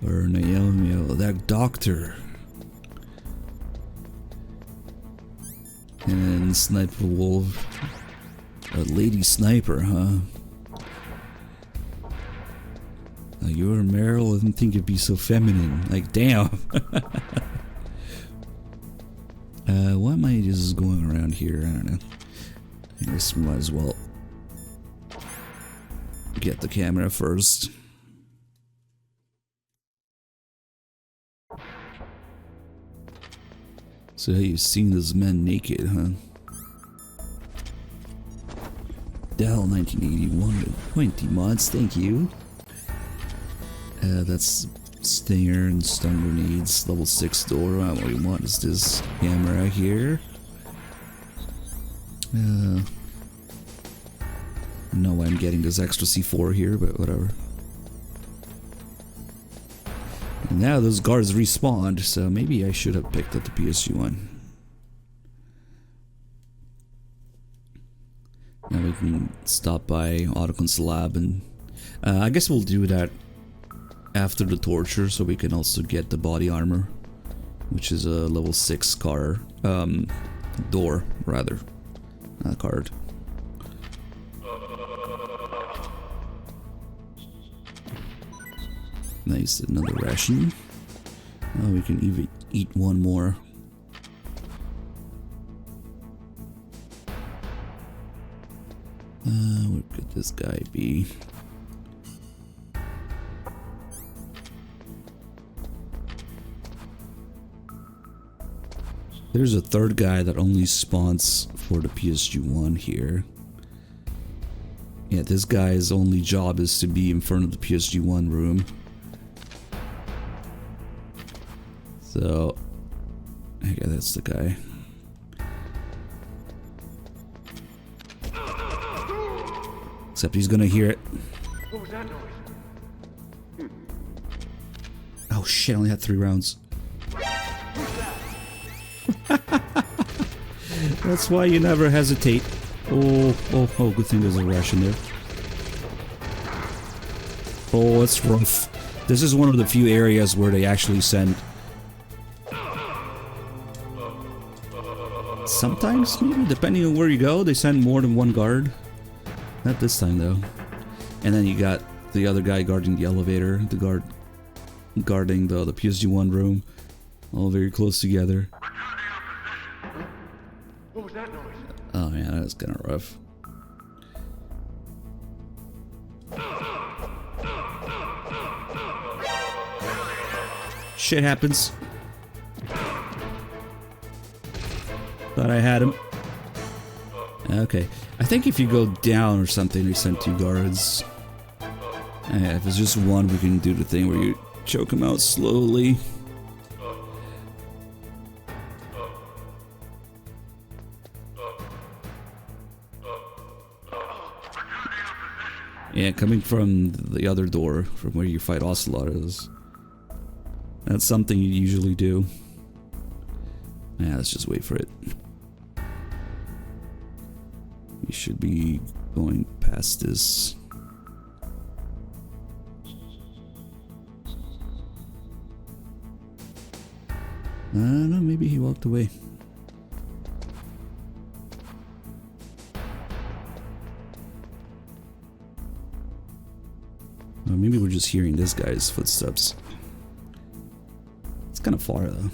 Or Naomi, that doctor. And Sniper Wolf. A lady sniper, huh? You're Meryl, I didn't think you'd be so feminine. Like, damn. Why am I just going around here? I don't know. I guess we might as well get the camera first. So you've seen this man naked, huh? Dell 1981 20 mods, thank you. That's Stinger and stun grenades, level 6 door. What we want is this camera here. No way I'm getting this extra C4 here, but whatever. And now those guards respawned, so maybe I should have picked up the PSG1. Now we can stop by Autocon's lab, and I guess we'll do that after the torture, so we can also get the body armor, which is a level 6 car door, rather, card. Nice, another ration. Oh, we can even eat one more. Where could this guy be? There's a third guy that only spawns for the PSG1 here. Yeah, this guy's only job is to be in front of the PSG1 room. So, okay, that's the guy. Except he's gonna hear it. What was that noise? Oh shit, I only had 3 rounds. That's why you never hesitate. Oh, good thing there's a ration there. Oh, it's rough. This is one of the few areas where they actually send... Sometimes, maybe, depending on where you go, they send more than one guard. Not this time, though. And then you got the other guy guarding the elevator, the guard guarding the PSG1 room. All very close together. What was that noise? Oh man, that's kind of rough. Shit happens. Thought I had him. Okay. I think if you go down or something, they send 2 guards. If it's just one, we can do the thing where you choke him out slowly. Yeah, coming from the other door, from where you fight Ocelots. That's something you usually do. Yeah, let's just wait for it. We should be going past this. No, maybe he walked away. Or maybe we're just hearing this guy's footsteps. It's kind of far though.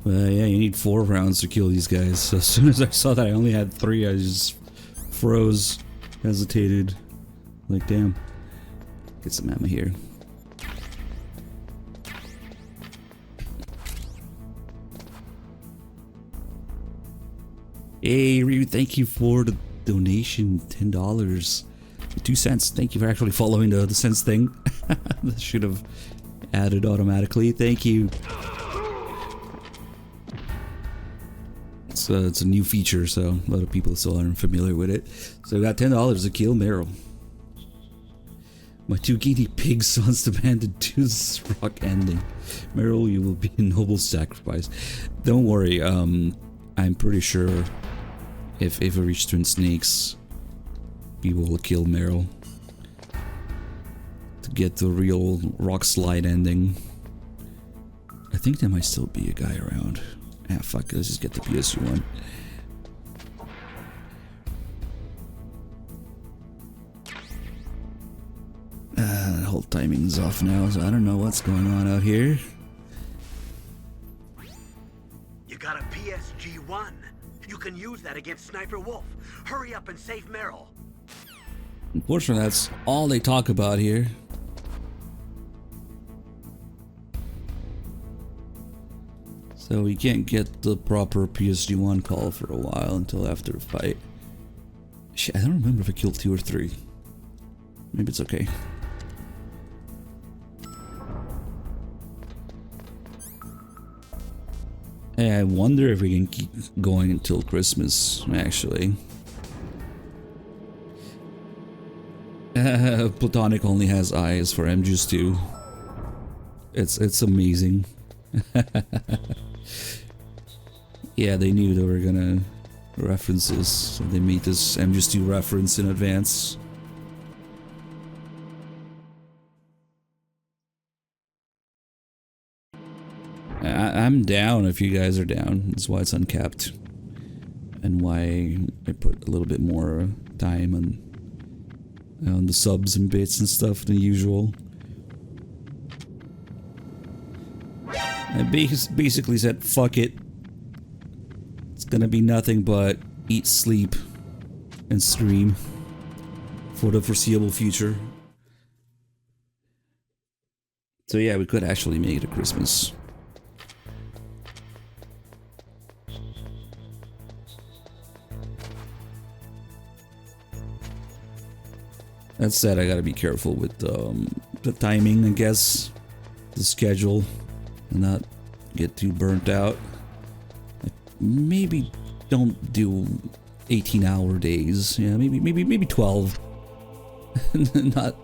Yeah, you need 4 rounds to kill these guys. So as soon as I saw that I only had 3, I just froze, hesitated. Like, damn. Get some ammo here. Hey, Ryu, thank you for the donation, $10. 2 cents. Thank you for actually following the cents thing. That should have added automatically. Thank you. It's a new feature, so a lot of people still aren't familiar with it. So I got $10 to kill Meryl. My 2 guinea pig sons demanded Tooth's rock ending. Meryl, you will be a noble sacrifice. Don't worry, I'm pretty sure if we reach Twin Snakes, we will kill Meryl to get the real rock slide ending. I think there might still be a guy around. Ah, fuck it, let's just get the PSU1. The whole timing's off now, so I don't know what's going on out here. You got a PSG-1. You can use that against Sniper Wolf. Hurry up and save Meryl. Unfortunately, that's all they talk about here. So we can't get the proper PSG-1 call for a while until after the fight. Shit, I don't remember if I killed 2 or 3. Maybe it's okay. Hey, I wonder if we can keep going until Christmas, actually. Platonic only has eyes for MGS2. It's amazing. Yeah, they knew they were gonna reference this, so they made this MGS2 reference in advance. I'm down if you guys are down. That's why it's uncapped. And why I put a little bit more time on the subs and bits and stuff than usual. I basically said, fuck it. It's gonna be nothing but eat, sleep, and stream for the foreseeable future. So yeah, we could actually make it a Christmas. That said, I gotta be careful with the timing, I guess, the schedule, and not get too burnt out. Maybe don't do 18-hour days. Yeah, maybe 12, not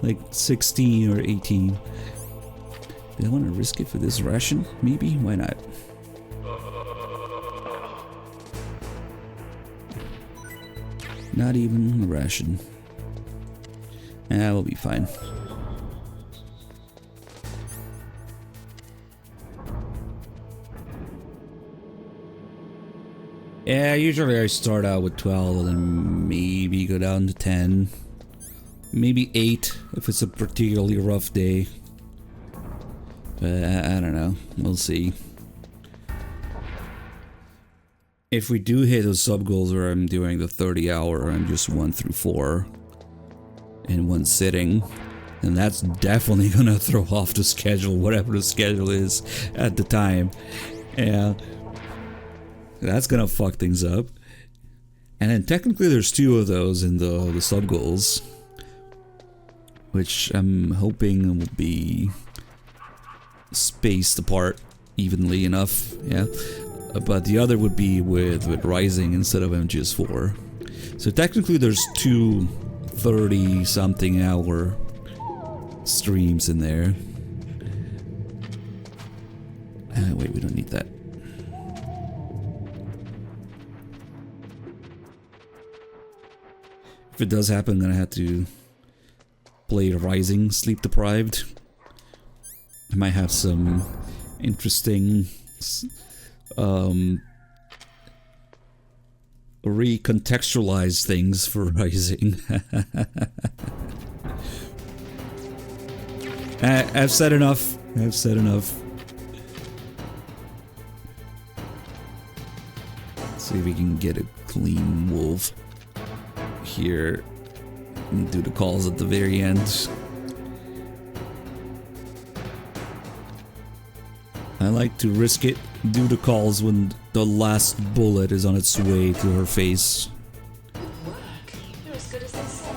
like 16 or 18. Do I want to risk it for this ration? Maybe. Why not? Not even a ration. Ah, we'll be fine. Yeah, usually I start out with 12 and then maybe go down to 10. Maybe 8 if it's a particularly rough day. But I don't know. We'll see. If we do hit those sub goals where I'm doing the 30-hour, I'm just 1 through 4 in one sitting, and that's definitely gonna throw off the schedule, whatever the schedule is at the time. Yeah, that's gonna fuck things up. And then technically there's 2 of those in the sub goals, which I'm hoping will be spaced apart evenly enough. Yeah, but the other would be with Rising instead of MGS4. So technically there's 2 30-something hour streams in there. Wait, we don't need that. If it does happen, I'm gonna have to play Rising sleep deprived. I might have some interesting recontextualize things for Rising. I've said enough. I've said enough. Let's see if we can get a clean wolf here and do the calls at the very end. I like to risk it, do the calls when the last bullet is on its way to her face. Good work. You're as good as they said.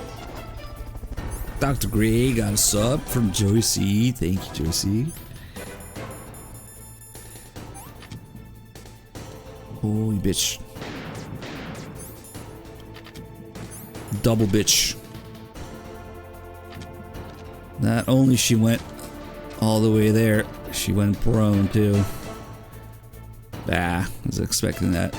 Dr. Gray got a sub from Joey C. Thank you, Joey C. Holy bitch. Double bitch. Not only she went all the way there, she went prone too. Ah, I was expecting that.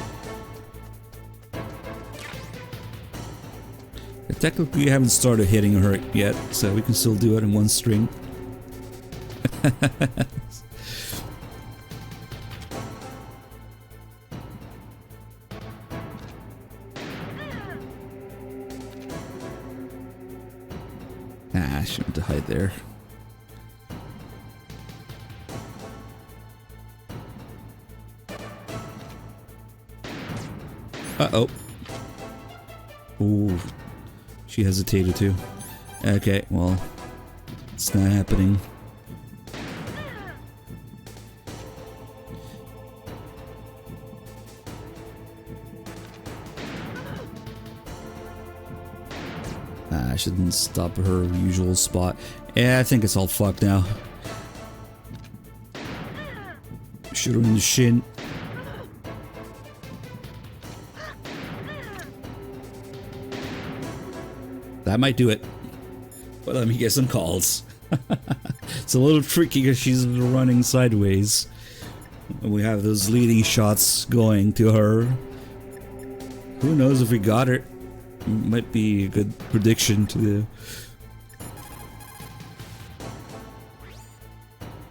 Technically, I haven't started hitting her yet, so we can still do it in one string. Ah, I shouldn't have hide there. Uh-oh. Ooh. She hesitated too. Okay, well, it's not happening. I shouldn't stop her usual spot. Yeah, I think it's all fucked now. Shoot her in the shin. That might do it. But let me get some calls. It's a little tricky because she's running sideways. And we have those leading shots going to her. Who knows if we got her? Might be a good prediction to do.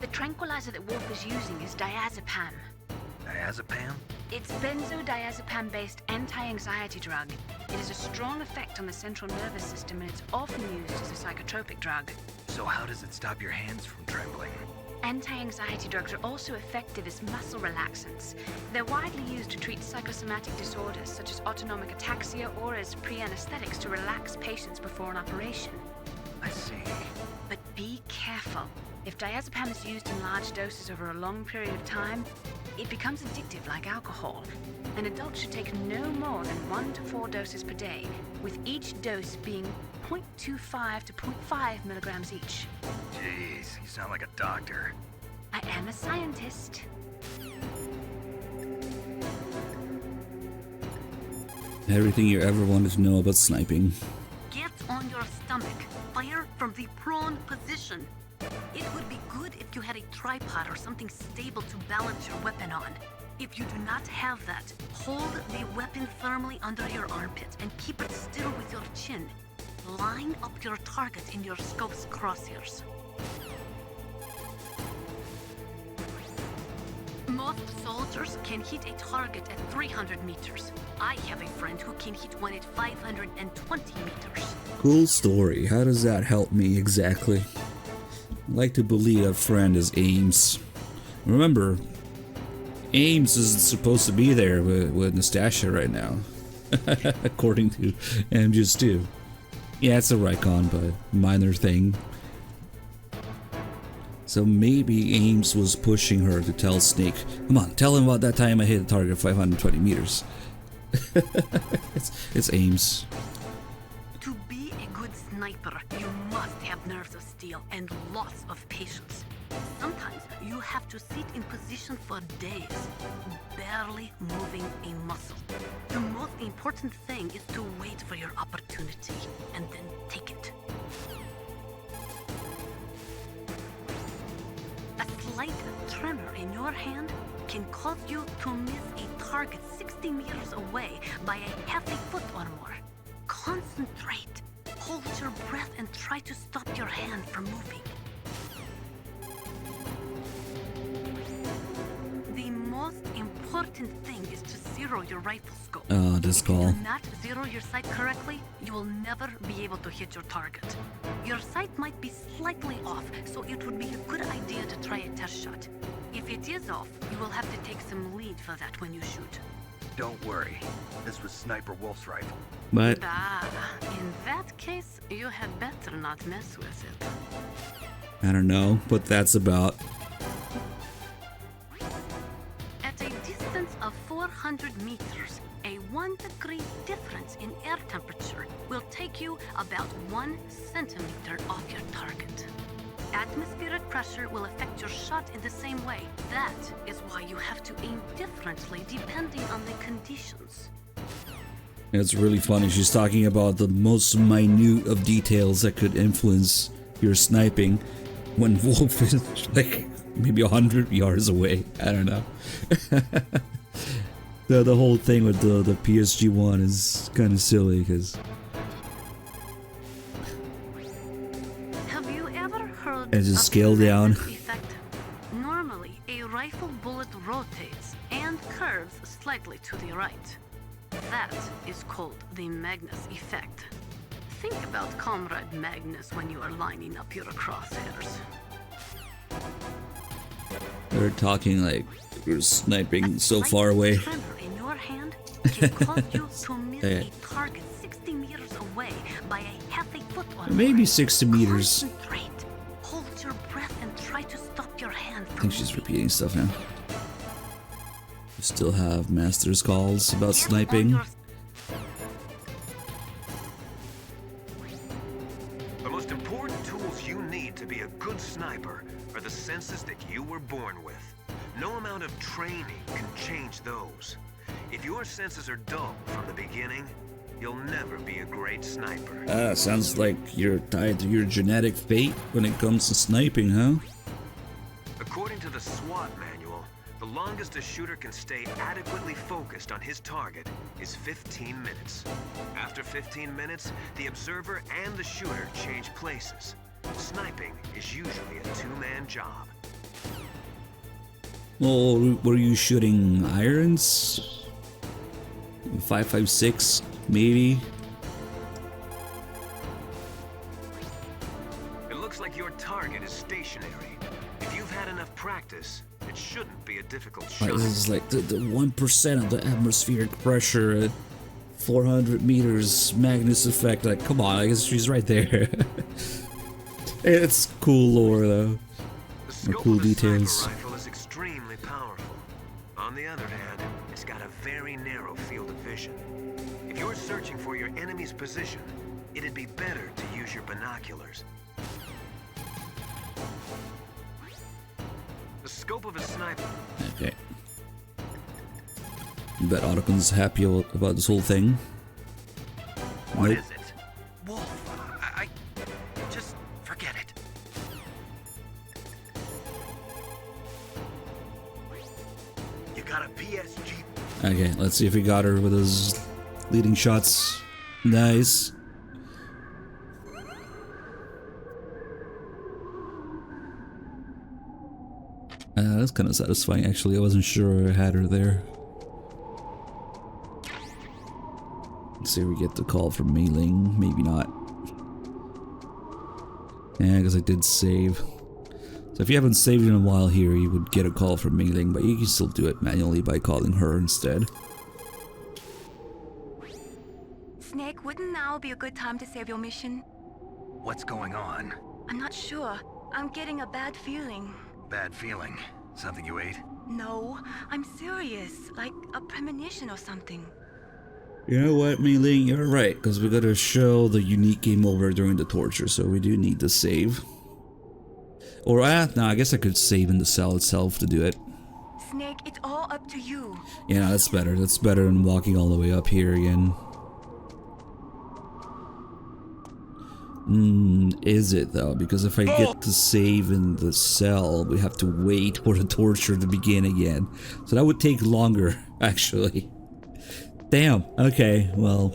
The tranquilizer that Wolf is using is diazepam. Diazepam? It's benzodiazepam-based anti-anxiety drug. It has a strong effect on the central nervous system, and it's often used as a psychotropic drug. So how does it stop your hands from trembling? Anti-anxiety drugs are also effective as muscle relaxants. They're widely used to treat psychosomatic disorders such as autonomic ataxia or as pre-anesthetics to relax patients before an operation. I see. But be careful. If diazepam is used in large doses over a long period of time, it becomes addictive like alcohol. An adult should take no more than 1 to 4 doses per day, with each dose being 0.25 to 0.5 milligrams each. Jeez, you sound like a doctor. I am a scientist. Everything you ever wanted to know about sniping. Get on your stomach. Fire from the prone position. It would be good if you had a tripod or something stable to balance your weapon on. If you do not have that, hold the weapon firmly under your armpit and keep it still with your chin. Line up your target in your scope's crosshairs. Most soldiers can hit a target at 300 meters. I have a friend who can hit one at 520 meters. Cool story. How does that help me exactly? I like to believe a friend is Ames. Remember, Ames isn't supposed to be there with Nastasia right now. According to MGS2. Yeah, it's a Rycon, but minor thing. So maybe Ames was pushing her to tell Snake, come on, tell him about that time I hit the target 520 meters. it's Ames. To be a good sniper, you must have nerves of steel and lots of patience. Sometimes you have to sit in position for days, barely moving a muscle. The most important thing is to wait for your opportunity and then take it. A slight tremor in your hand can cause you to miss a target 60 meters away by a half a foot or more. Concentrate. Hold your breath and try to stop your hand from moving. The most important thing is to zero your rifle scope. Oh, this call. If you do not zero your sight correctly, you will never be able to hit your target. Your sight might be slightly off, so it would be a good idea to try a test shot. If it is off, you will have to take some lead for that when you shoot. Don't worry. This was Sniper Wolf's rifle. But in that case, you had better not mess with it. I don't know what that's about. At a distance of 400 meters, a 1 degree difference in air temperature will take you about 1 centimeter off your target. Atmospheric pressure will affect your shot in the same way. That is why you have to aim differently depending on the conditions. It's really funny. She's talking about the most minute of details that could influence your sniping. when Wolf is like maybe 100 yards away. I don't know. the whole thing with the PSG1 is kind of silly because Have you ever heard it's just of scale the down. Magnus effect? Normally, a rifle bullet rotates and curves slightly to the right. That is called the Magnus effect. Think about Comrade Magnus when you are lining up your crosshairs. They're talking like we're sniping so far away. Tremor in your hand can cause you to miss Yeah. a target 60 meters away by a half a foot or more. Maybe 60 meters. Concentrate. Hold your breath and try to stop your hand I from think she's repeating stuff now. We still have master's calls about sniping. The most important tools you need to be a good sniper are the senses that you were born with. No amount of training can change those. If your senses are dull from the beginning, you'll never be a great sniper. Sounds like you're tied to your genetic fate when it comes to sniping, huh? According to the SWAT manual, the longest a shooter can stay adequately focused on his target is 15 minutes. After 15 minutes, the observer and the shooter change places. Sniping is usually a two-man job. Well, were you shooting irons? 5.56, maybe? It looks like your target is stationary. If you've had enough practice, it shouldn't be a difficult shot. Right, this is like the 1% of the atmospheric pressure at 400 meters Magnus effect. Like, come on, I guess she's right there. It's cool lore, though. Or cool details. Rifle is extremely powerful. On the other hand, it's got a very narrow field of vision. If you're searching for your enemy's position, it'd be better to use your binoculars. The scope of a sniper. Okay. You bet Ottocon's happy about this whole thing. What Nope. is it? Wolf, I just forget it. You got a PSG? Okay, let's see if he got her with his leading shots. Nice. That's kind of satisfying, actually. I wasn't sure I had her there. Let's see if we get the call from Mei Ling. Maybe not. Yeah, because I did save. So if you haven't saved in a while here, you would get a call from Mei Ling, but you can still do it manually by calling her instead. Snake, wouldn't now be a good time to save your mission? What's going on? I'm not sure. I'm getting a bad feeling. Bad feeling? Something you ate? No, I'm serious. Like a premonition or something. You know what, Mei Ling, you're right, because we gotta show the unique game over during the torture, so we do need to save. Or, no, I guess I could save in the cell itself to do it. Snake, it's all up to you. Yeah, that's better. That's better than walking all the way up here again. Is it though? Because if I get to save in the cell, we have to wait for the torture to begin again. So that would take longer, actually. Damn. Okay, well,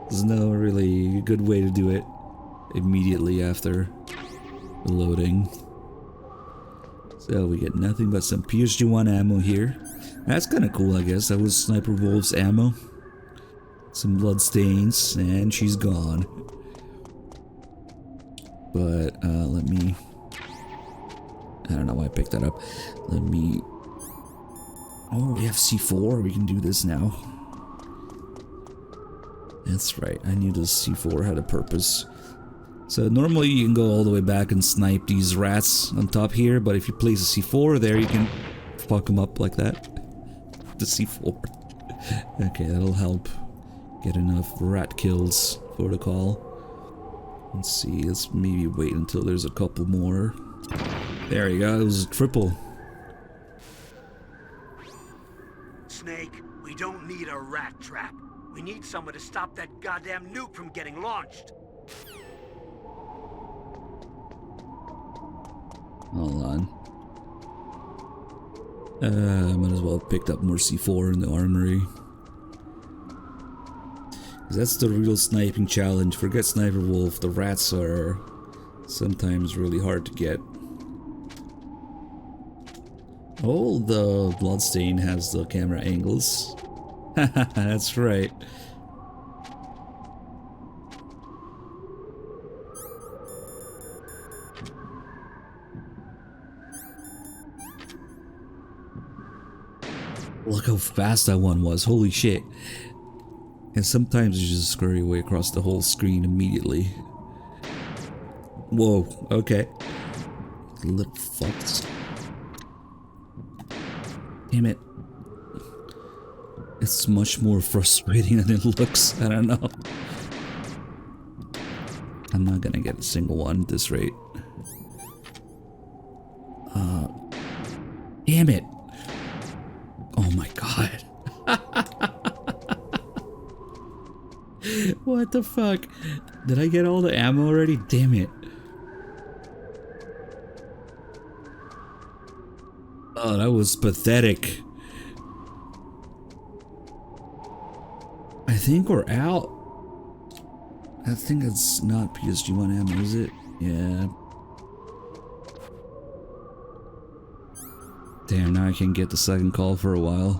there's no really good way to do it immediately after the loading. So we get nothing but some PSG1 ammo here. That's kind of cool, I guess. That was Sniper Wolf's ammo. Some blood stains, and she's gone. But let me, I don't know why I picked that up. Let me, oh, we have C4, we can do this now. That's right, I knew this C4 had a purpose. So normally you can go all the way back and snipe these rats on top here, but if you place a C4 there, you can fuck them up like that. The C4. Okay, that'll help get enough rat kills for the call. Let's see, let's maybe wait until there's a couple more. There you go, it was a triple. Snake, we don't need a rat trap. We need someone to stop that goddamn nuke from getting launched. Hold on. Might as well have picked up more C4 in the armory. That's the real sniping challenge. Forget Sniper Wolf, the rats are sometimes really hard to get. Oh, the Bloodstain has the camera angles. That's right. Look how fast that one was, holy shit. And sometimes you just scurry away across the whole screen immediately. Whoa, okay. Little fucks. Damn it. It's much more frustrating than it looks, I don't know. I'm not gonna get a single one at this rate. Damn it. Oh my god. What the fuck? Did I get all the ammo already? Damn it. Oh, that was pathetic. I think we're out. I think it's not PSG1 ammo, is it? Yeah. Damn, now I can't get the second call for a while.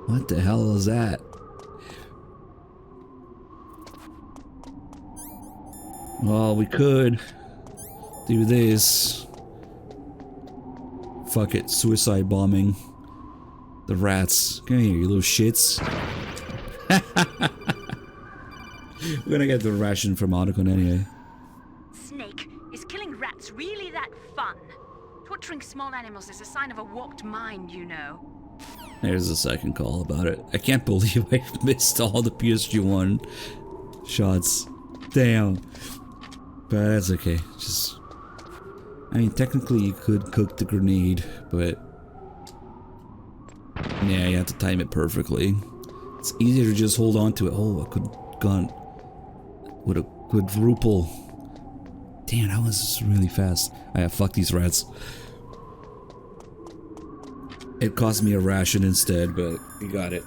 What the hell is that? Well, we could do this. Fuck it, suicide bombing. The rats. Come here, you little shits. We're gonna get the ration from Otacon anyway. Snake, is killing rats really that fun? Torturing small animals is a sign of a warped mind, you know. There's a second call about it. I can't believe I missed all the PSG1 shots. Damn. But that's okay. Just... I mean, technically you could cook the grenade, but... yeah, you have to time it perfectly. It's easier to just hold on to it. Oh, I could have gone with a quadruple. Damn, that was really fast. Fuck these rats. It cost me a ration instead, but we got it.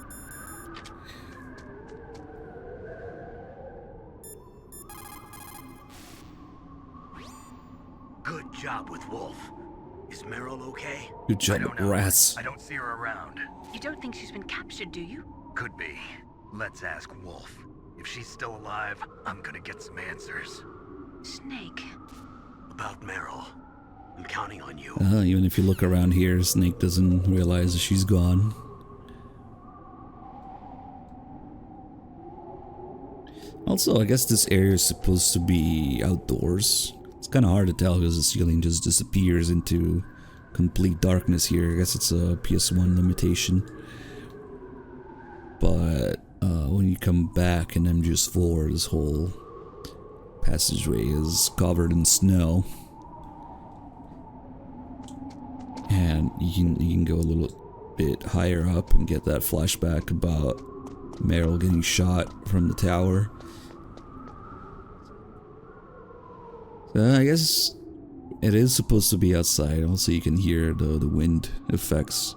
Good job with Wolf. Is Meryl okay? Good job, rats. I don't see her around. You don't think she's been captured, do you? Could be. Let's ask Wolf. If she's still alive, I'm gonna get some answers. Snake. About Meryl. I'm counting on you. Even if you look around here, Snake doesn't realize that she's gone. Also, I guess this area is supposed to be outdoors. It's kind of hard to tell because the ceiling just disappears into complete darkness here. I guess it's a PS1 limitation. But when you come back in MGS4, this whole passageway is covered in snow. And you can go a little bit higher up and get that flashback about Meryl getting shot from the tower. So I guess it is supposed to be outside. Also, you can hear the wind effects.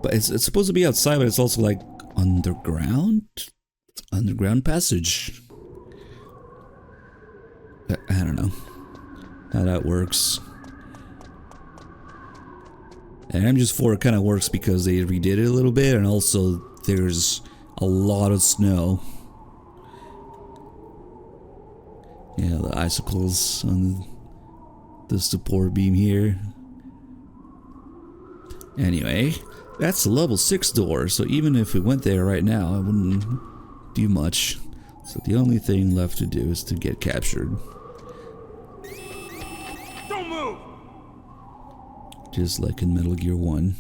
But it's supposed to be outside, but it's also like underground? Underground passage. I don't know how that works. And MGS4 kind of works because they redid it a little bit, and also there's a lot of snow. Yeah, the icicles on the support beam here. Anyway, that's the level 6 door, so even if we went there right now, I wouldn't do much. So the only thing left to do is to get captured. Don't move! Just like in Metal Gear 1.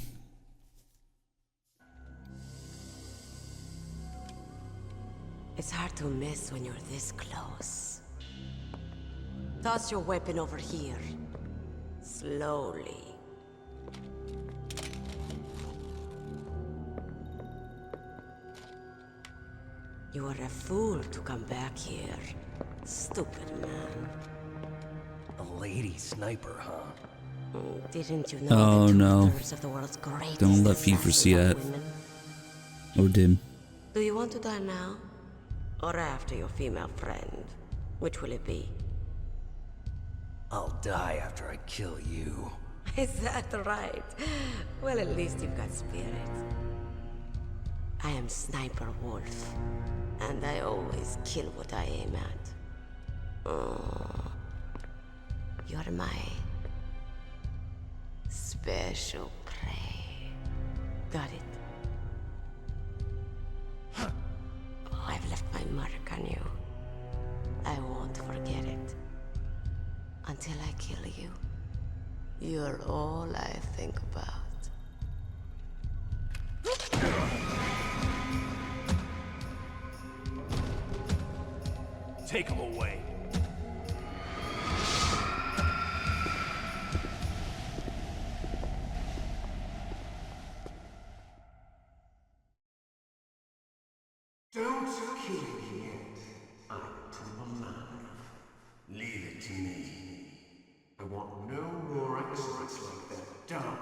It's hard to miss when you're this close. Toss your weapon over here. Slowly. You were a fool to come back here. Stupid man. A lady sniper, huh? Didn't you know Oh that no. two-thirds of the world's greatest Don't let FIFA see assassins are that. women? Or dim. Do you want to die now? Or after your female friend? Which will it be? I'll die after I kill you. Is that right? Well, at least you've got spirit. I am Sniper Wolf, and I always kill what I aim at. Oh, you're my special prey. Got it? I've left my mark on you. I won't forget it. Until I kill you. You're all I think about. Take him away. Don't kill me yet, item alive. Leave it to me. I want no more accidents like that, don't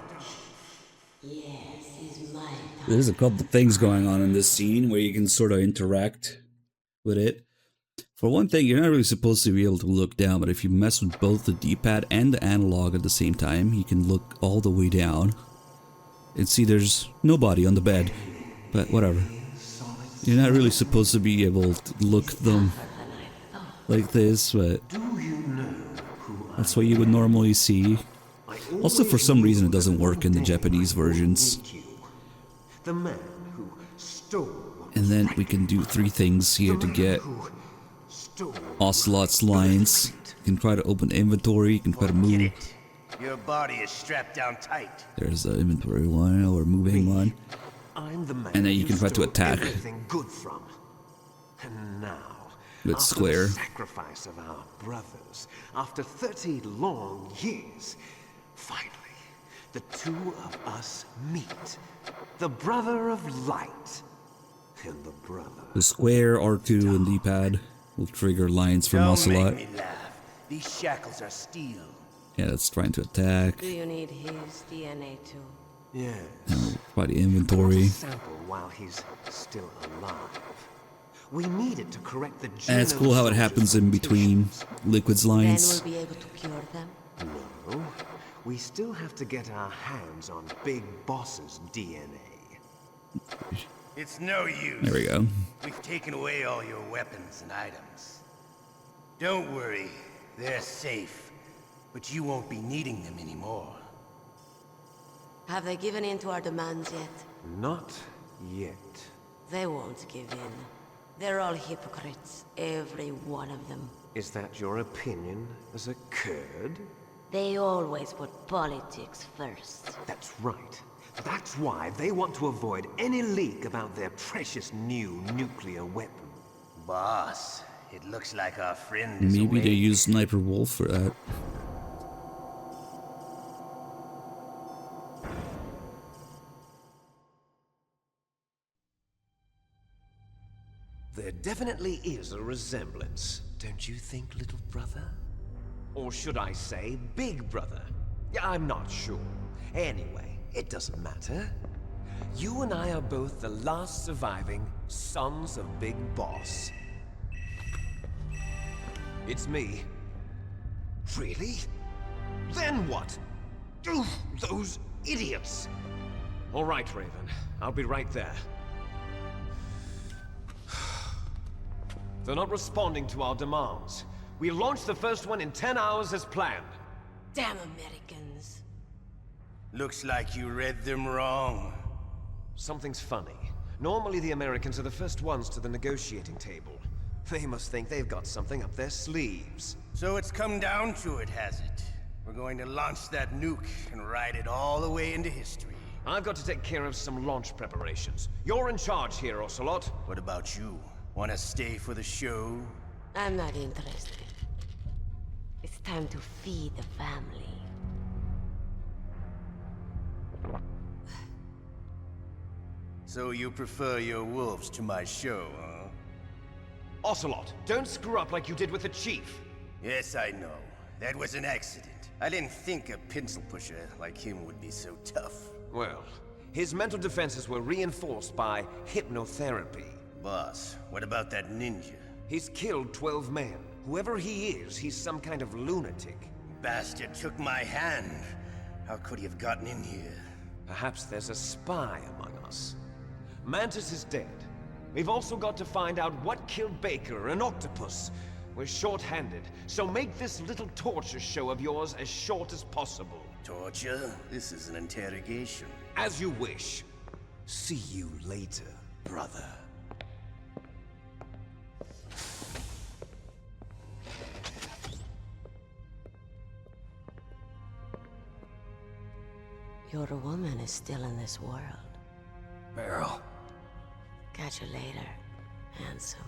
you? Yes, he's my There's a couple things going on in this scene where you can sort of interact with it. For one thing, you're not really supposed to be able to look down, but if you mess with both the D-pad and the analog at the same time, you can look all the way down and see there's nobody on the bed, but whatever. You're not really supposed to be able to look them like this, but that's what you would normally see. Also, for some reason, it doesn't work in the Japanese versions. The man who stole. And then we can do 3 things here to get Ocelot's lines. You can try to open inventory, you can try to move. Your body is strapped down tight. There's the inventory one, or moving one. I'm the man And then you can try to attack everything good from. And now, with after square. the sacrifice of our brothers, after 30 long years, finally, the two of us meet. The brother of light and the brother. The square, R2, and D-pad will trigger lines from Ocelot. Make me laugh. These shackles are steel. Yeah, it's trying to attack. Do you need his DNA too? Yeah. By the inventory. Sample while he's still alive. We need it to correct the And it's cool how it happens in between Liquid's lines. Then we'll be able to cure them? No. We still have to get our hands on Big Boss's DNA. It's no use. There we go. We've taken away all your weapons and items. Don't worry, they're safe. But you won't be needing them anymore. Have they given in to our demands yet? Not yet. They won't give in. They're all hypocrites, every one of them. Is that your opinion as a Kurd? They always put politics first. That's right. That's why they want to avoid any leak about their precious new nuclear weapon. Boss, it looks like our friend is Maybe they awake. use Sniper Wolf for that. There definitely is a resemblance, don't you think, little brother? Or should I say, big brother? Yeah, I'm not sure. Anyway, it doesn't matter. You and I are both the last surviving sons of Big Boss. It's me. Really? Then what? Oof, those idiots! All right, Raven. I'll be right there. They're not responding to our demands. We launched the first one in 10 hours as planned. Damn Americans. Looks like you read them wrong. Something's funny. Normally the Americans are the first ones to the negotiating table. They must think they've got something up their sleeves. So it's come down to it, has it? We're going to launch that nuke and ride it all the way into history. I've got to take care of some launch preparations. You're in charge here, Ocelot. What about you? Want to stay for the show? I'm not interested. It's time to feed the family. So you prefer your wolves to my show, huh? Ocelot, don't screw up like you did with the Chief. Yes, I know. That was an accident. I didn't think a pencil pusher like him would be so tough. Well, his mental defenses were reinforced by hypnotherapy. Boss, what about that ninja? He's killed 12 men. Whoever he is, he's some kind of lunatic. Bastard took my hand. How could he have gotten in here? Perhaps there's a spy among us. Mantis is dead. We've also got to find out what killed Baker, an octopus. We're short-handed, so make this little torture show of yours as short as possible. Torture? This is an interrogation. As you wish. See you later, brother. Your woman is still in this world. Meryl. Catch you later, handsome.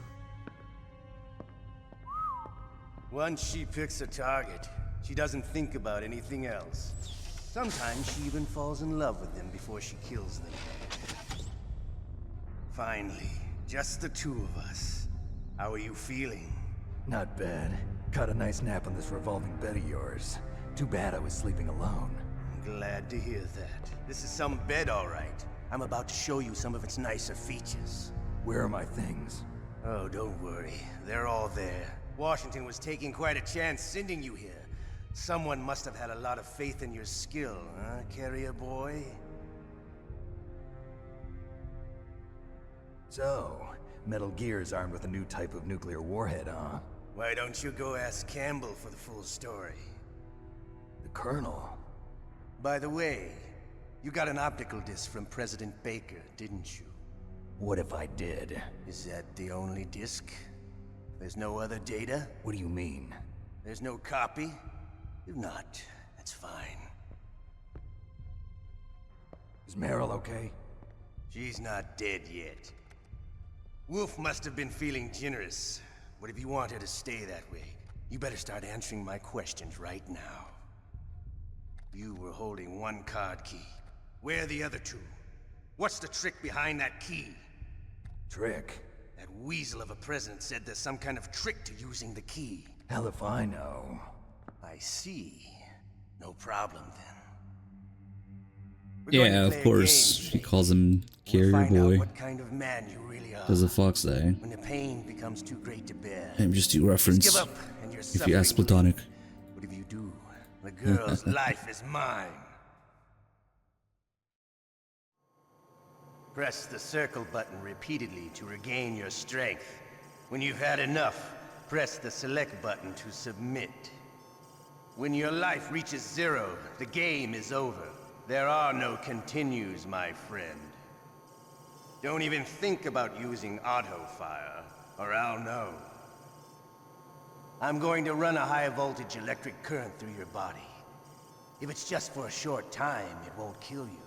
Once she picks a target, she doesn't think about anything else. Sometimes she even falls in love with them before she kills them. Finally, just the two of us. How are you feeling? Not bad. Caught a nice nap on this revolving bed of yours. Too bad I was sleeping alone. Glad to hear that. This is some bed, all right. I'm about to show you some of its nicer features. Where are my things? Oh, don't worry. They're all there. Washington was taking quite a chance sending you here. Someone must have had a lot of faith in your skill, huh, carrier boy? So, Metal Gear is armed with a new type of nuclear warhead, huh? Why don't you go ask Campbell for the full story? The Colonel? By the way, you got an optical disc from President Baker, didn't you? What if I did? Is that the only disc? There's no other data? What do you mean? There's no copy? If not, that's fine. Is Meryl okay? She's not dead yet. Wolf must have been feeling generous. But if you want her to stay that way, you better start answering my questions right now. You were holding one card key. Where are the other two? What's the trick behind that key? Trick? That weasel of a president said there's some kind of trick to using the key. Hell if I know. I see. No problem then. Yeah, of course. She calls him carrier boy. What kind of man you really are. Does a fox die? When the pain becomes too great to bear. I'm just do reference. Just give up and you're if you ask Platonic. But if you do, the girl's life is mine. Press the circle button repeatedly to regain your strength. When you've had enough, press the select button to submit. When your life reaches 0, the game is over. There are no continues, my friend. Don't even think about using auto-fire, or I'll know. I'm going to run a high-voltage electric current through your body. If it's just for a short time, it won't kill you.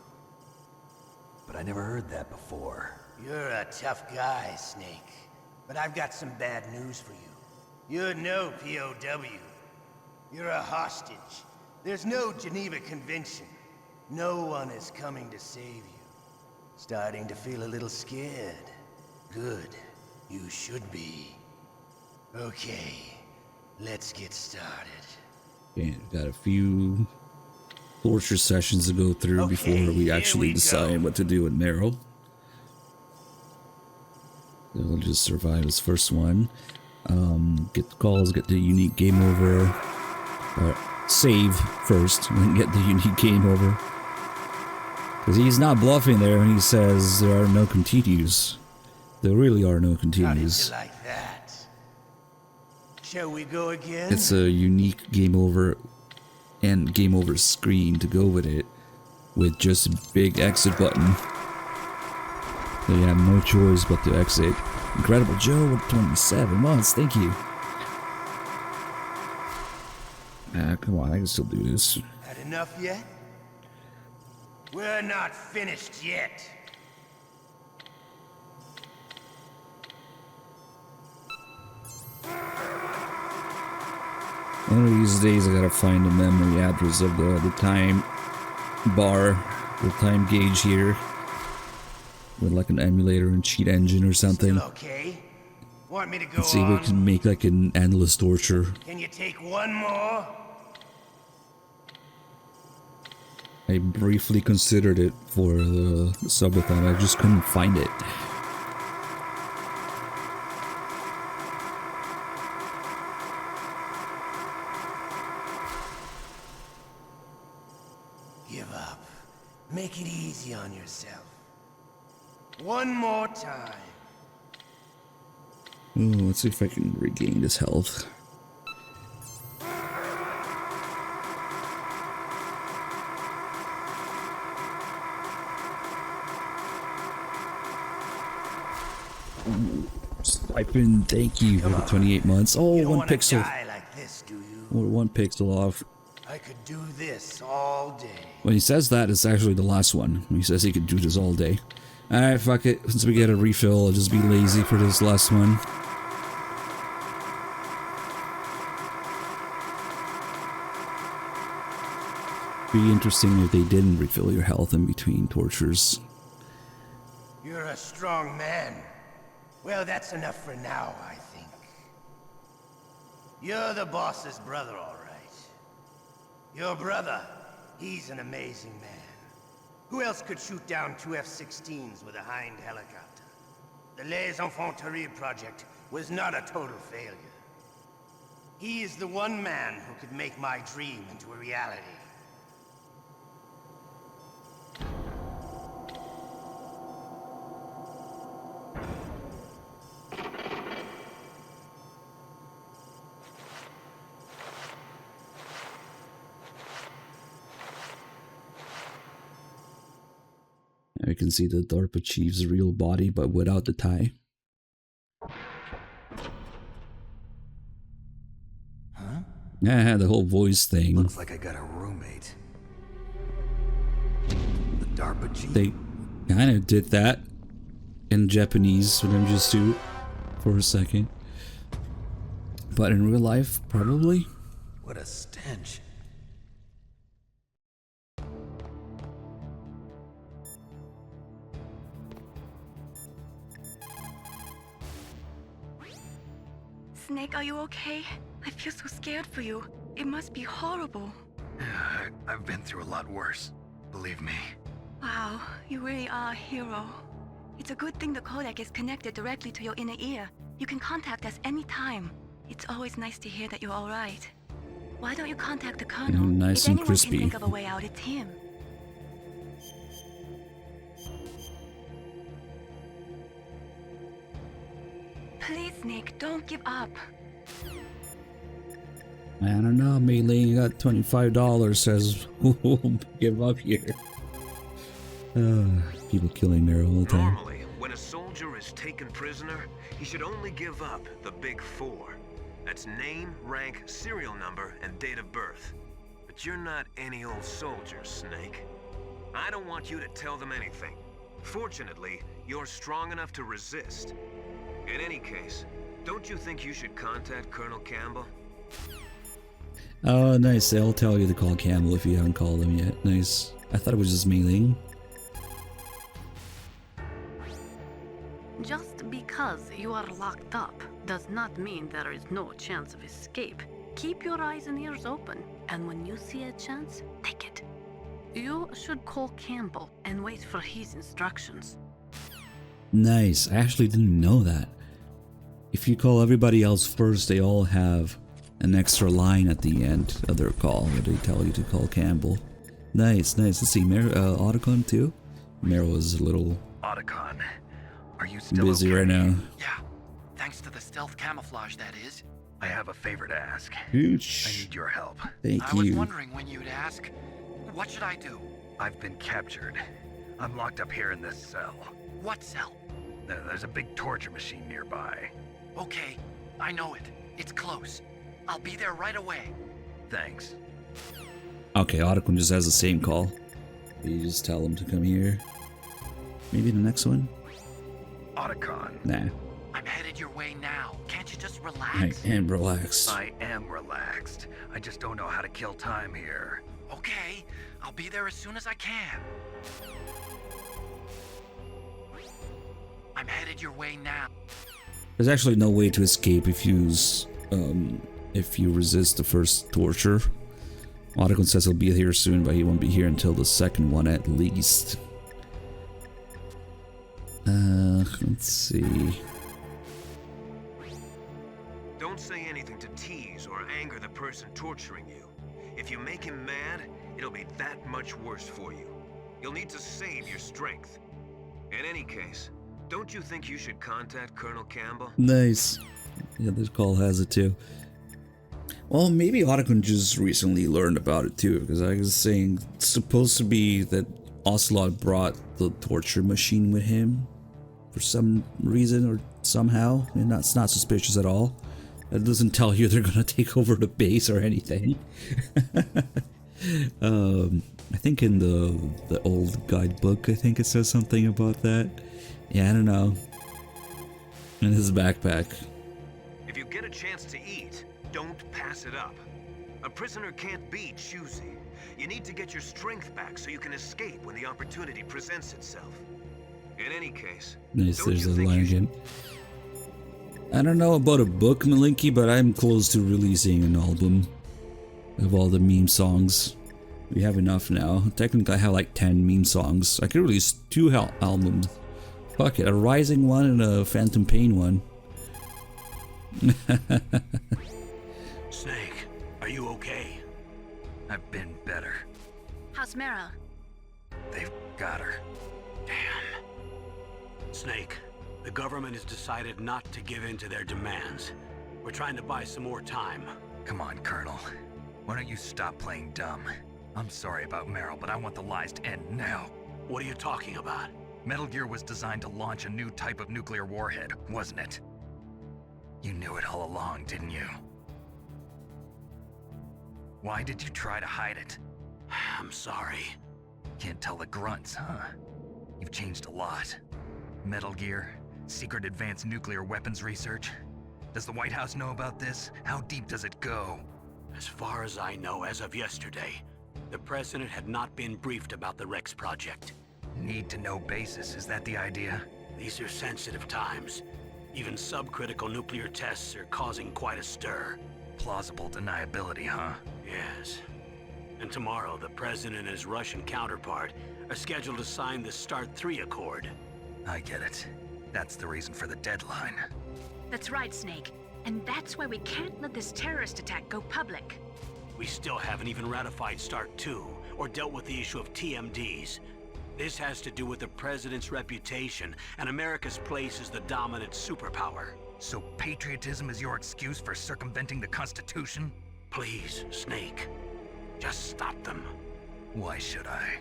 But I never heard that before. You're a tough guy, Snake. But I've got some bad news for you. You're no POW. You're a hostage. There's no Geneva Convention. No one is coming to save you. Starting to feel a little scared. Good. You should be. Okay. Let's get started. Okay, got a few torture sessions to go through before we actually decide what to do with Meryl. He'll just survive his first one. Get the calls, get the unique game over. Save first, and then get the unique game over. Because he's not bluffing there when he says there are no continues. There really are no continues. Like that. Shall we go again? It's a unique game over and game over screen to go with it, with just a big exit button. So you have no choice but to exit. Incredible Joe with 27 months, thank you. Come on, I can still do this. Had enough yet? We're not finished yet. One of these days I gotta find the memory address of the time bar, the time gauge here. With like an emulator and cheat engine or something. Still okay? Want me to go Let's see if we on? can make like an endless torture. Can you take one more? I briefly considered it for the subathon, I just couldn't find it. Give up. Make it easy on yourself. One more time. Ooh, let's see if I can regain this health. Stipend, thank you for the 28 months. Oh, You don't 1 wanna pixel. die like this, do you? Oh, 1 pixel off. I could do this all day. When he says that, it's actually the last one. He says he could do this all day. Alright, fuck it. Since we get a refill, I'll just be lazy for this last one. Be interesting if they didn't refill your health in between tortures. You're a strong man. Well, that's enough for now, I think. You're the boss's brother, all right. Your brother, he's an amazing man. Who else could shoot down 2 F-16s with a Hind helicopter? The Les Infanteries project was not a total failure. He is the one man who could make my dream into a reality. I can see the DARPA chief's real body, but without the tie. Huh? Yeah, the whole voice thing. Looks like I got a roommate. The DARPA chief? They kind of did that in Japanese with MGS2 for a second. But in real life, probably. What a stench. Snake, are you okay? I feel so scared for you. It must be horrible. I've been through a lot worse. Believe me. Wow, you really are a hero. It's a good thing the codec is connected directly to your inner ear. You can contact us anytime. It's always nice to hear that you're alright. Why don't you contact the Colonel? Nice if and anyone crispy. can think of a way out, it's him. Please, Snake, don't give up. I don't know, Melee, got $25, says we'll give up here. People killing there all the time. Normally, when a soldier is taken prisoner, he should only give up the big 4. That's name, rank, serial number, and date of birth. But you're not any old soldier, Snake. I don't want you to tell them anything. Fortunately, you're strong enough to resist. In any case, don't you think you should contact Colonel Campbell? Oh, nice. I'll tell you to call Campbell if you haven't called him yet. Nice. I thought it was just Melee. Just because you are locked up does not mean there is no chance of escape. Keep your eyes and ears open, and when you see a chance, take it. You should call Campbell and wait for his instructions. Nice. I actually didn't know that. If you call everybody else first, they all have an extra line at the end of their call where they tell you to call Campbell. Nice, nice. Let's see, Otacon too? Meryl is a little Otacon, are you still busy okay? right now. Yeah, thanks to the stealth camouflage, that is. I have a favor to ask. Hooch. I need your help. Thank I was you. wondering when you'd ask. What should I do? I've been captured. I'm locked up here in this cell. What cell? There's a big torture machine nearby. Okay, I know it. It's close. I'll be there right away. Thanks. Okay, Otacon just has the same call. You just tell him to come here. Maybe the next one? Otacon. Nah. I'm headed your way now. Can't you just relax? I am relaxed. I am relaxed. I just don't know how to kill time here. Okay, I'll be there as soon as I can. I'm headed your way now. There's actually no way to escape if you resist the first torture. Otacon says he'll be here soon, but he won't be here until the second one at least. Let's see. Don't say anything to tease or anger the person torturing you. If you make him mad, it'll be that much worse for you. You'll need to save your strength. In any case, don't you think you should contact Colonel Campbell? Nice. Yeah, this call has it too. Well, maybe Otacon just recently learned about it too, because I was saying it's supposed to be that Ocelot brought the torture machine with him for some reason or somehow, and that's not suspicious at all. It doesn't tell you they're gonna take over the base or anything. I think in the old guidebook, I think it says something about that. Yeah, I don't know. In his backpack. If you get a chance to eat, don't pass it up. A prisoner can't be choosy. You need to get your strength back so you can escape when the opportunity presents itself. In any case, Nice, there's a line again. I don't know about a book, Malinky, but I'm close to releasing an album of all the meme songs. We have enough now. Technically, I have like 10 meme songs. I could release 2 albums. Fuck it, a Rising one and a Phantom Pain one. Snake, are you okay? I've been better. How's Meryl? They've got her. Damn. Snake, the government has decided not to give in to their demands. We're trying to buy some more time. Come on, Colonel. Why don't you stop playing dumb? I'm sorry about Meryl, but I want the lies to end now. What are you talking about? Metal Gear was designed to launch a new type of nuclear warhead, wasn't it? You knew it all along, didn't you? Why did you try to hide it? I'm sorry. Can't tell the grunts, huh? You've changed a lot. Metal Gear, secret advanced nuclear weapons research. Does the White House know about this? How deep does it go? As far as I know, as of yesterday, the president had not been briefed about the Rex project. Need to know basis, is that the idea? These are sensitive times. Even subcritical nuclear tests are causing quite a stir. Plausible deniability, huh? Yes. And tomorrow, the president and his Russian counterpart are scheduled to sign the START 3 Accord. I get it. That's the reason for the deadline. That's right, Snake. And that's why we can't let this terrorist attack go public. We still haven't even ratified START 2 or dealt with the issue of TMDs. This has to do with the president's reputation and America's place as the dominant superpower. So patriotism is your excuse for circumventing the Constitution? Please, Snake. Just stop them. Why should I?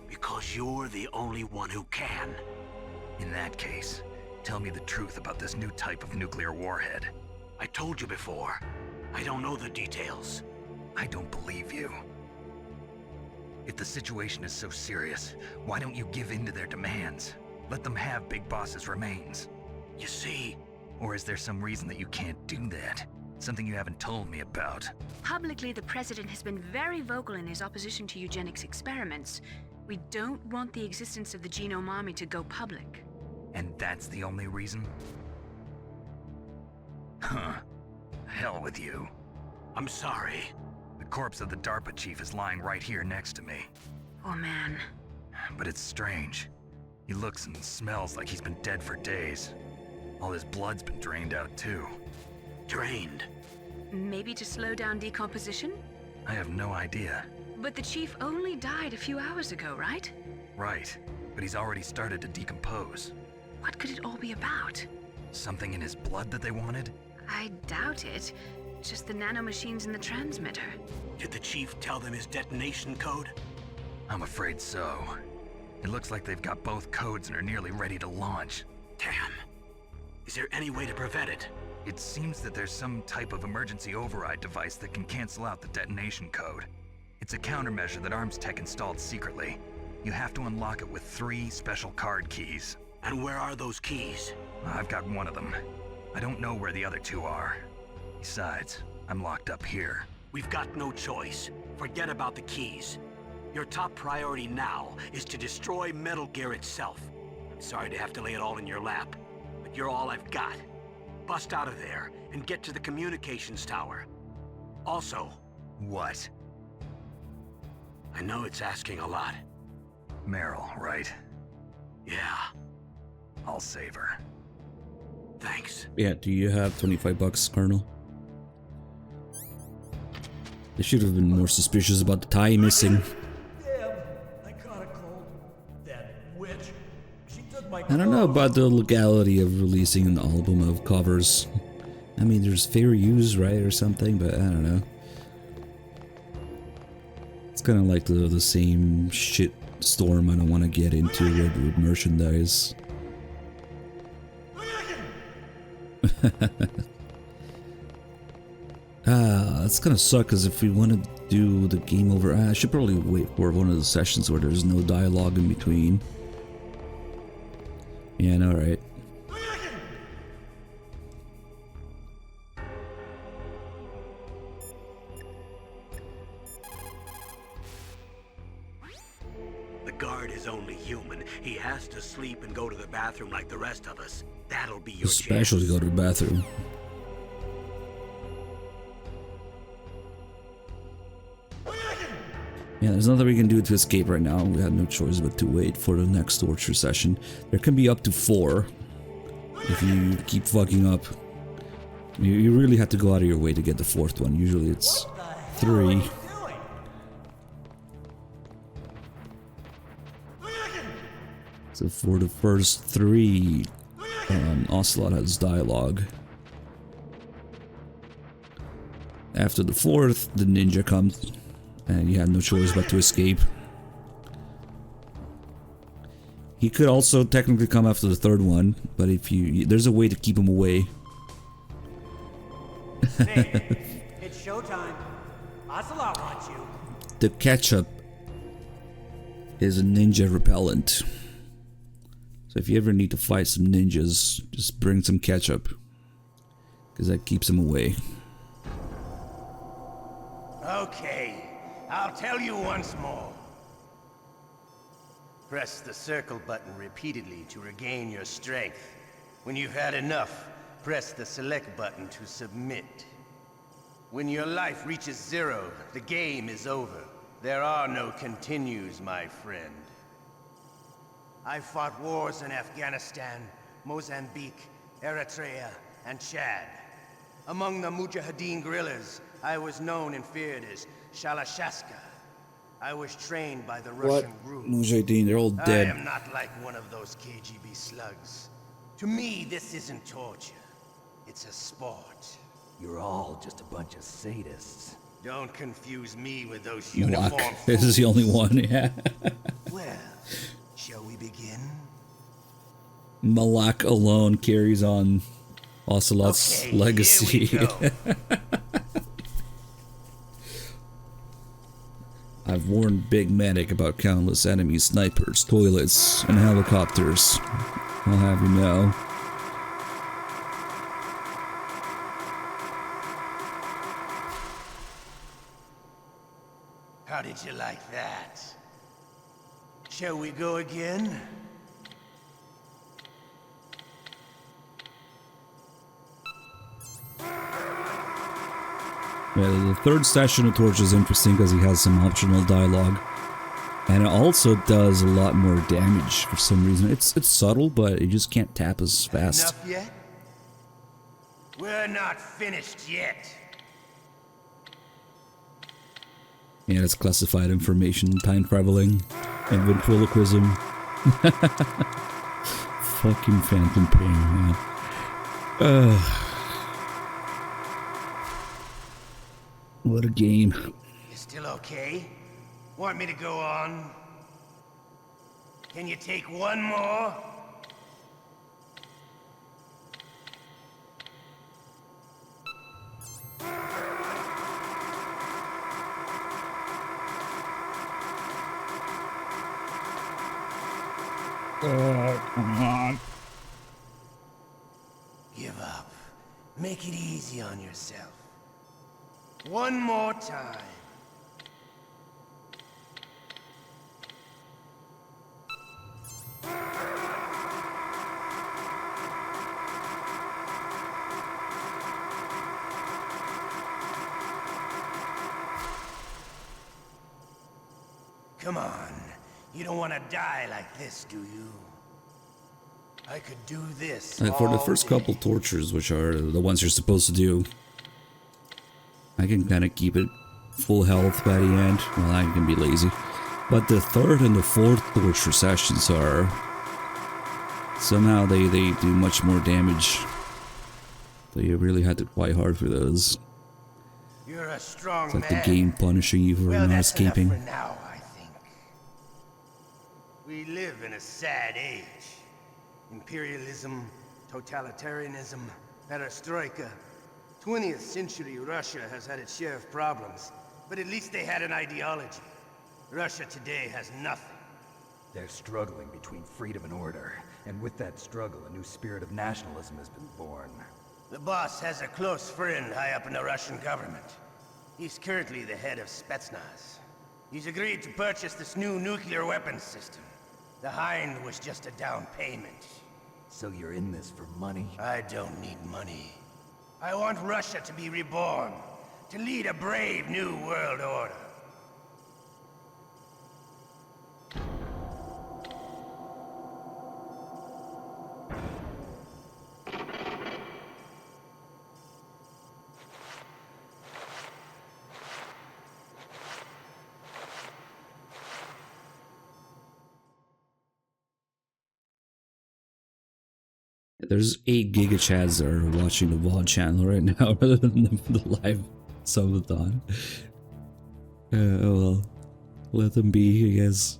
Because you're the only one who can. In that case, tell me the truth about this new type of nuclear warhead. I told you before. I don't know the details. I don't believe you. If the situation is so serious, why don't you give in to their demands? Let them have Big Boss's remains. You see... Or is there some reason that you can't do that? Something you haven't told me about? Publicly, the president has been very vocal in his opposition to eugenics experiments. We don't want the existence of the Genome Army to go public. And that's the only reason? Huh. Hell with you. I'm sorry. The corpse of the DARPA chief is lying right here next to me. Oh man. But it's strange. He looks and smells like he's been dead for days. All his blood's been drained out too. Drained? Maybe to slow down decomposition? I have no idea. But the chief only died a few hours ago, right? Right, but he's already started to decompose. What could it all be about? Something in his blood that they wanted? I doubt it. Just the nanomachines in the transmitter. Did the chief tell them his detonation code? I'm afraid so. It looks like they've got both codes and are nearly ready to launch. Damn. Is there any way to prevent it? It seems that there's some type of emergency override device that can cancel out the detonation code. It's a countermeasure that Arms Tech installed secretly. You have to unlock it with 3 special card keys. And where are those keys? I've got one of them. I don't know where the other 2 are. Besides, I'm locked up here. We've got no choice. Forget about the keys. Your top priority now is to destroy Metal Gear itself. I'm sorry to have to lay it all in your lap, but you're all I've got. bust out of there and get to the communications tower. Also... What? I know it's asking a lot. Meryl, right? Yeah. I'll save her. Thanks. Yeah, do you have $25, Colonel? They should have been more suspicious about the tie missing. Damn, I caught a cold. That witch. She took my I don't know about the legality of releasing an album of covers. I mean, there's fair use, right, or something, but I don't know. It's kind of like the same shit storm I don't want to get into with merchandise. It's gonna suck because if we want to do the game over, I should probably wait for one of the sessions where there's no dialogue in between. Yeah, I know, right? The guard is only human. He has to sleep and go to the bathroom like the rest of us. That'll be your Especially chance. go to the bathroom. Yeah, there's nothing we can do to escape right now. We had no choice but to wait for the next torture session. There can be up to 4 if you keep fucking up. You really have to go out of your way to get the 4th one. Usually it's 3. So for the first 3, Ocelot has dialogue. After the 4th, the ninja comes, and you have no choice but to escape. He could also technically come after the 3rd one, but if there's a way to keep him away. It's showtime. Ocelot wants you. The ketchup is a ninja repellent. So if you ever need to fight some ninjas, just bring some ketchup, because that keeps them away. Okay, I'll tell you once more. Press the circle button repeatedly to regain your strength. When you've had enough, press the select button to submit. When your life reaches 0, the game is over. There are no continues, my friend. I've fought wars in Afghanistan, Mozambique, Eritrea, and Chad. Among the Mujahideen guerrillas, I was known and feared as Shalashaska. I was trained by the Russian group. Mujahideen, they're all dead. I am not like one of those KGB slugs. To me, this isn't torture. It's a sport. You're all just a bunch of sadists. Don't confuse me with those Malak. uniform This is the only one, yeah. Well, shall we begin? Malak alone carries on Ocelot's legacy. I've warned Big Medic about countless enemy snipers, toilets, and helicopters. I'll have you know. How did you like that? Shall we go again? Yeah, the 3rd session of Torch is interesting because he has some optional dialogue. And it also does a lot more damage for some reason. It's subtle, but you just can't tap as fast. Enough yet? We're not finished yet. Yeah, it's classified information, time traveling, and ventriloquism. Fucking phantom pain, man. What a game. You still okay? Want me to go on? Can you take one more? Come on. Give up. Make it easy on yourself. One more time. Come on. You don't want to die like this, do you? I could do this For the all first day. couple tortures, which are the ones you're supposed to do, I can kind of keep it full health by the end. Well, I can be lazy. But the third and the fourth torture sessions are... somehow they do much more damage. So you really had to fight hard for those. You're a strong It's like man. the game punishing you for Well, not that's enough escaping. for now, I think. We live in a sad age. Imperialism, totalitarianism, perestroika. 20th century Russia has had its share of problems, but at least they had an ideology. Russia today has nothing. They're struggling between freedom and order, and with that struggle, a new spirit of nationalism has been born. The boss has a close friend high up in the Russian government. He's currently the head of Spetsnaz. He's agreed to purchase this new nuclear weapons system. The Hind was just a down payment. So you're in this for money? I don't need money. I want Russia to be reborn, to lead a brave new world order. There's 8 Giga Chads that are watching the VOD channel right now rather than the live subathon. Oh well. Let them be, I guess.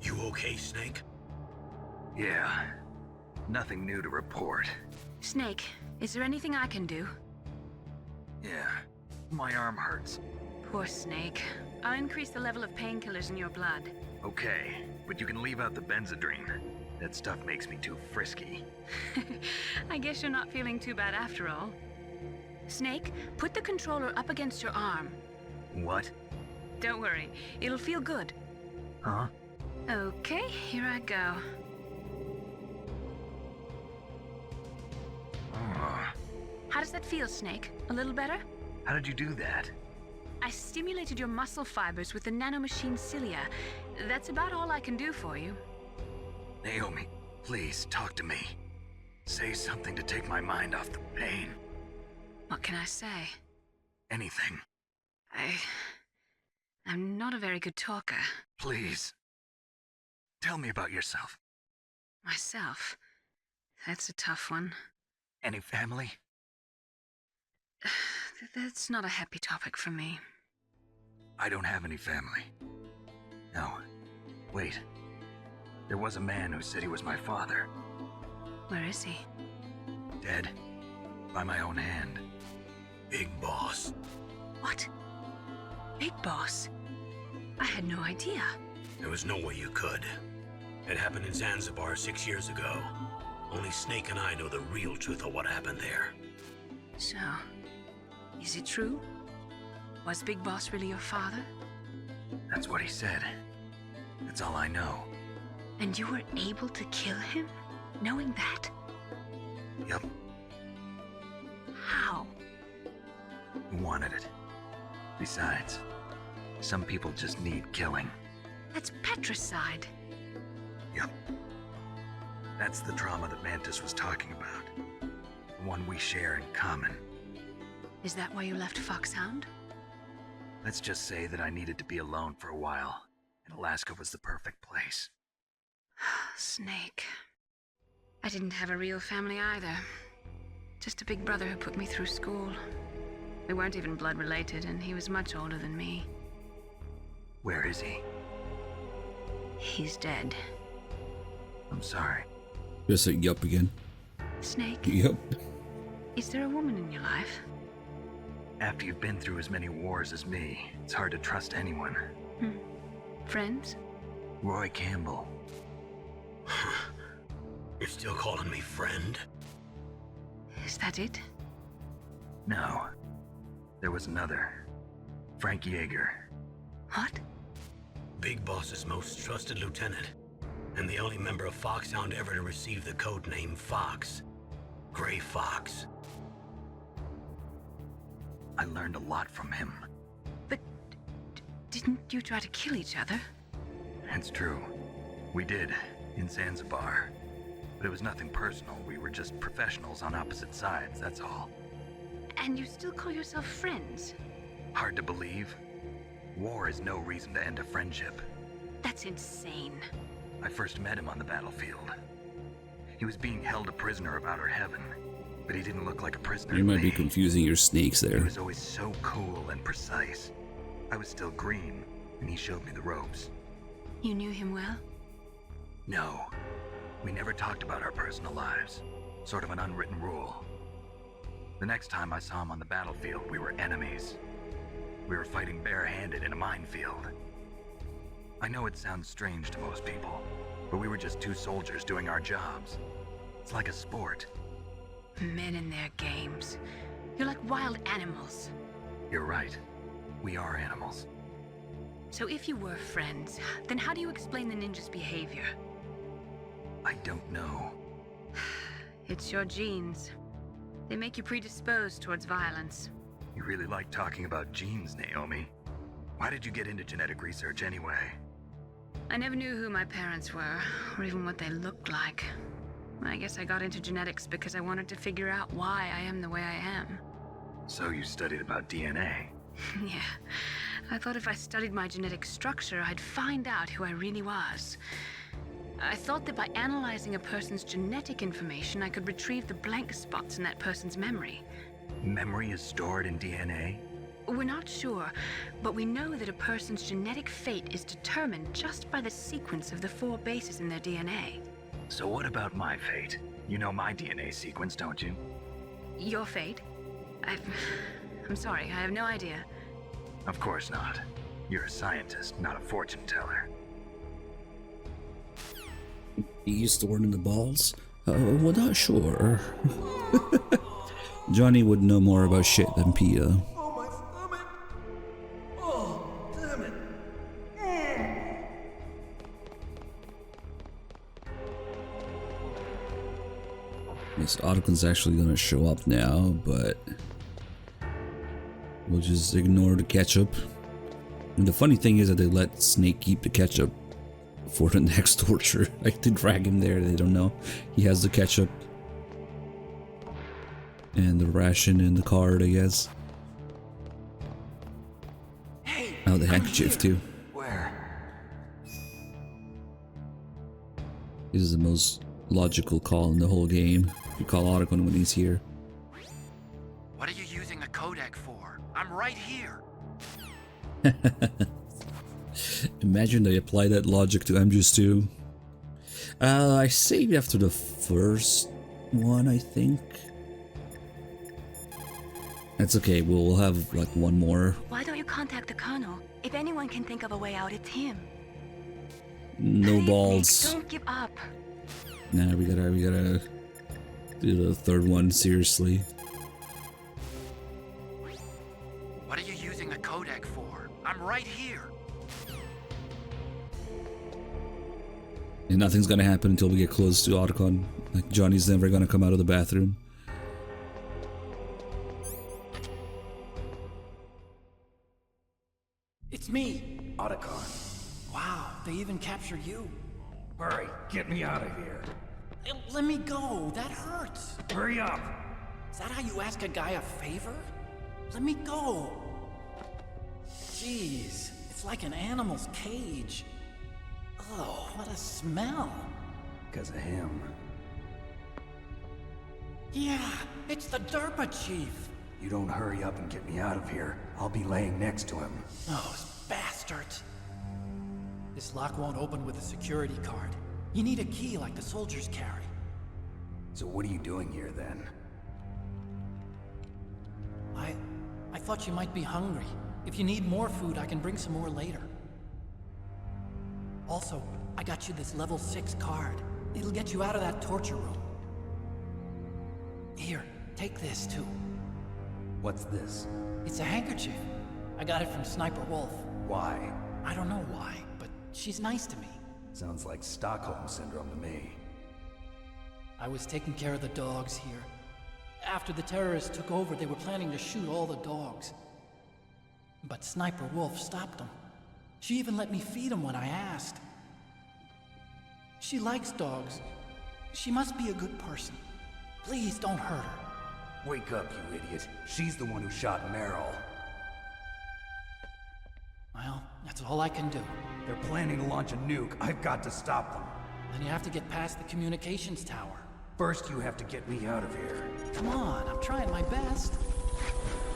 You okay, Snake? Yeah. Nothing new to report. Snake, is there anything I can do? Yeah. My arm hurts. Poor Snake. I'll increase the level of painkillers in your blood. Okay, but you can leave out the Benzedrine. That stuff makes me too frisky. I guess you're not feeling too bad after all. Snake, put the controller up against your arm. What? Don't worry, it'll feel good. Huh? Okay, here I go. Oh. How does that feel, Snake? A little better? How did you do that? I stimulated your muscle fibers with the nanomachine cilia. That's about all I can do for you. Naomi, please talk to me. Say something to take my mind off the pain. What can I say? Anything. I'm not a very good talker. Please. Tell me about yourself. Myself? That's a tough one. Any family? That's not a happy topic for me. I don't have any family. No. Wait. There was a man who said he was my father. Where is he? Dead. By my own hand. Big Boss. What? Big Boss? I had no idea. There was no way you could. It happened in Zanzibar 6 years ago. Only Snake and I know the real truth of what happened there. So, is it true? Was Big Boss really your father? That's what he said. That's all I know. And you were able to kill him, knowing that? Yep. How? He wanted it. Besides, some people just need killing. That's patricide. Yep. That's the trauma that Mantis was talking about. The one we share in common. Is that why you left Foxhound? Let's just say that I needed to be alone for a while, and Alaska was the perfect place. Snake. I didn't have a real family either. Just a big brother who put me through school. We weren't even blood related, and he was much older than me. Where is he? He's dead. I'm sorry. Just say yup again. Snake? Yup. Is there a woman in your life? After you've been through as many wars as me, it's hard to trust anyone. Friends? Roy Campbell. You're still calling me friend? Is that it? No. There was another. Frank Yeager. What? Big Boss's most trusted lieutenant, and the only member of Foxhound ever to receive the code name Fox. Gray Fox. I learned a lot from him. But didn't you try to kill each other? It's true. We did, in Zanzibar. But it was nothing personal. We were just professionals on opposite sides, that's all. And you still call yourself friends? Hard to believe. War is no reason to end a friendship. That's insane. I first met him on the battlefield. He was being held a prisoner of outer heaven, but he didn't look like a prisoner You to might be me. confusing your snakes He there. was always so cool and precise. I was still green, and he showed me the ropes. You knew him well? No. We never talked about our personal lives. Sort of an unwritten rule. The next time I saw him on the battlefield, we were enemies. We were fighting barehanded in a minefield. I know it sounds strange to most people, but we were just two soldiers doing our jobs. It's like a sport. Men and their games. You're like wild animals. You're right. We are animals. So if you were friends, then how do you explain the ninjas' behavior? I don't know. It's your genes. They make you predisposed towards violence. You really like talking about genes, Naomi. Why did you get into genetic research anyway? I never knew who my parents were, or even what they looked like. I guess I got into genetics because I wanted to figure out why I am the way I am. So you studied about DNA? Yeah. I thought if I studied my genetic structure, I'd find out who I really was. I thought that by analyzing a person's genetic information, I could retrieve the blank spots in that person's memory. Memory is stored in DNA? We're not sure, but we know that a person's genetic fate is determined just by the sequence of the 4 bases in their DNA. So what about my fate? You know my DNA sequence, don't you? Your fate? I'm sorry, I have no idea. Of course not. You're a scientist, not a fortune teller. He's stored in the balls? Well, not sure. Johnny would know more about shit than Pia. Oh, my stomach! Oh, damn it! This Ottocon's actually gonna show up now, but we'll just ignore the ketchup. And the funny thing is that they let Snake keep the ketchup for the next torture. Like, they drag him there, they don't know. He has the ketchup. And the ration in the card, I guess. Hey, oh, the handkerchief too. Where? This is the most logical call in the whole game. You call Otacon when he's here. What are you using a codec for? I'm right here. Imagine they apply that logic to MGS2. I saved after the first one, I think. That's okay, we'll have like one more. Why don't you contact the Colonel? If anyone can think of a way out, it's him. No Please, balls. Nick, don't give up. Nah, we gotta do the third one seriously. What are you using a codec for? I'm right here. And nothing's gonna happen until we get close to Otacon. Like, Johnny's never gonna come out of the bathroom. It's me, Otacon. Wow, they even capture you. Hurry, get me out of here. Let me go, that hurts. Hurry up. Is that how you ask a guy a favor? Let me go. Jeez, it's like an animal's cage. Oh, what a smell. Because of him. Yeah, it's the Derpa Chief. You don't hurry up and get me out of here, I'll be laying next to him. Those bastards. This lock won't open with a security card. You need a key like the soldiers carry. So what are you doing here then? I thought you might be hungry. If you need more food, I can bring some more later. Also, I got you this level 6 card. It'll get you out of that torture room. Here, take this too. What's this? It's a handkerchief. I got it from Sniper Wolf. Why? I don't know why, but she's nice to me. Sounds like Stockholm Syndrome to me. I was taking care of the dogs here. After the terrorists took over, they were planning to shoot all the dogs. But Sniper Wolf stopped them. She even let me feed them when I asked. She likes dogs. She must be a good person. Please don't hurt her. Wake up, you idiot. She's the one who shot Meryl. Well, that's all I can do. They're planning to launch a nuke. I've got to stop them. Then you have to get past the communications tower. First, you have to get me out of here. Come on, I'm trying my best.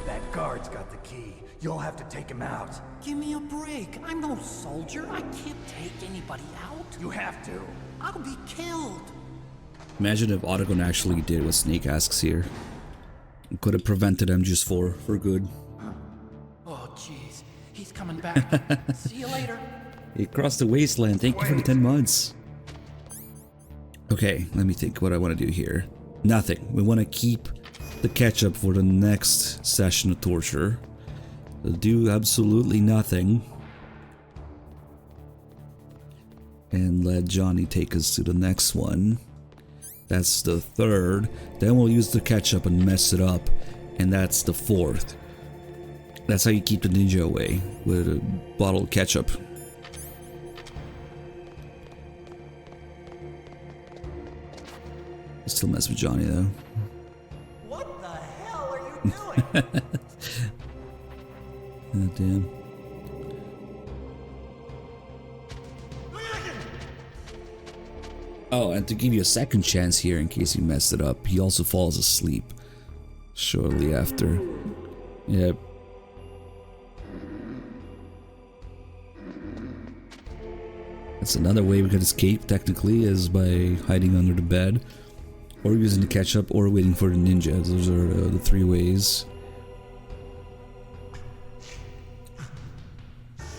That guard's got the key. You'll have to take him out. Give me a break. I'm no soldier. I can't take anybody out. You have to. I'll be killed. Imagine if Autogun actually did what Snake asks here. It could have prevented MGS4 for good. Oh, jeez. He's coming back. See you later. He crossed the wasteland. Thank you for the 10 months. Okay, let me think what I want to do here. Nothing. We want to keep the ketchup for the next session of torture. We'll do absolutely nothing. And let Johnny take us to the next one. That's the third. Then we'll use the ketchup and mess it up. And that's the fourth. That's how you keep the ninja away, with a bottle of ketchup. I still mess with Johnny though. What the hell are you doing? Oh, damn. Oh, and to give you a second chance here in case you messed it up, he also falls asleep shortly after. Yep. That's another way we could escape, technically, is by hiding under the bed, or using the ketchup, or waiting for the ninja. Those are the three ways.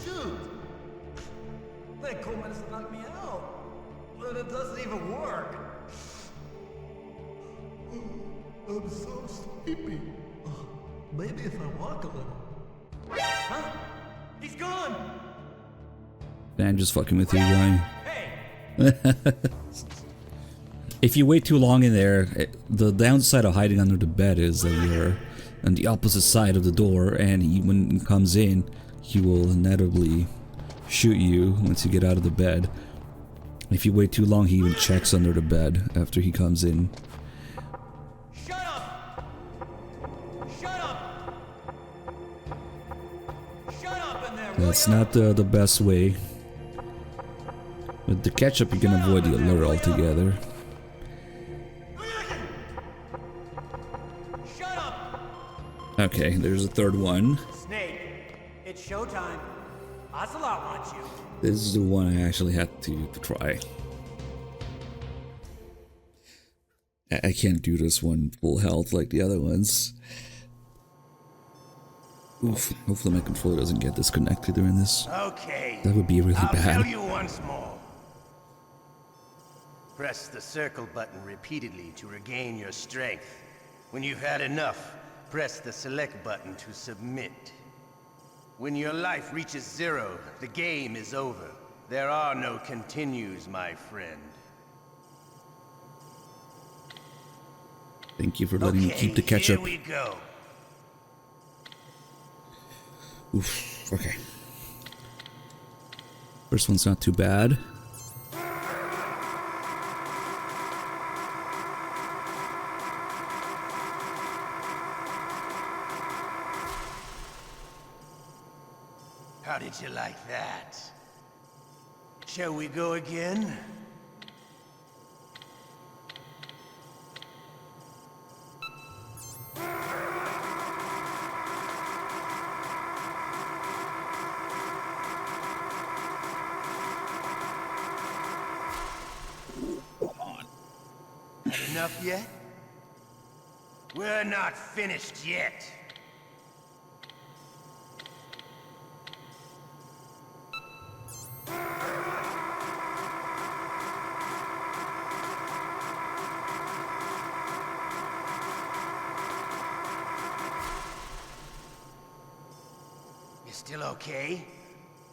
Shoot! That cool medicine knocked me out, but it doesn't even work. I'm so sleepy. Maybe if I walk a little. Huh? He's gone! I'm just fucking with you, Johnny. If you wait too long in there, the downside of hiding under the bed is that you're on the opposite side of the door, and when he comes in, he will inevitably shoot you once you get out of the bed. If you wait too long, he even checks under the bed after he comes in. Shut up! Shut up! Shut up in there! That's not the best way. With the ketchup, you can avoid the alert altogether. Shut up! Okay, there's a third one. Snake, it's showtime. Ocelot wants you. This is the one I actually had to try. I can't do this one full health like the other ones. Oof, hopefully my controller doesn't get disconnected during this. Okay. That would be really I'll bad. tell you once more. Press the circle button repeatedly to regain your strength. When you've had enough, press the select button to submit. When your life reaches 0, the game is over. There are no continues, my friend. Thank you for letting me keep the ketchup. Here we go. Oof, okay. First one's not too bad. How did you like that? Shall we go again? Had enough yet? We're not finished yet. You still okay?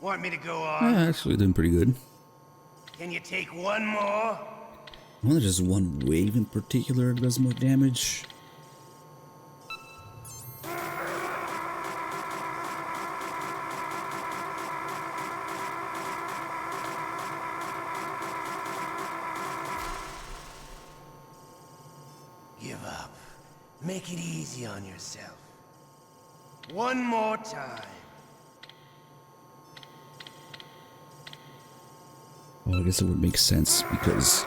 Want me to go on? Actually doing pretty good. Can you take one more? I wonder if there's one wave in particular that does more damage. Make it easy on yourself. One more time. Well, I guess it would make sense because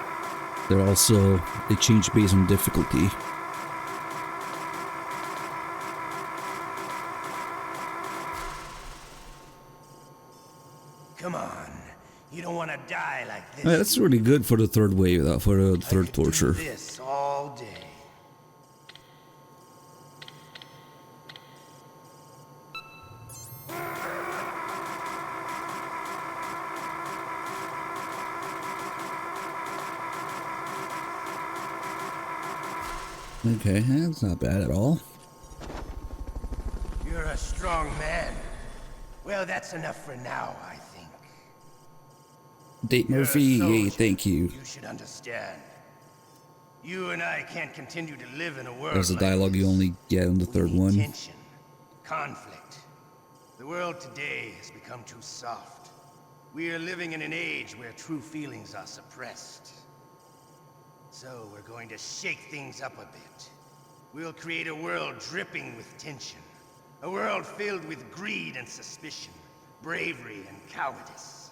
they change based on difficulty. Come on. You don't want to die like this. Yeah, that's really good for the third wave, for the third torture. This all day. Okay, that's not bad at all. You're a strong man. Well, that's enough for now, I think. Date Murphy, yay, thank you. You should understand. You and I can't continue to live in a world There's the like dialogue you only get on the third one. tension, conflict. The world today has become too soft. We are living in an age where true feelings are suppressed. So we're going to shake things up a bit. We'll create a world dripping with tension. A world filled with greed and suspicion, bravery and cowardice.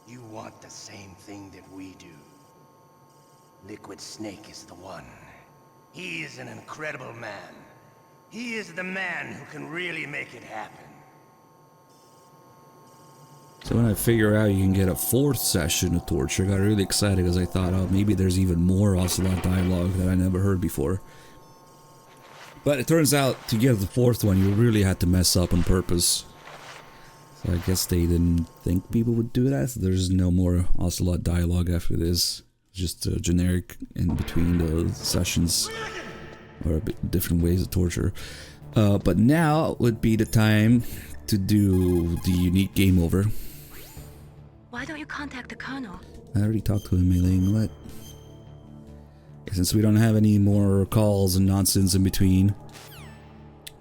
You want the same thing that we do. Liquid Snake is the one. He is an incredible man. He is the man who can really make it happen. So when I figure out you can get a fourth session of torture, I got really excited because I thought, oh, maybe there's even more Ocelot dialogue that I never heard before. But it turns out to get the fourth one, you really had to mess up on purpose. So I guess they didn't think people would do that. So there's no more Ocelot dialogue after this. Just generic in between the sessions, or a bit different ways of torture. But now would be the time to do the unique game over. Why don't you contact the Colonel? I already talked to him, Mei-Ling. What? Since we don't have any more calls and nonsense in between,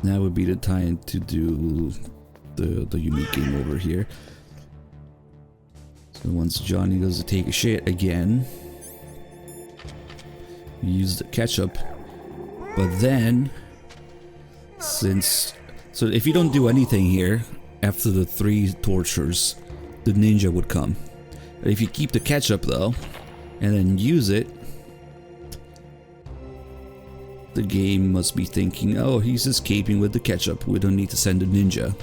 now would be the time to do the unique game over here. So once Johnny goes to take a shit again, use the ketchup, but then so if you don't do anything here after the 3 tortures, the ninja would come. But if you keep the ketchup though and then use it, the game must be thinking, oh, he's escaping with the ketchup, we don't need to send a ninja.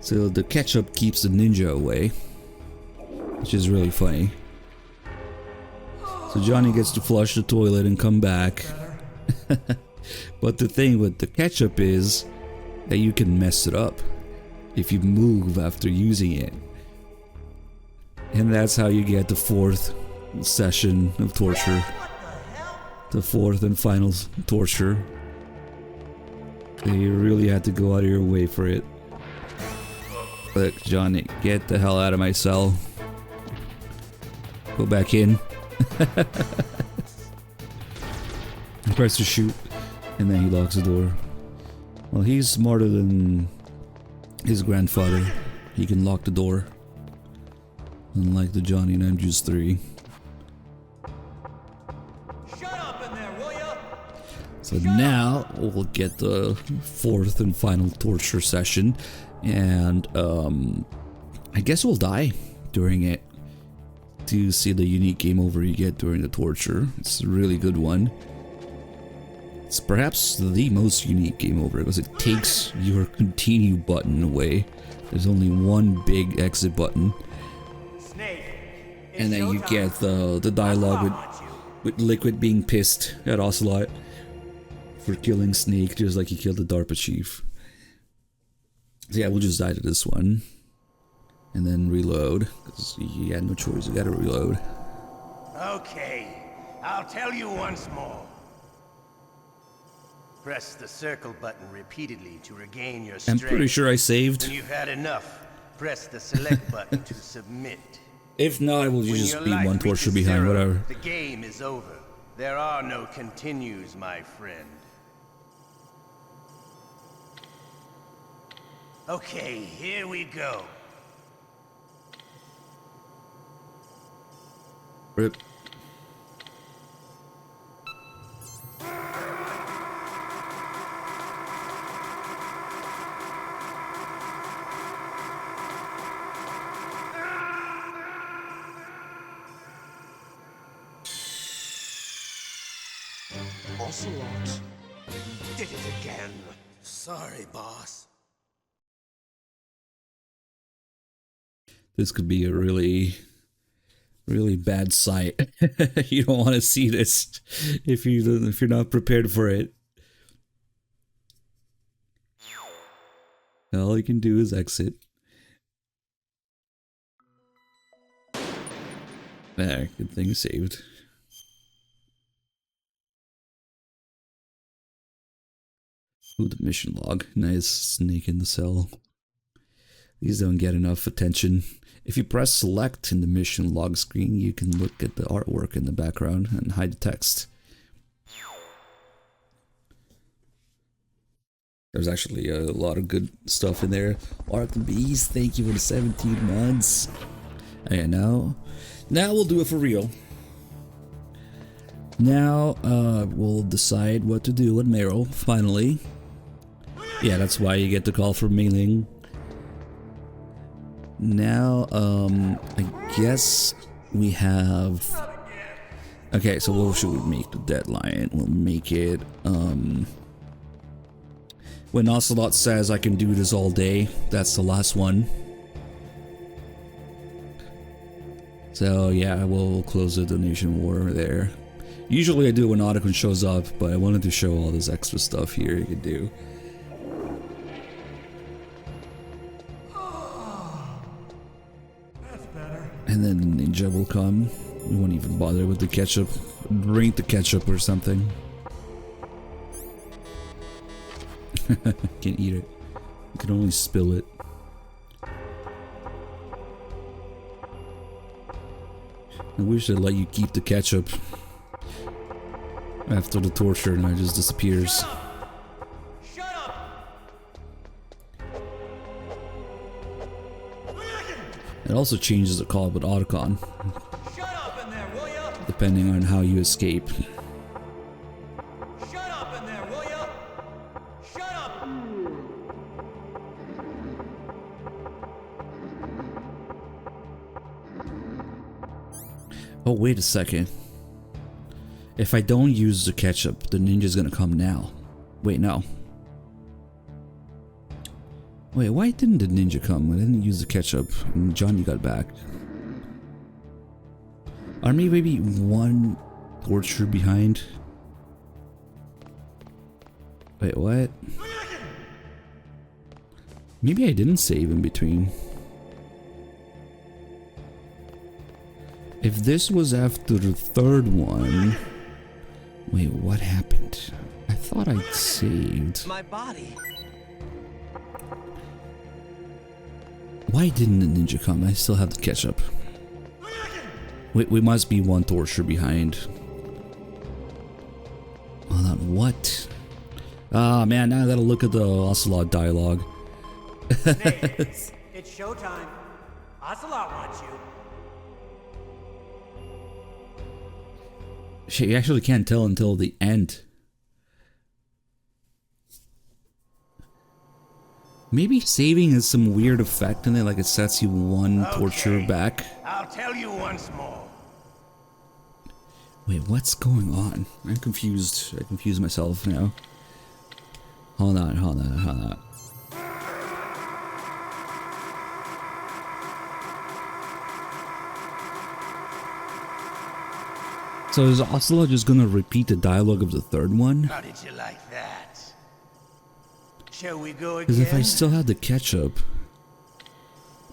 So the ketchup keeps the ninja away, which is really funny. So Johnny gets to flush the toilet and come back. But the thing with the ketchup is that you can mess it up if you move after using it. And that's how you get the 4th session of torture. The 4th and final torture. You really had to go out of your way for it. Look, Johnny, get the hell out of my cell. Go back in. Press to shoot, and then he locks the door. Well, he's smarter than his grandfather. He can lock the door. Unlike the Johnny in MGS3. Shut up in there, will ya? So now we'll get the 4th and final torture session, and I guess we'll die during it to see the unique game over you get during the torture. It's a really good one. It's perhaps the most unique game over because it takes your continue button away. There's only one big exit button. And then you get the dialogue with Liquid being pissed at Ocelot for killing Snake just like he killed the DARPA chief. So yeah, we'll just die to this one. And then reload, because you had no choice, you gotta reload. Okay, I'll tell you once more. Press the circle button repeatedly to regain your strength. I'm pretty sure I saved. When you've had enough, press the select button to submit. If not, we'll just When be your life one torture reaches behind, 0, whatever. The game is over. There are no continues, my friend. Okay, here we go. Rip. Ocelot. Did it again. Sorry, boss. This could be a really bad sight. You don't want to see this if you're not prepared for it. All you can do is exit. There, good thing saved. Ooh, the mission log. Nice. Snake in the cell. These don't get enough attention. If you press select in the mission log screen, you can look at the artwork in the background and hide the text. There's actually a lot of good stuff in there. Arc the Beast, thank you for the 17 months. And now we'll do it for real. Now we'll decide what to do with Meryl, finally. Yeah, that's why you get the call from Mei-Ling. Now, I guess we have... Okay, so what should we make the deadline? We'll make it, when Ocelot says I can do this all day, that's the last one. So yeah, we'll close the donation war there. Usually I do it when Otacon shows up, but I wanted to show all this extra stuff here you can do. And then the ninja will come. We won't even bother with the ketchup. Drink the ketchup or something. Can't eat it. You can only spill it. I wish they'd let you keep the ketchup after the torture and it just disappears. It also changes the call with Otacon, depending on how you escape. Oh, wait a second. If I don't use the ketchup, the ninja's gonna come now. Wait, no. Wait, why didn't the ninja come? I didn't use the ketchup and Johnny got back. Are maybe one torture behind? Wait, what? Maybe I didn't save in between. If this was after the third one... Wait, what happened? I thought I'd saved. My body. Why didn't the ninja come? I still have the ketchup. Wait, we must be one torture behind. Hold on, what? Ah, man, now I gotta look at the Ocelot dialogue. Snake, it's showtime. Ocelot wants you. Shit, you actually can't tell until the end. Maybe saving has some weird effect in it, like it sets you one torture back. I'll tell you once more. Wait, what's going on? I'm confused. I confuse myself now. Hold on. So is Ocelot just gonna repeat the dialogue of the third one? How did you like that? Shall we go again? Because if I still had the ketchup,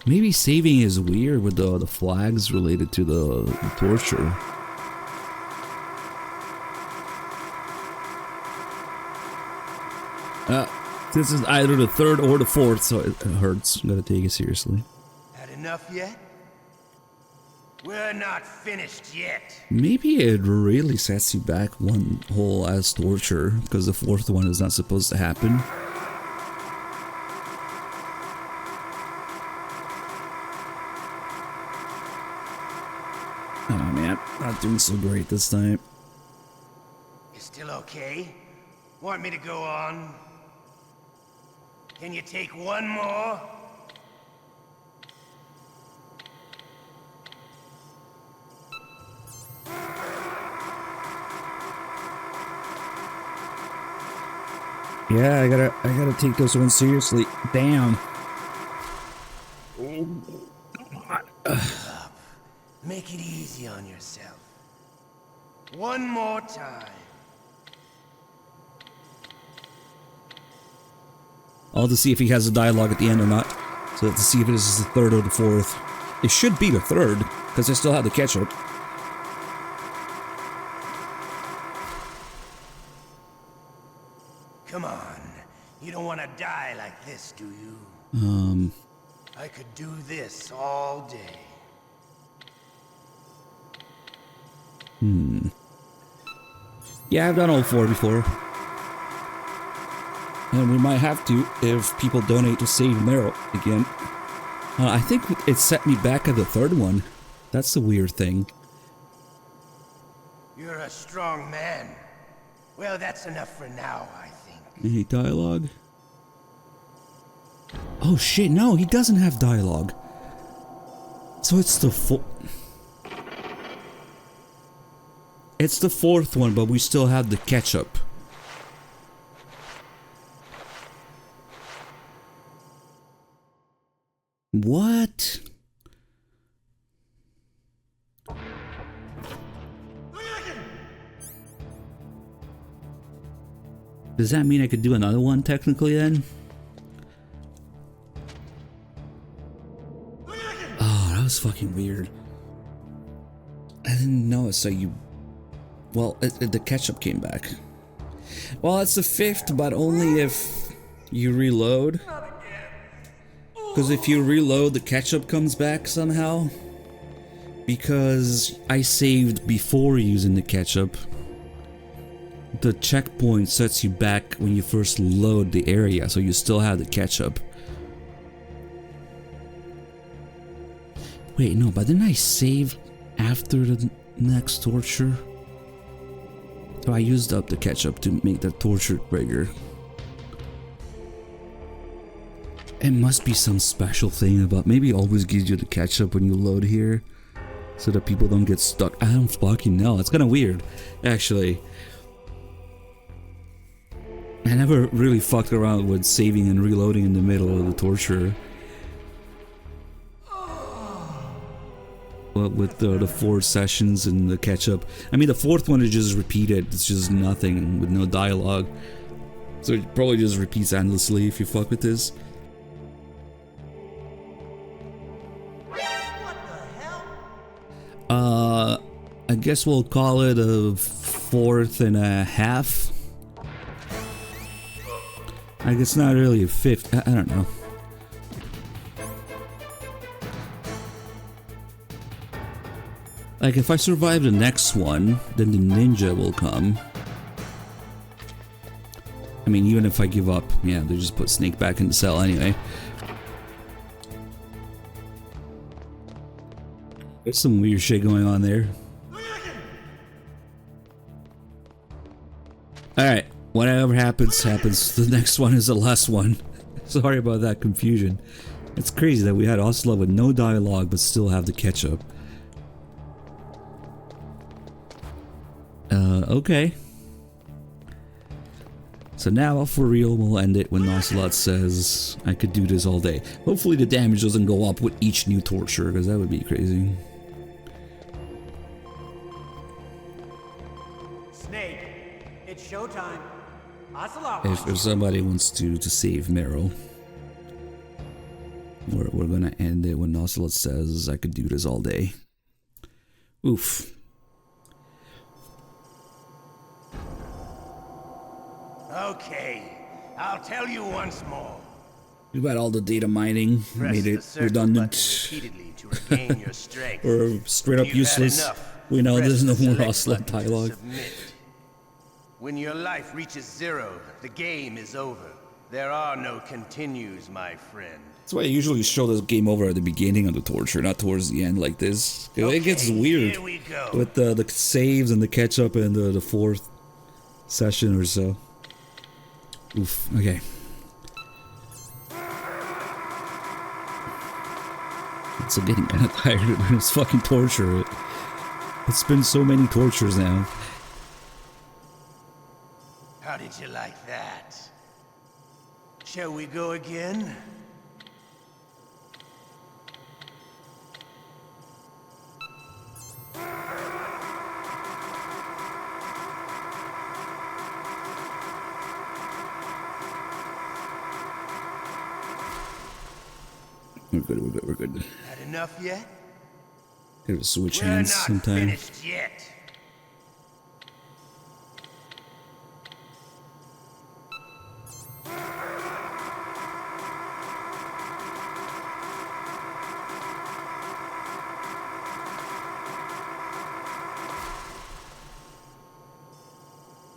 maybe saving is weird with the flags related to the torture. This is either the third or the fourth, so it hurts. I'm gonna take it seriously. Had enough yet? We're not finished yet. Maybe it really sets you back one whole ass torture, because the fourth one is not supposed to happen. Oh man, not doing so great this time. You still okay? Want me to go on? Can you take one more? Yeah, I gotta take this one seriously. Damn. Make it easy on yourself. One more time. I'll have to see if he has a dialogue at the end or not. So to see if this is the third or the fourth. It should be the third, because I still have the ketchup. Come on. You don't want to die like this, do you? I could do this all day. Yeah, I've done all 4 before. And we might have to if people donate to save Meryl again. I think it set me back at the third one. That's the weird thing. You're a strong man. Well, that's enough for now, I think. Any dialogue? Oh shit, no, he doesn't have dialogue. So it's the It's the fourth one, but we still have the ketchup. What? Does that mean I could do another one technically then? Oh, that was fucking weird. I didn't know it, so you... Well, the ketchup came back. Well, it's the 5th, but only if you reload. Because if you reload, the ketchup comes back somehow. Because I saved before using the ketchup. The checkpoint sets you back when you first load the area, so you still have the ketchup. Wait, no, but didn't I save after the next torture? So I used up the ketchup to make the torture trigger. It must be some special thing about, maybe it always gives you the ketchup when you load here, so that people don't get stuck. I don't fucking know. It's kind of weird, actually. I never really fucked around with saving and reloading in the middle of the torture. But with the 4 sessions and the ketchup. I mean, the 4th one is just repeated. It's just nothing with no dialogue. So it probably just repeats endlessly if you fuck with this. I guess we'll call it a 4th and a half. Like, it's not really a 5th. I don't know. Like, if I survive the next one, then the ninja will come. I mean, even if I give up, yeah, they just put Snake back in the cell anyway. There's some weird shit going on there. Alright, whatever happens, happens. The next one is the last one. Sorry about that confusion. It's crazy that we had Ocelot with no dialogue but still have the ketchup. Okay. So now, for real, we'll end it when Ocelot says, I could do this all day. Hopefully the damage doesn't go up with each new torture, because that would be crazy. Snake, it's showtime. Ocelot If somebody wants to save Meryl, we're gonna end it when Ocelot says, I could do this all day. Oof. Okay, I'll tell you once more. We got all the data mining, made it redundant, or straight up useless. We know there's no more Ocelot dialogue. When your life reaches 0, the game is over. There are no continues, my friend. That's why I usually show this game over at the beginning of the torture, not towards the end like this. Okay, it gets weird with the saves and the catch-up and the 4th session or so. Oof, okay. It's getting kind of tired of this fucking torture. It's been so many tortures now. How did you like that? Shall we go again? We're good, we're good. Had enough yet? Gotta switch We're hands not sometime. finished yet.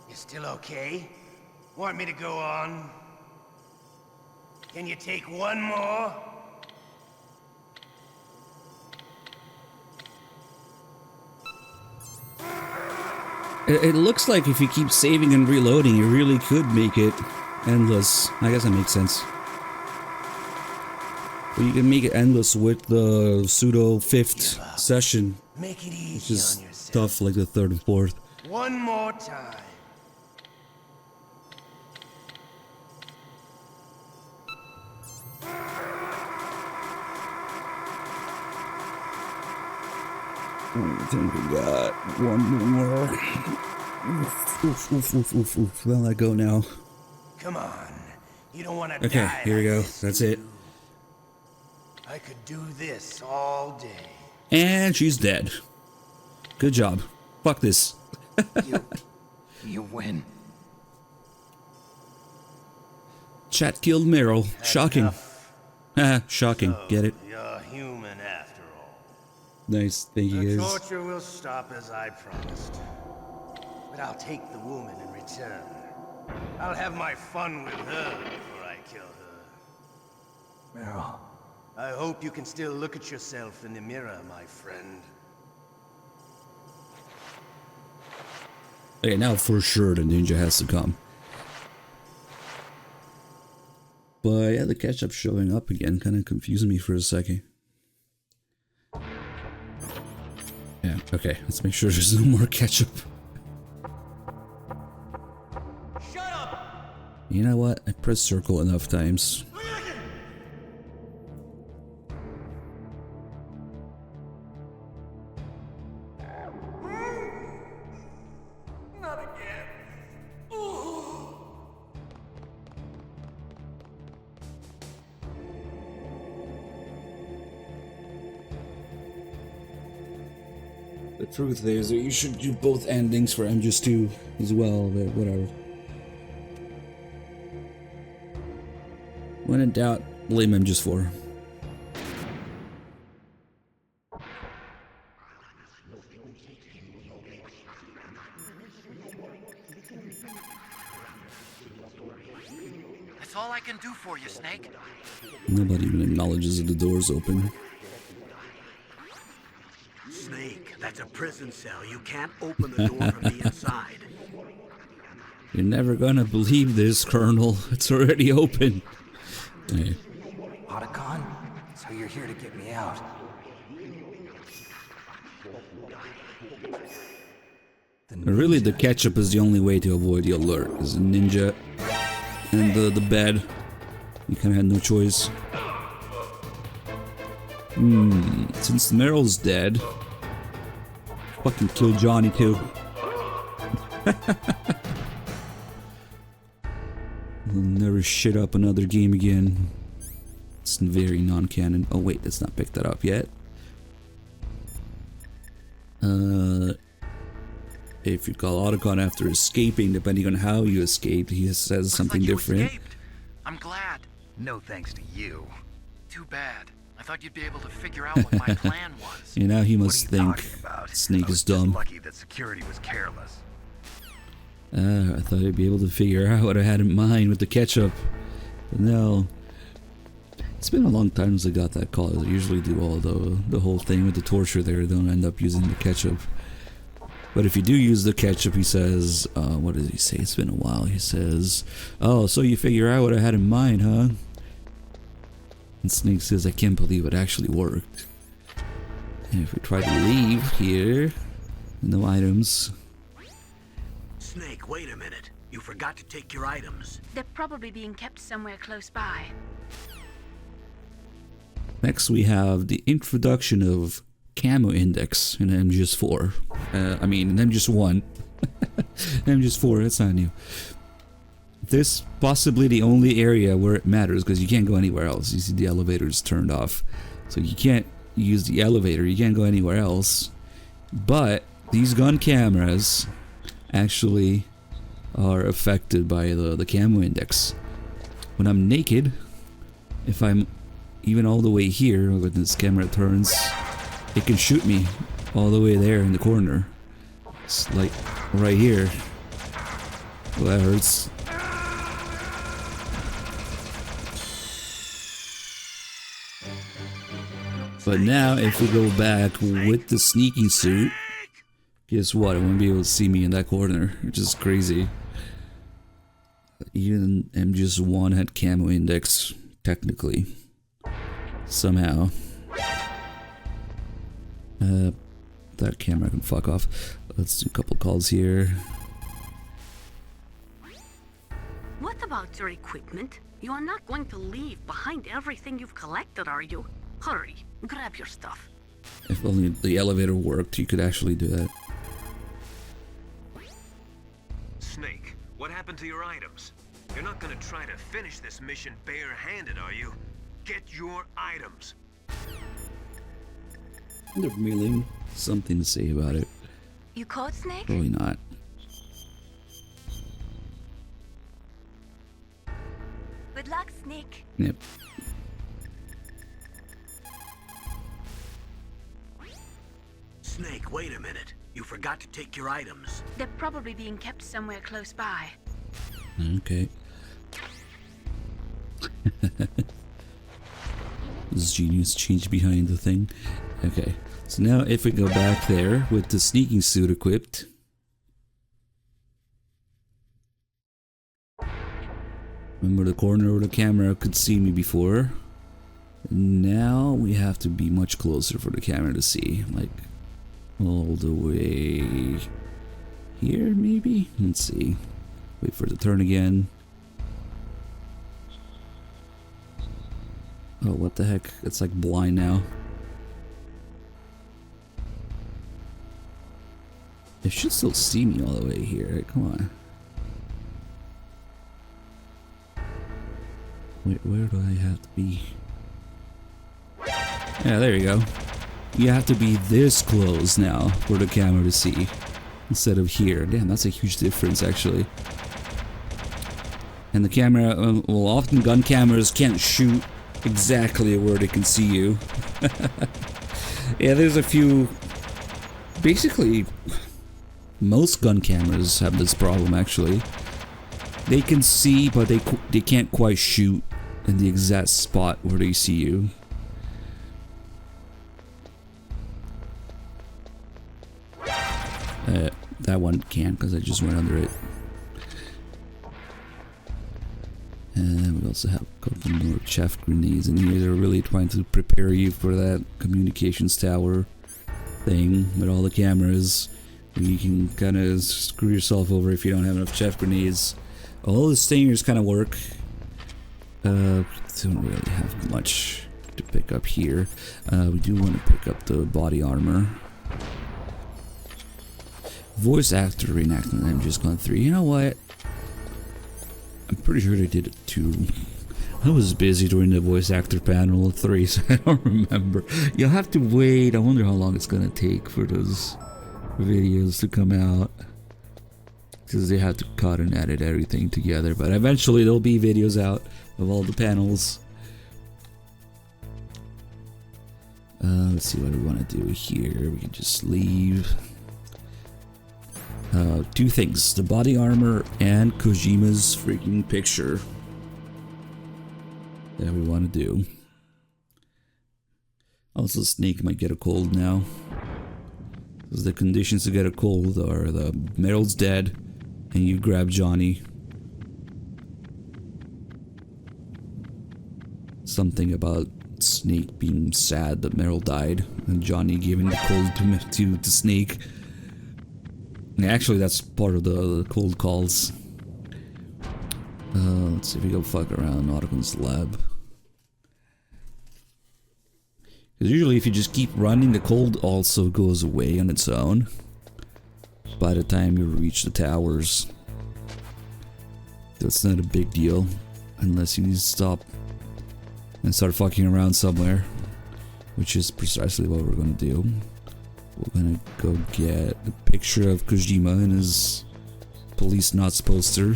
You still okay? Want me to go on? Can you take one more? It looks like if you keep saving and reloading, you really could make it endless. I guess that makes sense. But you can make it endless with the pseudo 5th session. Make it easy which is on yourself. tough like the 3rd and 4th. One more time. I think we got one more. Oof. Well, I go now. Come on. You don't want to Okay, die here we like go. this, That's do it. you? I could do this all day. And she's dead. Good job. Fuck this. You win. Chat killed Meryl. Shocking. Haha, shocking. Get it? You're human after all. Nice. Thank you The guys. torture will stop as I promised. But I'll take the woman in return. I'll have my fun with her before I kill her. Meryl. I hope you can still look at yourself in the mirror, my friend. Okay, now for sure the ninja has to come. But yeah, the ketchup showing up again kind of confused me for a second. Yeah, okay, let's make sure there's no more ketchup. Shut up! You know what? I pressed circle enough times. Not again. The truth is that you should do both endings for MGS2 as well, but whatever. When in doubt, blame MGS4. That's all I can do for you, Snake. Nobody even acknowledges that the door's open. Snake, that's a prison cell. You can't open the door from the inside. You're never gonna believe this, Colonel. It's already open. Hey. Otacon? So you're here to get me out. Really, the ketchup is the only way to avoid the alert. Because the ninja and the bed, you kind of had no choice. Since Meryl's dead, fucking kill Johnny too. We'll never shit up another game again. It's very non-canon. Oh wait, let's not pick that up yet. If you call Otacon after escaping, depending on how you escaped, he says something different. I'm glad. No thanks to you. Too bad. I thought you'd be able to figure out what my plan was. You know, he must think Snake is dumb. Lucky that security was careless. I thought I'd be able to figure out what I had in mind with the ketchup. But no. It's been a long time since I got that call. I usually do all the whole thing with the torture there. Don't end up using the ketchup. But if you do use the ketchup, he says, what does he say? It's been a while. He says, oh, so you figure out what I had in mind, huh? And Snake says, I can't believe it actually worked. And if we try to leave here, no items. Snake, wait a minute. You forgot to take your items. They're probably being kept somewhere close by. Next, we have the introduction of camo index in MGS4. I mean, in MGS1. MGS4, that's not new. This possibly the only area where it matters because you can't go anywhere else. You see the elevator's turned off. So you can't use the elevator, you can't go anywhere else. But these gun cameras actually are affected by the camo index. When I'm naked, if I'm even all the way here, when this camera turns, it can shoot me all the way there in the corner. It's like right here. Well, that hurts. But now, if we go back with the sneaking suit, guess what? It won't be able to see me in that corner, which is crazy. Even MGS1 had camo index, technically. Somehow. That camera can fuck off. Let's do a couple calls here. What about your equipment? You are not going to leave behind everything you've collected, are you? Hurry, grab your stuff. If only the elevator worked, you could actually do that. Snake, what happened to your items? You're not gonna try to finish this mission bare-handed, are you? Get your items. I wonder if Mei-Ling something to say about it. You caught Snake? Probably not. Good luck, Snake. Yep. Snake, wait a minute. You forgot to take your items. They're probably being kept somewhere close by. Okay. This genius change behind the thing. Okay. So now if we go back there with the sneaking suit equipped. Remember the corner where the camera could see me before? Now we have to be much closer for the camera to see. Like all the way here maybe? Let's see. Wait for it to turn again. Oh, what the heck? It's like blind now. It should still see me all the way here. Right? Come on. Wait, where do I have to be? Yeah, there you go. You have to be this close now for the camera to see. Instead of here. Damn, that's a huge difference actually. And the camera, well, often gun cameras can't shoot exactly where they can see you. Yeah, there's a few. Basically, most gun cameras have this problem actually. They can see, but they can't quite shoot in the exact spot where they see you. That one can't because I just went under it. And we also have a couple more chaff grenades in here. They're really trying to prepare you for that communications tower thing with all the cameras. You can kind of screw yourself over if you don't have enough chaff grenades. All the stingers kind of work. Don't really have much to pick up here. We do want to pick up the body armor. Voice actor reenactment MGS1 3. You know what? I'm pretty sure they did it too. I was busy during the voice actor panel of 3, so I don't remember. You'll have to wait. I wonder how long it's gonna take for those videos to come out. Because they have to cut and edit everything together. But eventually there'll be videos out of all the panels. Let's see what we want to do here. We can just leave. Two things, the body armor and Kojima's freaking picture that we want to do. Also, Snake might get a cold now. Because the conditions to get a cold are the Meryl's dead and you grab Johnny. Something about Snake being sad that Meryl died and Johnny giving the cold to Snake. Actually, that's part of the cold calls. Let's see if we go fuck around Nauticon's lab. Because usually if you just keep running, the cold also goes away on its own by the time you reach the towers. That's not a big deal unless you need to stop and start fucking around somewhere, which is precisely what we're gonna do. We're gonna go get the picture of Kojima and his police knots poster.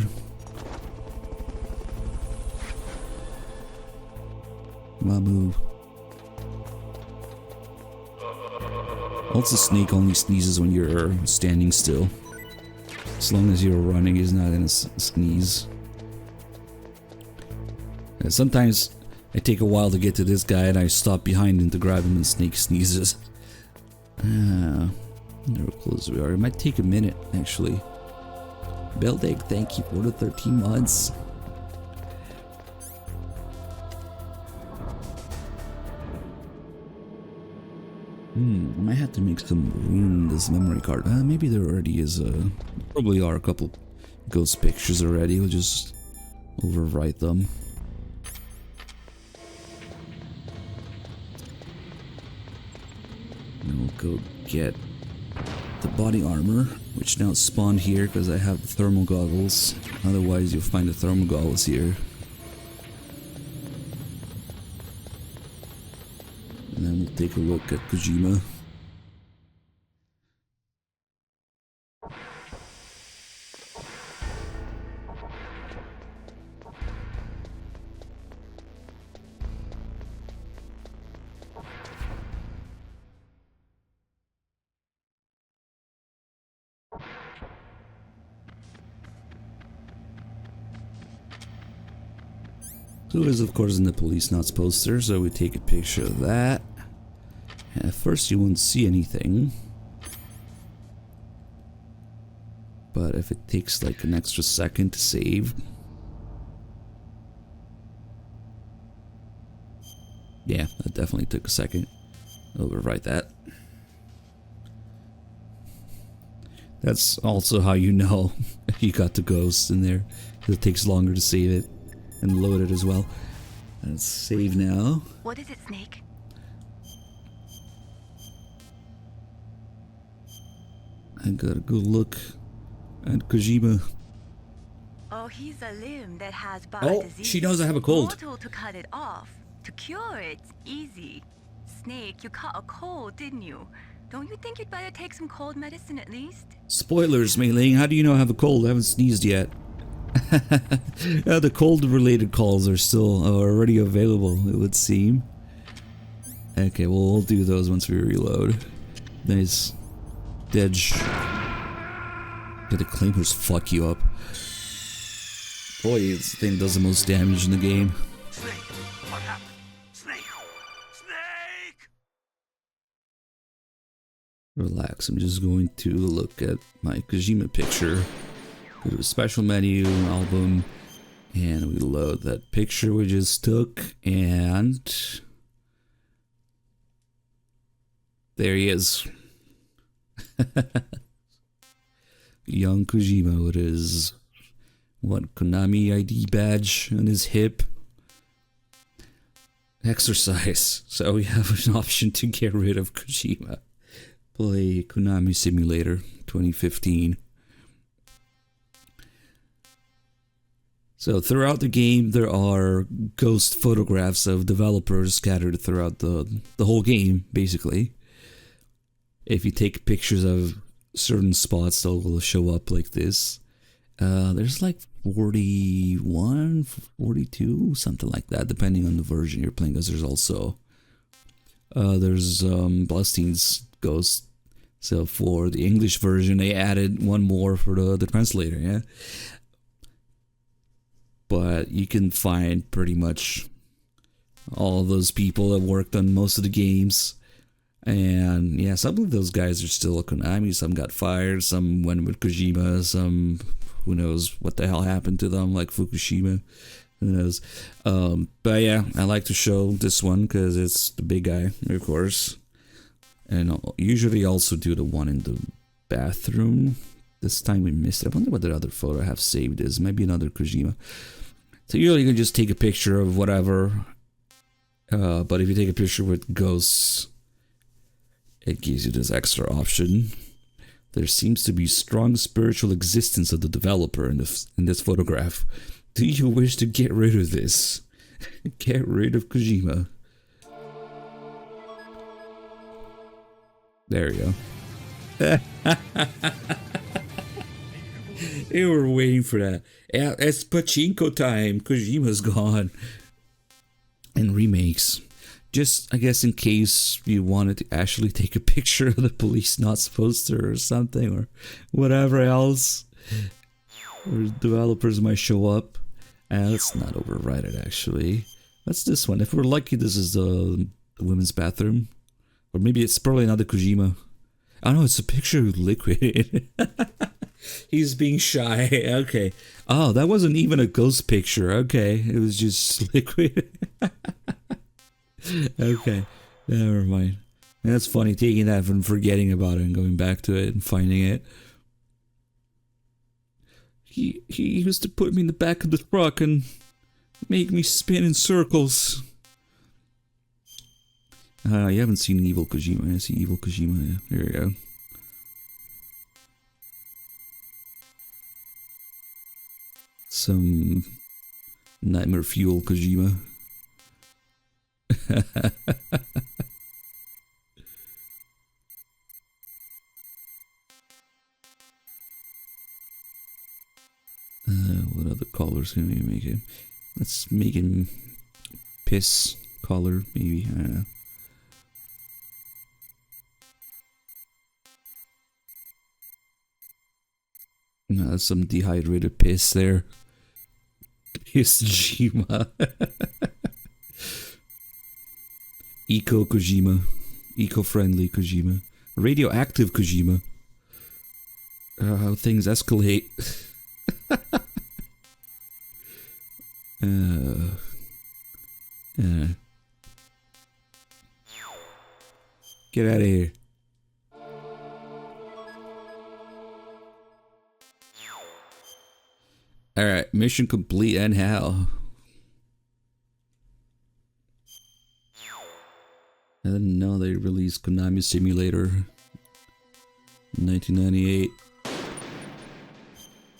Come on, move. Also, Snake only sneezes when you're standing still. As long as you're running, he's not gonna sneeze. And sometimes I take a while to get to this guy and I stop behind him to grab him and Snake sneezes. How close we are. It might take a minute, actually. Beldig, thank you for the 13 months. I might have to make some room in this memory card. Maybe there already is probably are a couple ghost pictures already. We'll just overwrite them. And we'll go get the body armor, which now spawned here because I have the thermal goggles. Otherwise, you'll find the thermal goggles here. And then we'll take a look at Kojima. Who is of course in the police knots poster, so we take a picture of that. At first you won't see anything, but if it takes like an extra second to save, yeah, that definitely took a second. Overwrite that. That's also how you know you got the ghost in there. It takes longer to save it and load it as well. Let's save now. What is it, Snake? I gotta go look at Kojima. Oh, he's a limb that has bad disease. She knows I have a cold. Mortal to cut it off. To cure it, easy. Snake, you caught a cold, didn't you? Don't you think you'd better take some cold medicine at least? Spoilers, Mei Ling. How do you know I have a cold? I haven't sneezed yet. The cold-related calls are still already available, it would seem. Okay, well, we'll do those once we reload. Nice. Dedge. Yeah, the claimers fuck you up. Boy, this thing does the most damage in the game. Snake, what happened? Snake! Snake! Relax, I'm just going to look at my Kojima picture. Go to a special menu, album, and we load that picture we just took, and there he is. Young Kojima with his, what, Konami ID badge on his hip. Exercise. So we have an option to get rid of Kojima. Play Konami Simulator 2015. So throughout the game, there are ghost photographs of developers scattered throughout the whole game, basically. If you take pictures of certain spots, they'll show up like this. There's like 41, 42, something like that, depending on the version you're playing, because there's also there's Blustein's ghost. So for the English version, they added one more for the translator, yeah? But you can find pretty much all of those people that worked on most of the games. And yeah, some of those guys are still at Konami. Some got fired, some went with Kojima, some who knows what the hell happened to them, like Fukushima. Who knows? But yeah, I like to show this one because it's the big guy, of course. And I'll usually also do the one in the bathroom. This time we missed it. I wonder what the other photo I have saved is. Maybe another Kojima. So usually you can just take a picture of whatever. But if you take a picture with ghosts, it gives you this extra option. There seems to be strong spiritual existence of the developer in this photograph. Do you wish to get rid of this? Get rid of Kojima. There you go. They were waiting for that. Yeah, it's pachinko time. Kojima's gone. And remakes. Just, I guess, in case you wanted to actually take a picture of the police not supposed to or something, or whatever else. Or developers might show up. Let's not overwrite it, actually. What's this one? If we're lucky, this is the women's bathroom. Or maybe it's probably another Kojima. Oh no, it's a picture of Liquid. He's being shy. Okay. Oh, that wasn't even a ghost picture. Okay. It was just Liquid. Okay. Never mind. That's funny, taking that and forgetting about it and going back to it and finding it. He used to put me in the back of the truck and make me spin in circles. You haven't seen Evil Kojima. I see Evil Kojima. There you go. Some Nightmare Fuel Kojima. What other colors can we make him? Let's make him piss color, maybe. I don't know. No, that's some dehydrated piss there. Piss Kojima. Eco Kojima. Eco-friendly Kojima. Radioactive Kojima. How things escalate. Get out of here. Alright, mission complete, and how? I didn't know they released Konami Simulator in 1998.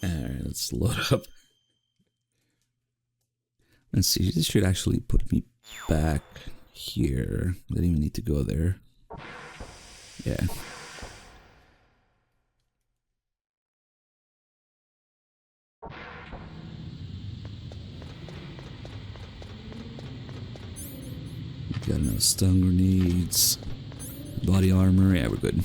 Alright, let's load up. Let's see, this should actually put me back here. I didn't even need to go there. Yeah. Got enough stun grenades. Body armor, yeah, we're good.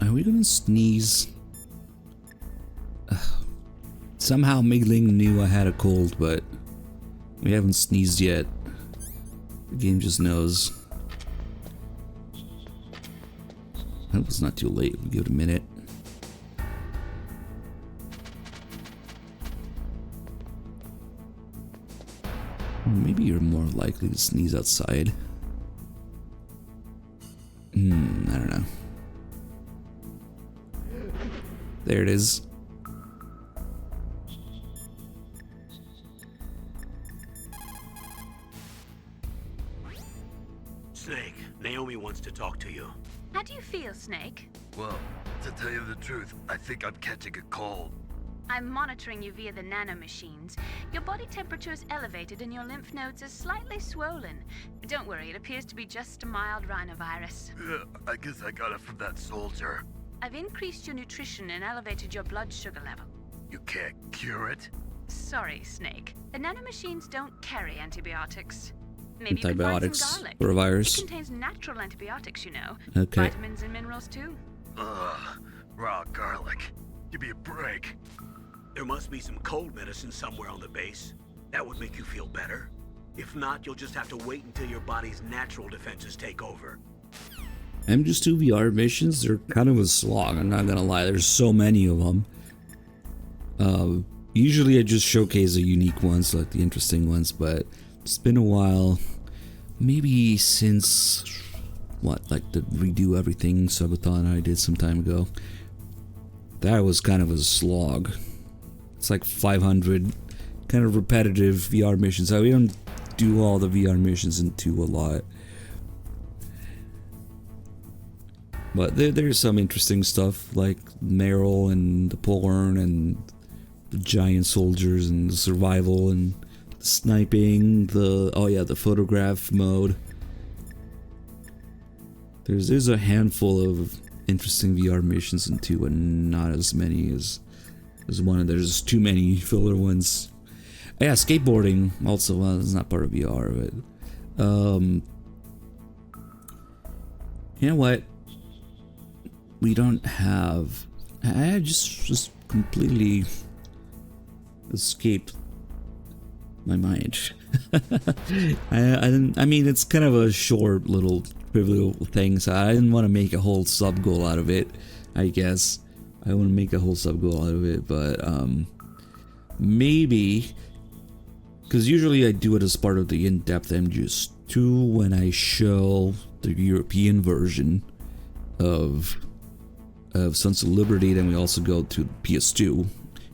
Are we gonna sneeze? Somehow Mingling knew I had a cold, but we haven't sneezed yet. The game just knows. I hope it's not too late. We'll give it a minute. Maybe you're more likely to sneeze outside. I don't know. There it is. Snake, Naomi wants to talk to you. How do you feel, Snake? Well, to tell you the truth, I think I'm catching a cold. I'm monitoring you via the nanomachines. Your body temperature is elevated and your lymph nodes are slightly swollen. Don't worry, it appears to be just a mild rhinovirus. I guess I got it from that soldier. I've increased your nutrition and elevated your blood sugar level. You can't cure it? Sorry, Snake. The nanomachines don't carry antibiotics. Maybe Antibiotics you could find some garlic. for a virus. It contains natural antibiotics, you know. Okay. Vitamins and minerals too. Ugh, raw garlic. Give me a break. There must be some cold medicine somewhere on the base. That would make you feel better. If not, you'll just have to wait until your body's natural defenses take over. MGS2 VR missions, they're kind of a slog, I'm not gonna lie. There's so many of them. Usually I just showcase the unique ones, like the interesting ones, but it's been a while. Maybe since, what, like the redo everything subathon I did some time ago. That was kind of a slog. It's like 500 kind of repetitive VR missions. We don't do all the VR missions into a lot. But there's some interesting stuff like Meryl and the porn and the giant soldiers and the survival and the sniping, the photograph mode. There's a handful of interesting VR missions in 2 and not as many as one, and there's too many filler ones. Yeah, skateboarding also, well, it's not part of VR, but you know what? We don't have. I just completely escaped my mind. I mean, it's kind of a short little trivial thing, so I didn't want to make a whole sub goal out of it. I guess I want to make a whole sub goal out of it, but maybe because usually I do it as part of the in-depth MGS2 when I show the European version of Sons of Liberty. Then we also go to PS2,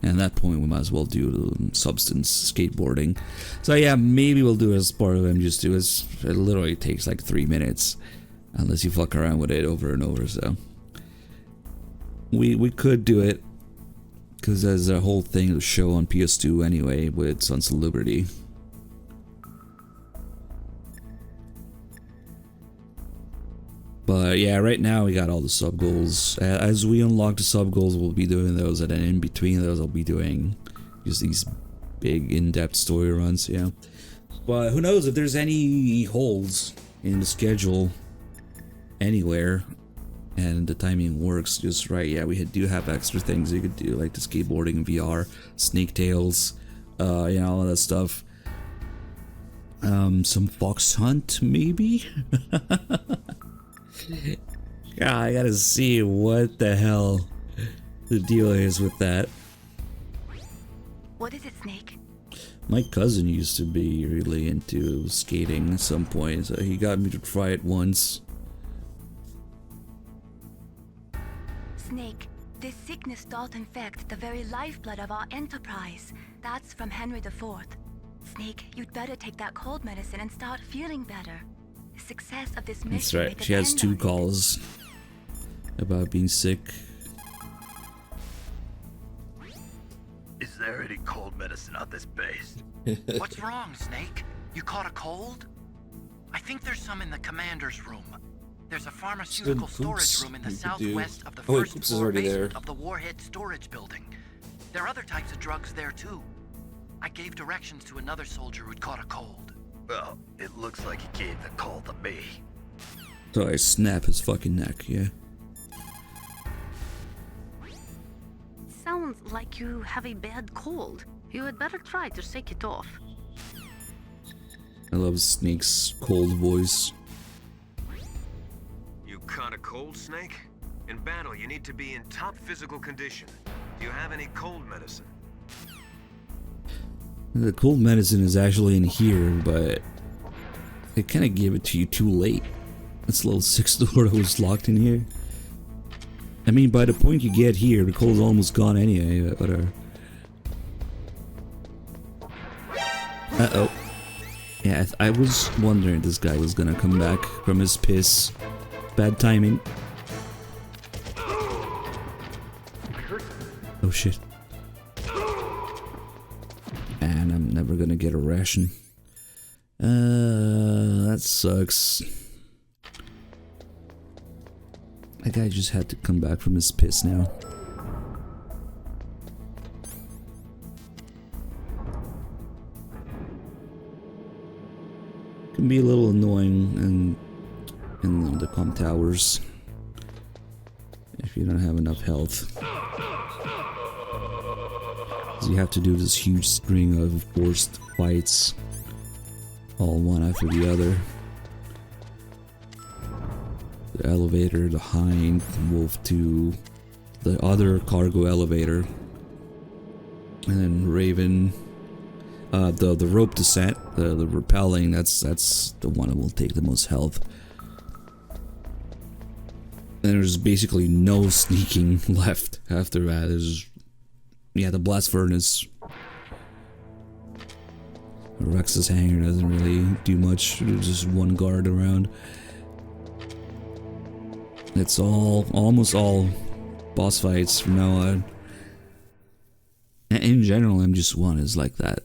and at that point we might as well do the substance skateboarding. So yeah, maybe we'll do it as part of MGS2. It literally takes like 3 minutes unless you fuck around with it over and over. So we could do it because there's a whole thing to show on PS2 anyway with Sons of Liberty. But yeah, right now we got all the sub goals. As we unlock the sub goals, we'll be doing those, and then in between those, I'll be doing just these big in-depth story runs. Yeah, but who knows if there's any holes in the schedule anywhere, and the timing works just right. Yeah, we do have extra things you could do, like the skateboarding in VR, snake tails, you know, all that stuff. Some fox hunt maybe. God, I gotta see what the hell the deal is with that. What is it, Snake? My cousin used to be really into skating at some point, so he got me to try it once. Snake, this sickness doth infect the very lifeblood of our enterprise. That's from Henry IV. Snake, you'd better take that cold medicine and start feeling better. The success of this mission. That's right, she has 2 calls about being sick. Is there any cold medicine on this base? What's wrong, Snake? You caught a cold? I think there's some in the commander's room. There's a pharmaceutical storage room in the southwest of the first floor basement of the warhead storage building. There are other types of drugs there too. I gave directions to another soldier who'd caught a cold. Well, it looks like he gave the call to me. So I snap his fucking neck, yeah. Sounds like you have a bad cold. You had better try to shake it off. I love Snake's cold voice. You caught a cold, Snake? In battle, you need to be in top physical condition. Do you have any cold medicine? The cold medicine is actually in here, but they kind of gave it to you too late. This little 6 door that was locked in here. I mean, by the point you get here, the cold's almost gone anyway, but whatever. Uh-oh. Yeah, I was wondering this guy was gonna come back from his piss. Bad timing. Oh shit. And I'm never gonna get a ration. That sucks. That guy just had to come back from his piss now. Can be a little annoying in the comm towers if you don't have enough health. You have to do this huge string of forced fights, all one after the other. The elevator, the Hind, Wolf 2, the other cargo elevator. And then Raven, the rope descent, the rappelling, that's the one that will take the most health. And there's basically no sneaking left after that. There's, yeah, the blast furnace. Rex's hangar doesn't really do much. There's just one guard around. It's almost all boss fights from now on. And in general, MGS1 is like that.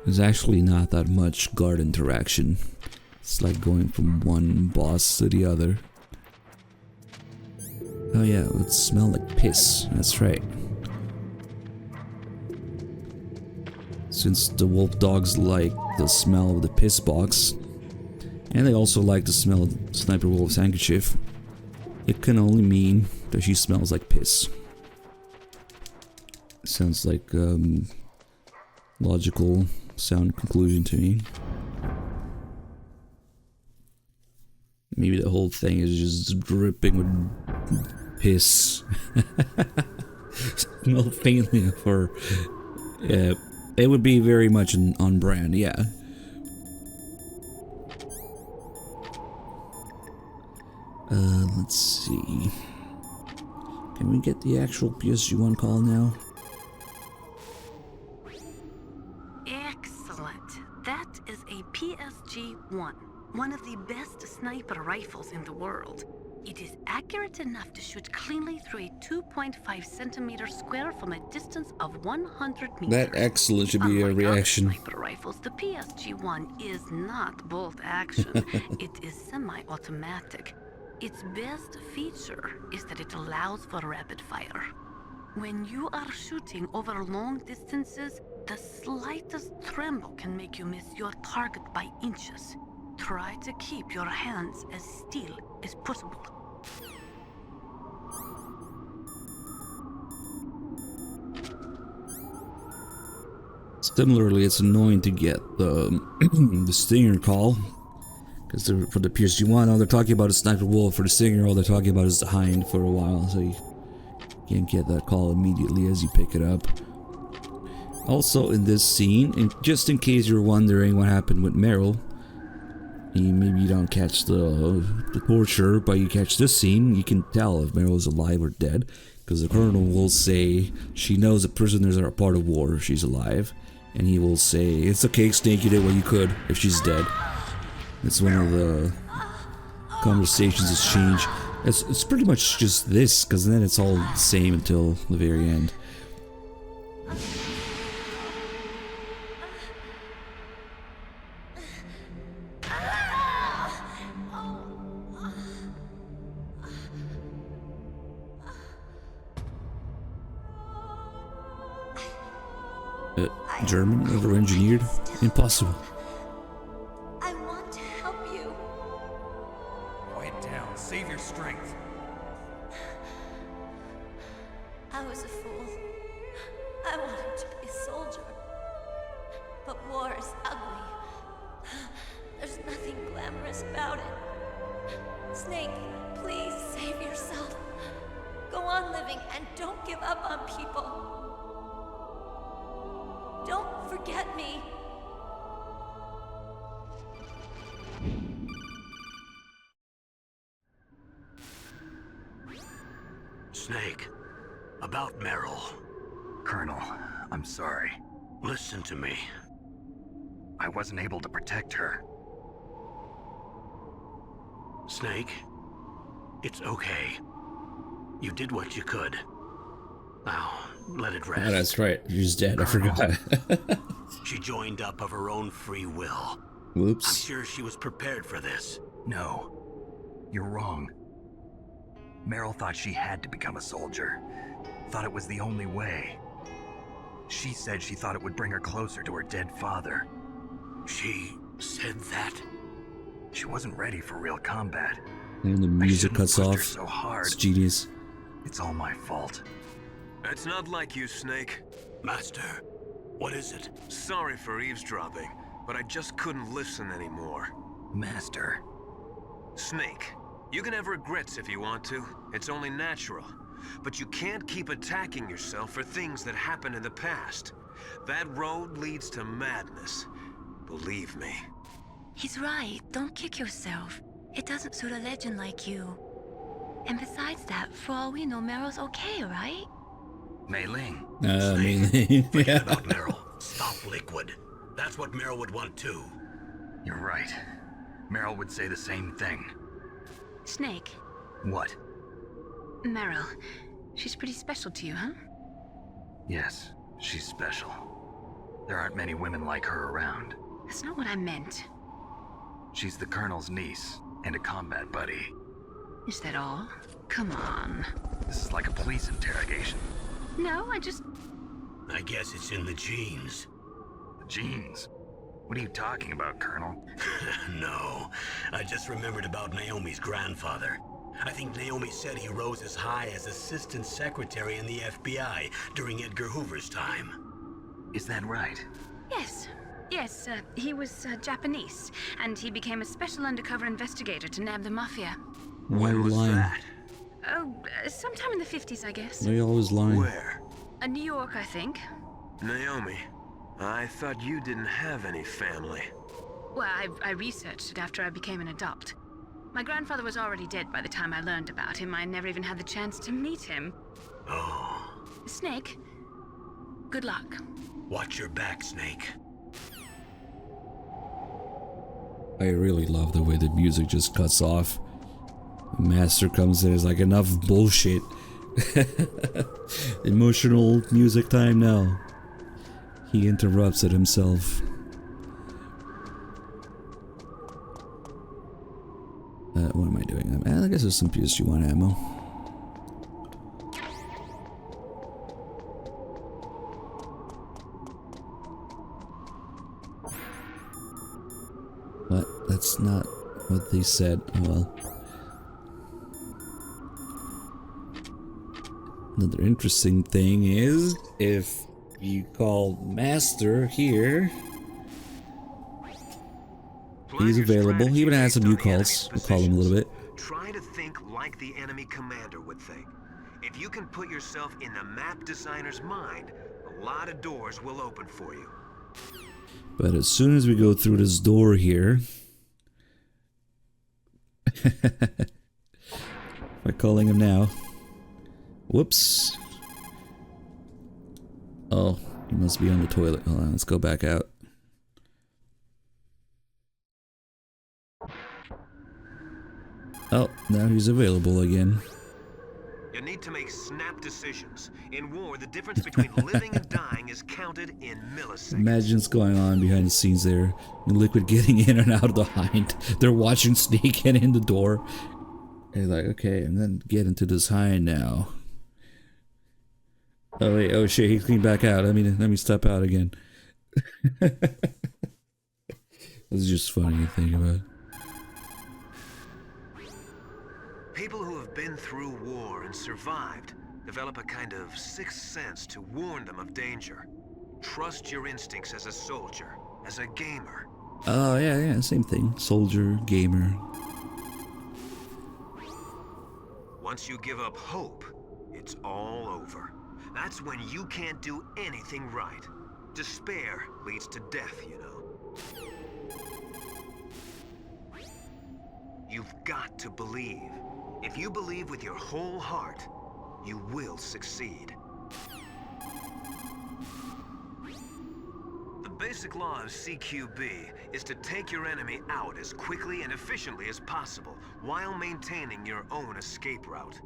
There's actually not that much guard interaction. It's like going from one boss to the other. Oh yeah, it smell like piss. That's right. Since the wolf dogs like the smell of the piss box, and they also like the smell of Sniper Wolf's handkerchief, it can only mean that she smells like piss. Sounds like logical sound conclusion to me. Maybe the whole thing is just dripping with piss. Smell faintly for it would be very much on brand, yeah. Let's see. Can we get the actual PSG1 call now? Excellent. That is a PSG1, one of the best sniper rifles in the world. It is accurate enough to shoot cleanly through a 2.5 centimeter square from a distance of 100 meters. That excellent should be a reaction. Sniper rifles, the PSG1 is not bolt action. It is semi-automatic. Its best feature is that it allows for rapid fire. When you are shooting over long distances, the slightest tremble can make you miss your target by inches. Try to keep your hands as still as possible. Similarly, it's annoying to get the the Stinger call, because for the PSG1, all they're talking about is Sniper Wolf. For the Stinger, all they're talking about is the Hind for a while, so you can't get that call immediately as you pick it up. Also, in this scene, and just in case you're wondering what happened with Meryl, maybe you don't catch the torture, but you catch this scene, you can tell if Meryl is alive or dead, because the colonel will say she knows that prisoners are a part of war if she's alive, and he will say, "It's okay, Snake, you did what you could," if she's dead. It's one of the conversations exchange. It's pretty much just this, because then it's all the same until the very end. German, over-engineered, impossible. I want to help you. Quiet down. Save your strength. I was a fool. I wanted to be a soldier. But war is ugly. There's nothing glamorous about it. Snake, please save yourself. Go on living and don't give up on people. Don't forget me. Snake, about Meryl. Colonel, I'm sorry. Listen to me. I wasn't able to protect her. Snake, it's okay. You did what you could. Now, let it rest. Oh, that's right. She's dead. I forgot. She joined up of her own free will. Whoops. I'm sure she was prepared for this. No. You're wrong. Meryl thought she had to become a soldier. Thought it was the only way. She said she thought it would bring her closer to her dead father. She said that? She wasn't ready for real combat. And the music cuts off. So hard. It's genius. It's all my fault. It's not like you, Snake. Master, what is it? Sorry for eavesdropping, but I just couldn't listen anymore. Master. Snake, you can have regrets if you want to. It's only natural. but you can't keep attacking yourself for things that happened in the past. That road leads to madness. Believe me. He's right. Don't kick yourself. It doesn't suit a legend like you. And besides that, for all we know, Meryl's okay, right? Mei Ling. Mei Ling. Forget about Meryl. Stop Liquid. That's what Meryl would want too. You're right. Meryl would say the same thing. Snake. What? Meryl. She's pretty special to you, huh? Yes, she's special. There aren't many women like her around. That's not what I meant. She's the Colonel's niece and a combat buddy. Is that all? Come on. This is like a police interrogation. No, I guess it's in the genes. The genes? What are you talking about, Colonel? No, I just remembered about Naomi's grandfather. I think Naomi said he rose as high as assistant secretary in the FBI during Edgar Hoover's time. Is that right? Yes. Yes, he was Japanese, and he became a special undercover investigator to nab the mafia. When was that? Oh, sometime in the 50s, I guess. They always lying. Where? New York, I think. Naomi, I thought you didn't have any family. Well, I researched it after I became an adult. My grandfather was already dead by the time I learned about him. I never even had the chance to meet him. Oh. Snake, good luck. Watch your back, Snake. I really love the way the music just cuts off. Master comes in, is like, enough bullshit. Emotional music time now. He interrupts it himself. What am I doing? I guess there's some PSG1 ammo. But that's not what they said. Oh well. Another interesting thing is, if you call Master here, he's available. He even has some new calls. We'll call him a little bit. Try to think like the enemy commander would think. If you can put yourself in the map designer's mind, a lot of doors will open for you. But as soon as we go through this door here, we're calling him now. Whoops. Oh, he must be on the toilet. Hold on, let's go back out. Oh, now he's available again. You need to make snap decisions. In war, the difference between living and dying is counted in milliseconds. Imagine what's going on behind the scenes there. Liquid getting in and out of the hind. They're watching Snake get in the door. And they're like, okay, and then get into this hind now. Oh wait, oh shit, he came back out. Let me step out again. This is just funny to think about. People who have been through war and survived develop a kind of sixth sense to warn them of danger. Trust your instincts as a soldier, as a gamer. Oh yeah, same thing. Soldier, gamer. Once you give up hope, it's all over. That's when you can't do anything right. Despair leads to death, you know. You've got to believe. If you believe with your whole heart, you will succeed. The basic law of CQB is to take your enemy out as quickly and efficiently as possible while maintaining your own escape route.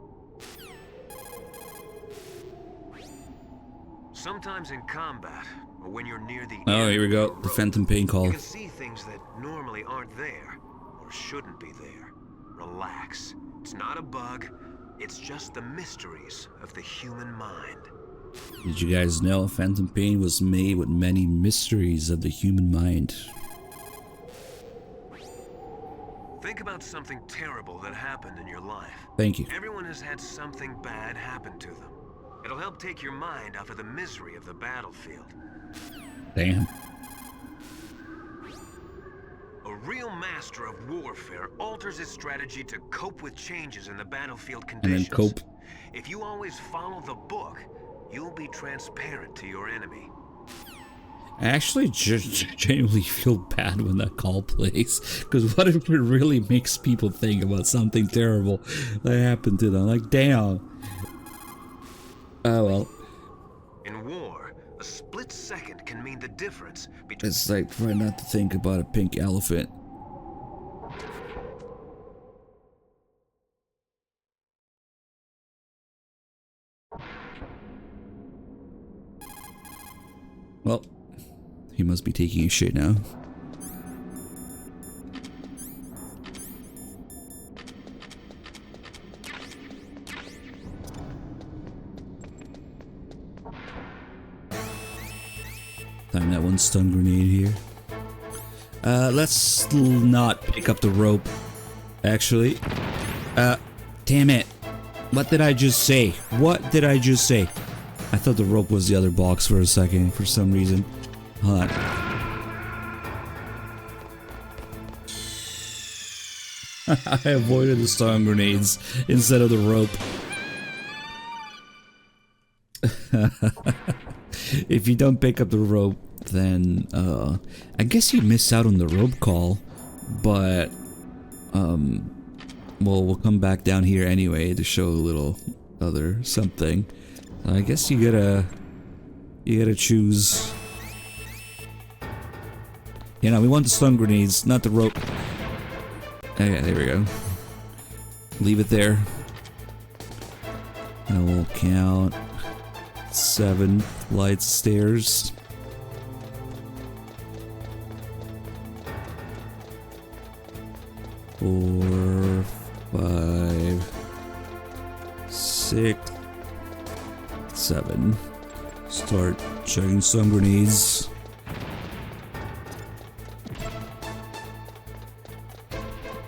Sometimes in combat, or when you're near the Oh, here we go. The phantom pain call. you can see things that normally aren't there, or shouldn't be there. Relax. It's not a bug. It's just the mysteries of the human mind. Did you guys know Phantom Pain was made with many mysteries of the human mind? Think about something terrible that happened in your life. Thank you. Everyone has had something bad happen to them. It'll help take your mind off of the misery of the battlefield. Damn. A real master of warfare alters his strategy to cope with changes in the battlefield And conditions. then cope. If you always follow the book, you'll be transparent to your enemy. I actually genuinely feel bad when that call plays, because what if it really makes people think about something terrible that happened to them? Like, damn. Oh well. In war, a split second can mean the difference between... It's like try not to think about a pink elephant. Well, he must be taking a shit now. Time that one stun grenade here. Let's not pick up the rope. Actually. Damn it. What did I just say? What did I just say? I thought the rope was the other box for a second, for some reason. Hold on. I avoided the stun grenades instead of the rope. If you don't pick up the rope, then I guess you miss out on the rope call, but well, we'll come back down here anyway to show a little other something. I guess you gotta choose. You know, we want the stun grenades, not the rope. Okay, there we go. Leave it there. And we'll count 7 flights of stairs. 4, 5, 6, 7. Start chugging stun grenades.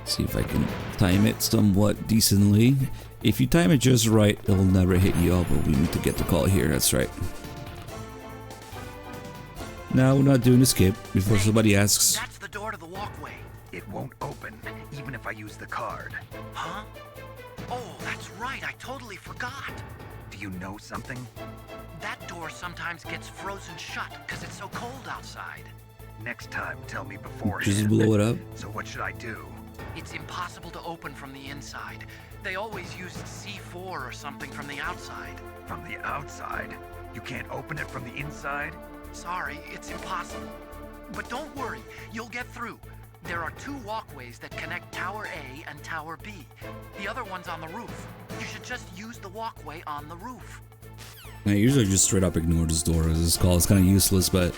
See if I can time it somewhat decently. If you time it just right, it'll never hit you up, but we need to get the call here, that's right. No, we're not doing escape before somebody asks. That's the door to the walkway. It won't open, even if I use the card. Huh? Oh, that's right, I totally forgot. Do you know something? That door sometimes gets frozen shut because it's so cold outside. Next time, tell me beforehand. Just blow it up. So what should I do? It's impossible to open from the inside. They always used C4 or something from the outside. From the outside? You can't open it from the inside? Sorry, it's impossible. But don't worry, you'll get through. There are 2 walkways that connect Tower A and Tower B. The other one's on the roof. You should just use the walkway on the roof. I usually just straight up ignore this door as this call is kind of useless, but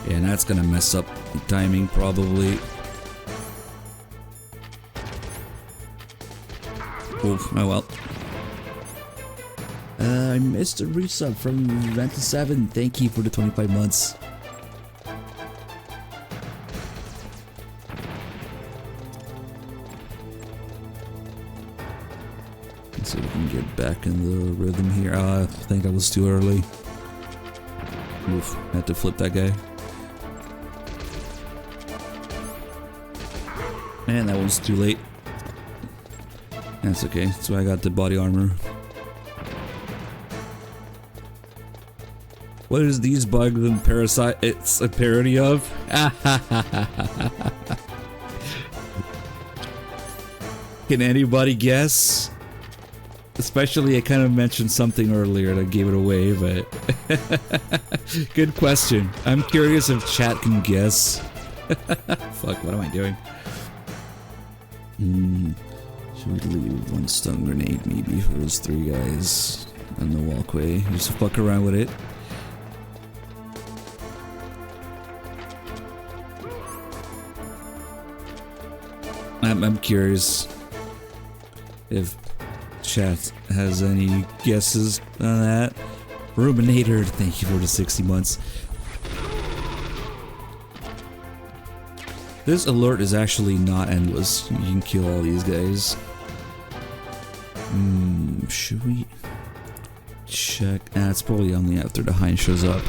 yeah, that's gonna mess up the timing probably. Oof, oh well. I missed a resub from Venta7. Thank you for the 25 months. Let's see if we can get back in the rhythm here. I think that was too early. Oof, had to flip that guy. Man, that one's too late. That's okay, so I got the body armor. What is these bugs and parasite? It's a parody of? Can anybody guess? Especially I kind of mentioned something earlier that gave it away, but good question. I'm curious if chat can guess. Fuck, what am I doing? Should we leave 1 stun grenade maybe for those 3 guys on the walkway? Just fuck around with it. I'm curious if chat has any guesses on that. Ruminator, thank you for the 60 months. This alert is actually not endless. You can kill all these guys. Should we check? Nah, it's probably only after the hind shows up.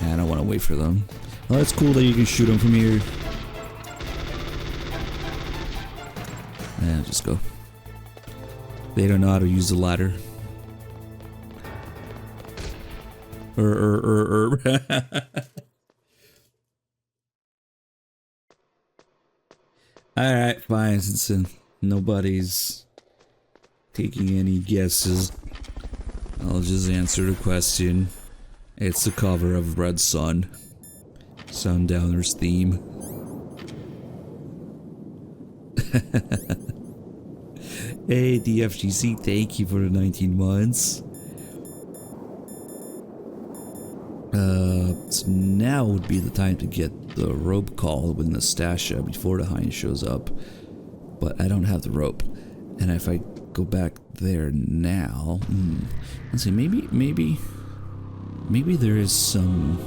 Yeah, I don't want to wait for them. Oh, it's cool that you can shoot them from here. Yeah, just go. They don't know how to use the ladder. Alright, fine, since nobody's taking any guesses, I'll just answer the question. It's the cover of Red Sun, Sundowner's theme. Hey, DFGC, thank you for the 19 months. So now would be the time to get the rope call with Nastasha before the Hind shows up. But I don't have the rope. And if I go back there now... let's see, maybe there is some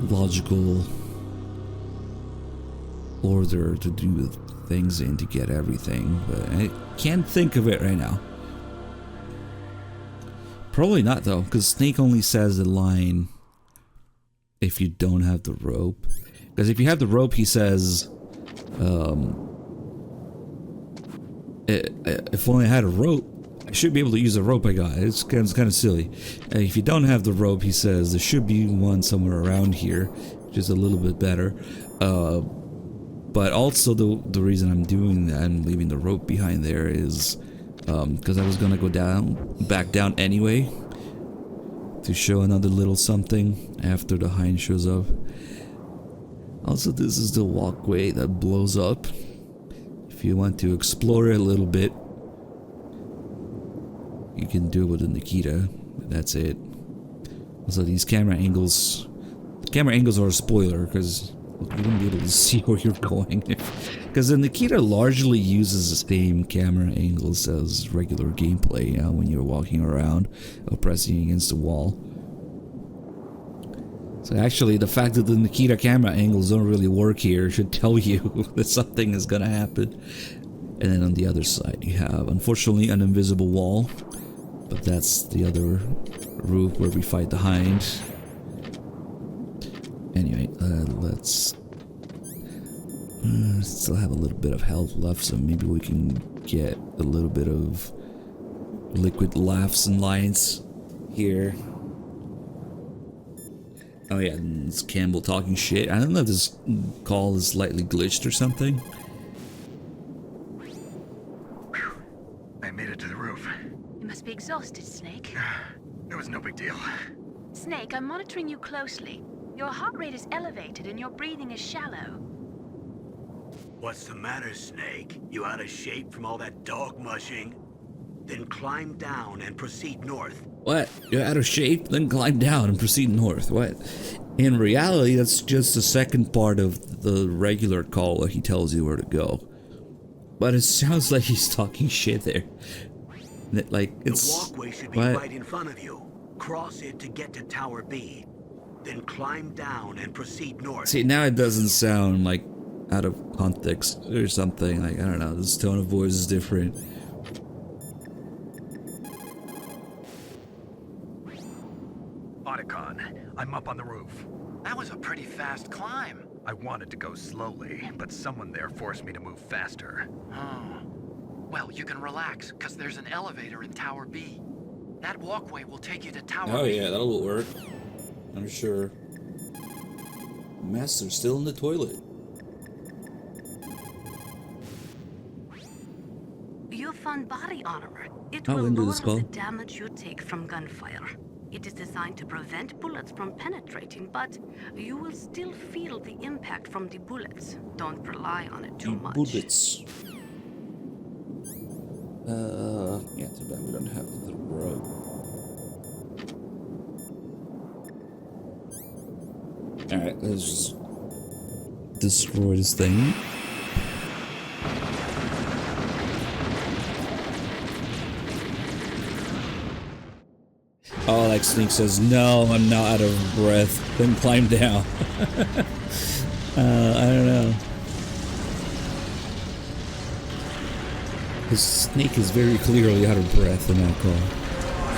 logical order to do things in to get everything, but I can't think of it right now. Probably not though, because Snake only says the line if you don't have the rope. Because if you have the rope, he says, if only I had a rope, I should be able to use a rope I got. It's kind of silly. If you don't have the rope, he says, there should be one somewhere around here, which is a little bit better. But also the reason I'm doing that, I'm leaving the rope behind there is because I was gonna go back down anyway to show another little something after the Hind shows up. Also, this is the walkway that blows up. If you want to explore it a little bit, you can do it with the Nikita. That's it. Also, these camera angles are a spoiler because you wouldn't be able to see where you're going. Because the Nikita largely uses the same camera angles as regular gameplay, when you're walking around or pressing against the wall. So actually, the fact that the Nikita camera angles don't really work here should tell you that something is gonna happen. And then on the other side, you have, unfortunately, an invisible wall. But that's the other roof where we fight the Hind. Anyway, let's still have a little bit of health left, so maybe we can get a little bit of liquid laughs and lines here. Oh yeah, it's Campbell talking shit. I don't know if this call is slightly glitched or something. Whew. I made it to the roof. You must be exhausted, Snake. It was no big deal. Snake, I'm monitoring you closely. Your heart rate is elevated and your breathing is shallow. What's the matter, Snake? You out of shape from all that dog mushing? Then climb down and proceed north. What? You're out of shape? Then climb down and proceed north. What? In reality, that's just the second part of the regular call where he tells you where to go. But it sounds like he's talking shit there. Like, it's... The walkway should be right in front of you. Cross it to get to Tower B. Then climb down and proceed north. See, now it doesn't sound like out of context or something. Like, I don't know, this tone of voice is different. Otacon, I'm up on the roof. That was a pretty fast climb. I wanted to go slowly, but someone there forced me to move faster. Oh. Well, you can relax, because there's an elevator in Tower B. That walkway will take you to Tower B. Oh yeah, that'll work. I'm sure. Master's still in the toilet. You found body armor. It I'll will undo lower this call. the damage you take from gunfire. It is designed to prevent bullets from penetrating, but you will still feel the impact from the bullets. Don't rely on it too much. Bullets. Yeah, too bad we don't have the rope. Alright, let's just destroy this thing. Oh, like Snake says, no, I'm now out of breath. Then climb down. I don't know. His Snake is very clearly out of breath in that call.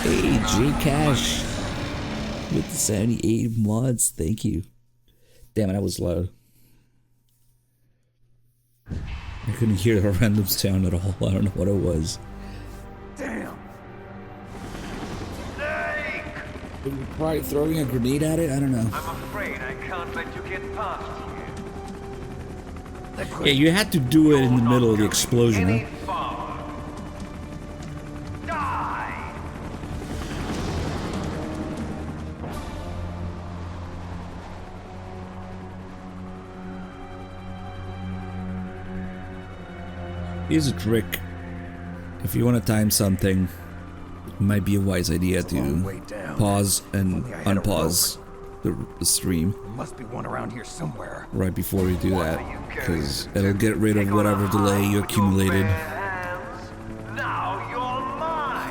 Hey, J Cash. With the 78 mods, thank you. Damn it, that was loud. I couldn't hear the random sound at all. I don't know what it was. Probably throwing a grenade at it? I don't know. I'm afraid I can't let you get past here. Yeah, you had to do it in the middle of the explosion, huh? Here's a trick. If you want to time something, it might be a wise idea to pause and unpause the stream. There must be one around here somewhere. Right before you do that, because it'll get rid of whatever delay you accumulated.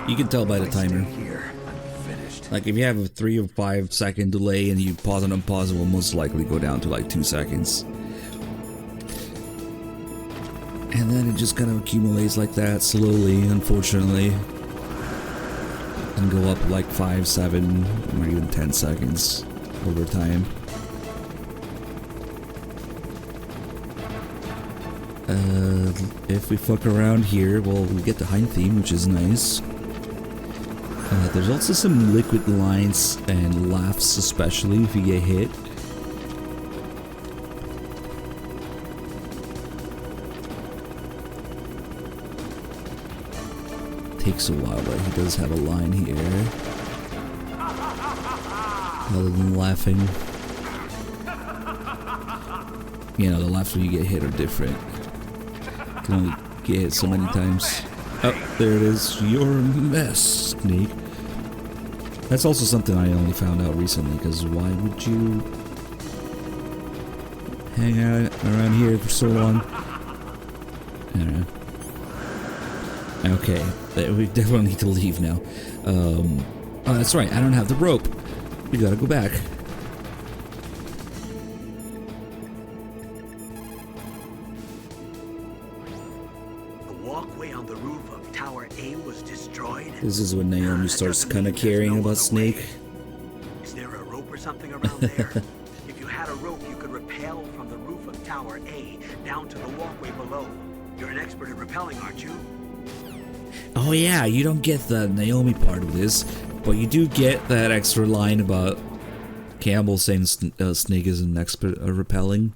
You can tell by the timer. Like if you have a 3 or 5 second delay and you pause and unpause, it will most likely go down to like 2 seconds. And then it just kind of accumulates like that slowly, unfortunately. And go up like 5, 7, or even 10 seconds over time. If we fuck around here, well, we get the Hein theme, which is nice. There's also some liquid lines and laughs, especially if you get hit. Takes a while, but he does have a line here. Other than laughing. You know, the laughs when you get hit are different. You can only get hit so many times. Oh, there it is. Your mess, Snake. That's also something I only found out recently, because why would you hang out around here for so long? I don't know. Okay, we definitely need to leave now. Oh, that's right, I don't have the rope. We gotta go back. The walkway on the roof of Tower A was destroyed. This is when Naomi starts kind of caring about Snake. Is there a rope or something around there? If you had a rope, you could rappel from the roof of Tower A down to the walkway below. You're an expert at rappelling, aren't you? Oh yeah, you don't get the Naomi part of this, but you do get that extra line about Campbell saying Snake is an expert at rappelling.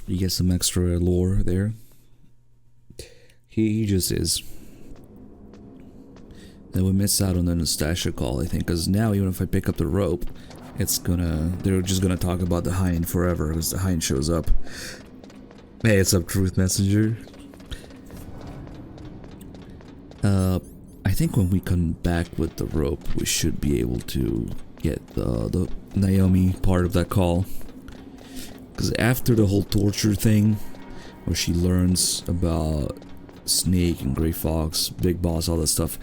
You get some extra lore there. He just is. Then we miss out on the nostalgia call, I think, because now even if I pick up the rope, they're just gonna talk about the Hein forever, because the Hein shows up. Hey, it's up, Truth Messenger. I think when we come back with the rope, we should be able to get the Naomi part of that call. Because after the whole torture thing, where she learns about Snake and Grey Fox, Big Boss, all that stuff,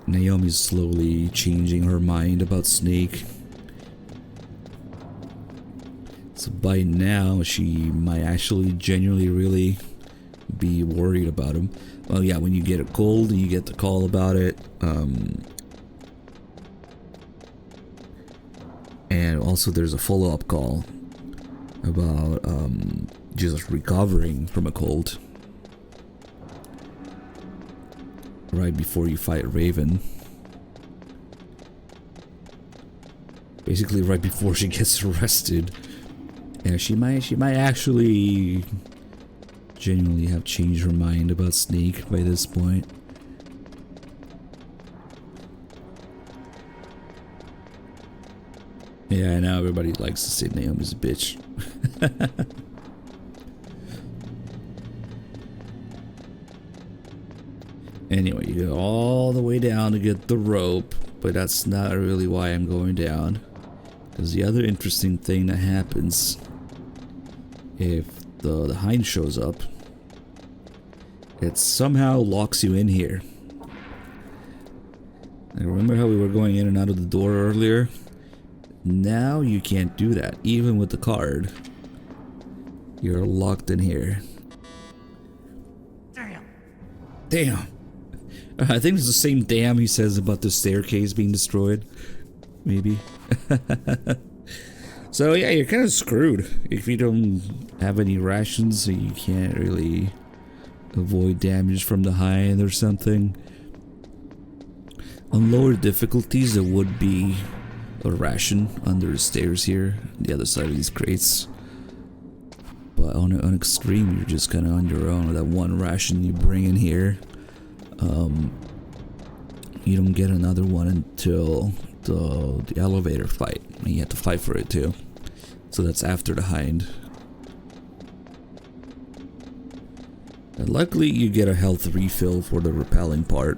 Naomi's slowly changing her mind about Snake. So by now, she might actually genuinely really be worried about him. Well, yeah, when you get a cold and you get the call about it, and also there's a follow-up call about just recovering from a cold right before you fight Raven. Basically right before she gets arrested. And she might actually genuinely have changed her mind about Snake by this point. Yeah, now everybody likes to say Naomi's a bitch. Anyway, you go all the way down to get the rope, but that's not really why I'm going down. Because the other interesting thing that happens if the Hein shows up, it somehow locks you in here. Now, remember how we were going in and out of the door earlier? Now you can't do that, even with the card. You're locked in here. Damn. I think it's the same damn he says about the staircase being destroyed. Maybe. So yeah, you're kind of screwed. If you don't have any rations, so you can't really avoid damage from the Hein or something. On lower difficulties, there would be a ration under the stairs here, the other side of these crates. But on extreme, you're just kind of on your own with that one ration you bring in here. You don't get another one until the elevator fight, and you have to fight for it too. So that's after the hind. And luckily, you get a health refill for the repelling part,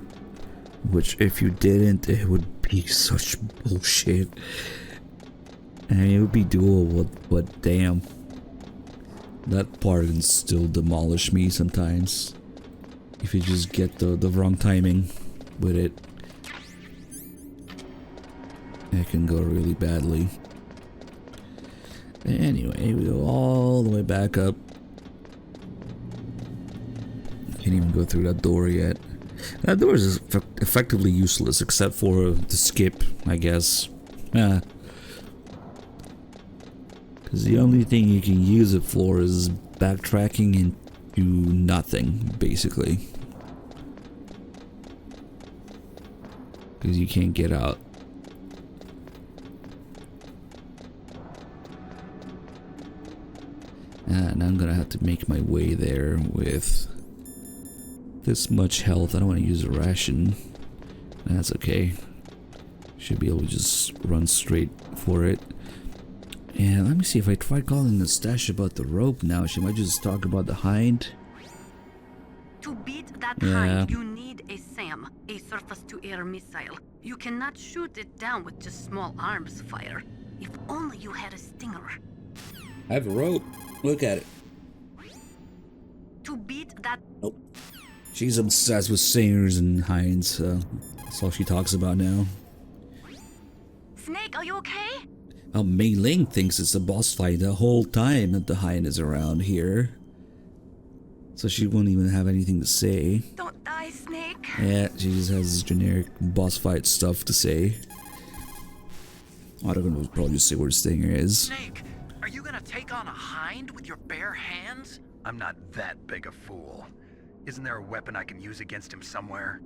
which if you didn't, it would be such bullshit. And it would be doable, but damn. That part can still demolish me sometimes. If you just get the wrong timing with it. It can go really badly. Anyway, we go all the way back up. Can't even go through that door yet. That door is effectively useless except for the skip, I guess. Because the only thing you can use it for is backtracking into nothing, basically. Because you can't get out. And I'm gonna have to make my way there with this much health. I don't want to use a ration. That's okay. Should be able to just run straight for it. And let me see if I try calling the stash about the rope now. She might just talk about the hind. To beat that hind, you need a SAM, a surface-to-air missile. You cannot shoot it down with just small arms fire. If only you had a stinger. I have a rope. Look at it. To beat that... Nope. She's obsessed with singers and hinds, so that's all she talks about now. Snake, are you okay? Oh, Mei Ling thinks it's a boss fight the whole time that the hind is around here. So she won't even have anything to say. Don't die, Snake. Yeah, she just has generic boss fight stuff to say. I don't know, probably just say where the stinger is. Snake, are you gonna take on a hind with your bare hands? I'm not that big a fool. Isn't there a weapon I can use against him somewhere?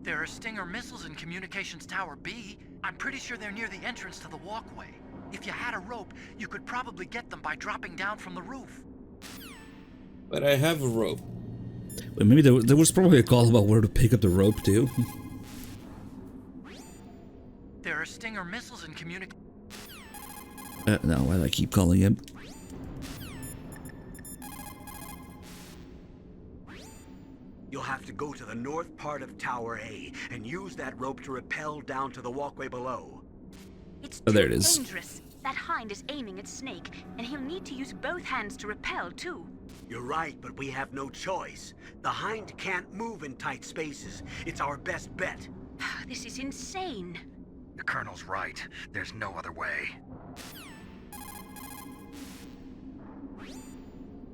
There are Stinger missiles in Communications Tower B. I'm pretty sure they're near the entrance to the walkway. If you had a rope, you could probably get them by dropping down from the roof. But I have a rope. Wait, maybe there was probably a call about where to pick up the rope too. There are Stinger missiles in Communications... No, why do I keep calling him? You'll have to go to the north part of Tower A and use that rope to rappel down to the walkway below. It's there it is. Dangerous. That hind is aiming at Snake, and he'll need to use both hands to rappel, too. You're right, but we have no choice. The hind can't move in tight spaces. It's our best bet. This is insane. The Colonel's right. There's no other way.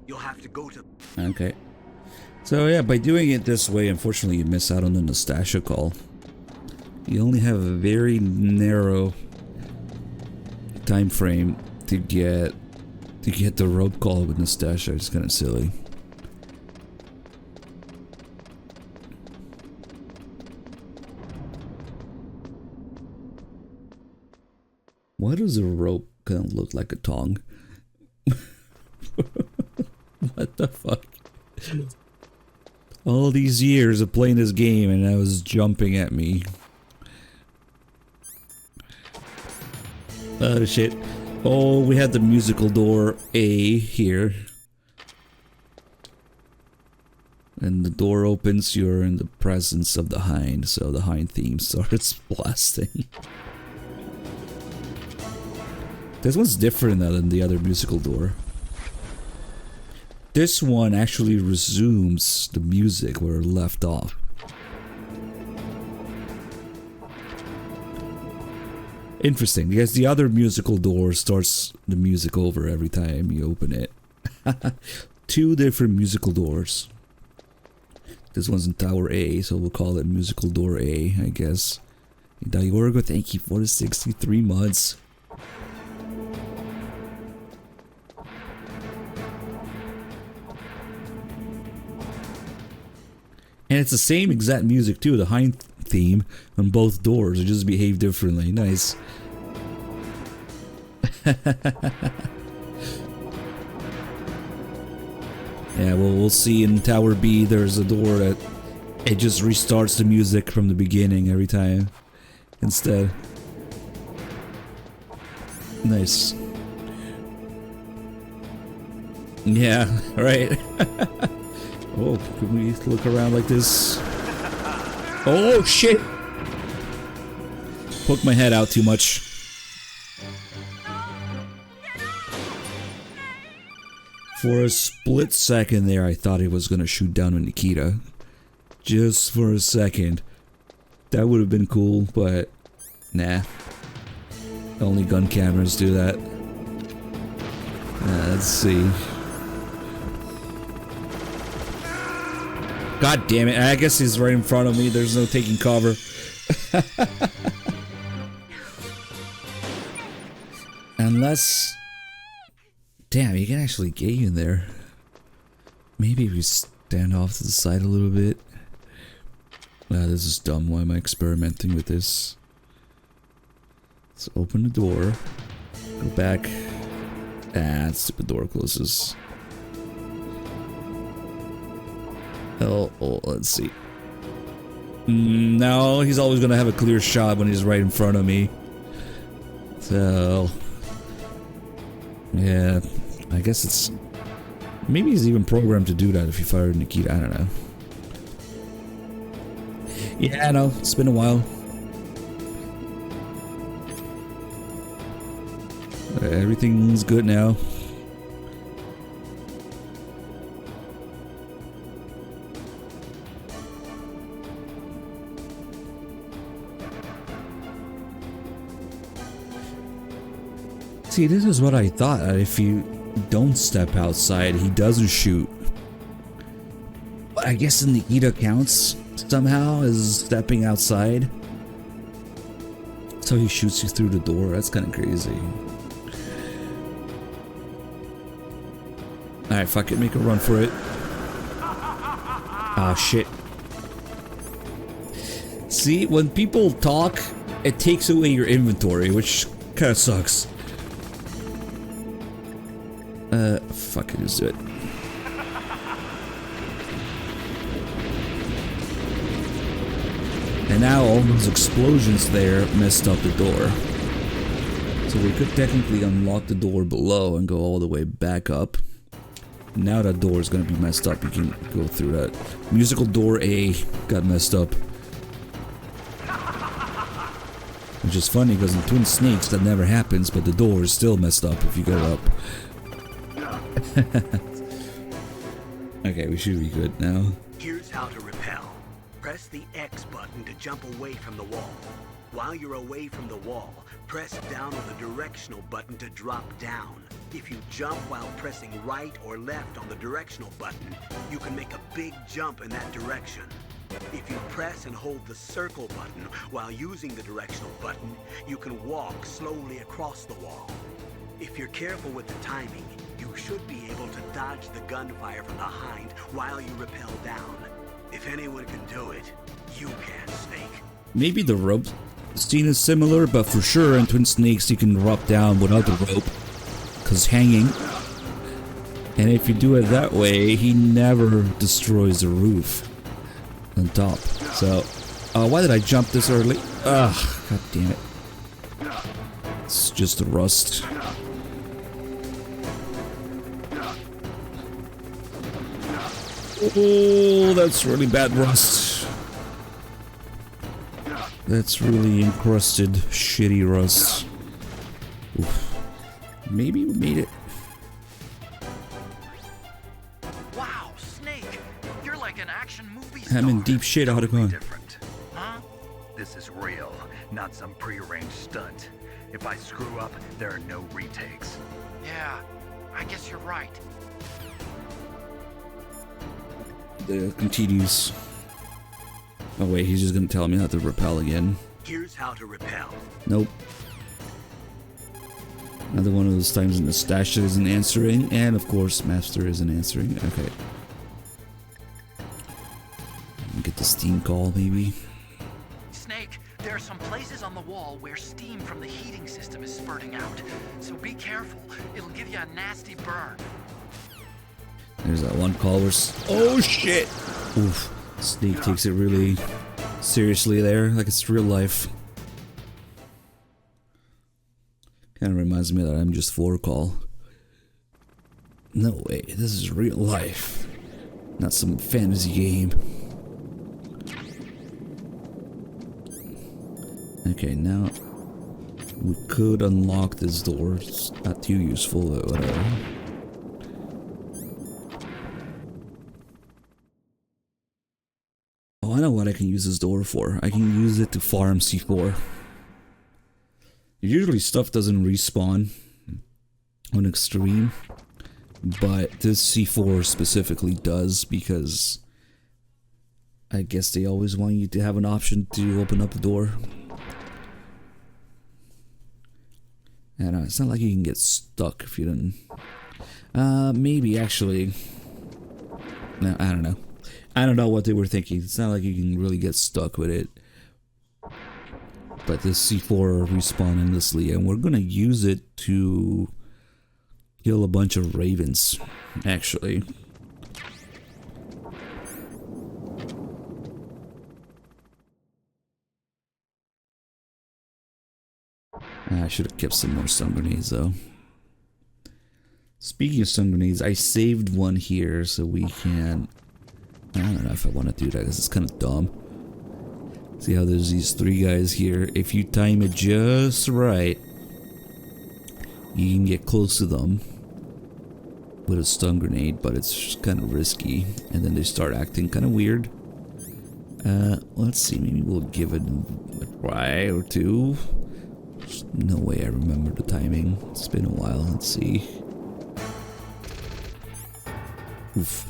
You'll have to go to... Okay. So yeah, by doing it this way, unfortunately you miss out on the Nastasha call. You only have a very narrow time frame to get the rope call with Nastasha. It's kind of silly. Why does a rope kind of look like a tongue? What the fuck? All these years of playing this game and I was jumping at me. Oh shit. Oh, we had the musical door A here. And the door opens, you're in the presence of the hind, so the hind theme starts blasting. This one's different than the other musical door. This one actually resumes the music where it left off. Interesting, because the other musical door starts the music over every time you open it. Two different musical doors. This one's in Tower A, so we'll call it Musical Door A, I guess. Diorgo, thank you for the 63 months. And it's the same exact music too, the hind theme on both doors. It just behave differently. Nice. Yeah, well, we'll see in Tower B. There's a door that it just restarts the music from the beginning every time. Instead. Nice. Yeah, right. Oh, can we look around like this? Oh shit! Poke my head out too much. For a split second there, I thought he was gonna shoot down on Nikita. Just for a second. That would have been cool, but nah. Only gun cameras do that. Let's see. God damn it, I guess he's right in front of me, there's no taking cover. Unless... Damn, you can actually get you in there. Maybe we stand off to the side a little bit. This is dumb, why am I experimenting with this? Let's open the door. Go back. Stupid door closes. Oh, let's see. No, he's always gonna have a clear shot when he's right in front of me. So... yeah, I guess it's... maybe he's even programmed to do that if you fire Nikita, I don't know. Yeah, I know, it's been a while. Everything's good now. See, this is what I thought. If you don't step outside, he doesn't shoot. But I guess Nikita counts somehow as stepping outside. So he shoots you through the door. That's kind of crazy. Alright, fuck it. Make a run for it. Oh, shit. See, when people talk, it takes away your inventory, which kind of sucks. Fuck it, just do it. And now all those explosions there messed up the door. So we could technically unlock the door below and go all the way back up. Now that door is gonna be messed up, you can go through that. Musical door A got messed up. Which is funny because in Twin Snakes that never happens, but the door is still messed up if you go up. Okay, we should be good now. Here's how to repel. Press the X button to jump away from the wall. While you're away from the wall, press down on the directional button to drop down. If you jump while pressing right or left on the directional button, you can make a big jump in that direction. If you press and hold the circle button while using the directional button, you can walk slowly across the wall. If you're careful with the timing, you should be able to dodge the gunfire from behind while you rappel down. If anyone can do it, you can, Snake. Maybe the rope scene is similar, but for sure in Twin Snakes you can drop down without the rope, cause hanging. And if you do it that way, he never destroys the roof on top. So, why did I jump this early? Ugh, god damn it. It's just the rust. Oh, that's really bad rust. That's really encrusted, shitty rust. Oof. Maybe we made it. Wow, Snake, you're like an action movie star. I'm in deep shit, Otacon. Huh? This is real, not some prearranged stunt. If I screw up, there are no retakes. Yeah, I guess you're right. Continues. Oh wait, he's just gonna tell me how to rappel again. Here's how to rappel. Nope. Another one of those times in the stash isn't answering, and of course Master isn't answering. Okay. Get the Steam call maybe. Snake, there are some places on the wall where steam from the heating system is spurting out. So be careful. It'll give you a nasty burn. There's that one call where... Oh shit! Oof. Snake takes it really seriously there, like it's real life. Kind of reminds me that I'm just 4 call. No way, this is real life. Not some fantasy game. Okay, now we could unlock this door. It's not too useful, but whatever. Oh, I know what I can use this door for. I can use it to farm C4. Usually stuff doesn't respawn on extreme, but this C4 specifically does, because I guess they always want you to have an option to open up the door. And it's not like you can get stuck if you don't. Maybe actually. No, I don't know. I don't know what they were thinking. It's not like you can really get stuck with it. But this C4 respawn endlessly, and we're gonna use it to kill a bunch of ravens, actually. I should have kept some more stun grenades though. Speaking of stun grenades, I saved one here so we can... I don't know if I want to do that because it's kind of dumb. See how there's these 3 guys here. If you time it just right, you can get close to them with a stun grenade, but it's just kind of risky. And then they start acting kind of weird. Let's see, maybe we'll give it a try or 2. There's no way I remember the timing. It's been a while. Let's see. Oof.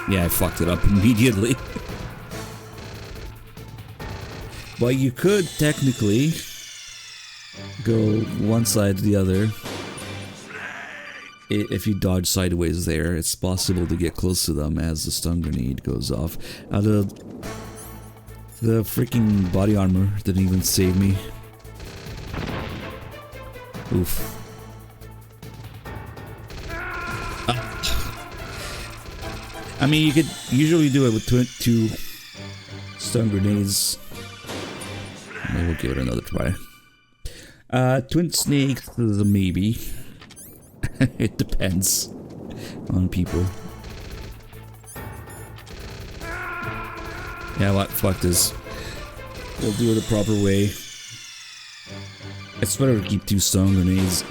Yeah, I fucked it up immediately. But you could technically go one side to the other. If you dodge sideways there, it's possible to get close to them as the stun grenade goes off. The freaking body armor didn't even save me. Oof. I mean, you could usually do it with 2 stun grenades. Maybe we'll give it another try. Twin snakes is a maybe. It depends on people. Yeah, what? Fuck this. We'll do it the proper way. It's better to keep 2 stun grenades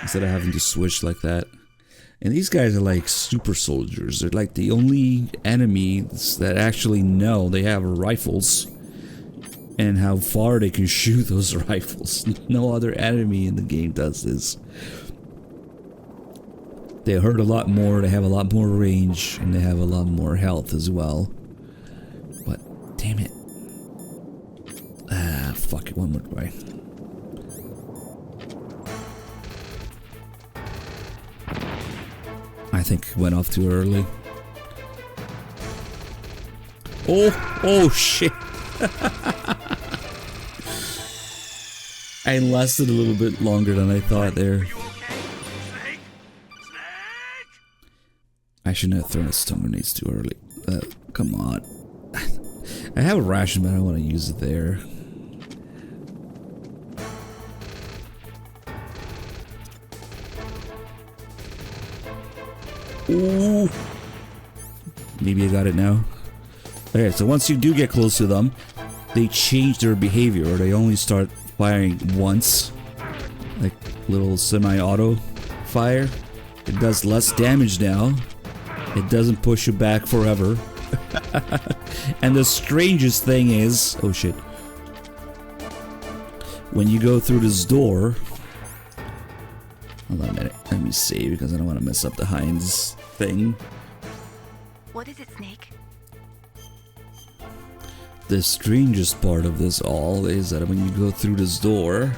instead of having to switch like that. And these guys are like super soldiers. They're like the only enemies that actually know they have rifles and how far they can shoot those rifles. No other enemy in the game does this. They hurt a lot more, they have a lot more range, and they have a lot more health as well. But, damn it. Ah, fuck it, one more try. I think it went off too early. Oh shit. I lasted a little bit longer than I thought there. I shouldn't have thrown a stun grenades too early. Come on. I have a ration, but I don't want to use it there. Ooh. Maybe I got it now. Okay, so once you do get close to them, they change their behavior, or they only start firing once. Like little semi-auto fire. It does less damage now. It doesn't push you back forever. And the strangest thing is... Oh shit. When you go through this door... Hold on a minute. Let me save because I don't want to mess up the Heinz thing. What is it, Snake? The strangest part of this all is that when you go through this door...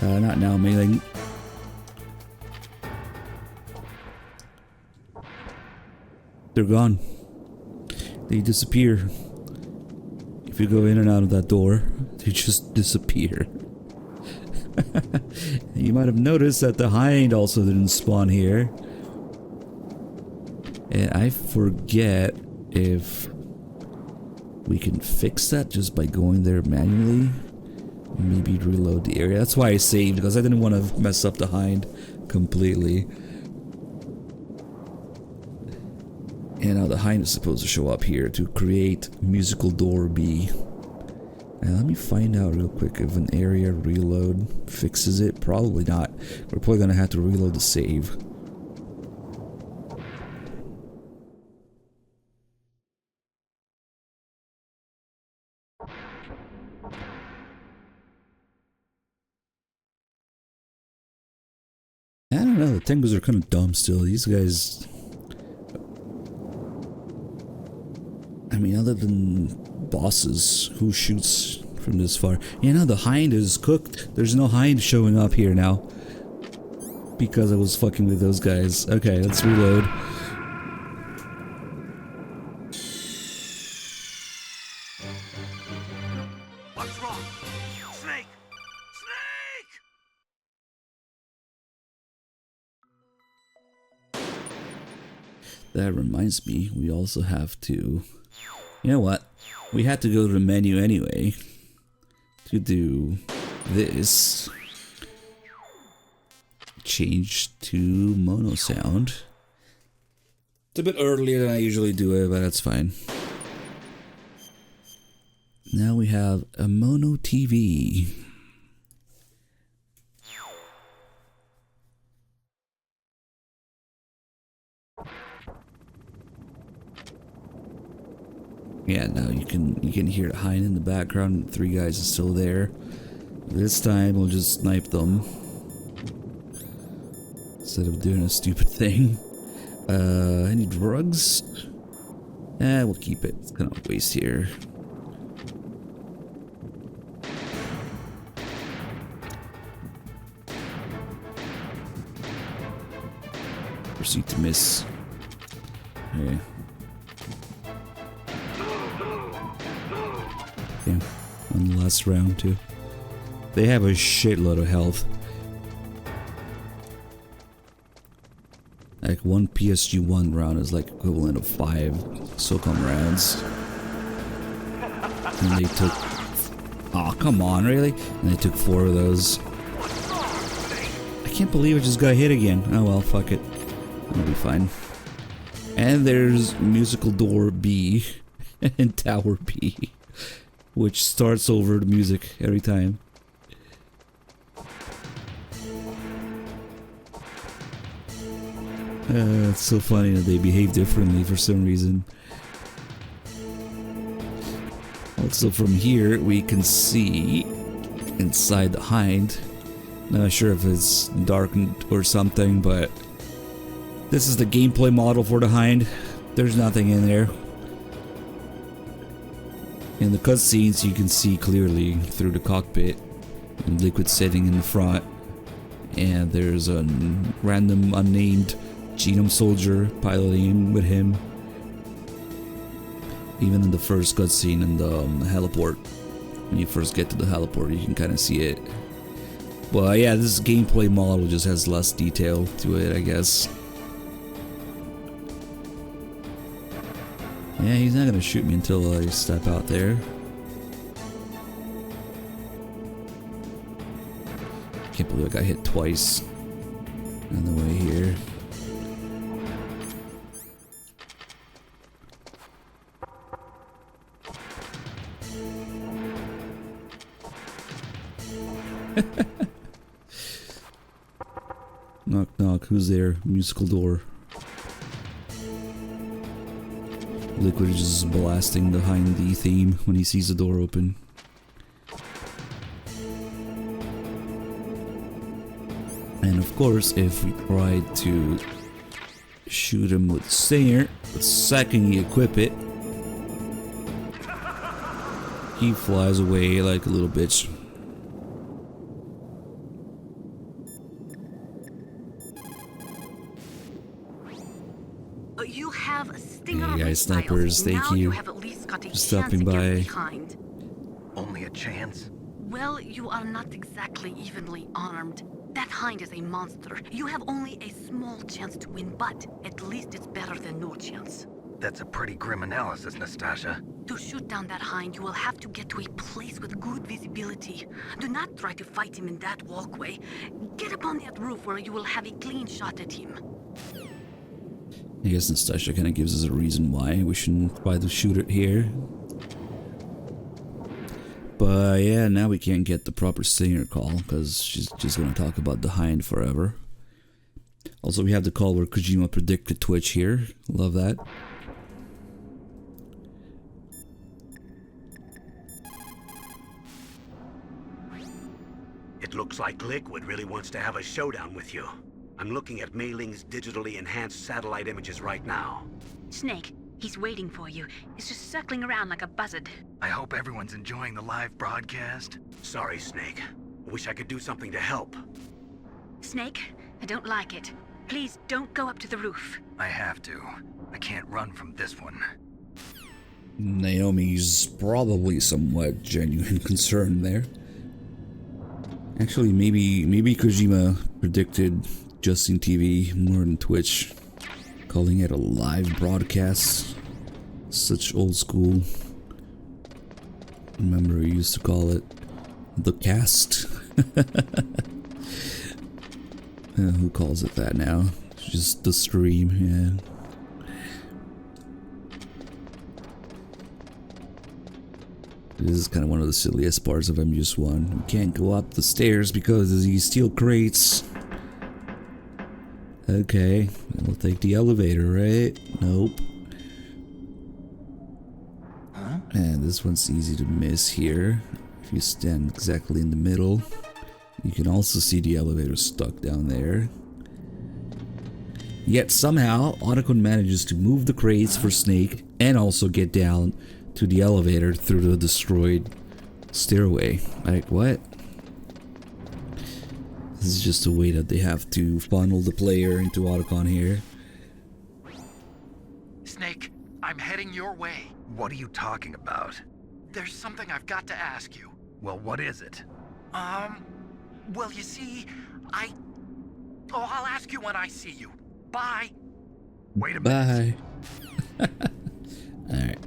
not now, melee. They're gone. They disappear. If you go in and out of that door, they just disappear. You might have noticed that the hind also didn't spawn here. And I forget if we can fix that just by going there manually. Maybe reload the area. That's why I saved, because I didn't want to mess up the hind completely. And now the hind is supposed to show up here to create musical door B. Now let me find out real quick if an area reload fixes it. Probably not. We're probably gonna have to reload the save. I don't know, the Tengus are kind of dumb still. These guys... I mean, other than bosses, who shoots from this far? You know, the hind is cooked. There's no hind showing up here now. Because I was fucking with those guys. Okay, let's reload. What's wrong? Snake! Snake! That reminds me, we also have to... You know what? We had to go to the menu anyway to do this. Change to mono sound. It's a bit earlier than I usually do it, but that's fine. Now we have a mono TV. Yeah, now you can hear the hind in the background. 3 guys are still there. This time we'll just snipe them instead of doing a stupid thing. Any drugs? We'll keep it. It's kind of a waste here. Proceed to miss. Okay. Yeah, one last round too. They have a shitload of health. Like one PSG1 round is like equivalent of 5 SOCOM rounds. And they took... Aw, come on, really? And they took 4 of those. I can't believe I just got hit again. Oh well, fuck it. It'll be fine. And there's musical door B and tower B, which starts over the music every time. It's so funny that they behave differently for some reason. Also from here we can see inside the hind. Not sure if it's darkened or something, but this is the gameplay model for the hind. There's nothing in there. In the cutscenes you can see clearly through the cockpit and Liquid sitting in the front, and there's a random unnamed genome soldier piloting with him. Even in the first cutscene in the heliport, when you first get to the heliport, you can kind of see it. But yeah, this gameplay model just has less detail to it, I guess. Yeah, he's not gonna shoot me until I step out there. Can't believe I got hit twice on the way here. Knock knock, who's there? Musical door. Liquid is just blasting the Hind D theme when he sees the door open. And of course, if we try to shoot him with Stinger, the second you equip it, he flies away like a little bitch. You have a Stinger. Hey guys, snipers, thank you Have at least got a for stopping by. only a chance? Well, you are not exactly evenly armed. That hind is a monster. You have only a small chance to win, but at least it's better than no chance. That's a pretty grim analysis, Nastasha. To shoot down that hind, you will have to get to a place with good visibility. Do not try to fight him in that walkway. Get up on that roof where you will have a clean shot at him. I guess Nastasha kind of gives us a reason why we shouldn't try to shoot it here. But yeah, now we can't get the proper singer call because she's just going to talk about the hind forever. Also, we have the call where Kojima predicted Twitch here. Love that. It looks like Liquid really wants to have a showdown with you. I'm looking at Mei Ling's digitally enhanced satellite images right now. Snake, he's waiting for you. He's just circling around like a buzzard. I hope everyone's enjoying the live broadcast. Sorry, Snake. Wish I could do something to help. Snake, I don't like it. Please don't go up to the roof. I have to. I can't run from this one. Naomi's probably somewhat genuine concern there. Actually, maybe Kojima predicted Justin TV more than Twitch, calling it a live broadcast. Such old school. Remember, we used to call it the cast. Who calls it that now? Just the stream, yeah. This is kind of one of the silliest parts of MGS1. We can't go up the stairs because of these steel crates. Okay, we'll take the elevator, right? Nope. Huh? And this one's easy to miss here. If you stand exactly in the middle. You can also see the elevator stuck down there. Yet somehow, Otacon manages to move the crates for Snake and also get down to the elevator through the destroyed stairway. Like, what? This is just a way that they have to funnel the player into Otacon here. Snake, I'm heading your way. What are you talking about? There's something I've got to ask you. Well, what is it? Well, you see, I'll ask you when I see you. Bye. Wait a minute. Bye. Alright.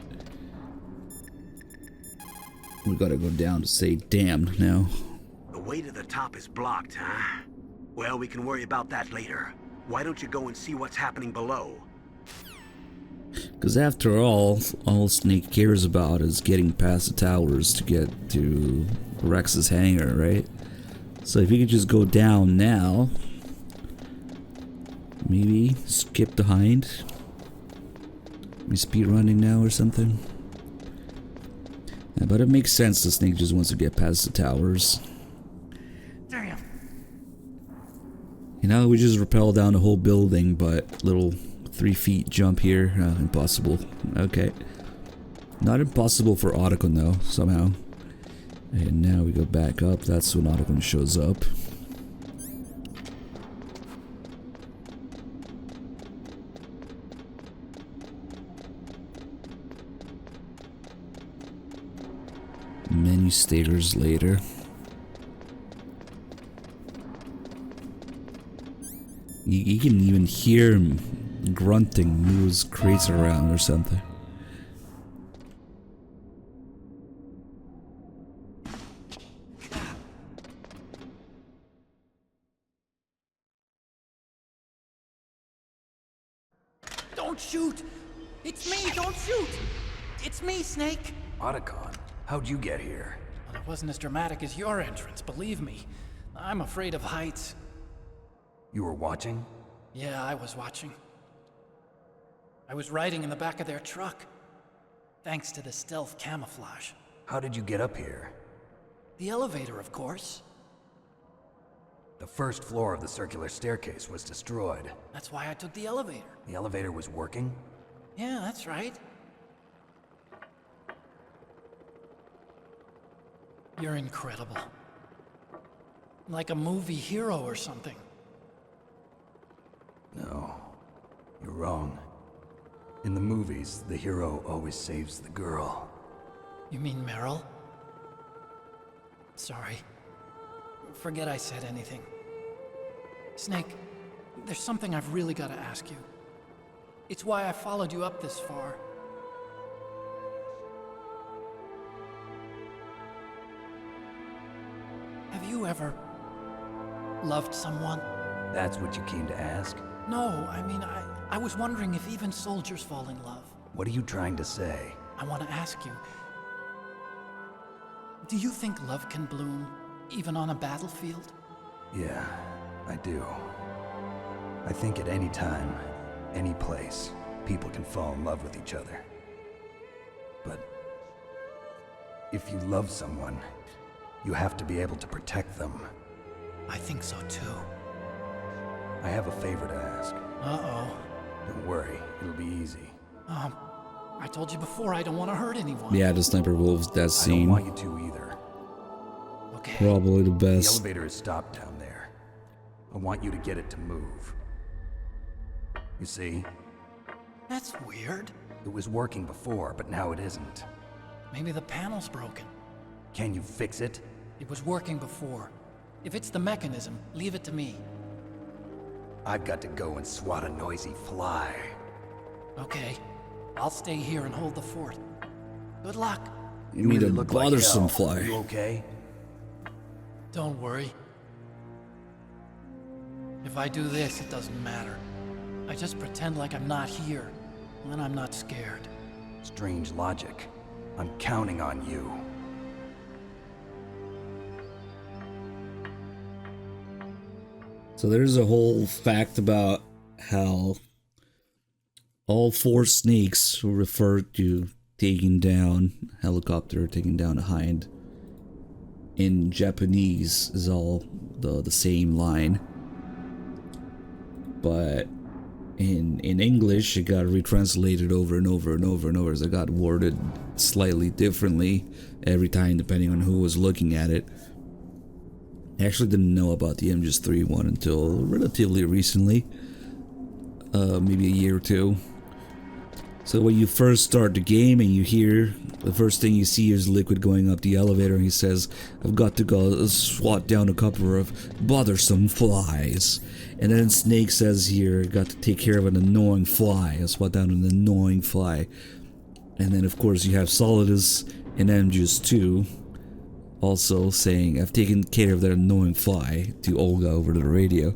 We gotta go down to say damned now. The way to the top is blocked, huh? Well, we can worry about that later. Why don't you go and see what's happening below? Because after all Snake cares about is getting past the towers to get to Rex's hangar, right? So if you could just go down now, maybe skip the hind. Maybe speed running now or something. Yeah, but it makes sense the Snake just wants to get past the towers. Damn. You know, we just rappel down the whole building, but little 3 feet jump here, impossible. Okay. Not impossible for Otacon though, somehow. And now we go back up, that's when Otacon shows up. Many stairs later. You can even hear him grunting, moves crates around or something. Don't shoot! It's me, don't shoot! It's me, Snake! Otacon, how'd you get here? Well, it wasn't as dramatic as your entrance, believe me. I'm afraid of heights. You were watching? Yeah, I was watching. I was riding in the back of their truck. Thanks to the stealth camouflage. How did you get up here? The elevator, of course. The first floor of the circular staircase was destroyed. That's why I took the elevator. The elevator was working? Yeah, that's right. You're incredible. Like a movie hero or something. No, you're wrong. In the movies, the hero always saves the girl. You mean Meryl? Sorry. Forget I said anything. Snake, there's something I've really got to ask you. It's why I followed you up this far. Have you ever loved someone? That's what you came to ask? No, I mean, I was wondering if even soldiers fall in love. What are you trying to say? I want to ask you, do you think love can bloom even on a battlefield? Yeah, I do. I think at any time, any place, people can fall in love with each other. But if you love someone, you have to be able to protect them. I think so too. I have a favor to ask. Uh-oh. Don't worry, it'll be easy. I told you before I don't want to hurt anyone. Yeah, the Sniper Wolves, that scene. I don't want you to either. Okay. Probably the The best. elevator is stopped down there. I want you to get it to move. You see? That's weird. It was working before, but now it isn't. Maybe the panel's broken. Can you fix it? It was working before. If it's the mechanism, leave it to me. I've got to go and swat a noisy fly. Okay. I'll stay here and hold the fort. Good luck. You mean really a look like bothersome hell. fly. You okay? Don't worry. If I do this, it doesn't matter. I just pretend like I'm not here, and then I'm not scared. Strange logic. I'm counting on you. So there's a whole fact about how all 4 snakes were referred to taking down a helicopter, taking down a hind. In Japanese is all the same line. But in English it got retranslated over and over and over and over as it got worded slightly differently every time depending on who was looking at it. I actually didn't know about the MGS1 one until relatively recently, maybe a year or two. So when you first start the game and you hear, the first thing you see is Liquid going up the elevator and he says, I've got to go swat down a couple of bothersome flies. And then Snake says here, got to take care of an annoying fly, swat down an annoying fly. And then of course you have Solidus in MGS2 also saying, I've taken care of that annoying fly to Olga over the radio.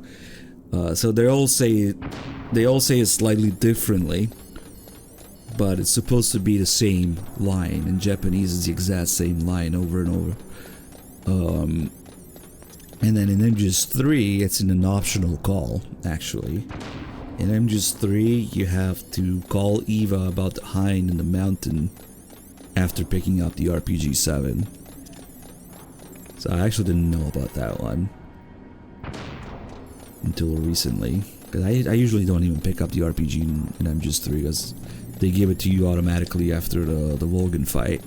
So they all say it slightly differently, but it's supposed to be the same line. In Japanese, it's the exact same line over and over. And then in MGS3, it's an optional call, actually. In MGS3, you have to call Eva about the hind in the mountain after picking up the RPG-7. So I actually didn't know about that one until recently. Because I usually don't even pick up the RPG in MGS3 because they give it to you automatically after the Volgan fight.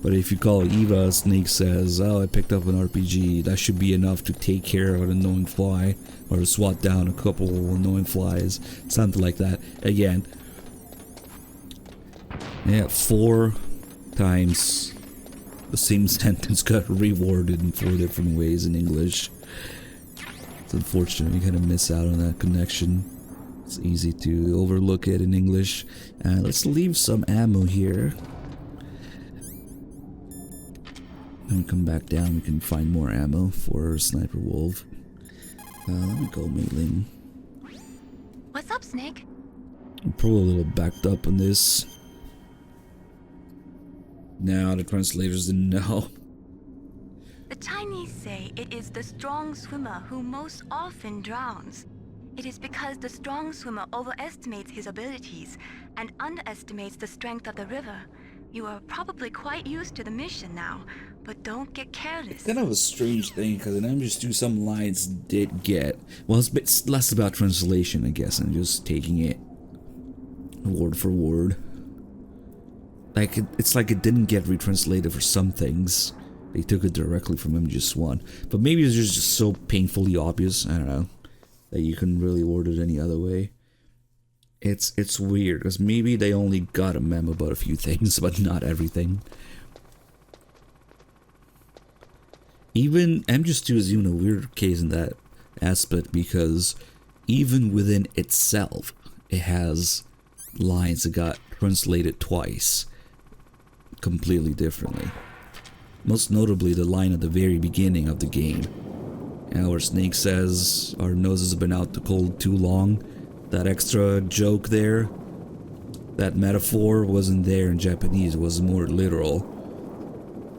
But if you call Eva, Snake says, oh, I picked up an RPG, that should be enough to take care of an annoying fly, or to swat down a couple annoying flies, something like that. Again, yeah, 4 times the same sentence got reworded in 4 different ways in English. It's unfortunate, you kind of miss out on that connection. It's easy to overlook it in English. Let's leave some ammo here. When we come back down, we can find more ammo for Sniper Wolf. Let me go, Mailing. What's up, Snake? I'm probably a little backed up on this. Now the translators didn't know. The Chinese say it is the strong swimmer who most often drowns. It is because the strong swimmer overestimates his abilities and underestimates the strength of the river. You are probably quite used to the mission now, but don't get careless. Kind of a strange thing, because in MGS2 some lines did get... Well, it's less about translation, I guess, and just taking it word for word. Like, it's like it didn't get retranslated for some things. They took it directly from MGS1. But maybe it's just so painfully obvious, I don't know, that you couldn't really word it any other way. It's weird, because maybe they only got a memo about a few things, but not everything. even MGS2 is even a weird case in that aspect, because even within itself, it has lines that got translated twice, completely differently. Most notably, the line at the very beginning of the game, where Snake says, "Our noses have been out the cold too long." That extra joke there, that metaphor wasn't there in Japanese, it was more literal.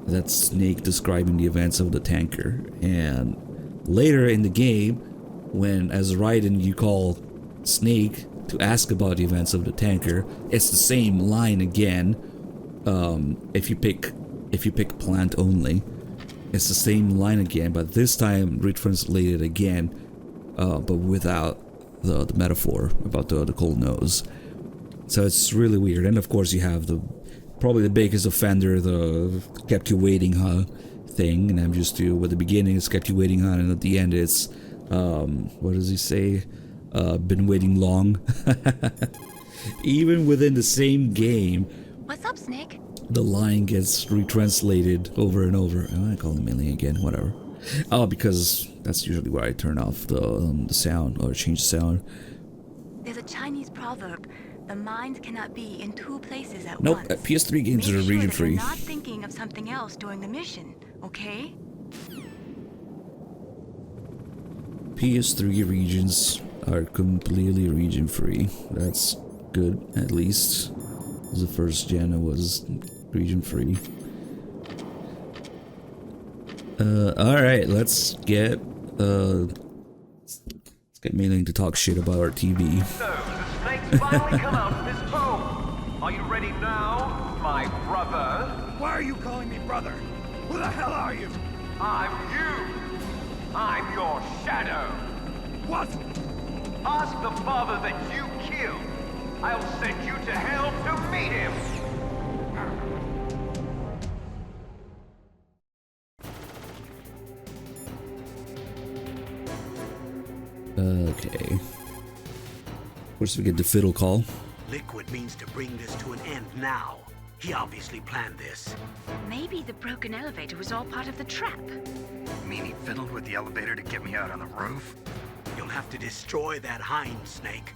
That's Snake describing the events of the tanker. And later in the game, when as Raiden you call Snake to ask about the events of the tanker, it's the same line again. If you pick plant only, it's the same line again, but this time retranslated again, but without the metaphor about the cold nose. So it's really weird. And of course you have probably the biggest offender, the kept you waiting, huh, thing. And I'm just with the beginning it's kept you waiting, huh, and at the end it's what does he say? Been waiting long. Even within the same game. What's up, Snake? The line gets retranslated over and over. I want to call him Millie again, whatever. Oh, because that's usually where I turn off the sound or change the sound. There's a Chinese proverb: the mind cannot be in two places at nope, once. PS3 games are region free. You're not thinking of something else during the mission, okay? PS3 regions are completely region free. That's good, at least. The first gen was region free. Alright, let's get Mei-Ling to talk shit about our TV. So, the snake's finally come out of his home. Are you ready now, my brother? Why are you calling me brother? Who the hell are you? I'm you. I'm your shadow. What? Ask the father that you killed. I'll send you to hell to meet him. Okay. Of course we get the fiddle call. Liquid means to bring this to an end now. He obviously planned this. Maybe the broken elevator was all part of the trap. You mean he fiddled with the elevator to get me out on the roof? You'll have to destroy that hind, Snake.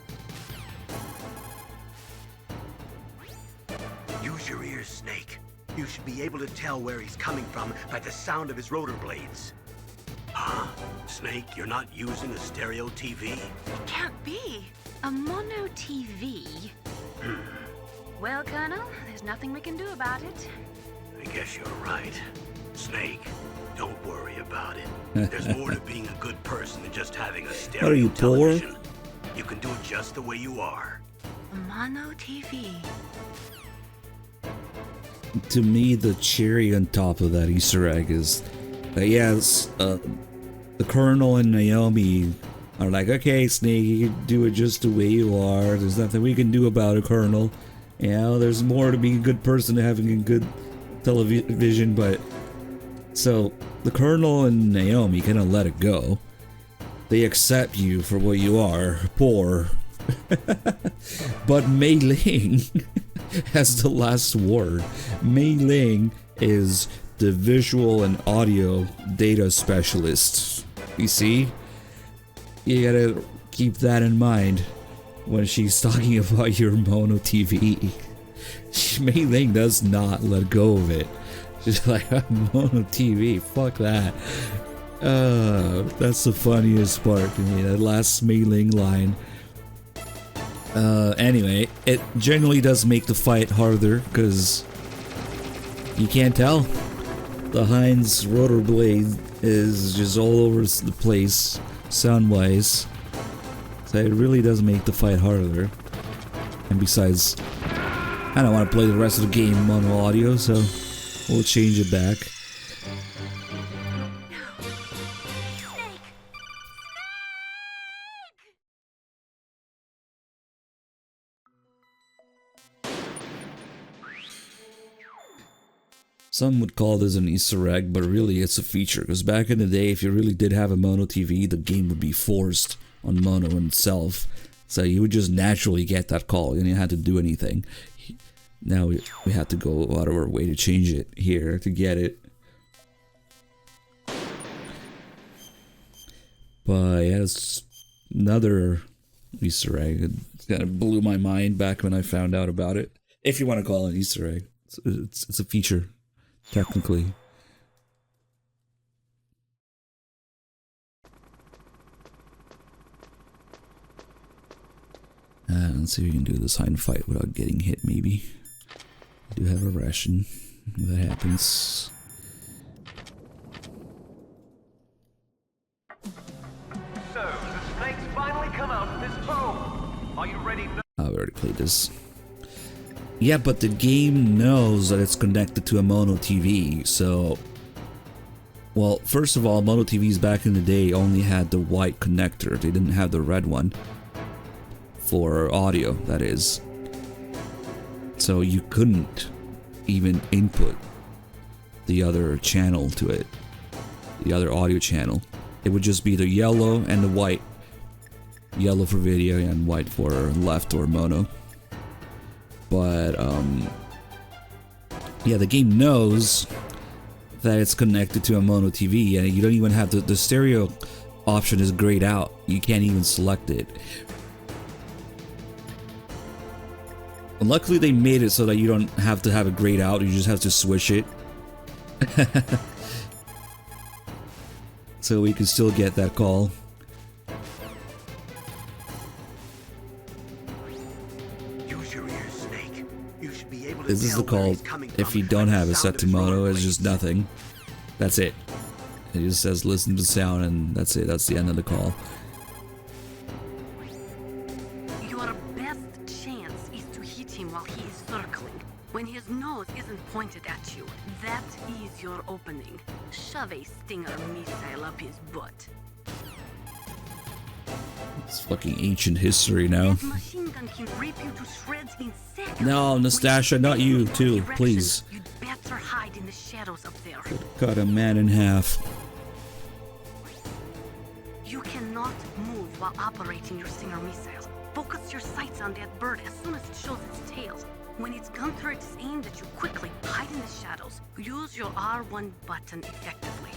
Use your ears, Snake. You should be able to tell where he's coming from by the sound of his rotor blades. Huh? Snake, you're not using a stereo TV? It can't be. A mono TV? Well, Colonel, there's nothing we can do about it. I guess you're right. Snake, don't worry about it. There's more to being a good person than just having a stereo Are you television. You can do it just the way you are. A mono TV. To me, the cherry on top of that Easter egg is the Colonel and Naomi are like, okay, Snake, you can do it just the way you are. There's nothing we can do about it, Colonel. You know, there's more to being a good person than having a good television, but... So, the Colonel and Naomi kind of let it go. They accept you for what you are, poor. But Mei-Ling has the last word. Mei-Ling is the visual and audio data specialist. You see? You gotta keep that in mind when she's talking about your mono TV. Mei-Ling does not let go of it. She's like, mono TV, fuck that. That's the funniest part to me, that last Mei-Ling line. Anyway, it generally does make the fight harder, because you can't tell. The Hind's rotor blade is just all over the place, sound-wise. So it really does make the fight harder. And besides, I don't want to play the rest of the game mono audio, so we'll change it back. Some would call this an Easter egg, but really it's a feature, because back in the day, if you really did have a mono TV, the game would be forced on mono itself. So you would just naturally get that call, you didn't have to do anything. Now we have to go out of our way to change it here to get it. But yeah, it's another Easter egg. It kind of blew my mind back when I found out about it. If you want to call it an Easter egg, it's a feature, technically. Let's see if we can do this hide and fight without getting hit, maybe. I do have a ration. If that happens. So, the snakes finally come out of this hole. Are you ready? Oh, we already played this. Yeah, but the game knows that it's connected to a mono TV, so... Well, first of all, mono TVs back in the day only had the white connector. They didn't have the red one. For audio, that is. So you couldn't even input the other channel to it. The other audio channel. It would just be the yellow and the white. Yellow for video and white for left or mono. But, yeah, the game knows that it's connected to a mono TV, and you don't even have the stereo option is grayed out. You can't even select it. And luckily they made it so that you don't have to have it grayed out, you just have to switch it. So we can still get that call. Use your ears, Snake. You should be able to This is the tell where call. he's coming If from you don't by the have it sound set of to his mono, rollerblades. it's just nothing. That's it. It just says listen to the sound and that's it. That's the end of the call. Your best chance is to hit him while he is circling. When his nose isn't pointed at you, that is your opening. Shove a Stinger missile up his butt. It's fucking ancient history now. That machine gun can rip you to shreds in seconds. No, Nastasha, not you too, please. You'd better hide in the shadows up there. Cut a man in half. You cannot move while operating your Stinger missile. Focus your sights on that bird as soon as it shows its tail. When its gun turret is aimed at you, quickly hide in the shadows. Use your R1 button effectively.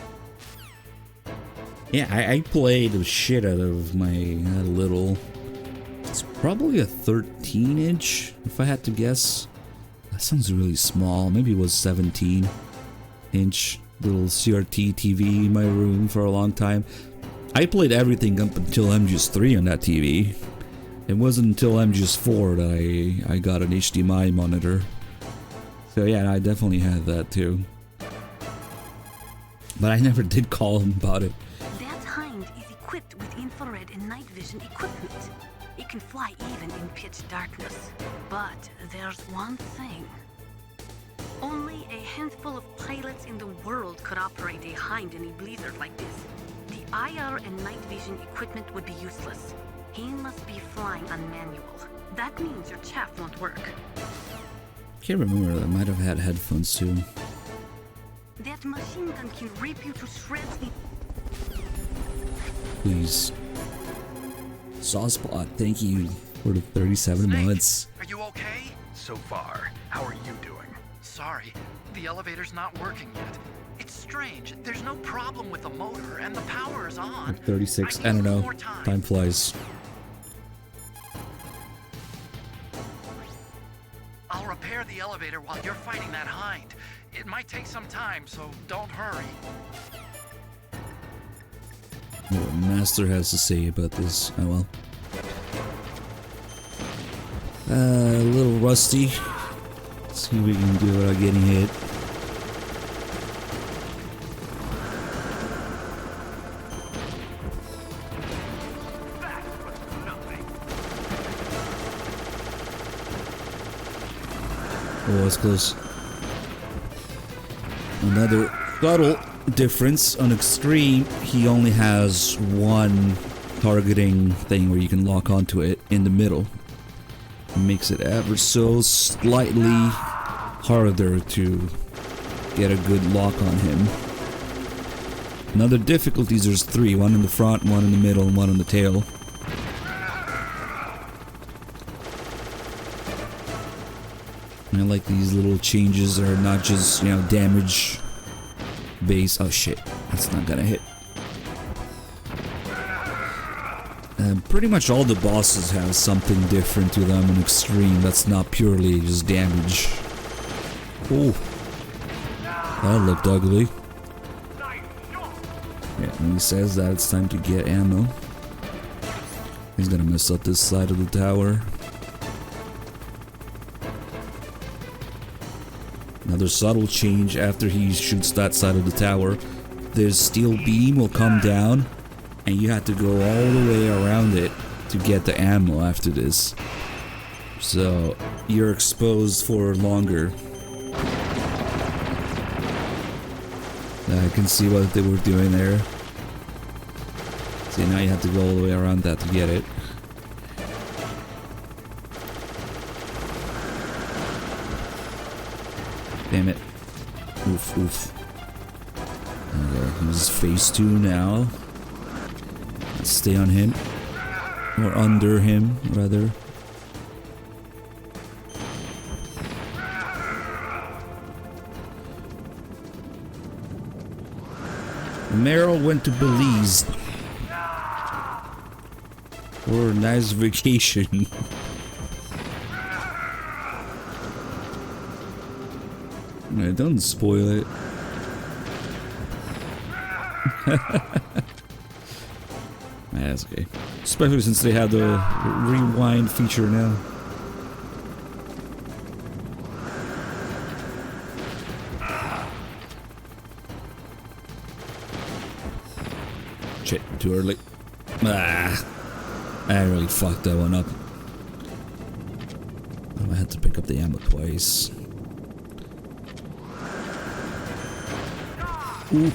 Yeah, I played the shit out of my little... It's probably a 13-inch, if I had to guess. That sounds really small. Maybe it was 17-inch little CRT TV in my room for a long time. I played everything up until MGS3 on that TV. It wasn't until MGS4 that I got an HDMI monitor. So yeah, I definitely had that too. But I never did call him about it. That hind is equipped with infrared and night vision equipment. It can fly even in pitch darkness. But there's one thing. Only a handful of pilots in the world could operate a hind in a blizzard like this. The IR and night vision equipment would be useless. He must be flying on manual. That means your chaff won't work. Can't remember, I might have had headphones too. That machine gun can rip you to shreds in... Please. Sawspot, thank you for the 37 months. Are you okay? So far, how are you doing? Sorry, the elevator's not working yet. It's strange. There's no problem with the motor, and the power is on. 36, I don't know. Time flies. I'll repair the elevator while you're fighting that hind. It might take some time, so don't hurry. What Master has to say about this. Oh well. A little rusty. Let's see what we can do without getting hit. Oh, that's close. Another subtle difference on Extreme. He only has one targeting thing where you can lock onto it in the middle. It makes it ever so slightly harder to get a good lock on him. Another difficulties, there's three. One in the front, one in the middle, and one on the tail. And I like these little changes are not just, you know, damage base. Oh shit, that's not gonna hit. Pretty much all the bosses have something different to them in Extreme that's not purely just damage. Oh, that looked ugly. Yeah, and he says that it's time to get ammo. He's gonna mess up this side of the tower. Another subtle change after he shoots that side of the tower. The steel beam will come down, and you have to go all the way around it to get the ammo after this. So you're exposed for longer. I can see what they were doing there. See, now you have to go all the way around that to get it. Damn it. Oof, oof. Okay, he's phase 2 now. Let's stay on him. Or under him, rather. Meryl went to Belize for a nice vacation. Don't spoil it. That's okay. Especially since they have the rewind feature now. Shit, too early. Ah, I really fucked that one up. I had to pick up the ammo twice. Ooh.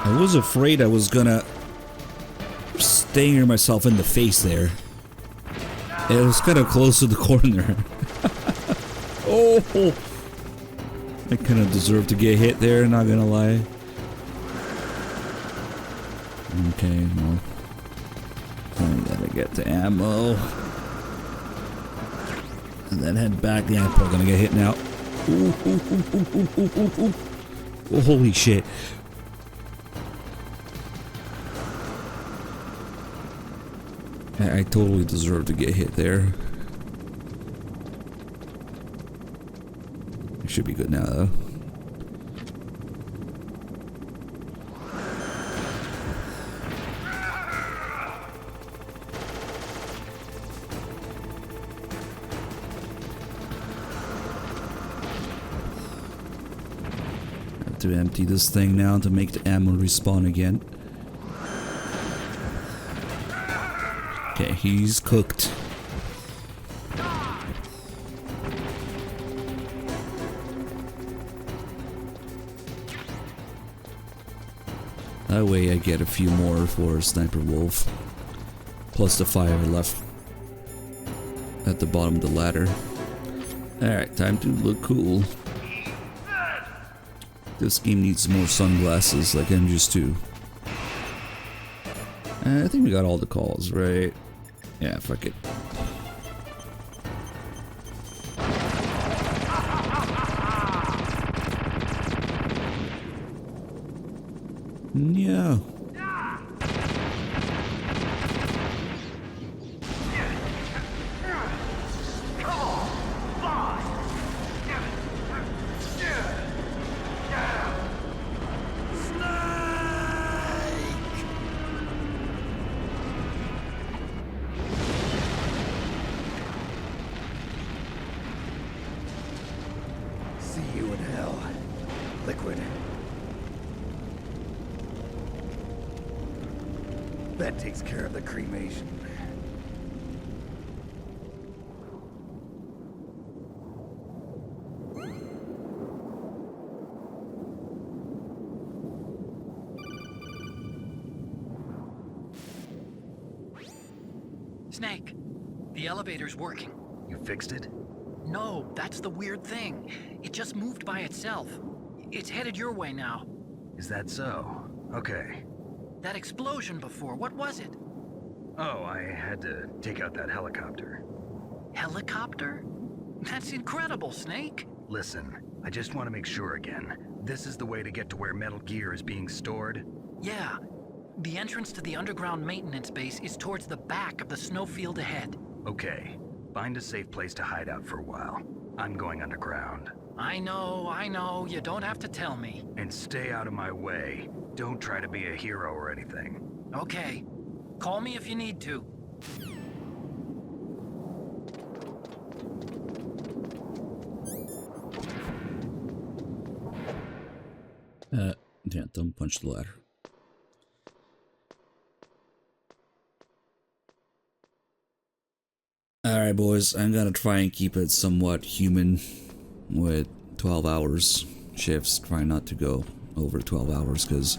I was afraid I was gonna stinger myself in the face there. It was kind of close to the corner. Oh, I kind of deserved to get hit there, not gonna lie. Okay, well, I gotta get the ammo and then head back. Yeah, I'm probably gonna get hit now. Ooh, ooh, ooh, ooh, ooh, ooh, ooh. Oh, holy shit. I totally deserve to get hit there. It should be good now, though. Have to empty this thing now to make the ammo respawn again. Okay, he's cooked. That way I get a few more for Sniper Wolf. Plus the 5 left at the bottom of the ladder. Alright, time to look cool. This game needs more sunglasses like MGS2. I think we got all the calls, right? Yeah, fuck it. Yeah. That takes care of the cremation. Snake, the elevator's working. You fixed it? No, that's the weird thing. It just moved by itself. It's headed your way now. Is that so? Okay. That explosion before, what was it? Oh, I had to take out that helicopter. Helicopter? That's incredible, Snake. Listen, I just want to make sure again. This is the way to get to where Metal Gear is being stored? Yeah. The entrance to the underground maintenance base is towards the back of the snowfield ahead. Okay. Find a safe place to hide out for a while. I'm going underground. I know. You don't have to tell me. And stay out of my way. Don't try to be a hero or anything. Okay. Call me if you need to. Yeah, don't punch the ladder. Alright, boys, I'm gonna try and keep it somewhat human with 12 hours shifts. Try not to go over 12 hours, because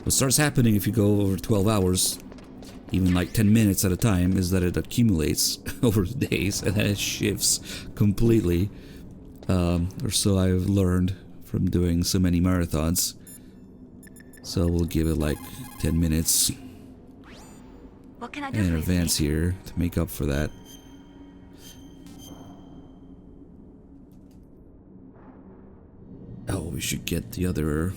what starts happening if you go over 12 hours, even like 10 minutes at a time, is that it accumulates over the days and then it shifts completely. Or so I've learned from doing so many marathons. So we'll give it like 10 minutes What can I do in for you, advance Snake? here to make up for that. Oh, we should get the other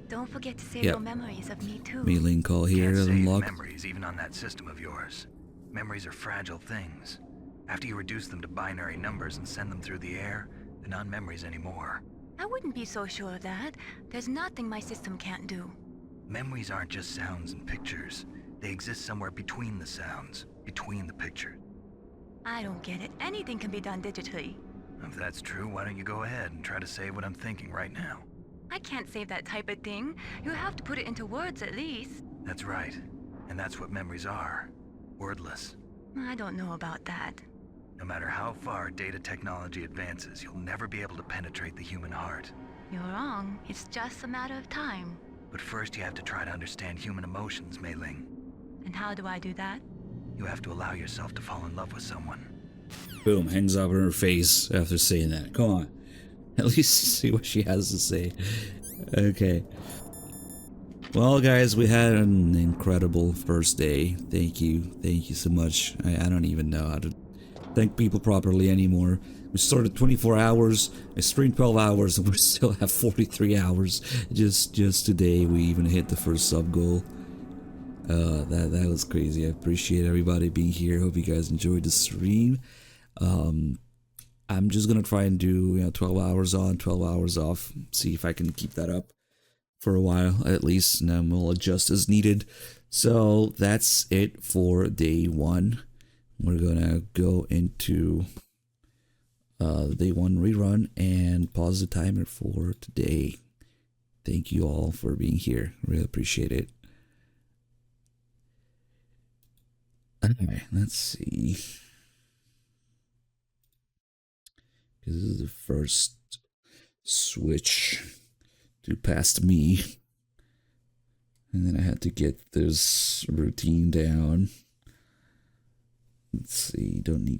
Don't forget to save Yep. your memories of me too. mailing call here Can't to save unlock. memories even on that system of yours. Memories are fragile things. After you reduce them to binary numbers and send them through the air, they're not memories anymore. I wouldn't be so sure of that. There's nothing my system can't do. Memories aren't just sounds and pictures. They exist somewhere between the sounds, between the pictures. I don't get it. Anything can be done digitally. If that's true, why don't you go ahead and try to say what I'm thinking right now? I can't save that type of thing. You have to put it into words at least. That's right. And that's what memories are. Wordless. I don't know about that. No matter how far data technology advances, you'll never be able to penetrate the human heart. You're wrong. It's just a matter of time. But first you have to try to understand human emotions, Mei Ling. And how do I do that? You have to allow yourself to fall in love with someone. Boom, hangs up in her face after saying that. Come on. At least see what she has to say. Okay. Well, guys, we had an incredible first day. Thank you. Thank you so much. I don't even know how to thank people properly anymore. We started 24 hours, I streamed 12 hours, and we still have 43 hours. Just today, we even hit the first sub goal. That was crazy. I appreciate everybody being here. Hope you guys enjoyed the stream. I'm just gonna try and do 12 hours on, 12 hours off. See if I can keep that up for a while at least, and then we'll adjust as needed. So that's it for day one. We're gonna go into the day one rerun and pause the timer for today. Thank you all for being here. Really appreciate it. Alright, let's see. This is the first switch to past me. And then I had to get this routine down. Let's see, don't need